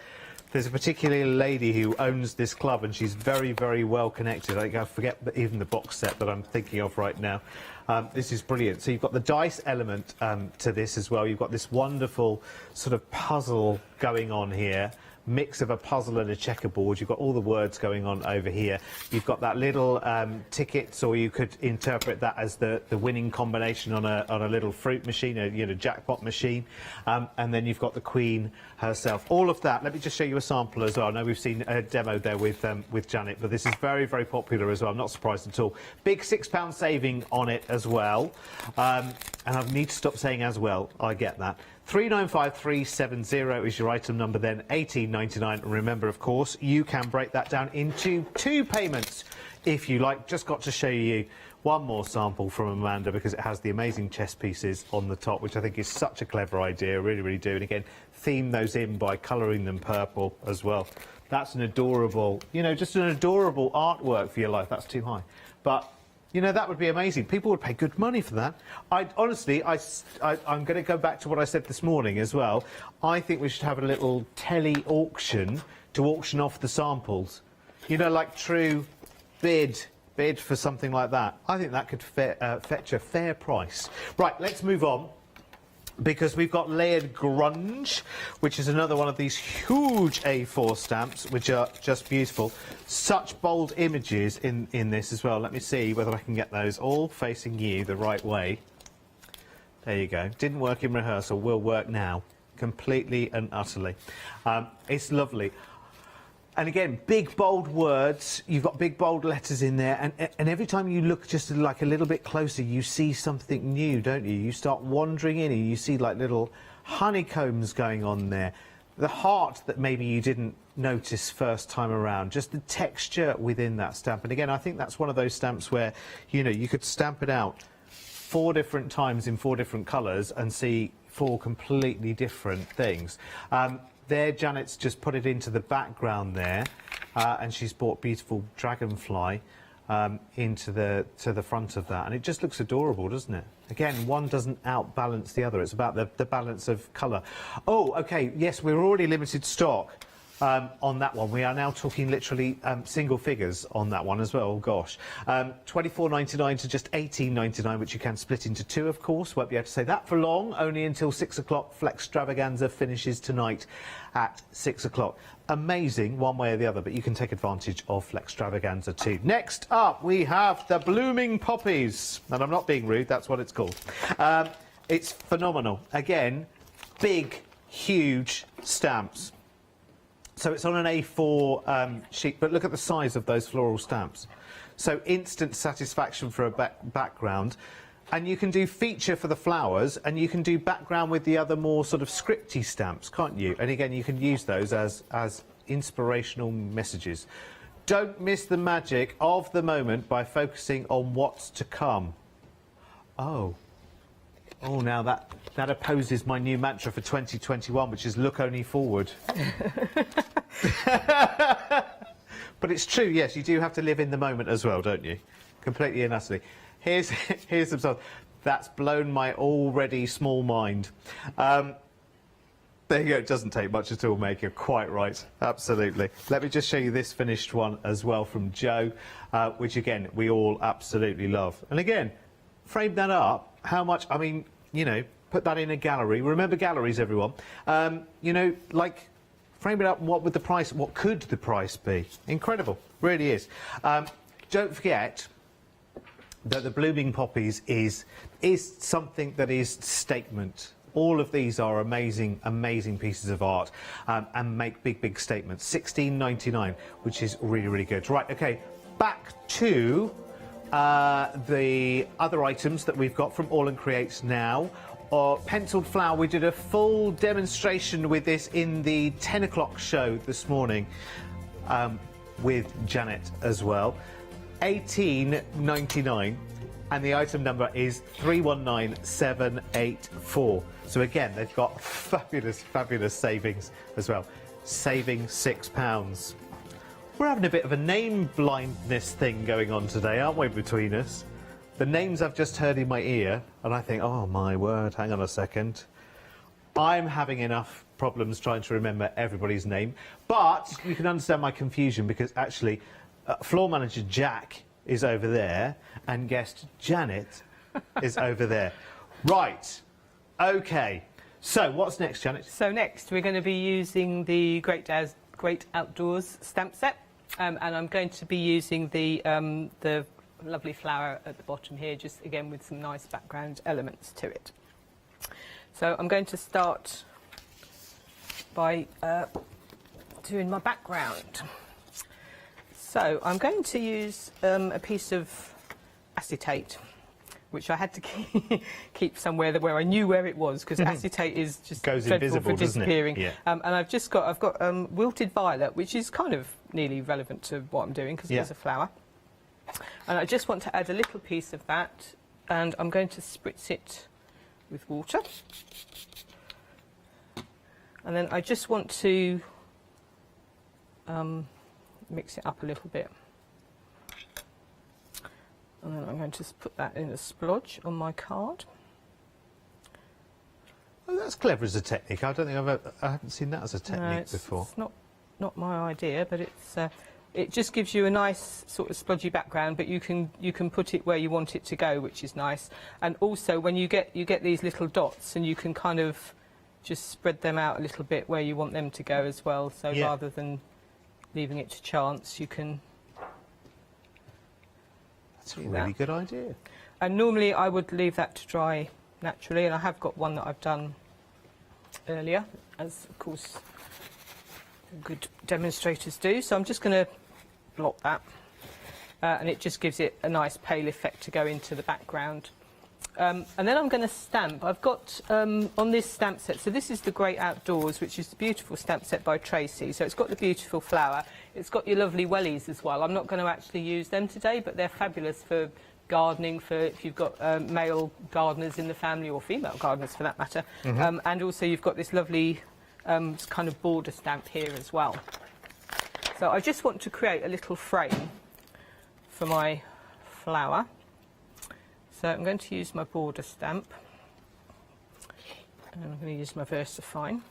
particular lady who owns this club, and she's very, very well connected. I forget even the box set that I'm thinking of right now. This is brilliant. So you've got the dice element to this as well. You've got this wonderful sort of puzzle going on here. Mix of a puzzle and a checkerboard. You've got all the words going on over here. You've got that little tickets, or you could interpret that as the winning combination on a little fruit machine, a jackpot machine. And then you've got the Queen herself. All of that. Let me just show you a sample as well. I know we've seen a demo there with Janet, but this is very, very popular as well. I'm not surprised at all. Big £6 saving on it as well. And I need to stop saying as well. I get that. 395370 is your item number, then £18.99. Remember, of course, you can break that down into 2 payments if you like. Just got to show you one more sample from Amanda, because it has the amazing chess pieces on the top, which I think is such a clever idea. Really, really do. And again, theme those in by colouring them purple as well. That's an adorable, just an adorable artwork for your life. That's too high. But that would be amazing. People would pay good money for that. Honestly, I'm going to go back to what I said this morning as well. I think we should have a little tele-auction to auction off the samples. Like true bid for something like that. I think that could fetch a fair price. Right, let's move on. because we've got Layered Grunge, which is another one of these huge A4 stamps, which are just beautiful. Such bold images in this as well. Let me see whether I can get those all facing you the right way. There you go. Didn't work in rehearsal, will work now. Completely and utterly. It's lovely. And again, big, bold words. You've got big, bold letters in there. And every time you look just like a little bit closer, you see something new, don't you? You start wandering in and you see like little honeycombs going on there. The heart that maybe you didn't notice first time around. Just the texture within that stamp. And again, I think that's one of those stamps where, you know, you could stamp it out 4 different times in 4 different colours and see 4 completely different things. There, Janet's just put it into the background there, and she's brought beautiful dragonfly into the front of that, and it just looks adorable, doesn't it? Again, one doesn't outbalance the other. It's about the balance of colour. Oh, OK, yes, we're already limited stock on that one. We are now talking literally single figures on that one as well. Oh, gosh. £24.99 to just £18.99, which you can split into 2, of course. Won't be able to say that for long. Only until 6 o'clock. Flextravaganza finishes tonight at 6 o'clock. Amazing one way or the other, but you can take advantage of Flextravaganza too. Next up, we have the Blooming Poppies. And I'm not being rude, that's what it's called. It's phenomenal. Again, big, huge stamps. So it's on an A4 sheet, but look at the size of those floral stamps. So instant satisfaction for a background. And you can do feature for the flowers, and you can do background with the other more sort of scripty stamps, can't you? And again, you can use those as inspirational messages. Don't miss the magic of the moment by focusing on what's to come. Oh, now that opposes my new mantra for 2021, which is look only forward. But it's true, yes, you do have to live in the moment as well, don't you? Completely and utterly. Here's some stuff. That's blown my already small mind. There you go, it doesn't take much at all, Meg, you're quite right, absolutely. Let me just show you this finished one as well from Jo, which again, we all absolutely love. And again, frame that up, how much, I mean, you know, put that in a gallery. Remember galleries, everyone. You know, like, frame it up, what would the price, what could the price be? Incredible, really is. Don't forget that the Blooming Poppies is something that is statement. All of these are amazing, amazing pieces of art and make big, big statements. £16.99, which is really, really good. Right, OK, back to the other items that we've got from All and Creates now. Penciled flower, we did a full demonstration with this in the 10 o'clock show this morning with Janet as well. £18.99, and the item number is 319784. So again, they've got fabulous, fabulous savings as well. Saving £6. We're having a bit of a name blindness thing going on today, aren't we, between us? The names I've just heard in my ear, and I think, oh my word, hang on a second. I'm having enough problems trying to remember everybody's name, but you can understand my confusion because actually floor manager Jack is over there and guest Janet is over there. Right, OK. So what's next, Janet? So next we're going to be using the Great Outdoors stamp set, and I'm going to be using the lovely flower at the bottom here, just again with some nice background elements to it. So I'm going to start by doing my background. So I'm going to use a piece of acetate, which I had to keep somewhere where I knew where it was, because acetate is just goes dreadful invisible, for disappearing. doesn't it? Yeah. And I've got wilted violet, which is kind of nearly relevant to what I'm doing because it is a flower. And I just want to add a little piece of that, and I'm going to spritz it with water. And then I just want to mix it up a little bit. And then I'm going to put that in a splodge on my card. Oh, that's clever as a technique. I don't think I haven't seen that as a technique before. It's not my idea, but it's it just gives you a nice sort of splodgy background, but you can put it where you want it to go, which is nice. And also when you get these little dots, and you can kind of just spread them out a little bit where you want them to go as well. So rather than leaving it to chance, you can. That's a really good idea. And normally I would leave that to dry naturally, and I have got one that I've done earlier, as of course good demonstrators do. So I'm just going to block that, and it just gives it a nice pale effect to go into the background. And then I'm going to stamp. I've got on this stamp set, so this is the Great Outdoors, which is the beautiful stamp set by Tracy. So it's got the beautiful flower, it's got your lovely wellies as well. I'm not going to actually use them today, but they're fabulous for gardening, for if you've got male gardeners in the family, or female gardeners for that matter. And also you've got this lovely kind of border stamp here as well. So I just want to create a little frame for my flower. So I'm going to use my border stamp, and I'm going to use my VersaFine.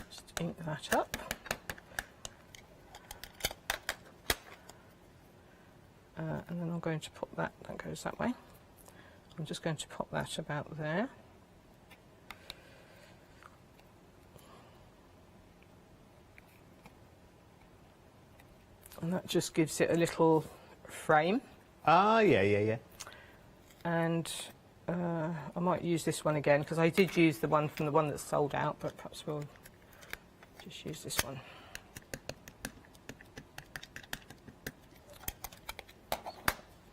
Just ink that up. And then I'm going to put that goes that way. I'm just going to pop that about there. And that just gives it a little frame. Ah, yeah. And I might use this one again, because I did use the one from the one that's sold out, but perhaps we'll just use this one.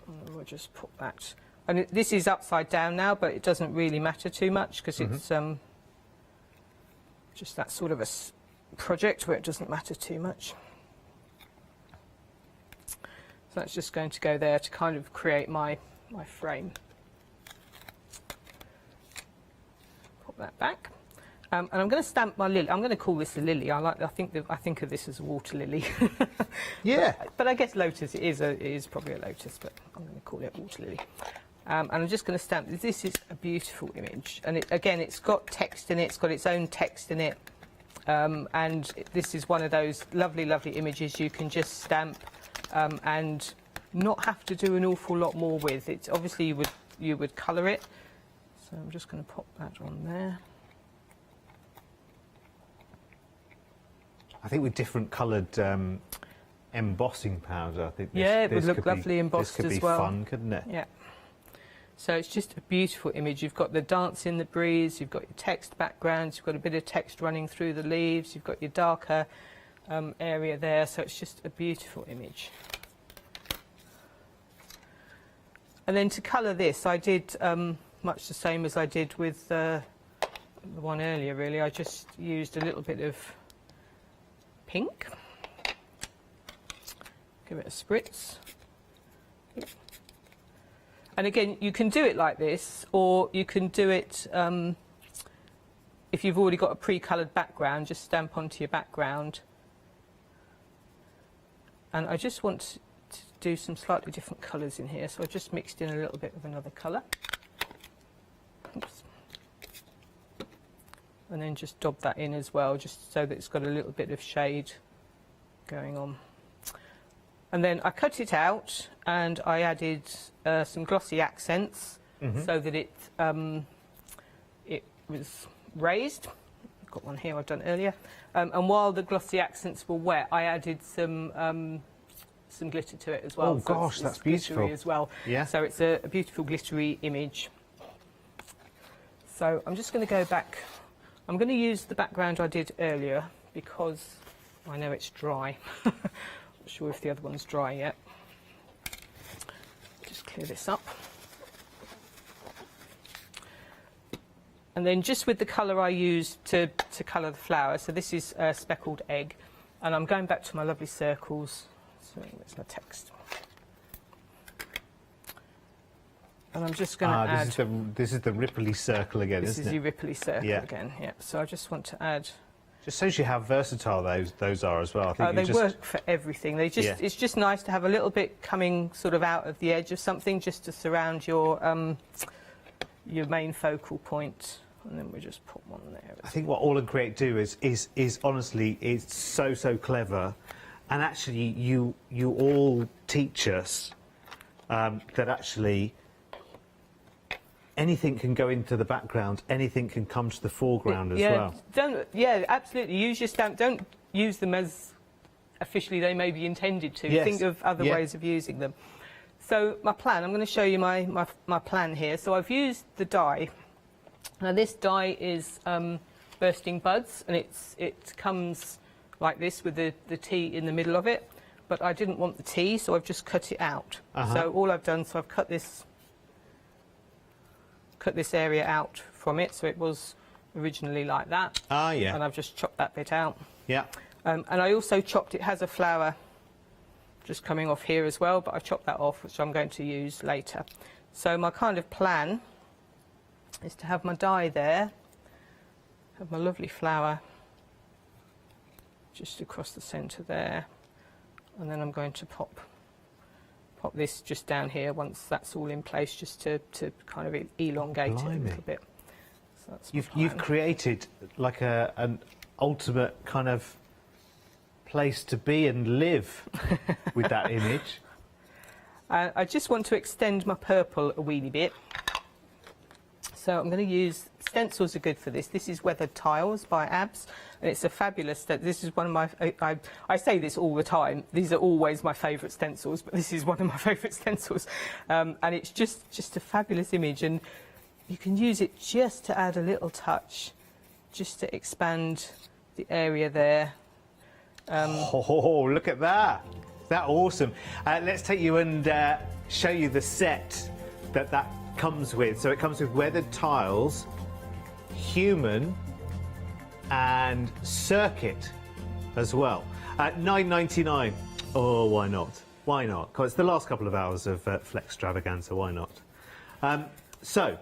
And we'll just put that. And this is upside down now, but it doesn't really matter too much, because it's just that sort of a project where it doesn't matter too much. So that's just going to go there to kind of create my frame. Put that back. And I'm going to stamp my lily. I'm going to call this a lily. I think of this as a water lily. Yeah. But I guess lotus, it is probably a lotus, but I'm going to call it water lily. And I'm just going to stamp this. This is a beautiful image, and again, it's got text in it. It's got its own text in it, and this is one of those lovely, lovely images you can just stamp and not have to do an awful lot more with. It's obviously you would colour it. So I'm just going to pop that on there. I think with different coloured embossing powder, I think it would look lovely embossed as well. This could be fun, couldn't it? Yeah. So it's just a beautiful image. You've got the dance in the breeze, you've got your text backgrounds, you've got a bit of text running through the leaves, you've got your darker area there, so it's just a beautiful image. And then to colour this, I did much the same as I did with the one earlier, really. I just used a little bit of pink. Give it a spritz. And again, you can do it like this, or you can do it if you've already got a pre-coloured background, just stamp onto your background. And I just want to do some slightly different colours in here, so I just mixed in a little bit of another colour. Oops. And then just dob that in as well, just so that it's got a little bit of shade going on. And then I cut it out and I added some glossy accents so that it was raised. I've got one here I've done earlier. And while the glossy accents were wet, I added some glitter to it as well. Oh gosh, that's beautiful as well. Yeah. So it's a beautiful glittery image. So I'm just going to go back. I'm going to use the background I did earlier because I know it's dry. Not sure if the other one's dry yet. Just clear this up. And then just with the colour I used to colour the flower, so this is Speckled Egg, and I'm going back to my lovely circles. So there's my text. And I'm just going to add... This is the Ripley circle again, isn't it? This is your Ripley circle again, yeah. So I just want to add... Just shows you how versatile those are as well. I think they work for everything. They just it's just nice to have a little bit coming sort of out of the edge of something, just to surround your main focal point. and then we just put one there. I think what All and Create do is honestly, it's so clever, and actually you all teach us that actually anything can go into the background, anything can come to the foreground as well. Yeah, absolutely. Use your stamp. Don't use them as officially they may be intended to. Yes. Think of other ways of using them. So my plan, I'm going to show you my plan here. So I've used the die. Now this die is bursting buds, and it comes like this with the T in the middle of it. But I didn't want the T, so I've just cut it out. So all I've done, so I've cut this area out from it, so it was originally like that. Ah, yeah. And I've just chopped that bit out. Yeah. And I also chopped, it has a flower just coming off here as well, but I've chopped that off, which I'm going to use later. So my kind of plan is to have my die there, have my lovely flower just across the centre there, and then I'm going to pop this just down here once that's all in place, just to kind of elongate it a little bit. So that's You've created like an ultimate kind of place to be and live with that image. I just want to extend my purple a weeny bit. So I'm going to use, stencils are good for this. This is Weathered Tiles by Abs, and it's a fabulous, this is one of my, I say this all the time, these are always my favourite stencils, but this is one of my favourite stencils. And it's just a fabulous image, and you can use it just to add a little touch, just to expand the area there. Oh, look at that. Is that awesome? Let's take you and show you the set that comes with. So it comes with weathered tiles, human, and circuit as well. At $9.99. Oh, why not? Why not? Because it's the last couple of hours of Flextravaganza. Why not? So,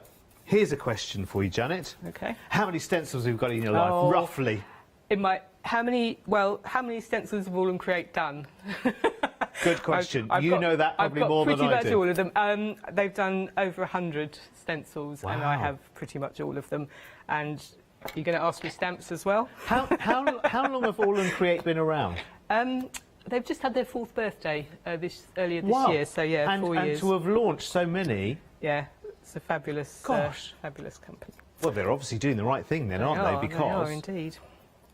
here's a question for you, Janet. Okay. How many stencils have you got in your life, roughly? How many stencils have All and Create done? Good question. You know that probably more than I do. I've got pretty much all of them. They've done over 100 stencils, and I have pretty much all of them. And you're going to ask me stamps as well? How long have All and Create been around? They've just had their 4th birthday earlier this year, so yeah, 4 years. And to have launched so many... Yeah, it's a fabulous, fabulous company. Well, they're obviously doing the right thing then, aren't they? Because they are indeed.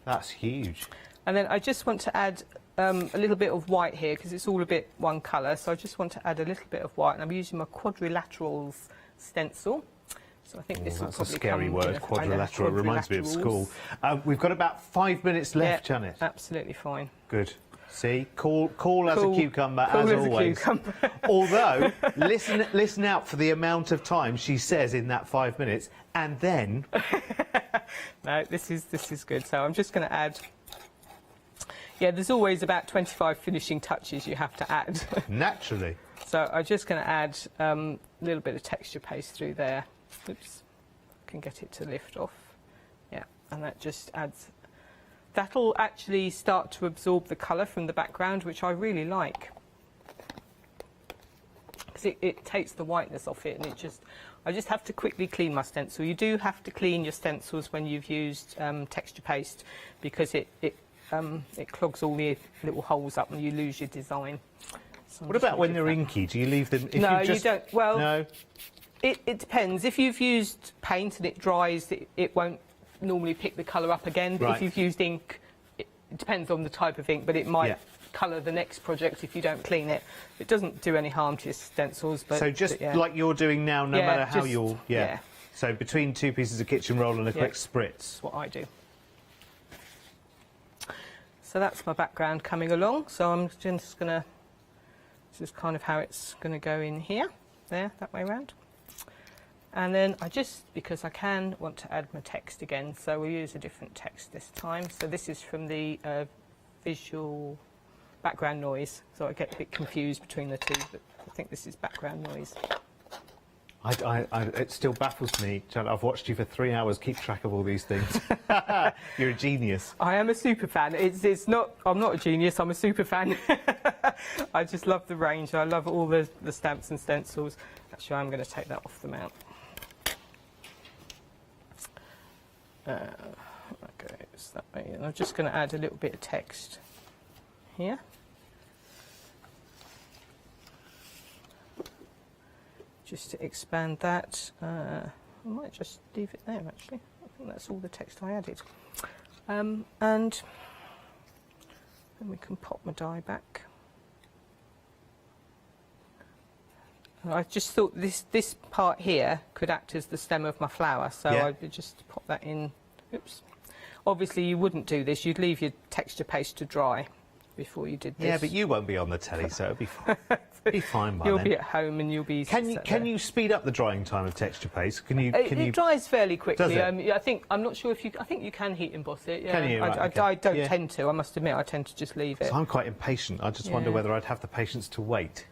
That's huge. And then I just want to add a little bit of white here, because it's all a bit one colour, so I just want to add a little bit of white, and I'm using my quadrilaterals stencil. So I think this will that's probably a scary come word, quadrilateral. It reminds me of school. We've got about 5 minutes left, Janet. Absolutely fine. Good. See, cool as a cucumber, cool as as always. A cucumber. Although, listen out for the amount of time she says in that 5 minutes, and then... No, this is good. So I'm just going to add... Yeah, there's always about 25 finishing touches you have to add. Naturally. So I'm just going to add a little bit of texture paste through there. Oops, I can get it to lift off. Yeah, and that just adds... That'll actually start to absorb the colour from the background, which I really like. Because it takes the whiteness off it, and I just have to quickly clean my stencil. You do have to clean your stencils when you've used texture paste, because it clogs all the little holes up and you lose your design. So what about when they're inky? Do you leave them... No, you don't. Well, no? It depends. If you've used paint and it dries, it won't normally pick the colour up again. But if you've used ink, it depends on the type of ink, but it might colour the next project if you don't clean it. It doesn't do any harm to your stencils. But, so just like you're doing now, no matter how you're... Yeah. So between 2 pieces of kitchen roll and a quick spritz. That's what I do. So that's my background coming along. So I'm just going to... This is kind of how it's going to go in here. There, that way around. And then I just, because I can, want to add my text again. So we'll use a different text this time. So this is from the visual background noise. So I get a bit confused between the two, but I think this is background noise. It still baffles me. I've watched you for 3 hours, keep track of all these things. You're a genius. I am a super fan. I'm not a genius, I'm a super fan. I just love the range. I love all the stamps and stencils. Actually, I'm going to take that off the mount. That goes that way. And I'm just going to add a little bit of text here. Just to expand that. I might just leave it there actually. I think that's all the text I added. And then we can pop my die back. I just thought this part here could act as the stem of my flower, so Yeah. I would just pop that in. Oops. Obviously you wouldn't do this, you'd leave your texture paste to dry before you did this. Yeah, but you won't be on the telly, so it'll be fine. Be fine by You'll then. be at home and you'll be. Can you speed up the drying time of texture paste? Can you? It dries fairly quickly. Does it? I'm not sure if you. I think you can heat emboss it. Yeah. Can you? Right, okay. I don't Yeah. tend to. I must admit, I tend to just leave it. So I'm quite impatient. I just wonder Yeah. whether I'd have the patience to wait.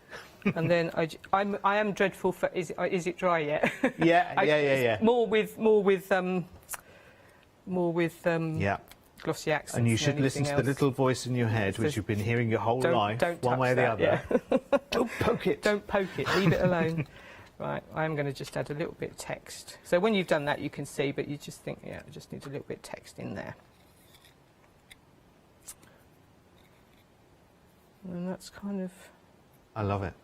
And then I am dreadful for is it dry yet? Yeah, yeah. More with Yeah. glossy accents. And you should than listen to anything the else. little voice in your head, which you've been hearing your whole life, Don't one touch way or the that, other. yeah. Don't poke it. Don't poke it. Leave it alone. Right, I'm going to just add a little bit of text. So when you've done that, you can see, but you just think, yeah, I just need a little bit of text in there. And that's kind of. I love it.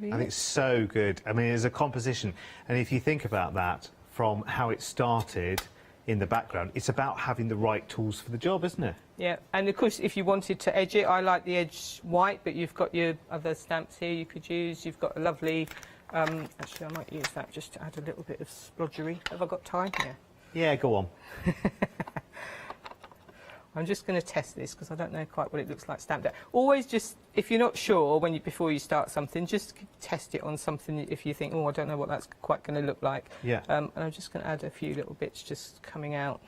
Be I think it's so good. I mean, as a composition, and if you think about that from how it started in the background, it's about having the right tools for the job, isn't it? Yeah, and of course, if you wanted to edge it, I like the edge white, but you've got your other stamps here you could use. You've got a lovely, actually I might use that just to add a little bit of splodgery. Have I got time here? Yeah, go on. I'm just going to test this because I don't know quite what it looks like stamped out. Always just, if you're not sure before you start something, just test it on something if you think, oh, I don't know what that's quite going to look like. Yeah. And I'm just going to add a few little bits just coming out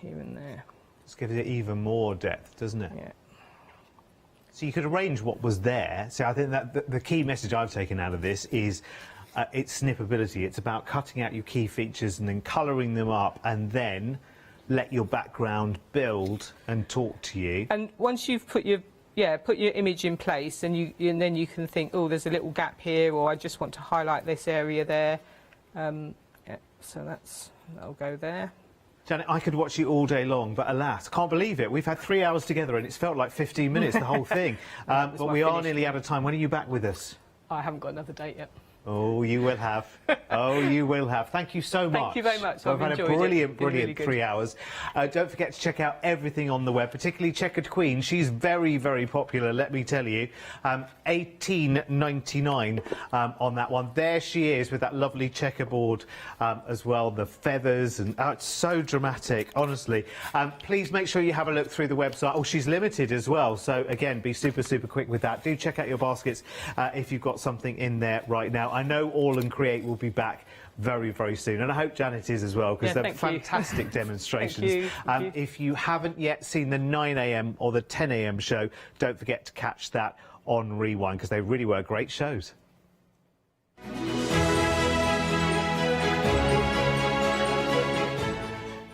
here and there. Just gives it even more depth, doesn't it? Yeah. So you could arrange what was there. So I think that the key message I've taken out of this is it's snippability. It's about cutting out your key features and then colouring them up and then let your background build and talk to you. And once you've put your image in place, and then you can think, oh, there's a little gap here, or I just want to highlight this area there. So that'll go there. Janet, I could watch you all day long, but alas, can't believe it. We've had 3 hours together and it's felt like 15 minutes, the whole thing. But we are nearly out of time. When are you back with us? I haven't got another date yet. Oh, you will have. Oh, you will have. Thank you so much. Thank you very much. We've had a brilliant really 3 hours. Don't forget to check out everything on the web, particularly Checkered Queen. She's very, very popular, let me tell you. $18.99 on that one. There she is with that lovely checkerboard as well, the feathers, and it's so dramatic, honestly. Please make sure you have a look through the website. Oh, she's limited as well, so again, be super, super quick with that. Do check out your baskets if you've got something in there right now. I know All and Create will be back very, very soon, and I hope Janet is as well, because they're fantastic demonstrations. Thank you. If you haven't yet seen the 9 AM or the 10 AM show, don't forget to catch that on Rewind, because they really were great shows.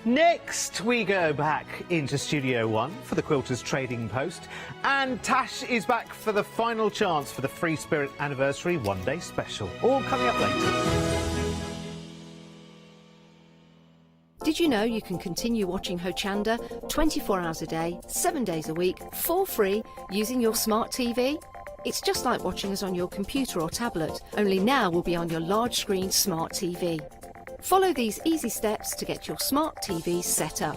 Next, we go back into Studio One for the Quilters Trading Post, and Tash is back for the final chance for the Free Spirit Anniversary one-day special. All coming up later. Did you know you can continue watching Hochanda 24 hours a day, 7 days a week, for free, using your smart TV? It's just like watching us on your computer or tablet, only now we'll be on your large screen smart TV. Follow these easy steps to get your smart TV set up.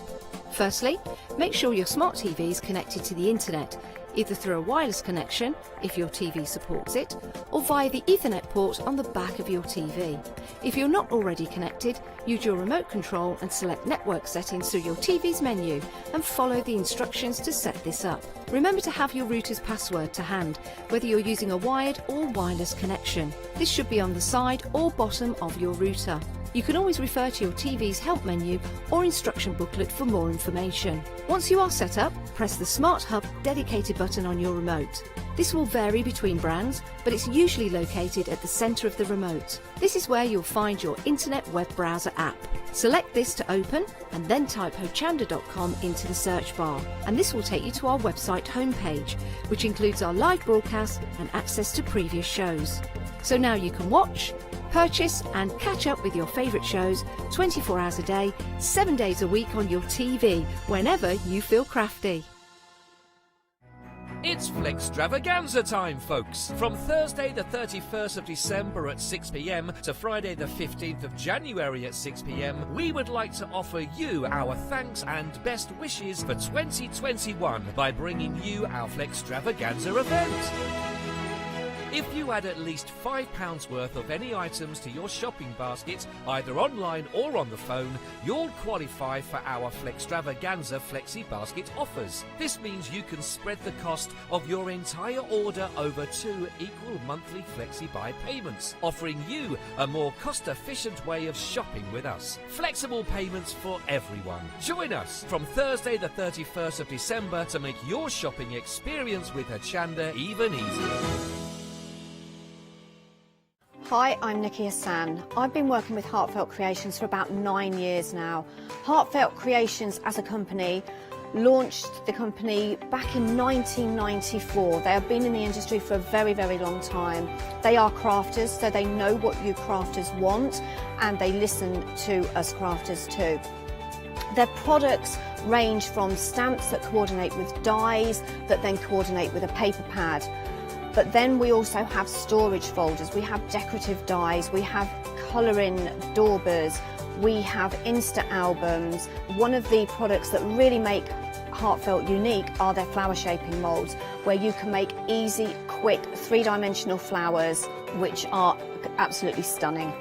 Firstly, make sure your smart TV is connected to the internet, either through a wireless connection, if your TV supports it, or via the Ethernet port on the back of your TV. If you're not already connected, use your remote control and select network settings through your TV's menu and follow the instructions to set this up. Remember to have your router's password to hand, whether you're using a wired or wireless connection. This should be on the side or bottom of your router. You can always refer to your TV's help menu or instruction booklet for more information. Once you are set up, press the Smart Hub dedicated button on your remote. This will vary between brands, but it's usually located at the centre of the remote. This is where you'll find your internet web browser app. Select this to open and then type hochanda.com into the search bar, and this will take you to our website homepage, which includes our live broadcast and access to previous shows. So now you can watch, Purchase and catch up with your favourite shows 24 hours a day, 7 days a week on your TV, whenever you feel crafty. It's Flextravaganza time, folks! From Thursday the 31st of December at 6 p.m. to Friday the 15th of January at 6 p.m, we would like to offer you our thanks and best wishes for 2021 by bringing you our Flextravaganza event. If you add at least £5 worth of any items to your shopping basket, either online or on the phone, you'll qualify for our Flextravaganza Flexi Basket offers. This means you can spread the cost of your entire order over 2 equal monthly Flexi Buy payments, offering you a more cost-efficient way of shopping with us. Flexible payments for everyone. Join us from Thursday the 31st of December to make your shopping experience with Hochanda even easier. Hi, I'm Nikki Hassan. I've been working with Heartfelt Creations for about 9 years now. Heartfelt Creations as a company launched the company back in 1994. They have been in the industry for a very, very long time. They are crafters, so they know what you crafters want, and they listen to us crafters too. Their products range from stamps that coordinate with dies that then coordinate with a paper pad. But then we also have storage folders, we have decorative dies, we have colouring daubers, we have Insta albums. One of the products that really make Heartfelt unique are their flower shaping moulds, where you can make easy, quick, three-dimensional flowers, which are absolutely stunning.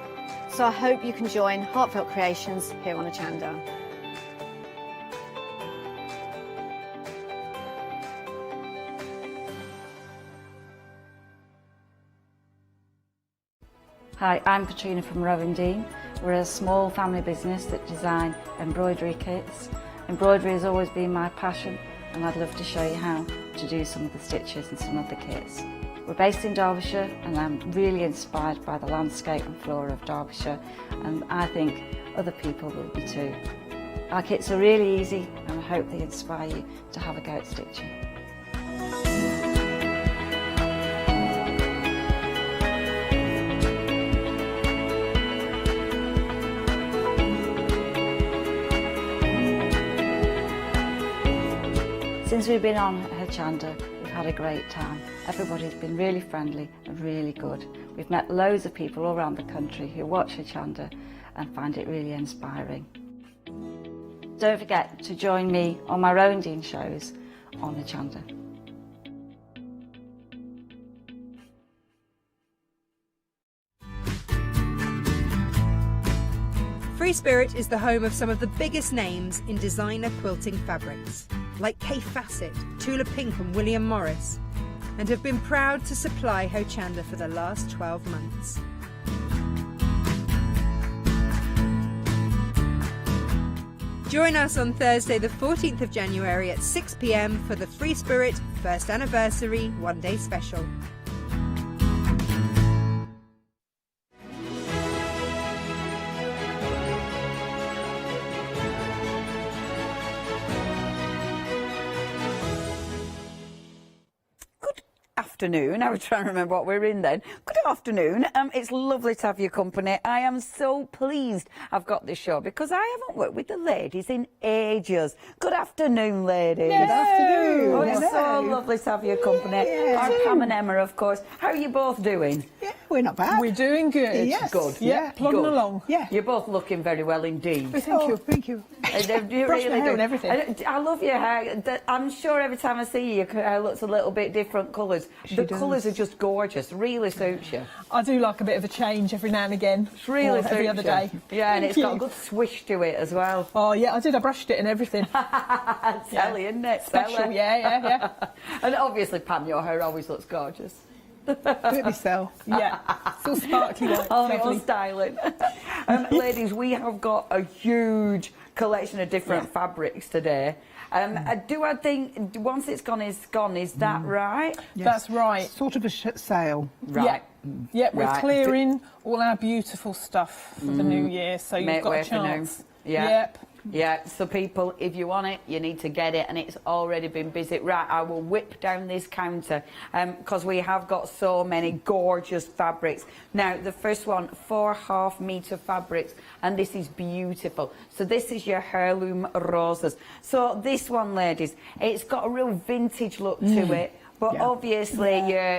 So I hope you can join Heartfelt Creations here on Hochanda. Hi, I'm Katrina from Rowendine. We're a small family business that design embroidery kits. Embroidery has always been my passion, and I'd love to show you how to do some of the stitches and some of the kits. We're based in Derbyshire, and I'm really inspired by the landscape and flora of Derbyshire, and I think other people will be too. Our kits are really easy, and I hope they inspire you to have a go at stitching. Since we've been on Hochanda, we've had a great time. Everybody's been really friendly and really good. We've met loads of people all around the country who watch Hochanda and find it really inspiring. Don't forget to join me on my Rowendine shows on Hochanda. Free Spirit is the home of some of the biggest names in designer quilting fabrics, like Kay Fassett, Tula Pink and William Morris, and have been proud to supply Hochanda for the last 12 months. Join us on Thursday the 14th of January at 6 p.m. for the Free Spirit First Anniversary One-Day Special. Afternoon. I was trying to remember what we were in then. Good afternoon. It's lovely to have your company. I am so pleased I've got this show because I haven't worked with the ladies in ages. Good afternoon, ladies. Good afternoon. Oh, it's so lovely to have your company. Yeah. I'm Pam and Emma, of course. How are you both doing? Yeah, we're not bad. We're doing good. Yes. Good. Yeah, plodding good. along. Yeah. You're both looking very well indeed. Thank you. Thank you. You Brush my hair and everything. I love your hair. I'm sure every time I see you, your hair looks a little bit different colours. The colours are just gorgeous. Really suits you. I do like a bit of a change every now and again. It's really every other day. Yeah, and Thank it's got a you. good swish to it as well. Oh yeah, I did. I brushed it and everything. Telly, isn't it? Special. Telly. Yeah. And obviously, Pam, your hair always looks gorgeous. Really so. Yeah. So sparkly white. Oh, lovely. you're styling. Ladies, we have got a huge collection of different fabrics today. Do I think once it's gone, is that right? Yes. That's right. Sort of a sale. Right. Yeah, we're Right. clearing all our beautiful stuff for the new year, so you've Make got way a for new. chance. Yeah. Yep. Yeah, so people, if you want it, you need to get it, and it's already been busy. Right, I will whip down this counter because we have got so many gorgeous fabrics. Now, the first one, 4 half-metre fabrics, and this is beautiful. So this is your heirloom roses. So this one, ladies, it's got a real vintage look to it. But obviously,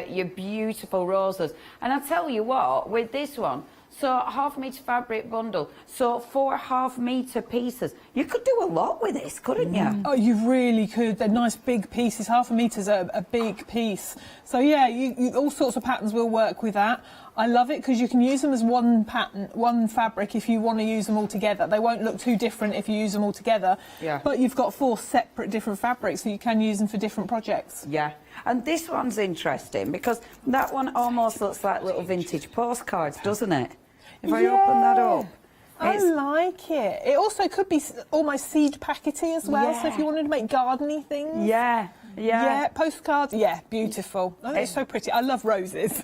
your beautiful roses. And I tell you what, with this one, so half-metre fabric bundle, so 4 half-metre pieces. You could do a lot with this, couldn't you? Oh, you really could. They're nice big pieces. Half a metre's a big piece. So yeah, you, all sorts of patterns will work with that. I love it because you can use them as one pattern, one fabric if you want to use them all together. They won't look too different if you use them all together. Yeah. But you've got 4 separate different fabrics, so you can use them for different projects. Yeah. And this one's interesting because that one almost looks like little vintage postcards, doesn't it? If I open that up. I like it. It also could be almost seed packety as well, so if you wanted to make gardeny things. Yeah, postcards. Yeah, beautiful. I think it's so pretty. I love roses.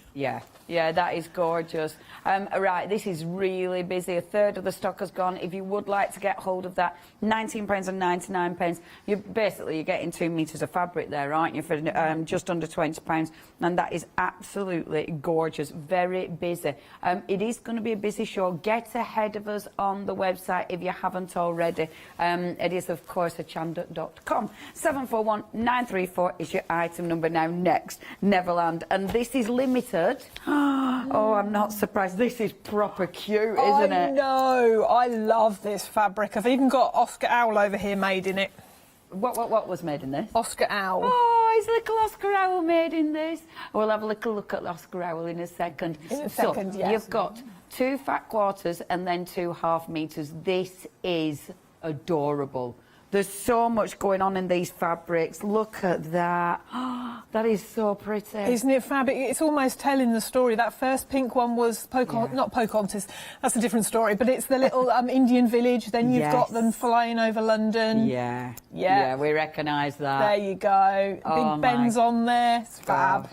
Yeah, that is gorgeous. Right, this is really busy. A third of the stock has gone. If you would like to get hold of that, £19.99. You're getting 2 metres of fabric there, aren't you, for just under £20. And that is absolutely gorgeous. Very busy. It is going to be a busy show. Get ahead of us on the website if you haven't already. It is, of course, hochanda.com. 741-934 is your item number. Now, next, Neverland. And this is limited. Oh, I'm not surprised. This is proper cute, isn't it? I know. I love this fabric. I've even got Oscar Owl over here made in it. What was made in this? Oscar Owl. Oh, is little Oscar Owl made in this? We'll have a little look at Oscar Owl in a second. Yes. You've got 2 fat quarters and then 2 half metres. This is adorable. There's so much going on in these fabrics. Look at that. That is so pretty. Isn't it fab? It's almost telling the story. That first pink one was not Pocahontas. That's a different story. But it's the little Indian village. Then you've got them flying over London. Yeah, we recognise that. There you go. Big Ben's on there. It's fab.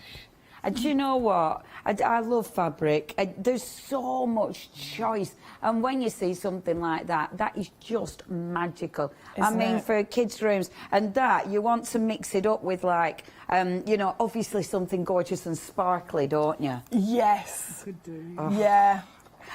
And do you know what? I love fabric. There's so much choice. And when you see something like that, that is just magical. Isn't it? For kids' rooms. And that, you want to mix it up with, like, you know, obviously something gorgeous and sparkly, don't you? Yes. Could do. Yeah.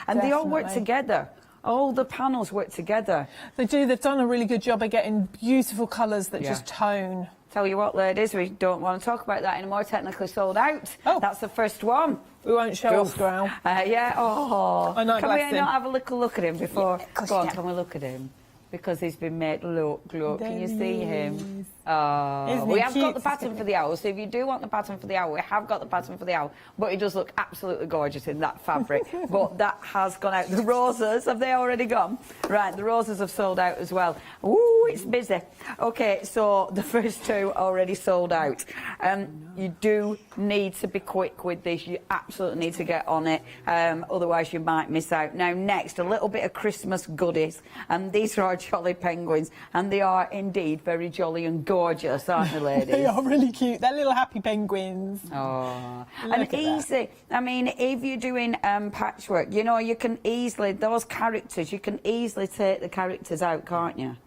And they all work together. All the panels work together. They do. They've done a really good job of getting beautiful colours that just tone. Tell you what, ladies, we don't want to talk about that anymore. Technically sold out. Oh. That's the first one. We won't show Oscar Owl. Yeah. Oh. I know, can we not have a little look at him before? Yeah, go on, can we look at him? Because he's been made. Look. Can you see him? Oh, we have got the pattern for the owl, so if you do want the pattern for the owl, we have got the pattern for the owl, but it does look absolutely gorgeous in that fabric. But that has gone out. The roses, have they already gone? Right, the roses have sold out as well. Ooh, it's busy. Okay, so the first 2 already sold out. You do need to be quick with this. You absolutely need to get on it, otherwise you might miss out. Now, next, a little bit of Christmas goodies, and these are our jolly penguins, and they are indeed very jolly and gorgeous, aren't they, ladies? They are really cute. They're little happy penguins. Oh, and easy. I mean, if you're doing patchwork, you know, you can easily, those characters, you can easily take the characters out, can't you?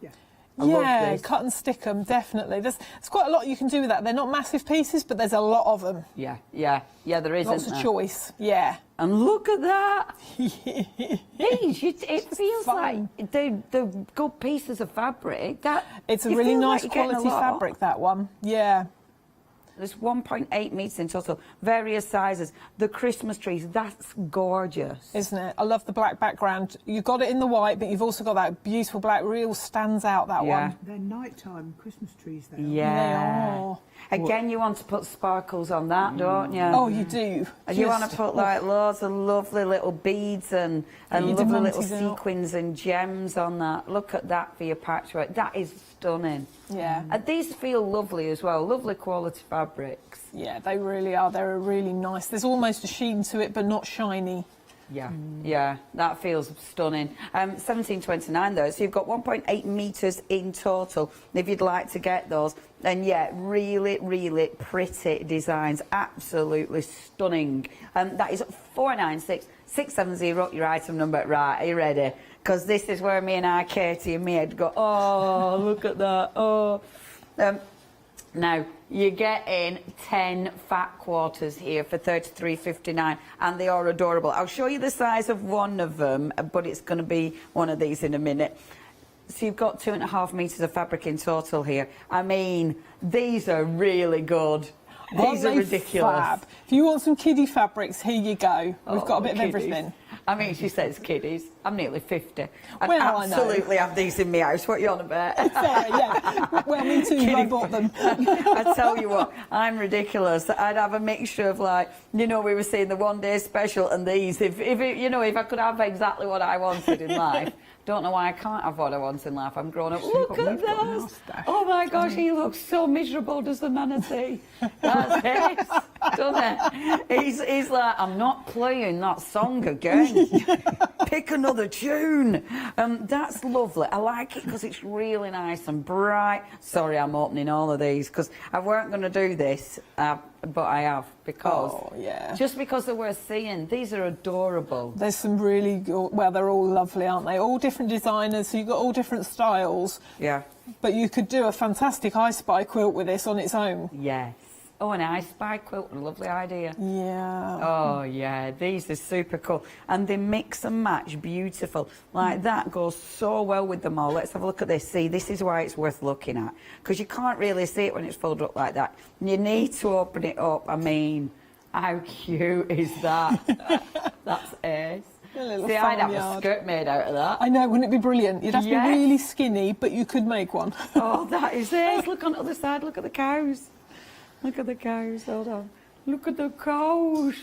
Yeah, cut and stick them, definitely. There's quite a lot you can do with that. They're not massive pieces, but there's a lot of them. Yeah, there is. Lots of choice, yeah. And look at that. It feels like they're good pieces of fabric. It's a really nice quality fabric, that one. Yeah. There's 1.8 metres in total, various sizes. The Christmas trees, that's gorgeous. Isn't it? I love the black background. You've got it in the white, but you've also got that beautiful black, real stands out, that one. They're nighttime Christmas trees, they are. Yeah. They are. Again, you want to put sparkles on that, don't you? Oh, you do. And you want to put, like, loads of lovely little beads and lovely little sequins and gems on that. Look at that for your patchwork. That is stunning. Yeah. And these feel lovely as well. Lovely quality fabrics. Yeah, they really are. They're really nice. There's almost a sheen to it, but not shiny. Yeah, that feels stunning. 17.29 though, so you've got 1.8 metres in total if you'd like to get those. And yeah, really pretty designs, absolutely stunning. That is 496 670, your item number. Right, are you ready? because this is where me and our Katie and me had go, oh, look at that, oh. Now, you're getting 10 fat quarters here for $33.59, and they are adorable. I'll show you the size of one of them, but it's going to be one of these in a minute. So you've got 2.5 metres of fabric in total here. I mean, these are really good. These are ridiculous. Fab. If you want some kiddie fabrics, here you go. We've got a bit of everything. I mean, she says kiddies. I'm nearly 50. I Well, absolutely have these in my house. What are you on about? Fair, yeah. Well, me too. I bought them. I tell you what, I'm ridiculous. I'd have a mixture of, like, you know, we were saying the one day special and these. If I could have exactly what I wanted in life. Don't know why I can't have what I want in life. I'm grown up. Look at those. Oh my gosh, he looks so miserable, does the manatee? That's it, doesn't it? He's like, I'm not playing that song again. Pick another tune. That's lovely. I like it because it's really nice and bright. Sorry, I'm opening all of these because I weren't going to do this, but I have because just because they're worth seeing. These are adorable. There's some really good, well, they're all lovely, aren't they? All different designers, so you've got all different styles. Yeah. But you could do a fantastic I Spy quilt with this on its own. Yes. Oh, an I Spy quilt, a lovely idea. Yeah. Oh, yeah, these are super cool. And they mix and match beautiful. Like, that goes so well with them all. Let's have a look at this. See, this is why it's worth looking at. Because you can't really see it when it's folded up like that. You need to open it up. I mean, how cute is that? That's ace. See, I'd have a skirt made out of that. I know, wouldn't it be brilliant? You'd have to be really skinny, but you could make one. Oh, that is ace. Look on the other side. Look at the cows. Look at the cows, hold on. Look at the cows.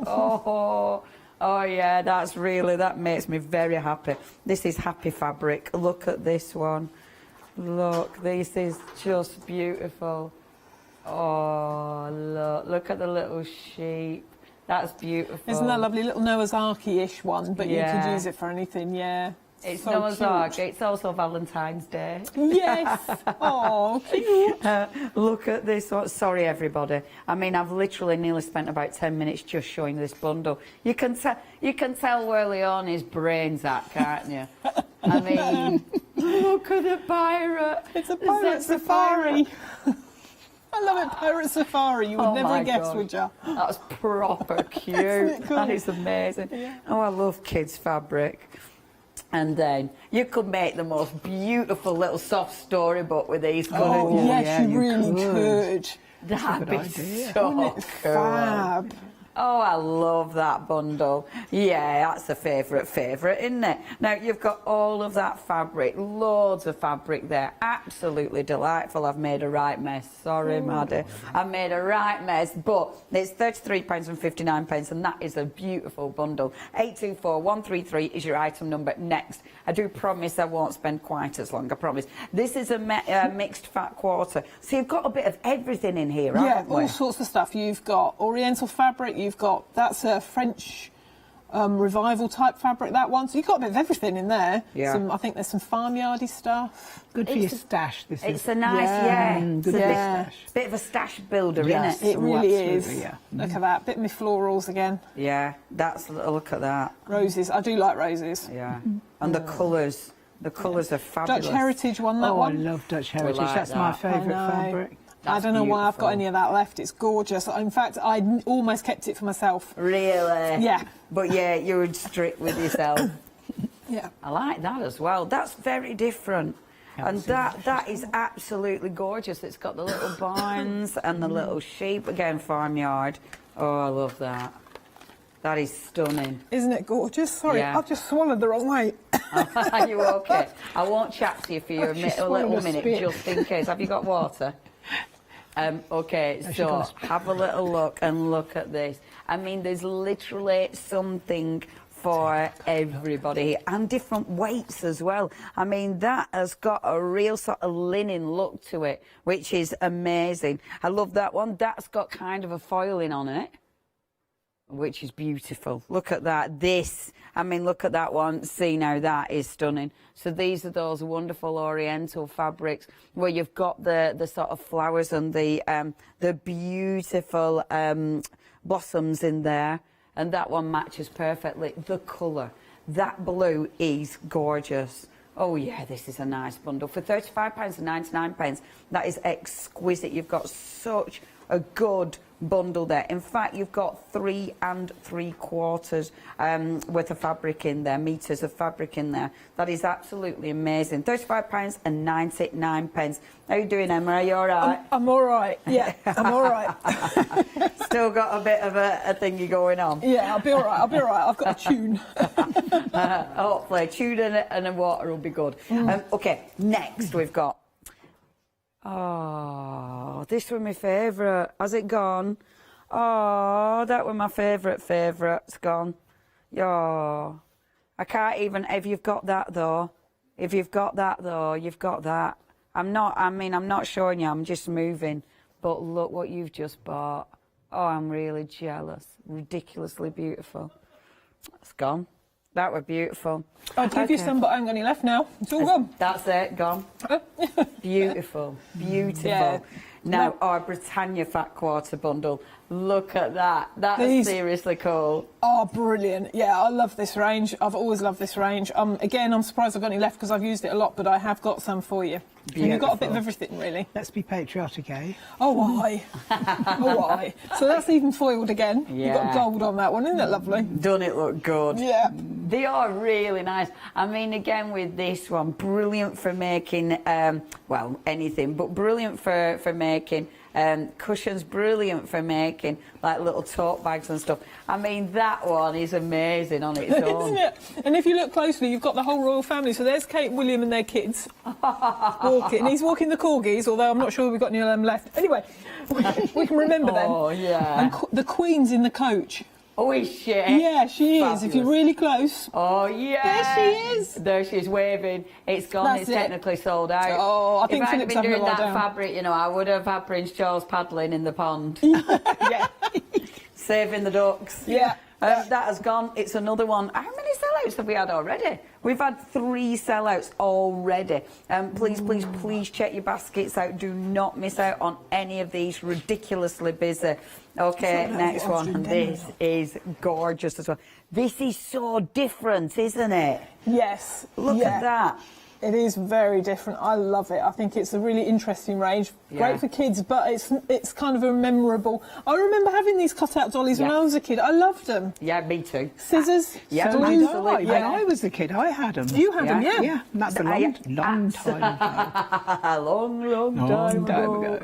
Oh, yeah, that makes me very happy. This is happy fabric. Look at this one. Look, this is just beautiful. Oh, look at the little sheep. That's beautiful. Isn't that lovely? Little Noah's Ark-ish one, but you could use it for anything, yeah. It's so Noah's cute. Ark. It's also Valentine's Day. Yes. Oh, cute. Look at this one. Sorry, everybody. I mean, I've literally nearly spent about 10 minutes just showing this bundle. You can tell where Leonie's brain's at, can't you? I mean, look at the pirate. It's a pirate safari. I love it, Pirate Safari. You would never guess, would you? That's proper cute. Cool? That is amazing. Yeah. Oh, I love kids' fabric. And then you could make the most beautiful little soft storybook with these, couldn't you? Oh, yes, you really could. That'd be so Wouldn't it cool. fab? Oh, I love that bundle. Yeah, that's a favourite, isn't it? Now, you've got all of that fabric, loads of fabric there. Absolutely delightful. I've made a right mess. Sorry, Maddie. I made a right mess, but it's £33.59, and that is a beautiful bundle. 824133 is your item number next. I do promise I won't spend quite as long, I promise. This is a mixed fat quarter. So you've got a bit of everything in here, haven't we? Yeah, all sorts of stuff. You've got Oriental fabric, that's a French revival type fabric, that one. So you've got a bit of everything in there. Yeah. I think there's some farmyardy stuff. Good for your stash, this is. It's a nice, good stash. Bit of a stash builder, Yes. isn't it? It really is. Yeah. Look at that. Bit of my florals again. Yeah, look at that. Roses. I do like roses. Yeah. And the colours. The colours are fabulous. Dutch Heritage one, that one. I love Dutch Heritage. like That's my favourite fabric. I don't know why I've got any of that left. It's gorgeous. In fact, I almost kept it for myself. Really? Yeah. But yeah, you're strict with yourself. Yeah. I like that as well. That's very different. And that is absolutely gorgeous. It's got the little barns and the little sheep. Again, farmyard. Oh, I love that. That is stunning. Isn't it gorgeous? Sorry, Yeah. I've just swallowed the wrong way. Are you okay? I won't chat to you for a little minute, spit. just in case. Have you got water? Okay, so have a little look and look at this. I mean, there's literally something for everybody, and different weights as well. I mean, that has got a real sort of linen look to it, which is amazing. I love that one. That's got kind of a foiling on it, which is beautiful. Look at that. Look at that one. See, now that is stunning. So these are those wonderful Oriental fabrics where you've got the sort of flowers and the beautiful blossoms in there. And that one matches perfectly. The colour. That blue is gorgeous. Oh yeah, this is a nice bundle. For £35.99, that is exquisite. You've got such a good bundle there. In fact, you've got 3 3/4 worth of fabric in there, metres of fabric in there. That is absolutely amazing. £35.99. How are you doing, Emma? Are you all right? I'm all right. Yeah, I'm all right. Still got a bit of a thingy going on. Yeah, I'll be all right. I'll be all right. I've got a tune. Hopefully, a tune and a water will be good. Okay, next we've got. Oh, this was my favourite. Has it gone? Oh, that was my favourite. It's gone. Yeah. I can't even. If you've got that though, you've got that. I'm not showing you. I'm just moving. But look what you've just bought. Oh, I'm really jealous. Ridiculously beautiful. It's gone. That were beautiful. I'll give you some, but I haven't got any left now. It's all gone. That's it, gone. Beautiful, beautiful. Yeah. Now, our Britannia Fat Quarter bundle. Look at that. That is seriously cool. Oh, brilliant. Yeah, I love this range. I've always loved this range. Again, I'm surprised I've got any left because I've used it a lot, but I have got some for you. Beautiful. And you've got a bit of everything, really. Let's be patriotic, eh? Oh, why? Oh, why? So that's even foiled again. Yeah. You've got gold on that one, isn't it lovely? Doesn't it look good? Yeah. They are really nice. I mean, again, with this one, brilliant for making, well, anything, but brilliant for making cushions, brilliant for making, like, little tote bags and stuff. I mean, that one is amazing on its own. Isn't it? And if you look closely, you've got the whole royal family. So there's Kate, William and their kids walking. And he's walking the corgis, although I'm not sure we've got any of them left. Anyway, we can remember them. Oh, yeah. And the Queen's in the coach. Oh, is she? Yeah, she Fabulous. is. If you're really close. Oh, yeah. There she is. There she is, waving. It's gone. That's it's it. technically sold out. Oh, I think if I'd Philip's been having a doing lie that down. fabric, you know, I would have had Prince Charles paddling in the pond. Yeah. Saving the ducks. Yeah. That has gone. It's another one. How many sellouts have we had already? We've had 3 sellouts already. Please check your baskets out. Do not miss out on any of these. Ridiculously busy. Okay, next one. And this is gorgeous as well. This is so different, isn't it? Yes. Look at that. It is very different. I love it. I think it's a really interesting range. Great for kids, but it's kind of a memorable. I remember having these cut-out dollies when I was a kid. I loved them. Yeah, me too. Scissors. Yeah, glue. absolutely. When I was a kid, I had them. You had them, yeah. Yeah, and that's a long time ago. A long time ago.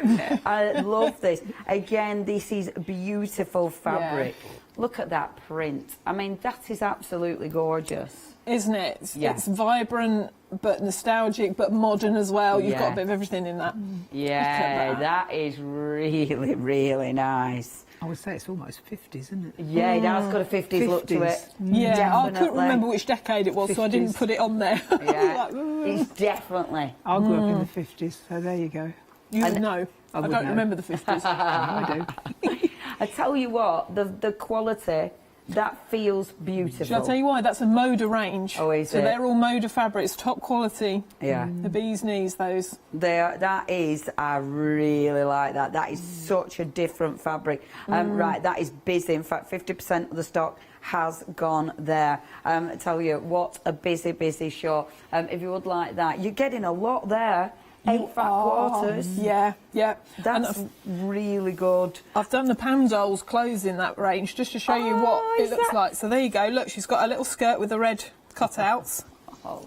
I love this. Again, this is beautiful fabric. Yeah. Look at that print. I mean, that is absolutely gorgeous. Isn't it? Yeah. It's vibrant, but nostalgic, but modern as well. You've got a Yeah. bit of everything in that. Yeah, that is really, really nice. I would say it's almost 50s, isn't it? Yeah, it has got a 50s look to it. Yeah, I couldn't Definitely. remember which decade it was, so I didn't 50s. put it on there. Yeah, Like, it's definitely. I grew up in the 50s, so there you go. You know. I would don't know. remember the 50s. I do. I tell you what, the quality, that feels beautiful. Shall I tell you why? That's a Moda range. Oh, is so it? they're all Moda fabrics, top quality. Yeah. The bee's knees, those. That is, I really like that. That is such a different fabric. Right, that is busy. In fact, 50% of the stock has gone there. I tell you, what a busy show. If you would like that, you're getting a lot there. 8 fat quarters. Yeah, yeah. That's really good. I've done the Pam dolls clothes in that range just to show you what it looks like. So there you go. Look, she's got a little skirt with the red cutouts,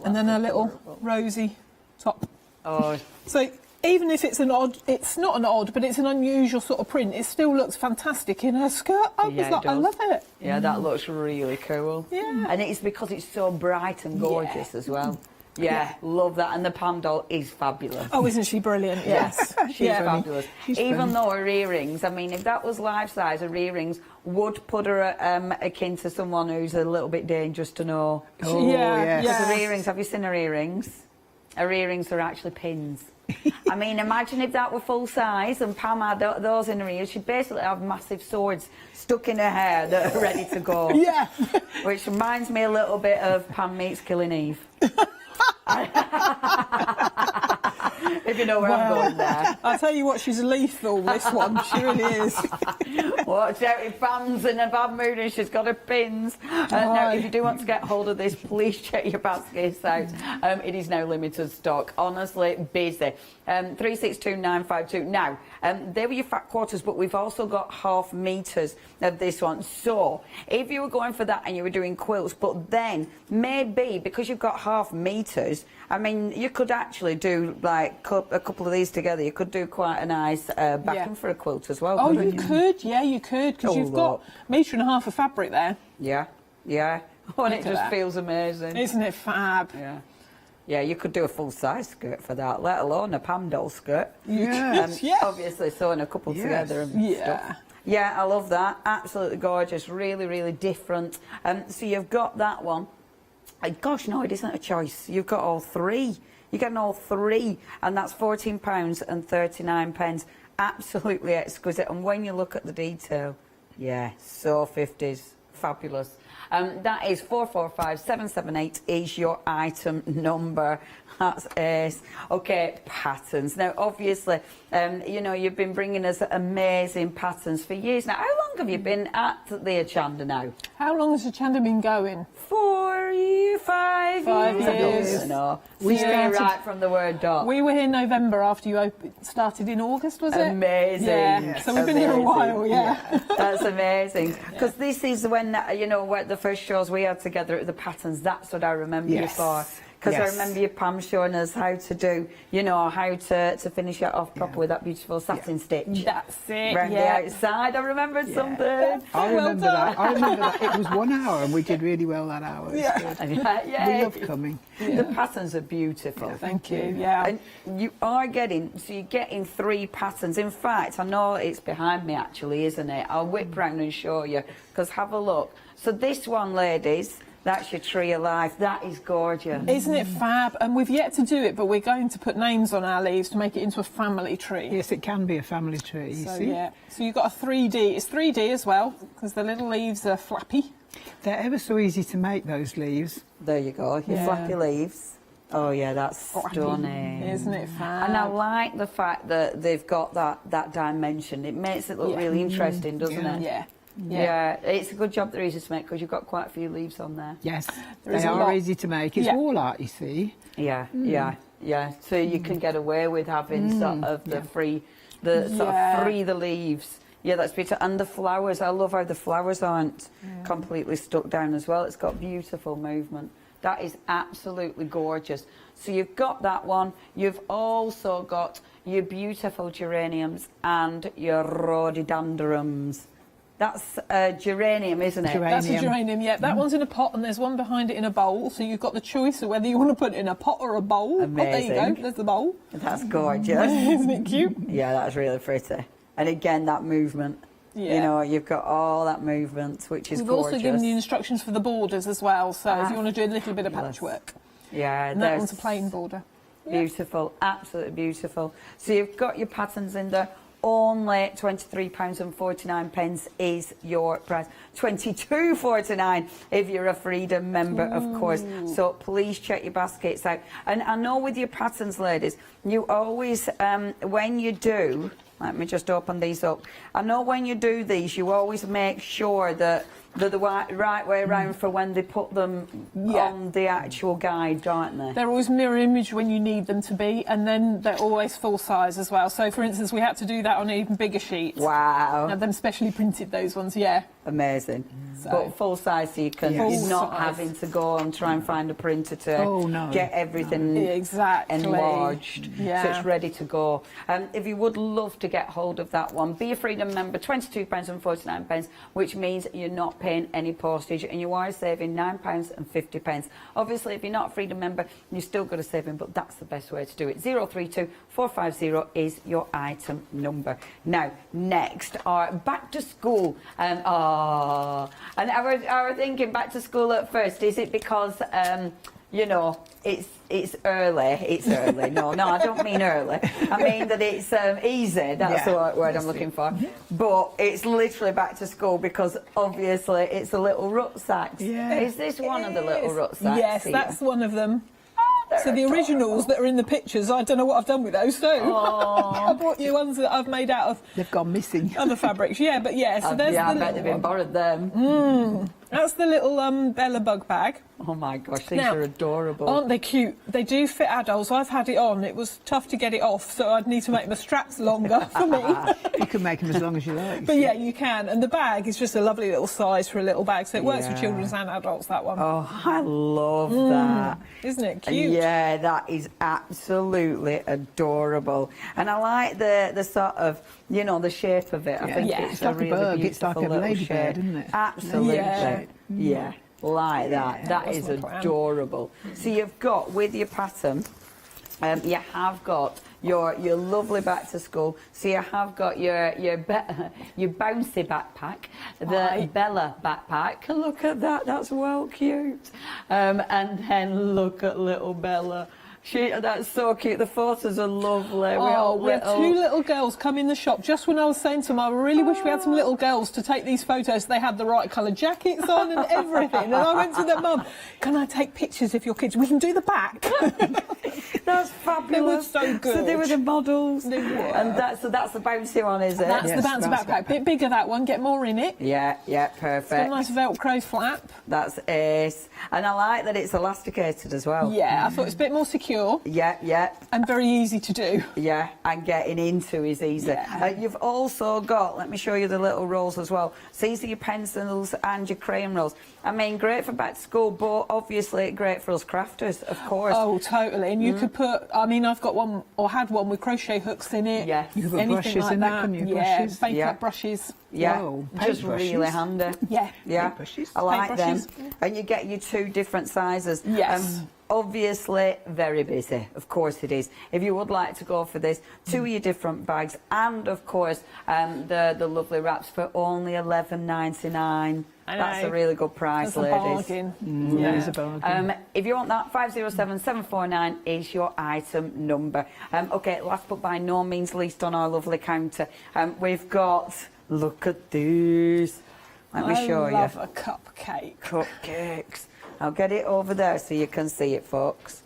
and then a little rosy top. Oh. So even if it's not an odd, but it's an unusual sort of print, it still looks fantastic in her skirt. I love it. Yeah, that looks really cool. Yeah. And it's because it's so bright and gorgeous as well. Yeah, love that. And the Pam doll is fabulous. Oh, isn't she brilliant? Yes. She's fabulous. Even though her earrings, I mean, if that was life size, her earrings would put her akin to someone who's a little bit dangerous to know. Oh, yes. Because her earrings, have you seen her earrings? Her earrings are actually pins. I mean, imagine if that were full size and Pam had those in her ears. She'd basically have massive swords stuck in her hair that are ready to go. Yeah. Which reminds me a little bit of Pam meets Killing Eve. if you know where I'm going there. I'll tell you what, she's lethal, this one. She really is. Watch out, if Pam's in a bad mood and she's got her pins. Now, if you do want to get hold of this, please check your baskets out. It is now limited stock. Honestly, busy. 362952. Now, there were your fat quarters, but we've also got half meters of this one. So, if you were going for that and you were doing quilts, but then maybe because you've got half meters, I mean, you could actually do like a couple of these together. You could do quite a nice backing for a quilt as well. Oh, you could, yeah, you could, because you've got a metre and a half of fabric there. Yeah, yeah. Oh, and it just feels amazing. Isn't it fab? Yeah. Yeah, you could do a full-size skirt for that, let alone a Pam doll skirt. Yes, Obviously sewing a couple together and stuff. Yeah, I love that. Absolutely gorgeous. Really, really different. So you've got that one. Gosh, no, it isn't a choice. You've got all three. You're getting all three, and that's £14.39. Absolutely exquisite. And when you look at the detail, yeah, so 50s. Fabulous. That is 445778 is your item number. That's ace. Okay, patterns. Now, obviously, you know, you've been bringing us amazing patterns for years now. How long have you been at the Hochanda now? How long has Hochanda been going? 5 years. No, we started right from the word dot. We were here November after you started in August, was it? Amazing. Yeah. So we've been here a while, yeah. That's amazing. Because this is when, you know, the first shows we had together, the patterns, that's what I remember you for. Because I remember you, Pam, showing us how to do, you know, how to finish it off proper with that beautiful satin stitch. That's it, Round the outside, I remembered something. I remember that. I remember that. It was 1 hour and we did really well that hour. We loved coming. The patterns are beautiful. Thank you, And you are getting, so you're getting 3 patterns. In fact, I know it's behind me actually, isn't it? I'll whip round and show you, because have a look. So this one, ladies, that's your tree of life. That is gorgeous. Isn't it fab? And we've yet to do it, but we're going to put names on our leaves to make it into a family tree. Yes, it can be a family tree, you see. Yeah. So you've got a 3D. It's 3D as well, because the little leaves are flappy. They're ever so easy to make, those leaves. There you go, your flappy leaves. Oh yeah, that's stunning. Isn't it fab? And I like the fact that they've got that dimension. It makes it look really interesting, doesn't it? Yeah, it's a good job they're easy to make because you've got quite a few leaves on there. Yes, they are easy to make. It's wall art, you see. Yeah. So you can get away with having sort of the free the leaves. Yeah, that's beautiful. And the flowers, I love how the flowers aren't completely stuck down as well. It's got beautiful movement. That is absolutely gorgeous. So you've got that one. You've also got your beautiful geraniums and your rhododendrons. That's a geranium, isn't it? That's a geranium, yeah. That one's in a pot and there's one behind it in a bowl, so you've got the choice of whether you want to put it in a pot or a bowl. Amazing. Oh, there you go, there's the bowl. That's gorgeous. Isn't it cute? Yeah, that's really pretty. And again, that movement. Yeah. You know, you've got all that movement, which is gorgeous. We've also given you instructions for the borders as well, so if you want to do a little bit of patchwork. Yeah, and that one's a plain border. Beautiful, absolutely beautiful. So you've got your patterns in there. Only £23.49 is your price. £22.49 if you're a Freedom member, of course. So please check your baskets out. And I know with your patterns, ladies, you always, when you do, let me just open these up. I know when you do these, you always make sure that they're the right way around for when they put them on the actual guide, aren't they? They're always mirror image when you need them to be, and then they're always full size as well. So, for instance, we had to do that on an even bigger sheet. Wow. Had them specially printed, those ones, yeah. Amazing. But full size, so you can, you're not having to go and try and find a printer to get everything enlarged. Yeah. So it's ready to go. If you would love to get hold of that one, be a Freedom member, £22.49, which means you're not paying any postage and you are saving £9.50. Obviously, if you're not a Freedom member, you've still got a saving, but that's the best way to do it. 032 450 is your item number. Now, next are back to school. And I was thinking back to school at first. Is it because, you know, it's early? It's early. No, I don't mean early. I mean that it's easy. That's the word I'm looking for. But it's literally back to school because obviously it's a little rucksack. Yeah. Is this one of the little rucksacks? Yes, here? that's one of them. So the originals that are in the pictures, I don't know what I've done with those. So I brought you ones that I've made out of. They've gone missing. Other fabrics, yeah, but yeah. So there's yeah, the I bet they've been borrowed them. That's the little Bella bug bag. Oh my gosh, these are adorable. Aren't they cute? They do fit adults. I've had it on. It was tough to get it off, so I'd need to make the straps longer for me. You can make them as long as you like. But yeah, you can. And the bag is just a lovely little size for a little bag, so it works for children and adults, that one. Oh, I love that. Isn't it cute? Yeah, that is absolutely adorable. And I like the sort of, you know, the shape of it. I think it's a like really a bird. beautiful It's like a little ladybird, shape. isn't it? Absolutely. Yeah. Like that. That that's is my plan. adorable. So you've got, with your pattern, you have got your lovely back to school. So you have got your bouncy backpack, the Bella backpack. Look at that, that's well cute. And then look at little Bella. That's so cute. The photos are lovely. We had two little girls come in the shop just when I was saying to them, I really wish we had some little girls to take these photos. They had the right colour jackets on and everything. And I went to their mum, can I take pictures of your kids? We can do the back. That's fabulous. They were so good. So they were the models. They were. And that's the bouncy one, is it? That's the bouncy backpack. Bit bigger, that one. Get more in it. Yeah, perfect. It's got a nice Velcro flap. That's ace. And I like that it's elasticated as well. Yeah, I thought it's a bit more secure. Yeah. And very easy to do. Yeah, and getting into is easy. You've also got, let me show you the little rolls as well. So these are your pencils and your crayon rolls. I mean, great for back to school, but obviously great for us crafters, of course. Oh, totally. And you could put, I mean, I've got one, or had one with crochet hooks in it. Yeah. You could put anything brushes like in that, couldn't you? Yeah, Brushes. makeup brushes. Yeah, Whoa, just paintbrushes. really handy. Yeah. Paintbrushes. I like them. Paintbrushes. And you get your two different sizes. Yes. Obviously, very busy. Of course it is. If you would like to go for this, two of your different bags, and of course the lovely wraps for only $11.99. That's a really good price, That's ladies. a bargain. That is a bargain. If you want that, 507-749 is your item number. Okay, last but by no means least on our lovely counter, we've got, look at these. Let me show you. I love a cupcake. Cupcakes. I'll get it over there so you can see it, folks.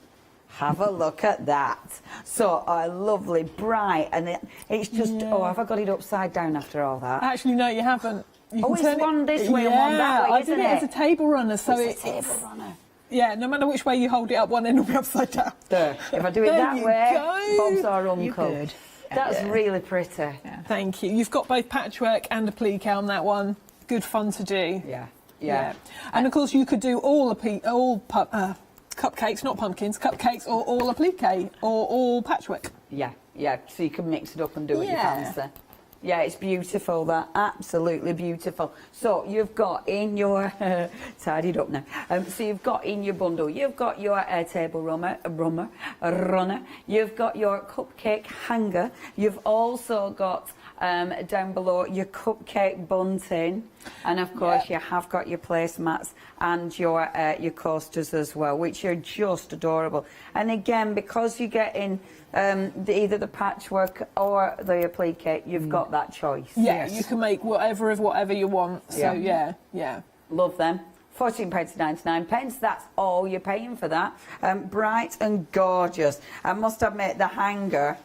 Have a look at that. So, lovely, bright, and it's just, have I got it upside down after all that? Actually, no, you haven't. You can it's turn one this way and one that way, isn't I did it as a table runner, so it's a table runner. Yeah, no matter which way you hold it up, one end will be upside down. There. If I do it There that you way, go. Bob's our uncle. You're good. That's really pretty. Thank you. You've got both patchwork and applique on that one. Good fun to do. Yeah. And of course, you could do all cupcakes, not pumpkins, cupcakes, or all applique, or all patchwork. Yeah. So you can mix it up and do what you fancy. Yeah, it's beautiful, that. Absolutely beautiful. So you've got in your... tidied up now. So you've got in your bundle, you've got your table runner. You've got your cupcake hanger. You've also got... down below your cupcake bunting, and of course you have got your placemats and your coasters as well, which are just adorable. And again, because you get in either the patchwork or the applique, you've got that choice. Yeah, you can make whatever of whatever you want. So yeah. Love them. £14.99. That's all you're paying for that. Bright and gorgeous. I must admit, the hanger.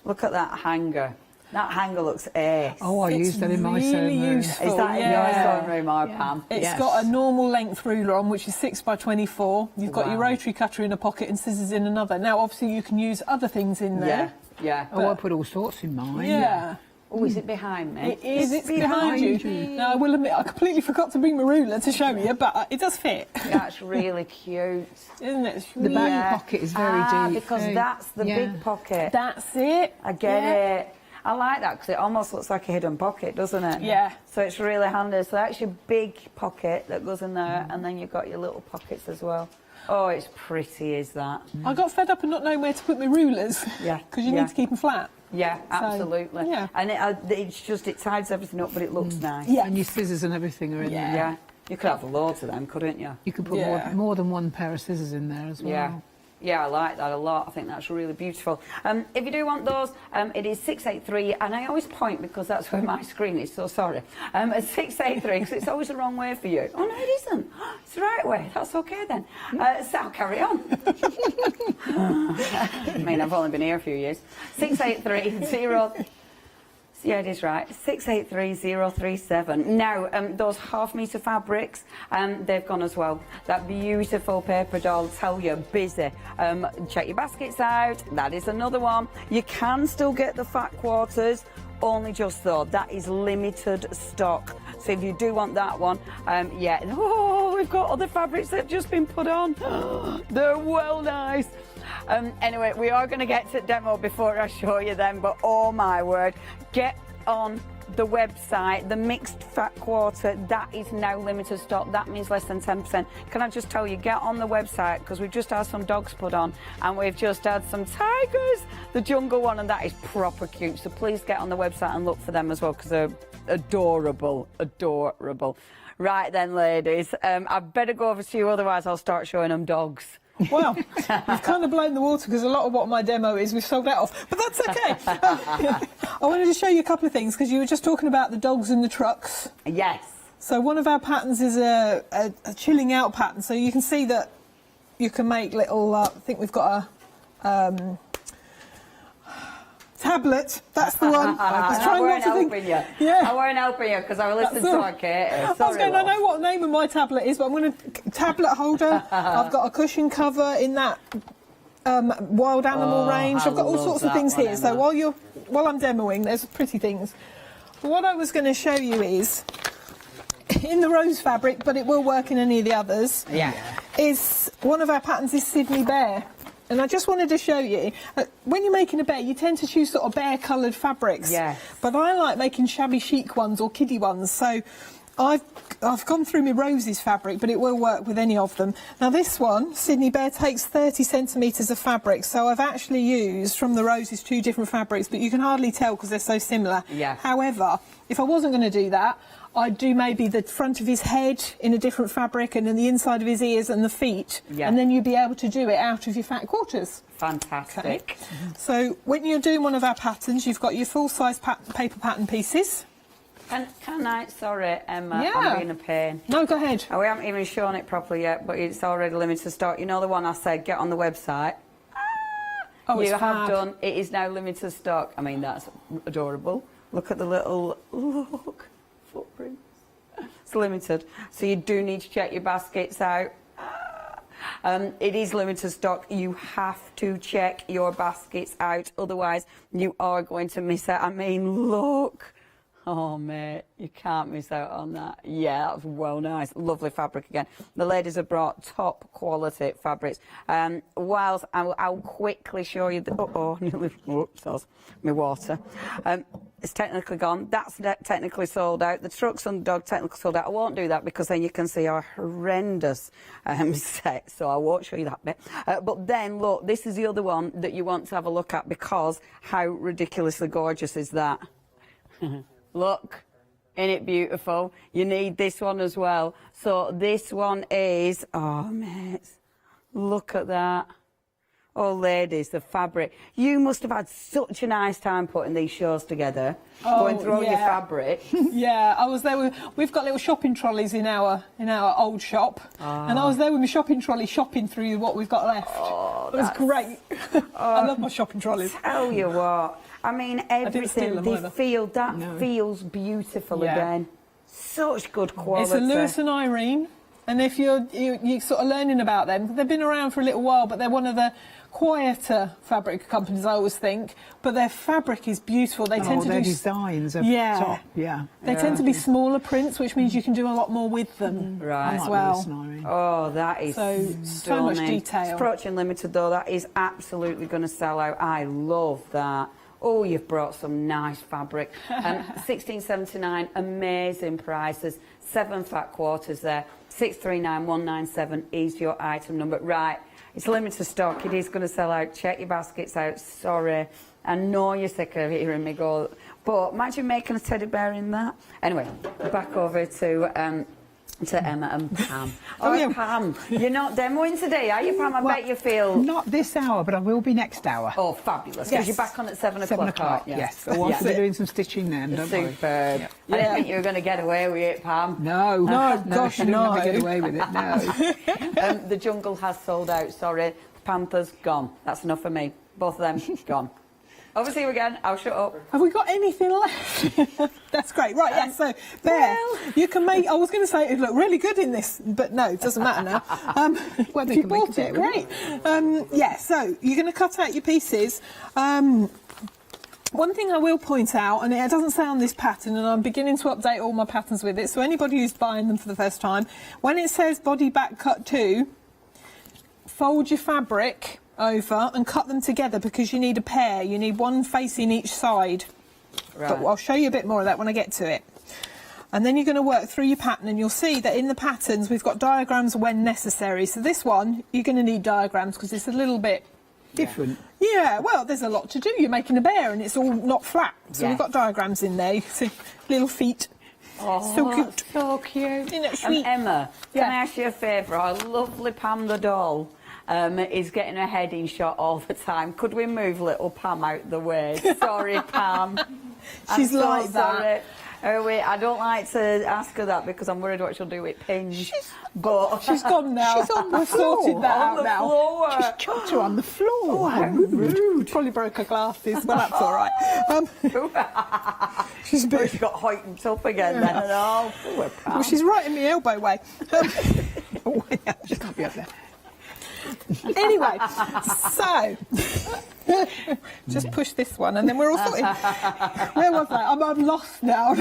Look at that hanger. That hanger looks ace. Oh, I used that in my sewing room. Useful, Is that in your sewing room, Pam? It's got a normal length ruler on, which is 6x24. You've got your rotary cutter in a pocket and scissors in another. Now, obviously, you can use other things in there. Yeah. Oh, I put all sorts in mine. Yeah. Oh, is it behind me? It is. It's behind you. Now, I will admit, I completely forgot to bring my ruler to show you, but it does fit. That's really cute. Isn't it? The back pocket is very deep. Because that's the big pocket. That's it. I get it. I like that because it almost looks like a hidden pocket, doesn't it? Yeah. So it's really handy. So that's your big pocket that goes in there, and then you've got your little pockets as well. Oh, it's pretty, is that? I got fed up and not knowing where to put my rulers. Yeah. Because you need to keep them flat. Yeah, absolutely. Yeah. And it tides everything up, but it looks nice. Yeah. And your scissors and everything are in there. Yeah. You could have loads of them, couldn't you? You could put more than one pair of scissors in there as well. Yeah, I like that a lot. I think that's really beautiful. If you do want those, it is 683, and I always point because that's where my screen is, so sorry. 683, because it's always the wrong way for you. Oh, no, it isn't. It's the right way. That's okay then. So I'll carry on. I mean, I've only been here a few years. 683 Yeah, it is right. 683037. Now, those half-metre fabrics, they've gone as well. That beautiful paper doll, tell you, busy. Check your baskets out. That is another one. You can still get the fat quarters, only just though, that is limited stock. So if you do want that one, yeah. Oh, we've got other fabrics that have just been put on. They're well nice. Anyway, we are going to get to demo before I show you them, but oh my word, get on the website. The mixed fat quarter, that is now limited stock. That means less than 10%. Can I just tell you, get on the website, because we've just had some dogs put on and we've just had some tigers, the jungle one, and that is proper cute. So please get on the website and look for them as well, because they're adorable, adorable. Right then, ladies, I better go over to you, otherwise I'll start showing them dogs. Well, you've kind of blown the water, because a lot of what my demo is we've sold out of, but that's okay. I wanted to show you a couple of things, because you were just talking about the dogs and the trucks. Yes. So one of our patterns is a chilling out pattern, so you can see that you can make little, I think we've got a tablet, that's the one. I weren't helping you. Yeah. I weren't helping you because I was listening to our Katie. I know what the name of my tablet is, but I'm going to tablet holder. I've got a cushion cover in that wild animal range. I've got all sorts of things here. So while I'm demoing, there's pretty things. What I was going to show you is in the rose fabric, but it will work in any of the others. Yeah. Is one of our patterns is Sydney Bear. And I just wanted to show you, when you're making a bear, you tend to choose sort of bear-coloured fabrics. Yes. But I like making shabby chic ones or kiddie ones, so I've gone through my roses fabric, but it will work with any of them. Now this one, Sydney Bear, takes 30 centimetres of fabric, so I've actually used from the roses 2 different fabrics, but you can hardly tell because they're so similar. Yeah. However, if I wasn't going to do that, I'd do maybe the front of his head in a different fabric and then the inside of his ears and the feet. Yeah. And then you'd be able to do it out of your fat quarters. Fantastic. Okay. So when you're doing one of our patterns, you've got your full-size paper pattern pieces. Can I, sorry Emma, Yeah. I'm being a pain. No, go ahead. We haven't even shown it properly yet, but it's already limited stock. You know the one I said, get on the website? Oh, it's you have fab. done. It is now limited stock. I mean, that's adorable. Look at the little, look, footprints. It's limited. So you do need to check your baskets out. It is limited stock. You have to check your baskets out, otherwise you are going to miss out. I mean, look. Oh, mate, you can't miss out on that. Yeah, that was well nice. Lovely fabric again. The ladies have brought top quality fabrics. Whilst I'll quickly show you the... oops, my water. It's technically gone. That's technically sold out. The trucks and the dog technically sold out. I won't do that because then you can see our horrendous set, so I won't show you that bit. But then, look, this is the other one that you want to have a look at, because how ridiculously gorgeous is that? Look, isn't it beautiful? You need this one as well. So this one is, oh, mates, look at that. Oh, ladies, the fabric. You must have had such a nice time putting these shows together, going through all your fabric. Yeah, I was there we've got little shopping trolleys in our old shop, and I was there with my shopping trolley shopping through what we've got left. Oh, it was great. I love my shopping trolleys. Tell you what, I mean, everything, feels beautiful again. Such good quality. It's a Lewis and Irene, and if you're sort of learning about them, they've been around for a little while, but they're one of the quieter fabric companies, I always think, but their fabric is beautiful. They tend to their do designs are top, yeah. They tend to be smaller prints, which means you can do a lot more with them as well. Oh, that is so much detail. It's approaching limited though. That is absolutely going to sell out. I love that. Oh, you've brought some nice fabric. $16.79, amazing prices. 7 fat quarters there. 639197 is your item number. Right. It's limited stock. It is going to sell out. Check your baskets out. Sorry. I know you're sick of hearing me go. But imagine making a teddy bear in that. Anyway, back over to to Emma and Pam. Pam, you're not demoing today, are you, Pam? I bet you feel... Not this hour, but I will be next hour. Oh, fabulous. Because you're back on at 7 o'clock. 7 o'clock, yes. So once we're doing some stitching then, don't worry. Superb. Yeah. I didn't think you were going to get away with it, Pam. No, gosh, no. Never get away with it, no. The jungle has sold out, sorry. The Panther's gone. That's enough for me. Both of them, gone. Over to you again. I'll shut up. Have we got anything left? That's great. Right, yeah, so, Bear, you can make... I was going to say it'd look really good in this, but no, it doesn't matter now. If you bought it, great. Yeah, so you're going to cut out your pieces. One thing I will point out, and it doesn't say on this pattern, and I'm beginning to update all my patterns with it, so anybody who's buying them for the first time, when it says body back cut 2, fold your fabric over and cut them together because you need a pair. You need one facing each side. Right. But I'll show you a bit more of that when I get to it. And then you're going to work through your pattern, and you'll see that in the patterns we've got diagrams when necessary. So this one, you're going to need diagrams because it's a little bit different. Yeah, well, there's a lot to do. You're making a bear and it's all not flat. So we've got diagrams in there. You can see little feet. Oh, so cute. So cute. Isn't it sweet? Emma, can I ask you a favour? Our lovely Pam the doll is getting her head in shot all the time. Could we move little Pam out the way? Sorry, Pam. She's I'm so like that. sorry. Oh, wait, I don't like to ask her that because I'm worried what she'll do with pins. She's gone now. She's on the floor. Sorted that out now. Floor. She's chucked her on the floor. Oh, how rude. Probably broke her glasses, but that's all right. She's a bit... She got heightened up again then. Oh, poor Pam. Well, she's right in the elbow way. Oh, yeah, she can't be up there. Anyway, so just push this one and then we're all sorted. Where was I? I'm lost now.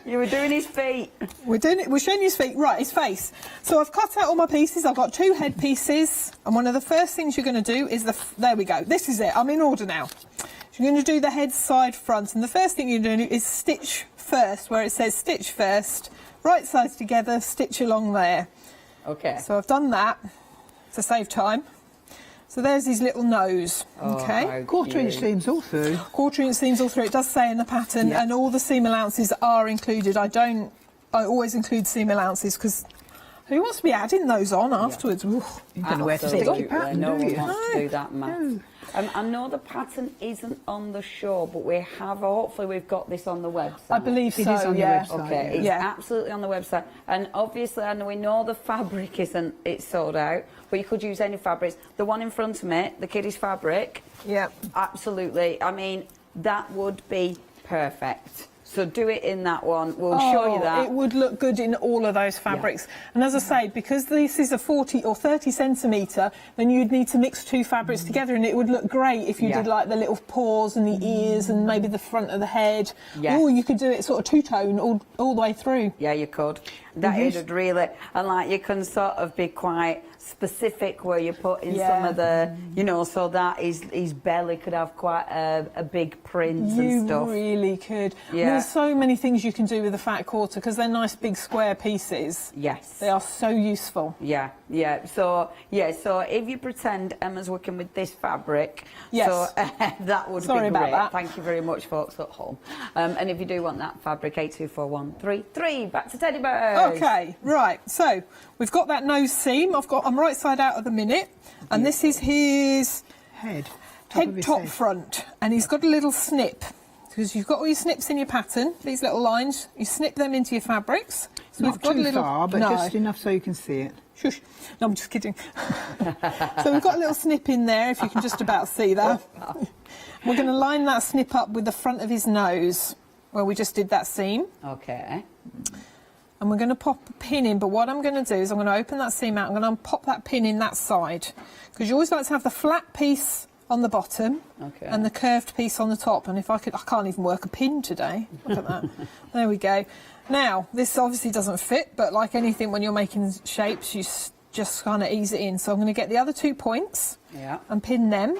You were doing his feet. We're showing his feet. Right, his face. So I've cut out all my pieces. I've got 2 head pieces, and one of the first things you're going to do is there we go. This is it. I'm in order now. So you're going to do the head, side, front, and the first thing you're doing is stitch first, where it says stitch first, right sides together, stitch along there. Okay. So I've done that to save time. So there's his little nose, okay? Quarter-inch seams all through. Quarter-inch seams all through. It does say in the pattern, and all the seam allowances are included. I always include seam allowances because who wants to be adding those on afterwards? You don't know where to stick your pattern, no do one you? wants to do that, Matt. No. I know the pattern isn't on the show, but we have, hopefully we've got this on the website. I believe so, It is on the website. Okay, it's absolutely on the website. And obviously, I know we know the fabric it's sold out, but you could use any fabrics. The one in front of me, the kiddies fabric, absolutely. I mean, that would be perfect. So do it in that one. We'll show you that. It would look good in all of those fabrics. And as I say, because this is a 40 or 30 centimetre, then you'd need to mix 2 fabrics together, and it would look great if you did like the little paws and the ears and maybe the front of the head. Or you could do it sort of two-tone all the way through. Yeah, you could. That would really, and like you can sort of be quite specific where you put in some of the, you know, so that his belly could have quite a big print and stuff. You really could. Yeah. There's so many things you can do with the fat quarter because they're nice big square pieces. Yes. They are so useful. Yeah. So if you pretend Emma's working with this fabric, so that would be great. About that. Thank you very much, folks at home. And if you do want that fabric, 824133. Back to teddy bears. Okay, right. So we've got that nose seam. I'm right side out at the minute, and this is his head top front, and he's got a little snip because you've got all your snips in your pattern. These little lines, you snip them into your fabrics. So Not too far, but just enough so you can see it. Shush. No, I'm just kidding. So we've got a little snip in there, if you can just about see that. We're going to line that snip up with the front of his nose, where we just did that seam. Okay. And we're going to pop a pin in, but what I'm going to do is I'm going to open that seam out, I'm going to pop that pin in that side. Because you always like to have the flat piece on the bottom and the curved piece on the top. And if I can't even work a pin today. Look at that. There we go. Now, this obviously doesn't fit, but like anything when you're making shapes, you just kind of ease it in. So I'm going to get the other 2 points and pin them.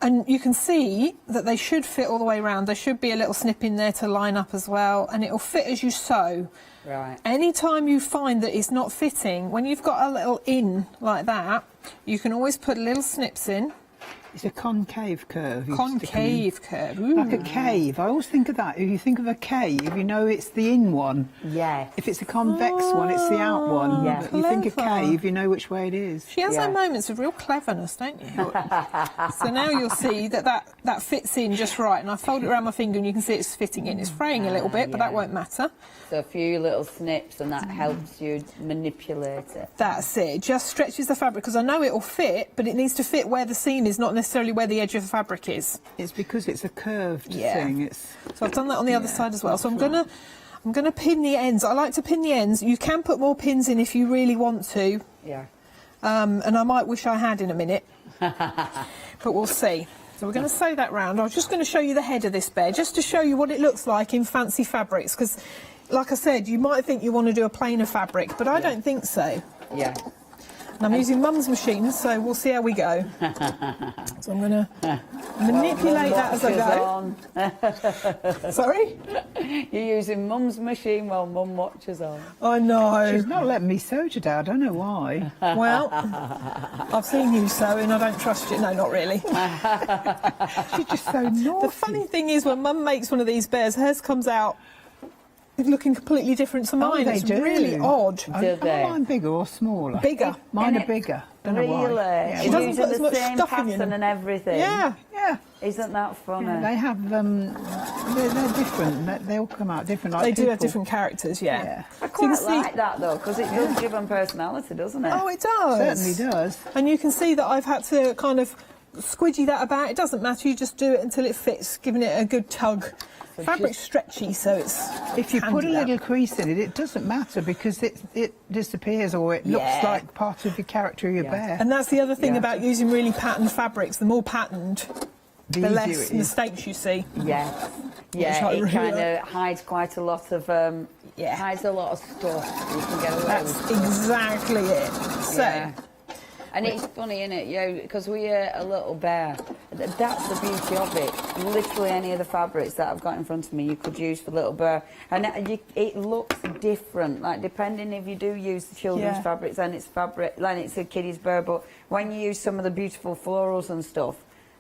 And you can see that they should fit all the way around. There should be a little snip in there to line up as well, and it'll fit as you sew. Right. Anytime you find that it's not fitting, when you've got a little in like that, you can always put little snips in It's a concave curve. Concave curve. Like a cave. I always think of that. If you think of a cave, you know it's the in one. Yes. If it's a convex one, it's the out one. Yeah. But you think of cave, you know which way it is. She has her moments of real cleverness, don't you? So now you'll see that fits in just right. And I fold it around my finger and you can see it's fitting in. It's fraying a little bit, but that won't matter. So a few little snips and that helps you manipulate it. That's it. It just stretches the fabric because I know it'll fit, but it needs to fit where the seam is, not necessarily where the edge of the fabric is. It's because it's a curved thing. So I've done that on the other side as well. So I'm gonna pin the ends. I like to pin the ends. You can put more pins in if you really want to. Yeah. And I might wish I had in a minute, but we'll see. So we're going to sew that round. I was just going to show you the head of this bear, just to show you what it looks like in fancy fabrics, because, like I said, you might think you want to do a plainer fabric, but I don't think so. Yeah. And I'm using Mum's machine, so we'll see how we go. So I'm going to manipulate that as I go. Sorry? You're using Mum's machine while Mum watches on. I know. She's not letting me sew today. I don't know why. Well, I've seen you sewing. I don't trust you. No, not really. She's just so naughty. The funny thing is, when Mum makes one of these bears, hers comes out looking completely different to mine. They it's do. really odd. Are mine bigger or smaller? Bigger. Mine are bigger. Don't know why. Really? Yeah. She doesn't put as much same stuff in pattern and everything. Yeah. Yeah. Isn't that funny? Yeah, they have they're different. They all come out different. Like They do have people. different characters, yeah. I quite like that though, because it does give them personality, doesn't it? Oh, it does. Certainly does. And you can see that I've had to kind of squidgy that about. It doesn't matter, you just do it until it fits, giving it a good tug. So Fabric's stretchy, so it's... If you put a little crease in it, it doesn't matter because it disappears or it looks like part of the character of your bear. And that's the other thing about using really patterned fabrics. The more patterned, the easier less it is. mistakes you see. Yes. Which Yeah, I it really kind like. of hides quite a lot of hides a lot of stuff. You can get away That's with. exactly it. So. Yeah. And it's funny, isn't it? Because we're a little bear. That's the beauty of it. Literally any of the fabrics that I've got in front of me, you could use for little bear, and it looks different. Like depending if you do use the children's fabrics, and it's fabric, then it's a kiddie's bear. But when you use some of the beautiful florals and stuff,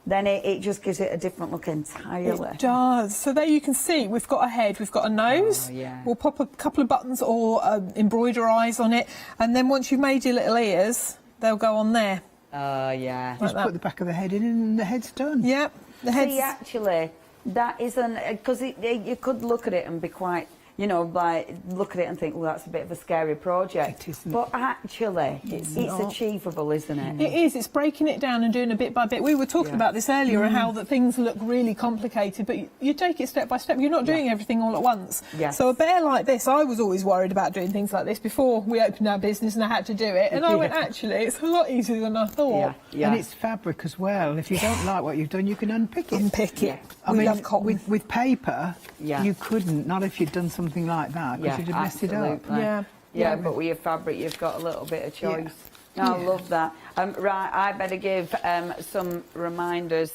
then it just gives it a different look entirely. It does. So there you can see we've got a head, we've got a nose. Oh, yeah. We'll pop a couple of buttons or embroider eyes on it, and then once you've made your little ears, they'll go on there. Oh, yeah. Just put the back of the head in and the head's done. Yep. The head's... See, actually, that isn't... Because you could look at it and be quite... You know, like, look at it and think, well, that's a bit of a scary project. It isn't. But actually, it's achievable, isn't it? It is. It's breaking it down and doing it bit by bit. We were talking about this earlier and how that things look really complicated, but you take it step by step. You're not doing everything all at once. Yes. So a bear like this, I was always worried about doing things like this before we opened our business and I had to do it. And I went, actually, it's a lot easier than I thought. And it's fabric as well. If you don't like what you've done, you can unpick it. Unpick it. I We mean, love cotton. with paper, Yeah. you couldn't. Not if you'd done something like that, because you'd have messed it up. Absolutely. Yeah, but with your fabric, you've got a little bit of choice. No, I love that. Right, I better give some reminders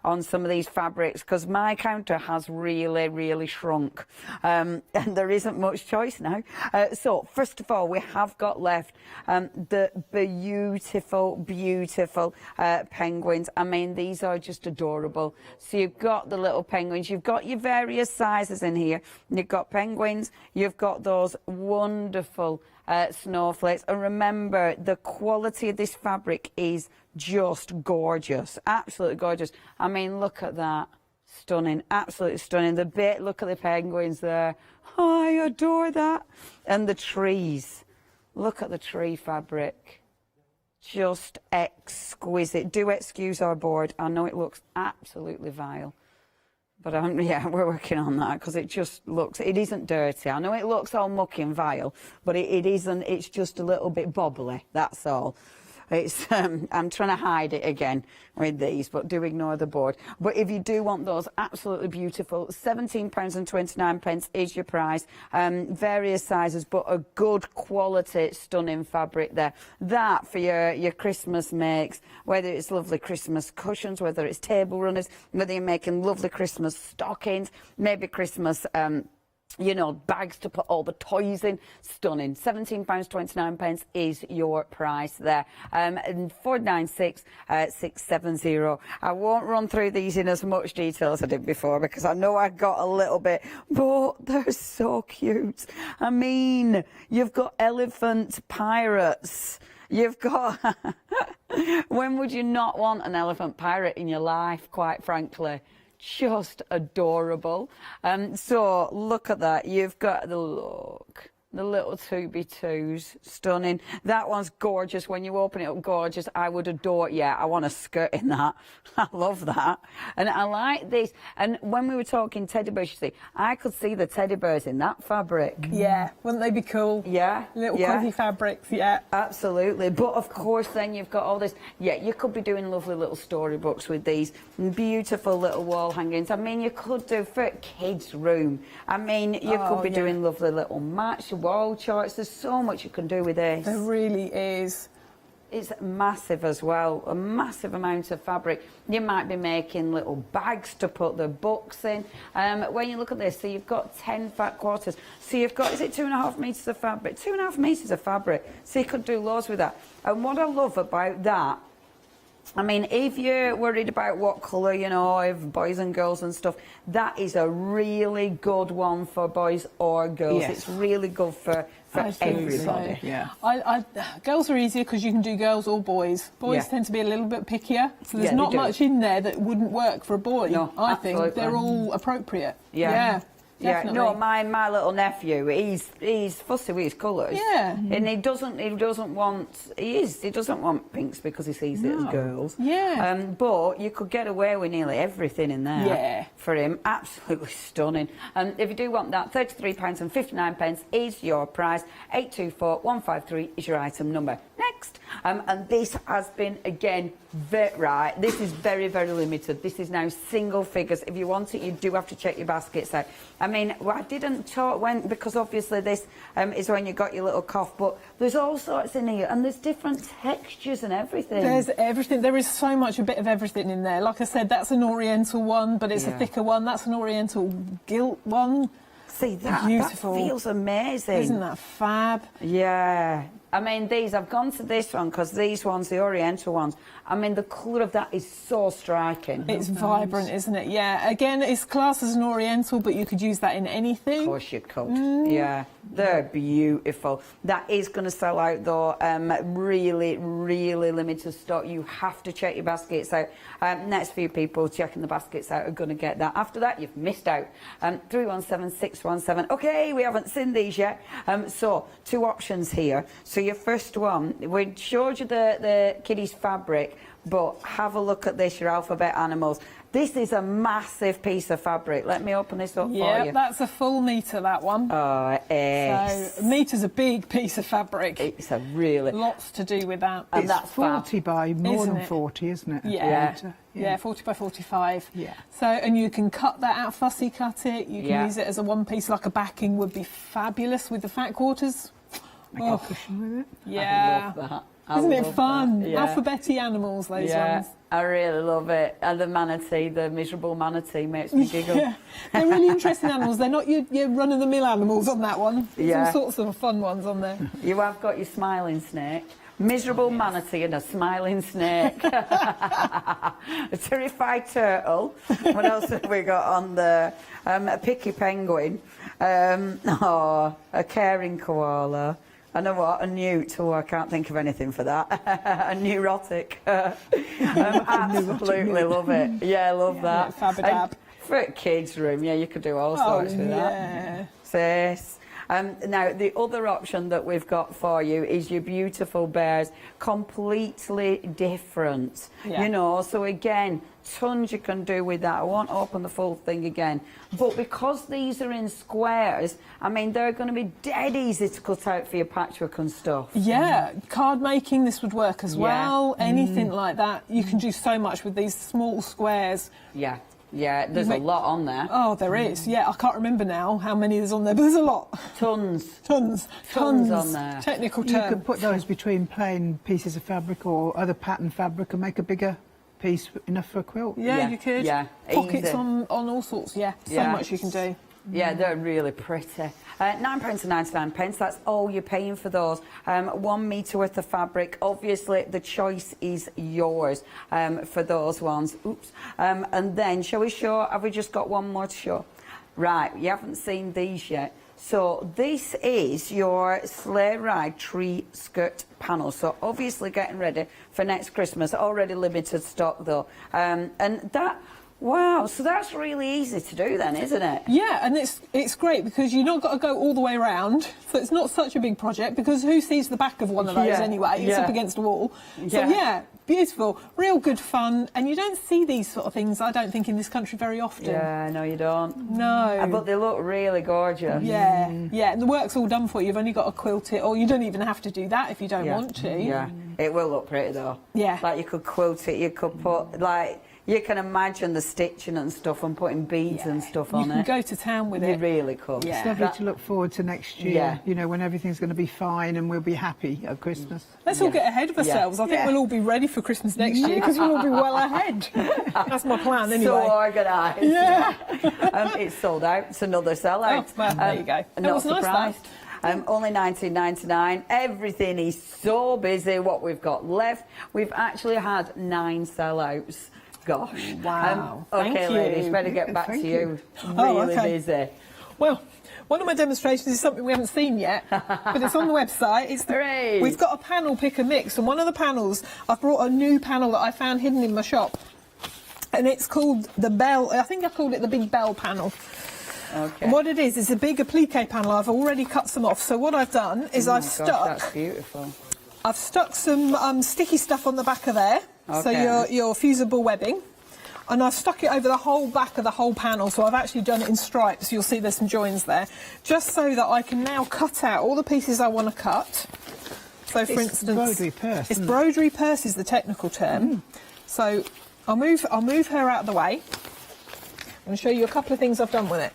on some of these fabrics because my counter has really shrunk and there isn't much choice now. So first of all, we have got left the beautiful penguins. I mean, these are just adorable. So you've got the little penguins, you've got your various sizes in here. You've got penguins, you've got those wonderful snowflakes, and remember the quality of this fabric is just gorgeous, absolutely gorgeous. I mean, look at that, stunning, absolutely stunning. The bit, look at the penguins there. Oh, I adore that. And the trees, look at the tree fabric, just exquisite. Do excuse our board, I know it looks absolutely vile, but yeah, we're working on that because it just looks, it isn't dirty. I know it looks all mucky and vile, but it isn't, it's just a little bit bobbly, that's all. It's, I'm trying to hide it again with these, but do ignore the board. But if you do want those, absolutely beautiful, £17.29 is your price. Various sizes, but a good quality, stunning fabric there. That for your Christmas makes, whether it's lovely Christmas cushions, whether it's table runners, whether you're making lovely Christmas stockings, maybe Christmas you know, bags to put all the toys in, stunning. £17.29 is your price there. And 496 670. I won't run through these in as much detail as I did before because I know I got a little bit, but they're so cute. I mean, you've got elephant pirates. You've got... When would you not want an elephant pirate in your life, quite frankly? Just adorable. So look at that. You've got the look. The little 2x2s, stunning. That one's gorgeous. When you open it up, gorgeous. I would adore, yeah, I want a skirt in that. I love that. And I like this. And when we were talking teddy bears, you see, I could see the teddy bears in that fabric. Yeah, wouldn't they be cool? Yeah. Little quirky fabrics, yeah. Absolutely. But of course, then you've got all this. Yeah, you could be doing lovely little storybooks with these beautiful little wall hangings. I mean, you could do for a kid's room. I mean, you could be doing lovely little match wall charts. There's so much you can do with this. There really is. It's massive as well, a massive amount of fabric. You might be making little bags to put the books in. When you look at this, so you've got 10 fat quarters. So you've got, is it 2.5 metres of fabric? 2.5 metres of fabric. So you could do loads with that. And what I love about that, I mean, if you're worried about what colour, you know, if boys and girls and stuff, that is a really good one for boys or girls. Yes. It's really good for everybody. Yeah. Girls are easier because you can do girls or boys. Boys tend to be a little bit pickier, so there's not much in there that wouldn't work for a boy. No, I absolutely. think they're all appropriate. Yeah. Definitely. No, my little nephew, he's fussy with his colours. Yeah. And he doesn't want pinks because he sees it as girls. Yeah. But you could get away with nearly everything in there. Yeah. For him, absolutely stunning. And if you do want that, £33.59 is your price. 824153 is your item number. Next, and this has been again this is very, very limited. This is now single figures. If you want it, you do have to check your baskets out. I mean, I didn't talk because obviously this is when you got your little cough, but there's all sorts in here, and there's different textures and everything. There's everything. There is so much, a bit of everything in there. Like I said, that's an Oriental one, but it's a thicker one. That's an Oriental gilt one. See, that feels amazing. Isn't that fab? Yeah. I mean, I've gone to this one because these ones, the Oriental ones, I mean, the colour of that is so striking. It's vibrant, isn't it? Yeah. Again, it's classed as an Oriental, but you could use that in anything. Of course you could. Yeah. They're beautiful. That is going to sell out, though. Really, really limited stock. You have to check your baskets out. Next few people checking the baskets out are going to get that. After that, you've missed out. 317 617. OK, we haven't seen these yet. So, two options here. So your first one, we showed you the kiddies fabric, but have a look at this, your alphabet animals. This is a massive piece of fabric. Let me open this up for you. Yeah, that's a full metre, that one. Oh, it is. So a metre's a big piece of fabric. It's a really... Lots to do with that. And that's 40 by more than 40, isn't it? Yeah, 40 by 45. Yeah. So, and you can cut that out, fussy cut it. You can use it as a one piece, like a backing would be fabulous with the fat quarters. Make a cushion with it. Yeah. I love that. Isn't it fun? Yeah. Alphabety animals, those ones. I really love it. And the manatee, the miserable manatee, makes me giggle. Yeah, they're really interesting animals. They're not your run-of-the-mill animals on that one. There's all sorts of fun ones on there. You have got your smiling snake. Miserable manatee and a smiling snake. A terrified turtle. What else have we got on there? A picky penguin. A caring koala. I know what, a newt. Oh, I can't think of anything for that. A neurotic. Absolutely love it. Yeah, I love that. Fab-a-dab. For a kid's room, you could do all sorts with that. Sis. Now, the other option that we've got for you is your beautiful bears, completely different. Yeah. You know, so again, tons you can do with that. I won't open the full thing again. But because these are in squares, I mean, they're going to be dead easy to cut out for your patchwork and stuff. Yeah, card making, this would work as well. Anything like that. You can do so much with these small squares. Yeah. Yeah, there's a lot on there. Oh, there is. Yeah, I can't remember now how many there's on there, but there's a lot. Tons on there. Technical term. You could put those between plain pieces of fabric or other pattern fabric and make a bigger piece enough for a quilt. Yeah, you could. Yeah, pockets on all sorts. Yeah, so much you can do. Yeah, they're really pretty. £9.99, that's all you're paying for those. 1 metre worth of fabric. Obviously, the choice is yours for those ones. Oops. And then, shall we show, have we just got one more to show? Right, you haven't seen these yet. So this is your sleigh ride tree skirt panel. So obviously getting ready for next Christmas. Already limited stock though. And that, wow, so that's really easy to do then, isn't it? Yeah, and it's great because you've not got to go all the way around. So it's not such a big project because who sees the back of one of those anyway? It's up against a wall. So yeah, beautiful, real good fun. And you don't see these sort of things, I don't think, in this country very often. Yeah, no, you don't. No. But they look really gorgeous. Yeah, yeah, and the work's all done for you. You've only got to quilt it, or you don't even have to do that if you don't want to. Yeah, it will look pretty though. Yeah. Like you could quilt it, you could put, like, you can imagine the stitching and stuff and putting beads and stuff on it. You can go to town with it. You really could. It's lovely to look forward to next year, you know, when everything's going to be fine and we'll be happy at Christmas. Let's all get ahead of ourselves. I think we'll all be ready for Christmas next year because we'll all be well ahead. That's my plan anyway. So organised. Yeah. It's sold out. It's another sellout. Oh, well, there you go. Not Nice, surprised. Only £19.99. Everything is so busy. What we've got left, we've actually had 9 sellouts. Gosh. Wow. Okay, Thank you. ladies, better get back to you. Oh, Really okay. busy. Well, one of my demonstrations is something we haven't seen yet, but it's on the website. We've got a panel pick and mix, and one of the panels, I've brought a new panel that I found hidden in my shop, and it's called the Bell. I think I called it the Big Bell panel. Okay. And what it is a big applique panel. I've already cut some off. So what I've done is I've stuck. That's beautiful. I've stuck some sticky stuff on the back of there, so your fusible webbing, and I've stuck it over the whole back of the whole panel, so I've actually done it in stripes. You'll see there's some joins there, just so that I can now cut out all the pieces I want to cut. So, for instance, broderie purse. It's broderie purse is the technical term. So I'll move her out of the way. I'm going to show you a couple of things I've done with it.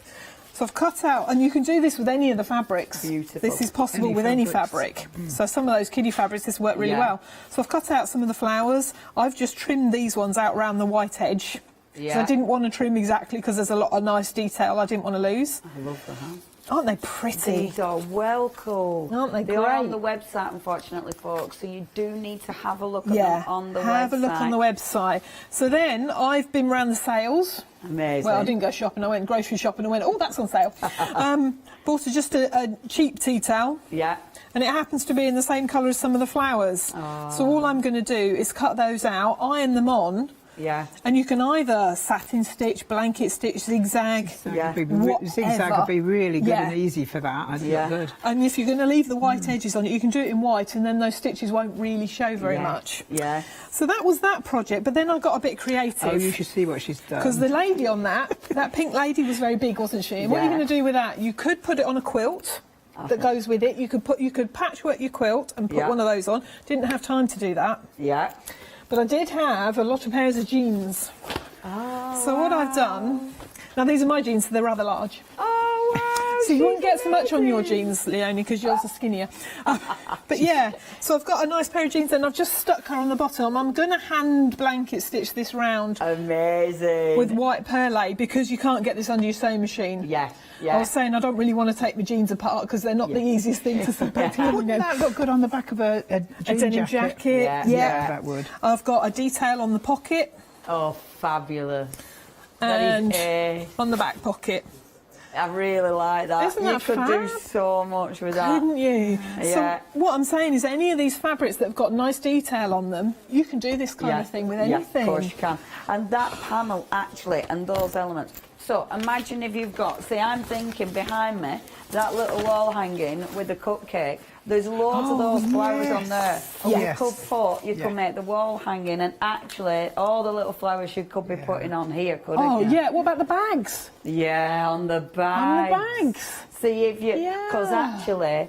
So I've cut out, and you can do this with any of the fabrics. Beautiful. This is possible with any fabric. So some of those kiddie fabrics, this work really well. So I've cut out some of the flowers. I've just trimmed these ones out around the white edge. So I didn't want to trim exactly because there's a lot of nice detail I didn't want to lose. I love that. Aren't they pretty? These are well cool. Aren't they They great? are on the website, unfortunately, folks, so you do need to have a look at them on the website. Have a look on the website. So then I've been round the sales. Amazing. Well, I didn't go shopping. I went grocery shopping and went, oh, that's on sale. Bought just a cheap tea towel. Yeah. And it happens to be in the same colour as some of the flowers. So all I'm going to do is cut those out, iron them on. Yeah. And you can either satin stitch, blanket stitch, zigzag, Zigzag would be really good and easy for that. I'd look good. And if you're going to leave the white edges on it, you can do it in white, and then those stitches won't really show very much. Yeah. So that was that project, but then I got a bit creative. Oh, you should see what she's done. Because the lady on that pink lady was very big, wasn't she? And what are you going to do with that? You could put it on a quilt that goes with it. You could patchwork your quilt and put one of those on. Didn't have time to do that. Yeah. But I did have a lot of pairs of jeans. So what I've done... Now, these are my jeans, so they're rather large. Oh, wow. So you wouldn't get so much on your jeans, Leonie, because yours are skinnier. But yeah, so I've got a nice pair of jeans and I've just stuck her on the bottom. I'm going to hand blanket stitch this round. Amazing. With white perlé, because you can't get this under your sewing machine. Yeah. I was saying I don't really want to take my jeans apart because they're not the easiest thing to sew. Wouldn't that look good on the back of a denim jacket? Yeah, that would. I've got a detail on the pocket. Oh, fabulous. And that is on the back pocket. I really like that. Isn't that You could do fab? so much with that. Couldn't you? Yeah. So what I'm saying is any of these fabrics that have got nice detail on them, you can do this kind of thing with anything. Yeah, of course you can. And that panel, actually, and those elements. So imagine if you've got, see, I'm thinking behind me, that little wall hanging with the cupcake, there's loads of those flowers on there. And you could make the wall hanging, and actually all the little flowers you could be putting on here, couldn't you? Oh, yeah. What about the bags? Yeah, on the bags. On the bags. See, if you, because actually,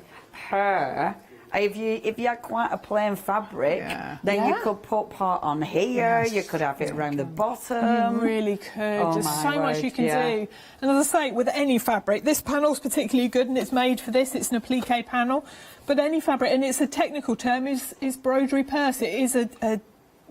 if you had quite a plain fabric, then you could put part on here, you could have it around the bottom. You really could. Oh, There's so much you can yeah. do. And as I say, with any fabric, this panel's particularly good and it's made for this, it's an applique panel, but any fabric, and it's a technical term, is broderie purse. It is a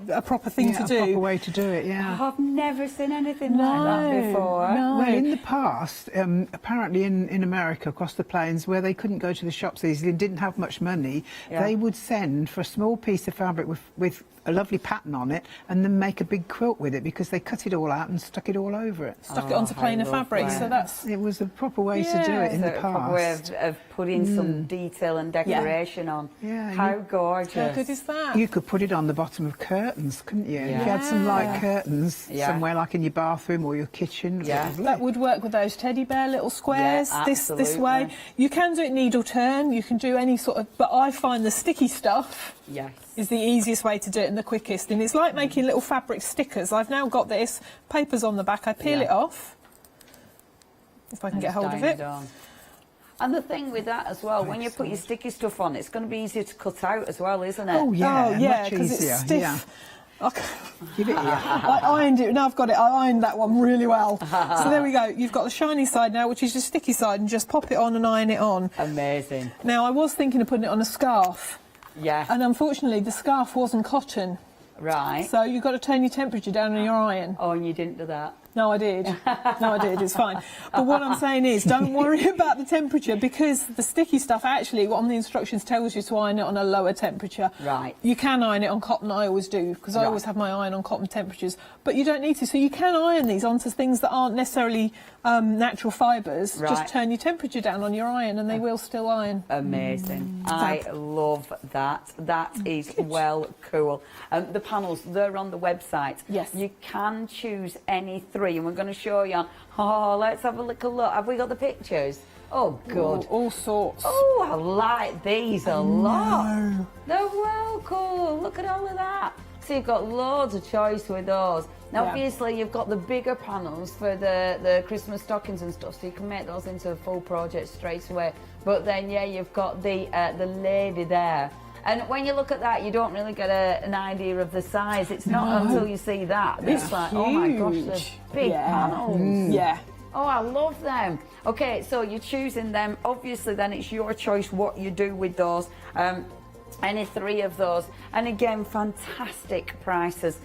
a proper thing to do. A proper way to do it, yeah. I've never seen anything like that before. No. Well, in the past, apparently in America, across the plains, where they couldn't go to the shops easily and didn't have much money, they would send for a small piece of fabric with a lovely pattern on it and then make a big quilt with it, because they cut it all out and stuck it all over it. Stuck it onto plainer fabric, so that's... It was a proper way to do it in the past. A proper way of putting some detail and decoration on. Yeah, How gorgeous. How good is that? You could put it on the bottom of curtains, couldn't you? Yeah. If you had some light curtains Yeah. somewhere like in your bathroom or your kitchen. That would work with those teddy bear little squares, this way. You can do it needle turn, you can do any sort of... But I find the sticky stuff is the easiest way to do it and the quickest. And it's like making little fabric stickers. I've now got this, paper's on the back, I peel it off, if I can get hold of it. And the thing with that as well, when you put your sticky stuff on, it's going to be easier to cut out as well, isn't it? Oh, yeah, yeah, because it's stiff. Give it I ironed it. Now I've got it. I ironed that one really well. So there we go. You've got the shiny side now, which is the sticky side, and just pop it on and iron it on. Amazing. Now I was thinking of putting it on a scarf. Yeah. And unfortunately, the scarf wasn't cotton. Right. So you've got to turn your temperature down on your iron. Oh, and you didn't do that? No, I did. No, I did. It's fine. But what I'm saying is, don't worry about the temperature, because the sticky stuff actually, what on the instructions tells you to iron it on a lower temperature. Right. You can iron it on cotton. I always do, because I always have my iron on cotton temperatures. But you don't need to. So you can iron these onto things that aren't necessarily natural fibres. Right. Just turn your temperature down on your iron, and they will still iron. Amazing. I love that. That is well cool. The panels, they're on the website. Yes. You can choose any three, and we're going to show you on. Oh, let's have a little look. Have we got the pictures? Oh, good. All sorts. Oh, I like these a lot. They're well cool. Look at all of that. So you've got loads of choice with those. Now, obviously, you've got the bigger panels for the Christmas stockings and stuff, so you can make those into a full project straight away. But then, yeah, you've got the lady there. And when you look at that, you don't really get an idea of the size. It's not until you see that. It's like, oh my gosh, they're big panels. Yeah. Oh, I love them. Okay, so you're choosing them. Obviously, then it's your choice what you do with those. Any three of those, and again, fantastic prices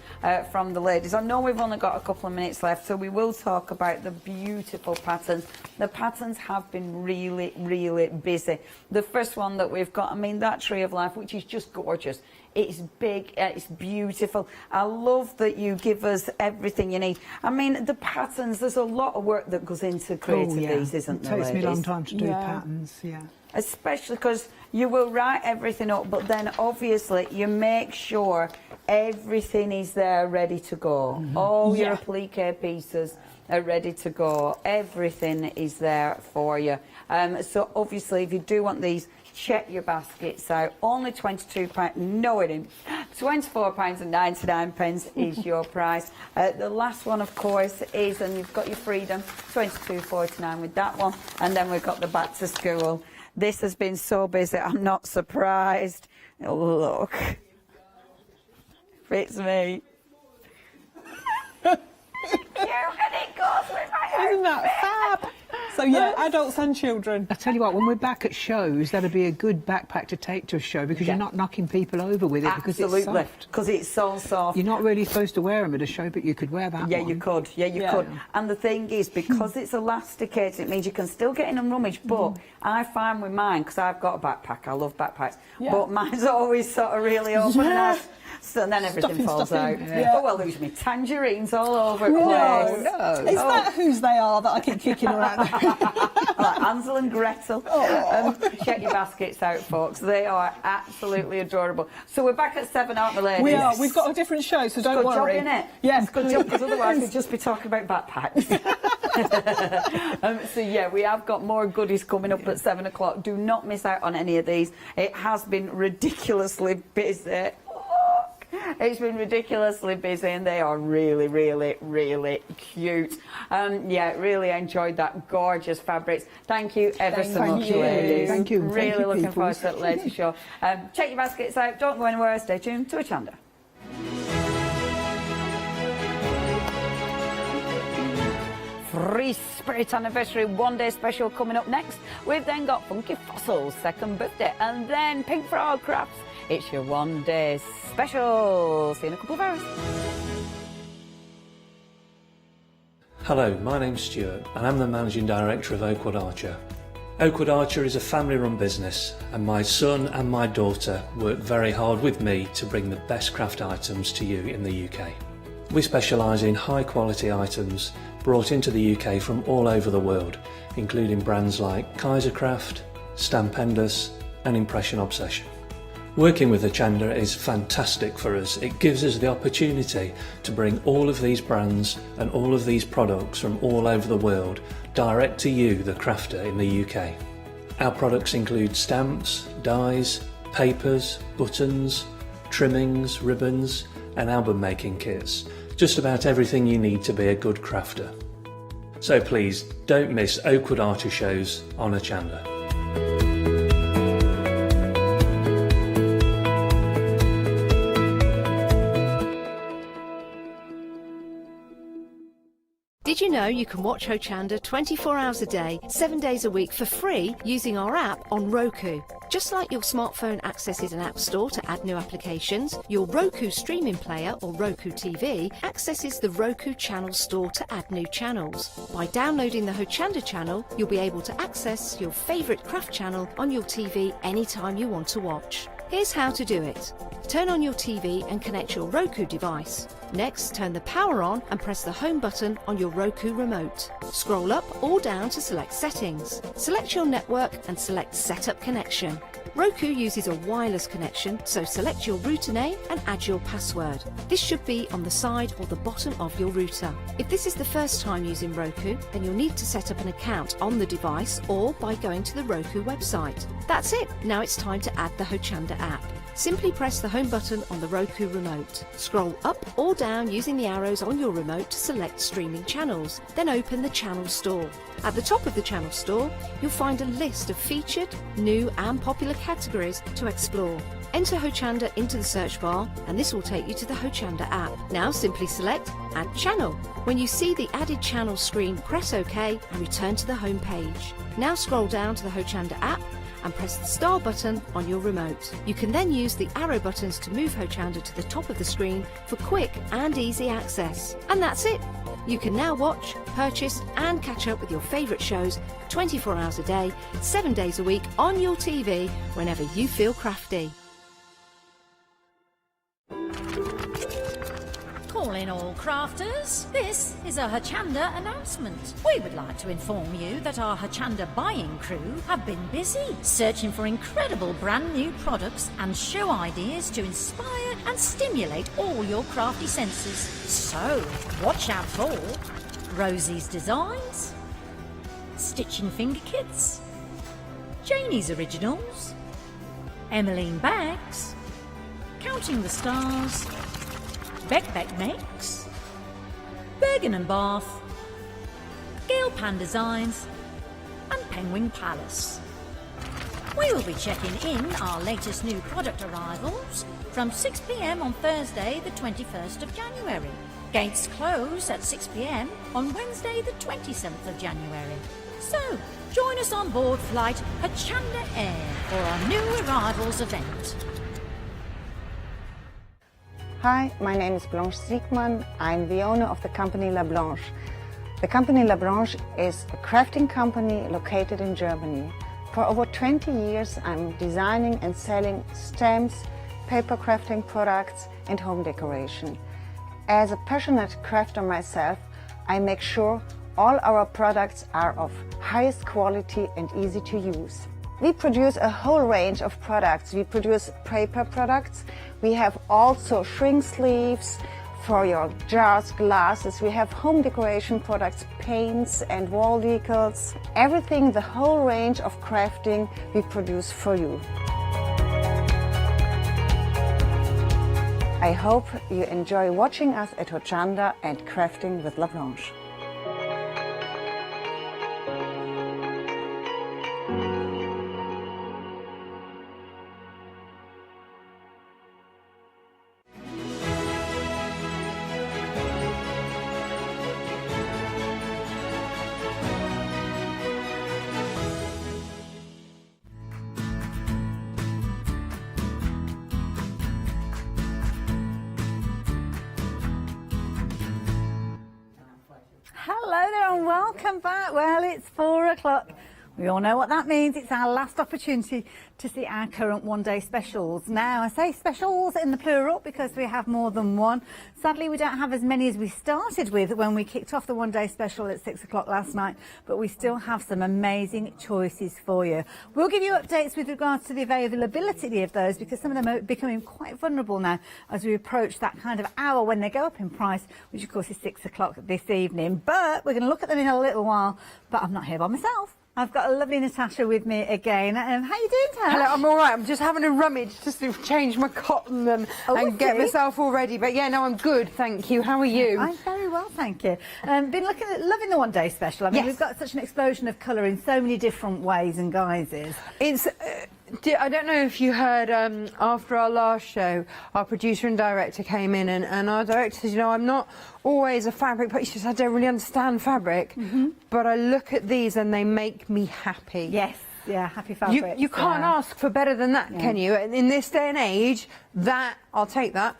from the ladies. I know we've only got a couple of minutes left, so we will talk about the beautiful patterns. The patterns have been really, really busy. The first one that we've got, I mean, that Tree of Life, which is just gorgeous. It's big, it's beautiful. I love that you give us everything you need. I mean, the patterns, there's a lot of work that goes into creating these, isn't there, It takes me a long ladies? time to do patterns, Especially because you will write everything up, but then obviously you make sure everything is there ready to go. All your applique pieces are ready to go. Everything is there for you. So obviously, if you do want these, check your baskets out. Only £22. No, it isn't. £24.99 is your price. The last one, of course, is, and you've got your freedom, £22.49 with that one. And then we've got the back to school. This has been so busy, I'm not surprised. Oh, look. It's me. And it goes with my Isn't that fab? So yeah, adults and children. I tell you what, when we're back at shows, that'll be a good backpack to take to a show, because you're not knocking people over with it, because it's soft. Because it's so soft. You're not really supposed to wear them at a show, but you could wear that one. You could. Yeah, you could. And the thing is, because it's elasticated, it means you can still get in and rummage, but I find with mine, because I've got a backpack, I love backpacks, but mine's always sort of really open and so then everything falls out. Oh, well, there's me tangerines all over the place. No. Is that whose they are that I keep kicking around? Like Hansel and Gretel. Check your baskets out, folks. They are absolutely adorable. So we're back at 7, aren't we, ladies? We are. We've got a different show, so don't worry. Good job, innit? Yes, good job, because otherwise we'd just be talking about backpacks. So yeah, we have got more goodies coming up at 7 o'clock. Do not miss out on any of these. It has been ridiculously busy. It's been ridiculously busy, and they are really, really, really cute. Yeah, really enjoyed that. Gorgeous fabrics. Thank you ever so much, ladies. Thank you. Really looking forward to that later show. Check your baskets out. Don't go anywhere. Stay tuned to Hochanda. 3 Spirit Anniversary one-day special coming up next. We've then got Funky Fossil's second birthday, and then Pink Frog Crafts. It's your one-day special. See you in a couple of hours. Hello, my name's Stuart and I'm the Managing Director of Oakwood Archer. Oakwood Archer is a family-run business and my son and my daughter work very hard with me to bring the best craft items to you in the UK. We specialise in high-quality items brought into the UK from all over the world, including brands like Kaisercraft, Stampendous and Impression Obsession. Working with Hochanda is fantastic for us. It gives us the opportunity to bring all of these brands and all of these products from all over the world direct to you, the crafter in the UK. Our products include stamps, dies, papers, buttons, trimmings, ribbons and album making kits. Just about everything you need to be a good crafter. So please don't miss Oakwood Archer shows on Hochanda. Did you know you can watch Hochanda 24 hours a day, 7 days a week for free using our app on Roku? Just like your smartphone accesses an app store to add new applications, your Roku streaming player or Roku TV accesses the Roku channel store to add new channels. By downloading the Hochanda channel, you'll be able to access your favourite craft channel on your TV anytime you want to watch. Here's how to do it. Turn on your TV and connect your Roku device. Next, turn the power on and press the home button on your Roku remote. Scroll up or down to select settings. Select your network and select Setup Connection. Roku uses a wireless connection, so select your router name and add your password. This should be on the side or the bottom of your router. If this is the first time using Roku, then you'll need to set up an account on the device or by going to the Roku website. That's it. Now it's time to add the Hochanda app. Simply press the home button on the Roku remote. Scroll up or down using the arrows on your remote to select streaming channels. Then open the channel store. At the top of the channel store, you'll find a list of featured, new and popular categories to explore. Enter Hochanda into the search bar and this will take you to the Hochanda app. Now simply select Add Channel. When you see the added channel screen, press OK and return to the home page. Now scroll down to the Hochanda app and press the star button on your remote. You can then use the arrow buttons to move Hochanda to the top of the screen for quick and easy access. And that's it! You can now watch, purchase and catch up with your favourite shows 24 hours a day, 7 days a week on your TV whenever you feel crafty. Call in all crafters. This is a Hochanda announcement. We would like to inform you that our Hochanda buying crew have been busy searching for incredible brand new products and show ideas to inspire and stimulate all your crafty senses. So, watch out for Rosie's Designs, Stitching Finger Kits, Janie's Originals, Emmeline Bags, Counting the Stars, Beck Makes, Bergen and Bath, Gale Pan Designs and Penguin Palace. We will be checking in our latest new product arrivals from 6 p.m. on Thursday the 21st of January. Gates close at 6 p.m. on Wednesday the 27th of January. So, join us on board flight Hochanda Air for our new arrivals event. Hi, my name is Blanche Siegmann. I'm the owner of the company La Blanche. The company La Blanche is a crafting company located in Germany. For over 20 years, I'm designing and selling stamps, paper crafting products, and home decoration. As a passionate crafter myself, I make sure all our products are of highest quality and easy to use. We produce a whole range of products. We produce paper products. We have also shrink sleeves for your jars, glasses. We have home decoration products, paints and wall decals. Everything, the whole range of crafting we produce for you. I hope you enjoy watching us at Hochanda and crafting with La Blanche. Hello there and welcome back. Well, it's 4 o'clock. We all know what that means. It's our last opportunity to see our current one-day specials. Now, I say specials in the plural because we have more than one. Sadly, we don't have as many as we started with when we kicked off the one-day special at 6 o'clock last night, but we still have some amazing choices for you. We'll give you updates with regards to the availability of those because some of them are becoming quite vulnerable now as we approach that kind of hour when they go up in price, which of course is 6 o'clock this evening. But we're going to look at them in a little while, but I'm not here by myself. I've got a lovely Natasha with me again. How you doing, Tash? Hello, I'm all right. I'm just having a rummage just to change my cotton and get myself all ready. But yeah, no, I'm good, thank you. How are you? I'm very well, thank you. Been loving the one-day special. I mean, we've got such an explosion of colour in so many different ways and guises. It's... I don't know if you heard after our last show, our producer and director came in and our director said, you know, I'm not always a fabric person. She said, I don't really understand fabric, but I look at these and they make me happy. Yes, yeah, happy fabrics. You can't ask for better than that, can you? In this day and age, I'll take that.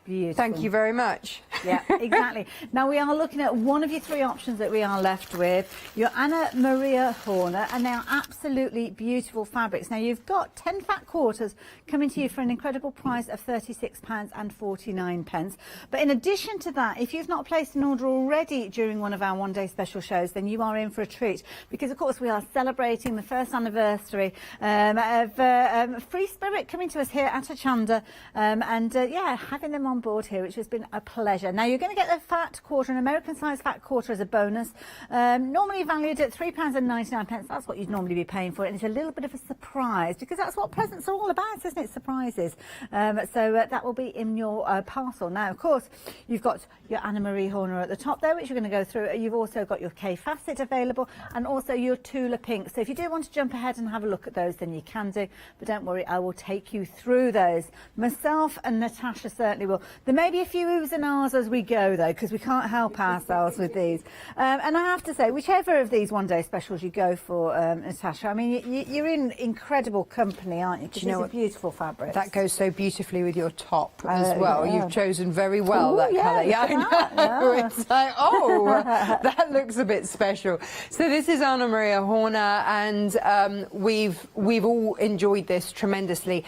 Beautiful. Thank you very much. Yeah, exactly. Now we are looking at one of your three options that we are left with. Your Anna Maria Horner, and they are absolutely beautiful fabrics. Now you've got 10 fat quarters coming to you for an incredible price of £36.49. But in addition to that, if you've not placed an order already during one of our one-day special shows, then you are in for a treat because, of course, we are celebrating the first anniversary of Free Spirit coming to us here at Hochanda, yeah, having them on board here, which has been a pleasure. Now you're going to get the fat quarter, an American size fat quarter as a bonus, normally valued at £3.99. That's what you'd normally be paying for it, and it's a little bit of a surprise because that's what presents are all about, isn't it? Surprises. So that will be in your parcel. Now, of course, you've got your Anna Marie Horner at the top there, which you're going to go through. You've also got your K Facet available and also your Tula Pink. So if you do want to jump ahead and have a look at those, then you can do, but don't worry, I will take you through those. Myself and Natasha certainly will. There may be a few oohs and ahs as we go, though, because we can't help ourselves with these. And I have to say, whichever of these one-day specials you go for, Natasha, I mean, you're in incredible company, aren't you? Because these are beautiful fabrics. That goes so beautifully with your top as well. Yeah. You've chosen very well that colour. Yeah, I know. Yeah. It's like, oh, that looks a bit special. So this is Anna Maria Horner, and we've all enjoyed this tremendously.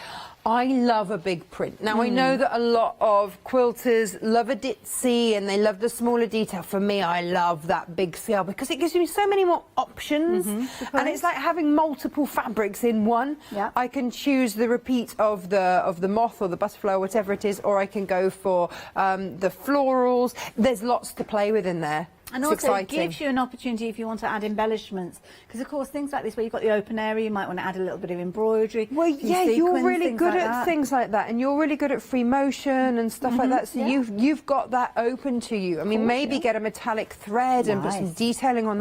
I love a big print. Now, I know that a lot of quilters love a ditzy and they love the smaller detail. For me, I love that big scale because it gives me so many more options. And it's like having multiple fabrics in one. Yeah. I can choose the repeat of the moth or the butterfly or whatever it is, or I can go for the florals. There's lots to play with in there. And also it gives you an opportunity if you want to add embellishments, because of course things like this where you've got the open area, you might want to add a little bit of embroidery. Well, yeah, you're really good at things like that, and you're really good at free motion and stuff like that. So you've got that open to you. I mean, maybe get a metallic thread and put some detailing on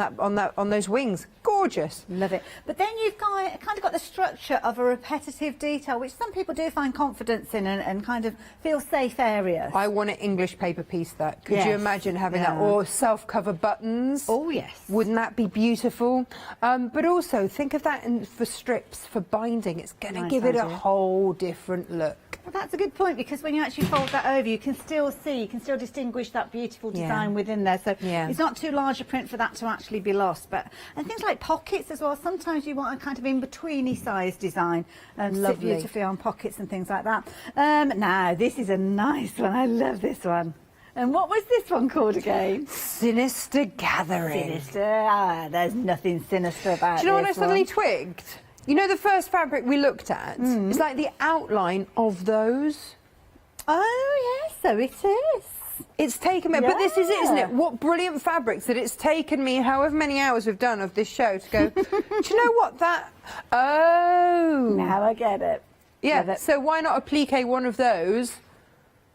those wings. Gorgeous. Love it. But then you've kind of got the structure of a repetitive detail, which some people do find confidence in and kind of feel safe areas. I want an English paper piece that. Could you imagine having that? Or self-cover buttons. Oh yes. Wouldn't that be beautiful? But also think of that for strips, for binding. It's going to give it a whole different look. Well, that's a good point, because when you actually fold that over, you can still see, you can still distinguish that beautiful design within there. So it's not too large a print for that to actually be lost. And things like pockets as well. Sometimes you want a kind of in-betweeny size design and sit beautifully on pockets and things like that. Now this is a nice one. I love this one. And what was this one called again? Sinister Gathering. Sinister. There's nothing sinister about this. Do you know what I suddenly twigged? You know the first fabric we looked at? It's like the outline of those. Oh, yes, so it is. It's taken me, but this is it, isn't it? What brilliant fabrics that it's taken me however many hours we've done of this show to go, do you know what that... Oh. Now I get it. Yeah, so why not applique one of those?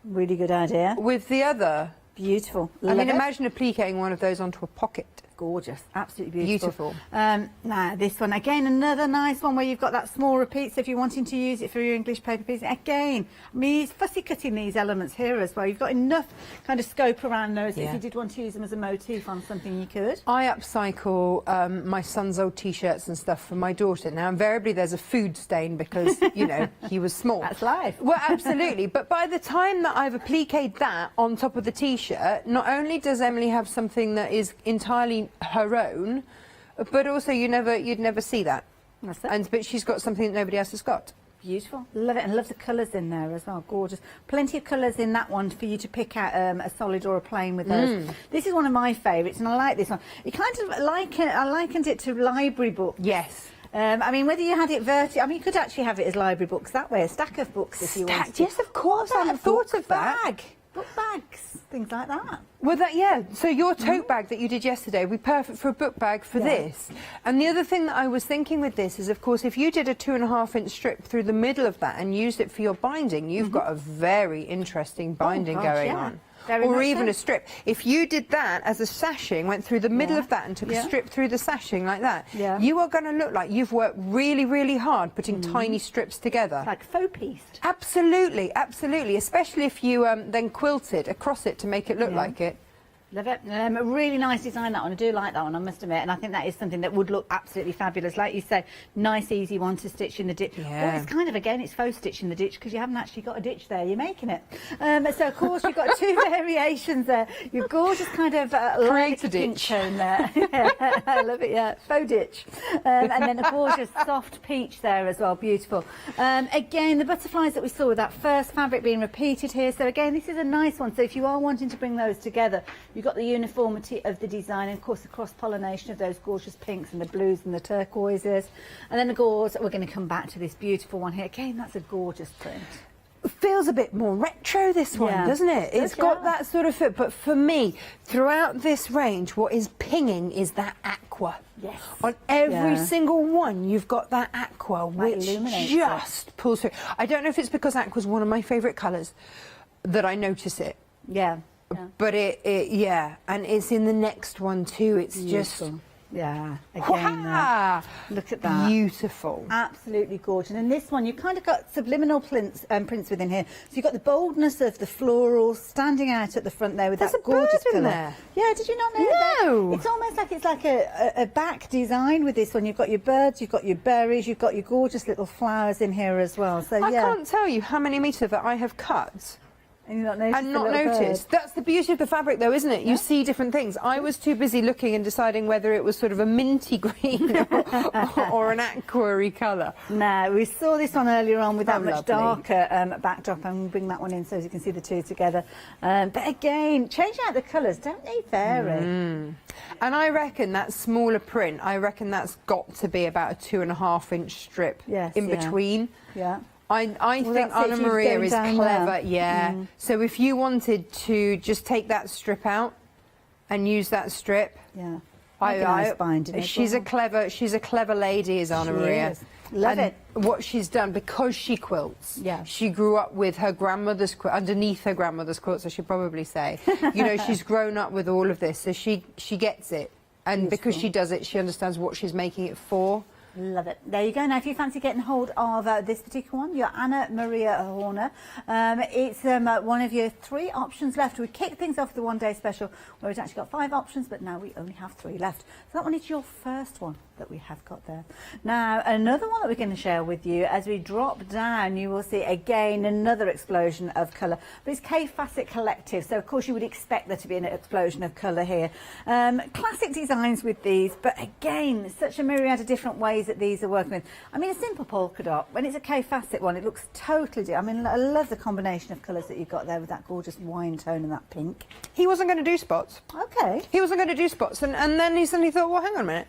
Really good idea. With the other. Beautiful. I mean, imagine appliquing one of those onto a pocket. gorgeous, absolutely beautiful. Beautiful. Now this one again, another nice one where you've got that small repeat. So if you're wanting to use it for your English paper piece, again, I mean, he's fussy cutting these elements here as well. You've got enough kind of scope around those. If you did want to use them as a motif on something, you could. I upcycle my son's old T-shirts and stuff for my daughter. Now, invariably, there's a food stain because, you know, he was small. That's life. Well, absolutely. But by the time that I've appliqued that on top of the T-shirt, not only does Emily have something that is entirely her own, but also you'd never see that. That's it. But she's got something that nobody else has got. Beautiful. Love it, and love the colours in there as well. Gorgeous. Plenty of colours in that one for you to pick out a solid or a plain with those. This is one of my favourites, and I like this one. You kind of I likened it to library books. Yes. I mean, whether you had it I mean, you could actually have it as library books that way, a stack of books if you wanted. Yes, of course. I hadn't thought of that. Book bags, things like that. Well, so your tote bag that you did yesterday would be perfect for a book bag for this. And the other thing that I was thinking with this is, of course, if you did a 2.5-inch strip through the middle of that and used it for your binding, you've got a very interesting binding going on. Or even a strip. If you did that as a sashing, went through the middle of that and took a strip through the sashing like that, you are going to look like you've worked really, really hard putting tiny strips together. Like faux pieced. Absolutely, absolutely. Especially if you then quilted across it to make it look like it. Love it. A really nice design, that one. I do like that one, I must admit. And I think that is something that would look absolutely fabulous. Like you say, nice, easy one to stitch in the ditch. Yeah. Or it's kind of, again, it's faux stitch in the ditch because you haven't actually got a ditch there. You're making it. So, of course, you've got two variations there. Your gorgeous kind of create a ditch tone there. I love it, yeah. Faux ditch. And then a gorgeous soft peach there as well. Beautiful. Again, the butterflies that we saw with that first fabric being repeated here. So, again, this is a nice one. So if you are wanting to bring those together, you've got the uniformity of the design and, of course, the cross-pollination of those gorgeous pinks and the blues and the turquoises. And then, of course, we're going to come back to this beautiful one here. Again, that's a gorgeous print. Feels a bit more retro, this one, doesn't it? It's got that sort of fit. But for me, throughout this range, what is pinging is that aqua. Yes. On every single one, you've got that aqua, which just pulls through. I don't know if it's because aqua's one of my favourite colours that I notice it. Yeah. But and it's in the next one too. It's beautiful. Just again, look at that, beautiful, absolutely gorgeous. And in this one, you've kind of got subliminal prints within here. So you've got the boldness of the florals standing out at the front there with that gorgeous bird in colour. there. Yeah, did you not know that? It's almost like it's like a back design with this one. You've got your birds, you've got your berries, you've got your gorgeous little flowers in here as well. So I can't tell you how many metres that I have cut. And you've not noticed. That's the beauty of the fabric, though, isn't it? You see different things. I was too busy looking and deciding whether it was sort of a minty green or an aqua-y colour. No, we saw this one earlier on with that much darker backdrop, and we'll bring that one in so you can see the two together. But again, change out the colours, don't they vary? And I reckon that smaller print, I reckon that's got to be about a 2.5-inch strip in between. Yeah. I think Anna Maria is clever, So if you wanted to just take that strip out and use that strip, she's a clever lady, is Anna Maria. Love it. What she's done, because she quilts, she grew up with her grandmother's quilt, underneath her grandmother's quilts, I should probably say. You know, she's grown up with all of this, so she gets it, and because she does it, she understands what she's making it for. Love it. There you go. Now, if you fancy getting hold of this particular one, your Anna Maria Horner, it's one of your 3 options left. We kicked things off the one-day special where we've actually got 5 options, but now we only have 3 left. So that one is your first one that we have got there. Now, another one that we're going to share with you, as we drop down, you will see again another explosion of colour. But it's K Facet Collective, so of course you would expect there to be an explosion of colour here. Classic designs with these, but again, such a myriad of different ways that these are working with. I mean, a simple polka dot, when it's a K Facet one, it looks totally different. I mean, I love the combination of colours that you've got there with that gorgeous wine tone and that pink. He wasn't going to do spots. Okay. He wasn't going to do spots, and then he suddenly thought, well, hang on a minute.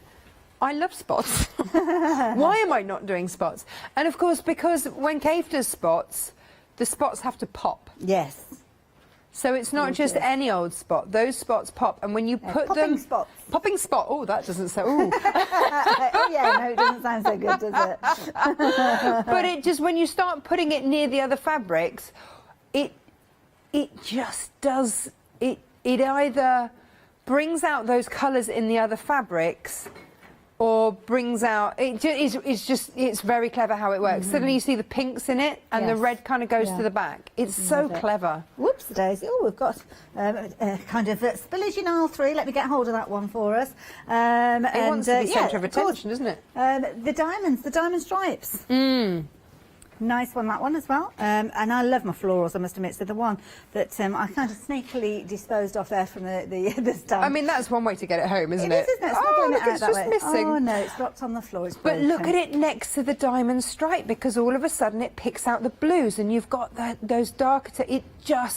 I love spots. Why am I not doing spots? And of course, because when Kate does spots, the spots have to pop. Yes. So it's not just any old spot. Those spots pop, and when you put them... Popping spot. Oh, that doesn't sound... Oh, yeah, no, it doesn't sound so good, does it? But it just, when you start putting it near the other fabrics, it just does... It either brings out those colours in the other fabrics, or brings out, it's very clever how it works. Suddenly you see the pinks in it, and the red kind of goes to the back. It's so clever. Whoops, Daisy. Oh, we've got kind of spillage in aisle 3. Let me get hold of that one for us. It wants to be centre of attention, doesn't it? The diamond stripes. Nice one, that one as well. And I love my florals, I must admit. So the one that I kind of sneakily disposed of there from the stand. I mean, that's one way to get it home, isn't it? It is, isn't it? Oh, look, it's just missing. Oh, no, it's dropped on the floor. It's But broken. look at it next to the diamond stripe, because all of a sudden it picks out the blues, and you've got those darker,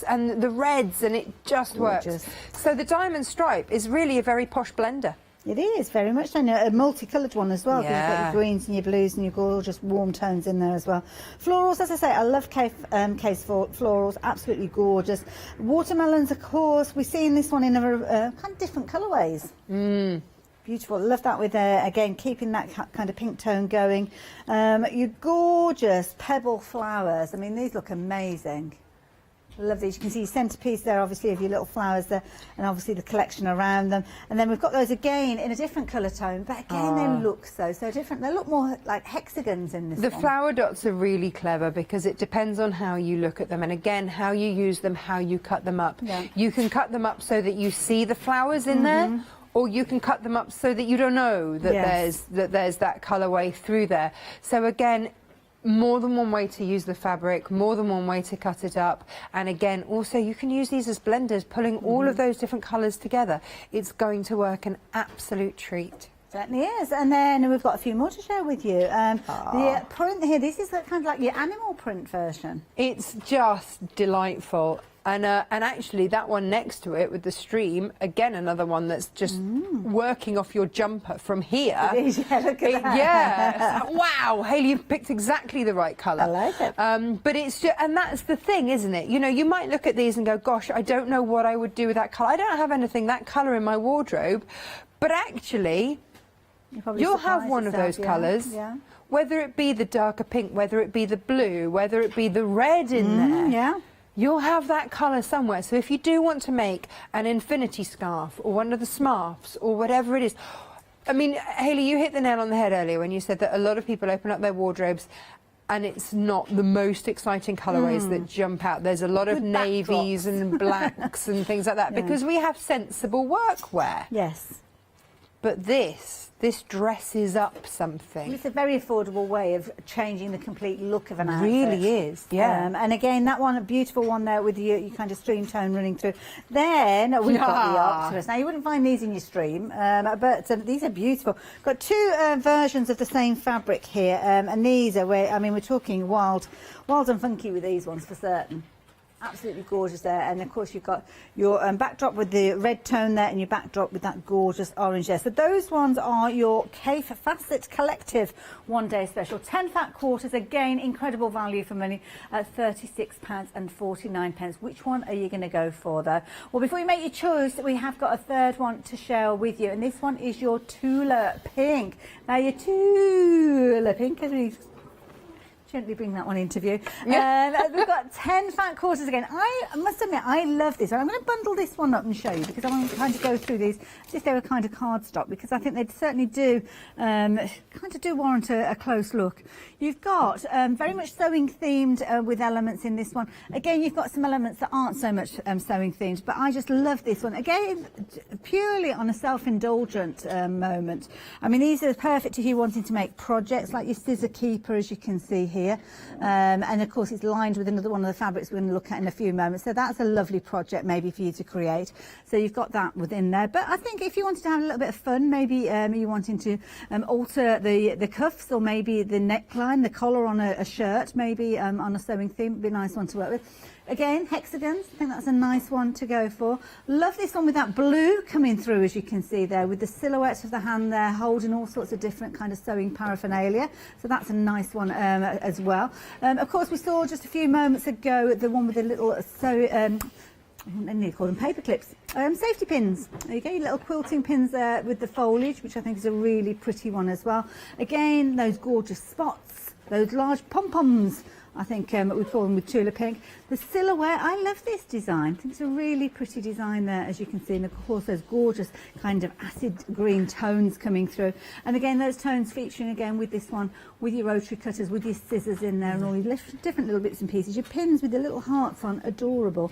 and the reds, and it just Gorgeous. works. So the diamond stripe is really a very posh blender. It is, very much so. A multicoloured one as well. Yeah. You've got your greens and your blues and your gorgeous warm tones in there as well. Florals, as I say, I love case florals, absolutely gorgeous. Watermelons, of course, we're seeing this one in a kind of different colourways. Beautiful. Love that with, again, keeping that kind of pink tone going. Your gorgeous pebble flowers. I mean, these look amazing. Love these. You can see your centrepiece there, obviously, of your little flowers there, and obviously the collection around them. And then we've got those again in a different colour tone, but again they look so different. They look more like hexagons in this The one. flower dots are really clever because it depends on how you look at them, and again, how you use them, how you cut them up. Yeah. You can cut them up so that you see the flowers in there, or you can cut them up so that you don't know that there's that colourway through there. So again, more than one way to use the fabric, more than one way to cut it up, and again, also you can use these as blenders, pulling all of those different colours together. It's going to work an absolute treat. Certainly is. And then we've got a few more to share with you. The print here, this is kind of like your animal print version. It's just delightful. And actually, that one next to it with the stream, again, another one that's just working off your jumper from here. It is, yeah, look at that. Yeah. It's like, wow, Hayley, you've picked exactly the right colour. I like it. But it's just, and that's the thing, isn't it? You know, you might look at these and go, gosh, I don't know what I would do with that colour. I don't have anything that colour in my wardrobe. But actually, you'll have one of those colours. Yeah. Whether it be the darker pink, whether it be the blue, whether it be the red in there. Yeah. You'll have that colour somewhere. So if you do want to make an infinity scarf or one of the smarfs or whatever it is. I mean, Hayley, you hit the nail on the head earlier when you said that a lot of people open up their wardrobes and it's not the most exciting colourways that jump out. There's a lot of navies and blacks and things like that because we have sensible workwear. Yes. But this dresses up something. It's a very affordable way of changing the complete look of an outfit. Really is, yeah. And again, that one, a beautiful one there with your kind of stream tone running through. Then we've got the octopus. Now, you wouldn't find these in your stream, but these are beautiful. Got two versions of the same fabric here, and these are where, I mean, we're talking wild and funky with these ones for certain. Absolutely gorgeous there, and of course you've got your backdrop with the red tone there and your backdrop with that gorgeous orange there. So those ones are your Cafe Facet Collective one-day special. 10 fat quarters, again, incredible value for money at £36.49. Which one are you going to go for though? Well, before you make your choice, we have got a third one to share with you, and this one is your Tula Pink. Now your Tula Pink, gently bring that one into view. We've got 10 fat quarters again. I must admit, I love this. I'm going to bundle this one up and show you because I want to kind of go through these as if they were kind of cardstock, because I think they certainly do kind of do warrant a close look. You've got very much sewing themed with elements in this one. Again, you've got some elements that aren't so much sewing themed, but I just love this one. Again, purely on a self-indulgent moment. I mean, these are perfect if you're wanting to make projects like your scissor keeper, as you can see here. And of course it's lined with another one of the fabrics we're going to look at in a few moments, so that's a lovely project maybe for you to create. So you've got that within there, but I think if you wanted to have a little bit of fun, maybe you're wanting to alter the cuffs or maybe the neckline, the collar on a shirt, maybe on a sewing theme, would be a nice one to work with. Again, hexagons, I think that's a nice one to go for. Love this one with that blue coming through, as you can see there, with the silhouettes of the hand there, holding all sorts of different kind of sewing paraphernalia. So that's a nice one as well. Of course, we saw just a few moments ago the one with the little I need to call them paper clips. Safety pins. There you go, your little quilting pins there with the foliage, which I think is a really pretty one as well. Again, those gorgeous spots, those large pom-poms. I think we call them with Tula Pink. The silhouette, I love this design. I think it's a really pretty design there, as you can see. And of course, those gorgeous kind of acid green tones coming through. And again, those tones featuring again with this one, with your rotary cutters, with your scissors in there and all your different little bits and pieces. Your pins with the little hearts on, adorable.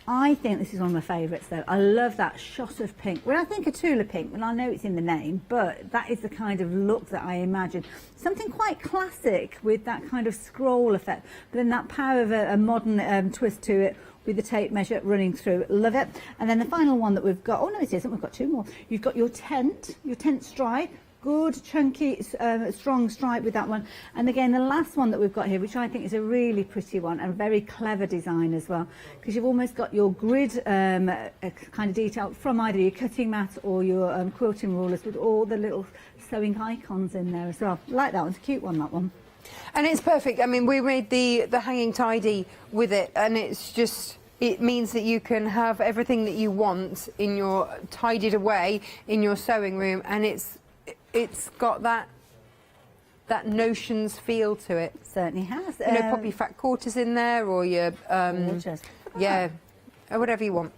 I think this is one of my favourites though. I love that shot of pink. When I think of Tula Pink, well, I know it's in the name, but that is the kind of look that I imagine. Something quite classic with that kind of scroll effect, but then that power of a modern twist to it with the tape measure running through. Love it. And then the final one that we've got, oh no it isn't, we've got two more. You've got your tent stripe. Good, chunky, strong stripe with that one. And again, the last one that we've got here, which I think is a really pretty one and very clever design as well, because you've almost got your grid kind of detail from either your cutting mat or your quilting rulers with all the little sewing icons in there as well. Like that one, it's a cute one, that one. And it's perfect. I mean, we made the hanging tidy with it, and it's just... It means that you can have everything that you want in your tidied away in your sewing room, and it's got that notions feel to it. Certainly has. You know, pop your fat quarters in there, or your yeah, or whatever you want.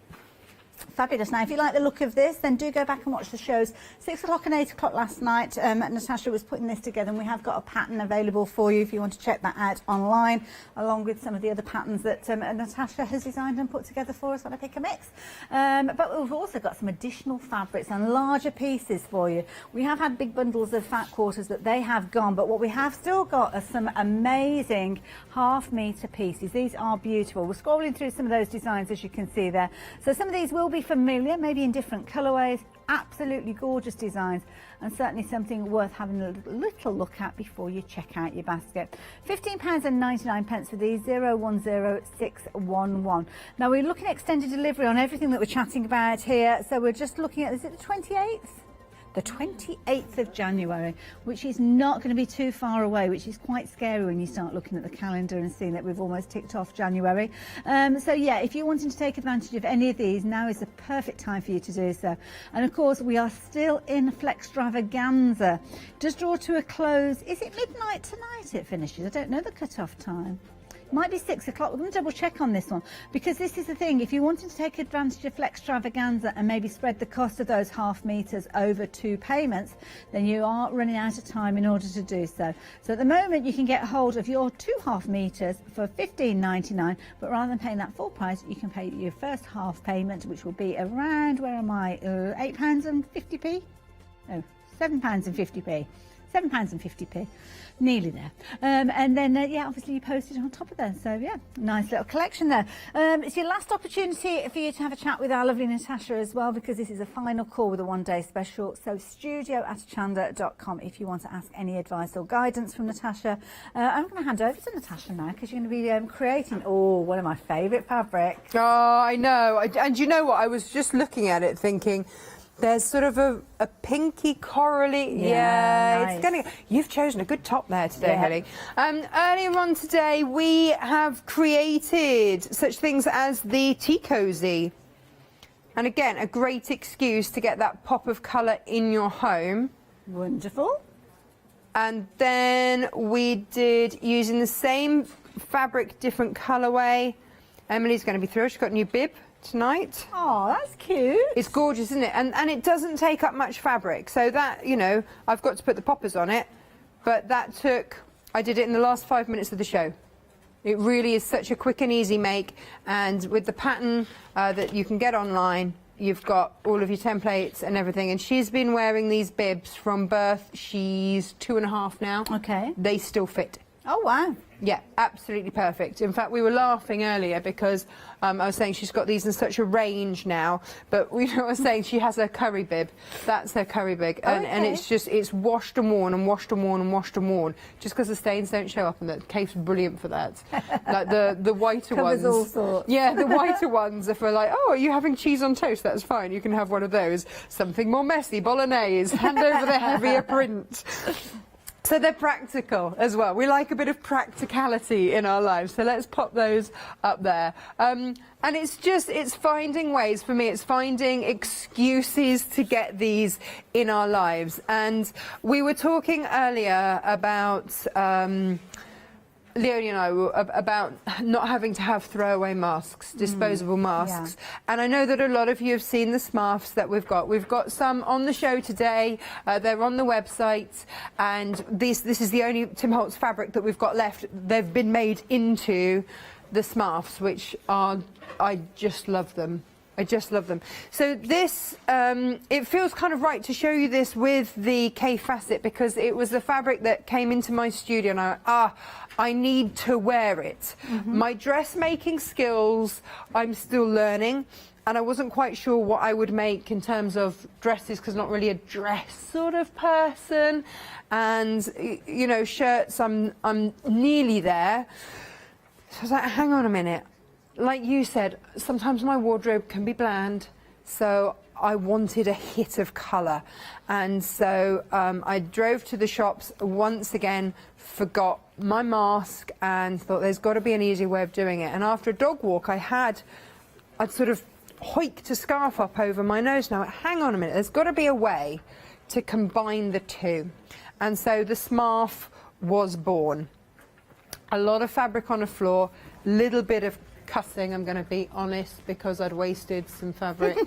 Fabulous. Now, if you like the look of this, then do go back and watch the shows. 6 o'clock and 8 o'clock last night, Natasha was putting this together, and we have got a pattern available for you if you want to check that out online, along with some of the other patterns that Natasha has designed and put together for us on a pick and mix. But we've also got some additional fabrics and larger pieces for you. We have had big bundles of fat quarters, but they have gone. But what we have still got are some amazing half-metre pieces. These are beautiful. We're scrolling through some of those designs, as you can see there. So some of these will be familiar, maybe in different colourways. Absolutely gorgeous designs, and certainly something worth having a little look at before you check out your basket. £15.99 for these, 010611. Now we're looking at extended delivery on everything that we're chatting about here, so we're just looking at, is it the 28th? The 28th of January, which is not going to be too far away, which is quite scary when you start looking at the calendar and seeing that we've almost ticked off January. So yeah, if you're wanting to take advantage of any of these, now is the perfect time for you to do so. And of course, we are still in Flextravaganza. Does draw to a close. Is it midnight tonight it finishes? I don't know the cut-off time. Might be 6 o'clock. We're going to double check on this one, because this is the thing. If you wanted to take advantage of Flextravaganza and maybe spread the cost of those half meters over 2 payments, then you are running out of time in order to do so. So at the moment, you can get hold of your 2 half meters for £15.99, but rather than paying that full price, you can pay your first half payment, which will be around, where am I, £8.50p? No, £7.50p. £7.50p. Nearly there. And then, yeah, obviously you posted on top of that. So, yeah, nice little collection there. It's your last opportunity for you to have a chat with our lovely Natasha as well, because this is a final call with a one-day special. So, studio@hochanda.com if you want to ask any advice or guidance from Natasha. I'm going to hand over to Natasha now, because you're going to be creating, one of my favourite fabrics. Oh, I know. And you know what? I was just looking at it thinking... There's sort of a pinky corally. Yeah, nice. It's gonna. You've chosen a good top there today, Helly. Earlier on today, we have created such things as the tea cozy, and again, a great excuse to get that pop of colour in your home. Wonderful. And then we did, using the same fabric, different colourway. Emily's going to be thrilled. She's got a new bib tonight. Oh, that's cute. It's gorgeous, isn't it? And it doesn't take up much fabric, so that, you know, I've got to put the poppers on it, but that took, I did it in the last 5 minutes of the show. It really is such a quick and easy make, and with the pattern that you can get online, you've got all of your templates and everything. And she's been wearing these bibs from birth. She's 2.5 now. Okay. They still fit. Oh, wow. Yeah, absolutely perfect. In fact, we were laughing earlier because I was saying she's got these in such a range now, but you know what I was saying, she has her curry bib. That's her curry bib, and it's just, it's washed and worn and washed and worn and washed and worn, just because the stains don't show up, and the cape's brilliant for that. Like the whiter ones. Covers all sorts. Yeah, the whiter ones, if we're like, oh, are you having cheese on toast? That's fine, you can have one of those. Something more messy, bolognese, hand over the heavier print. So they're practical as well. We like a bit of practicality in our lives. So let's pop those up there. And it's finding ways, for me, it's finding excuses to get these in our lives. And we were talking earlier about, Leonie and I were about not having to have throwaway masks, disposable masks. Yeah. And I know that a lot of you have seen the smarts that we've got. We've got some on the show today. They're on the website. And this is the only Tim Holtz fabric that we've got left. They've been made into the smarts, which are, I just love them. I just love them. So this, it feels kind of right to show you this with the K Facet, because it was the fabric that came into my studio and I went, I need to wear it. My dressmaking skills, I'm still learning, and I wasn't quite sure what I would make in terms of dresses, because I'm not really a dress sort of person, and you know, shirts, I'm nearly there. So I was like, hang on a minute. Like you said, sometimes my wardrobe can be bland, so I wanted a hit of colour. And so I drove to the shops once again, forgot my mask, and thought there's got to be an easier way of doing it. And after a dog walk, I'd sort of hoiked a scarf up over my nose. Now, hang on a minute, there's got to be a way to combine the two. And so the scarf was born. A lot of fabric on the floor, little bit of cutting, I'm going to be honest, because I'd wasted some fabric.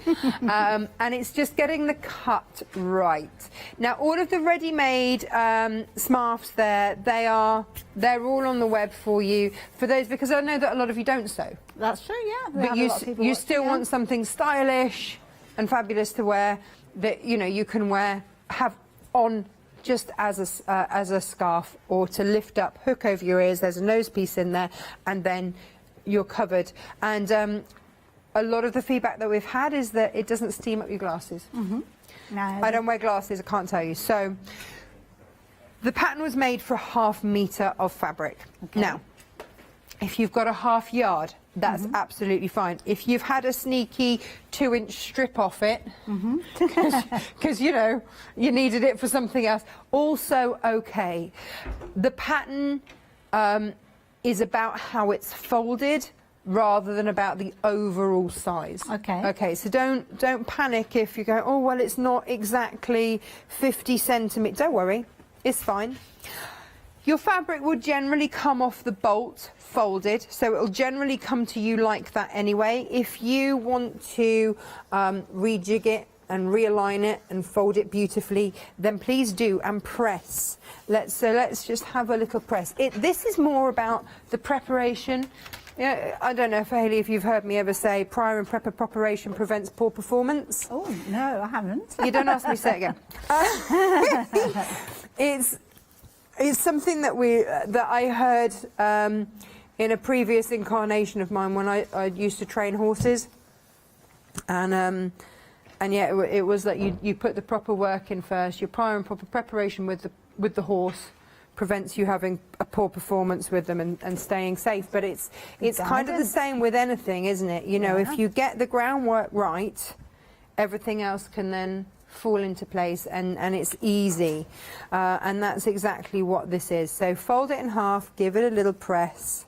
And it's just getting the cut right. Now, all of the ready-made scarves there, they're all on the web for you. For those, because I know that a lot of you don't sew. That's true, yeah. But you still want something stylish and fabulous to wear that, you know, you can have on just as a scarf, or to lift up, hook over your ears. There's a nose piece in there, and then you're covered. And a lot of the feedback that we've had is that it doesn't steam up your glasses. No. I don't wear glasses, I can't tell you. So the pattern was made for 1/2 metre of fabric. Okay. Now, if you've got a 1/2 yard, that's absolutely fine. If you've had a sneaky 2-inch strip off it, because you know, you needed it for something else, also okay. The pattern is about how it's folded rather than about the overall size. Okay, so don't panic if you go, oh well, it's not exactly 50 centimetres. Don't worry, it's fine. Your fabric will generally come off the bolt folded, so it'll generally come to you like that anyway. If you want to rejig it and realign it and fold it beautifully, then please do, and press. Let's just have a little press. This is more about the preparation. Yeah, I don't know, Hayley, if you've heard me ever say prior and preparation prevents poor performance. Oh no, I haven't. You don't ask me to say it again. It's something that I heard in a previous incarnation of mine when I used to train horses, and yeah, it was that you put the proper work in first. Your prior and proper preparation with the horse prevents you having a poor performance with them and staying safe. But it's kind of the same with anything, isn't it? You know, if you get the groundwork right, everything else can then fall into place, and it's easy. And that's exactly what this is. So fold it in half, give it a little press.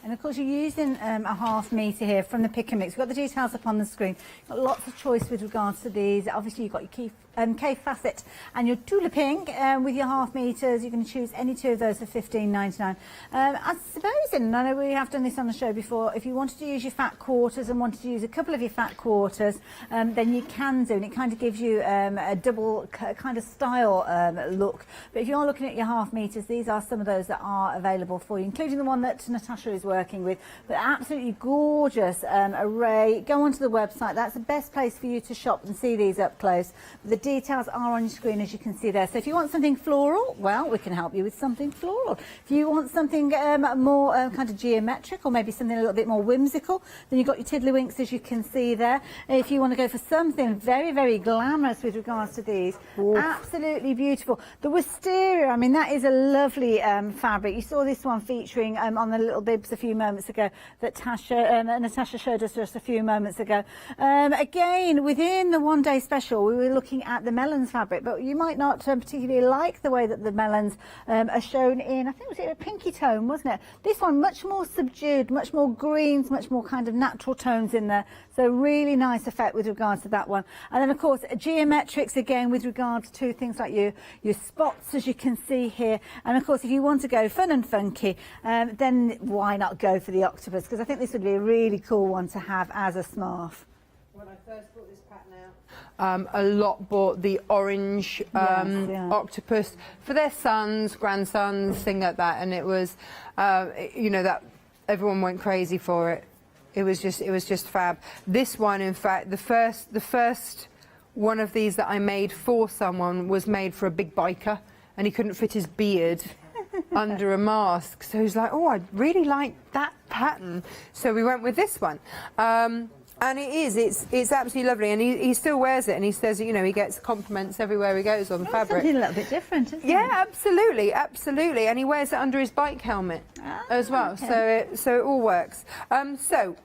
And of course you're using a 1/2 metre here from the pick and mix. We've got the details up on the screen. You've got lots of choice with regards to these. Obviously you've got your K Facet and your Tula Pink with your 1/2 metres. You can choose any two of those for $15.99. I suppose, and I know we have done this on the show before, if you wanted to use your fat quarters and wanted to use a couple of your fat quarters, then you can do, and it kind of gives you a double kind of style look. But if you're looking at your 1/2 metres, these are some of those that are available for you, including the one that Natasha is working with. But absolutely gorgeous array. Go onto the website. That's the best place for you to shop and see these up close. The details are on your screen, as you can see there. So if you want something floral, well, we can help you with something floral. If you want something more kind of geometric, or maybe something a little bit more whimsical, then you've got your tiddlywinks, as you can see there. If you want to go for something very, very glamorous with regards to these, absolutely beautiful. The wisteria, I mean, that is a lovely fabric. You saw this one featuring on the little bibs a few few moments ago that Natasha showed us just a few moments ago. Again, within the one-day special, we were looking at the melons fabric, but you might not particularly like the way that the melons are shown in, I think was it a pinky tone, wasn't it? This one much more subdued, much more greens, much more kind of natural tones in there. So really nice effect with regards to that one. And then of course geometrics again with regards to things like your spots, as you can see here. And of course if you want to go fun and funky, then why not go for the octopus, because I think this would be a really cool one to have as a scarf. When I first brought this pattern out, a lot bought the orange octopus for their sons, grandsons, thing like that, and it was, you know, that everyone went crazy for it. It was just fab. This one, in fact, the first one of these that I made for someone was made for a big biker, and he couldn't fit his beard under a mask, so he's like, oh, I really like that pattern, so we went with this one. And it's absolutely lovely, and he still wears it, and he says, you know, he gets compliments everywhere he goes on the fabric. Something a little bit different, isn't it? Yeah, absolutely, absolutely, and he wears it under his bike helmet as well, okay. so it all works. So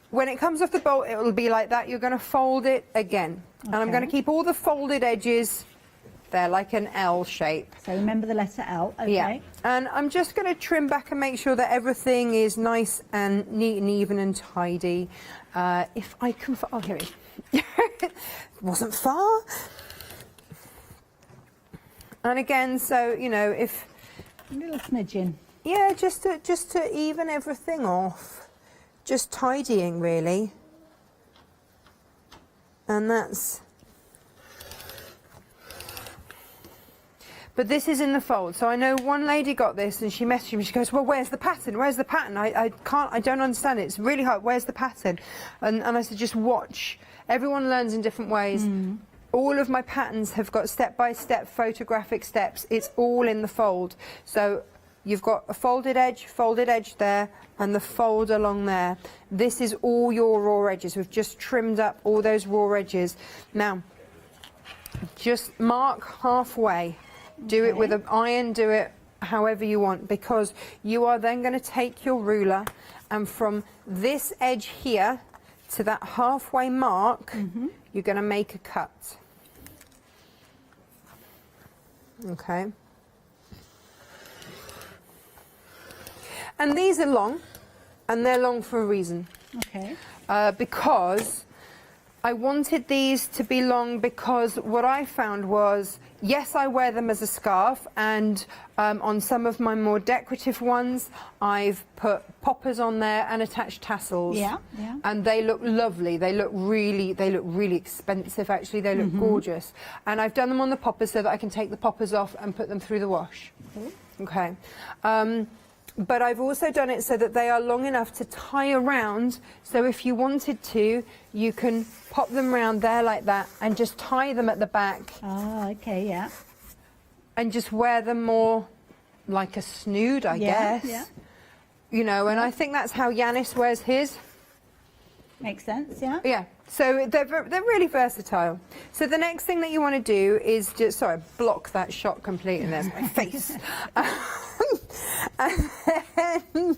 when it comes off the bolt, it will be like that. You're going to fold it again, and I'm going to keep all the folded edges. They're like an L shape. So remember the letter L, okay. Yeah. And I'm just going to trim back and make sure that everything is nice and neat and even and tidy. If I can... Oh, here it is. Wasn't far. And again, so, you know, if... A little smidgen. Yeah, just to even everything off. Just tidying, really. And that's... But this is in the fold, so I know one lady got this and she messaged me, she goes, well, where's the pattern? Where's the pattern? I don't understand it. It's really hard. Where's the pattern? And I said, just watch. Everyone learns in different ways. All of my patterns have got step-by-step photographic steps. It's all in the fold. So you've got a folded edge there, and the fold along there. This is all your raw edges. We've just trimmed up all those raw edges. Now, just mark halfway. Do it with an iron, do it however you want, because you are then going to take your ruler and from this edge here to that halfway mark, you're going to make a cut. Okay. And these are long, and they're long for a reason. Okay. Because I wanted these to be long, because what I found was, yes, I wear them as a scarf, and on some of my more decorative ones, I've put poppers on there and attached tassels. Yeah, yeah. And they look lovely. They look really expensive, actually. They look gorgeous. And I've done them on the poppers so that I can take the poppers off and put them through the wash. Okay. But I've also done it so that they are long enough to tie around, so if you wanted to, you can pop them around there like that and just tie them at the back. Oh, okay, yeah. And just wear them more like a snood, I guess. Yeah. You know, and I think that's how Yanis wears his. Makes sense, yeah. Yeah, so they're really versatile. So the next thing that you want to do is just, sorry, block that shot completely, and there's my face. And then,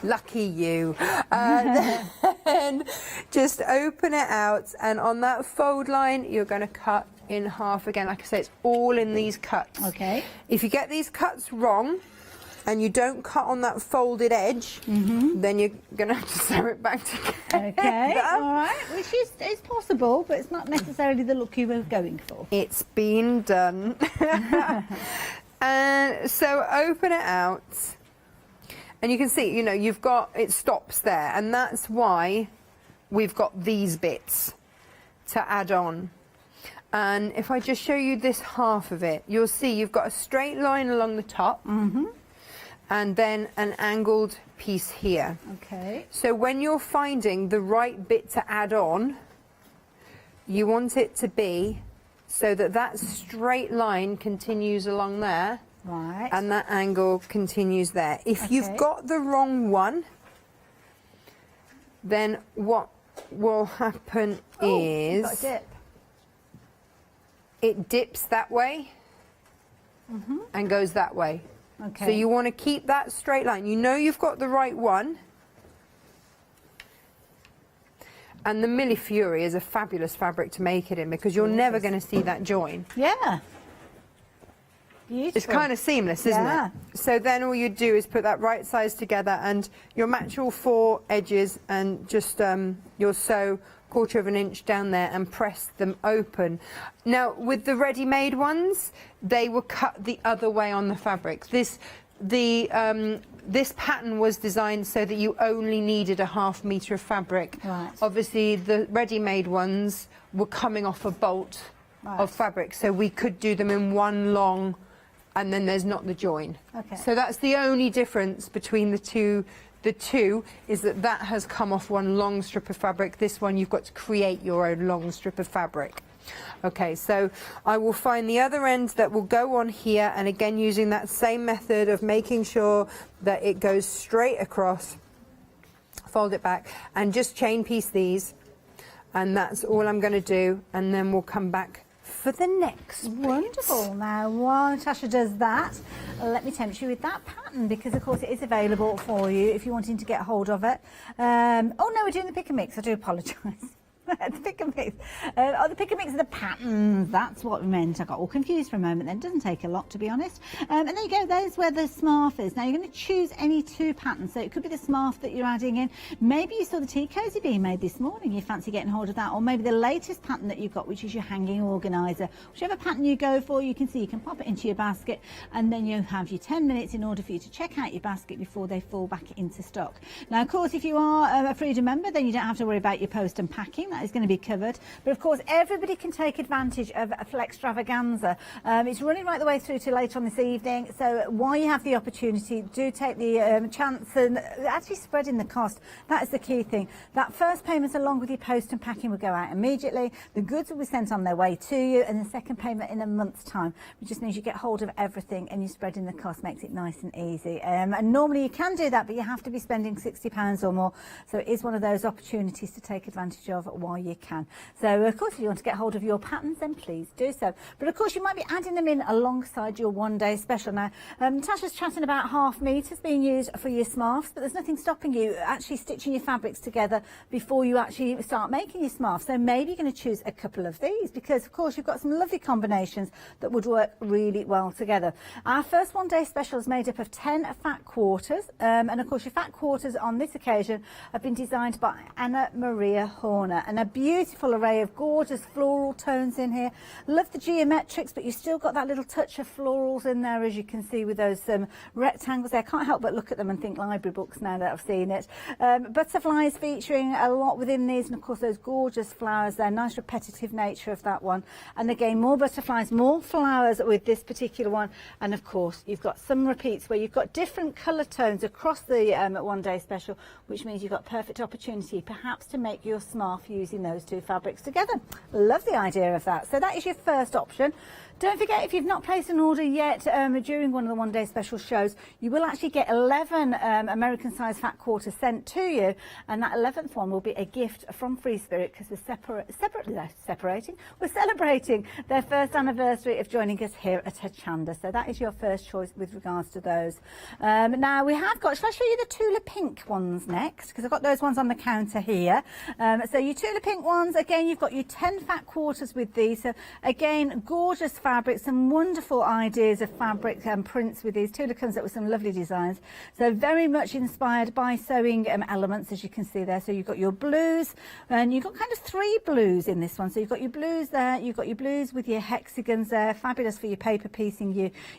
lucky you. Then just open it out, and on that fold line, you're going to cut in half again. Like I say, it's all in these cuts. Okay. If you get these cuts wrong, and you don't cut on that folded edge, then you're going to have to sew it back together. Okay, all right, which is possible, but it's not necessarily the look you were going for. It's been done. And so open it out, and you can see, you know, you've got, it stops there, and that's why we've got these bits to add on. And if I just show you this half of it, you'll see you've got a straight line along the top, and then an angled piece here. Okay. So when you're finding the right bit to add on, you want it to be so that that straight line continues along there, right, and that angle continues there. If you've got the wrong one, then what will happen is got a dip. It dips that way and goes that way. Okay. So you want to keep that straight line. You know you've got the right one, And the Millefiori is a fabulous fabric to make it in because you're never going to see that join. Yeah. Beautiful. It's kind of seamless, isn't it? So then all you do is put that right size together and you'll match all 4 edges and just you'll sew 1/4 of an inch down there and press them open. Now with the ready-made ones, they were cut the other way on the fabric. This pattern was designed so that you only needed a 1/2 metre of fabric. Right. Obviously the ready-made ones were coming off a bolt of fabric, so we could do them in one long, and then there's not the join. Okay. So that's the only difference between the two. The two is that has come off one long strip of fabric. This one you've got to create your own long strip of fabric. Okay, so I will find the other end that will go on here, and again using that same method of making sure that it goes straight across, fold it back and just chain piece these, and that's all I'm going to do, and then we'll come back for the next bit. Wonderful. Now, while Natasha does that, let me tempt you with that pattern, because of course it is available for you if you're wanting to get hold of it. Oh no, we're doing the pick and mix. I do apologise. The pick and mix. The pick and mix of the patterns. That's what we meant. I got all confused for a moment then. It doesn't take a lot, to be honest. And there you go. There's where the scarf is. Now you're going to choose any 2 patterns. So it could be the scarf that you're adding in. Maybe you saw the tea cosy being made this morning. You fancy getting hold of that. Or maybe the latest pattern that you've got, which is your hanging organiser. Whichever pattern you go for, you can see you can pop it into your basket, and then you have your 10 minutes in order for you to check out your basket before they fall back into stock. Now, of course, if you are a Freedom member, then you don't have to worry about your post and packing. That is going to be covered. But of course, everybody can take advantage of a Flextravaganza. It's running right the way through to later on this evening. So while you have the opportunity, do take the chance and actually spreading the cost. That is the key thing. That first payment along with your post and packing will go out immediately. The goods will be sent on their way to you, and the second payment in a month's time, which just means you get hold of everything and you're spreading the cost. Makes it nice and easy. And normally you can do that, but you have to be spending £60 or more. So it is one of those opportunities to take advantage of while you can. So of course, if you want to get hold of your patterns, then please do so. But of course, you might be adding them in alongside your one-day special. Now, Natasha's chatting about 1/2 metres being used for your scarves, but there's nothing stopping you actually stitching your fabrics together before you actually start making your scarves. So maybe you're going to choose a couple of these, because of course you've got some lovely combinations that would work really well together. Our first one-day special is made up of 10 fat quarters, and of course your fat quarters on this occasion have been designed by Anna Maria Horner, and a beautiful array of gorgeous floral tones in here. Love the geometrics, but you've still got that little touch of florals in there, as you can see with those rectangles there. I can't help but look at them and think library books now that I've seen it. Butterflies featuring a lot within these, and of course those gorgeous flowers there. Nice repetitive nature of that one. And again, more butterflies, more flowers with this particular one. And of course you've got some repeats where you've got different colour tones across the one-day special, which means you've got perfect opportunity perhaps to make your scarf using those 2 fabrics together. Love the idea of that. So that is your first option. Don't forget, if you've not placed an order yet during one of the one-day special shows, you will actually get 11 American-sized fat quarters sent to you, and that 11th one will be a gift from Free Spirit, because we're celebrating their first anniversary of joining us here at Hochanda. So that is your first choice with regards to those. Now we have got, shall I show you the Tula Pink ones next? Because I've got those ones on the counter here. So your Tula Pink ones, again, you've got your 10 fat quarters with these. So again, gorgeous fabrics, some wonderful ideas of fabric and prints with these. Tula comes up with some lovely designs. So very much inspired by sewing elements, as you can see there. So you've got your blues, and you've got kind of 3 blues in this one. So you've got your blues there, you've got your blues with your hexagons there, fabulous for your paper piecing,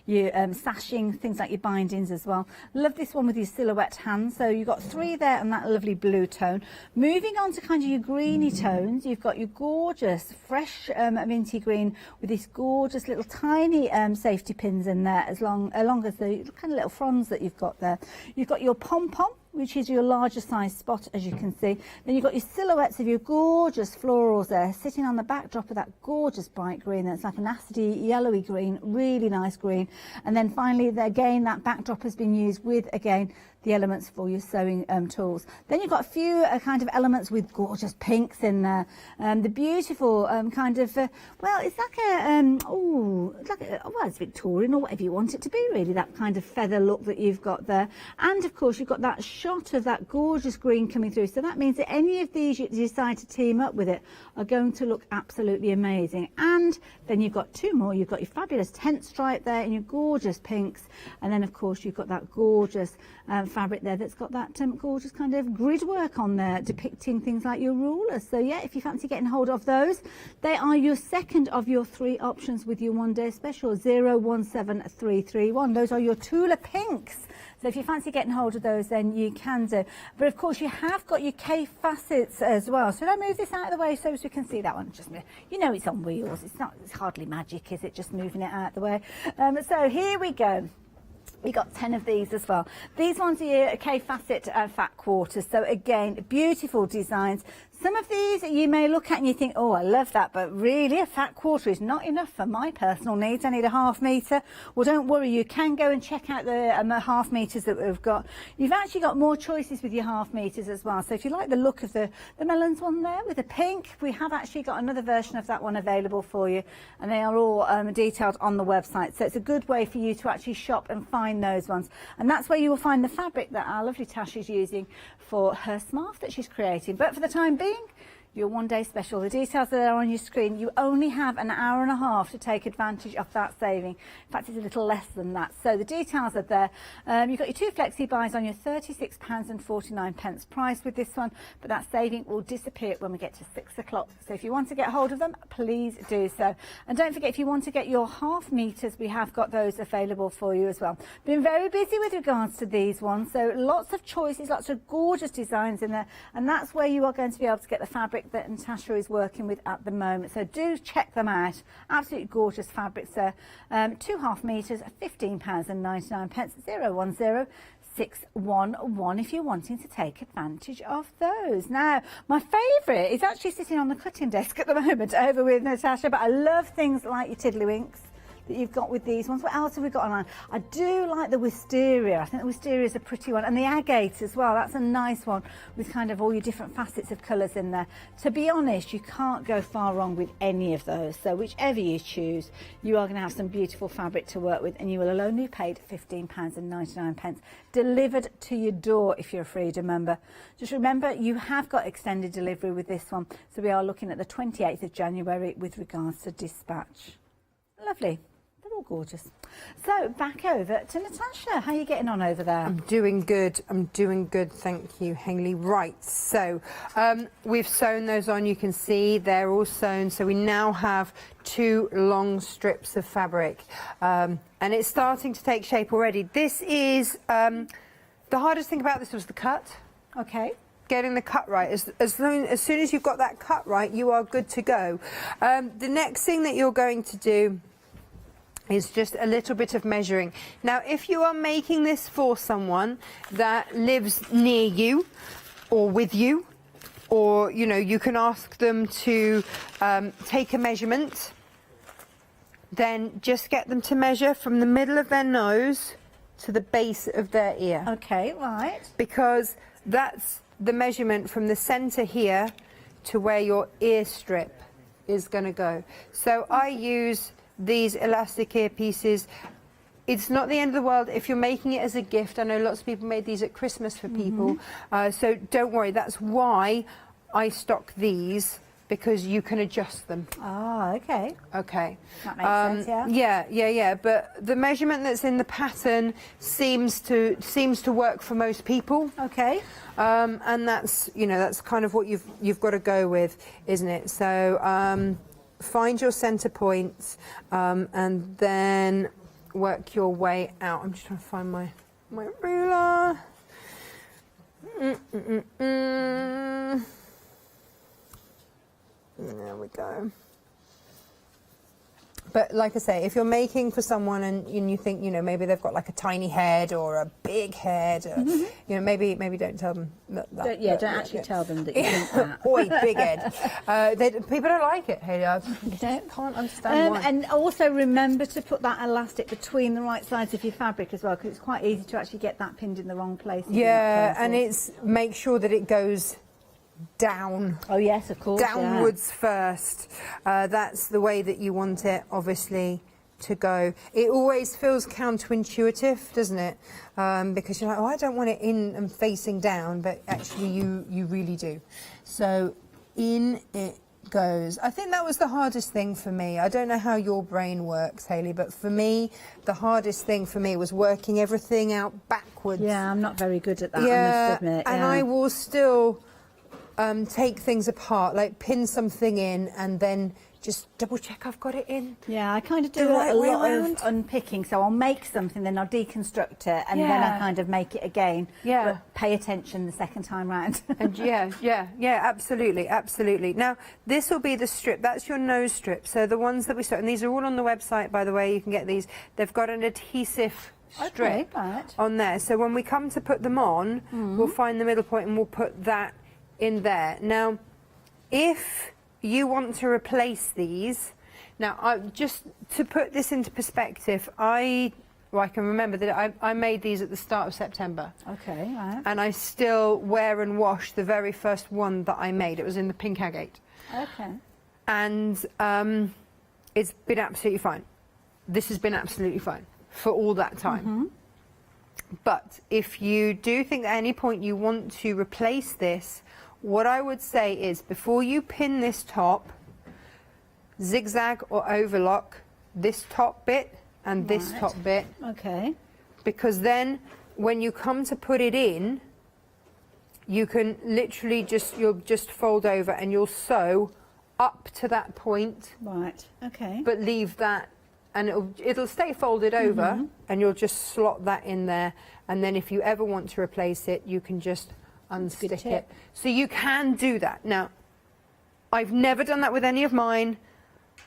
your sashing, things like your bindings as well. Love this one with your silhouette hands. So you've got 3 there and that lovely blue tone. Moving on to kind of your greeny tones, you've got your gorgeous fresh minty green with this gorgeous little tiny safety pins in there, along as the kind of little fronds that you've got there. You've got your pom-pom, which is your larger size spot, as you can see. Then you've got your silhouettes of your gorgeous florals there, sitting on the backdrop of that gorgeous bright green. That's like an acidy yellowy green, really nice green. And then finally, again, that backdrop has been used with, again, the elements for your sewing tools. Then you've got a few kind of elements with gorgeous pinks in there. The beautiful kind of, well, it's like well, it's Victorian or whatever you want it to be, really, that kind of feather look that you've got there. And of course you've got that shot of that gorgeous green coming through, so that means that any of these you decide to team up with it are going to look absolutely amazing. And then you've got two more. You've got your fabulous tent stripe there in your gorgeous pinks, and then of course you've got that gorgeous fabric there that's got that gorgeous kind of grid work on there depicting things like your rulers. So yeah, if you fancy getting hold of those, they are your second of your 3 options with your one-day special 017331. Those are your Tula pinks. So if you fancy getting hold of those, then you can do. But of course you have got your K facets as well. So I'll move this out of the way so as you can see that one. Just, you know, it's on wheels. It's hardly magic, is it? Just moving it out of the way. So here we go. We got 10 of these as well. These ones are your K facet fat quarters. So again, beautiful designs. Some of these you may look at and you think, oh, I love that, but really a fat quarter is not enough for my personal needs. I need a ½ metre. Well, don't worry, you can go and check out the ½ metres that we've got. You've actually got more choices with your ½ metres as well. So if you like the look of the melons one there with the pink, we have actually got another version of that one available for you, and they are all detailed on the website. So it's a good way for you to actually shop and find those ones. And that's where you will find the fabric that our lovely Tash is using for her scarf that she's creating. But for the time being, your one-day special. The details that are on your screen. You only have an hour and a half to take advantage of that saving. In fact, it's a little less than that. So the details are there. You've got your 2 flexi buys on your £36.49 price with this one, but that saving will disappear when we get to 6 o'clock. So if you want to get hold of them, please do so. And don't forget, if you want to get your ½ metres, we have got those available for you as well. Been very busy with regards to these ones, so lots of choices, lots of gorgeous designs in there, and that's where you are going to be able to get the fabric that Natasha is working with at the moment. So do check them out. Absolutely gorgeous fabrics there. 2 ½ metres, £15.99. 010611 if you're wanting to take advantage of those. Now, my favourite is actually sitting on the cutting desk at the moment over with Natasha, but I love things like your tiddlywinks that you've got with these ones. What else have we got on? I do like the wisteria. I think the wisteria is a pretty one, and the agate as well. That's a nice one with kind of all your different facets of colours in there. To be honest, you can't go far wrong with any of those. So whichever you choose, you are going to have some beautiful fabric to work with, and you will have only paid £15.99 delivered to your door if you're a Freedom member. Just remember, you have got extended delivery with this one, so we are looking at the 28th of January with regards to dispatch. Lovely. All gorgeous. So back over to Natasha. How are you getting on over there? I'm doing good. Thank you, Hayley. Right, so we've sewn those on. You can see they're all sewn. So we now have 2 long strips of fabric, and it's starting to take shape already. This is the hardest thing about this was the cut. Okay. Getting the cut right. As soon as you've got that cut right, you are good to go. The next thing that you're going to do is just a little bit of measuring. Now, if you are making this for someone that lives near you or with you, or, you know, you can ask them to take a measurement, then just get them to measure from the middle of their nose to the base of their ear. Okay, right. Because that's the measurement from the centre here to where your ear strip is going to go. So I use these elastic earpieces. It's not the end of the world if you're making it as a gift. I know lots of people made these at Christmas for people, so don't worry. That's why I stock these, because you can adjust them. Ah, okay. Okay. That makes sense, yeah. Yeah. But the measurement that's in the pattern seems to work for most people. Okay. And that's, you know, that's kind of what you've got to go with, isn't it? So find your centre points, and then work your way out. I'm just trying to find my ruler. There we go. But like I say, if you're making for someone and you think, you know, maybe they've got like a tiny head or a big head, or, you know, maybe don't tell them that. Don't actually tell them that you think that. Oi, big head. People don't like it. Hey, I can't understand why. And also remember to put that elastic between the right sides of your fabric as well, because it's quite easy to actually get that pinned in the wrong place. Yeah, and it's make sure that it goes down. Oh yes, of course. Downwards first. That's the way that you want it, obviously, to go. It always feels counterintuitive, doesn't it? Because you're like, oh, I don't want it in and facing down, but actually you really do. So in it goes. I think that was the hardest thing for me. I don't know how your brain works, Hayley, but for me, the hardest thing for me was working everything out backwards. Yeah, I'm not very good at that, yeah, I must admit. And I will still take things apart, like pin something in and then just double check I've got it in. Yeah, I kind of do the right a way lot around. of unpicking. So I'll make something, then I'll deconstruct it, and then I kind of make it again. Yeah. But pay attention the second time round. And yeah, absolutely, absolutely. Now, this will be the strip. That's your nose strip. So the ones that we start, and these are all on the website, by the way. You can get these. They've got an adhesive strip on there. So when we come to put them on, we'll find the middle point and we'll put that in there. Now, if you want to replace these, now just to put this into perspective, I can remember that I made these at the start of September. Okay, right. And I still wear and wash the very first one that I made. It was in the pink agate. Okay. And it's been absolutely fine. This has been absolutely fine for all that time. But if you do think at any point you want to replace this, what I would say is before you pin this top, zigzag or overlock this top bit and this top bit. Okay. Because then when you come to put it in, you can literally you'll just fold over and you'll sew up to that point. Right, okay. But leave that, and it'll stay folded over, and you'll just slot that in there. And then if you ever want to replace it, you can just unstick it. So you can do that. Now, I've never done that with any of mine,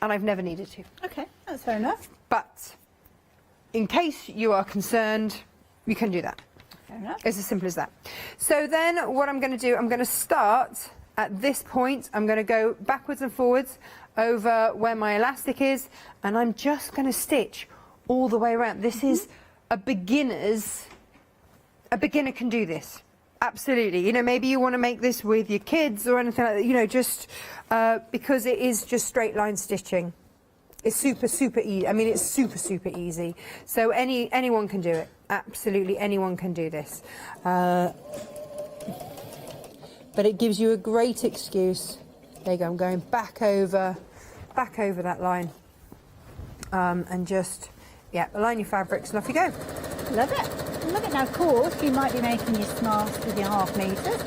and I've never needed to. Okay, that's fair enough. But in case you are concerned, you can do that. Fair enough. It's as simple as that. So then what I'm going to do, I'm going to start at this point. I'm going to go backwards and forwards over where my elastic is, and I'm just going to stitch all the way around. This is a beginner can do this. Absolutely. You know, maybe you want to make this with your kids or anything like that, you know, just because it is just straight line stitching. It's super easy. I mean, it's super easy. So anyone can do it. Absolutely anyone can do this. But it gives you a great excuse. There you go. I'm going back over that line. And just, align your fabrics and off you go. Love it. Love it. Now, of course, you might be making your smarts with your half meters,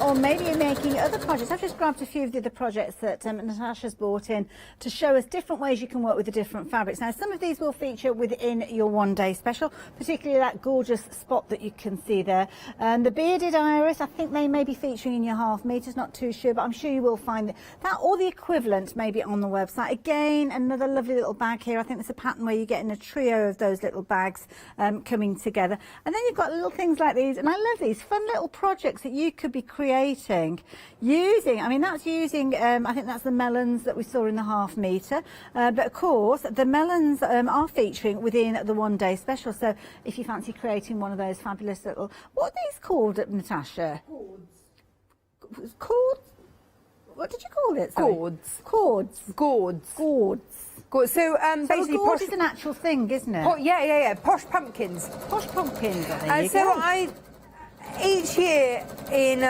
or maybe you're making other projects. I've just grabbed a few of the other projects that Natasha's brought in to show us different ways you can work with the different fabrics. Now, some of these will feature within your one-day special, particularly that gorgeous spot that you can see there. The bearded iris, I think they may be featuring in your half meters, not too sure, but I'm sure you will find that or the equivalent maybe on the website. Again, another lovely little bag here. I think there's a pattern where you're getting a trio of those little bags coming together. And then you've got little things like these, and I love these fun little projects that you could be creating using, I mean, that's using, I think that's the melons that we saw in the half meter, but of course the melons are featuring within the one-day special. So if you fancy creating one of those fabulous little, what are these called, Natasha? Cords? What did you call it? Sorry. Gourds. So basically, gourd is an actual thing, isn't it? Yeah. Posh pumpkins. Posh pumpkins. There you So go. each year in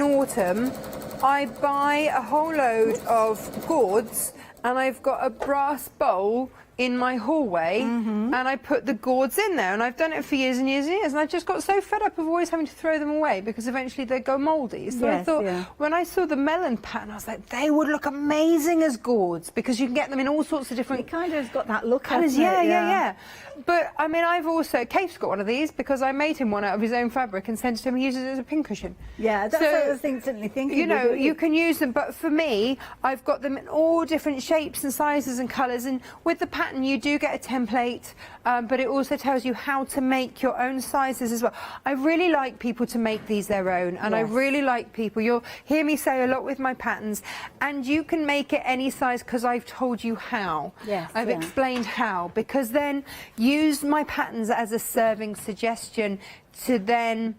autumn, I buy a whole load of gourds, and I've got a brass bowl in my hallway and I put the gourds in there, and I've done it for years and years and years, and I just got so fed up of always having to throw them away because eventually they go mouldy. So I thought, when I saw the melon pattern, I was like, they would look amazing as gourds because you can get them in all sorts of different... It kind of has got that look, colours. hasn't it? Yeah. But, I mean, I've also... Kaif's got one of these because I made him one out of his own fabric and sent it to him. He uses it as a pincushion. Yeah, that's what I was instantly thinking. You know, you can use them, but for me, I've got them in all different shapes and sizes and colours, and with the pattern you do get a template, but it also tells you how to make your own sizes as well. I really like people to make these their own, and I really like people, you'll hear me say a lot with my patterns, and you can make it any size because I've told you how. I've explained how, because then use my patterns as a serving suggestion to then...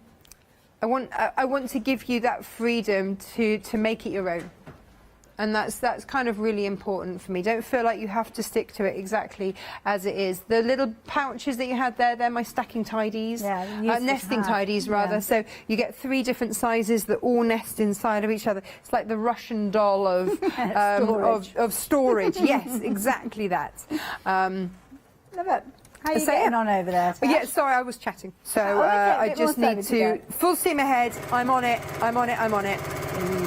I want to give you that freedom to make it your own. And that's kind of really important for me. Don't feel like you have to stick to it exactly as it is. The little pouches that you had there, they're my stacking tidies. Nesting tidies, rather. So you get 3 different sizes that all nest inside of each other. It's like the Russian doll of of storage. Yes, exactly that. Love it. How are you getting on over there, Tash? Yeah, sorry, I was chatting. So I just need to... Full steam ahead. I'm on it.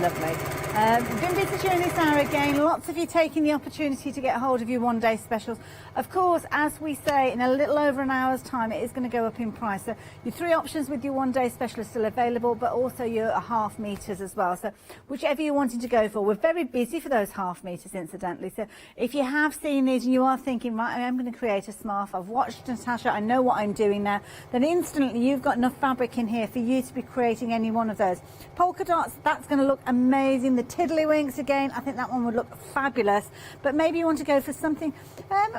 Lovely. We've been busy during this hour again. Lots of you taking the opportunity to get hold of your one-day specials. Of course, as we say, in a little over an hour's time, it is going to go up in price. So your 3 options with your one-day special are still available, but also your half meters as well. So whichever you're wanting to go for. We're very busy for those half meters, incidentally. So if you have seen these and you are thinking, right, I'm going to create a scarf, I've watched Natasha, I know what I'm doing now, then instantly you've got enough fabric in here for you to be creating any one of those. Polka dots, that's going to look amazing. The tiddlywinks, again, I think that one would look fabulous. But maybe you want to go for something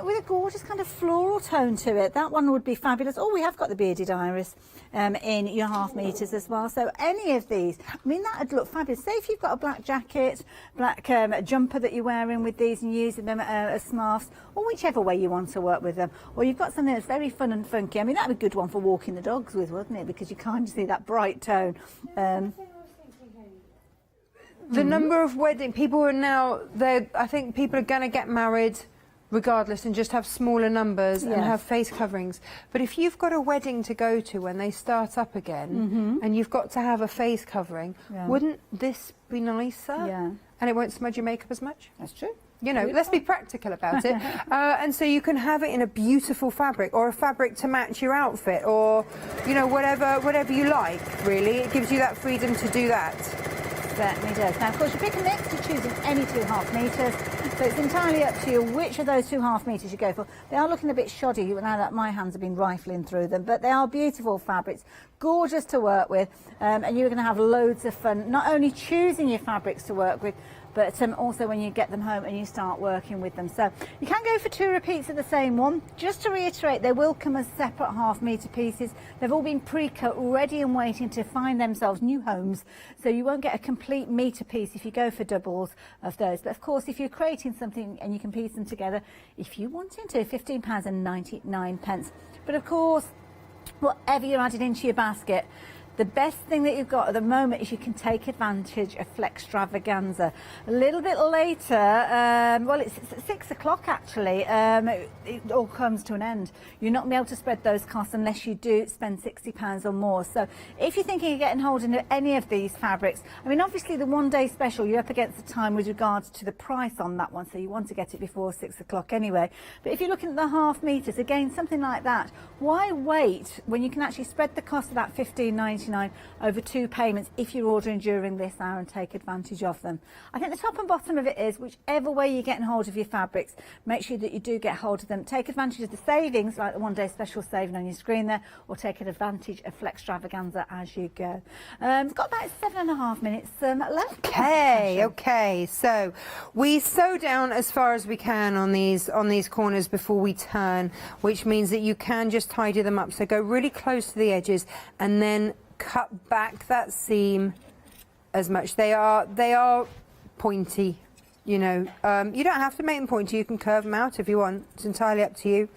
with a gorgeous kind of floral tone to it. That one would be fabulous. Oh, we have got the bearded iris in your half meters as well. So any of these, I mean, that would look fabulous. Say if you've got a black jacket, black jumper that you're wearing with these and using them as scarves, or whichever way you want to work with them. Or you've got something that's very fun and funky. I mean, that would be a good one for walking the dogs with, wouldn't it? Because you kind of see that bright tone. The number of wedding people are now, I think people are going to get married regardless and just have smaller numbers and have face coverings. But if you've got a wedding to go to when they start up again and you've got to have a face covering, wouldn't this be nicer? And it won't smudge your makeup as much? That's true. You know, let's be practical about it. And so you can have it in a beautiful fabric, or a fabric to match your outfit, or, you know, whatever you like, really. It gives you that freedom to do that. Certainly does. Now, of course, you pick a mix. You're choosing any 2 half meters, so it's entirely up to you which of those 2 half meters you go for. They are looking a bit shoddy now that my hands have been rifling through them, but they are beautiful fabrics, gorgeous to work with, and you're going to have loads of fun, not only choosing your fabrics to work with, but also when you get them home and you start working with them. So you can go for 2 repeats of the same one. Just to reiterate, they will come as separate half metre pieces. They've all been pre-cut, ready and waiting to find themselves new homes. So you won't get a complete metre piece if you go for doubles of those. But of course, if you're creating something and you can piece them together, if you wanted to, £15.99. But of course, whatever you're adding into your basket, the best thing that you've got at the moment is you can take advantage of Flextravaganza. A little bit later, well, it's 6 o'clock actually, it all comes to an end. You're not going to be able to spread those costs unless you do spend £60 or more. So if you're thinking of getting hold of any of these fabrics, I mean, obviously the one-day special, you're up against the time with regards to the price on that one, so you want to get it before 6 o'clock anyway. But if you're looking at the half meters, again, something like that, why wait when you can actually spread the cost of that £15.99 over 2 payments if you're ordering during this hour and take advantage of them. I think the top and bottom of it is, whichever way you're getting hold of your fabrics, make sure that you do get hold of them. Take advantage of the savings, like the one-day special saving on your screen there, or take advantage of Flextravaganza as you go. It's got about 7.5 minutes left. Okay, so we sew down as far as we can on these corners before we turn, which means that you can just tidy them up. So go really close to the edges and then cut back that seam as much. They are pointy, you know. You don't have to make them pointy. You can curve them out if you want. It's entirely up to you.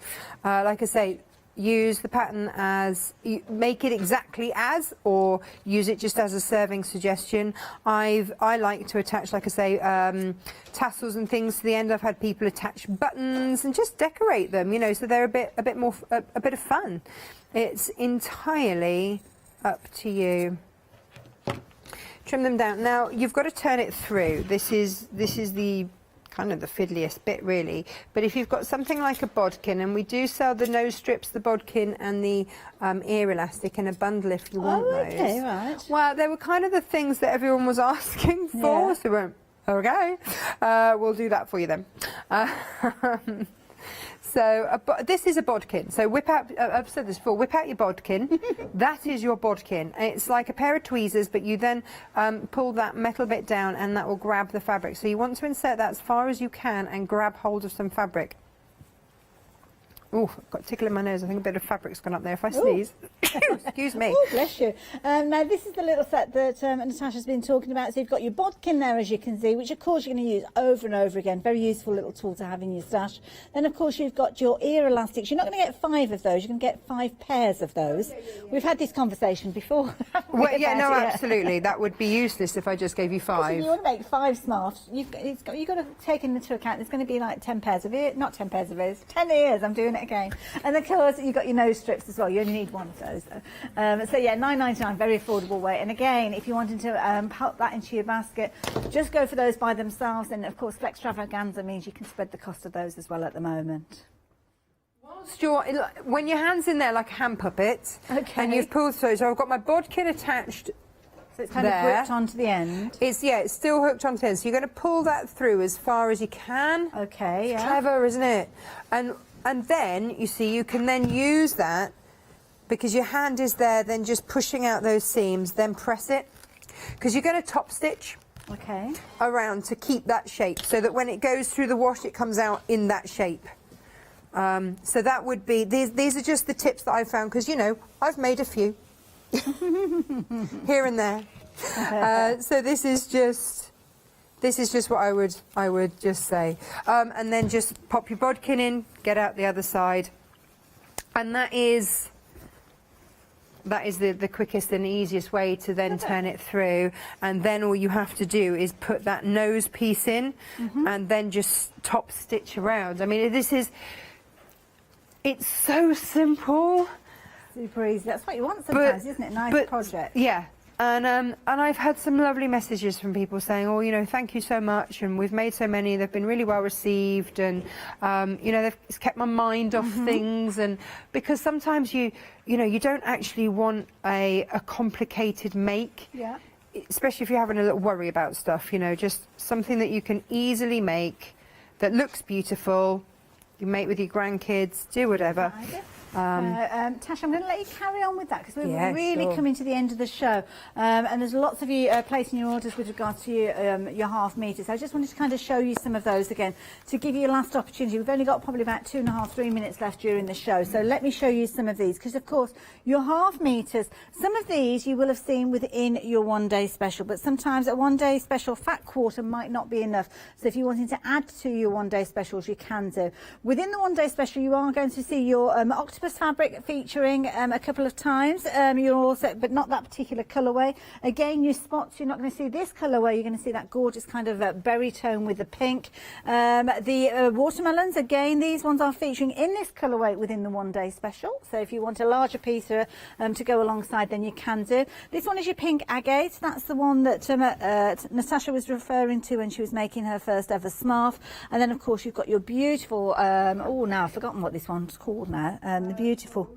Like I say, use the pattern as, make it exactly as, or use it just as a serving suggestion. I like to attach, like I say, tassels and things to the end. I've had people attach buttons and just decorate them, you know, so they're a bit of fun. It's entirely up to you. Trim them down. Now you've got to turn it through. This is the kind of the fiddliest bit, really. But if you've got something like a bodkin, and we do sell the nose strips, the bodkin and the ear elastic in a bundle if you want those. Okay, right. Well, they were kind of the things that everyone was asking for, Yeah. so we went, okay, we'll do that for you then. So this is a bodkin. So whip out, I've said this before, whip out your bodkin. That is your bodkin. It's like a pair of tweezers, but you then pull that metal bit down and that will grab the fabric. So you want to insert that as far as you can and grab hold of some fabric. Oh, I've got a tickle in my nose. I think a bit of fabric's gone up there if I sneeze. Excuse me. Oh, bless you. Now, this is the little set that Natasha's been talking about. So you've got your bodkin there, as you can see, which, of course, you're going to use over and over again. Very useful little tool to have in your stash. Then, of course, you've got your ear elastics. You're not going to get 5 of those. You're going to get 5 pairs of those. We've had this conversation before. Well, yeah, no, absolutely. That would be useless if I just gave you 5. If you want to make 5 smarts, you've got to take into account there's going to be like 10 pairs of ears, not 10 pairs of ears, 10 ears. I'm doing it again. And of course, you've got your nose strips as well. You only need 1 of those, though. So yeah, £9.99, very affordable way. And again, if you wanted to pop that into your basket, just go for those by themselves. And of course, Flextravaganza means you can spread the cost of those as well at the moment. When your hand's in there like a hand puppet, and you've pulled through, so I've got my bodkin attached. So it's kind of gripped onto the end. It's still hooked onto the end. So you're going to pull that through as far as you can. Okay, it's clever, isn't it? And then you see you can then use that because your hand is there, then just pushing out those seams, then press it because you're going to top stitch. Around to keep that shape so that when it goes through the wash, it comes out in that shape. So that would be these are just the tips that I found because you know I've made a few here and there. So this is just what I would just say, and then just pop your bodkin in, get out the other side, and that is the quickest and easiest way to then turn it through. And then all you have to do is put that nose piece in, and then just top stitch around. I mean, it's so simple. Super easy. That's what you want sometimes, isn't it? Nice project. Yeah. And I've had some lovely messages from people saying, oh, you know, thank you so much, and we've made so many, they've been really well received, and you know, it's kept my mind off things. And because sometimes you know you don't actually want a complicated make, especially if you're having a little worry about stuff, you know, just something that you can easily make that looks beautiful. You make with your grandkids, do whatever. Tasha, I'm going to let you carry on with that because we're really coming to the end of the show, and there's lots of you placing your orders with regards to your half meters. I just wanted to kind of show you some of those again to give you a last opportunity. We've only got probably about 2.5–3 minutes left during the show, so let me show you some of these because of course your half meters, some of these you will have seen within your one-day special, but sometimes a one-day special fat quarter might not be enough. So if you're wanting to add to your one-day specials, you can do. Within the one-day special, you are going to see your octopus fabric featuring a couple of times. You're also, but not that particular colourway. Again, your spots, you're not going to see this colourway. You're going to see that gorgeous kind of berry tone with the pink. The watermelons, again, these ones are featuring in this colourway within the one-day special. So if you want a larger piece to go alongside, then you can do. This one is your pink agate. That's the one that Natasha was referring to when she was making her first ever scarf. And then, of course, you've got your beautiful, oh, now I've forgotten what this one's called now. The beautiful.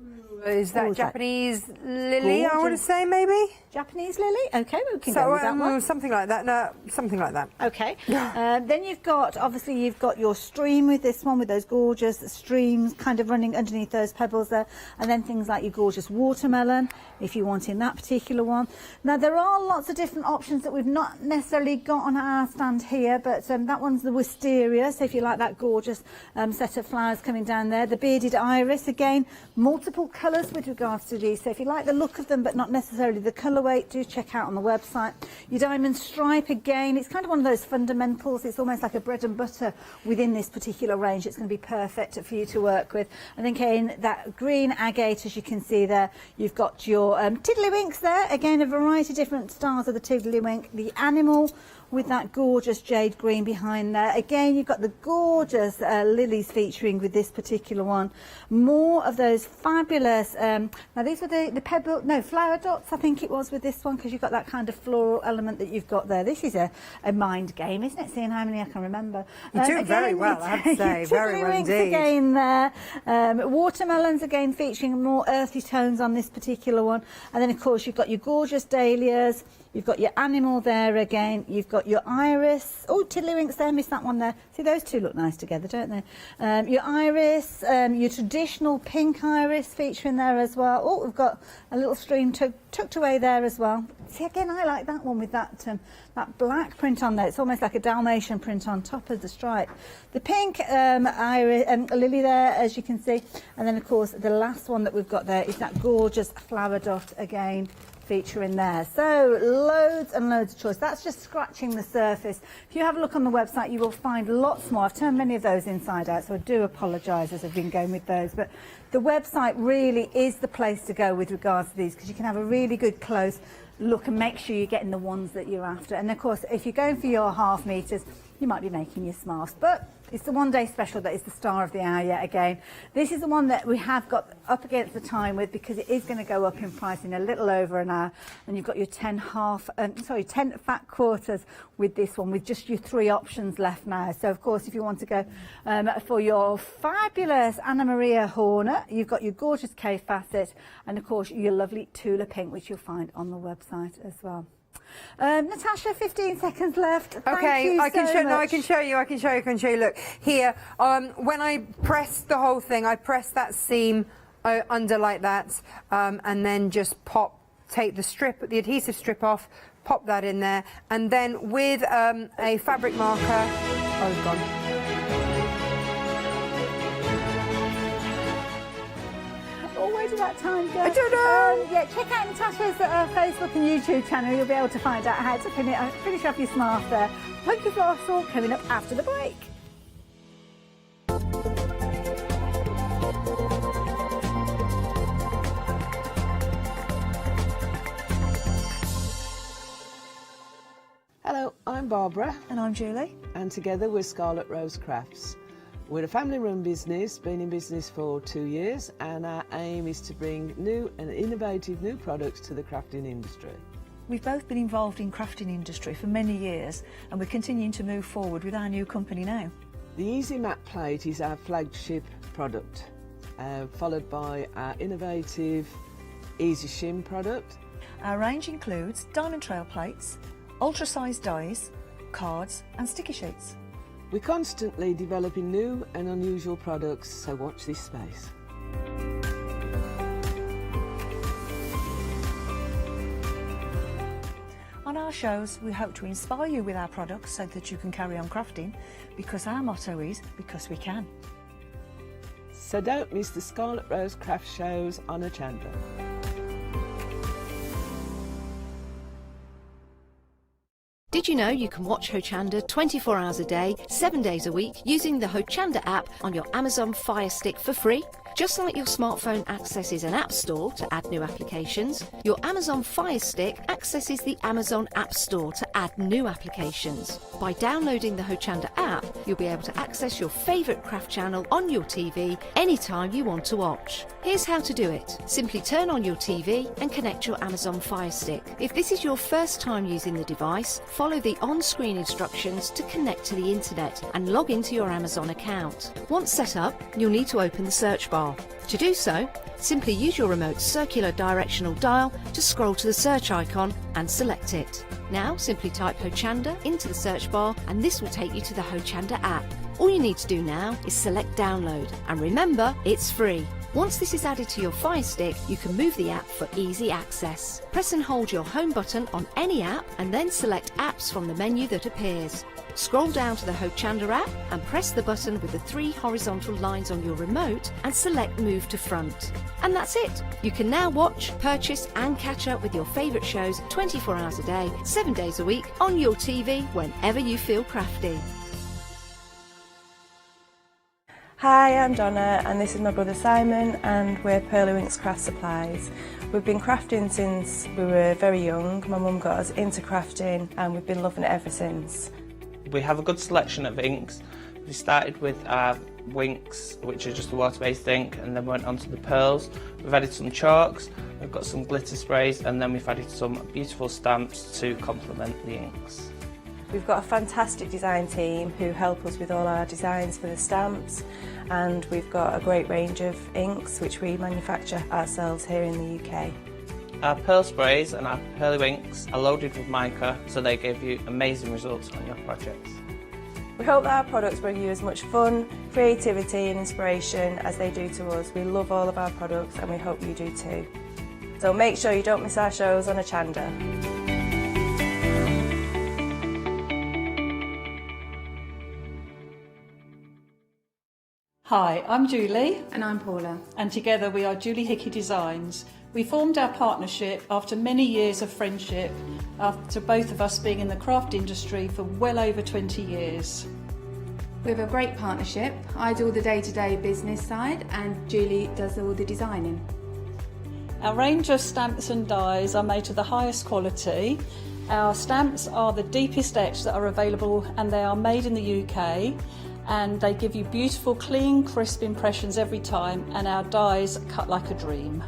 Is that Japanese lily, I want to say, maybe? Japanese lily? Okay, we can go with that one. Something like that. No, something like that. Okay. Then you've got your stream with this one, with those gorgeous streams kind of running underneath those pebbles there. And then things like your gorgeous watermelon, if you want in that particular one. Now, there are lots of different options that we've not necessarily got on our stand here, but that one's the wisteria. So if you like that gorgeous set of flowers coming down there. The bearded iris, again, multiple colours colours with regards to these. So if you like the look of them but not necessarily the colourway, do check out on the website. Your diamond stripe, again, it's kind of one of those fundamentals. It's almost like a bread and butter within this particular range. It's going to be perfect for you to work with. I think in that green agate, as you can see there, you've got your tiddlywinks there. Again, a variety of different styles of the tiddlywink. The animal with that gorgeous jade green behind there. Again, you've got the gorgeous lilies featuring with this particular one. More of those fabulous, now these were the pebble, no, flower dots, I think it was with this one, because you've got that kind of floral element that you've got there. This is a mind game, isn't it, seeing how many I can remember. You do very well, I have to say, very well indeed. Again there. Watermelons again featuring more earthy tones on this particular one. And then, of course, you've got your gorgeous dahlias. You've got your animal there again. You've got your iris. Oh, tiddlywinks there. Missed that one there. See, those two look nice together, don't they? Your iris, your traditional pink iris featuring there as well. Oh, we've got a little stream tucked away there as well. See, again, I like that one with that that black print on there. It's almost like a Dalmatian print on top of the stripe. The pink iris, lily there, as you can see. And then, of course, the last one that we've got there is that gorgeous flower dot again, featuring there. So loads and loads of choice. That's just scratching the surface. If you have a look on the website, you will find lots more. I've turned many of those inside out, so I do apologise as I've been going with those. But the website really is the place to go with regards to these, because you can have a really good close look and make sure you're getting the ones that you're after. And of course, if you're going for your half meters, you might be making your smarts, but it's the one day special that is the star of the hour yet again. This is the one that we have got up against the time with, because it is going to go up in price in a little over an hour. And you've got your 10 fat quarters with this one, with just your 3 options left now. So of course, if you want to go for your fabulous Anna Maria Horner, you've got your gorgeous K facet, and of course your lovely Tula pink, which you'll find on the website as well. Natasha, 15 seconds left. Okay, I can show you. Look here. When I press the whole thing, I press that seam under like that, and then just take the adhesive strip off, pop that in there, and then with a fabric marker. Oh, it's gone. Where did that time go? I don't know. Yeah, check out Natasha's Facebook and YouTube channel. You'll be able to find out how to finish off your scarf there. Punky Flossel coming up after the break. Hello, I'm Barbara. And I'm Julie. And together we're Scarlet Rose Crafts. We're a family-run business, been in business for 2 years, and our aim is to bring new and innovative new products to the crafting industry. We've both been involved in crafting industry for many years, and we're continuing to move forward with our new company now. The Easy Mat Plate is our flagship product, followed by our innovative Easy Shim product. Our range includes diamond trail plates, ultra-sized dies, cards and sticky sheets. We're constantly developing new and unusual products, so watch this space. On our shows, we hope to inspire you with our products so that you can carry on crafting, because our motto is, because we can. So don't miss the Scarlet Rose Craft shows on Hochanda. Did you know you can watch Hochanda 24 hours a day, 7 days a week using the Hochanda app on your Amazon Fire Stick for free? Just like your smartphone accesses an app store to add new applications, your Amazon Fire Stick accesses the Amazon App Store to add new applications. By downloading the Hochanda app, you'll be able to access your favourite craft channel on your TV anytime you want to watch. Here's how to do it. Simply turn on your TV and connect your Amazon Fire Stick. If this is your first time using the device, follow the on-screen instructions to connect to the internet and log into your Amazon account. Once set up, you'll need to open the search bar. To do so, simply use your remote circular directional dial to scroll to the search icon and select it. Now simply type Hochanda into the search bar and this will take you to the Hochanda app. All you need to do now is select download, and remember, it's free. Once this is added to your Fire Stick, you can move the app for easy access. Press and hold your home button on any app and then select apps from the menu that appears. Scroll down to the Hochanda app and press the button with the 3 horizontal lines on your remote and select Move to Front. And that's it! You can now watch, purchase and catch up with your favourite shows 24 hours a day, 7 days a week on your TV whenever you feel crafty. Hi, I'm Donna and this is my brother Simon and we're Pearlywinks Craft Supplies. We've been crafting since we were very young. My mum got us into crafting and we've been loving it ever since. We have a good selection of inks. We started with our Winks, which are just a water-based ink, and then went on to the pearls. We've added some chalks, we've got some glitter sprays, and then we've added some beautiful stamps to complement the inks. We've got a fantastic design team who help us with all our designs for the stamps, and we've got a great range of inks which we manufacture ourselves here in the UK. Our pearl sprays and our Pearlywinks are loaded with mica, so they give you amazing results on your projects. We hope that our products bring you as much fun, creativity and inspiration as they do to us. We love all of our products and we hope you do too. So make sure you don't miss our shows on Hochanda. Hi, I'm Julie. And I'm Paula. And together we are Julie Hickey Designs. We formed our partnership after many years of friendship, after both of us being in the craft industry for well over 20 years. We have a great partnership. I do all the day-to-day business side and Julie does all the designing. Our range of stamps and dies are made to the highest quality. Our stamps are the deepest etch that are available and they are made in the UK. And they give you beautiful, clean, crisp impressions every time, and our dies cut like a dream.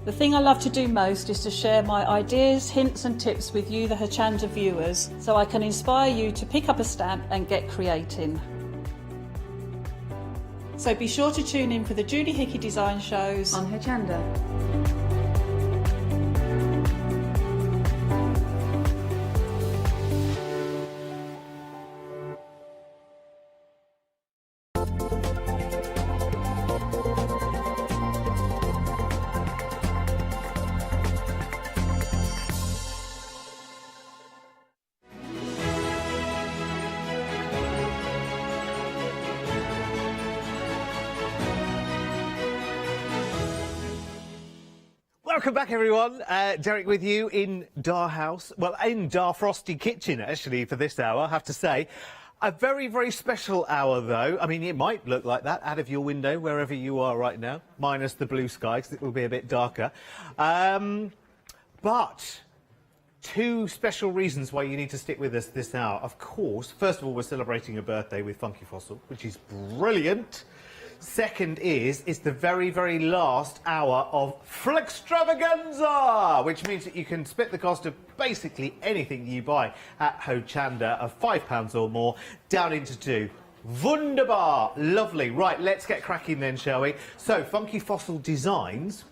The thing I love to do most is to share my ideas, hints and tips with you, the Hochanda viewers, so I can inspire you to pick up a stamp and get creating. So be sure to tune in for the Julie Hickey Design shows on Hochanda. Welcome back, everyone. Derek with you in Dar House. Well, in Dar Frosty Kitchen, actually, for this hour, I have to say. A very, very special hour, though. I mean, it might look like that out of your window, wherever you are right now, minus the blue sky, because it will be a bit darker. But 2 special reasons why you need to stick with us this hour. Of course, first of all, we're celebrating a birthday with Funky Fossil, which is brilliant. Second is, it's the very, very last hour of Flextravaganza, which means that you can split the cost of basically anything you buy at Hochanda of £5 or more down into 2. Wunderbar! Lovely. Right, let's get cracking then, shall we? So, Funky Fossil Designs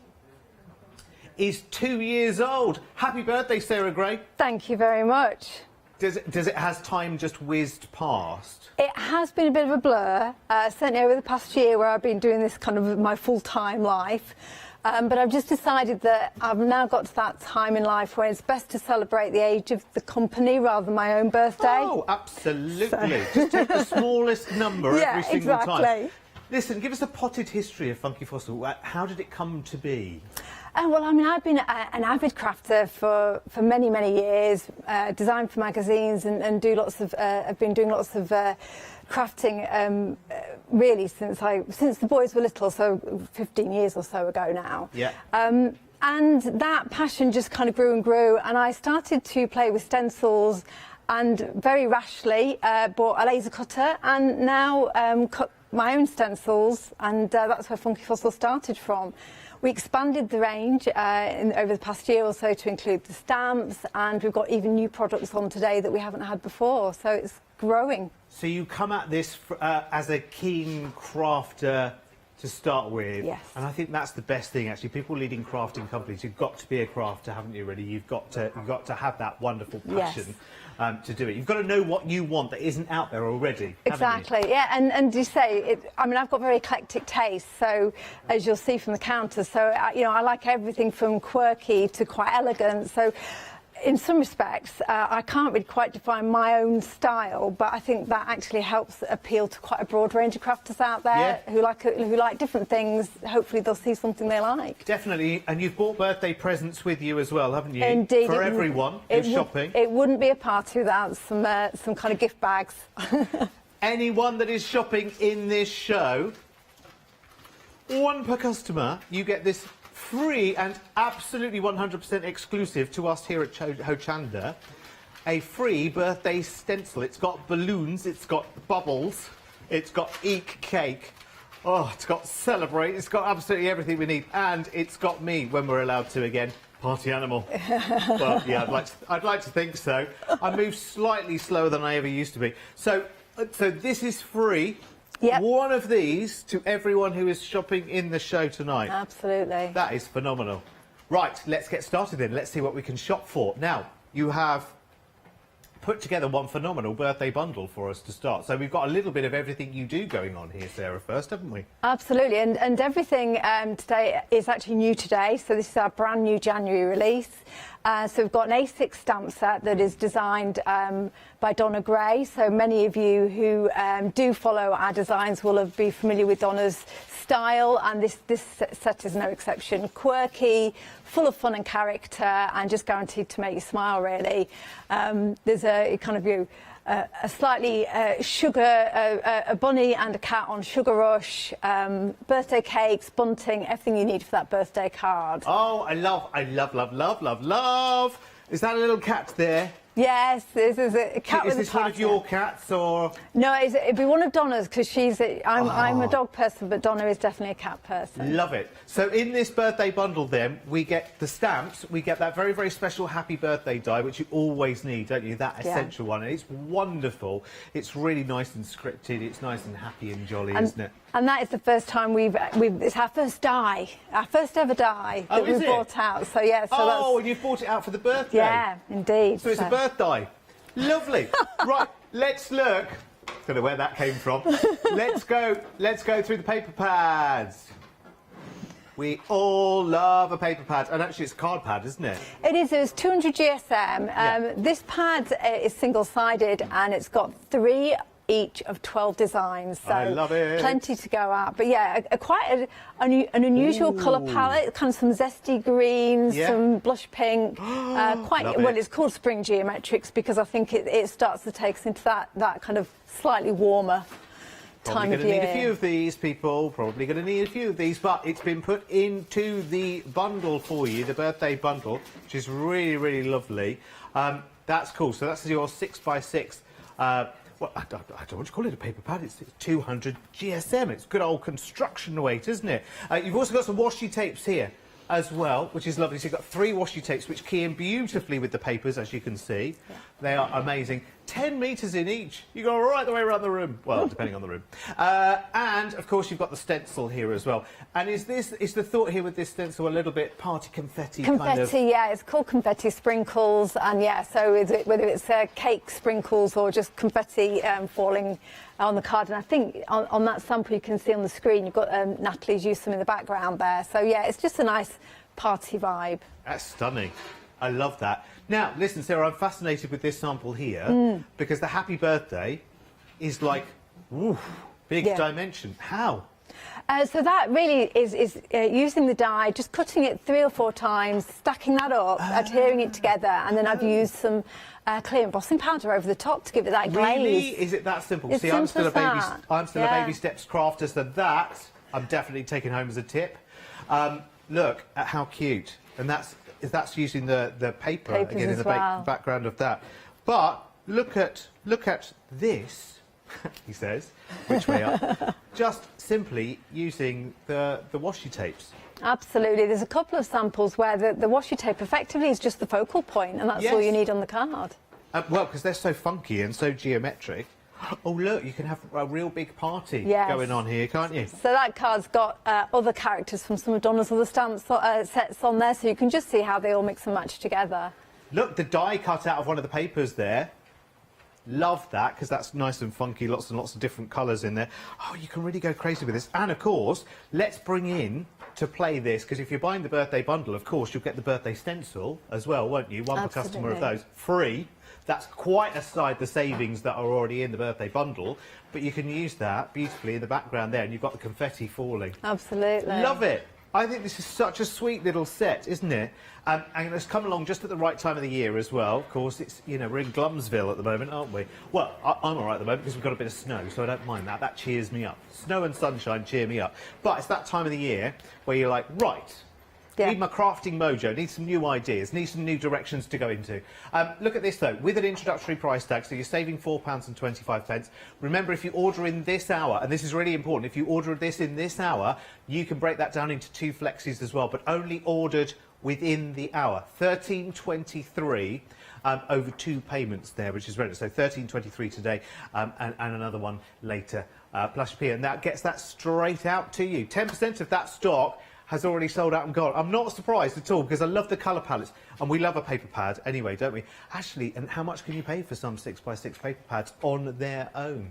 is 2 years old. Happy birthday, Sarah Gray. Thank you very much. Has time just whizzed past? It has been a bit of a blur, certainly over the past year where I've been doing this kind of my full-time life. But I've just decided that I've now got to that time in life where it's best to celebrate the age of the company rather than my own birthday. Oh, absolutely. So. Just take the smallest number every single time. Listen, give us a potted history of Funky Fossil. How did it come to be? Well, I mean, I've been an avid crafter for many, many years, designed for magazines and do lots of, I've been doing lots of crafting really since the boys were little, so 15 years or so ago now. Yeah. And that passion just kind of grew and grew, and I started to play with stencils and very rashly bought a laser cutter and now cut my own stencils, and that's where Funky Fossil started from. We expanded the range over the past year or so to include the stamps, and we've got even new products on today that we haven't had before, so it's growing. So you come at this as a keen crafter to start with. Yes. And I think that's the best thing, actually. People leading crafting companies, you've got to be a crafter, haven't you, really? You've got to have that wonderful passion to do it. You've got to know what you want that isn't out there already. Exactly, yeah, and you say, I mean, I've got very eclectic taste, so as you'll see from the counter, so, you know, I like everything from quirky to quite elegant, so in some respects, I can't really quite define my own style, but I think that actually helps appeal to quite a broad range of crafters out there who like different things. Hopefully they'll see something they like. Definitely, and you've bought birthday presents with you as well, haven't you? Indeed. For everyone who's shopping. It wouldn't be a party without some kind of gift bags. Anyone that is shopping in this show, one per customer, you get this free and absolutely 100% exclusive to us here at Hochanda, a free birthday stencil. It's got balloons, it's got bubbles, it's got eek cake, it's got celebrate, it's got absolutely everything we need, and it's got me, when we're allowed to again, party animal. Well, yeah, I'd like to think so. I move slightly slower than I ever used to be. So this is free. Yep. One of these to everyone who is shopping in the show tonight. Absolutely. That is phenomenal. Right, let's get started then. Let's see what we can shop for. Now, you have put together one phenomenal birthday bundle for us to start. So we've got a little bit of everything you do going on here, Sarah, first, haven't we? Absolutely, and everything today is actually new today. So this is our brand new January release. So we've got an A6 stamp set that is designed by Donna Gray. So many of you who do follow our designs will be familiar with Donna's style, and this set is no exception. Quirky, full of fun and character, and just guaranteed to make you smile, really. There's a kind of a slightly a bunny and a cat on Sugar Rush, birthday cakes, bunting, everything you need for that birthday card. Oh, I love. Is that a little cat there? Yes, this is a cat with a Is this one of your cats, or...? No, it'd be one of Donna's, because I'm a dog person, but Donna is definitely a cat person. Love it. So in this birthday bundle then, we get the stamps, we get that very, very special happy birthday die, which you always need, don't you? That essential one. And it's wonderful. It's really nice and scripted. It's nice and happy and jolly, isn't it? And that is the first time it's our first die, our first ever die that we've brought out. So yeah, so and you've brought it out for the birthday. Yeah, indeed. So it's a birth die. Lovely. Right, let's look. Don't know where that came from. Let's go through the paper pads. We all love a paper pad, and actually it's a card pad, isn't it? It is. It's 200 GSM. This pad is single-sided, and it's got 3 each of 12 designs, so I love it. Plenty to go out. But yeah, quite an unusual colour palette, kind of some zesty greens, some blush pink, it's called Spring Geometrics because I think it starts to take us into that kind of slightly warmer time of year. Probably going to need a few of these, people. Probably going to need a few of these, but it's been put into the bundle for you, the birthday bundle, which is really, really lovely. That's cool. So that's your 6x6. Well, I don't want to call it a paper pad. It's 200 GSM. It's good old construction weight, isn't it? You've also got some washi tapes here as well, which is lovely. So you've got 3 washi tapes, which key in beautifully with the papers, as you can see. Yeah. They are amazing. 10 metres in each. You go right the way around the room. Well, depending on the room. And, of course, you've got the stencil here as well. And is the thought here with this stencil a little bit party confetti kind of? Confetti, yeah. It's called confetti sprinkles. And, yeah, so whether it's cake sprinkles or just confetti falling on the card. And I think on that sample you can see on the screen, you've got Natalie's used some in the background there. So, yeah, it's just a nice party vibe. That's stunning. I love that. Now, listen, Sarah, I'm fascinated with this sample here because the happy birthday is like, big dimension. How? So that really is using the die, just cutting it 3 or 4 times, stacking that up, adhering it together, and then I've used some clear embossing powder over the top to give it that glaze. Really? Is it that simple? It's See, I'm still a that. baby steps crafter, so that I'm definitely taking home as a tip. Look at how cute, and that's using the paper Papers again in the background of that. But look at this. He says, which way up? Just simply using the washi tapes. Absolutely. There's a couple of samples where the washi tape effectively is just the focal point, and that's all you need on the card. Well, because they're so funky and so geometric. Oh, look, you can have a real big party Yes. going on here, can't you? So that card's got other characters from some of Donna's other stamp sets on there, so you can just see how they all mix and match together. Look, the die cut out of one of the papers there. Love that, because that's nice and funky, lots and lots of different colours in there. Oh, you can really go crazy with this. And, of course, let's bring in to play this, because if you're buying the birthday bundle, of course, you'll get the birthday stencil as well, won't you? One per customer of those. Free. That's quite aside the savings that are already in the birthday bundle, but you can use that beautifully in the background there, and you've got the confetti falling. Absolutely. Love it. I think this is such a sweet little set, isn't it? And it's come along just at the right time of the year as well. Of course, it's, you know, we're in Glumsville at the moment, aren't we? Well, I'm all right at the moment because we've got a bit of snow, so I don't mind that. That cheers me up. Snow and sunshine cheer me up. But it's that time of the year where you're like, right, need my crafting mojo, need some new ideas, need some new directions to go into. Look at this, though, with an introductory price tag, so you're saving £4.25. Remember, if you order in this hour, and this is really important, if you order this in this hour, you can break that down into 2 flexis as well, but only ordered within the hour. £13.23 over 2 payments there, which is very, so £13.23 today and another one later, plus P, and that gets that straight out to you. 10% of that stock has already sold out and gone. I'm not surprised at all, because I love the colour palettes, and we love a paper pad anyway, don't we? Actually, and how much can you pay for some 6x6 paper pads on their own?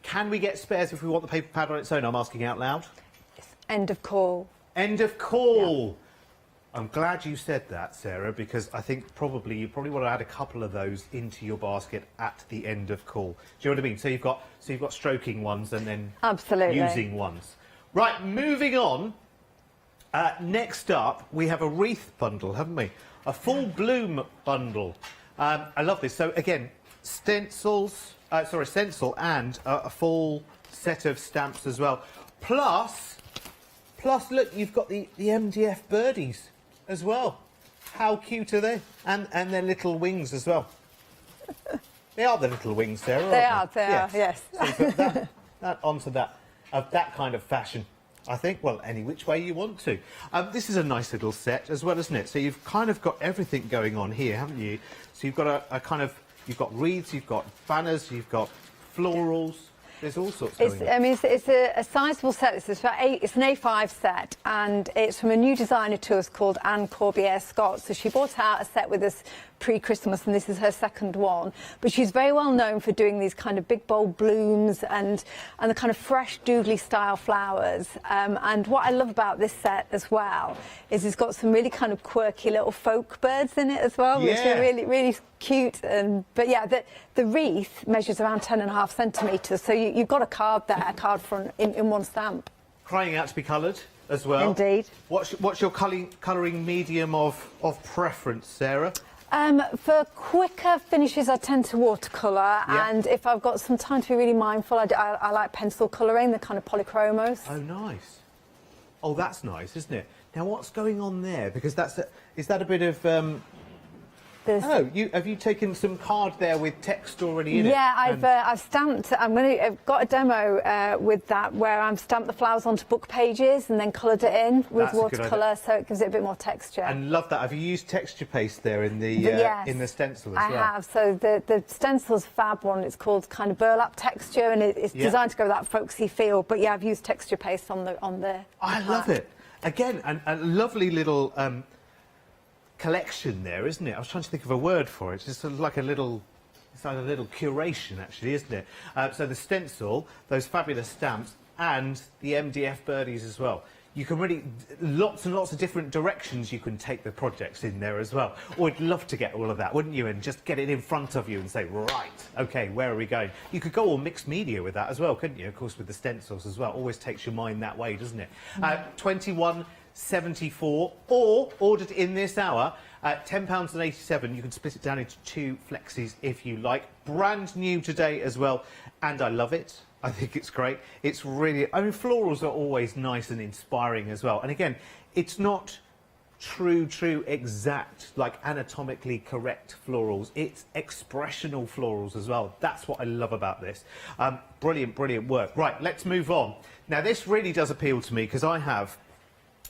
Can we get spares if we want the paper pad on its own? I'm asking out loud. End of call. End of call. Yeah. I'm glad you said that, Sarah, because I think you probably want to add a couple of those into your basket at the end of call. Do you know what I mean? So you've got stroking ones and then using ones. Right, moving on. Next up, we have a wreath bundle, haven't we? A full bloom bundle. I love this. So again, stencil and a full set of stamps as well. Plus, look, you've got the MDF birdies as well. How cute are they? And their little wings as well. They are the little wings, Sarah, aren't They are, yes. So you put that onto that, of that kind of fashion. I think, well, any which way you want to. This is a nice little set as well, isn't it? So you've kind of got everything going on here, haven't you? So you've got you've got wreaths, you've got banners, you've got florals. There's all sorts going on. I mean, it's a sizable set. It's an A5 set, and it's from a new designer to us called Anne Corbière-Scott. So she brought out a set with us pre-Christmas, and this is her second one. But she's very well known for doing these kind of big, bold blooms and the kind of fresh, doodly style flowers. And what I love about this set as well is it's got some really kind of quirky little folk birds in it as well, which are really, really cute. But yeah, the wreath measures around 10.5 centimetres, so you've got a card there, a card front in one stamp. Crying out to be coloured as well. Indeed. What's your colouring medium of preference, Sarah? For quicker finishes, I tend to watercolour, and if I've got some time to be really mindful, I like pencil colouring, the kind of polychromos. Oh, nice. Oh, that's nice, isn't it? Now, what's going on there? Because is that a bit of... have you taken some card there with text already in it? Yeah, I've stamped. I've got a demo with that where I've stamped the flowers onto book pages and then coloured it in with watercolour, so it gives it a bit more texture. And love that. Have you used texture paste there in the stencil as well? I have. So the stencil's fab one. It's called kind of burlap texture, and it's designed to go with that folksy feel. But yeah, I've used texture paste on the. I love it. Again, a lovely little. Collection there, isn't it? I was trying to think of a word for it. It's just sort of like a little curation, actually, isn't it? So the stencil, those fabulous stamps, and the MDF birdies as well. You can really lots and lots of different directions you can take the projects in there as well. Or I'd love to get all of that, wouldn't you? And just get it in front of you and say, right, okay, where are we going? You could go all mixed media with that as well, couldn't you? Of course, with the stencils as well. Always takes your mind that way, doesn't it? 21.74, or ordered in this hour at £10.87. You can split it down into 2 flexis if you like. Brand new today as well, and I love it. I think it's great. It's really, I mean, florals are always nice and inspiring as well. And again, it's not true, exact, like anatomically correct florals. It's expressional florals as well. That's what I love about this. Brilliant work. Right, let's move on. Now, this really does appeal to me because I have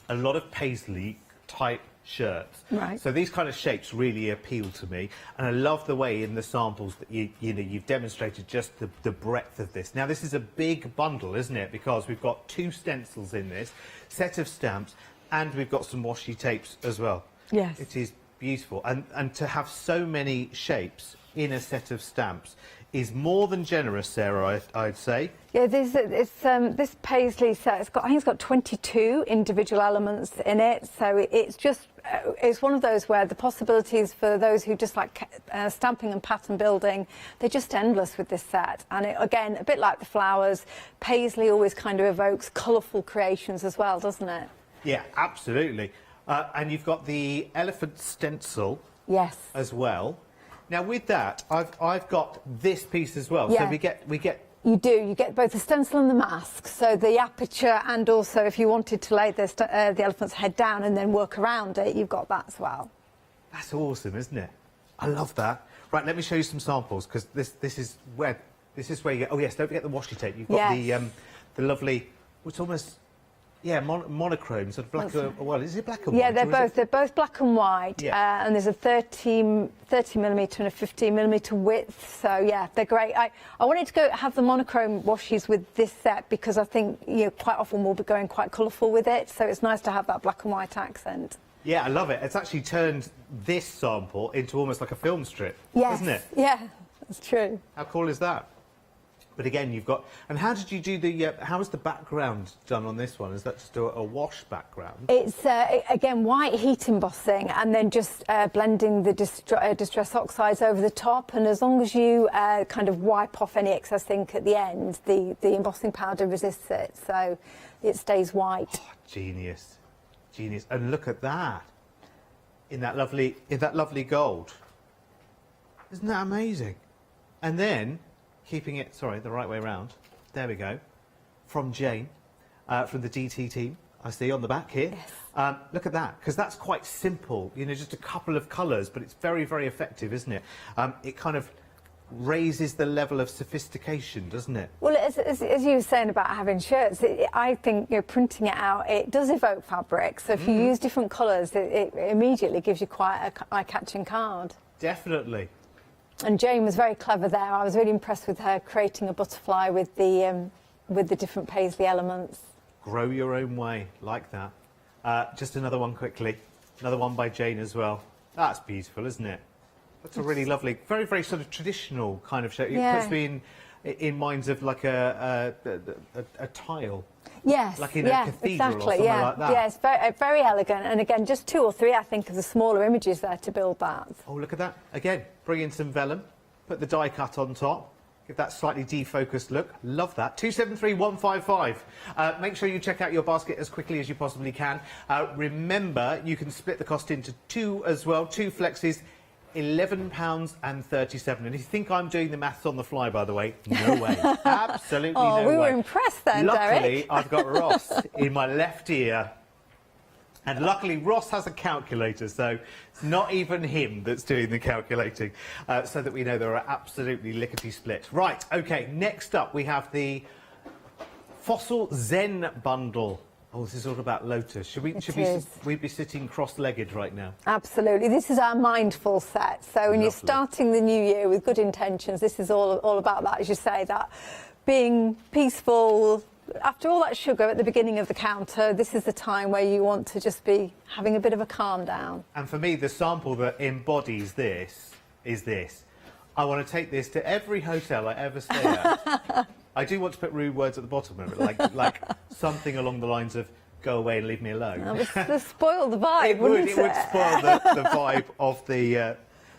a lot of paisley type shirts. Right. So these kind of shapes really appeal to me, and I love the way in the samples that you've demonstrated just the breadth of this. Now this is a big bundle, isn't it? Because we've got 2 stencils in this, set of stamps, and we've got some washi tapes as well. Yes. It is beautiful, and to have so many shapes in a set of stamps is more than generous, Sarah, I'd say. Yeah, this paisley set, I think it's got 22 individual elements in it, so it's just, it's one of those where the possibilities for those who just like stamping and pattern building, they're just endless with this set. And again, a bit like the flowers, paisley always kind of evokes colourful creations as well, doesn't it? Yeah, absolutely. And you've got the elephant stencil. Yes. As well. Now with that, I've got this piece as well. Yeah. So we get. You do. You get both the stencil and the mask. So the aperture, and also if you wanted to lay the elephant's head down and then work around it, you've got that as well. That's awesome, isn't it? I love that. Right, let me show you some samples, because this is where you get. Oh yes, don't forget the washi tape. You've got the lovely. It's almost. Yeah, monochrome, sort of black. Well, is it black and white? Yeah, they're both black and white, Yeah. and there's a 30mm and a 15mm width. So yeah, they're great. I wanted to have the monochrome washes with this set because I think quite often we'll be going quite colourful with it. So it's nice to have that black and white accent. Yeah, I love it. It's actually turned this sample into almost like a film strip, Yes. isn't it? Yeah, that's true. How cool is that? But again, you've got. And how did you do the? How is the background done on this one? Is that just a wash background? It's again white heat embossing, and then just blending the distress oxides over the top. And as long as you kind of wipe off any excess ink at the end, the embossing powder resists it, so it stays white. Oh, genius, genius! And look at that in that lovely gold. Isn't that amazing? And then. Keeping it, sorry, the right way around. There we go. From Jane, from the DT team. I see on the back here. Yes. Look at that, because that's quite simple. Just a couple of colours, but it's very, very effective, isn't it? It kind of raises the level of sophistication, doesn't it? Well, as you were saying about having shirts, I think printing it out, it does evoke fabric. So if you use different colours, it immediately gives you quite an eye-catching card. Definitely. And Jane was very clever there. I was really impressed with her creating a butterfly with the different paisley elements. Grow your own way, like that. Just another one quickly. Another one by Jane as well. That's beautiful, isn't it? That's a really lovely, very, very sort of traditional kind of shape. Yeah. It puts me in minds of like a tile. Yes, like in a cathedral exactly, or something like that. Yeah, it's very, very elegant. And again, just 2 or 3, I think, of the smaller images there to build that. Oh, look at that. Again, bring in some vellum, put the die cut on top, give that slightly defocused look. Love that. 273155. Make sure you check out your basket as quickly as you possibly can. Remember, you can split the cost into 2 as well, 2 flexes. £11.37. And if you think I'm doing the maths on the fly, by the way, no way. Absolutely no way. Oh, we were impressed then, Luckily, Derek. I've got Ross in my left ear. And luckily, Ross has a calculator, so it's not even him that's doing the calculating, so that we know there are absolutely lickety-split. Right, OK, next up we have the Fossil Zen bundle. Oh, this is all about lotus. Should we be sitting cross-legged right now? Absolutely. This is our mindful set. So when you're starting the new year with good intentions, this is all about that, as you say, that being peaceful. After all that sugar at the beginning of the counter, this is the time where you want to just be having a bit of a calm down. And for me, the sample that embodies this is this. I want to take this to every hotel I ever stay at. I do want to put rude words at the bottom of it, like something along the lines of "go away and leave me alone." That would spoil the vibe, wouldn't it? It would spoil the vibe of the.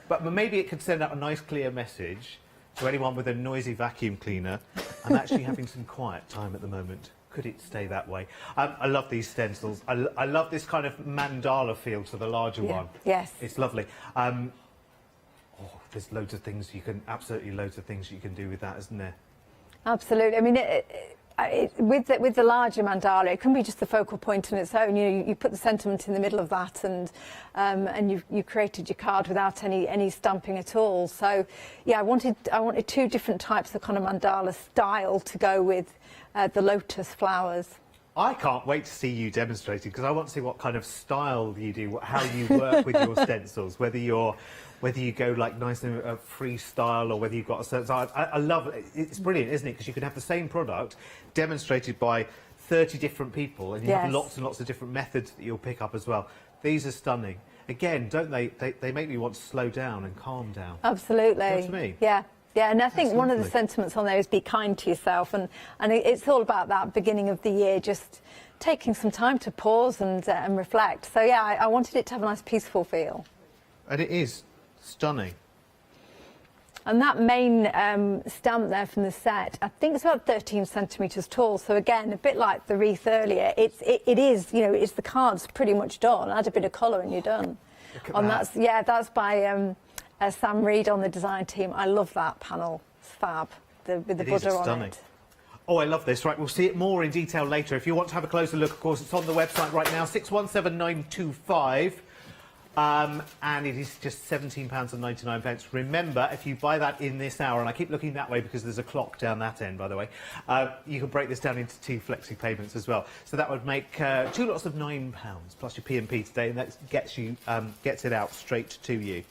But maybe it could send out a nice, clear message to anyone with a noisy vacuum cleaner. I'm actually having some quiet time at the moment. Could it stay that way? I love these stencils. I love this kind of mandala feel to the larger one. Yes. It's lovely. There's loads of things absolutely loads of things you can do with that, isn't there? Absolutely. I mean, with the larger mandala, it can be just the focal point on its own. You put the sentiment in the middle of that, and you created your card without any stamping at all. So, yeah, I wanted 2 different types of kind of mandala style to go with the lotus flowers. I can't wait to see you demonstrating, because I want to see what kind of style you do, how you work with your stencils, whether you go like nice and freestyle, or whether you've got a certain style. I love it. It's brilliant, isn't it? Because you can have the same product demonstrated by 30 different people, and you have lots and lots of different methods that you'll pick up as well. These are stunning. Again, don't they? They make me want to slow down and calm down. Absolutely. That's me. Yeah. Yeah, and I think That's one of the lovely. sentiments on there is be kind to yourself, and it's all about that beginning of the year, just taking some time to pause and reflect. So yeah, I wanted it to have a nice peaceful feel. And it is stunning. And that main stamp there from the set, I think it's about 13 centimetres tall. So again, a bit like the wreath earlier, it is, you know, it's the card's pretty much done. Add a bit of colour and you're done. Look at And that. that's by Sam Reed on the design team. I love that panel. It's fab. With the Buddha on it. Oh, I love this. Right, we'll see it more in detail later. If you want to have a closer look, of course, it's on the website right now, 617925. And it is just £17.99. Remember, if you buy that in this hour, and I keep looking that way because there's a clock down that end, by the way, you can break this down into 2 flexi payments as well. So that would make 2 lots of £9 plus your P&P today, and that gets it out straight to you.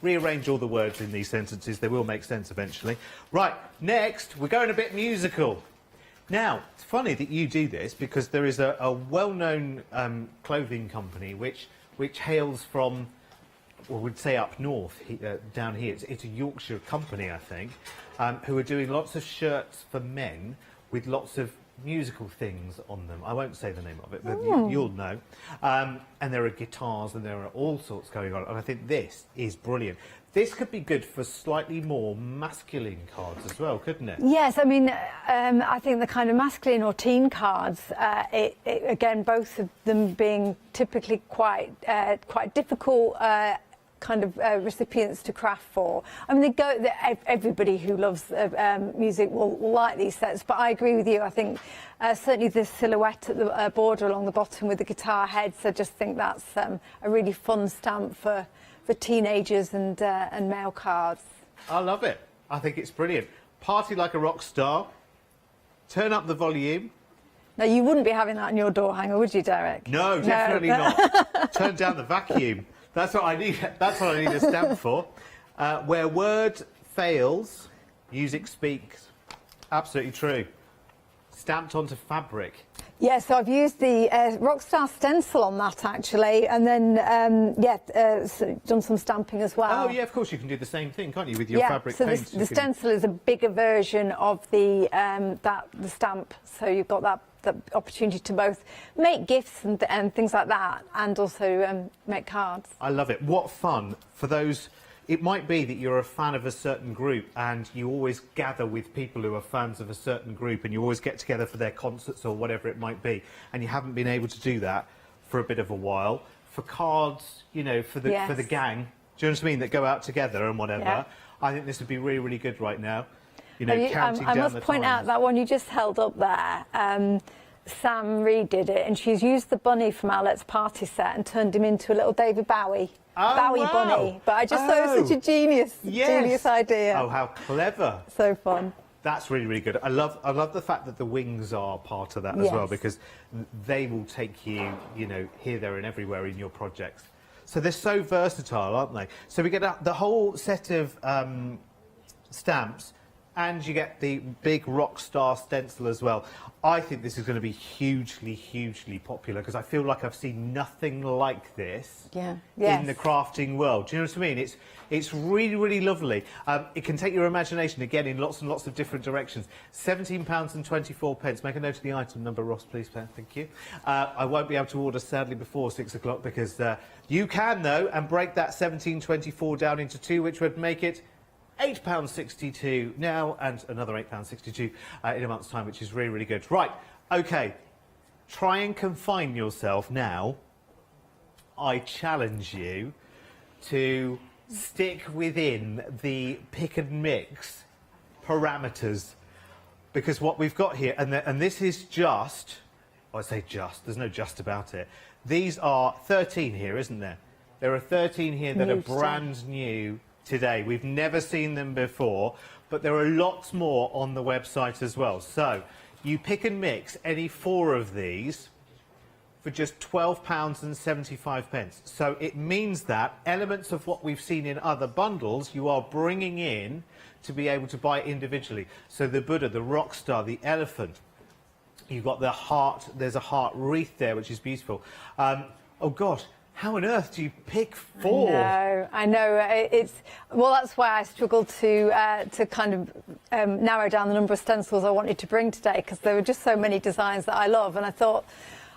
Rearrange all the words in these sentences, they will make sense eventually. Right, next, we're going a bit musical. Now, it's funny that you do this, because there is a well-known clothing company which hails from, well, we'd say up north, down here. It's a Yorkshire company, I think, who are doing lots of shirts for men with lots of musical things on them. I won't say the name of it, but you'll know. And there are guitars and there are all sorts going on. And I think this is brilliant. This could be good for slightly more masculine cards as well, couldn't it? Yes, I mean, I think the kind of masculine or teen cards, again, both of them being typically quite difficult kind of recipients to craft for. I mean, everybody who loves music will like these sets, but I agree with you. I think certainly the silhouette at the border along the bottom with the guitar heads, I just think that's a really fun stamp for teenagers and male cards. I love it. I think it's brilliant. Party like a rock star. Turn up the volume. Now, you wouldn't be having that in your door hanger, would you, Derek? No, definitely not. Turn down the vacuum. That's what I need. That's what I need a stamp for. Where word fails, music speaks. Absolutely true. Stamped onto fabric. Yeah, so I've used the Rockstar stencil on that, actually, and then, done some stamping as well. Oh, yeah, of course, you can do the same thing, can't you, with your fabric paint? So the stencil is a bigger version of the stamp, so you've got that opportunity to both make gifts and things like that, and also make cards. I love it. What fun for those. It might be that you're a fan of a certain group and you always gather with people who are fans of a certain group, and you always get together for their concerts or whatever it might be, and you haven't been able to do that for a bit of a while. For cards, you know, for the gang, do you know what I mean, that go out together and whatever. Yeah. I think this would be really, really good right now. You know, counting down the I must point out that one you just held up there. Sam Reed did it, and she's used the bunny from our Let's Party set and turned him into a little David Bowie. Bunny. But I just thought it was such a genius idea. Oh, how clever. So fun. That's really, really good. I love the fact that the wings are part of that as well, because they will take you, you know, here, there and everywhere in your projects. So they're so versatile, aren't they? So we get the whole set of stamps, and you get the big Rockstar stencil as well. I think this is going to be hugely, hugely popular, because I feel like I've seen nothing like this in the crafting world. Do you know what I mean? It's really, really lovely. It can take your imagination, again, in lots and lots of different directions. £17.24. Make a note of the item number, Ross, please. Thank you. I won't be able to order, sadly, before 6 o'clock, because you can, though, and break that £17.24 down into 2, which would make it £8.62 now, and another £8.62 in a month's time, which is really, really good. Right, OK, try and confine yourself now. I challenge you to stick within the pick and mix parameters, because what we've got here, and this is just, I say just, there's no just about it. These are 13 here, isn't there? There are 13 here that are brand new today. We've never seen them before, but there are lots more on the website as well. So You pick and mix any 4 of these for just £12.75. So it means that elements of what we've seen in other bundles you are bringing in to be able to buy individually. So the Buddha, the rock star, the elephant, you've got the heart, there's a heart wreath there, which is beautiful. Oh gosh, how on earth do you pick 4? I know. Well, that's why I struggled to kind of narrow down the number of stencils I wanted to bring today, because there were just so many designs that I love, and I thought,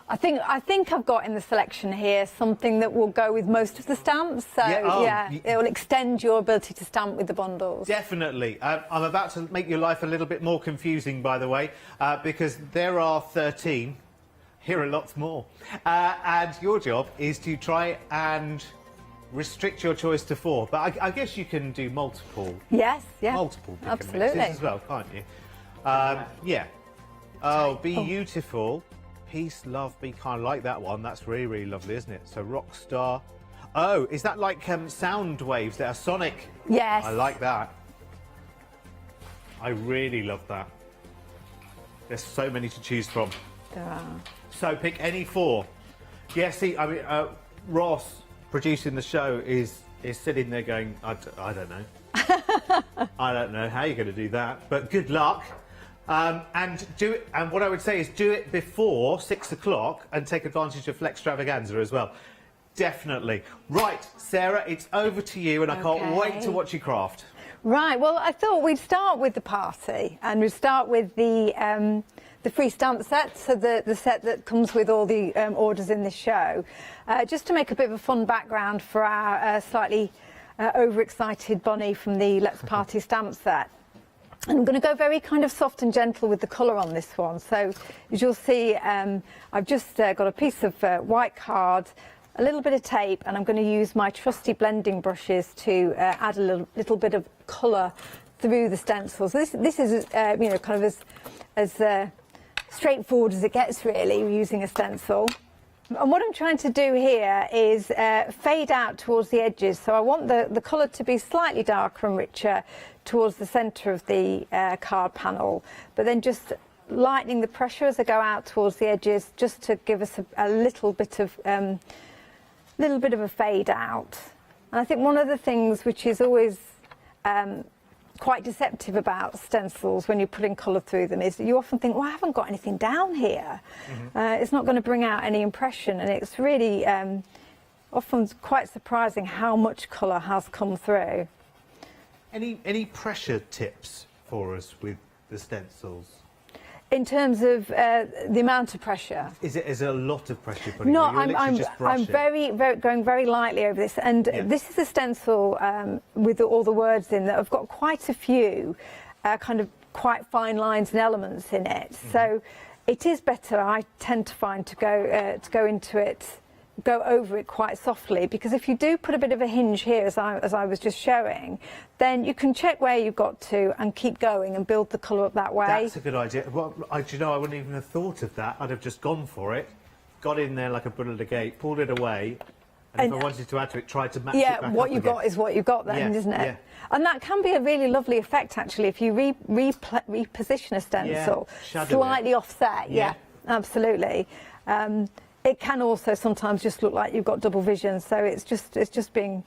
I think I've got in the selection here something that will go with most of the stamps. So it will extend your ability to stamp with the bundles. Definitely. I'm about to make your life a little bit more confusing, by the way, because there are 13. Here are lots more. And your job is to try and restrict your choice to 4. But I guess you can do multiple. Yes, yeah. Multiple pick and absolutely mixes as well, can't you? Yeah. Oh, beautiful. Peace, love, be kind. I like that one. That's really, really lovely, isn't it? So Rockstar. Oh, is that like sound waves that are sonic? Yes. I like that. I really love that. There's so many to choose from. There are. So pick any 4. Yeah, see, I mean, Ross, producing the show, is sitting there going, I don't know. I don't know how you're going to do that, but good luck. And do it. And what I would say is do it before 6 o'clock and take advantage of Flextravaganza as well. Definitely. Right, Sarah, it's over to you, and I can't wait to watch you craft. Right. Well, I thought we'd start with the party, and we'd start with the free stamp set, so the set that comes with all the orders in this show, just to make a bit of a fun background for our slightly overexcited Bonnie from the Let's Party stamp set. And I'm going to go very kind of soft and gentle with the colour on this one. So as you'll see, I've just got a piece of white card, a little bit of tape, and I'm going to use my trusty blending brushes to add a little bit of colour through the stencils. This is you know, kind of as straightforward as it gets, really, using a stencil. And what I'm trying to do here is fade out towards the edges. So I want the colour to be slightly darker and richer towards the centre of the card panel, but then just lightening the pressure as I go out towards the edges, just to give us a little bit of a fade out. And I think one of the things which is always quite deceptive about stencils when you're putting colour through them is that you often think, well, I haven't got anything down here. It's not going to bring out any impression, and it's really often quite surprising how much colour has come through. Any pressure tips for us with the stencils? In terms of the amount of pressure? Is it a lot of pressure you're putting? No, I'm very going very lightly over this, and this is a stencil with all the words in that have got quite a few kind of quite fine lines and elements in it. So it is better, I tend to find, to go into it, go over it quite softly, because if you do put a bit of a hinge here, as I was just showing, then you can check where you've got to and keep going and build the colour up that way. That's a good idea. Well, do you know, I wouldn't even have thought of that. I'd have just gone for it, got in there like a bull at a gate, pulled it away, and if I wanted to add to it, tried to match it back up what you've again. got is what you've got then, isn't it? And that can be a really lovely effect, actually, if you reposition a stencil slightly offset. Yeah, absolutely. It can also sometimes just look like you've got double vision, so it's just being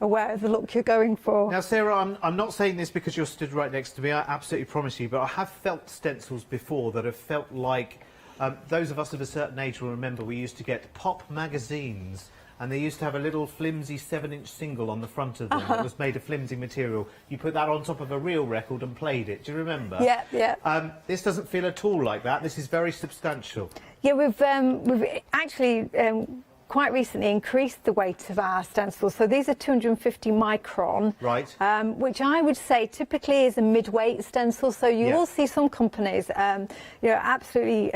aware of the look you're going for. Now, Sarah, I'm not saying this because you're stood right next to me, I absolutely promise you, but I have felt stencils before that have felt like, those of us of a certain age will remember we used to get pop magazines, and they used to have a little flimsy 7-inch single on the front of them that was made of flimsy material. You put that on top of a real record and played it. Do you remember? Yeah, yeah. This doesn't feel at all like that. This is very substantial. Yeah, we've actually quite recently increased the weight of our stencils. So these are 250 micron, right? Which I would say typically is a mid-weight stencil. So you will see some companies, you know, absolutely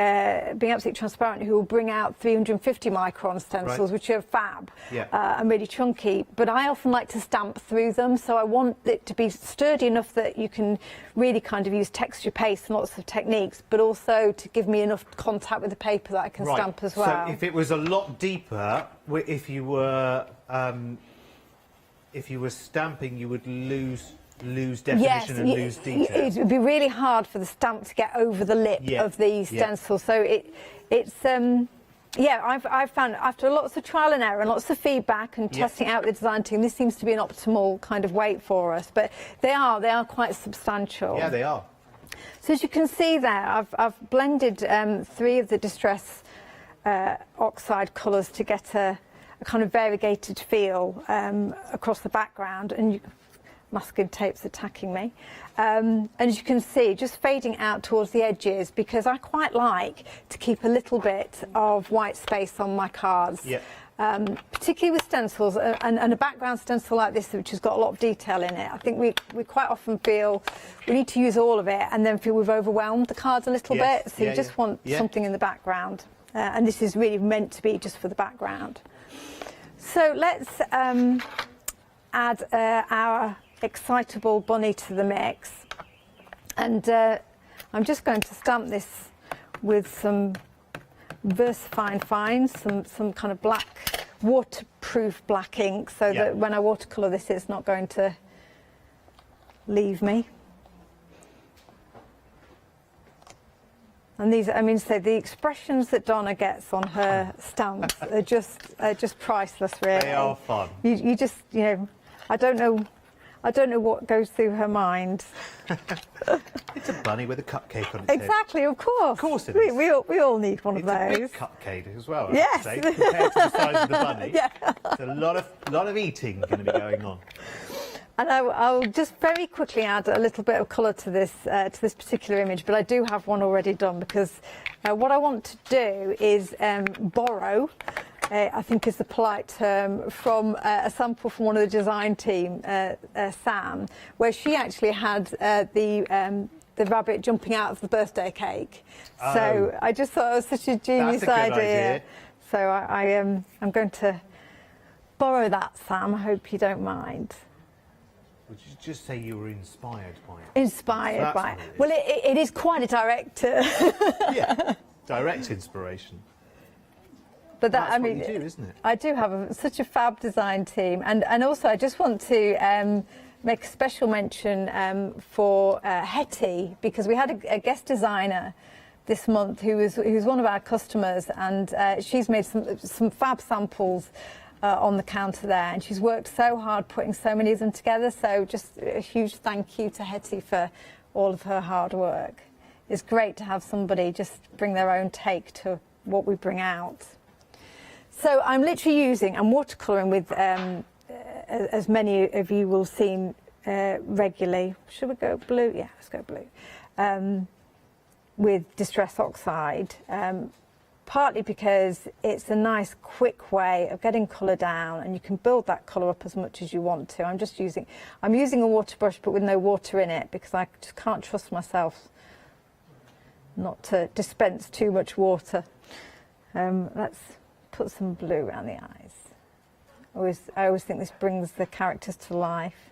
being absolutely transparent, who will bring out 350 micron stencils, which are fab and really chunky. But I often like to stamp through them, so I want it to be sturdy enough that you can really kind of use texture paste and lots of techniques, but also to give me enough contact with the paper that I can stamp as well. So if it was a lot deeper, if you were stamping, you would lose lose definition and lose detail. It would be really hard for the stamp to get over the lip of the stencil. So it's yeah, I've found after lots of trial and error and lots of feedback and testing out the design team, this seems to be an optimal kind of weight for us. But they are quite substantial. Yeah, they are. So as you can see there, I've blended 3 of the Distress Oxide colours to get a kind of variegated feel across the background, and masking tape's attacking me. And as you can see, just fading out towards the edges, because I quite like to keep a little bit of white space on my cards. Yeah. Particularly with stencils and a background stencil like this, which has got a lot of detail in it. I think we quite often feel we need to use all of it and then feel we've overwhelmed the cards a little bit. So you just want something in the background. And this is really meant to be just for the background. So let's add our excitable bunny to the mix. And I'm just going to stamp this with some VersaFine Fine, some kind of black, waterproof black ink, so that when I watercolour this, it's not going to leave me. And these, I mean, so the expressions that Donna gets on her stamps are just priceless, really. They are fun. You just, you know, I don't know what goes through her mind. It's a bunny with a cupcake on its head. Exactly, of course. Of course it is. We all need one of those. It's a big cupcake as well, yes. I have to say, compared to the size of the bunny. There's a lot of eating going to be going on. And I'll just very quickly add a little bit of colour to this particular image, but I do have one already done, because what I want to do is borrow, I think is the polite term, from a sample from one of the design team, Sam, where she actually had the rabbit jumping out of the birthday cake. Oh. So I just thought it was such a genius idea. So I'm going to borrow that, Sam. I hope you don't mind. Would you just say you were inspired by it? Inspired by it. Well, it is quite a direct... yeah, direct inspiration. But that, that's I mean, what you do, isn't it? I do have such a fab design team, and also I just want to make a special mention for Hetty, because we had a guest designer this month who was one of our customers, and she's made some fab samples on the counter there, and she's worked so hard putting so many of them together. So just a huge thank you to Hetty for all of her hard work. It's great to have somebody just bring their own take to what we bring out. So I'm literally using, I'm watercolouring with, as many of you will see regularly. Should we go blue? Yeah, let's go blue. With Distress Oxide. Partly because it's a nice quick way of getting colour down, and you can build that colour up as much as you want to. I'm using a water brush, but with no water in it, because I just can't trust myself not to dispense too much water. Let's put some blue around the eyes. I always think this brings the characters to life.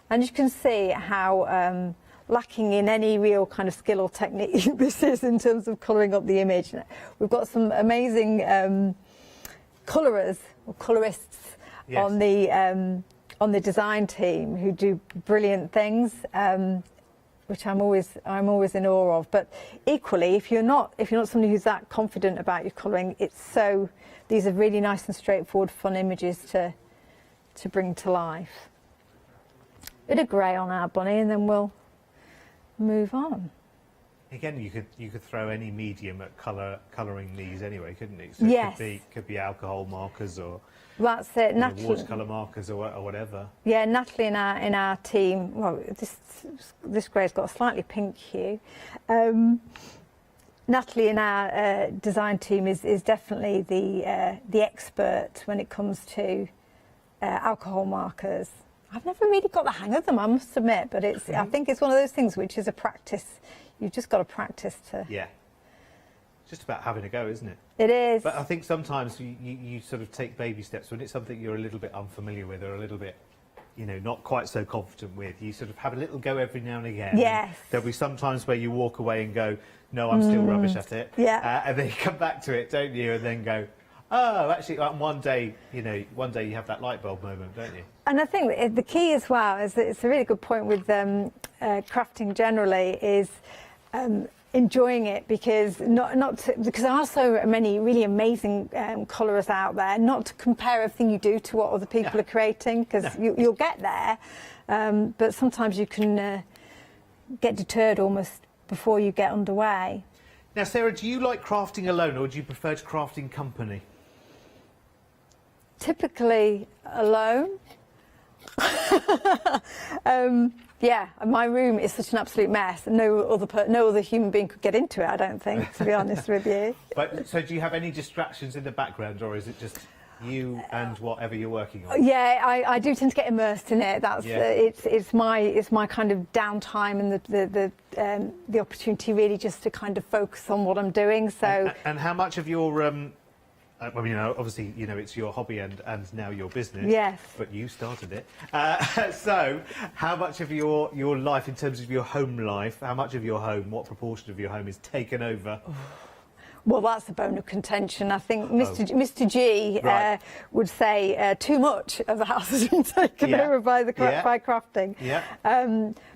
And you can see how lacking in any real kind of skill or technique this is in terms of colouring up the image. We've got some amazing colourers or colourists on the design team who do brilliant things, which I'm always in awe of. But equally, if you're not somebody who's that confident about your colouring, these are really nice and straightforward, fun images to bring to life. Bit of grey on our bunny, and then we'll move on. Again, you could throw any medium at colouring these anyway, couldn't you? So yes. It could be alcohol markers or that's it. Natalie, watercolour markers or whatever. Yeah, Natalie in our team. Well, this grey's got a slightly pink hue. Natalie in our design team is definitely the expert when it comes to alcohol markers. I've never really got the hang of them, I must admit, but I think it's one of those things which is a practice. You've just got to practice to... Yeah. It's just about having a go, isn't it? It is. But I think sometimes you sort of take baby steps when it's something you're a little bit unfamiliar with or a little bit, not quite so confident with. You sort of have a little go every now and again. Yes. And there'll be some times where you walk away and go, no, I'm still rubbish at it. Yeah. And then you come back to it, don't you, and then go, Oh, actually, one day you have that light bulb moment, don't you? And I think that the key as well is that it's a really good point with crafting generally is enjoying it, because because there are so many really amazing colours out there. Not to compare everything you do to what other people are creating, because you'll get there, but sometimes you can get deterred almost before you get underway. Now, Sarah, do you like crafting alone, or do you prefer to craft in company? Typically alone. Yeah, my room is such an absolute mess. No other human being could get into it, I don't think, to be honest with you. But so, do you have any distractions in the background, or is it just you and whatever you're working on? Yeah, I do tend to get immersed in it. That's it's my kind of downtime and the opportunity really just to kind of focus on what I'm doing. So. And how much of your obviously, it's your hobby and now your business. Yes. But you started it. So, how much of your life, in terms of your home life, what proportion of your home is taken over? Well, that's a bone of contention. I think Mr. G would say too much of the house has been taken over by by crafting. Yeah.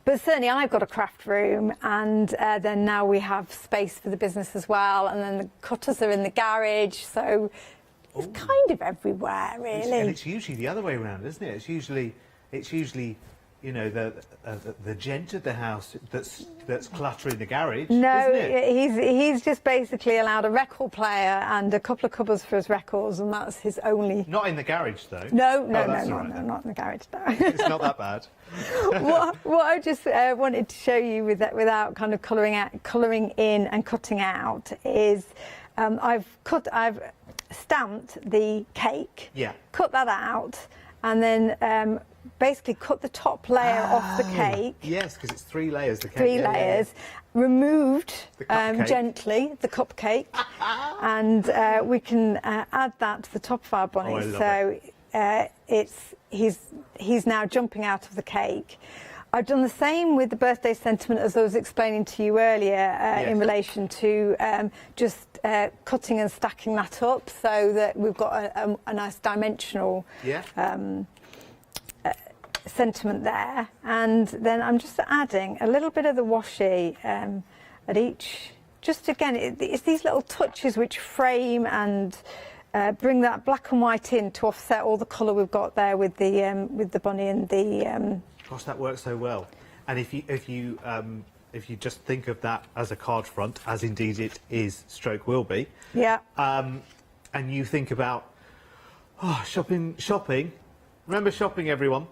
But certainly I've got a craft room, and then now we have space for the business as well, and then the cutters are in the garage, so it's kind of everywhere, really. And it's usually the other way around, isn't it? It's usually the gent of the house that's cluttering the garage. No, isn't it? he's just basically allowed a record player and a couple of cupboards for his records, and that's his only. Not in the garage, though. No, not in the garage. No. It's not that bad. what I just wanted to show you without kind of colouring in and cutting out is I've stamped the cake. Yeah. Cut that out, and then. Basically cut the top layer off the cake. Yes, because it's 3 layers, the cake. 3 layers. Removed the gently the cupcake, and we can add that to the top of our bunny. He's now jumping out of the cake. I've done the same with the birthday sentiment as I was explaining to you earlier in relation to just cutting and stacking that up so that we've got a nice dimensional sentiment there. And then I'm just adding a little bit of the washi at each. Just again, it's these little touches which frame and bring that black and white in to offset all the colour we've got there with the bunny and the. Gosh, that works so well. And if you just think of that as a card front, as indeed it is, stroke will be. Yeah. And you think about shopping. Remember shopping, everyone.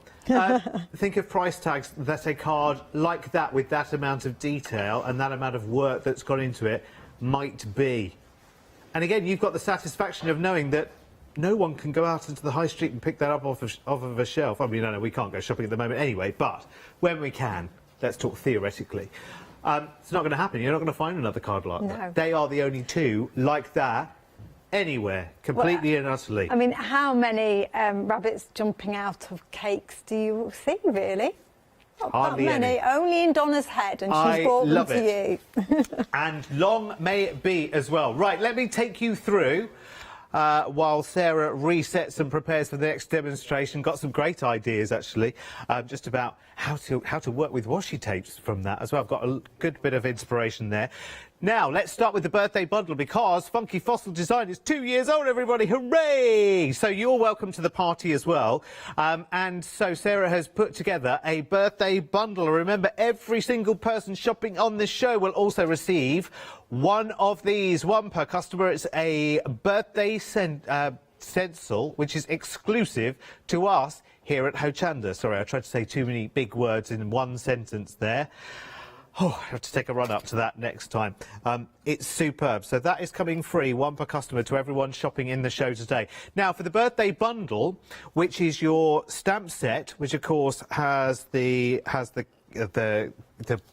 Think of price tags that a card like that, with that amount of detail and that amount of work that's gone into it, might be. And again, you've got the satisfaction of knowing that no one can go out into the high street and pick that up off of a shelf. I mean, no, we can't go shopping at the moment anyway, but when we can, let's talk theoretically, it's not going to happen. You're not going to find another card like that. They are the only two like that anywhere, completely and utterly. I mean, how many rabbits jumping out of cakes do you see, really? Not Hardly that many. Only in Donna's head, and she's brought them to you. And long may it be as well. Right, let me take you through while Sarah resets and prepares for the next demonstration. Got some great ideas, actually, just about how to work with washi tapes from that as well. I've got a good bit of inspiration there. Now, let's start with the birthday bundle, because Funky Fossil Design is 2 years old, everybody. Hooray! So you're welcome to the party as well. And so Sarah has put together a birthday bundle. Remember, every single person shopping on this show will also receive one of these, one per customer. It's a birthday stencil, which is exclusive to us here at Hochanda. Sorry, I tried to say too many big words in one sentence there. Oh, I have to take a run up to that next time. It's superb. So that is coming free, one per customer, to everyone shopping in the show today. Now, for the birthday bundle, which is your stamp set, which of course has the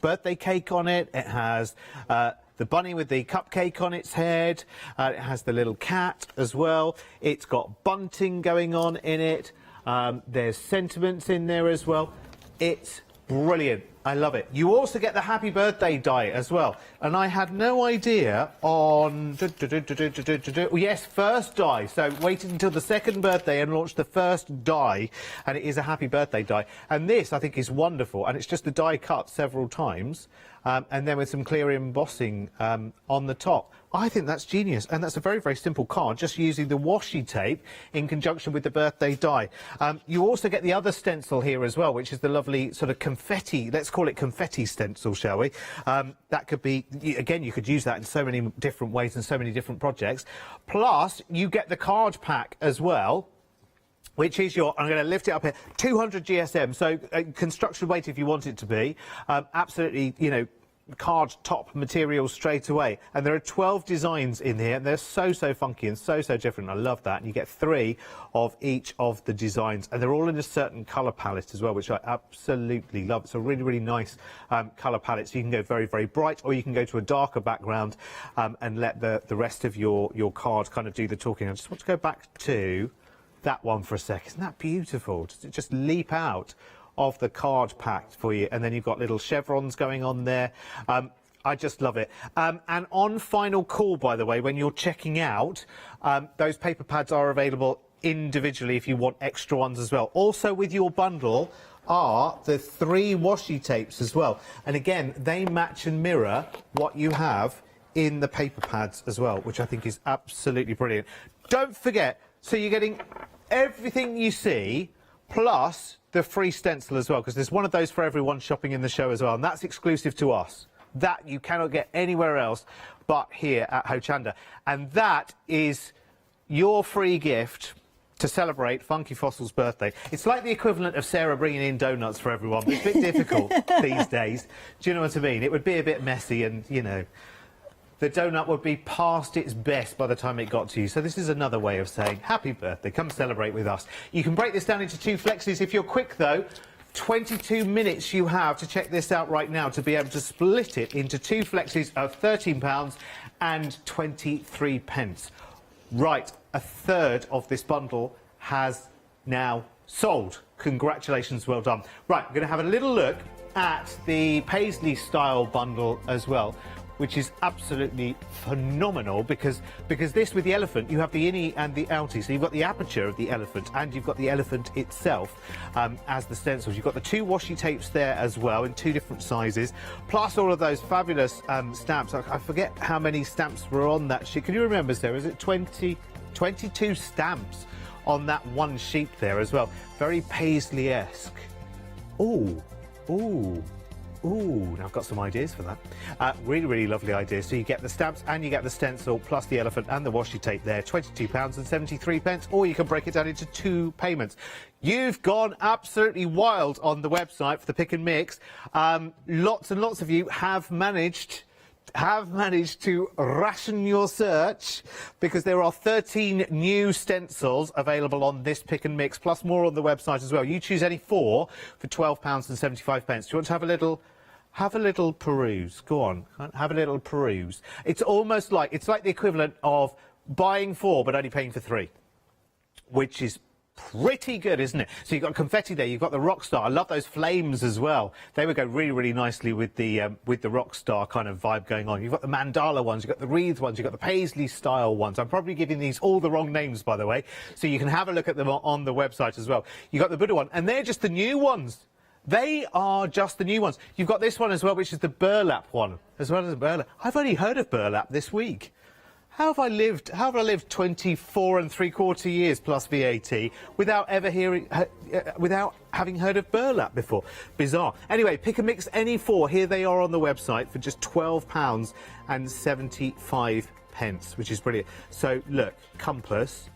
birthday cake on it. It has the bunny with the cupcake on its head. It has the little cat as well. It's got bunting going on in it. There's sentiments in there as well. It's brilliant. I love it. You also get the happy birthday die as well. And I had no idea on... Yes, first die. So waited until the second birthday and launched the first die. And it is a happy birthday die. And this, I think, is wonderful. And it's just the die cut several times. And then with some clear embossing on the top. I think that's genius, and that's a very, very simple card, just using the washi tape in conjunction with the birthday die. You also get the other stencil here as well, which is the lovely sort of confetti, let's call it confetti stencil, shall we? That could be, again, you could use that in so many different ways and so many different projects. Plus, you get the card pack as well, which is your, I'm going to lift it up here, 200 GSM, so construction weight if you want it to be. Absolutely, you know, card top material straight away. And there are 12 designs in here, and they're so funky and so different. I love that. And you get 3 of each of the designs, and they're all in a certain colour palette as well, which I absolutely love. It's a really nice colour palette. So you can go very bright, or you can go to a darker background and let the rest of your card kind of do the talking. I just want to go back to that one for a sec. Isn't that beautiful? Does it just leap out of the card pack for you? And then you've got little chevrons going on there. I just love it. And on final call, by the way, when you're checking out, those paper pads are available individually if you want extra ones as well. Also with your bundle are the 3 washi tapes as well. And again, they match and mirror what you have in the paper pads as well, which I think is absolutely brilliant. Don't forget, so you're getting everything you see, plus the free stencil as well, because there's one of those for everyone shopping in the show as well, and that's exclusive to us. That you cannot get anywhere else but here at Hochanda. And that is your free gift to celebrate Funky Fossil's birthday. It's like the equivalent of Sarah bringing in donuts for everyone, but it's a bit difficult these days. Do you know what I mean? It would be a bit messy and, you know, the donut would be past its best by the time it got to you. So this is another way of saying happy birthday. Come celebrate with us. You can break this down into 2 flexes. If you're quick, though, 22 minutes you have to check this out right now to be able to split it into 2 flexes of £13 and 23 pence. Right, a third of this bundle has now sold. Congratulations, well done. Right, we're going to have a little look at the Paisley style bundle as well, which is absolutely phenomenal because this with the elephant, you have the innie and the outie. So you've got the aperture of the elephant and you've got the elephant itself as the stencils. You've got the 2 washi tapes there as well in 2 different sizes, plus all of those fabulous stamps. I forget how many stamps were on that sheet. Can you remember, Sarah? Is it 22 stamps on that one sheet there as well? Very Paisley-esque. Ooh. Ooh, now I've got some ideas for that. Really lovely ideas. So you get the stamps and you get the stencil plus the elephant and the washi tape there, £22 and 73 pence, or you can break it down into 2 payments. You've gone absolutely wild on the website for the pick and mix. Lots and lots of you have managed to ration your search because there are 13 new stencils available on this pick and mix, plus more on the website as well. You choose any 4 for £12 and 75 pence. Do you want to have a little peruse? Go on, have a little peruse. It's almost like, it's like the equivalent of buying 4 but only paying for 3, which is pretty good, isn't it? So you've got confetti there, you've got the rock star. I love those flames as well. They would go really nicely with the rock star kind of vibe going on. You've got the mandala ones, you've got the wreath ones, you've got the Paisley style ones. I'm probably giving these all the wrong names, by the way, so you can have a look at them on the website as well. You've got the Buddha one, and they're just the new ones. They are just the new ones. You've got this one as well, which is the burlap one, as well as the burlap. I've only heard of burlap this week. How have I lived 24 3/4 years plus VAT without ever without having heard of burlap before? Bizarre. Anyway, pick and mix any 4. Here they are on the website for just £12 and 75 pence, which is brilliant. So look, compass,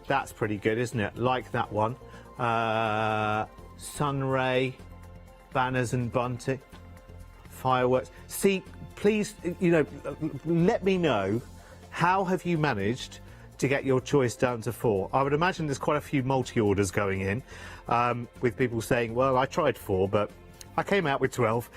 that's pretty good, isn't it? Like that one. Sunray, banners and bunting, fireworks. See, please, you know, let me know. How have you managed to get your choice down to 4? I would imagine there's quite a few multi-orders going in, with people saying, well, I tried 4, but I came out with 12.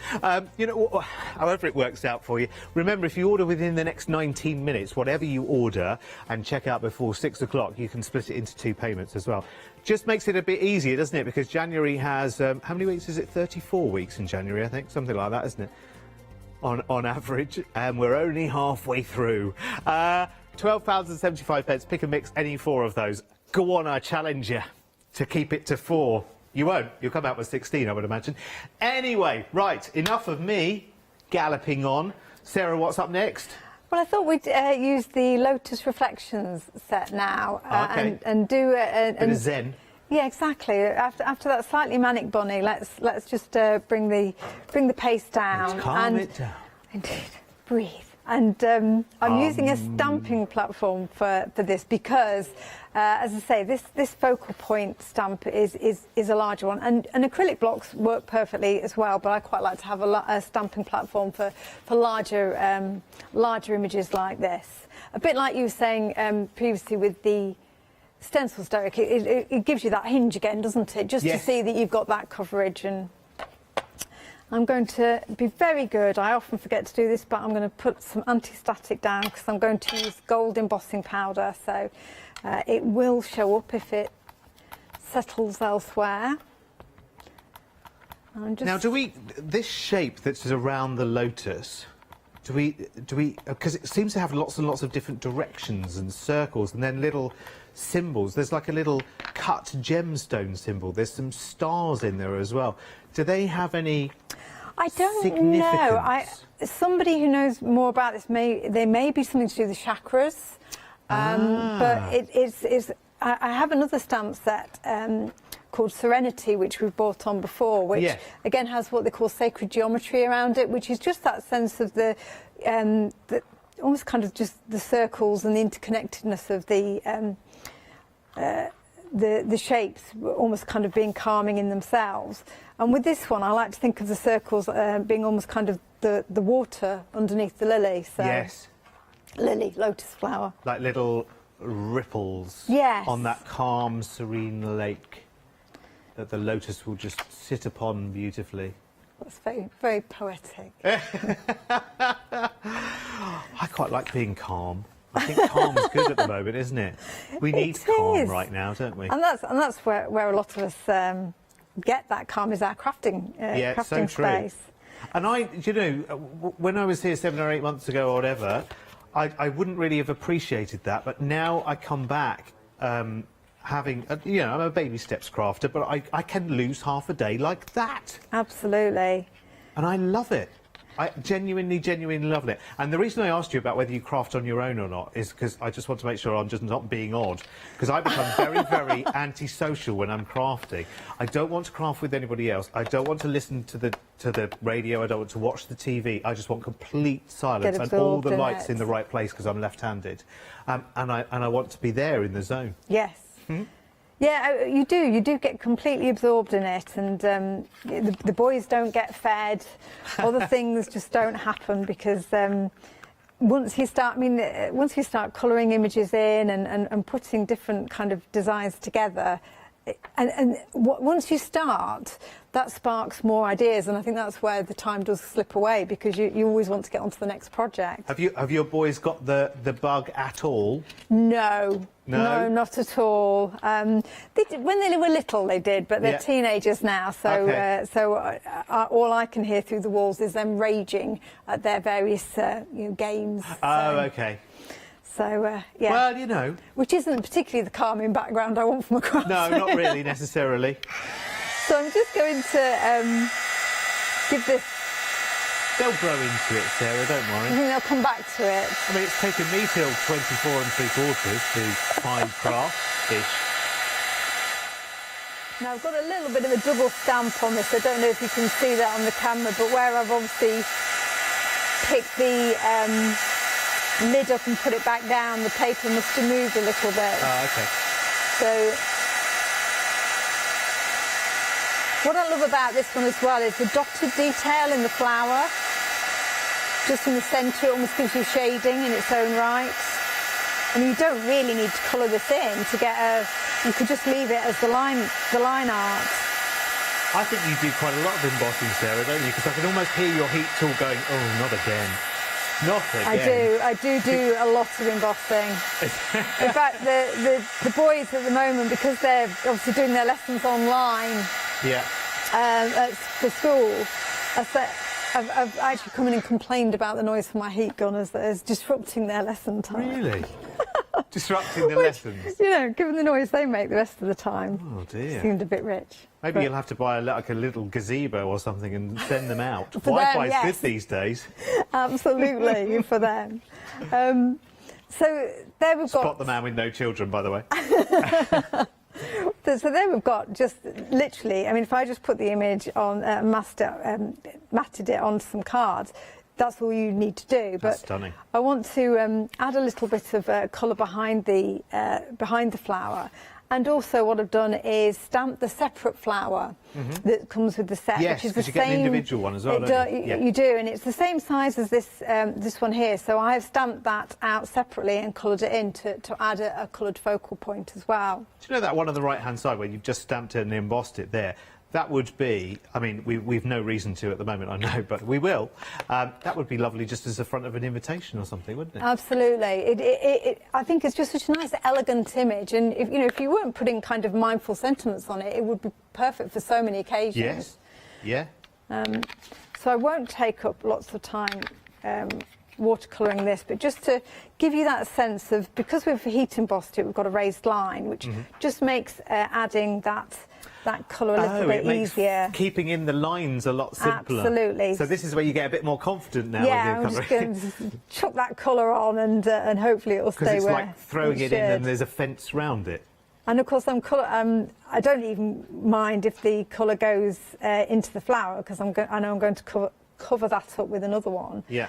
You know, however it works out for you. Remember, if you order within the next 19 minutes, whatever you order, and check out before 6 o'clock, you can split it into 2 payments as well. Just makes it a bit easier, doesn't it? Because January has, how many weeks is it? 34 weeks in January, I think. Something like that, isn't it? On average. And we're only halfway through. £12.75. Pick and mix any 4 of those. Go on, I challenge you to keep it to 4. You won't. You'll come out with 16, I would imagine. Anyway, right, enough of me galloping on. Sarah, what's up next? Well, I thought we'd use the Lotus Reflections set now and do a bit of zen. Yeah, exactly. After that slightly manic bunny, let's just bring the pace down. Let's calm it down. Indeed, breathe. And I'm using a stamping platform for this because, as I say, this focal point stamp is a larger one, and acrylic blocks work perfectly as well. But I quite like to have a stamping platform for larger images like this. A bit like you were saying previously with the stencils, Derek. It gives you that hinge again, doesn't it? Just to see that you've got that coverage. And I'm going to be very good. I often forget to do this, but I'm going to put some anti-static down because I'm going to use gold embossing powder, so it will show up if it settles elsewhere. Now, this shape that's around the lotus, do we, because it seems to have lots and lots of different directions and circles and then little symbols. There's like a little cut gemstone symbol. There's some stars in there as well. Do they have any I don't know. Somebody who knows more about this there may be something to do with the chakras, but I have another stamp set called Serenity, which we've brought on before, which again has what they call sacred geometry around it, which is just that sense of the almost kind of just the circles and the interconnectedness of the shapes, almost kind of being calming in themselves. And with this one, I like to think of the circles being almost kind of the water underneath the lily. So lily, lotus flower. Like little ripples on that calm, serene lake that the lotus will just sit upon beautifully. That's very, very poetic. I quite like being calm. I think calm's good at the moment, isn't it? We need calm right now, don't we? And that's where a lot of us get that calm, is our crafting crafting space. And you know, when I was here 7 or 8 months ago or whatever, I wouldn't really have appreciated that, but now I come back having, you know, I'm a baby steps crafter, but I can lose half a day like that. Absolutely. And I love it. I genuinely love it. And the reason I asked you about whether you craft on your own or not is because I just want to make sure I'm just not being odd. Because I become very, very antisocial when I'm crafting. I don't want to craft with anybody else. I don't want to listen to the radio. I don't want to watch the TV. I just want complete silence and all the lights in the right place because I'm left-handed. And I want to be there in the zone. Yes. Yeah, you do get completely absorbed in it, and the boys don't get fed, other things just don't happen because once you start colouring images in and putting different kind of designs together, and once you start, that sparks more ideas, and I think that's where the time does slip away because you always want to get on to the next project. Have your boys got the bug at all? No, not at all. They did, when they were little, they did, but they're teenagers now, so all I can hear through the walls is them raging at their various games. Oh, okay. So, yeah. Well, you know. Which isn't particularly the calming background I want from a crafter. No, not really, necessarily. So I'm just going to give this... They'll grow into it, Sarah, don't worry. I think they'll come back to it. I mean, it's taken me till 24 3/4 to find craft-ish. Now, I've got a little bit of a double stamp on this. I don't know if you can see that on the camera, but where I've obviously picked the... lid up and put it back down, the paper must have moved a little bit. Oh, okay. So, what I love about this one as well is the dotted detail in the flower. Just in the centre, it almost gives you shading in its own right. And you don't really need to colour this in to get you could just leave it as the line art. I think you do quite a lot of embossing, Sarah, don't you? Because I can almost hear your heat tool going, oh, not again. Not again. I do a lot of embossing. In fact, the boys at the moment, because they're obviously doing their lessons online for school, I've actually come in and complained about the noise from my heat gun as disrupting their lesson time. Really? Disrupting the lessons? You know, given the noise they make the rest of the time. Oh, dear. Seemed a bit rich. Maybe you'll have to buy like a little gazebo or something and send them out. For Wi-Fi's them, good these days. Absolutely, for them. So there we've got... Spot the man with no children, by the way. So there we've got just literally, I mean, if I just put the image on, matted it onto some cards, that's all you need to do. That's but stunning. I want to add a little bit of colour behind the flower. And also what I've done is stamp the separate flower that comes with the set, Yes, which is the because you get an individual one as well, don't you? Yeah. You do, and it's the same size as this this one here. So I have stamped that out separately and coloured it in to add a coloured focal point as well. Do you know that one on the right-hand side where you've just stamped it and embossed it there? That would be, I mean, we've no reason to at the moment, I know, but we will. That would be lovely just as the front of an invitation or something, wouldn't it? Absolutely. I think it's just such a nice, elegant image. And, if you weren't putting kind of mindful sentiments on it, it would be perfect for so many occasions. Yes. Yeah. So I won't take up lots of time watercolouring this, but just to give you that sense of, because we've heat embossed it, we've got a raised line, which just makes adding that colour a little bit easier. Keeping in the lines a lot simpler. Absolutely. So this is where you get a bit more confident now. Yeah, with I'm your just going to chuck that colour on and hopefully it'll stay where it's like throwing it in and should. there's a fence round it. And of course, I don't even mind if the colour goes into the flower, because I know I'm going to cover that up with another one. Yeah.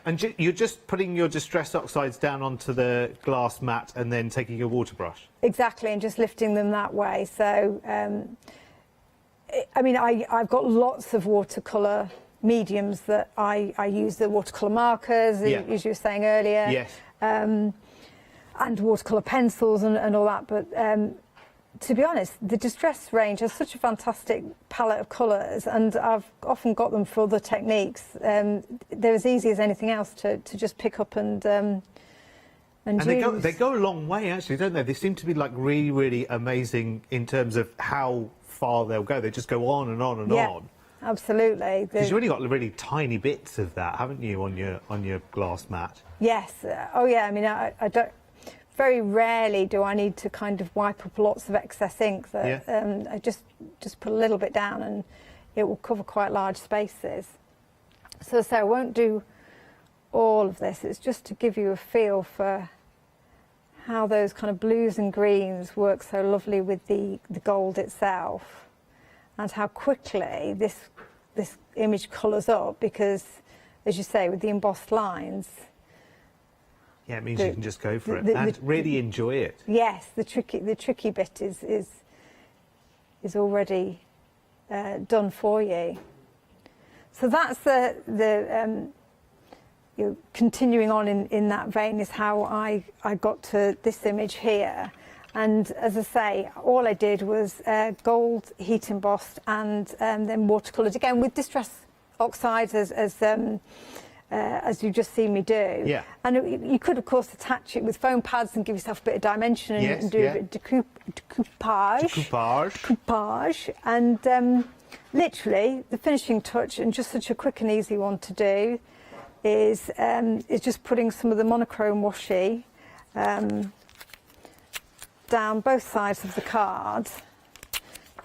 And you're just putting your Distress Oxides down onto the glass mat and then taking your water brush? Exactly, and just lifting them that way. So, I mean, I've got lots of watercolour mediums that I use, the watercolour markers, as you were saying earlier. Yes. And watercolour pencils and all that. But to be honest, the Distress range has such a fantastic palette of colours, and I've often got them for other techniques. They're as easy as anything else to just pick up and use. They go a long way, actually, don't they? They seem to be like really, really amazing in terms of how far they'll go. They just go on and on and on. Absolutely. Because you've only got really tiny bits of that, haven't you, on your glass mat? Yes. Oh yeah. I mean, I don't. Very rarely do I need to kind of wipe up lots of excess ink. I just put a little bit down and it will cover quite large spaces. So I won't do all of this. It's just to give you a feel for how those kind of blues and greens work so lovely with the gold itself, and how quickly this image colours up, because, as you say, with the embossed lines. Yeah, it means you can just go for it and really enjoy it. Yes, the tricky bit is already done for you. So that's continuing on in that vein is how I got to this image here. And as I say, all I did was gold heat embossed and then watercoloured again with Distress Oxides as you've just seen me do. Yeah. And you could, of course, attach it with foam pads and give yourself a bit of dimension and do a bit of decoupage. And literally, the finishing touch, and just such a quick and easy one to do, is just putting some of the monochrome washi down both sides of the card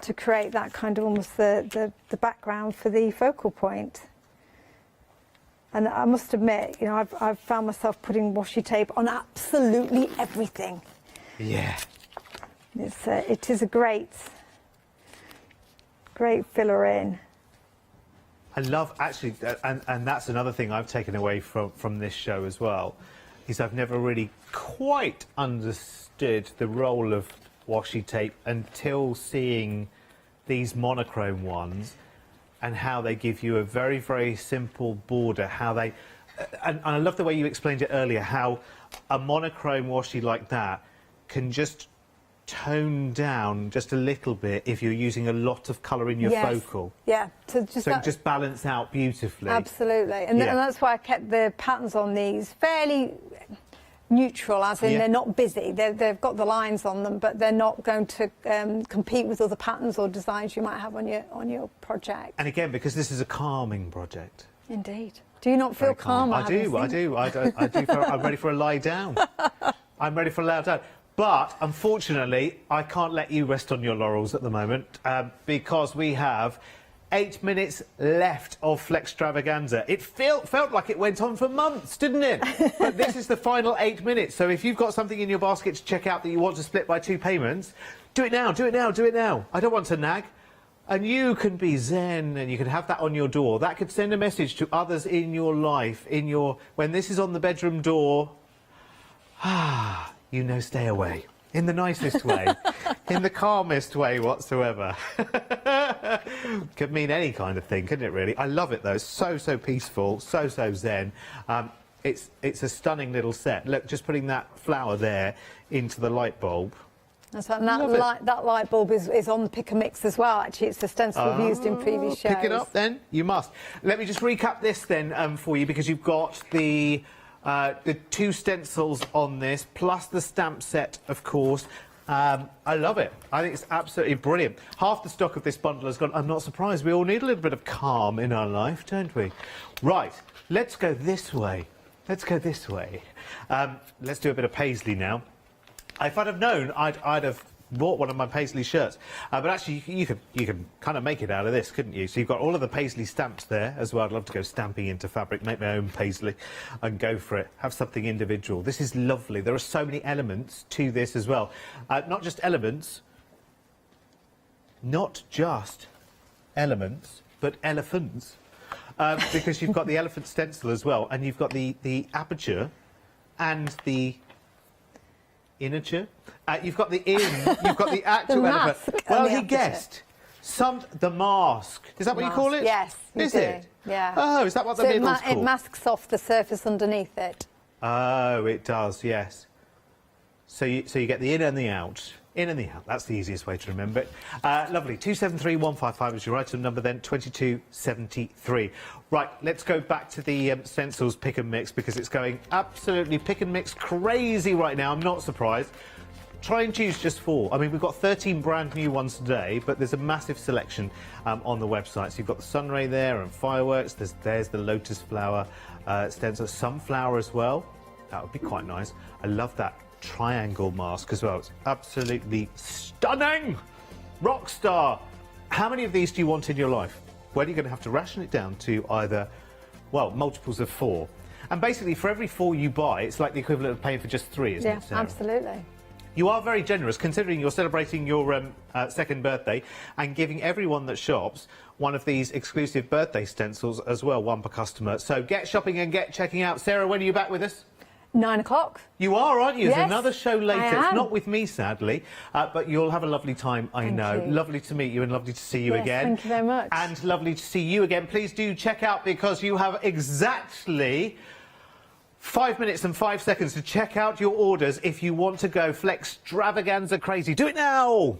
to create that kind of almost the background for the focal point. And I must admit, I've found myself putting washi tape on absolutely everything. Yeah. It is a great filler in. I love, actually, and that's another thing I've taken away from this show as well, is I've never really quite understood the role of washi tape until seeing these monochrome ones, and how they give you a very, very simple border, how they... And I love the way you explained it earlier, how a monochrome washi like that can just tone down just a little bit if you're using a lot of colour in your focal. Yeah, So just balance out beautifully. Absolutely, and that's why I kept the patterns on these fairly neutral, as in they're not busy. They've got the lines on them, but they're not going to compete with other patterns or designs you might have on your project. And again, because this is a calming project. Indeed. Do you not feel calm? I do. I'm ready for a lie down. I'm ready for a lie down. But unfortunately, I can't let you rest on your laurels at the moment because we have 8 minutes left of Flextravaganza. It felt like it went on for months, didn't it? But this is the final 8 minutes. So if you've got something in your basket to check out that you want to split by 2 payments, do it now, do it now, do it now. I don't want to nag. And you can be zen and you can have that on your door. That could send a message to others in your life, when this is on the bedroom door, you know, stay away. In the nicest way. In the calmest way whatsoever. Could mean any kind of thing, couldn't it, really? I love it, though. So peaceful, so zen. It's a stunning little set. Look, just putting that flower there into the light bulb. That's right, and that light bulb is on the pick and mix as well, actually. It's the stencil we've used in previous shows. Pick it up, then. You must. Let me just recap this, then, for you, because you've got the 2 stencils on this, plus the stamp set, of course. I love it. I think it's absolutely brilliant. Half the stock of this bundle has gone. I'm not surprised. We all need a little bit of calm in our life, don't we? Right, let's go this way. Let's go this way. Let's do a bit of paisley now. If I'd have known, I'd have bought one of my paisley shirts. But actually, you can kind of make it out of this, couldn't you? So you've got all of the paisley stamps there as well. I'd love to go stamping into fabric, make my own paisley and go for it. Have something individual. This is lovely. There are so many elements to this as well. Not just elements, but elephants. Because you've got the elephant stencil as well, and you've got the aperture and the innerture. You've got the you've got the actual elephant. Well, he guessed. The mask. Is that what you call it? Yes. Is it? Yeah. Oh, is that what the middle's called? It masks off the surface underneath it. Oh, it does, yes. So you get the in and the out. In and the out. That's the easiest way to remember it. Lovely. 273155 is your item number then, 2273. Right, let's go back to the stencils pick and mix because it's going absolutely pick and mix crazy right now. I'm not surprised. Try and choose just 4. I mean, we've got 13 brand new ones today, but there's a massive selection on the website. So you've got the sunray there and fireworks. There's the lotus flower stencil, sunflower as well. That would be quite nice. I love that triangle mask as well. It's absolutely stunning. Rockstar. How many of these do you want in your life? Well, you're going to have to ration it down to either, well, multiples of 4. And basically, for every 4 you buy, it's like the equivalent of paying for just 3, isn't it, Sarah? Absolutely. You are very generous, considering you're celebrating your 2nd birthday and giving everyone that shops one of these exclusive birthday stencils as well, 1 per customer. So get shopping and get checking out. Sarah, when are you back with us? 9 o'clock. You are, aren't you? Yes, There's another show later. I am. It's not with me, sadly, but you'll have a lovely time, I know. you. Lovely to meet you and lovely to see you Yes, again. thank you very much. And lovely to see you again. Please do check out because you have exactly 5 minutes and 5 seconds to check out your orders if you want to go Flextravaganza crazy. Do it now!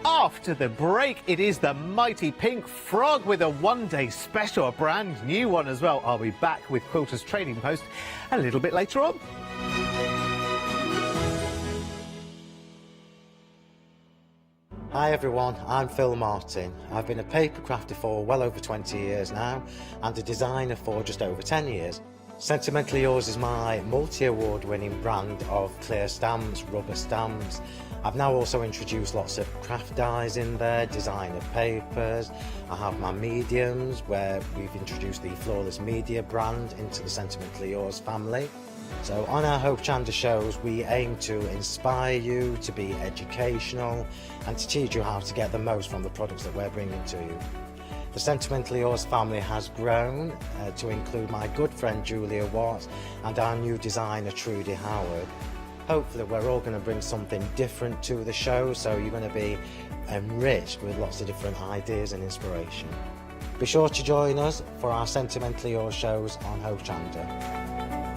After the break, it is the mighty Pink Frog with a one-day special, a brand new one as well. I'll be back with Quilter's Trading Post a little bit later on. Hi everyone, I'm Phil Martin. I've been a paper crafter for well over 20 years now and a designer for just over 10 years. Sentimentally Yours is my multi-award winning brand of clear stamps, rubber stamps. I've now also introduced lots of craft dyes in there, designer papers. I have my mediums where we've introduced the Flawless Media brand into the Sentimentally Yours family. So on our Hochanda shows we aim to inspire you, to be educational and to teach you how to get the most from the products that we're bringing to you. The Sentimentally Yours family has grown to include my good friend Julia Watts and our new designer Trudy Howard. Hopefully we're all going to bring something different to the show, so you're going to be enriched with lots of different ideas and inspiration. Be sure to join us for our Sentimentally Yours shows on Hochanda.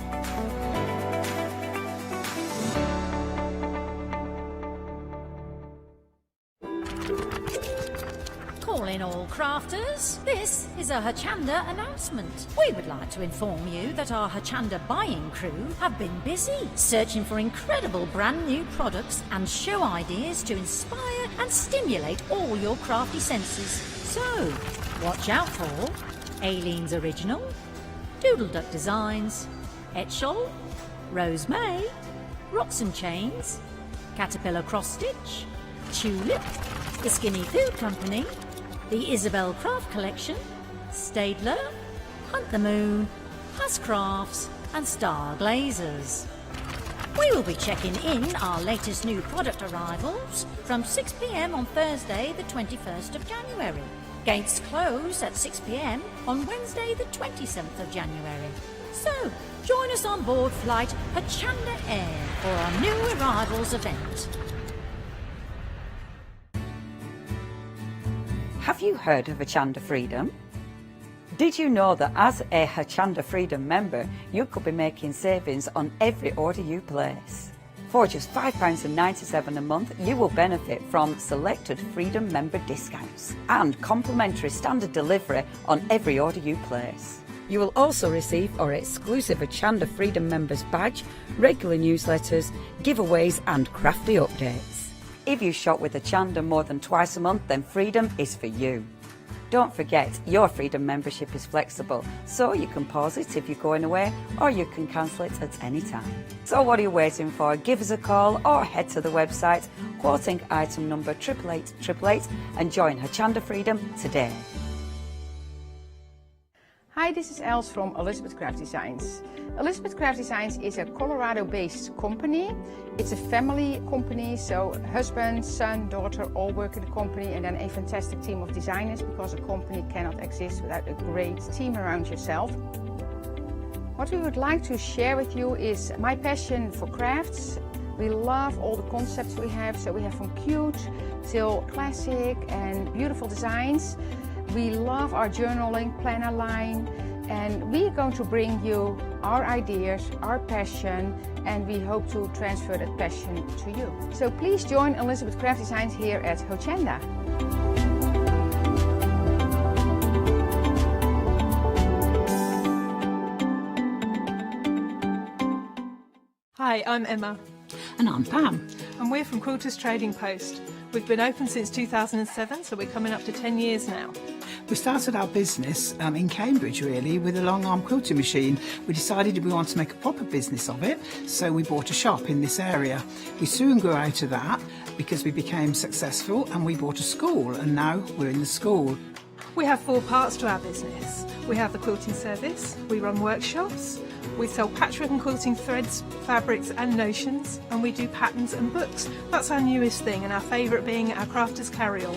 Calling all crafters. This is a Hochanda announcement. We would like to inform you that our Hochanda buying crew have been busy searching for incredible brand new products and show ideas to inspire and stimulate all your crafty senses. So, watch out for Aileen's Original, Doodle Duck Designs, Etchell, Rose May, Rocks and Chains, Caterpillar Cross Stitch, Tulip, The Skinny Food Company, the Isabel Craft Collection, Staedtler, Hunt the Moon, Huss Crafts and Star Glazers. We will be checking in our latest new product arrivals from 6 p.m. on Thursday the 21st of January. Gates close at 6 p.m. on Wednesday the 27th of January. So, join us on board flight Hochanda Air for our new arrivals event. Have you heard of Hochanda Freedom? Did you know that as a Hochanda Freedom member, you could be making savings on every order you place? For just £5.97 a month, you will benefit from selected Freedom member discounts and complimentary standard delivery on every order you place. You will also receive our exclusive Hochanda Freedom members badge, regular newsletters, giveaways and crafty updates. If you shop with Hochanda more than twice a month, then Freedom is for you. Don't forget, your Freedom membership is flexible, so you can pause it if you're going away, or you can cancel it at any time. So what are you waiting for? Give us a call or head to the website, quoting item number 88888 and join Hochanda Freedom today. Hi, this is Els from Elizabeth Craft Designs. Elizabeth Craft Designs is a Colorado-based company. It's a family company, so husband, son, daughter all work in the company, and then a fantastic team of designers, because a company cannot exist without a great team around yourself. What we would like to share with you is my passion for crafts. We love all the concepts we have, so we have from cute till classic and beautiful designs. We love our journaling planner line, and we're going to bring you our ideas, our passion, and we hope to transfer that passion to you. So please join Elizabeth Craft Designs here at Hochanda. Hi, I'm Emma. And I'm Pam. And we're from Quilters Trading Post. We've been open since 2007, so we're coming up to 10 years now. We started our business in Cambridge, really, with a long arm quilting machine. We decided we wanted to make a proper business of it, so we bought a shop in this area. We soon grew out of that because we became successful, and we bought a school, and now we're in the school. We have 4 parts to our business. We have the quilting service, we run workshops, we sell patchwork and quilting threads, fabrics and notions, and we do patterns and books. That's our newest thing, and our favourite being our crafters carry-all.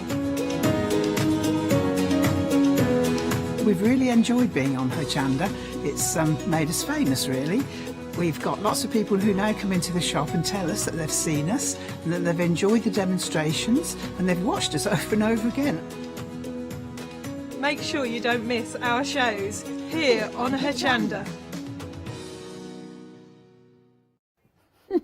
We've really enjoyed being on Hochanda. It's made us famous, really. We've got lots of people who now come into the shop and tell us that they've seen us, and that they've enjoyed the demonstrations, and they've watched us over and over again. Make sure you don't miss our shows here on Hochanda.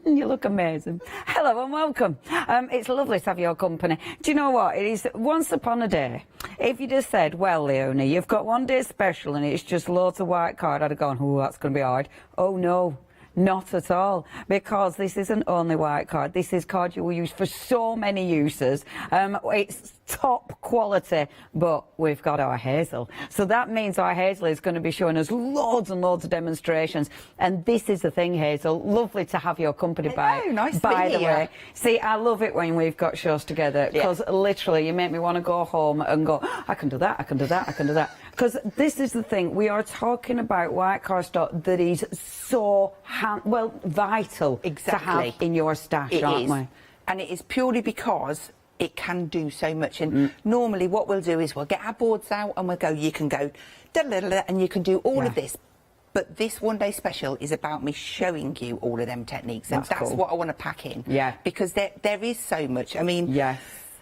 You look amazing. Hello and welcome. It's lovely to have your company. Do you know what? It is once upon a day. If you just said, well, Leonie, you've got one day special and it's just loads of white card, I'd have gone, oh, that's going to be hard. Oh, no. Not at all, because this isn't only white card. This is card you will use for so many uses. It's top quality, but we've got our Hazel. So that means our Hazel is going to be showing us loads and loads of demonstrations. And this is the thing, Hazel. Lovely to have your company by the way. See, I love it when we've got shows together, because literally you make me want to go home and go, I can do that, I can do that, I can do that. Because this is the thing, we are talking about white card stock that is so vital to have in your stash, aren't we? And it is purely because it can do so much. And normally what we'll do is we'll get our boards out and we'll go, you can go, and you can do all of this. But this one day special is about me showing you all of them techniques. And that's what I want to pack in. Yeah. Because there is so much. I mean,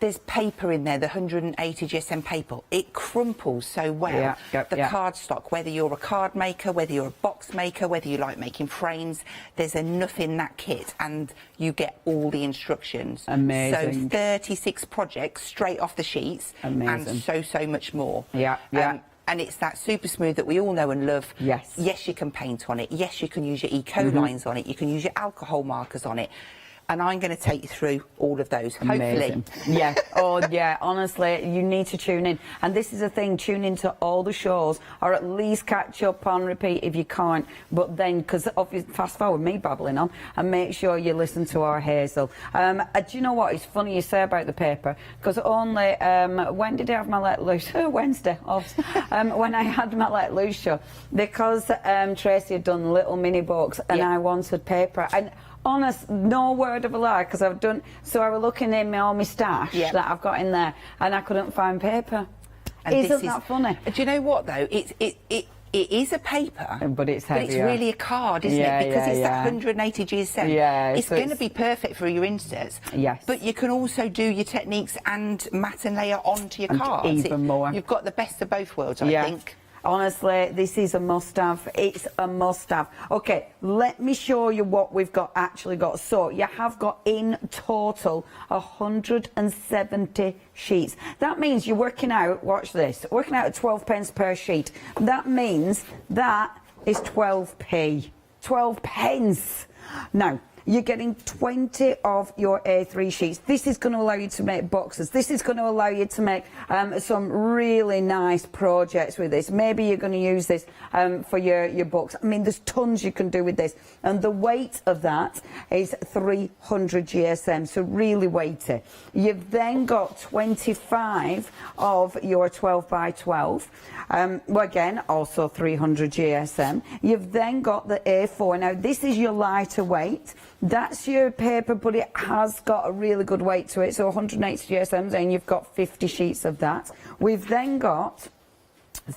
There's paper in there, the 180 GSM paper. It crumples so well. The cardstock, whether you're a card maker, whether you're a box maker, whether you like making frames, there's enough in that kit, and you get all the instructions. Amazing. So 36 projects straight off the sheets. Amazing. And so much more. And it's that super smooth that we all know and love. Yes. Yes, you can paint on it. Yes, you can use your eco lines on it. You can use your alcohol markers on it. And I'm going to take you through all of those, Amazing. hopefully. Yeah, oh yeah, honestly, you need to tune in. And this is a thing, tune into all the shows, or at least catch up on repeat if you can't. But then, because obviously, fast forward me babbling on, and make sure you listen to our Hazel. Do you know what, it's funny you say about the paper, because only, when did I have my Let Loose? Wednesday, when I had my Let Loose show, because Tracy had done little mini books, and I wanted paper. And honest, no word of a lie, because I've done. So I was looking in all my stash that I've got in there, and I couldn't find paper. And Isn't that funny? Do you know what though? It is a paper, but it's heavier. But it's really a card, isn't it? Because it's that 180 GSM. It's so going to be perfect for your inserts. Yes. But you can also do your techniques and mat and layer onto your cards. Even more. You've got the best of both worlds, I think. Honestly, this is a must-have. It's a must-have. Okay, let me show you what we've actually got. So you have got in total 170 sheets. That means you're working out, watch this, working out at 12 pence per sheet. That means that is 12p. 12 pence. Now, you're getting 20 of your A3 sheets. This is going to allow you to make boxes. This is going to allow you to make some really nice projects with this. Maybe you're going to use this for your books. I mean, there's tons you can do with this. And the weight of that is 300 GSM, so really weighty. You've then got 25 of your 12 by 12. Well, again, also 300 GSM. You've then got the A4. Now, this is your lighter weight. That's your paper, but it has got a really good weight to it. So 180 GSMs, and you've got 50 sheets of that. We've then got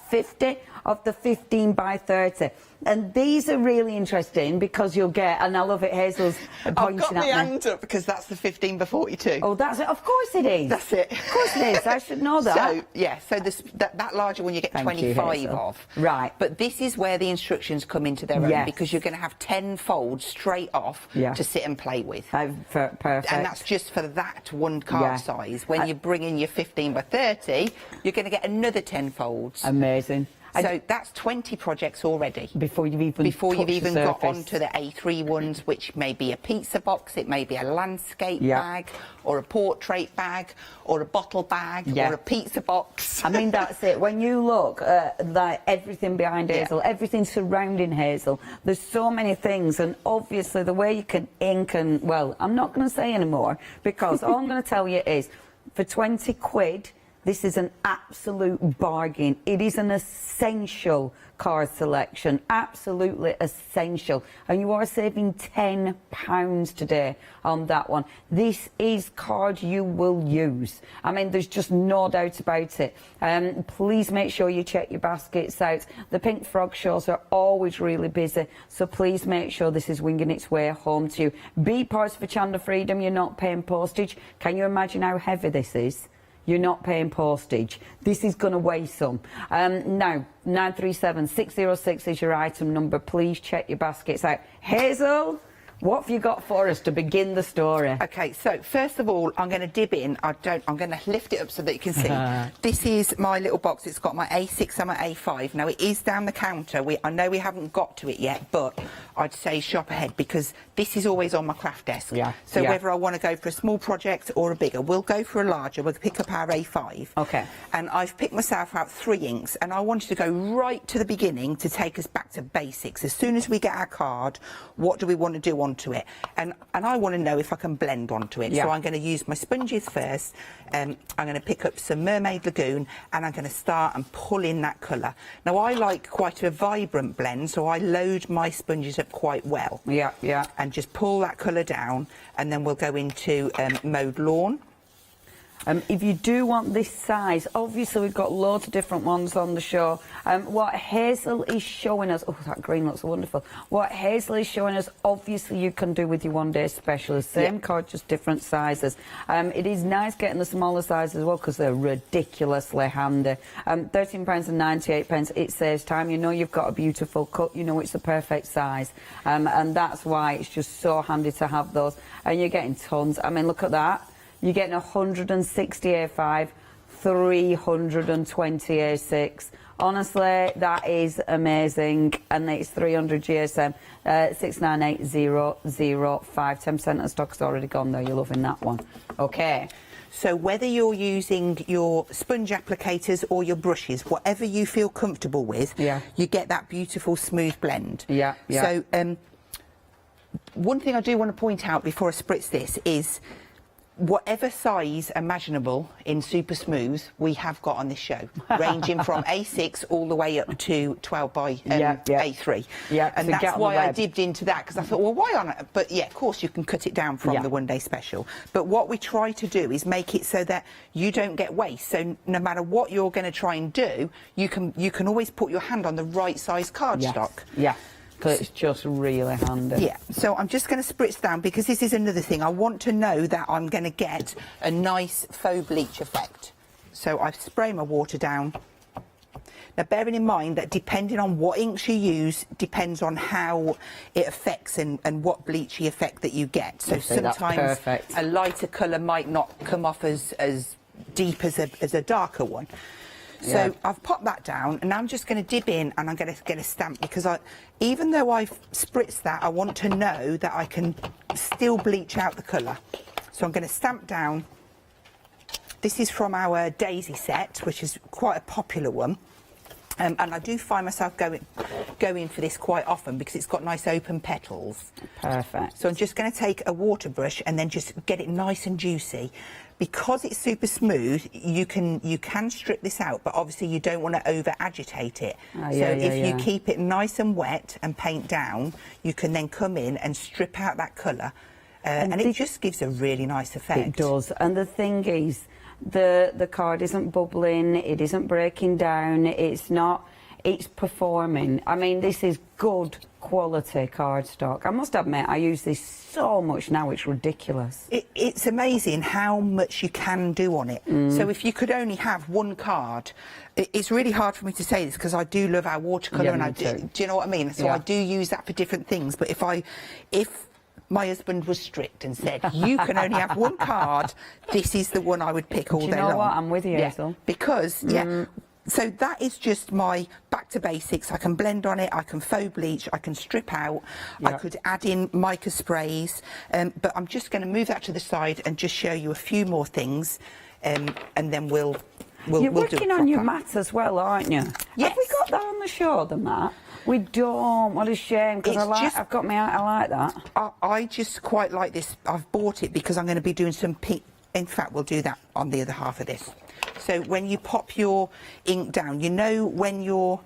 50 of the 15 by 30. And these are really interesting because you'll get, and I love it, Hazel's pointing I've got at my me. hand up because that's the 15 by 42. Oh, that's it. Of course it is. That's it. Of course it is. I should know that. So, yeah, so that larger one you get 25 of. Right. But this is where the instructions come into their own, Yes. because you're going to have 10 folds straight off to sit and play with. Perfect. And that's just for that one card size. When you bring in your 15 by 30, you're going to get another 10 folds. Amazing. So that's 20 projects already. Before you've even got onto the A3 ones, which may be a pizza box, it may be a landscape bag, or a portrait bag, or a bottle bag, or a pizza box. I mean, that's it. When you look at like everything behind Hazel, everything surrounding Hazel, there's so many things, and obviously the way you can ink and, well, I'm not going to say anymore, because all I'm going to tell you is, for 20 quid, this is an absolute bargain. It is an essential card selection, absolutely essential. And you are saving £10 today on that one. This is card you will use. I mean, there's just no doubt about it. Please make sure you check your baskets out. The Pink Frog shows are always really busy, so please make sure this is winging its way home to you. B parts for Chanda Freedom, you're not paying postage. Can you imagine how heavy this is? You're not paying postage. This is going to weigh some. Now, 937-606 is your item number. Please check your baskets out. Hazel, what have you got for us to begin the story? Okay, so first of all, I'm going to dib in. I'm going to lift it up so that you can see. This is my little box. It's got my A6 and my A5. Now, it is down the counter. I know we haven't got to it yet, but I'd say shop ahead, because this is always on my craft desk. So whether I want to go for a small project or a bigger, we'll go for a larger. We'll pick up our A5. Okay. And I've picked myself out 3 inks, and I wanted to go right to the beginning to take us back to basics. As soon as we get our card, what do we want to do onto it? And I want to know if I can blend onto it. So I'm going to use my sponges first. I'm going to pick up some Mermaid Lagoon, and I'm going to start and pull in that colour. Now, I like quite a vibrant blend, so I load my sponges up quite well. And just pull that colour down, and then we'll go into Mauve Lawn. If you do want this size, obviously we've got loads of different ones on the show. What Hazel is showing us, oh, that green looks wonderful. What Hazel is showing us, obviously you can do with your one-day special. Same card, just different sizes. It is nice getting the smaller sizes as well because they're ridiculously handy. £13.98, it saves time. You know you've got a beautiful cut, you know it's the perfect size. And that's why it's just so handy to have those. And you're getting tons. I mean, look at that. You're getting 160 A5, 320 A6. Honestly, that is amazing. And it's 300 GSM, 698005. 10% of stock has already gone though. You're loving that one. Okay. So whether you're using your sponge applicators or your brushes, whatever you feel comfortable with, you get that beautiful smooth blend. Yeah, yeah. So one thing I do want to point out before I spritz this is whatever size imaginable in super smooth we have got on this show, ranging from A6 all the way up to 12 by A3. Yeah, and so that's why I dipped into that, because I thought, well, why on it? But yeah, of course you can cut it down from the one day special. But what we try to do is make it so that you don't get waste. So no matter what you're going to try and do, you can always put your hand on the right size cardstock. Yeah. Because it's just really handy. Yeah, so I'm just going to spritz down because this is another thing. I want to know that I'm going to get a nice faux bleach effect. So I spray my water down. Now, bearing in mind that depending on what inks you use, depends on how it affects and what bleachy effect that you get. So sometimes a lighter colour might not come off as deep as a darker one. So I've popped that down and I'm just going to dip in and I'm going to get a stamp because even though I've spritzed that, I want to know that I can still bleach out the colour. So I'm going to stamp down. This is from our Daisy set, which is quite a popular one. And I do find myself going for this quite often because it's got nice open petals. Perfect. So I'm just going to take a water brush and then just get it nice and juicy. Because it's super smooth, you can strip this out, but obviously you don't want to over agitate it. If you keep it nice and wet and paint down, you can then come in and strip out that colour, and it just gives a really nice effect. It does. And the thing is, the card isn't bubbling, it isn't breaking down, it's performing. I mean, this is good quality cardstock. I must admit, I use this so much now, it's ridiculous. It's amazing how much you can do on it. So if you could only have one card, it's really hard for me to say this because I do love our watercolour and do you know what I mean? So I do use that for different things, but if my husband was strict and said, you can only have one card, this is the one I would pick all day long. Do you know what? I'm with you, Hazel. Because, so that is just my back to basics. I can blend on it, I can faux bleach, I can strip out, I could add in mica sprays, but I'm just going to move that to the side and just show you a few more things, and then we'll You're working on your mat as well, aren't you? Yes. Have we got that on the show, the mat? We don't. What a shame, because I've got me out. I like that. I just quite like this. I've bought it because I'm going to be doing some pink. In fact, we'll do that on the other half of this. So when you pop your ink down, you know when you're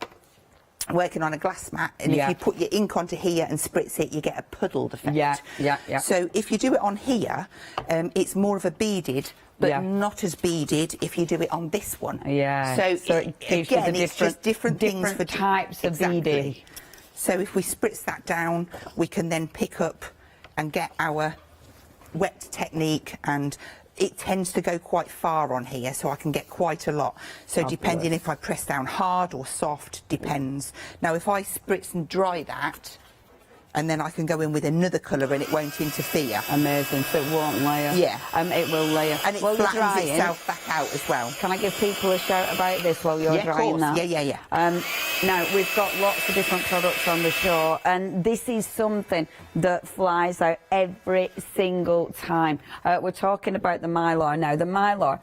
working on a glass mat, and if you put your ink onto here and spritz it, you get a puddled effect. So if you do it on here, it's more of a beaded, but not as beaded if you do it on this one. So it gives you it's just different things for types of beading. So if we spritz that down, we can then pick up and get our wet technique, and it tends to go quite far on here, so I can get quite a lot. So depending if I press down hard or soft, depends. Now if I spritz and dry that, and then I can go in with another colour and it won't interfere. Amazing, so it won't layer. It will layer. And it flattens itself back out as well. Can I give people a shout about this while you're drying that? Now, we've got lots of different products on the show, and this is something that flies out every single time. We're talking about the Mylar now. The Mylar,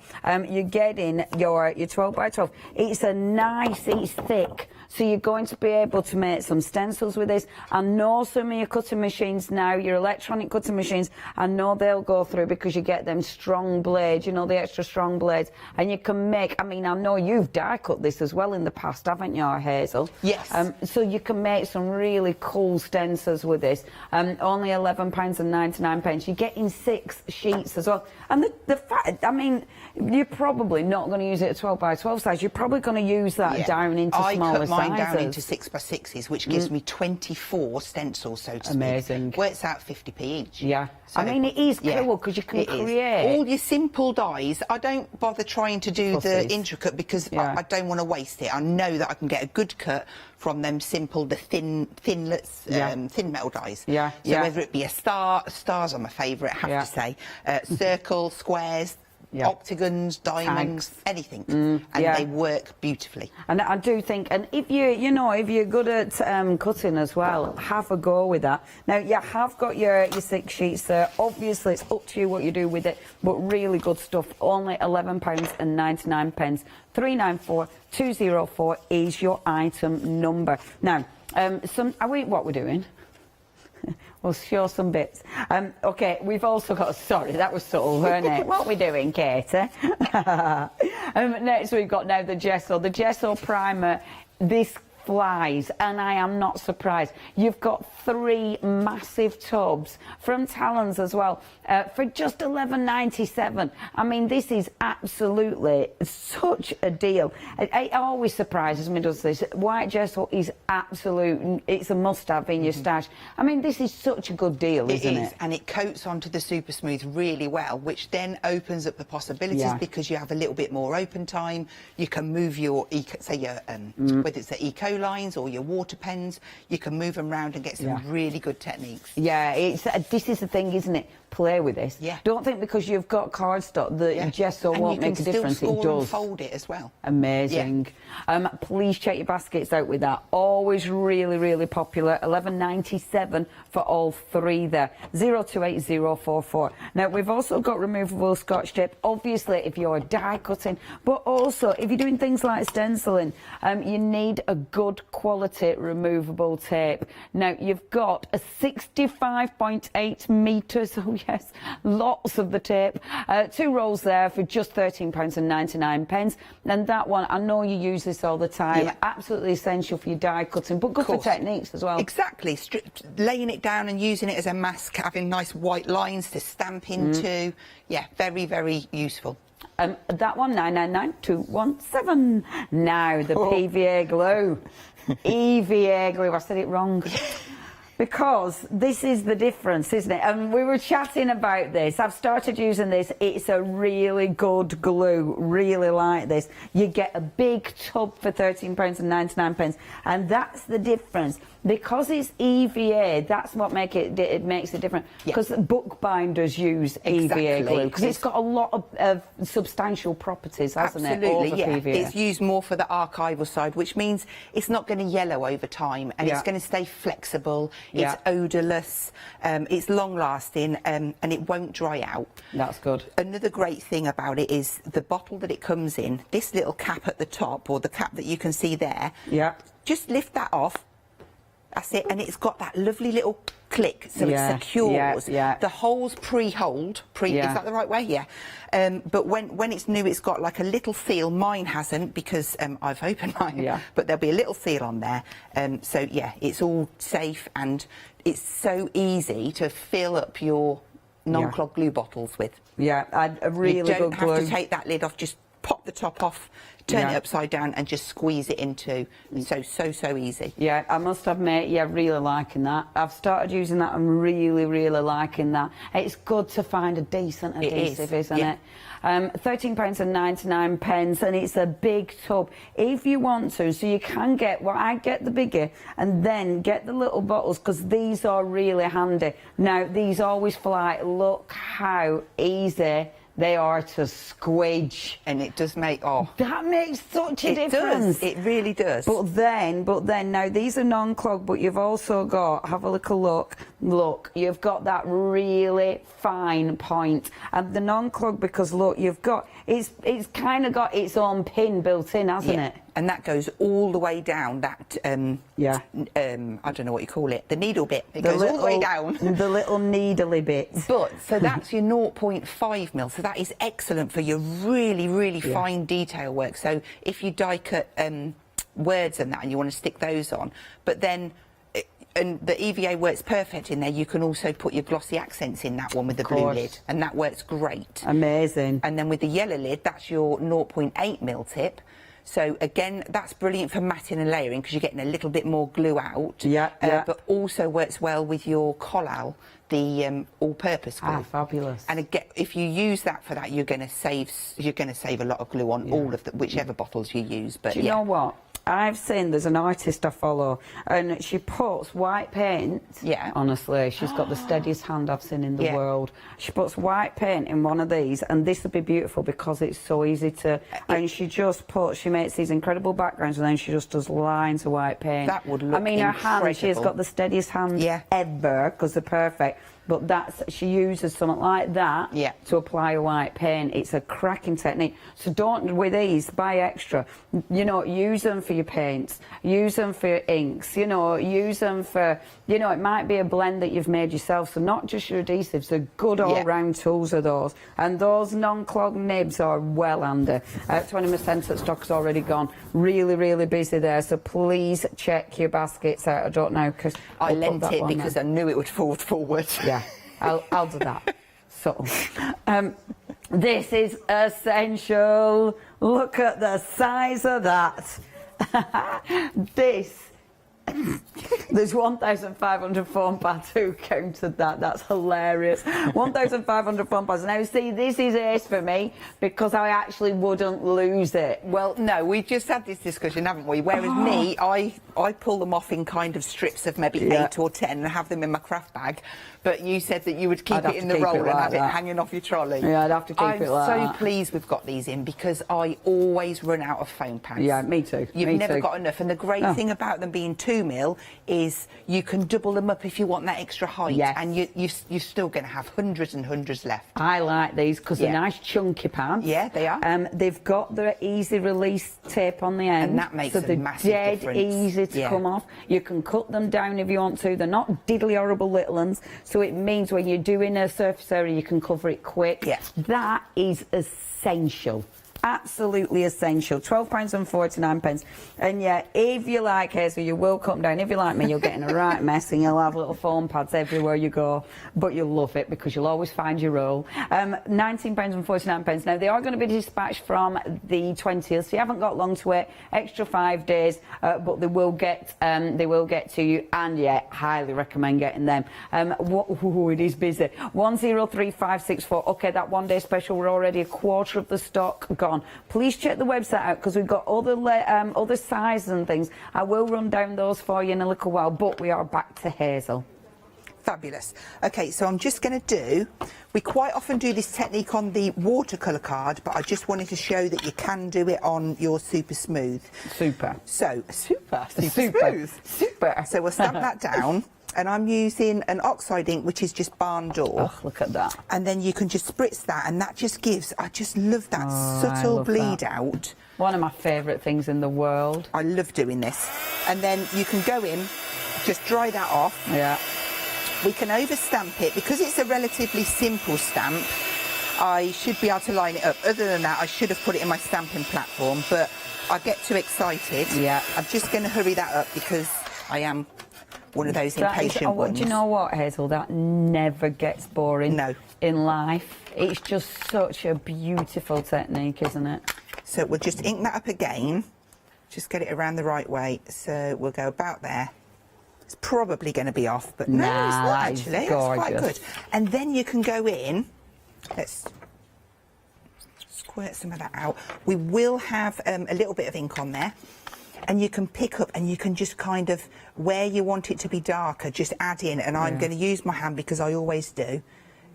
you're getting your 12 by 12. It's it's thick. So you're going to be able to make some stencils with this. I know some of your cutting machines now, your electronic cutting machines, I know they'll go through because you get them strong blades, you know, the extra strong blades. And you can make, I mean, I know you've die cut this as well in the past, haven't you, Hazel? Hazel? Yes. So you can make some really cool stencils with this. Only £11.99. You're getting 6 sheets as well. And the fact, I mean, you're probably not going to use it at 12 by 12 size. You're probably going to use that down into smaller sizes. I cut mine down into 6 by 6s, which gives me 24 stencils, so to speak. Amazing. Works out 50p each. Yeah. So, I mean, it is cool because you can create. All your simple dies, I don't bother trying to do the intricate because I don't want to waste it. I know that I can get a good cut from them simple, the thin metal dies. Yeah. So whether it be a star, stars are my favourite, I have to say. Circle, squares, octagons, diamonds, anything, and they work beautifully. And I do think, and if if you're good at cutting as well, have a go with that. Now you have got your 6 sheets there. Obviously, it's up to you what you do with it, but really good stuff. Only £11.99. 394204 is your item number. Now, what we're doing? We'll show some bits. OK, we've also got... Sorry, that was subtle, weren't it? What are we doing, Katie? Next, we've got now the gesso. The gesso primer, this flies, and I am not surprised. You've got 3 massive tubs from Talons as well for just £11.97. I mean, this is absolutely such a deal. It always surprises me, does this? White gesso is absolute. It's a must-have in your stash. I mean, this is such a good deal, isn't it? It is, and it coats onto the super smooth really well, which then opens up the possibilities because you have a little bit more open time. You can move your, whether it's the eco lines or your water pens, you can move them around and get some really good techniques. Yeah, this is the thing, isn't it? Play with this. Yeah. Don't think because you've got cardstock that gesso won't make a difference. It does. And fold it as well. Amazing. Yeah. Please check your baskets out with that. Always really, really popular. £11.97 for all 3 there. 028044. Now we've also got removable Scotch tape. Obviously, if you're die cutting, but also if you're doing things like stenciling, you need a good quality removable tape. Now you've got a 65.8 metres. Oh yes, lots of the tape. 2 rolls there for just £13.99. And that one, I know you use this all the time. Absolutely essential for your die cutting, but good for techniques as well. Exactly. Laying it down and using it as a mask, having nice white lines to stamp into. Yeah, very, very useful. That one, 999217. Now, the PVA glue. EVA glue, I said it wrong. Because this is the difference, isn't it? And we were chatting about this. I've started using this. It's a really good glue. Really like this. You get a big tub for £13.99, and that's the difference. Because it's EVA, that's what it makes it different. Because bookbinders use EVA glue because it's got a lot of substantial properties, hasn't it? Absolutely, yeah. It's used more for the archival side, which means it's not going to yellow over time, and it's going to stay flexible. It's odourless, it's long-lasting, and it won't dry out. That's good. Another great thing about it is the bottle that it comes in. This little cap at the top, or the cap that you can see there. Yeah. Just lift that off. That's it, and it's got that lovely little click, so it secures. The holes pre-hold. Is that the right way? Yeah. But when it's new, it's got like a little seal. Mine hasn't because I've opened mine. Yeah. But there'll be a little seal on there. So yeah, it's all safe, and it's so easy to fill up your non-clog glue bottles with. Yeah, a really good glue. You don't have to take that lid off. Just pop the top off. Turn it upside down and just squeeze it into. So easy. Yeah, I must admit, really liking that. I've started using that and really, really liking that. It's good to find a decent adhesive, isn't it? £13.99, and it's a big tub if you want to. So you can get, I get the bigger and then get the little bottles because these are really handy. Now, these always fly. Look how easy they are to squidge, and it does make that makes such a difference. It really does. But then now these are non-clog, but you've also got, have a little look, you've got that really fine point, and the non-clog, because look, you've got it's kind of got its own pin built in, hasn't it? And that goes all the way down. That I don't know what you call it. The needle bit. It goes all the way down. The little needly bit. But so that's your 0.5 mil. So that is excellent for your really, really fine detail work. So if you die cut words and that, and you want to stick those on. But then, and the EVA works perfect in there. You can also put your glossy accents in that one with the blue lid, and that works great. Amazing. And then with the yellow lid, that's your 0.8mm tip. So again, that's brilliant for matting and layering because you're getting a little bit more glue out. Yeah, But also works well with your collal, the all-purpose glue. Ah, fabulous. And again, if you use that for that, you're going to save a lot of glue on all of the whichever bottles you use. But do you know what? I've seen there's an artist I follow, and she puts white paint. Yeah. Honestly, she's got the steadiest hand I've seen in the world. She puts white paint in one of these, and this would be beautiful because it's so easy to. And she makes these incredible backgrounds, and then she just does lines of white paint. That would look I mean, her incredible. hand. She's got the steadiest hand ever because they're perfect. But she uses something like that to apply a white paint. It's a cracking technique. So don't, with these, buy extra. You know, use them for your paints, use them for your inks, you know, use them for, you know, it might be a blend that you've made yourself. So not just your adhesives, they're good all-round tools are those. And those non-clog nibs are well under. 20% of stock has already gone. Really, really busy there. So please check your baskets out. I don't know, because I lent it because I knew it would fall forward. Yeah, I'll do that. So, this is essential. Look at the size of that. There's 1,500 foam pads. Who counted that? That's hilarious. 1,500 foam pads. Now, see, this is ace for me because I actually wouldn't lose it. Well, no, we've just had this discussion, haven't we? Whereas me, I pull them off in kind of strips of maybe 8 or 10 and have them in my craft bag. But you said that you would keep it in the roller and have it hanging off your trolley. Yeah, I'd have to keep it like that. I'm so pleased we've got these in because I always run out of foam pads. Yeah, me too. You've never got enough. And the great thing about them being 2mm is you can double them up if you want that extra height. Yes. And you're still going to have hundreds and hundreds left. I like these because they're nice chunky pads. Yeah, they are. They've got the easy release tape on the end. And that makes a massive difference. So they're dead easy to come off. You can cut them down if you want to. They're not diddly horrible little ones. So it means when you're doing a surface area, you can cover it quick. Yeah. That is essential. Absolutely essential. £12.49. And yeah, if you like Hazel, you will come down. If you like me, you'll get in a right mess and you'll have little foam pads everywhere you go. But you'll love it because you'll always find your roll. £19.49. Now, they are going to be dispatched from the 20th, so you haven't got long to wait. Extra 5 days, but they will get to you. And yeah, highly recommend getting them. It is busy. 103564. Okay, that 1 day special. We're already a quarter of the stock gone. Please check the website out because we've got other sizes and things. I will run down those for you in a little while, but we are back to Hazel. Fabulous. Okay, so I'm just going to we quite often do this technique on the watercolour card, but I just wanted to show that you can do it on your super smooth. Super. So, super smooth. Super. So we'll stamp that down. And I'm using an oxide ink, which is just barn door. Oh, look at that. And then you can just spritz that, and that just gives, I just love that subtle bleed out. One of my favourite things in the world. I love doing this. And then you can go in, just dry that off. Yeah. We can overstamp it. Because it's a relatively simple stamp, I should be able to line it up. Other than that, I should have put it in my stamping platform, but I get too excited. Yeah. I'm just going to hurry that up because I am one of those impatient ones. Do you know what, Hazel? That never gets boring in life. It's just such a beautiful technique, isn't it? So we'll just ink that up again. Just get it around the right way. So we'll go about there. It's probably going to be off, but no, it's not actually. It's quite good. And then you can go in. Let's squirt some of that out. We will have a little bit of ink on there. And you can pick up and you can just kind of, where you want it to be darker, just add in. And I'm going to use my hand because I always do.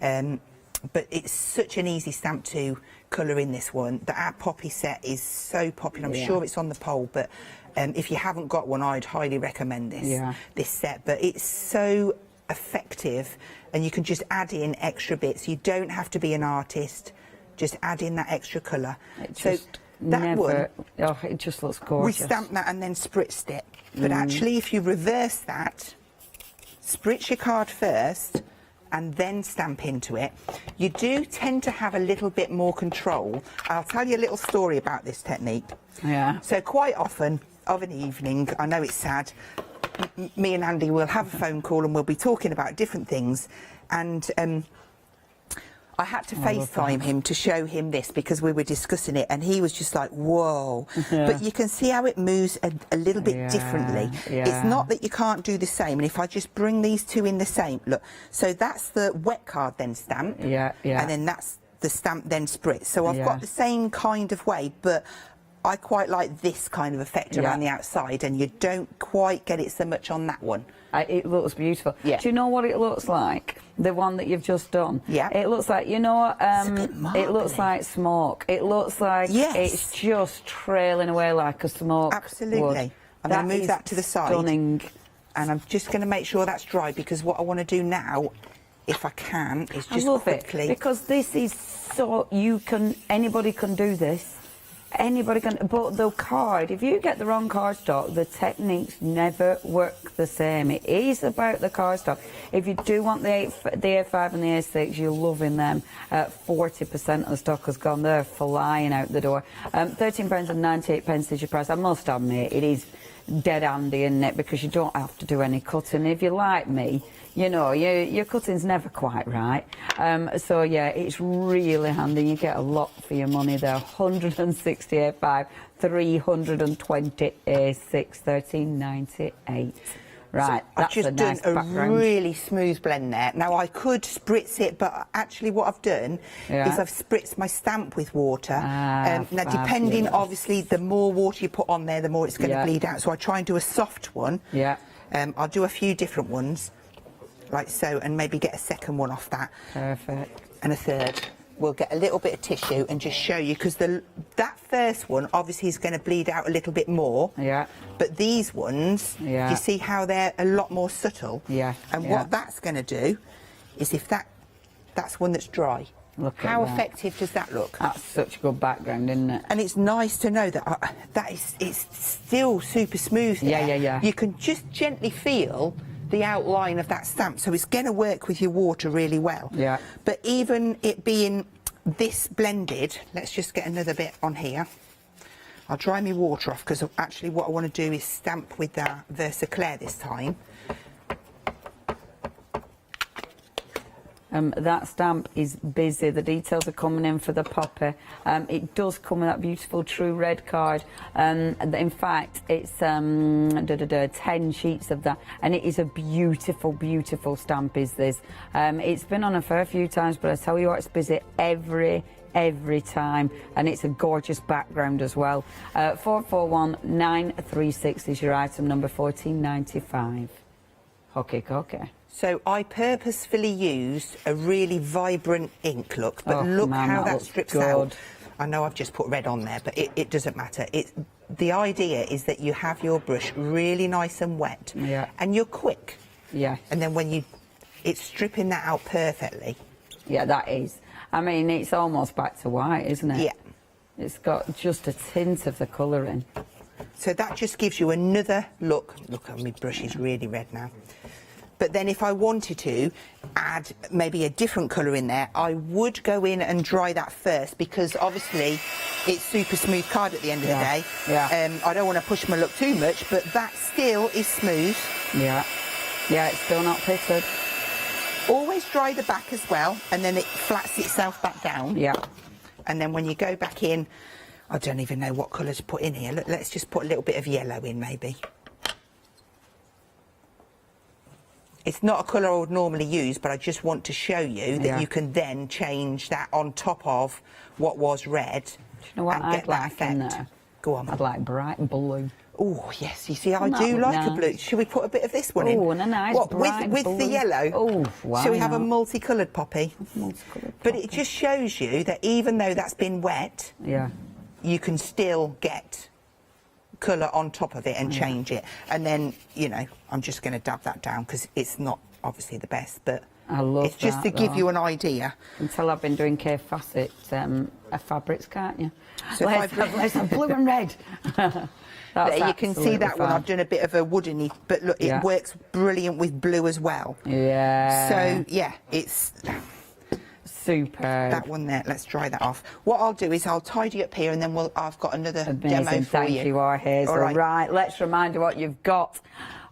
But it's such an easy stamp to colour in this one. Our poppy set is so popular. I'm sure it's on the poll, but if you haven't got one, I'd highly recommend this set. But it's so effective and you can just add in extra bits. You don't have to be an artist. Just add in that extra colour. It just looks gorgeous. We stamped that and then spritzed it. But actually, if you reverse that, spritz your card first and then stamp into it, you do tend to have a little bit more control. I'll tell you a little story about this technique. Yeah. So quite often, of an evening, I know it's sad, me and Andy will have a phone call and we'll be talking about different things, and I had to FaceTime him to show him this because we were discussing it, and he was just like, whoa. But you can see how it moves a little bit differently. It's not that you can't do the same, and if I just bring these two in the same, look, so that's the wet card then stamp, and then that's the stamp then spritz. So I've got the same kind of way, but I quite like this kind of effect around the outside, and you don't quite get it so much on that one. It looks beautiful. Do you know what it looks like? The one that you've just done? It looks like, you know, it looks like smoke. It looks like it's just trailing away like a smoke. Absolutely. Wood. I'm going to move that to the side. Stunning. And I'm just going to make sure that's dry, because what I want to do now, if I can, is just quickly... because this is so... anybody can do this. Anybody can, but the card, if you get the wrong cardstock, the techniques never work the same. It is about the cardstock. If you do want the A5 and the A6, you're loving them. 40% of the stock has gone. They're flying out the door. £13.98 is your price. I must admit, it is dead handy, isn't it? Because you don't have to do any cutting. If you're like me, you know, your cutting's never quite right. So, yeah, it's really handy. You get a lot for your money there. 160 A5, 320 A6, 13.98. Right, so I've just done a really smooth blend there. Now, I could spritz it, but actually what I've done is I've spritzed my stamp with water. Now, depending, obviously, the more water you put on there, the more it's going to bleed out. So I try and do a soft one. I'll do a few different ones, like so, and maybe get a second one off that. Perfect. And a third. We'll get a little bit of tissue and just show you, because that first one obviously is going to bleed out a little bit more. But these ones, you see how they're a lot more subtle. And what that's going to do is, if that's one that's dry. Look at how that. Effective does that look? That's such a good background, isn't it? And it's nice to know that it's still super smooth there. You can just gently feel the outline of that stamp, so it's going to work with your water really well. But even it being this blended, let's just get another bit on here. I'll dry my water off, because actually what I want to do is stamp with that Versaclair this time. That stamp is busy. The details are coming in for the poppy. It does come with that beautiful true red card. In fact, it's 10 sheets of that, and it is a beautiful, beautiful stamp, is this. It's been on a fair few times, but I tell you what, it's busy every time, and it's a gorgeous background as well. 441936 is your item number, 14.95. Hockey. So I purposefully used a really vibrant ink look, but look how that strips out. I know I've just put red on there, but it doesn't matter. The idea is that you have your brush really nice and wet, and you're quick. And then when it's stripping that out perfectly. Yeah, that is. I mean, it's almost back to white, isn't it? It's got just a tint of the colour in. So that just gives you another look. Look, my brush is really red now. But then if I wanted to add maybe a different colour in there, I would go in and dry that first, because obviously it's super smooth card at the end of the day. I don't want to push my look too much, but that still is smooth. It's still not pitted. Always dry the back as well, and then it flats itself back down. And then when you go back in, I don't even know what colour to put in here. Look, let's just put a little bit of yellow in, maybe. It's not a colour I would normally use, but I just want to show you that you can then change that on top of what was red. Do you know what I'd like in there? Go on. I'd like bright blue. Oh, yes, you see, I do like a blue. Should we put a bit of this one in? Oh, and a nice bright with blue. the yellow? Oh, why Shall we have a not? multicoloured poppy? But it just shows you that even though that's been wet, you can still get colour on top of it and change it. And then, you know, I'm just going to dab that down, because it's not obviously the best, but I love it's just that, to give you an idea. Until I've been doing K Facet fabrics, can't you? So let's have blue and red. There you can see that one. I've done a bit of a woodeny, but look, it works brilliant with blue as well. Yeah. So, yeah, it's... Superb. That one there, let's dry that off. What I'll do is I'll tidy up here and then I've got another demo Amazing, for thank you, our Hazel. All right. Right, let's remind you what you've got.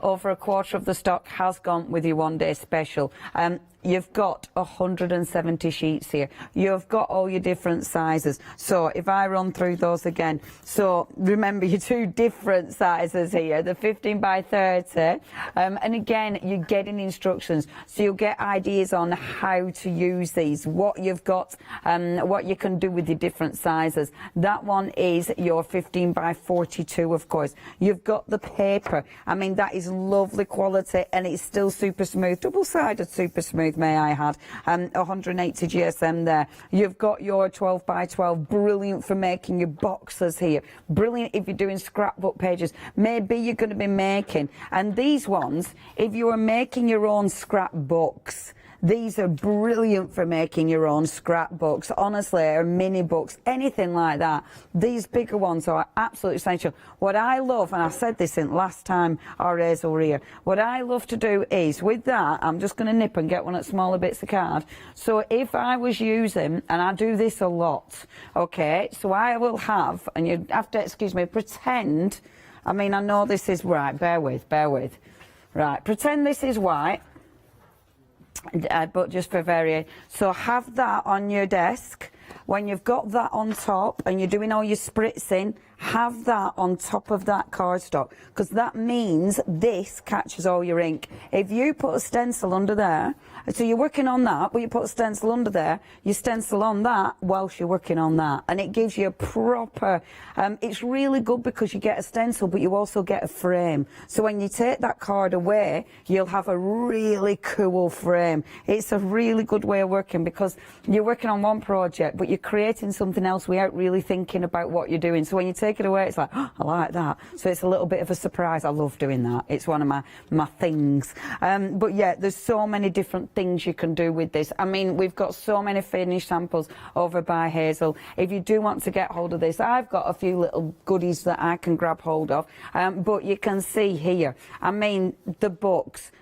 Over a quarter of the stock has gone with your one-day special. You've got 170 sheets here. You've got all your different sizes. So if I run through those again, so remember your 2 different sizes here, the 15 by 30. And again, you're getting instructions. So you'll get ideas on how to use these, what you've got, what you can do with your different sizes. That one is your 15 by 42, of course. You've got the paper. I mean, that is lovely quality and it's still super smooth, double-sided super smooth, may I add. 180 GSM there. You've got your 12 by 12, brilliant for making your boxes here. Brilliant if you're doing scrapbook pages. Maybe you're going to be making, and these ones, if you are making your own scrapbooks, these are brilliant for making your own scrapbooks, honestly, or mini books, anything like that. These bigger ones are absolutely essential. What I love, and I said this in last time our Hazel were here, what I love to do is, with that, I'm just going to nip and get one at smaller bits of card. So if I was using, and I do this a lot, okay, so I will have, and you have to, excuse me, pretend, I mean, I know this is right, bear with. Right, pretend this is white. But just for variation. So have that on your desk. When you've got that on top and you're doing all your spritzing, have that on top of that cardstock, because that means this catches all your ink. If you put a stencil under there, so you're working on that, but you put a stencil under there, you stencil on that whilst you're working on that, and it gives you a proper, it's really good because you get a stencil, but you also get a frame. So when you take that card away, you'll have a really cool frame. It's a really good way of working because you're working on one project, but you're creating something else without really thinking about what you're doing. So when you take it away, it's like, oh, I like that. So it's a little bit of a surprise. I love doing that. It's one of my things. But yeah, there's so many different things you can do with this. I mean, we've got so many finished samples over by Hazel. If you do want to get hold of this, I've got a few little goodies that I can grab hold of. But you can see here, I mean, the books.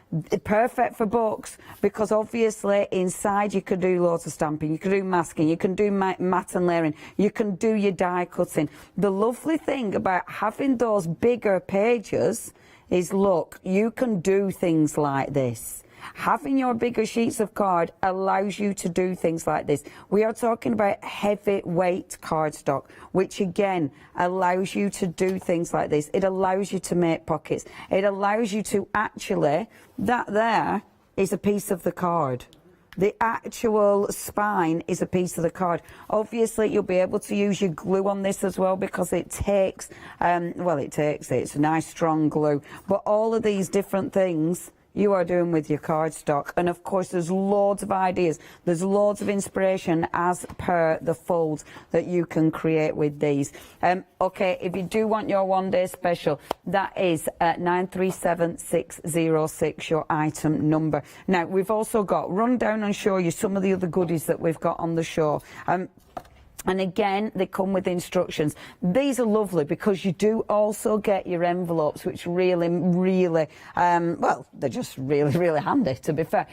Perfect for books because obviously inside you can do loads of stamping, you can do masking, you can do matte and layering, you can do your die cutting. The lovely thing about having those bigger pages is, look, you can do things like this. Having your bigger sheets of card allows you to do things like this. We are talking about heavyweight cardstock, which again allows you to do things like this. It allows you to make pockets. It allows you to actually, that there is a piece of the card. The actual spine is a piece of the card. Obviously, you'll be able to use your glue on this as well because it takes, it's a nice strong glue. But all of these different things you are doing with your cardstock, and of course there's loads of ideas, there's loads of inspiration as per the folds that you can create with these. Okay, if you do want your one-day special, that is 937606, your item number. Now we've also got, run down and show you some of the other goodies that we've got on the show. And again, they come with instructions. These are lovely because you do also get your envelopes, which really, well, they're just really handy, to be fair.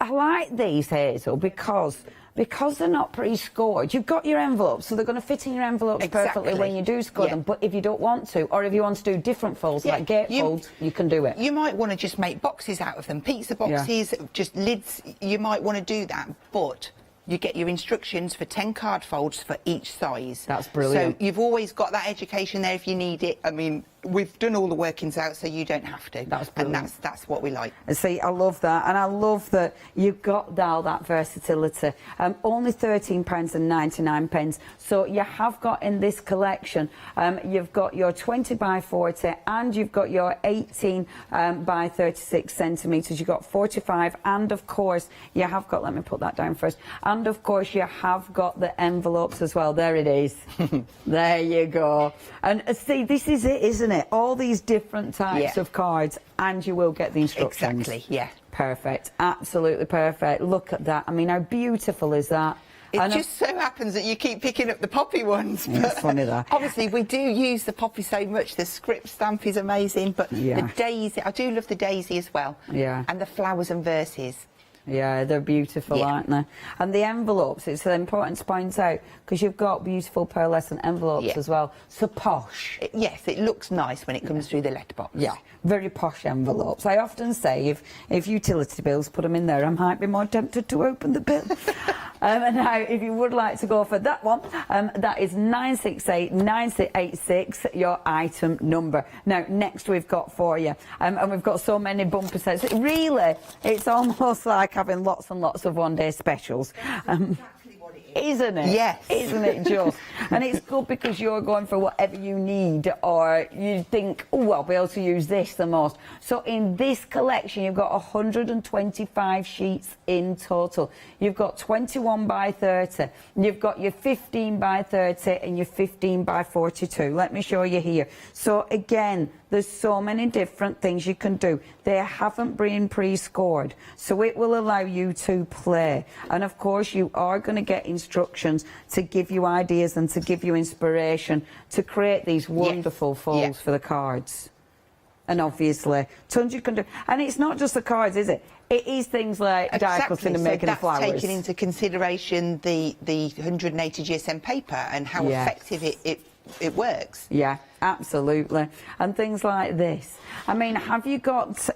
I like these, Hazel, because they're not pre-scored. You've got your envelopes, so they're going to fit in your envelopes perfectly when you do score them. But if you don't want to, or if you want to do different folds, like gate folds, you can do it. You might want to just make boxes out of them, pizza boxes, just lids. You might want to do that, but you get your instructions for 10 card folds for each size. That's brilliant. So you've always got that education there if you need it. I mean, we've done all the workings out so you don't have to. That's brilliant. And that's what we like. And see, I love that. And I love that you've got all that versatility. Only £13.99. So you have got in this collection, you've got your 20 by 40 and you've got your 18 by 36 centimetres. You've got 45 and of course you have got, let me put that down first, and of course you have got the envelopes as well. There it is. There you go. And see, this is it, isn't it? All these different types of cards, and you will get the instructions. Exactly, yeah. Perfect, absolutely perfect. Look at that. I mean, how beautiful is that? It just so happens that you keep picking up the poppy ones. It's funny that. Obviously, we do use the poppy so much. The script stamp is amazing, but the daisy, I do love the daisy as well. Yeah. And the flowers and verses. Yeah, they're beautiful, aren't they? And the envelopes, it's important to point out, because you've got beautiful pearlescent envelopes as well. So posh. Yes, it looks nice when it comes through the letterbox. Yeah, very posh envelopes. I often say if utility bills, put them in there, I might be more tempted to open the bill. And now, if you would like to go for that one, that is 968-986, your item number. Now, next we've got for you, and we've got so many bumper sets. Really, it's almost like having lots and lots of one-day specials. Isn't it? Yes. Isn't it just? And it's good because you're going for whatever you need, or you think, oh, I'll be able to use this the most. So in this collection, you've got 125 sheets in total. You've got 21 by 30. You've got your 15 by 30 and your 15 by 42. Let me show you here. So again, there's so many different things you can do. They haven't been pre-scored, so it will allow you to play. And of course, you are going to get instructions to give you ideas and to give you inspiration to create these wonderful folds for the cards. And obviously, tons you can do. And it's not just the cards, is it? It is things like die cutting and making the flowers. That's taking into consideration the 180 GSM paper and how effective it works. Yeah, absolutely. And things like this. I mean, have you got,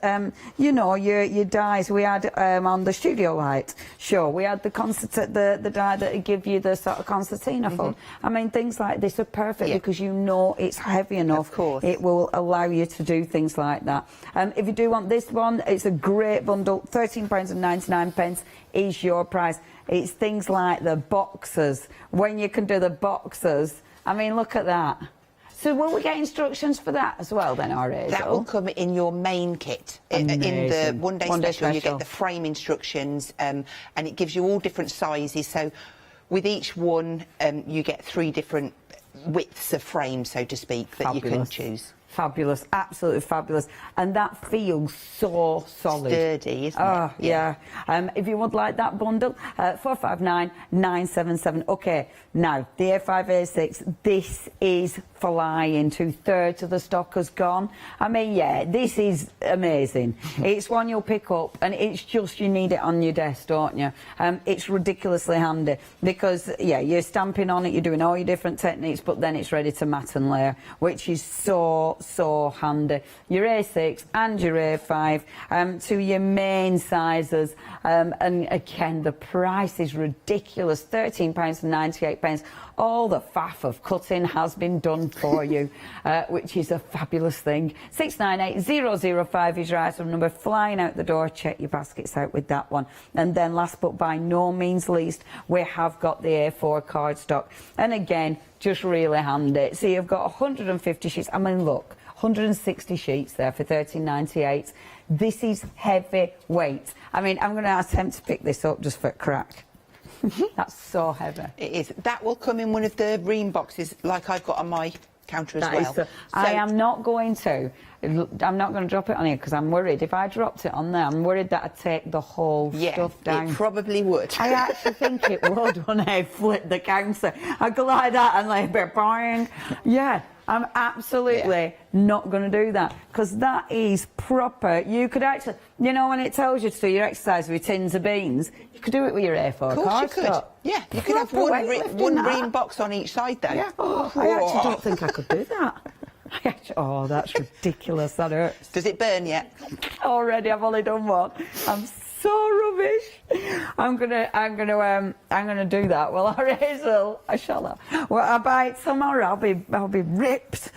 you know, your dies? We had on the Studio Light show, we had the die that would give you the sort of concertina fold. I mean, things like this are perfect because you know it's heavy enough. Of course. It will allow you to do things like that. If you do want this one, it's a great bundle. £13.99 is your price. It's things like the boxes. When you can do the boxes, I mean, look at that. So will we get instructions for that as well then, Hazel? That will come in your main kit. In the one-day special, you get the frame instructions, and it gives you all different sizes. So with each one, you get 3 different widths of frame, so to speak, that you can choose. Fabulous, absolutely fabulous. And that feels so solid. Sturdy, isn't it? it? Yeah. If you would like that bundle, 459-977. OK, now, the A5, A6, this is flying. 2/3 of the stock has gone. I mean, yeah, this is amazing. It's one you'll pick up, and it's just, you need it on your desk, don't you? It's ridiculously handy because, yeah, you're stamping on it, you're doing all your different techniques, but then it's ready to mat and layer, which is so handy. Your A6 and your A5 to your main sizes, and again, the price is ridiculous, £13.98. All the faff of cutting has been done for you, which is a fabulous thing. 698005 is your item number. Flying out the door, check your baskets out with that one. And then last but by no means least, we have got the A4 cardstock. And again, just really handy. So you've got 150 sheets. I mean, look, 160 sheets there for £13.98. This is heavy weight. I mean, I'm going to attempt to pick this up just for a crack. That's so heavy. It is. That will come in one of the ream boxes, like I've got on my counter as well. So I am not going to. I'm not going to drop it on here because I'm worried. If I dropped it on there, I'm worried that I'd take the whole stuff down. It probably would. I actually think it would when I flip the counter. I'd go like that and like, bang. Yeah. I'm absolutely not going to do that because that is proper. You could actually, you know, when it tells you to do your exercise with tins of beans, you could do it with your A4 cardstock. Of course you could. Yeah, you could have one ream box on each side then. Yeah. Oh, I actually don't think I could do that. Oh, that's ridiculous. That hurts. Does it burn yet? Already, I've only done one. I'm so rubbish. I'm gonna do that. Well, Hazel, I shall have. Well, I buy it tomorrow. I'll be ripped.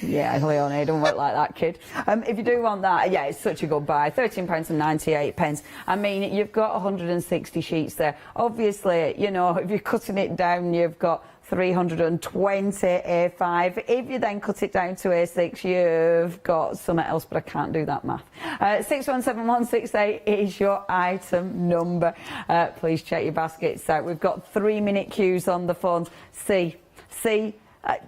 Yeah, Leonie, it don't work like that, kid. If you do want that, yeah, it's such a good buy. £13.98. I mean, you've got 160 sheets there. Obviously, you know, if you're cutting it down, you've got 320 A5. If you then cut it down to A6, you've got something else, but I can't do that math. 617168 is your item number. Please check your baskets out. We've got 3-minute queues on the phones.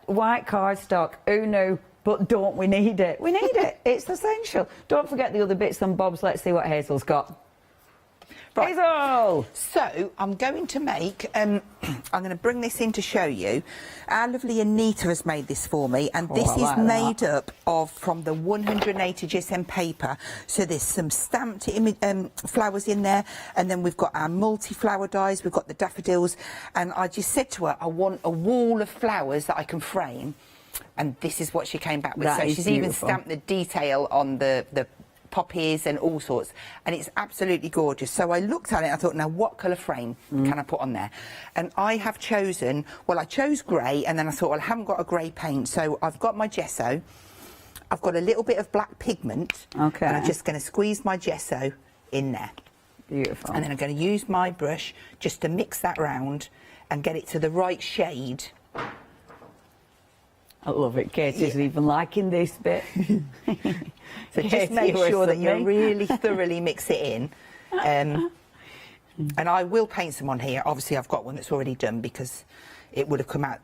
White cardstock, who knew? But don't we need it? We need it. It's essential. Don't forget the other bits and bobs. Let's see what Hazel's got. Right. Hazel! So I'm going to make, I'm going to bring this in to show you. Our lovely Anita has made this for me, and this is made up of from the 180 GSM paper. So there's some stamped flowers in there, and then we've got our multi-flower dies, we've got the daffodils, and I just said to her, I want a wall of flowers that I can frame, and this is what she came back with. That so is she's beautiful. even stamped the detail on the poppies and all sorts, and it's absolutely gorgeous. So I looked at it and I thought, now what colour frame can I put on there? And I have chosen, well, I chose grey, and then I thought, well, I haven't got a grey paint, so I've got my gesso, I've got a little bit of black pigment, and I'm just going to squeeze my gesso in there. Beautiful. And then I'm going to use my brush just to mix that round and get it to the right shade. I love it. Katie's even liking this bit. So just make sure that you really thoroughly mix it in. And I will paint some on here. Obviously, I've got one that's already done because it would have come out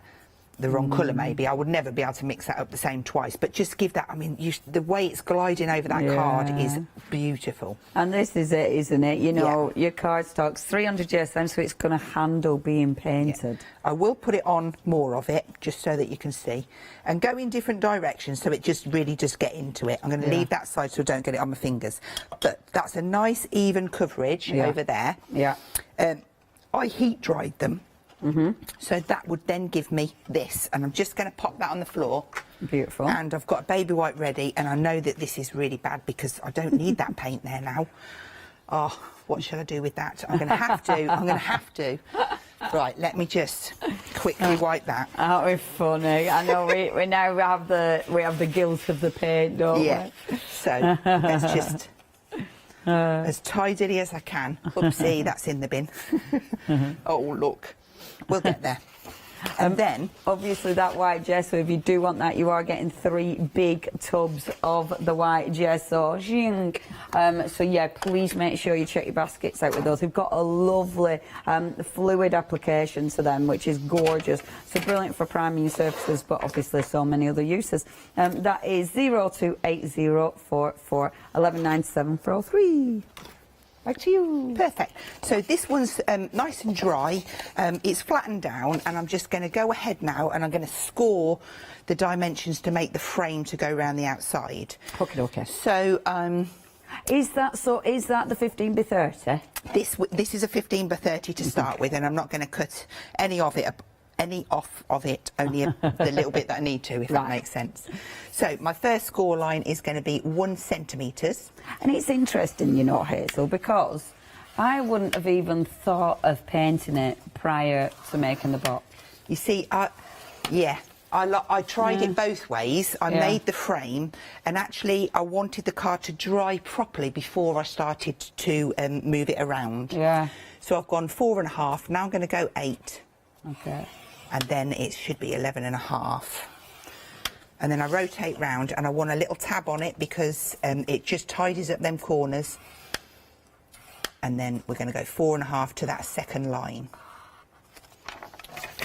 the wrong colour maybe. I would never be able to mix that up the same twice. But just give that, I mean, the way it's gliding over that card is beautiful. And this is it, isn't it? You know, your cardstock's 300 GSM, so it's going to handle being painted. I will put it on more of it, just so that you can see. And go in different directions, so it just really does get into it. I'm going to leave that side so I don't get it on my fingers. But that's a nice, even coverage over there. Yeah. I heat dried them. So that would then give me this, and I'm just going to pop that on the floor. Beautiful. And I've got baby white ready, and I know that this is really bad because I don't need that paint there now. Oh, what shall I do with that? I'm going to have to. I'm going to have to. Right, let me just quickly wipe that. That was funny. I know we now have the guilt of the paint, don't we? So let's just as tidily as I can. Oopsie, that's in the bin. Oh look. We'll get there. And then, obviously, that white gesso, if you do want that, you are getting 3 big tubs of the white gesso. So, yeah, please make sure you check your baskets out with those. We've got a lovely fluid application to them, which is gorgeous. So brilliant for priming surfaces, but obviously so many other uses. That is 028044 1197 403. Back to you. Perfect. So this one's nice and dry. It's flattened down, and I'm just going to go ahead now, and I'm going to score the dimensions to make the frame to go around the outside. Okay. So is that the 15 by 30? This is a 15 by 30 to start with, and I'm not going to cut any off of it, only the little bit that I need to, if that makes sense. So my first score line is going to be 1 centimetre. And it's interesting, you know, Hazel, because I wouldn't have even thought of painting it prior to making the box. You see, I tried it both ways. I made the frame, and actually I wanted the card to dry properly before I started to move it around. Yeah. So I've gone 4.5. Now I'm going to go 8. Okay. And then it should be 11.5. And then I rotate round, and I want a little tab on it because it just tidies up them corners. And then we're going to go 4.5 to that second line.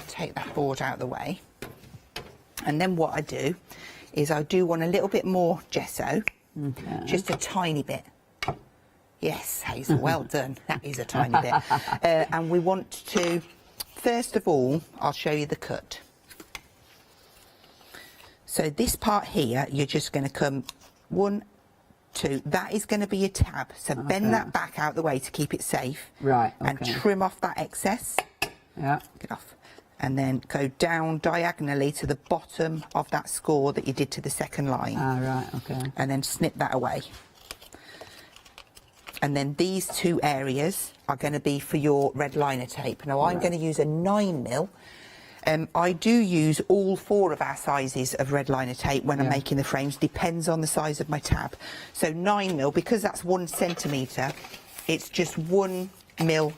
Take that board out of the way. And then what I do is I do want a little bit more gesso, just a tiny bit. Yes, Hazel, well done. That is a tiny bit. And we want to, first of all, I'll show you the cut. So this part here, you're just going to come 1, 2. That is going to be a tab. So bend that back out the way to keep it safe. Right. And trim off that excess. Yeah. Get off. And then go down diagonally to the bottom of that score that you did to the second line. Right, okay. And then snip that away. And then these 2 areas are going to be for your red liner tape. Now I'm going to use a 9mm. I do use all 4 of our sizes of red liner tape when I'm making the frames. Depends on the size of my tab. So 9mm, because that's 1 centimetre, it's just 1mm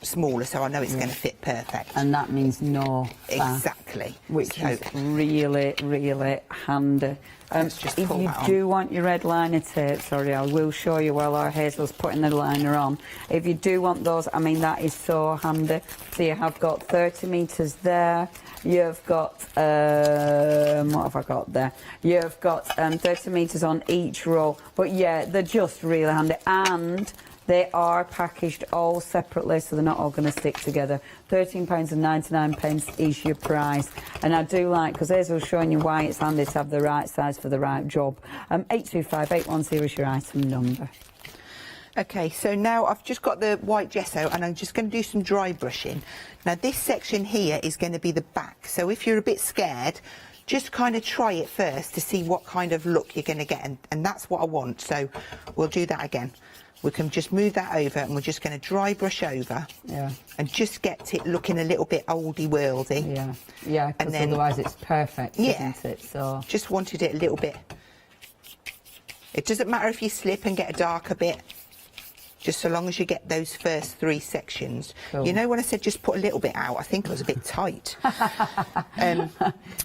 smaller, so I know it's going to fit perfect. And that means no faff, exactly, which is really, really handy. If you do want your red liner tape, sorry, I will show you while our Hazel's putting the liner on. If you do want those, I mean, that is so handy. So you have got 30 metres there. You've got, what have I got there? You've got 30 metres on each row. But yeah, they're just really handy. And They are packaged all separately, so they're not all going to stick together. £13.99 is your price. And I do like, because Hazel's showing you why it's handy to have the right size for the right job. 825 810 is your item number. Okay, so now I've just got the white gesso and I'm just going to do some dry brushing. Now this section here is going to be the back, so if you're a bit scared, just kind of try it first to see what kind of look you're going to get, and that's what I want, so we'll do that again. We can just move that over and we're just going to dry brush over and just get it looking a little bit oldie-worldy. Yeah, because otherwise it's perfect, isn't it? So just wanted it a little bit. It doesn't matter if you slip and get a darker bit, just so long as you get those first 3 sections. Cool. You know when I said just put a little bit out, I think it was a bit tight.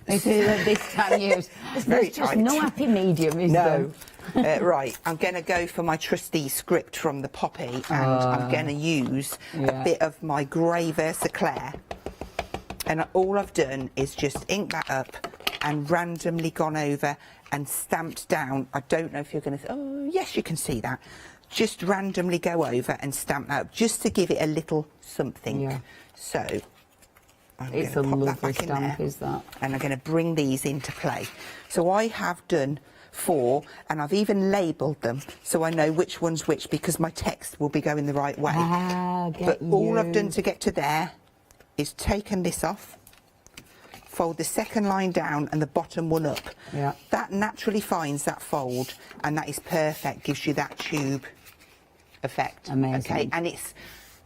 This time there's very just tight. no happy medium, is there? Right, I'm going to go for my trusty script from the Poppy, and I'm going to use a bit of my grey Versaclair. And all I've done is just ink that up and randomly gone over and stamped down. I don't know if you're going to... Oh, yes, you can see that. Just randomly go over and stamp that up, just to give it a little something. So it's a lovely stamp, is that? And I'm going to bring these into play. So I have done 4, and I've even labelled them so I know which one's which, because my text will be going the right way. But all I've done to get to there is taken this off, fold the second line down and the bottom one up. That naturally finds that fold, and that is perfect, gives you that tube effect. Amazing. Okay, and it's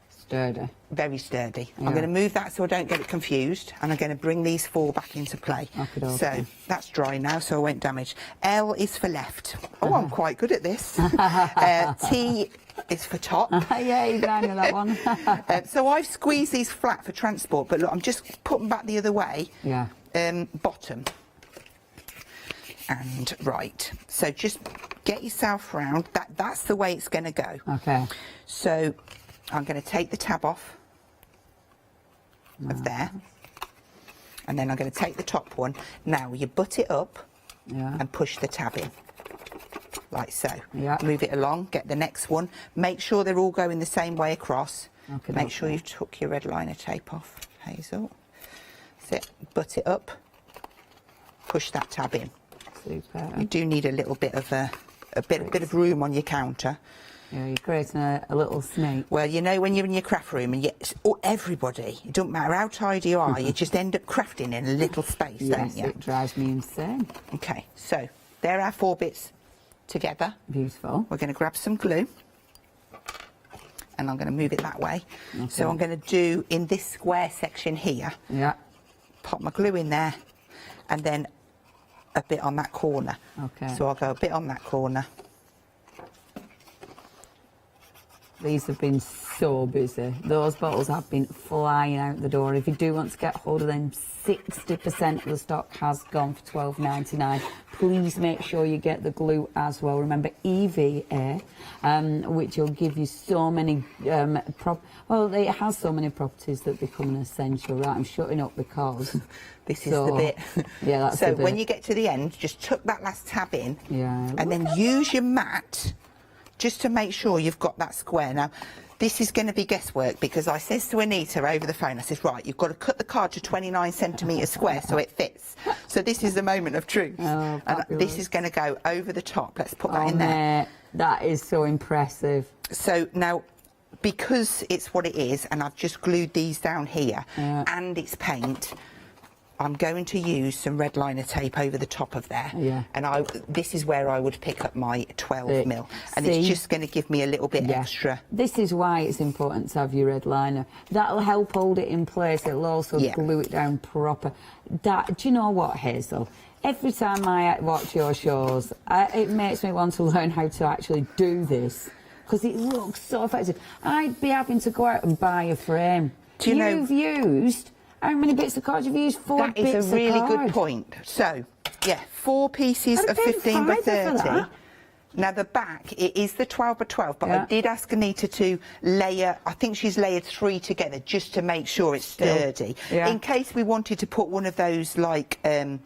sturdy, very sturdy. I'm going to move that so I don't get it confused, and I'm going to bring these 4 back into play. So that's dry now, so I won't damage. L is for left. Oh, I'm quite good at this. T is for top. Yeah, you know that one. So I've squeezed these flat for transport, but look, I'm just putting back the other way. Bottom. And right, so just get yourself round. That's the way it's going to go. Okay. So I'm going to take the tab off of there, and then I'm going to take the top one. Now you butt it up and push the tab in, like so. Move it along, get the next one. Make sure they're all going the same way across. Make sure you've took your red liner tape off, Hazel. That's it. Butt it up, push that tab in. Super. You do need a little bit of a bit of room on your counter. Yeah, you're creating a little snake. Well, you know, when you're in your craft room, and everybody, it doesn't matter how tidy you are, you just end up crafting in a little space, don't you? It drives me insane. Okay, so there are 4 bits together. Beautiful. We're going to grab some glue, and I'm going to move it that way. So I'm going to do, in this square section here, pop my glue in there, and then a bit on that corner. So I'll go a bit on that corner. These have been so busy. Those bottles have been flying out the door. If you do want to get hold of them, 60% of the stock has gone for £12.99. Please make sure you get the glue as well. Remember EVA, which will give you so many well, it has so many properties that become an essential. Right, I'm shutting up because this is the bit. Yeah, that's so the bit. When you get to the end, just tuck that last tab in, and then use your mat just to make sure you've got that square. Now, this is going to be guesswork, because I says to Anita over the phone, I says, right, you've got to cut the card to 29 centimetres square so it fits. So this is the moment of truth. And this is going to go over the top. Let's put that in there. That is so impressive. So now, because it's what it is, and I've just glued these down here, and it's paint, I'm going to use some red liner tape over the top of there. And this is where I would pick up my 12mm. And it's just going to give me a little bit extra. This is why it's important to have your red liner. That'll help hold it in place. It'll also glue it down proper. Do you know what, Hazel? Every time I watch your shows, it makes me want to learn how to actually do this, because it looks so effective. I'd be having to go out and buy a frame. You've used... How many bits of card you've used? 4 bits of card. That is a really good point. So, 4 pieces of 15 by 30. Now, the back, it is the 12 by 12, but I did ask Anita to layer, I think she's layered 3 together just to make sure it's sturdy. In case we wanted to put one of those, like, eye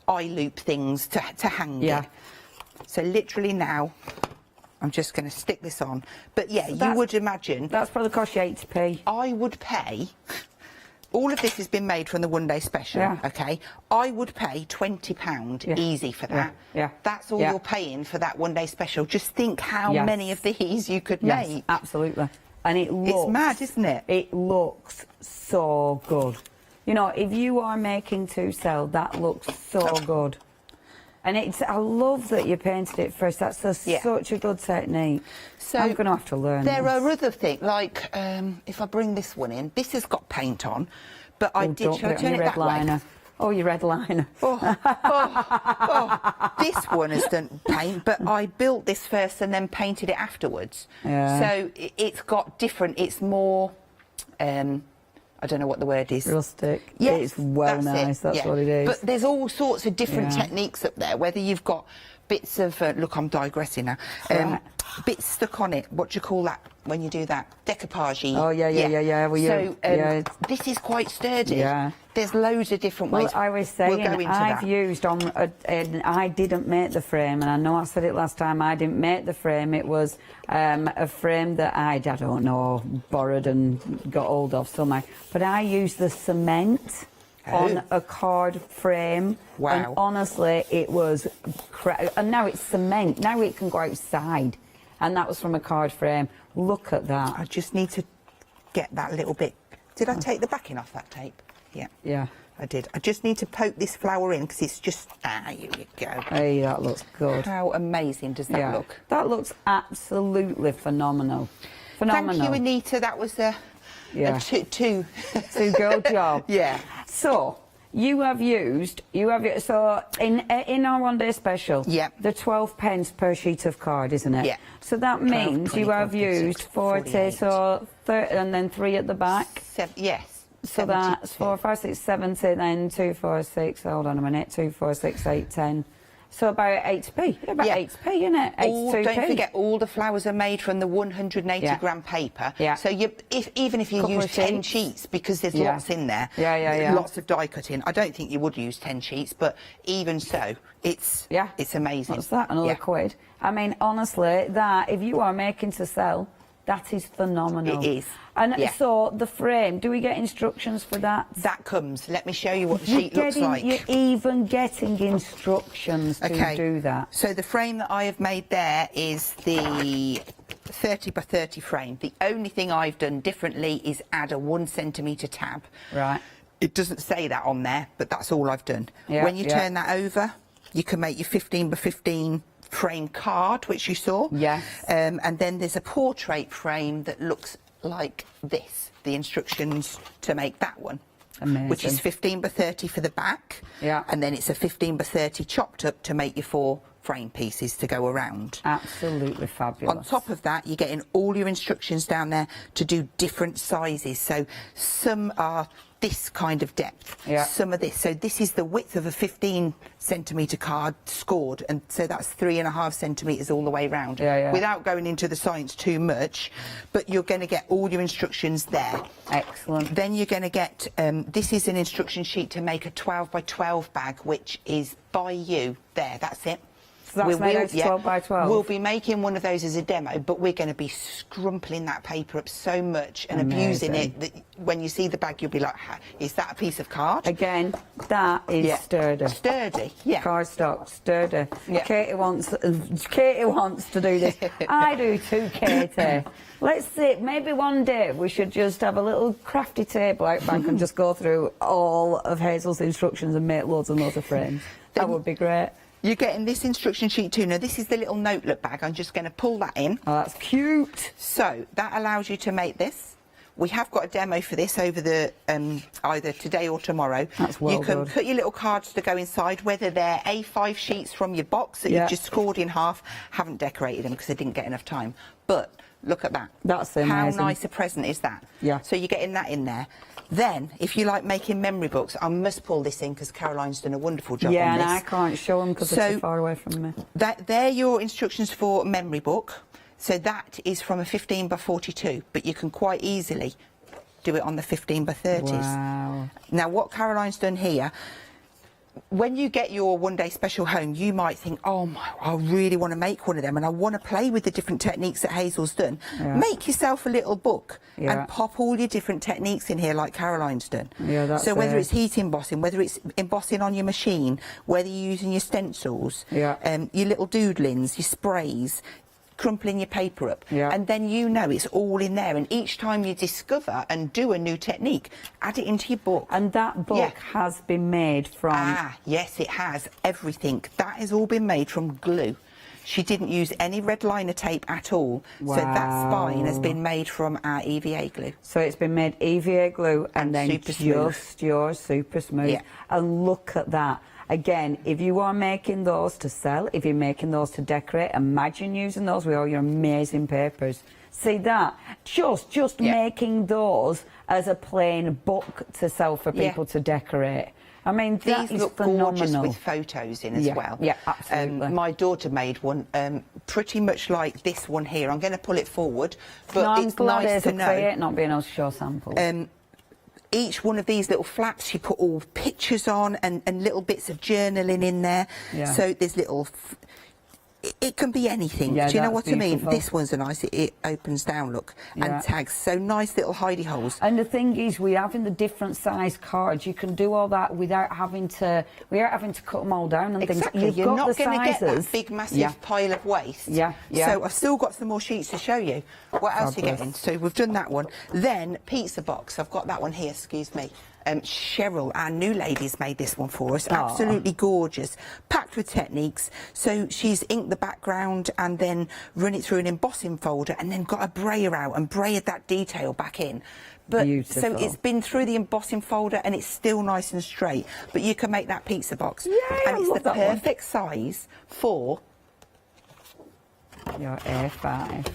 loop things to hang it. So, literally now, I'm just going to stick this on. But yeah, you would imagine... That's probably cost you 80p. I would pay... All of this has been made from the one-day special, Yeah. OK? I would pay £20 easy for that. Yeah. That's all you're paying for that one-day special. Just think how Yes. many of these you could Yes, make. absolutely. And it looks... It's mad, isn't it? It looks so good. You know, if you are making to sell, that looks so good. And I love that you painted it first. That's such a good technique. So I'm going to have to learn There this. are other things, like if I bring this one in, this has got paint on, but I did... Don't Shall I put it on turn your it red that way? liner. Oh, your red liner. This one has done paint, but I built this first and then painted it afterwards. Yeah. So it's got different, it's more... I don't know what the word is. Rustic. Yes, It's well nice, that's what it is. But there's all sorts of different Yeah. techniques up there, whether you've got bits of... look, I'm digressing now. Right. Bits stuck on it. What do you call that when you do that? Decoupage. Oh, yeah. Well, so this is quite sturdy. Yeah. There's loads of different ways. Well, I was saying, we'll go into I've that. used and I didn't make the frame, and I know I said it last time, I didn't make the frame. It was a frame that I don't know, borrowed and got hold of somehow. But I used the cement on a card frame. Wow. And honestly, it was... and now it's cement. Now it can go outside. And that was from a card frame. Look at that. I just need to get that little bit... Did I take the backing off that tape? Yeah. Yeah. I did. I just need to poke this flower in because it's just... here you go. Hey, that looks good. How amazing does that look? That looks absolutely phenomenal. Phenomenal. Thank you, Anita. That was a two-girl job. Yeah. So you have used so in our one-day special. Yeah. The 12 pence per sheet of card, isn't it? Yeah. So that 12, means 20, you have 26, used 40, 48. so 30, and then 3 at the back. Yes. So that's 4, 5, 6, 70, then 2, 4, 6. Hold on a minute. 2, 4, 6, 8, 10. So about 8p. Yeah, about 8p, isn't it? 82p. Don't forget, all the flowers are made from the 180 gram paper. Yeah. So even if you Couple use of 10 sheets. sheets, because there's Yeah. lots in there, Yeah. lots of die cutting. I don't think you would use 10 sheets, but even so, it's amazing. What's that? Another £1. I mean, honestly, that if you are making to sell, that is phenomenal. It is. And Yeah. so the frame, do we get instructions for that? That comes. Let me show you what the sheet looks like. You're even getting instructions to do that. So the frame that I have made there is the 30 by 30 frame. The only thing I've done differently is add a 1 centimetre tab. Right. It doesn't say that on there, but that's all I've done. Yeah, when you yeah. turn that over, you can make your 15 by 15 frame card, which you saw. Yes. And then there's a portrait frame that looks like this, the instructions to make that one. Amazing. Which is 15 by 30 for the back. Yeah. And then it's a 15 by 30 chopped up to make your 4 frame pieces to go around. Absolutely fabulous. On top of that, you're getting all your instructions down there to do different sizes. So some are this kind of depth, some of this. So this is the width of a 15 centimetre card scored, and so that's 3.5 centimetres all the way round. Without going into the science too much, but you're going to get all your instructions there. Excellent. Then you're going to get, this is an instruction sheet to make a 12 by 12 bag, which is by you. There, that's it. So that's made out of 12 by 12? We'll be making one of those as a demo, but we're going to be scrumpling that paper up so much and abusing it that when you see the bag, you'll be like, is that a piece of card? Again, that is sturdy. Sturdy, yeah. Cardstock, sturdy. Yeah. Katie wants to do this. I do too, Katie. Let's see, maybe one day we should just have a little crafty table out back and just go through all of Hazel's instructions and make loads and loads of frames. That would be great. You're getting this instruction sheet too. Now, this is the little notelet bag. I'm just going to pull that in. Oh, that's cute. So, that allows you to make this. We have got a demo for this over the either today or tomorrow. That's well You can good. put your little cards to go inside, whether they're A5 sheets from your box that you've just scored in half. Haven't decorated them because I didn't get enough time. But look at that. That's amazing. How nice a present is that? Yeah. So you're getting that in there. Then, if you like making memory books, I must pull this in because Caroline's done a wonderful job on this. Yeah, and I can't show them because they're too far away from me. They're your instructions for memory book. So that is from a 15 by 42, but you can quite easily do it on the 15 by 30s. Wow. Now, what Caroline's done here, when you get your one-day special home, you might think, oh my, I really want to make one of them and I want to play with the different techniques that Hazel's done. Yeah. Make yourself a little book Yeah. and pop all your different techniques in here like Caroline's done. Yeah, that's so whether it. it's heat embossing, whether it's embossing on your machine, whether you're using your stencils, your little doodlings, your sprays, crumpling your paper up, and then you know it's all in there, and each time you discover and do a new technique, add it into your book. And that book has been made from... Yes, it has. Everything. That has all been made from glue. She didn't use any red liner tape at all, so that spine has been made from our EVA glue. So it's been made EVA glue and then super smooth. just your super smooth. Yeah. And look at that. Again, if you are making those to sell, if you're making those to decorate, imagine using those with all your amazing papers. See that? Just making those as a plain book to sell for people to decorate. I mean, that These is look phenomenal. gorgeous with photos in as well. Yeah, absolutely. My daughter made one pretty much like this one here. I'm going to pull it forward, but No, it's nice to know. Create, not being able to show samples. Each one of these little flaps, she put all pictures on and little bits of journaling in there. Yeah. So there's little... It can be anything. Yeah, do you know that's what I mean? beautiful. This one's a nice, it opens down, look, and tags. So nice little hidey holes. And the thing is, we're having the different size cards. You can do all that without having to cut them all down and Exactly. things. You've You're got not the going to get that sizes. big, massive pile of waste. Yeah. So I've still got some more sheets to show you. What else are you getting? So we've done that one. Then pizza box. I've got that one here. Excuse me. Cheryl, our new lady's made this one for us. Absolutely gorgeous, packed with techniques. So she's inked the background and then run it through an embossing folder and then got a brayer out and brayered that detail back in. But Beautiful. so it's been through the embossing folder and it's still nice and straight. But you can make that pizza box, Yay, and it's I love the that one. perfect size for your A5.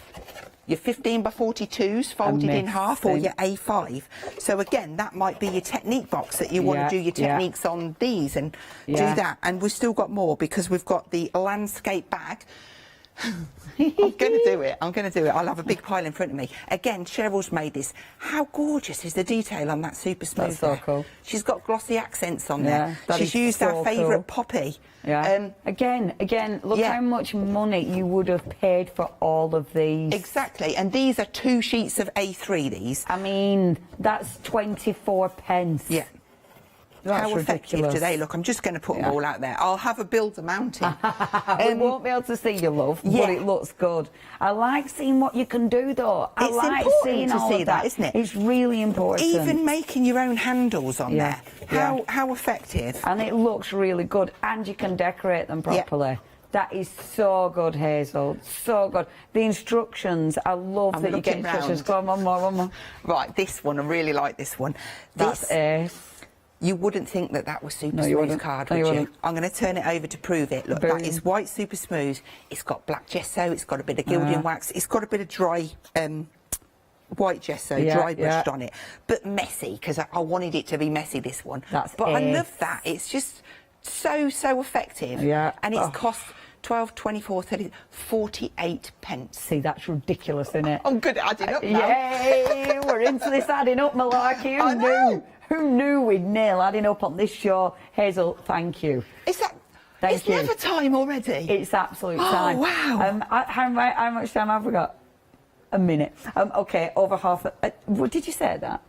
Your 15 by 42s folded in half, or Amazing. your A5. So again, that might be your technique box that you want to do your techniques on these and do that. And we've still got more because we've got the landscape bag. I'm going to do it. I'm going to do it. I'll have a big pile in front of me. Again, Cheryl's made this. How gorgeous is the detail on that super smooth? That's so cool. She's got glossy accents on Yeah, there. that She's is used so our favourite cool. poppy. Yeah. Again, look how much money you would have paid for all of these. Exactly. And these are 2 sheets of A3, these. I mean, that's 24 pence. Yeah. That's How effective ridiculous. do they look? I'm just going to put them all out there. I'll have a builder mounting. We won't be able to see your love, but it looks good. I like seeing what you can do, though. I It's like important seeing to all see of that, isn't it? It's really important. Even making your own handles on Yeah, there. How effective. And it looks really good, and you can decorate them properly. That is so good, Hazel. So good. The instructions, I love that you get instructions. Come on, one more. Right, this one, I really like this one. That's ace. You wouldn't think that was super No, you smooth wouldn't. card, No, would you you? wouldn't. I'm going to turn it over to prove it. Look, Boom. that is white super smooth. It's got black gesso. It's got a bit of gilding wax. It's got a bit of dry white gesso, dry brushed on it. But messy, because I wanted it to be messy, this one. That's But I ace. love that. It's just so effective. Yeah. And it's Oh. cost 12, 24, 30, 48 pence. See, that's ridiculous, isn't it? I'm good at adding up now. Yay! We're into this adding up, malarkey. I know. Who knew we'd nail adding up on this show? Hazel, thank you. Is that... Thank it's you. never time already. It's absolute Oh, time. wow. How much time have we got? A minute. Okay, over half... did you say that?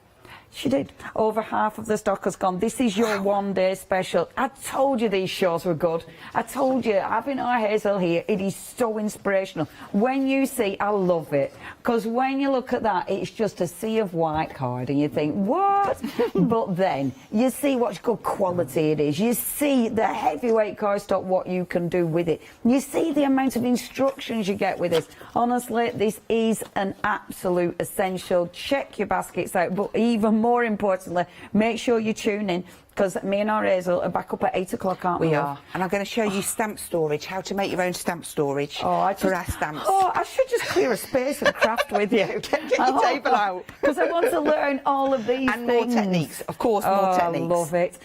She did. Over half of the stock has gone. This is your one-day special. I told you these shows were good. I told you, having our Hazel here, it is so inspirational. When you see, I love it. Because when you look at that, it's just a sea of white card and you think, what? But then you see what good quality it is. You see the heavyweight cardstock, what you can do with it. You see the amount of instructions you get with this. Honestly, this is an absolute essential. Check your baskets out, but even more importantly, make sure you tune in, because me and our Hazel are back up at 8 o'clock, aren't we? We are. And I'm going to show you stamp storage, how to make your own stamp storage for our stamps. Oh, I should just clear a space and craft with you. Get your table out. Because I want to learn all of these and things. more techniques, of course, more techniques. I love it.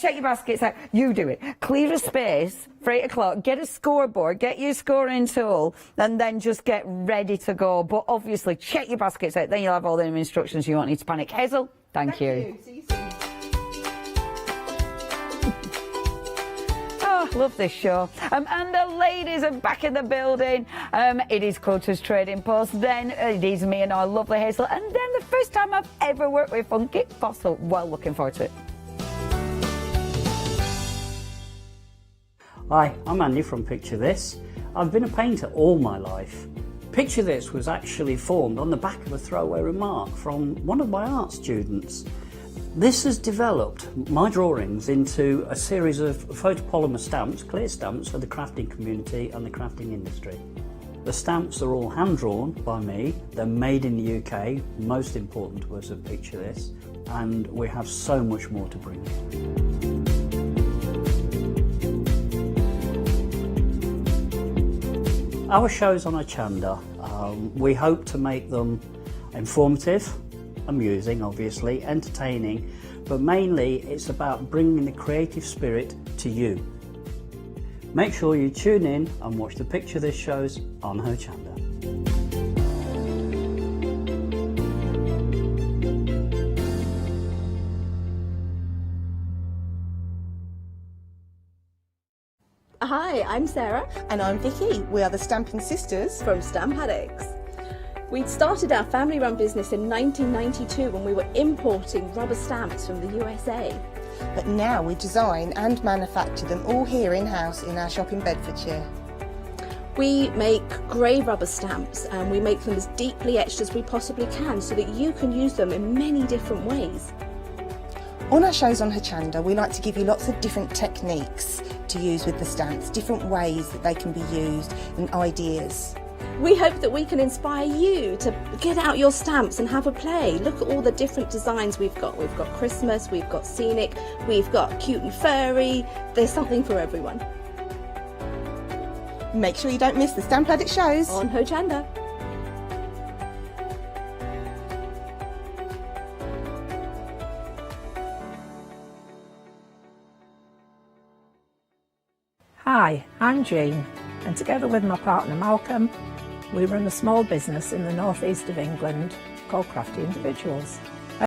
Check your baskets out. You do it. Clear a space for 8 o'clock. Get a scoreboard. Get your scoring tool. And then just get ready to go. But obviously, check your baskets out. Then you'll have all the instructions. You won't need to panic. Hazel, thank you. See you soon. Love this show. And the ladies are back in the building. It is Cultures Trading Post. Then it is me and our lovely Hazel. And then the first time I've ever worked with Funky Fossil. Well, looking forward to it. Hi, I'm Andy from Picture This. I've been a painter all my life. Picture This was actually formed on the back of a throwaway remark from one of my art students. This has developed my drawings into a series of photopolymer stamps, clear stamps for the crafting community and the crafting industry. The stamps are all hand-drawn by me, they're made in the UK, most important to us at Picture This, and we have so much more to bring. Our shows on Hochanda, we hope to make them informative, amusing obviously, entertaining, but mainly it's about bringing the creative spirit to you. Make sure you tune in and watch the Picture This shows on Hochanda. Hi, I'm Sarah. And I'm Vicky. We are the Stamping Sisters from Stamp Addicts. We'd started our family-run business in 1992 when we were importing rubber stamps from the USA. But now we design and manufacture them all here in-house in our shop in Bedfordshire. We make grey rubber stamps and we make them as deeply etched as we possibly can so that you can use them in many different ways. On our shows on Hochanda, we like to give you lots of different techniques to use with the stamps, different ways that they can be used and ideas. We hope that we can inspire you to get out your stamps and have a play. Look at all the different designs we've got. We've got Christmas, we've got scenic, we've got cute and furry. There's something for everyone. Make sure you don't miss the Stamp Addict shows on Hochanda. Hi, I'm Jean, and together with my partner Malcolm, we run a small business in the northeast of England called Crafty Individuals.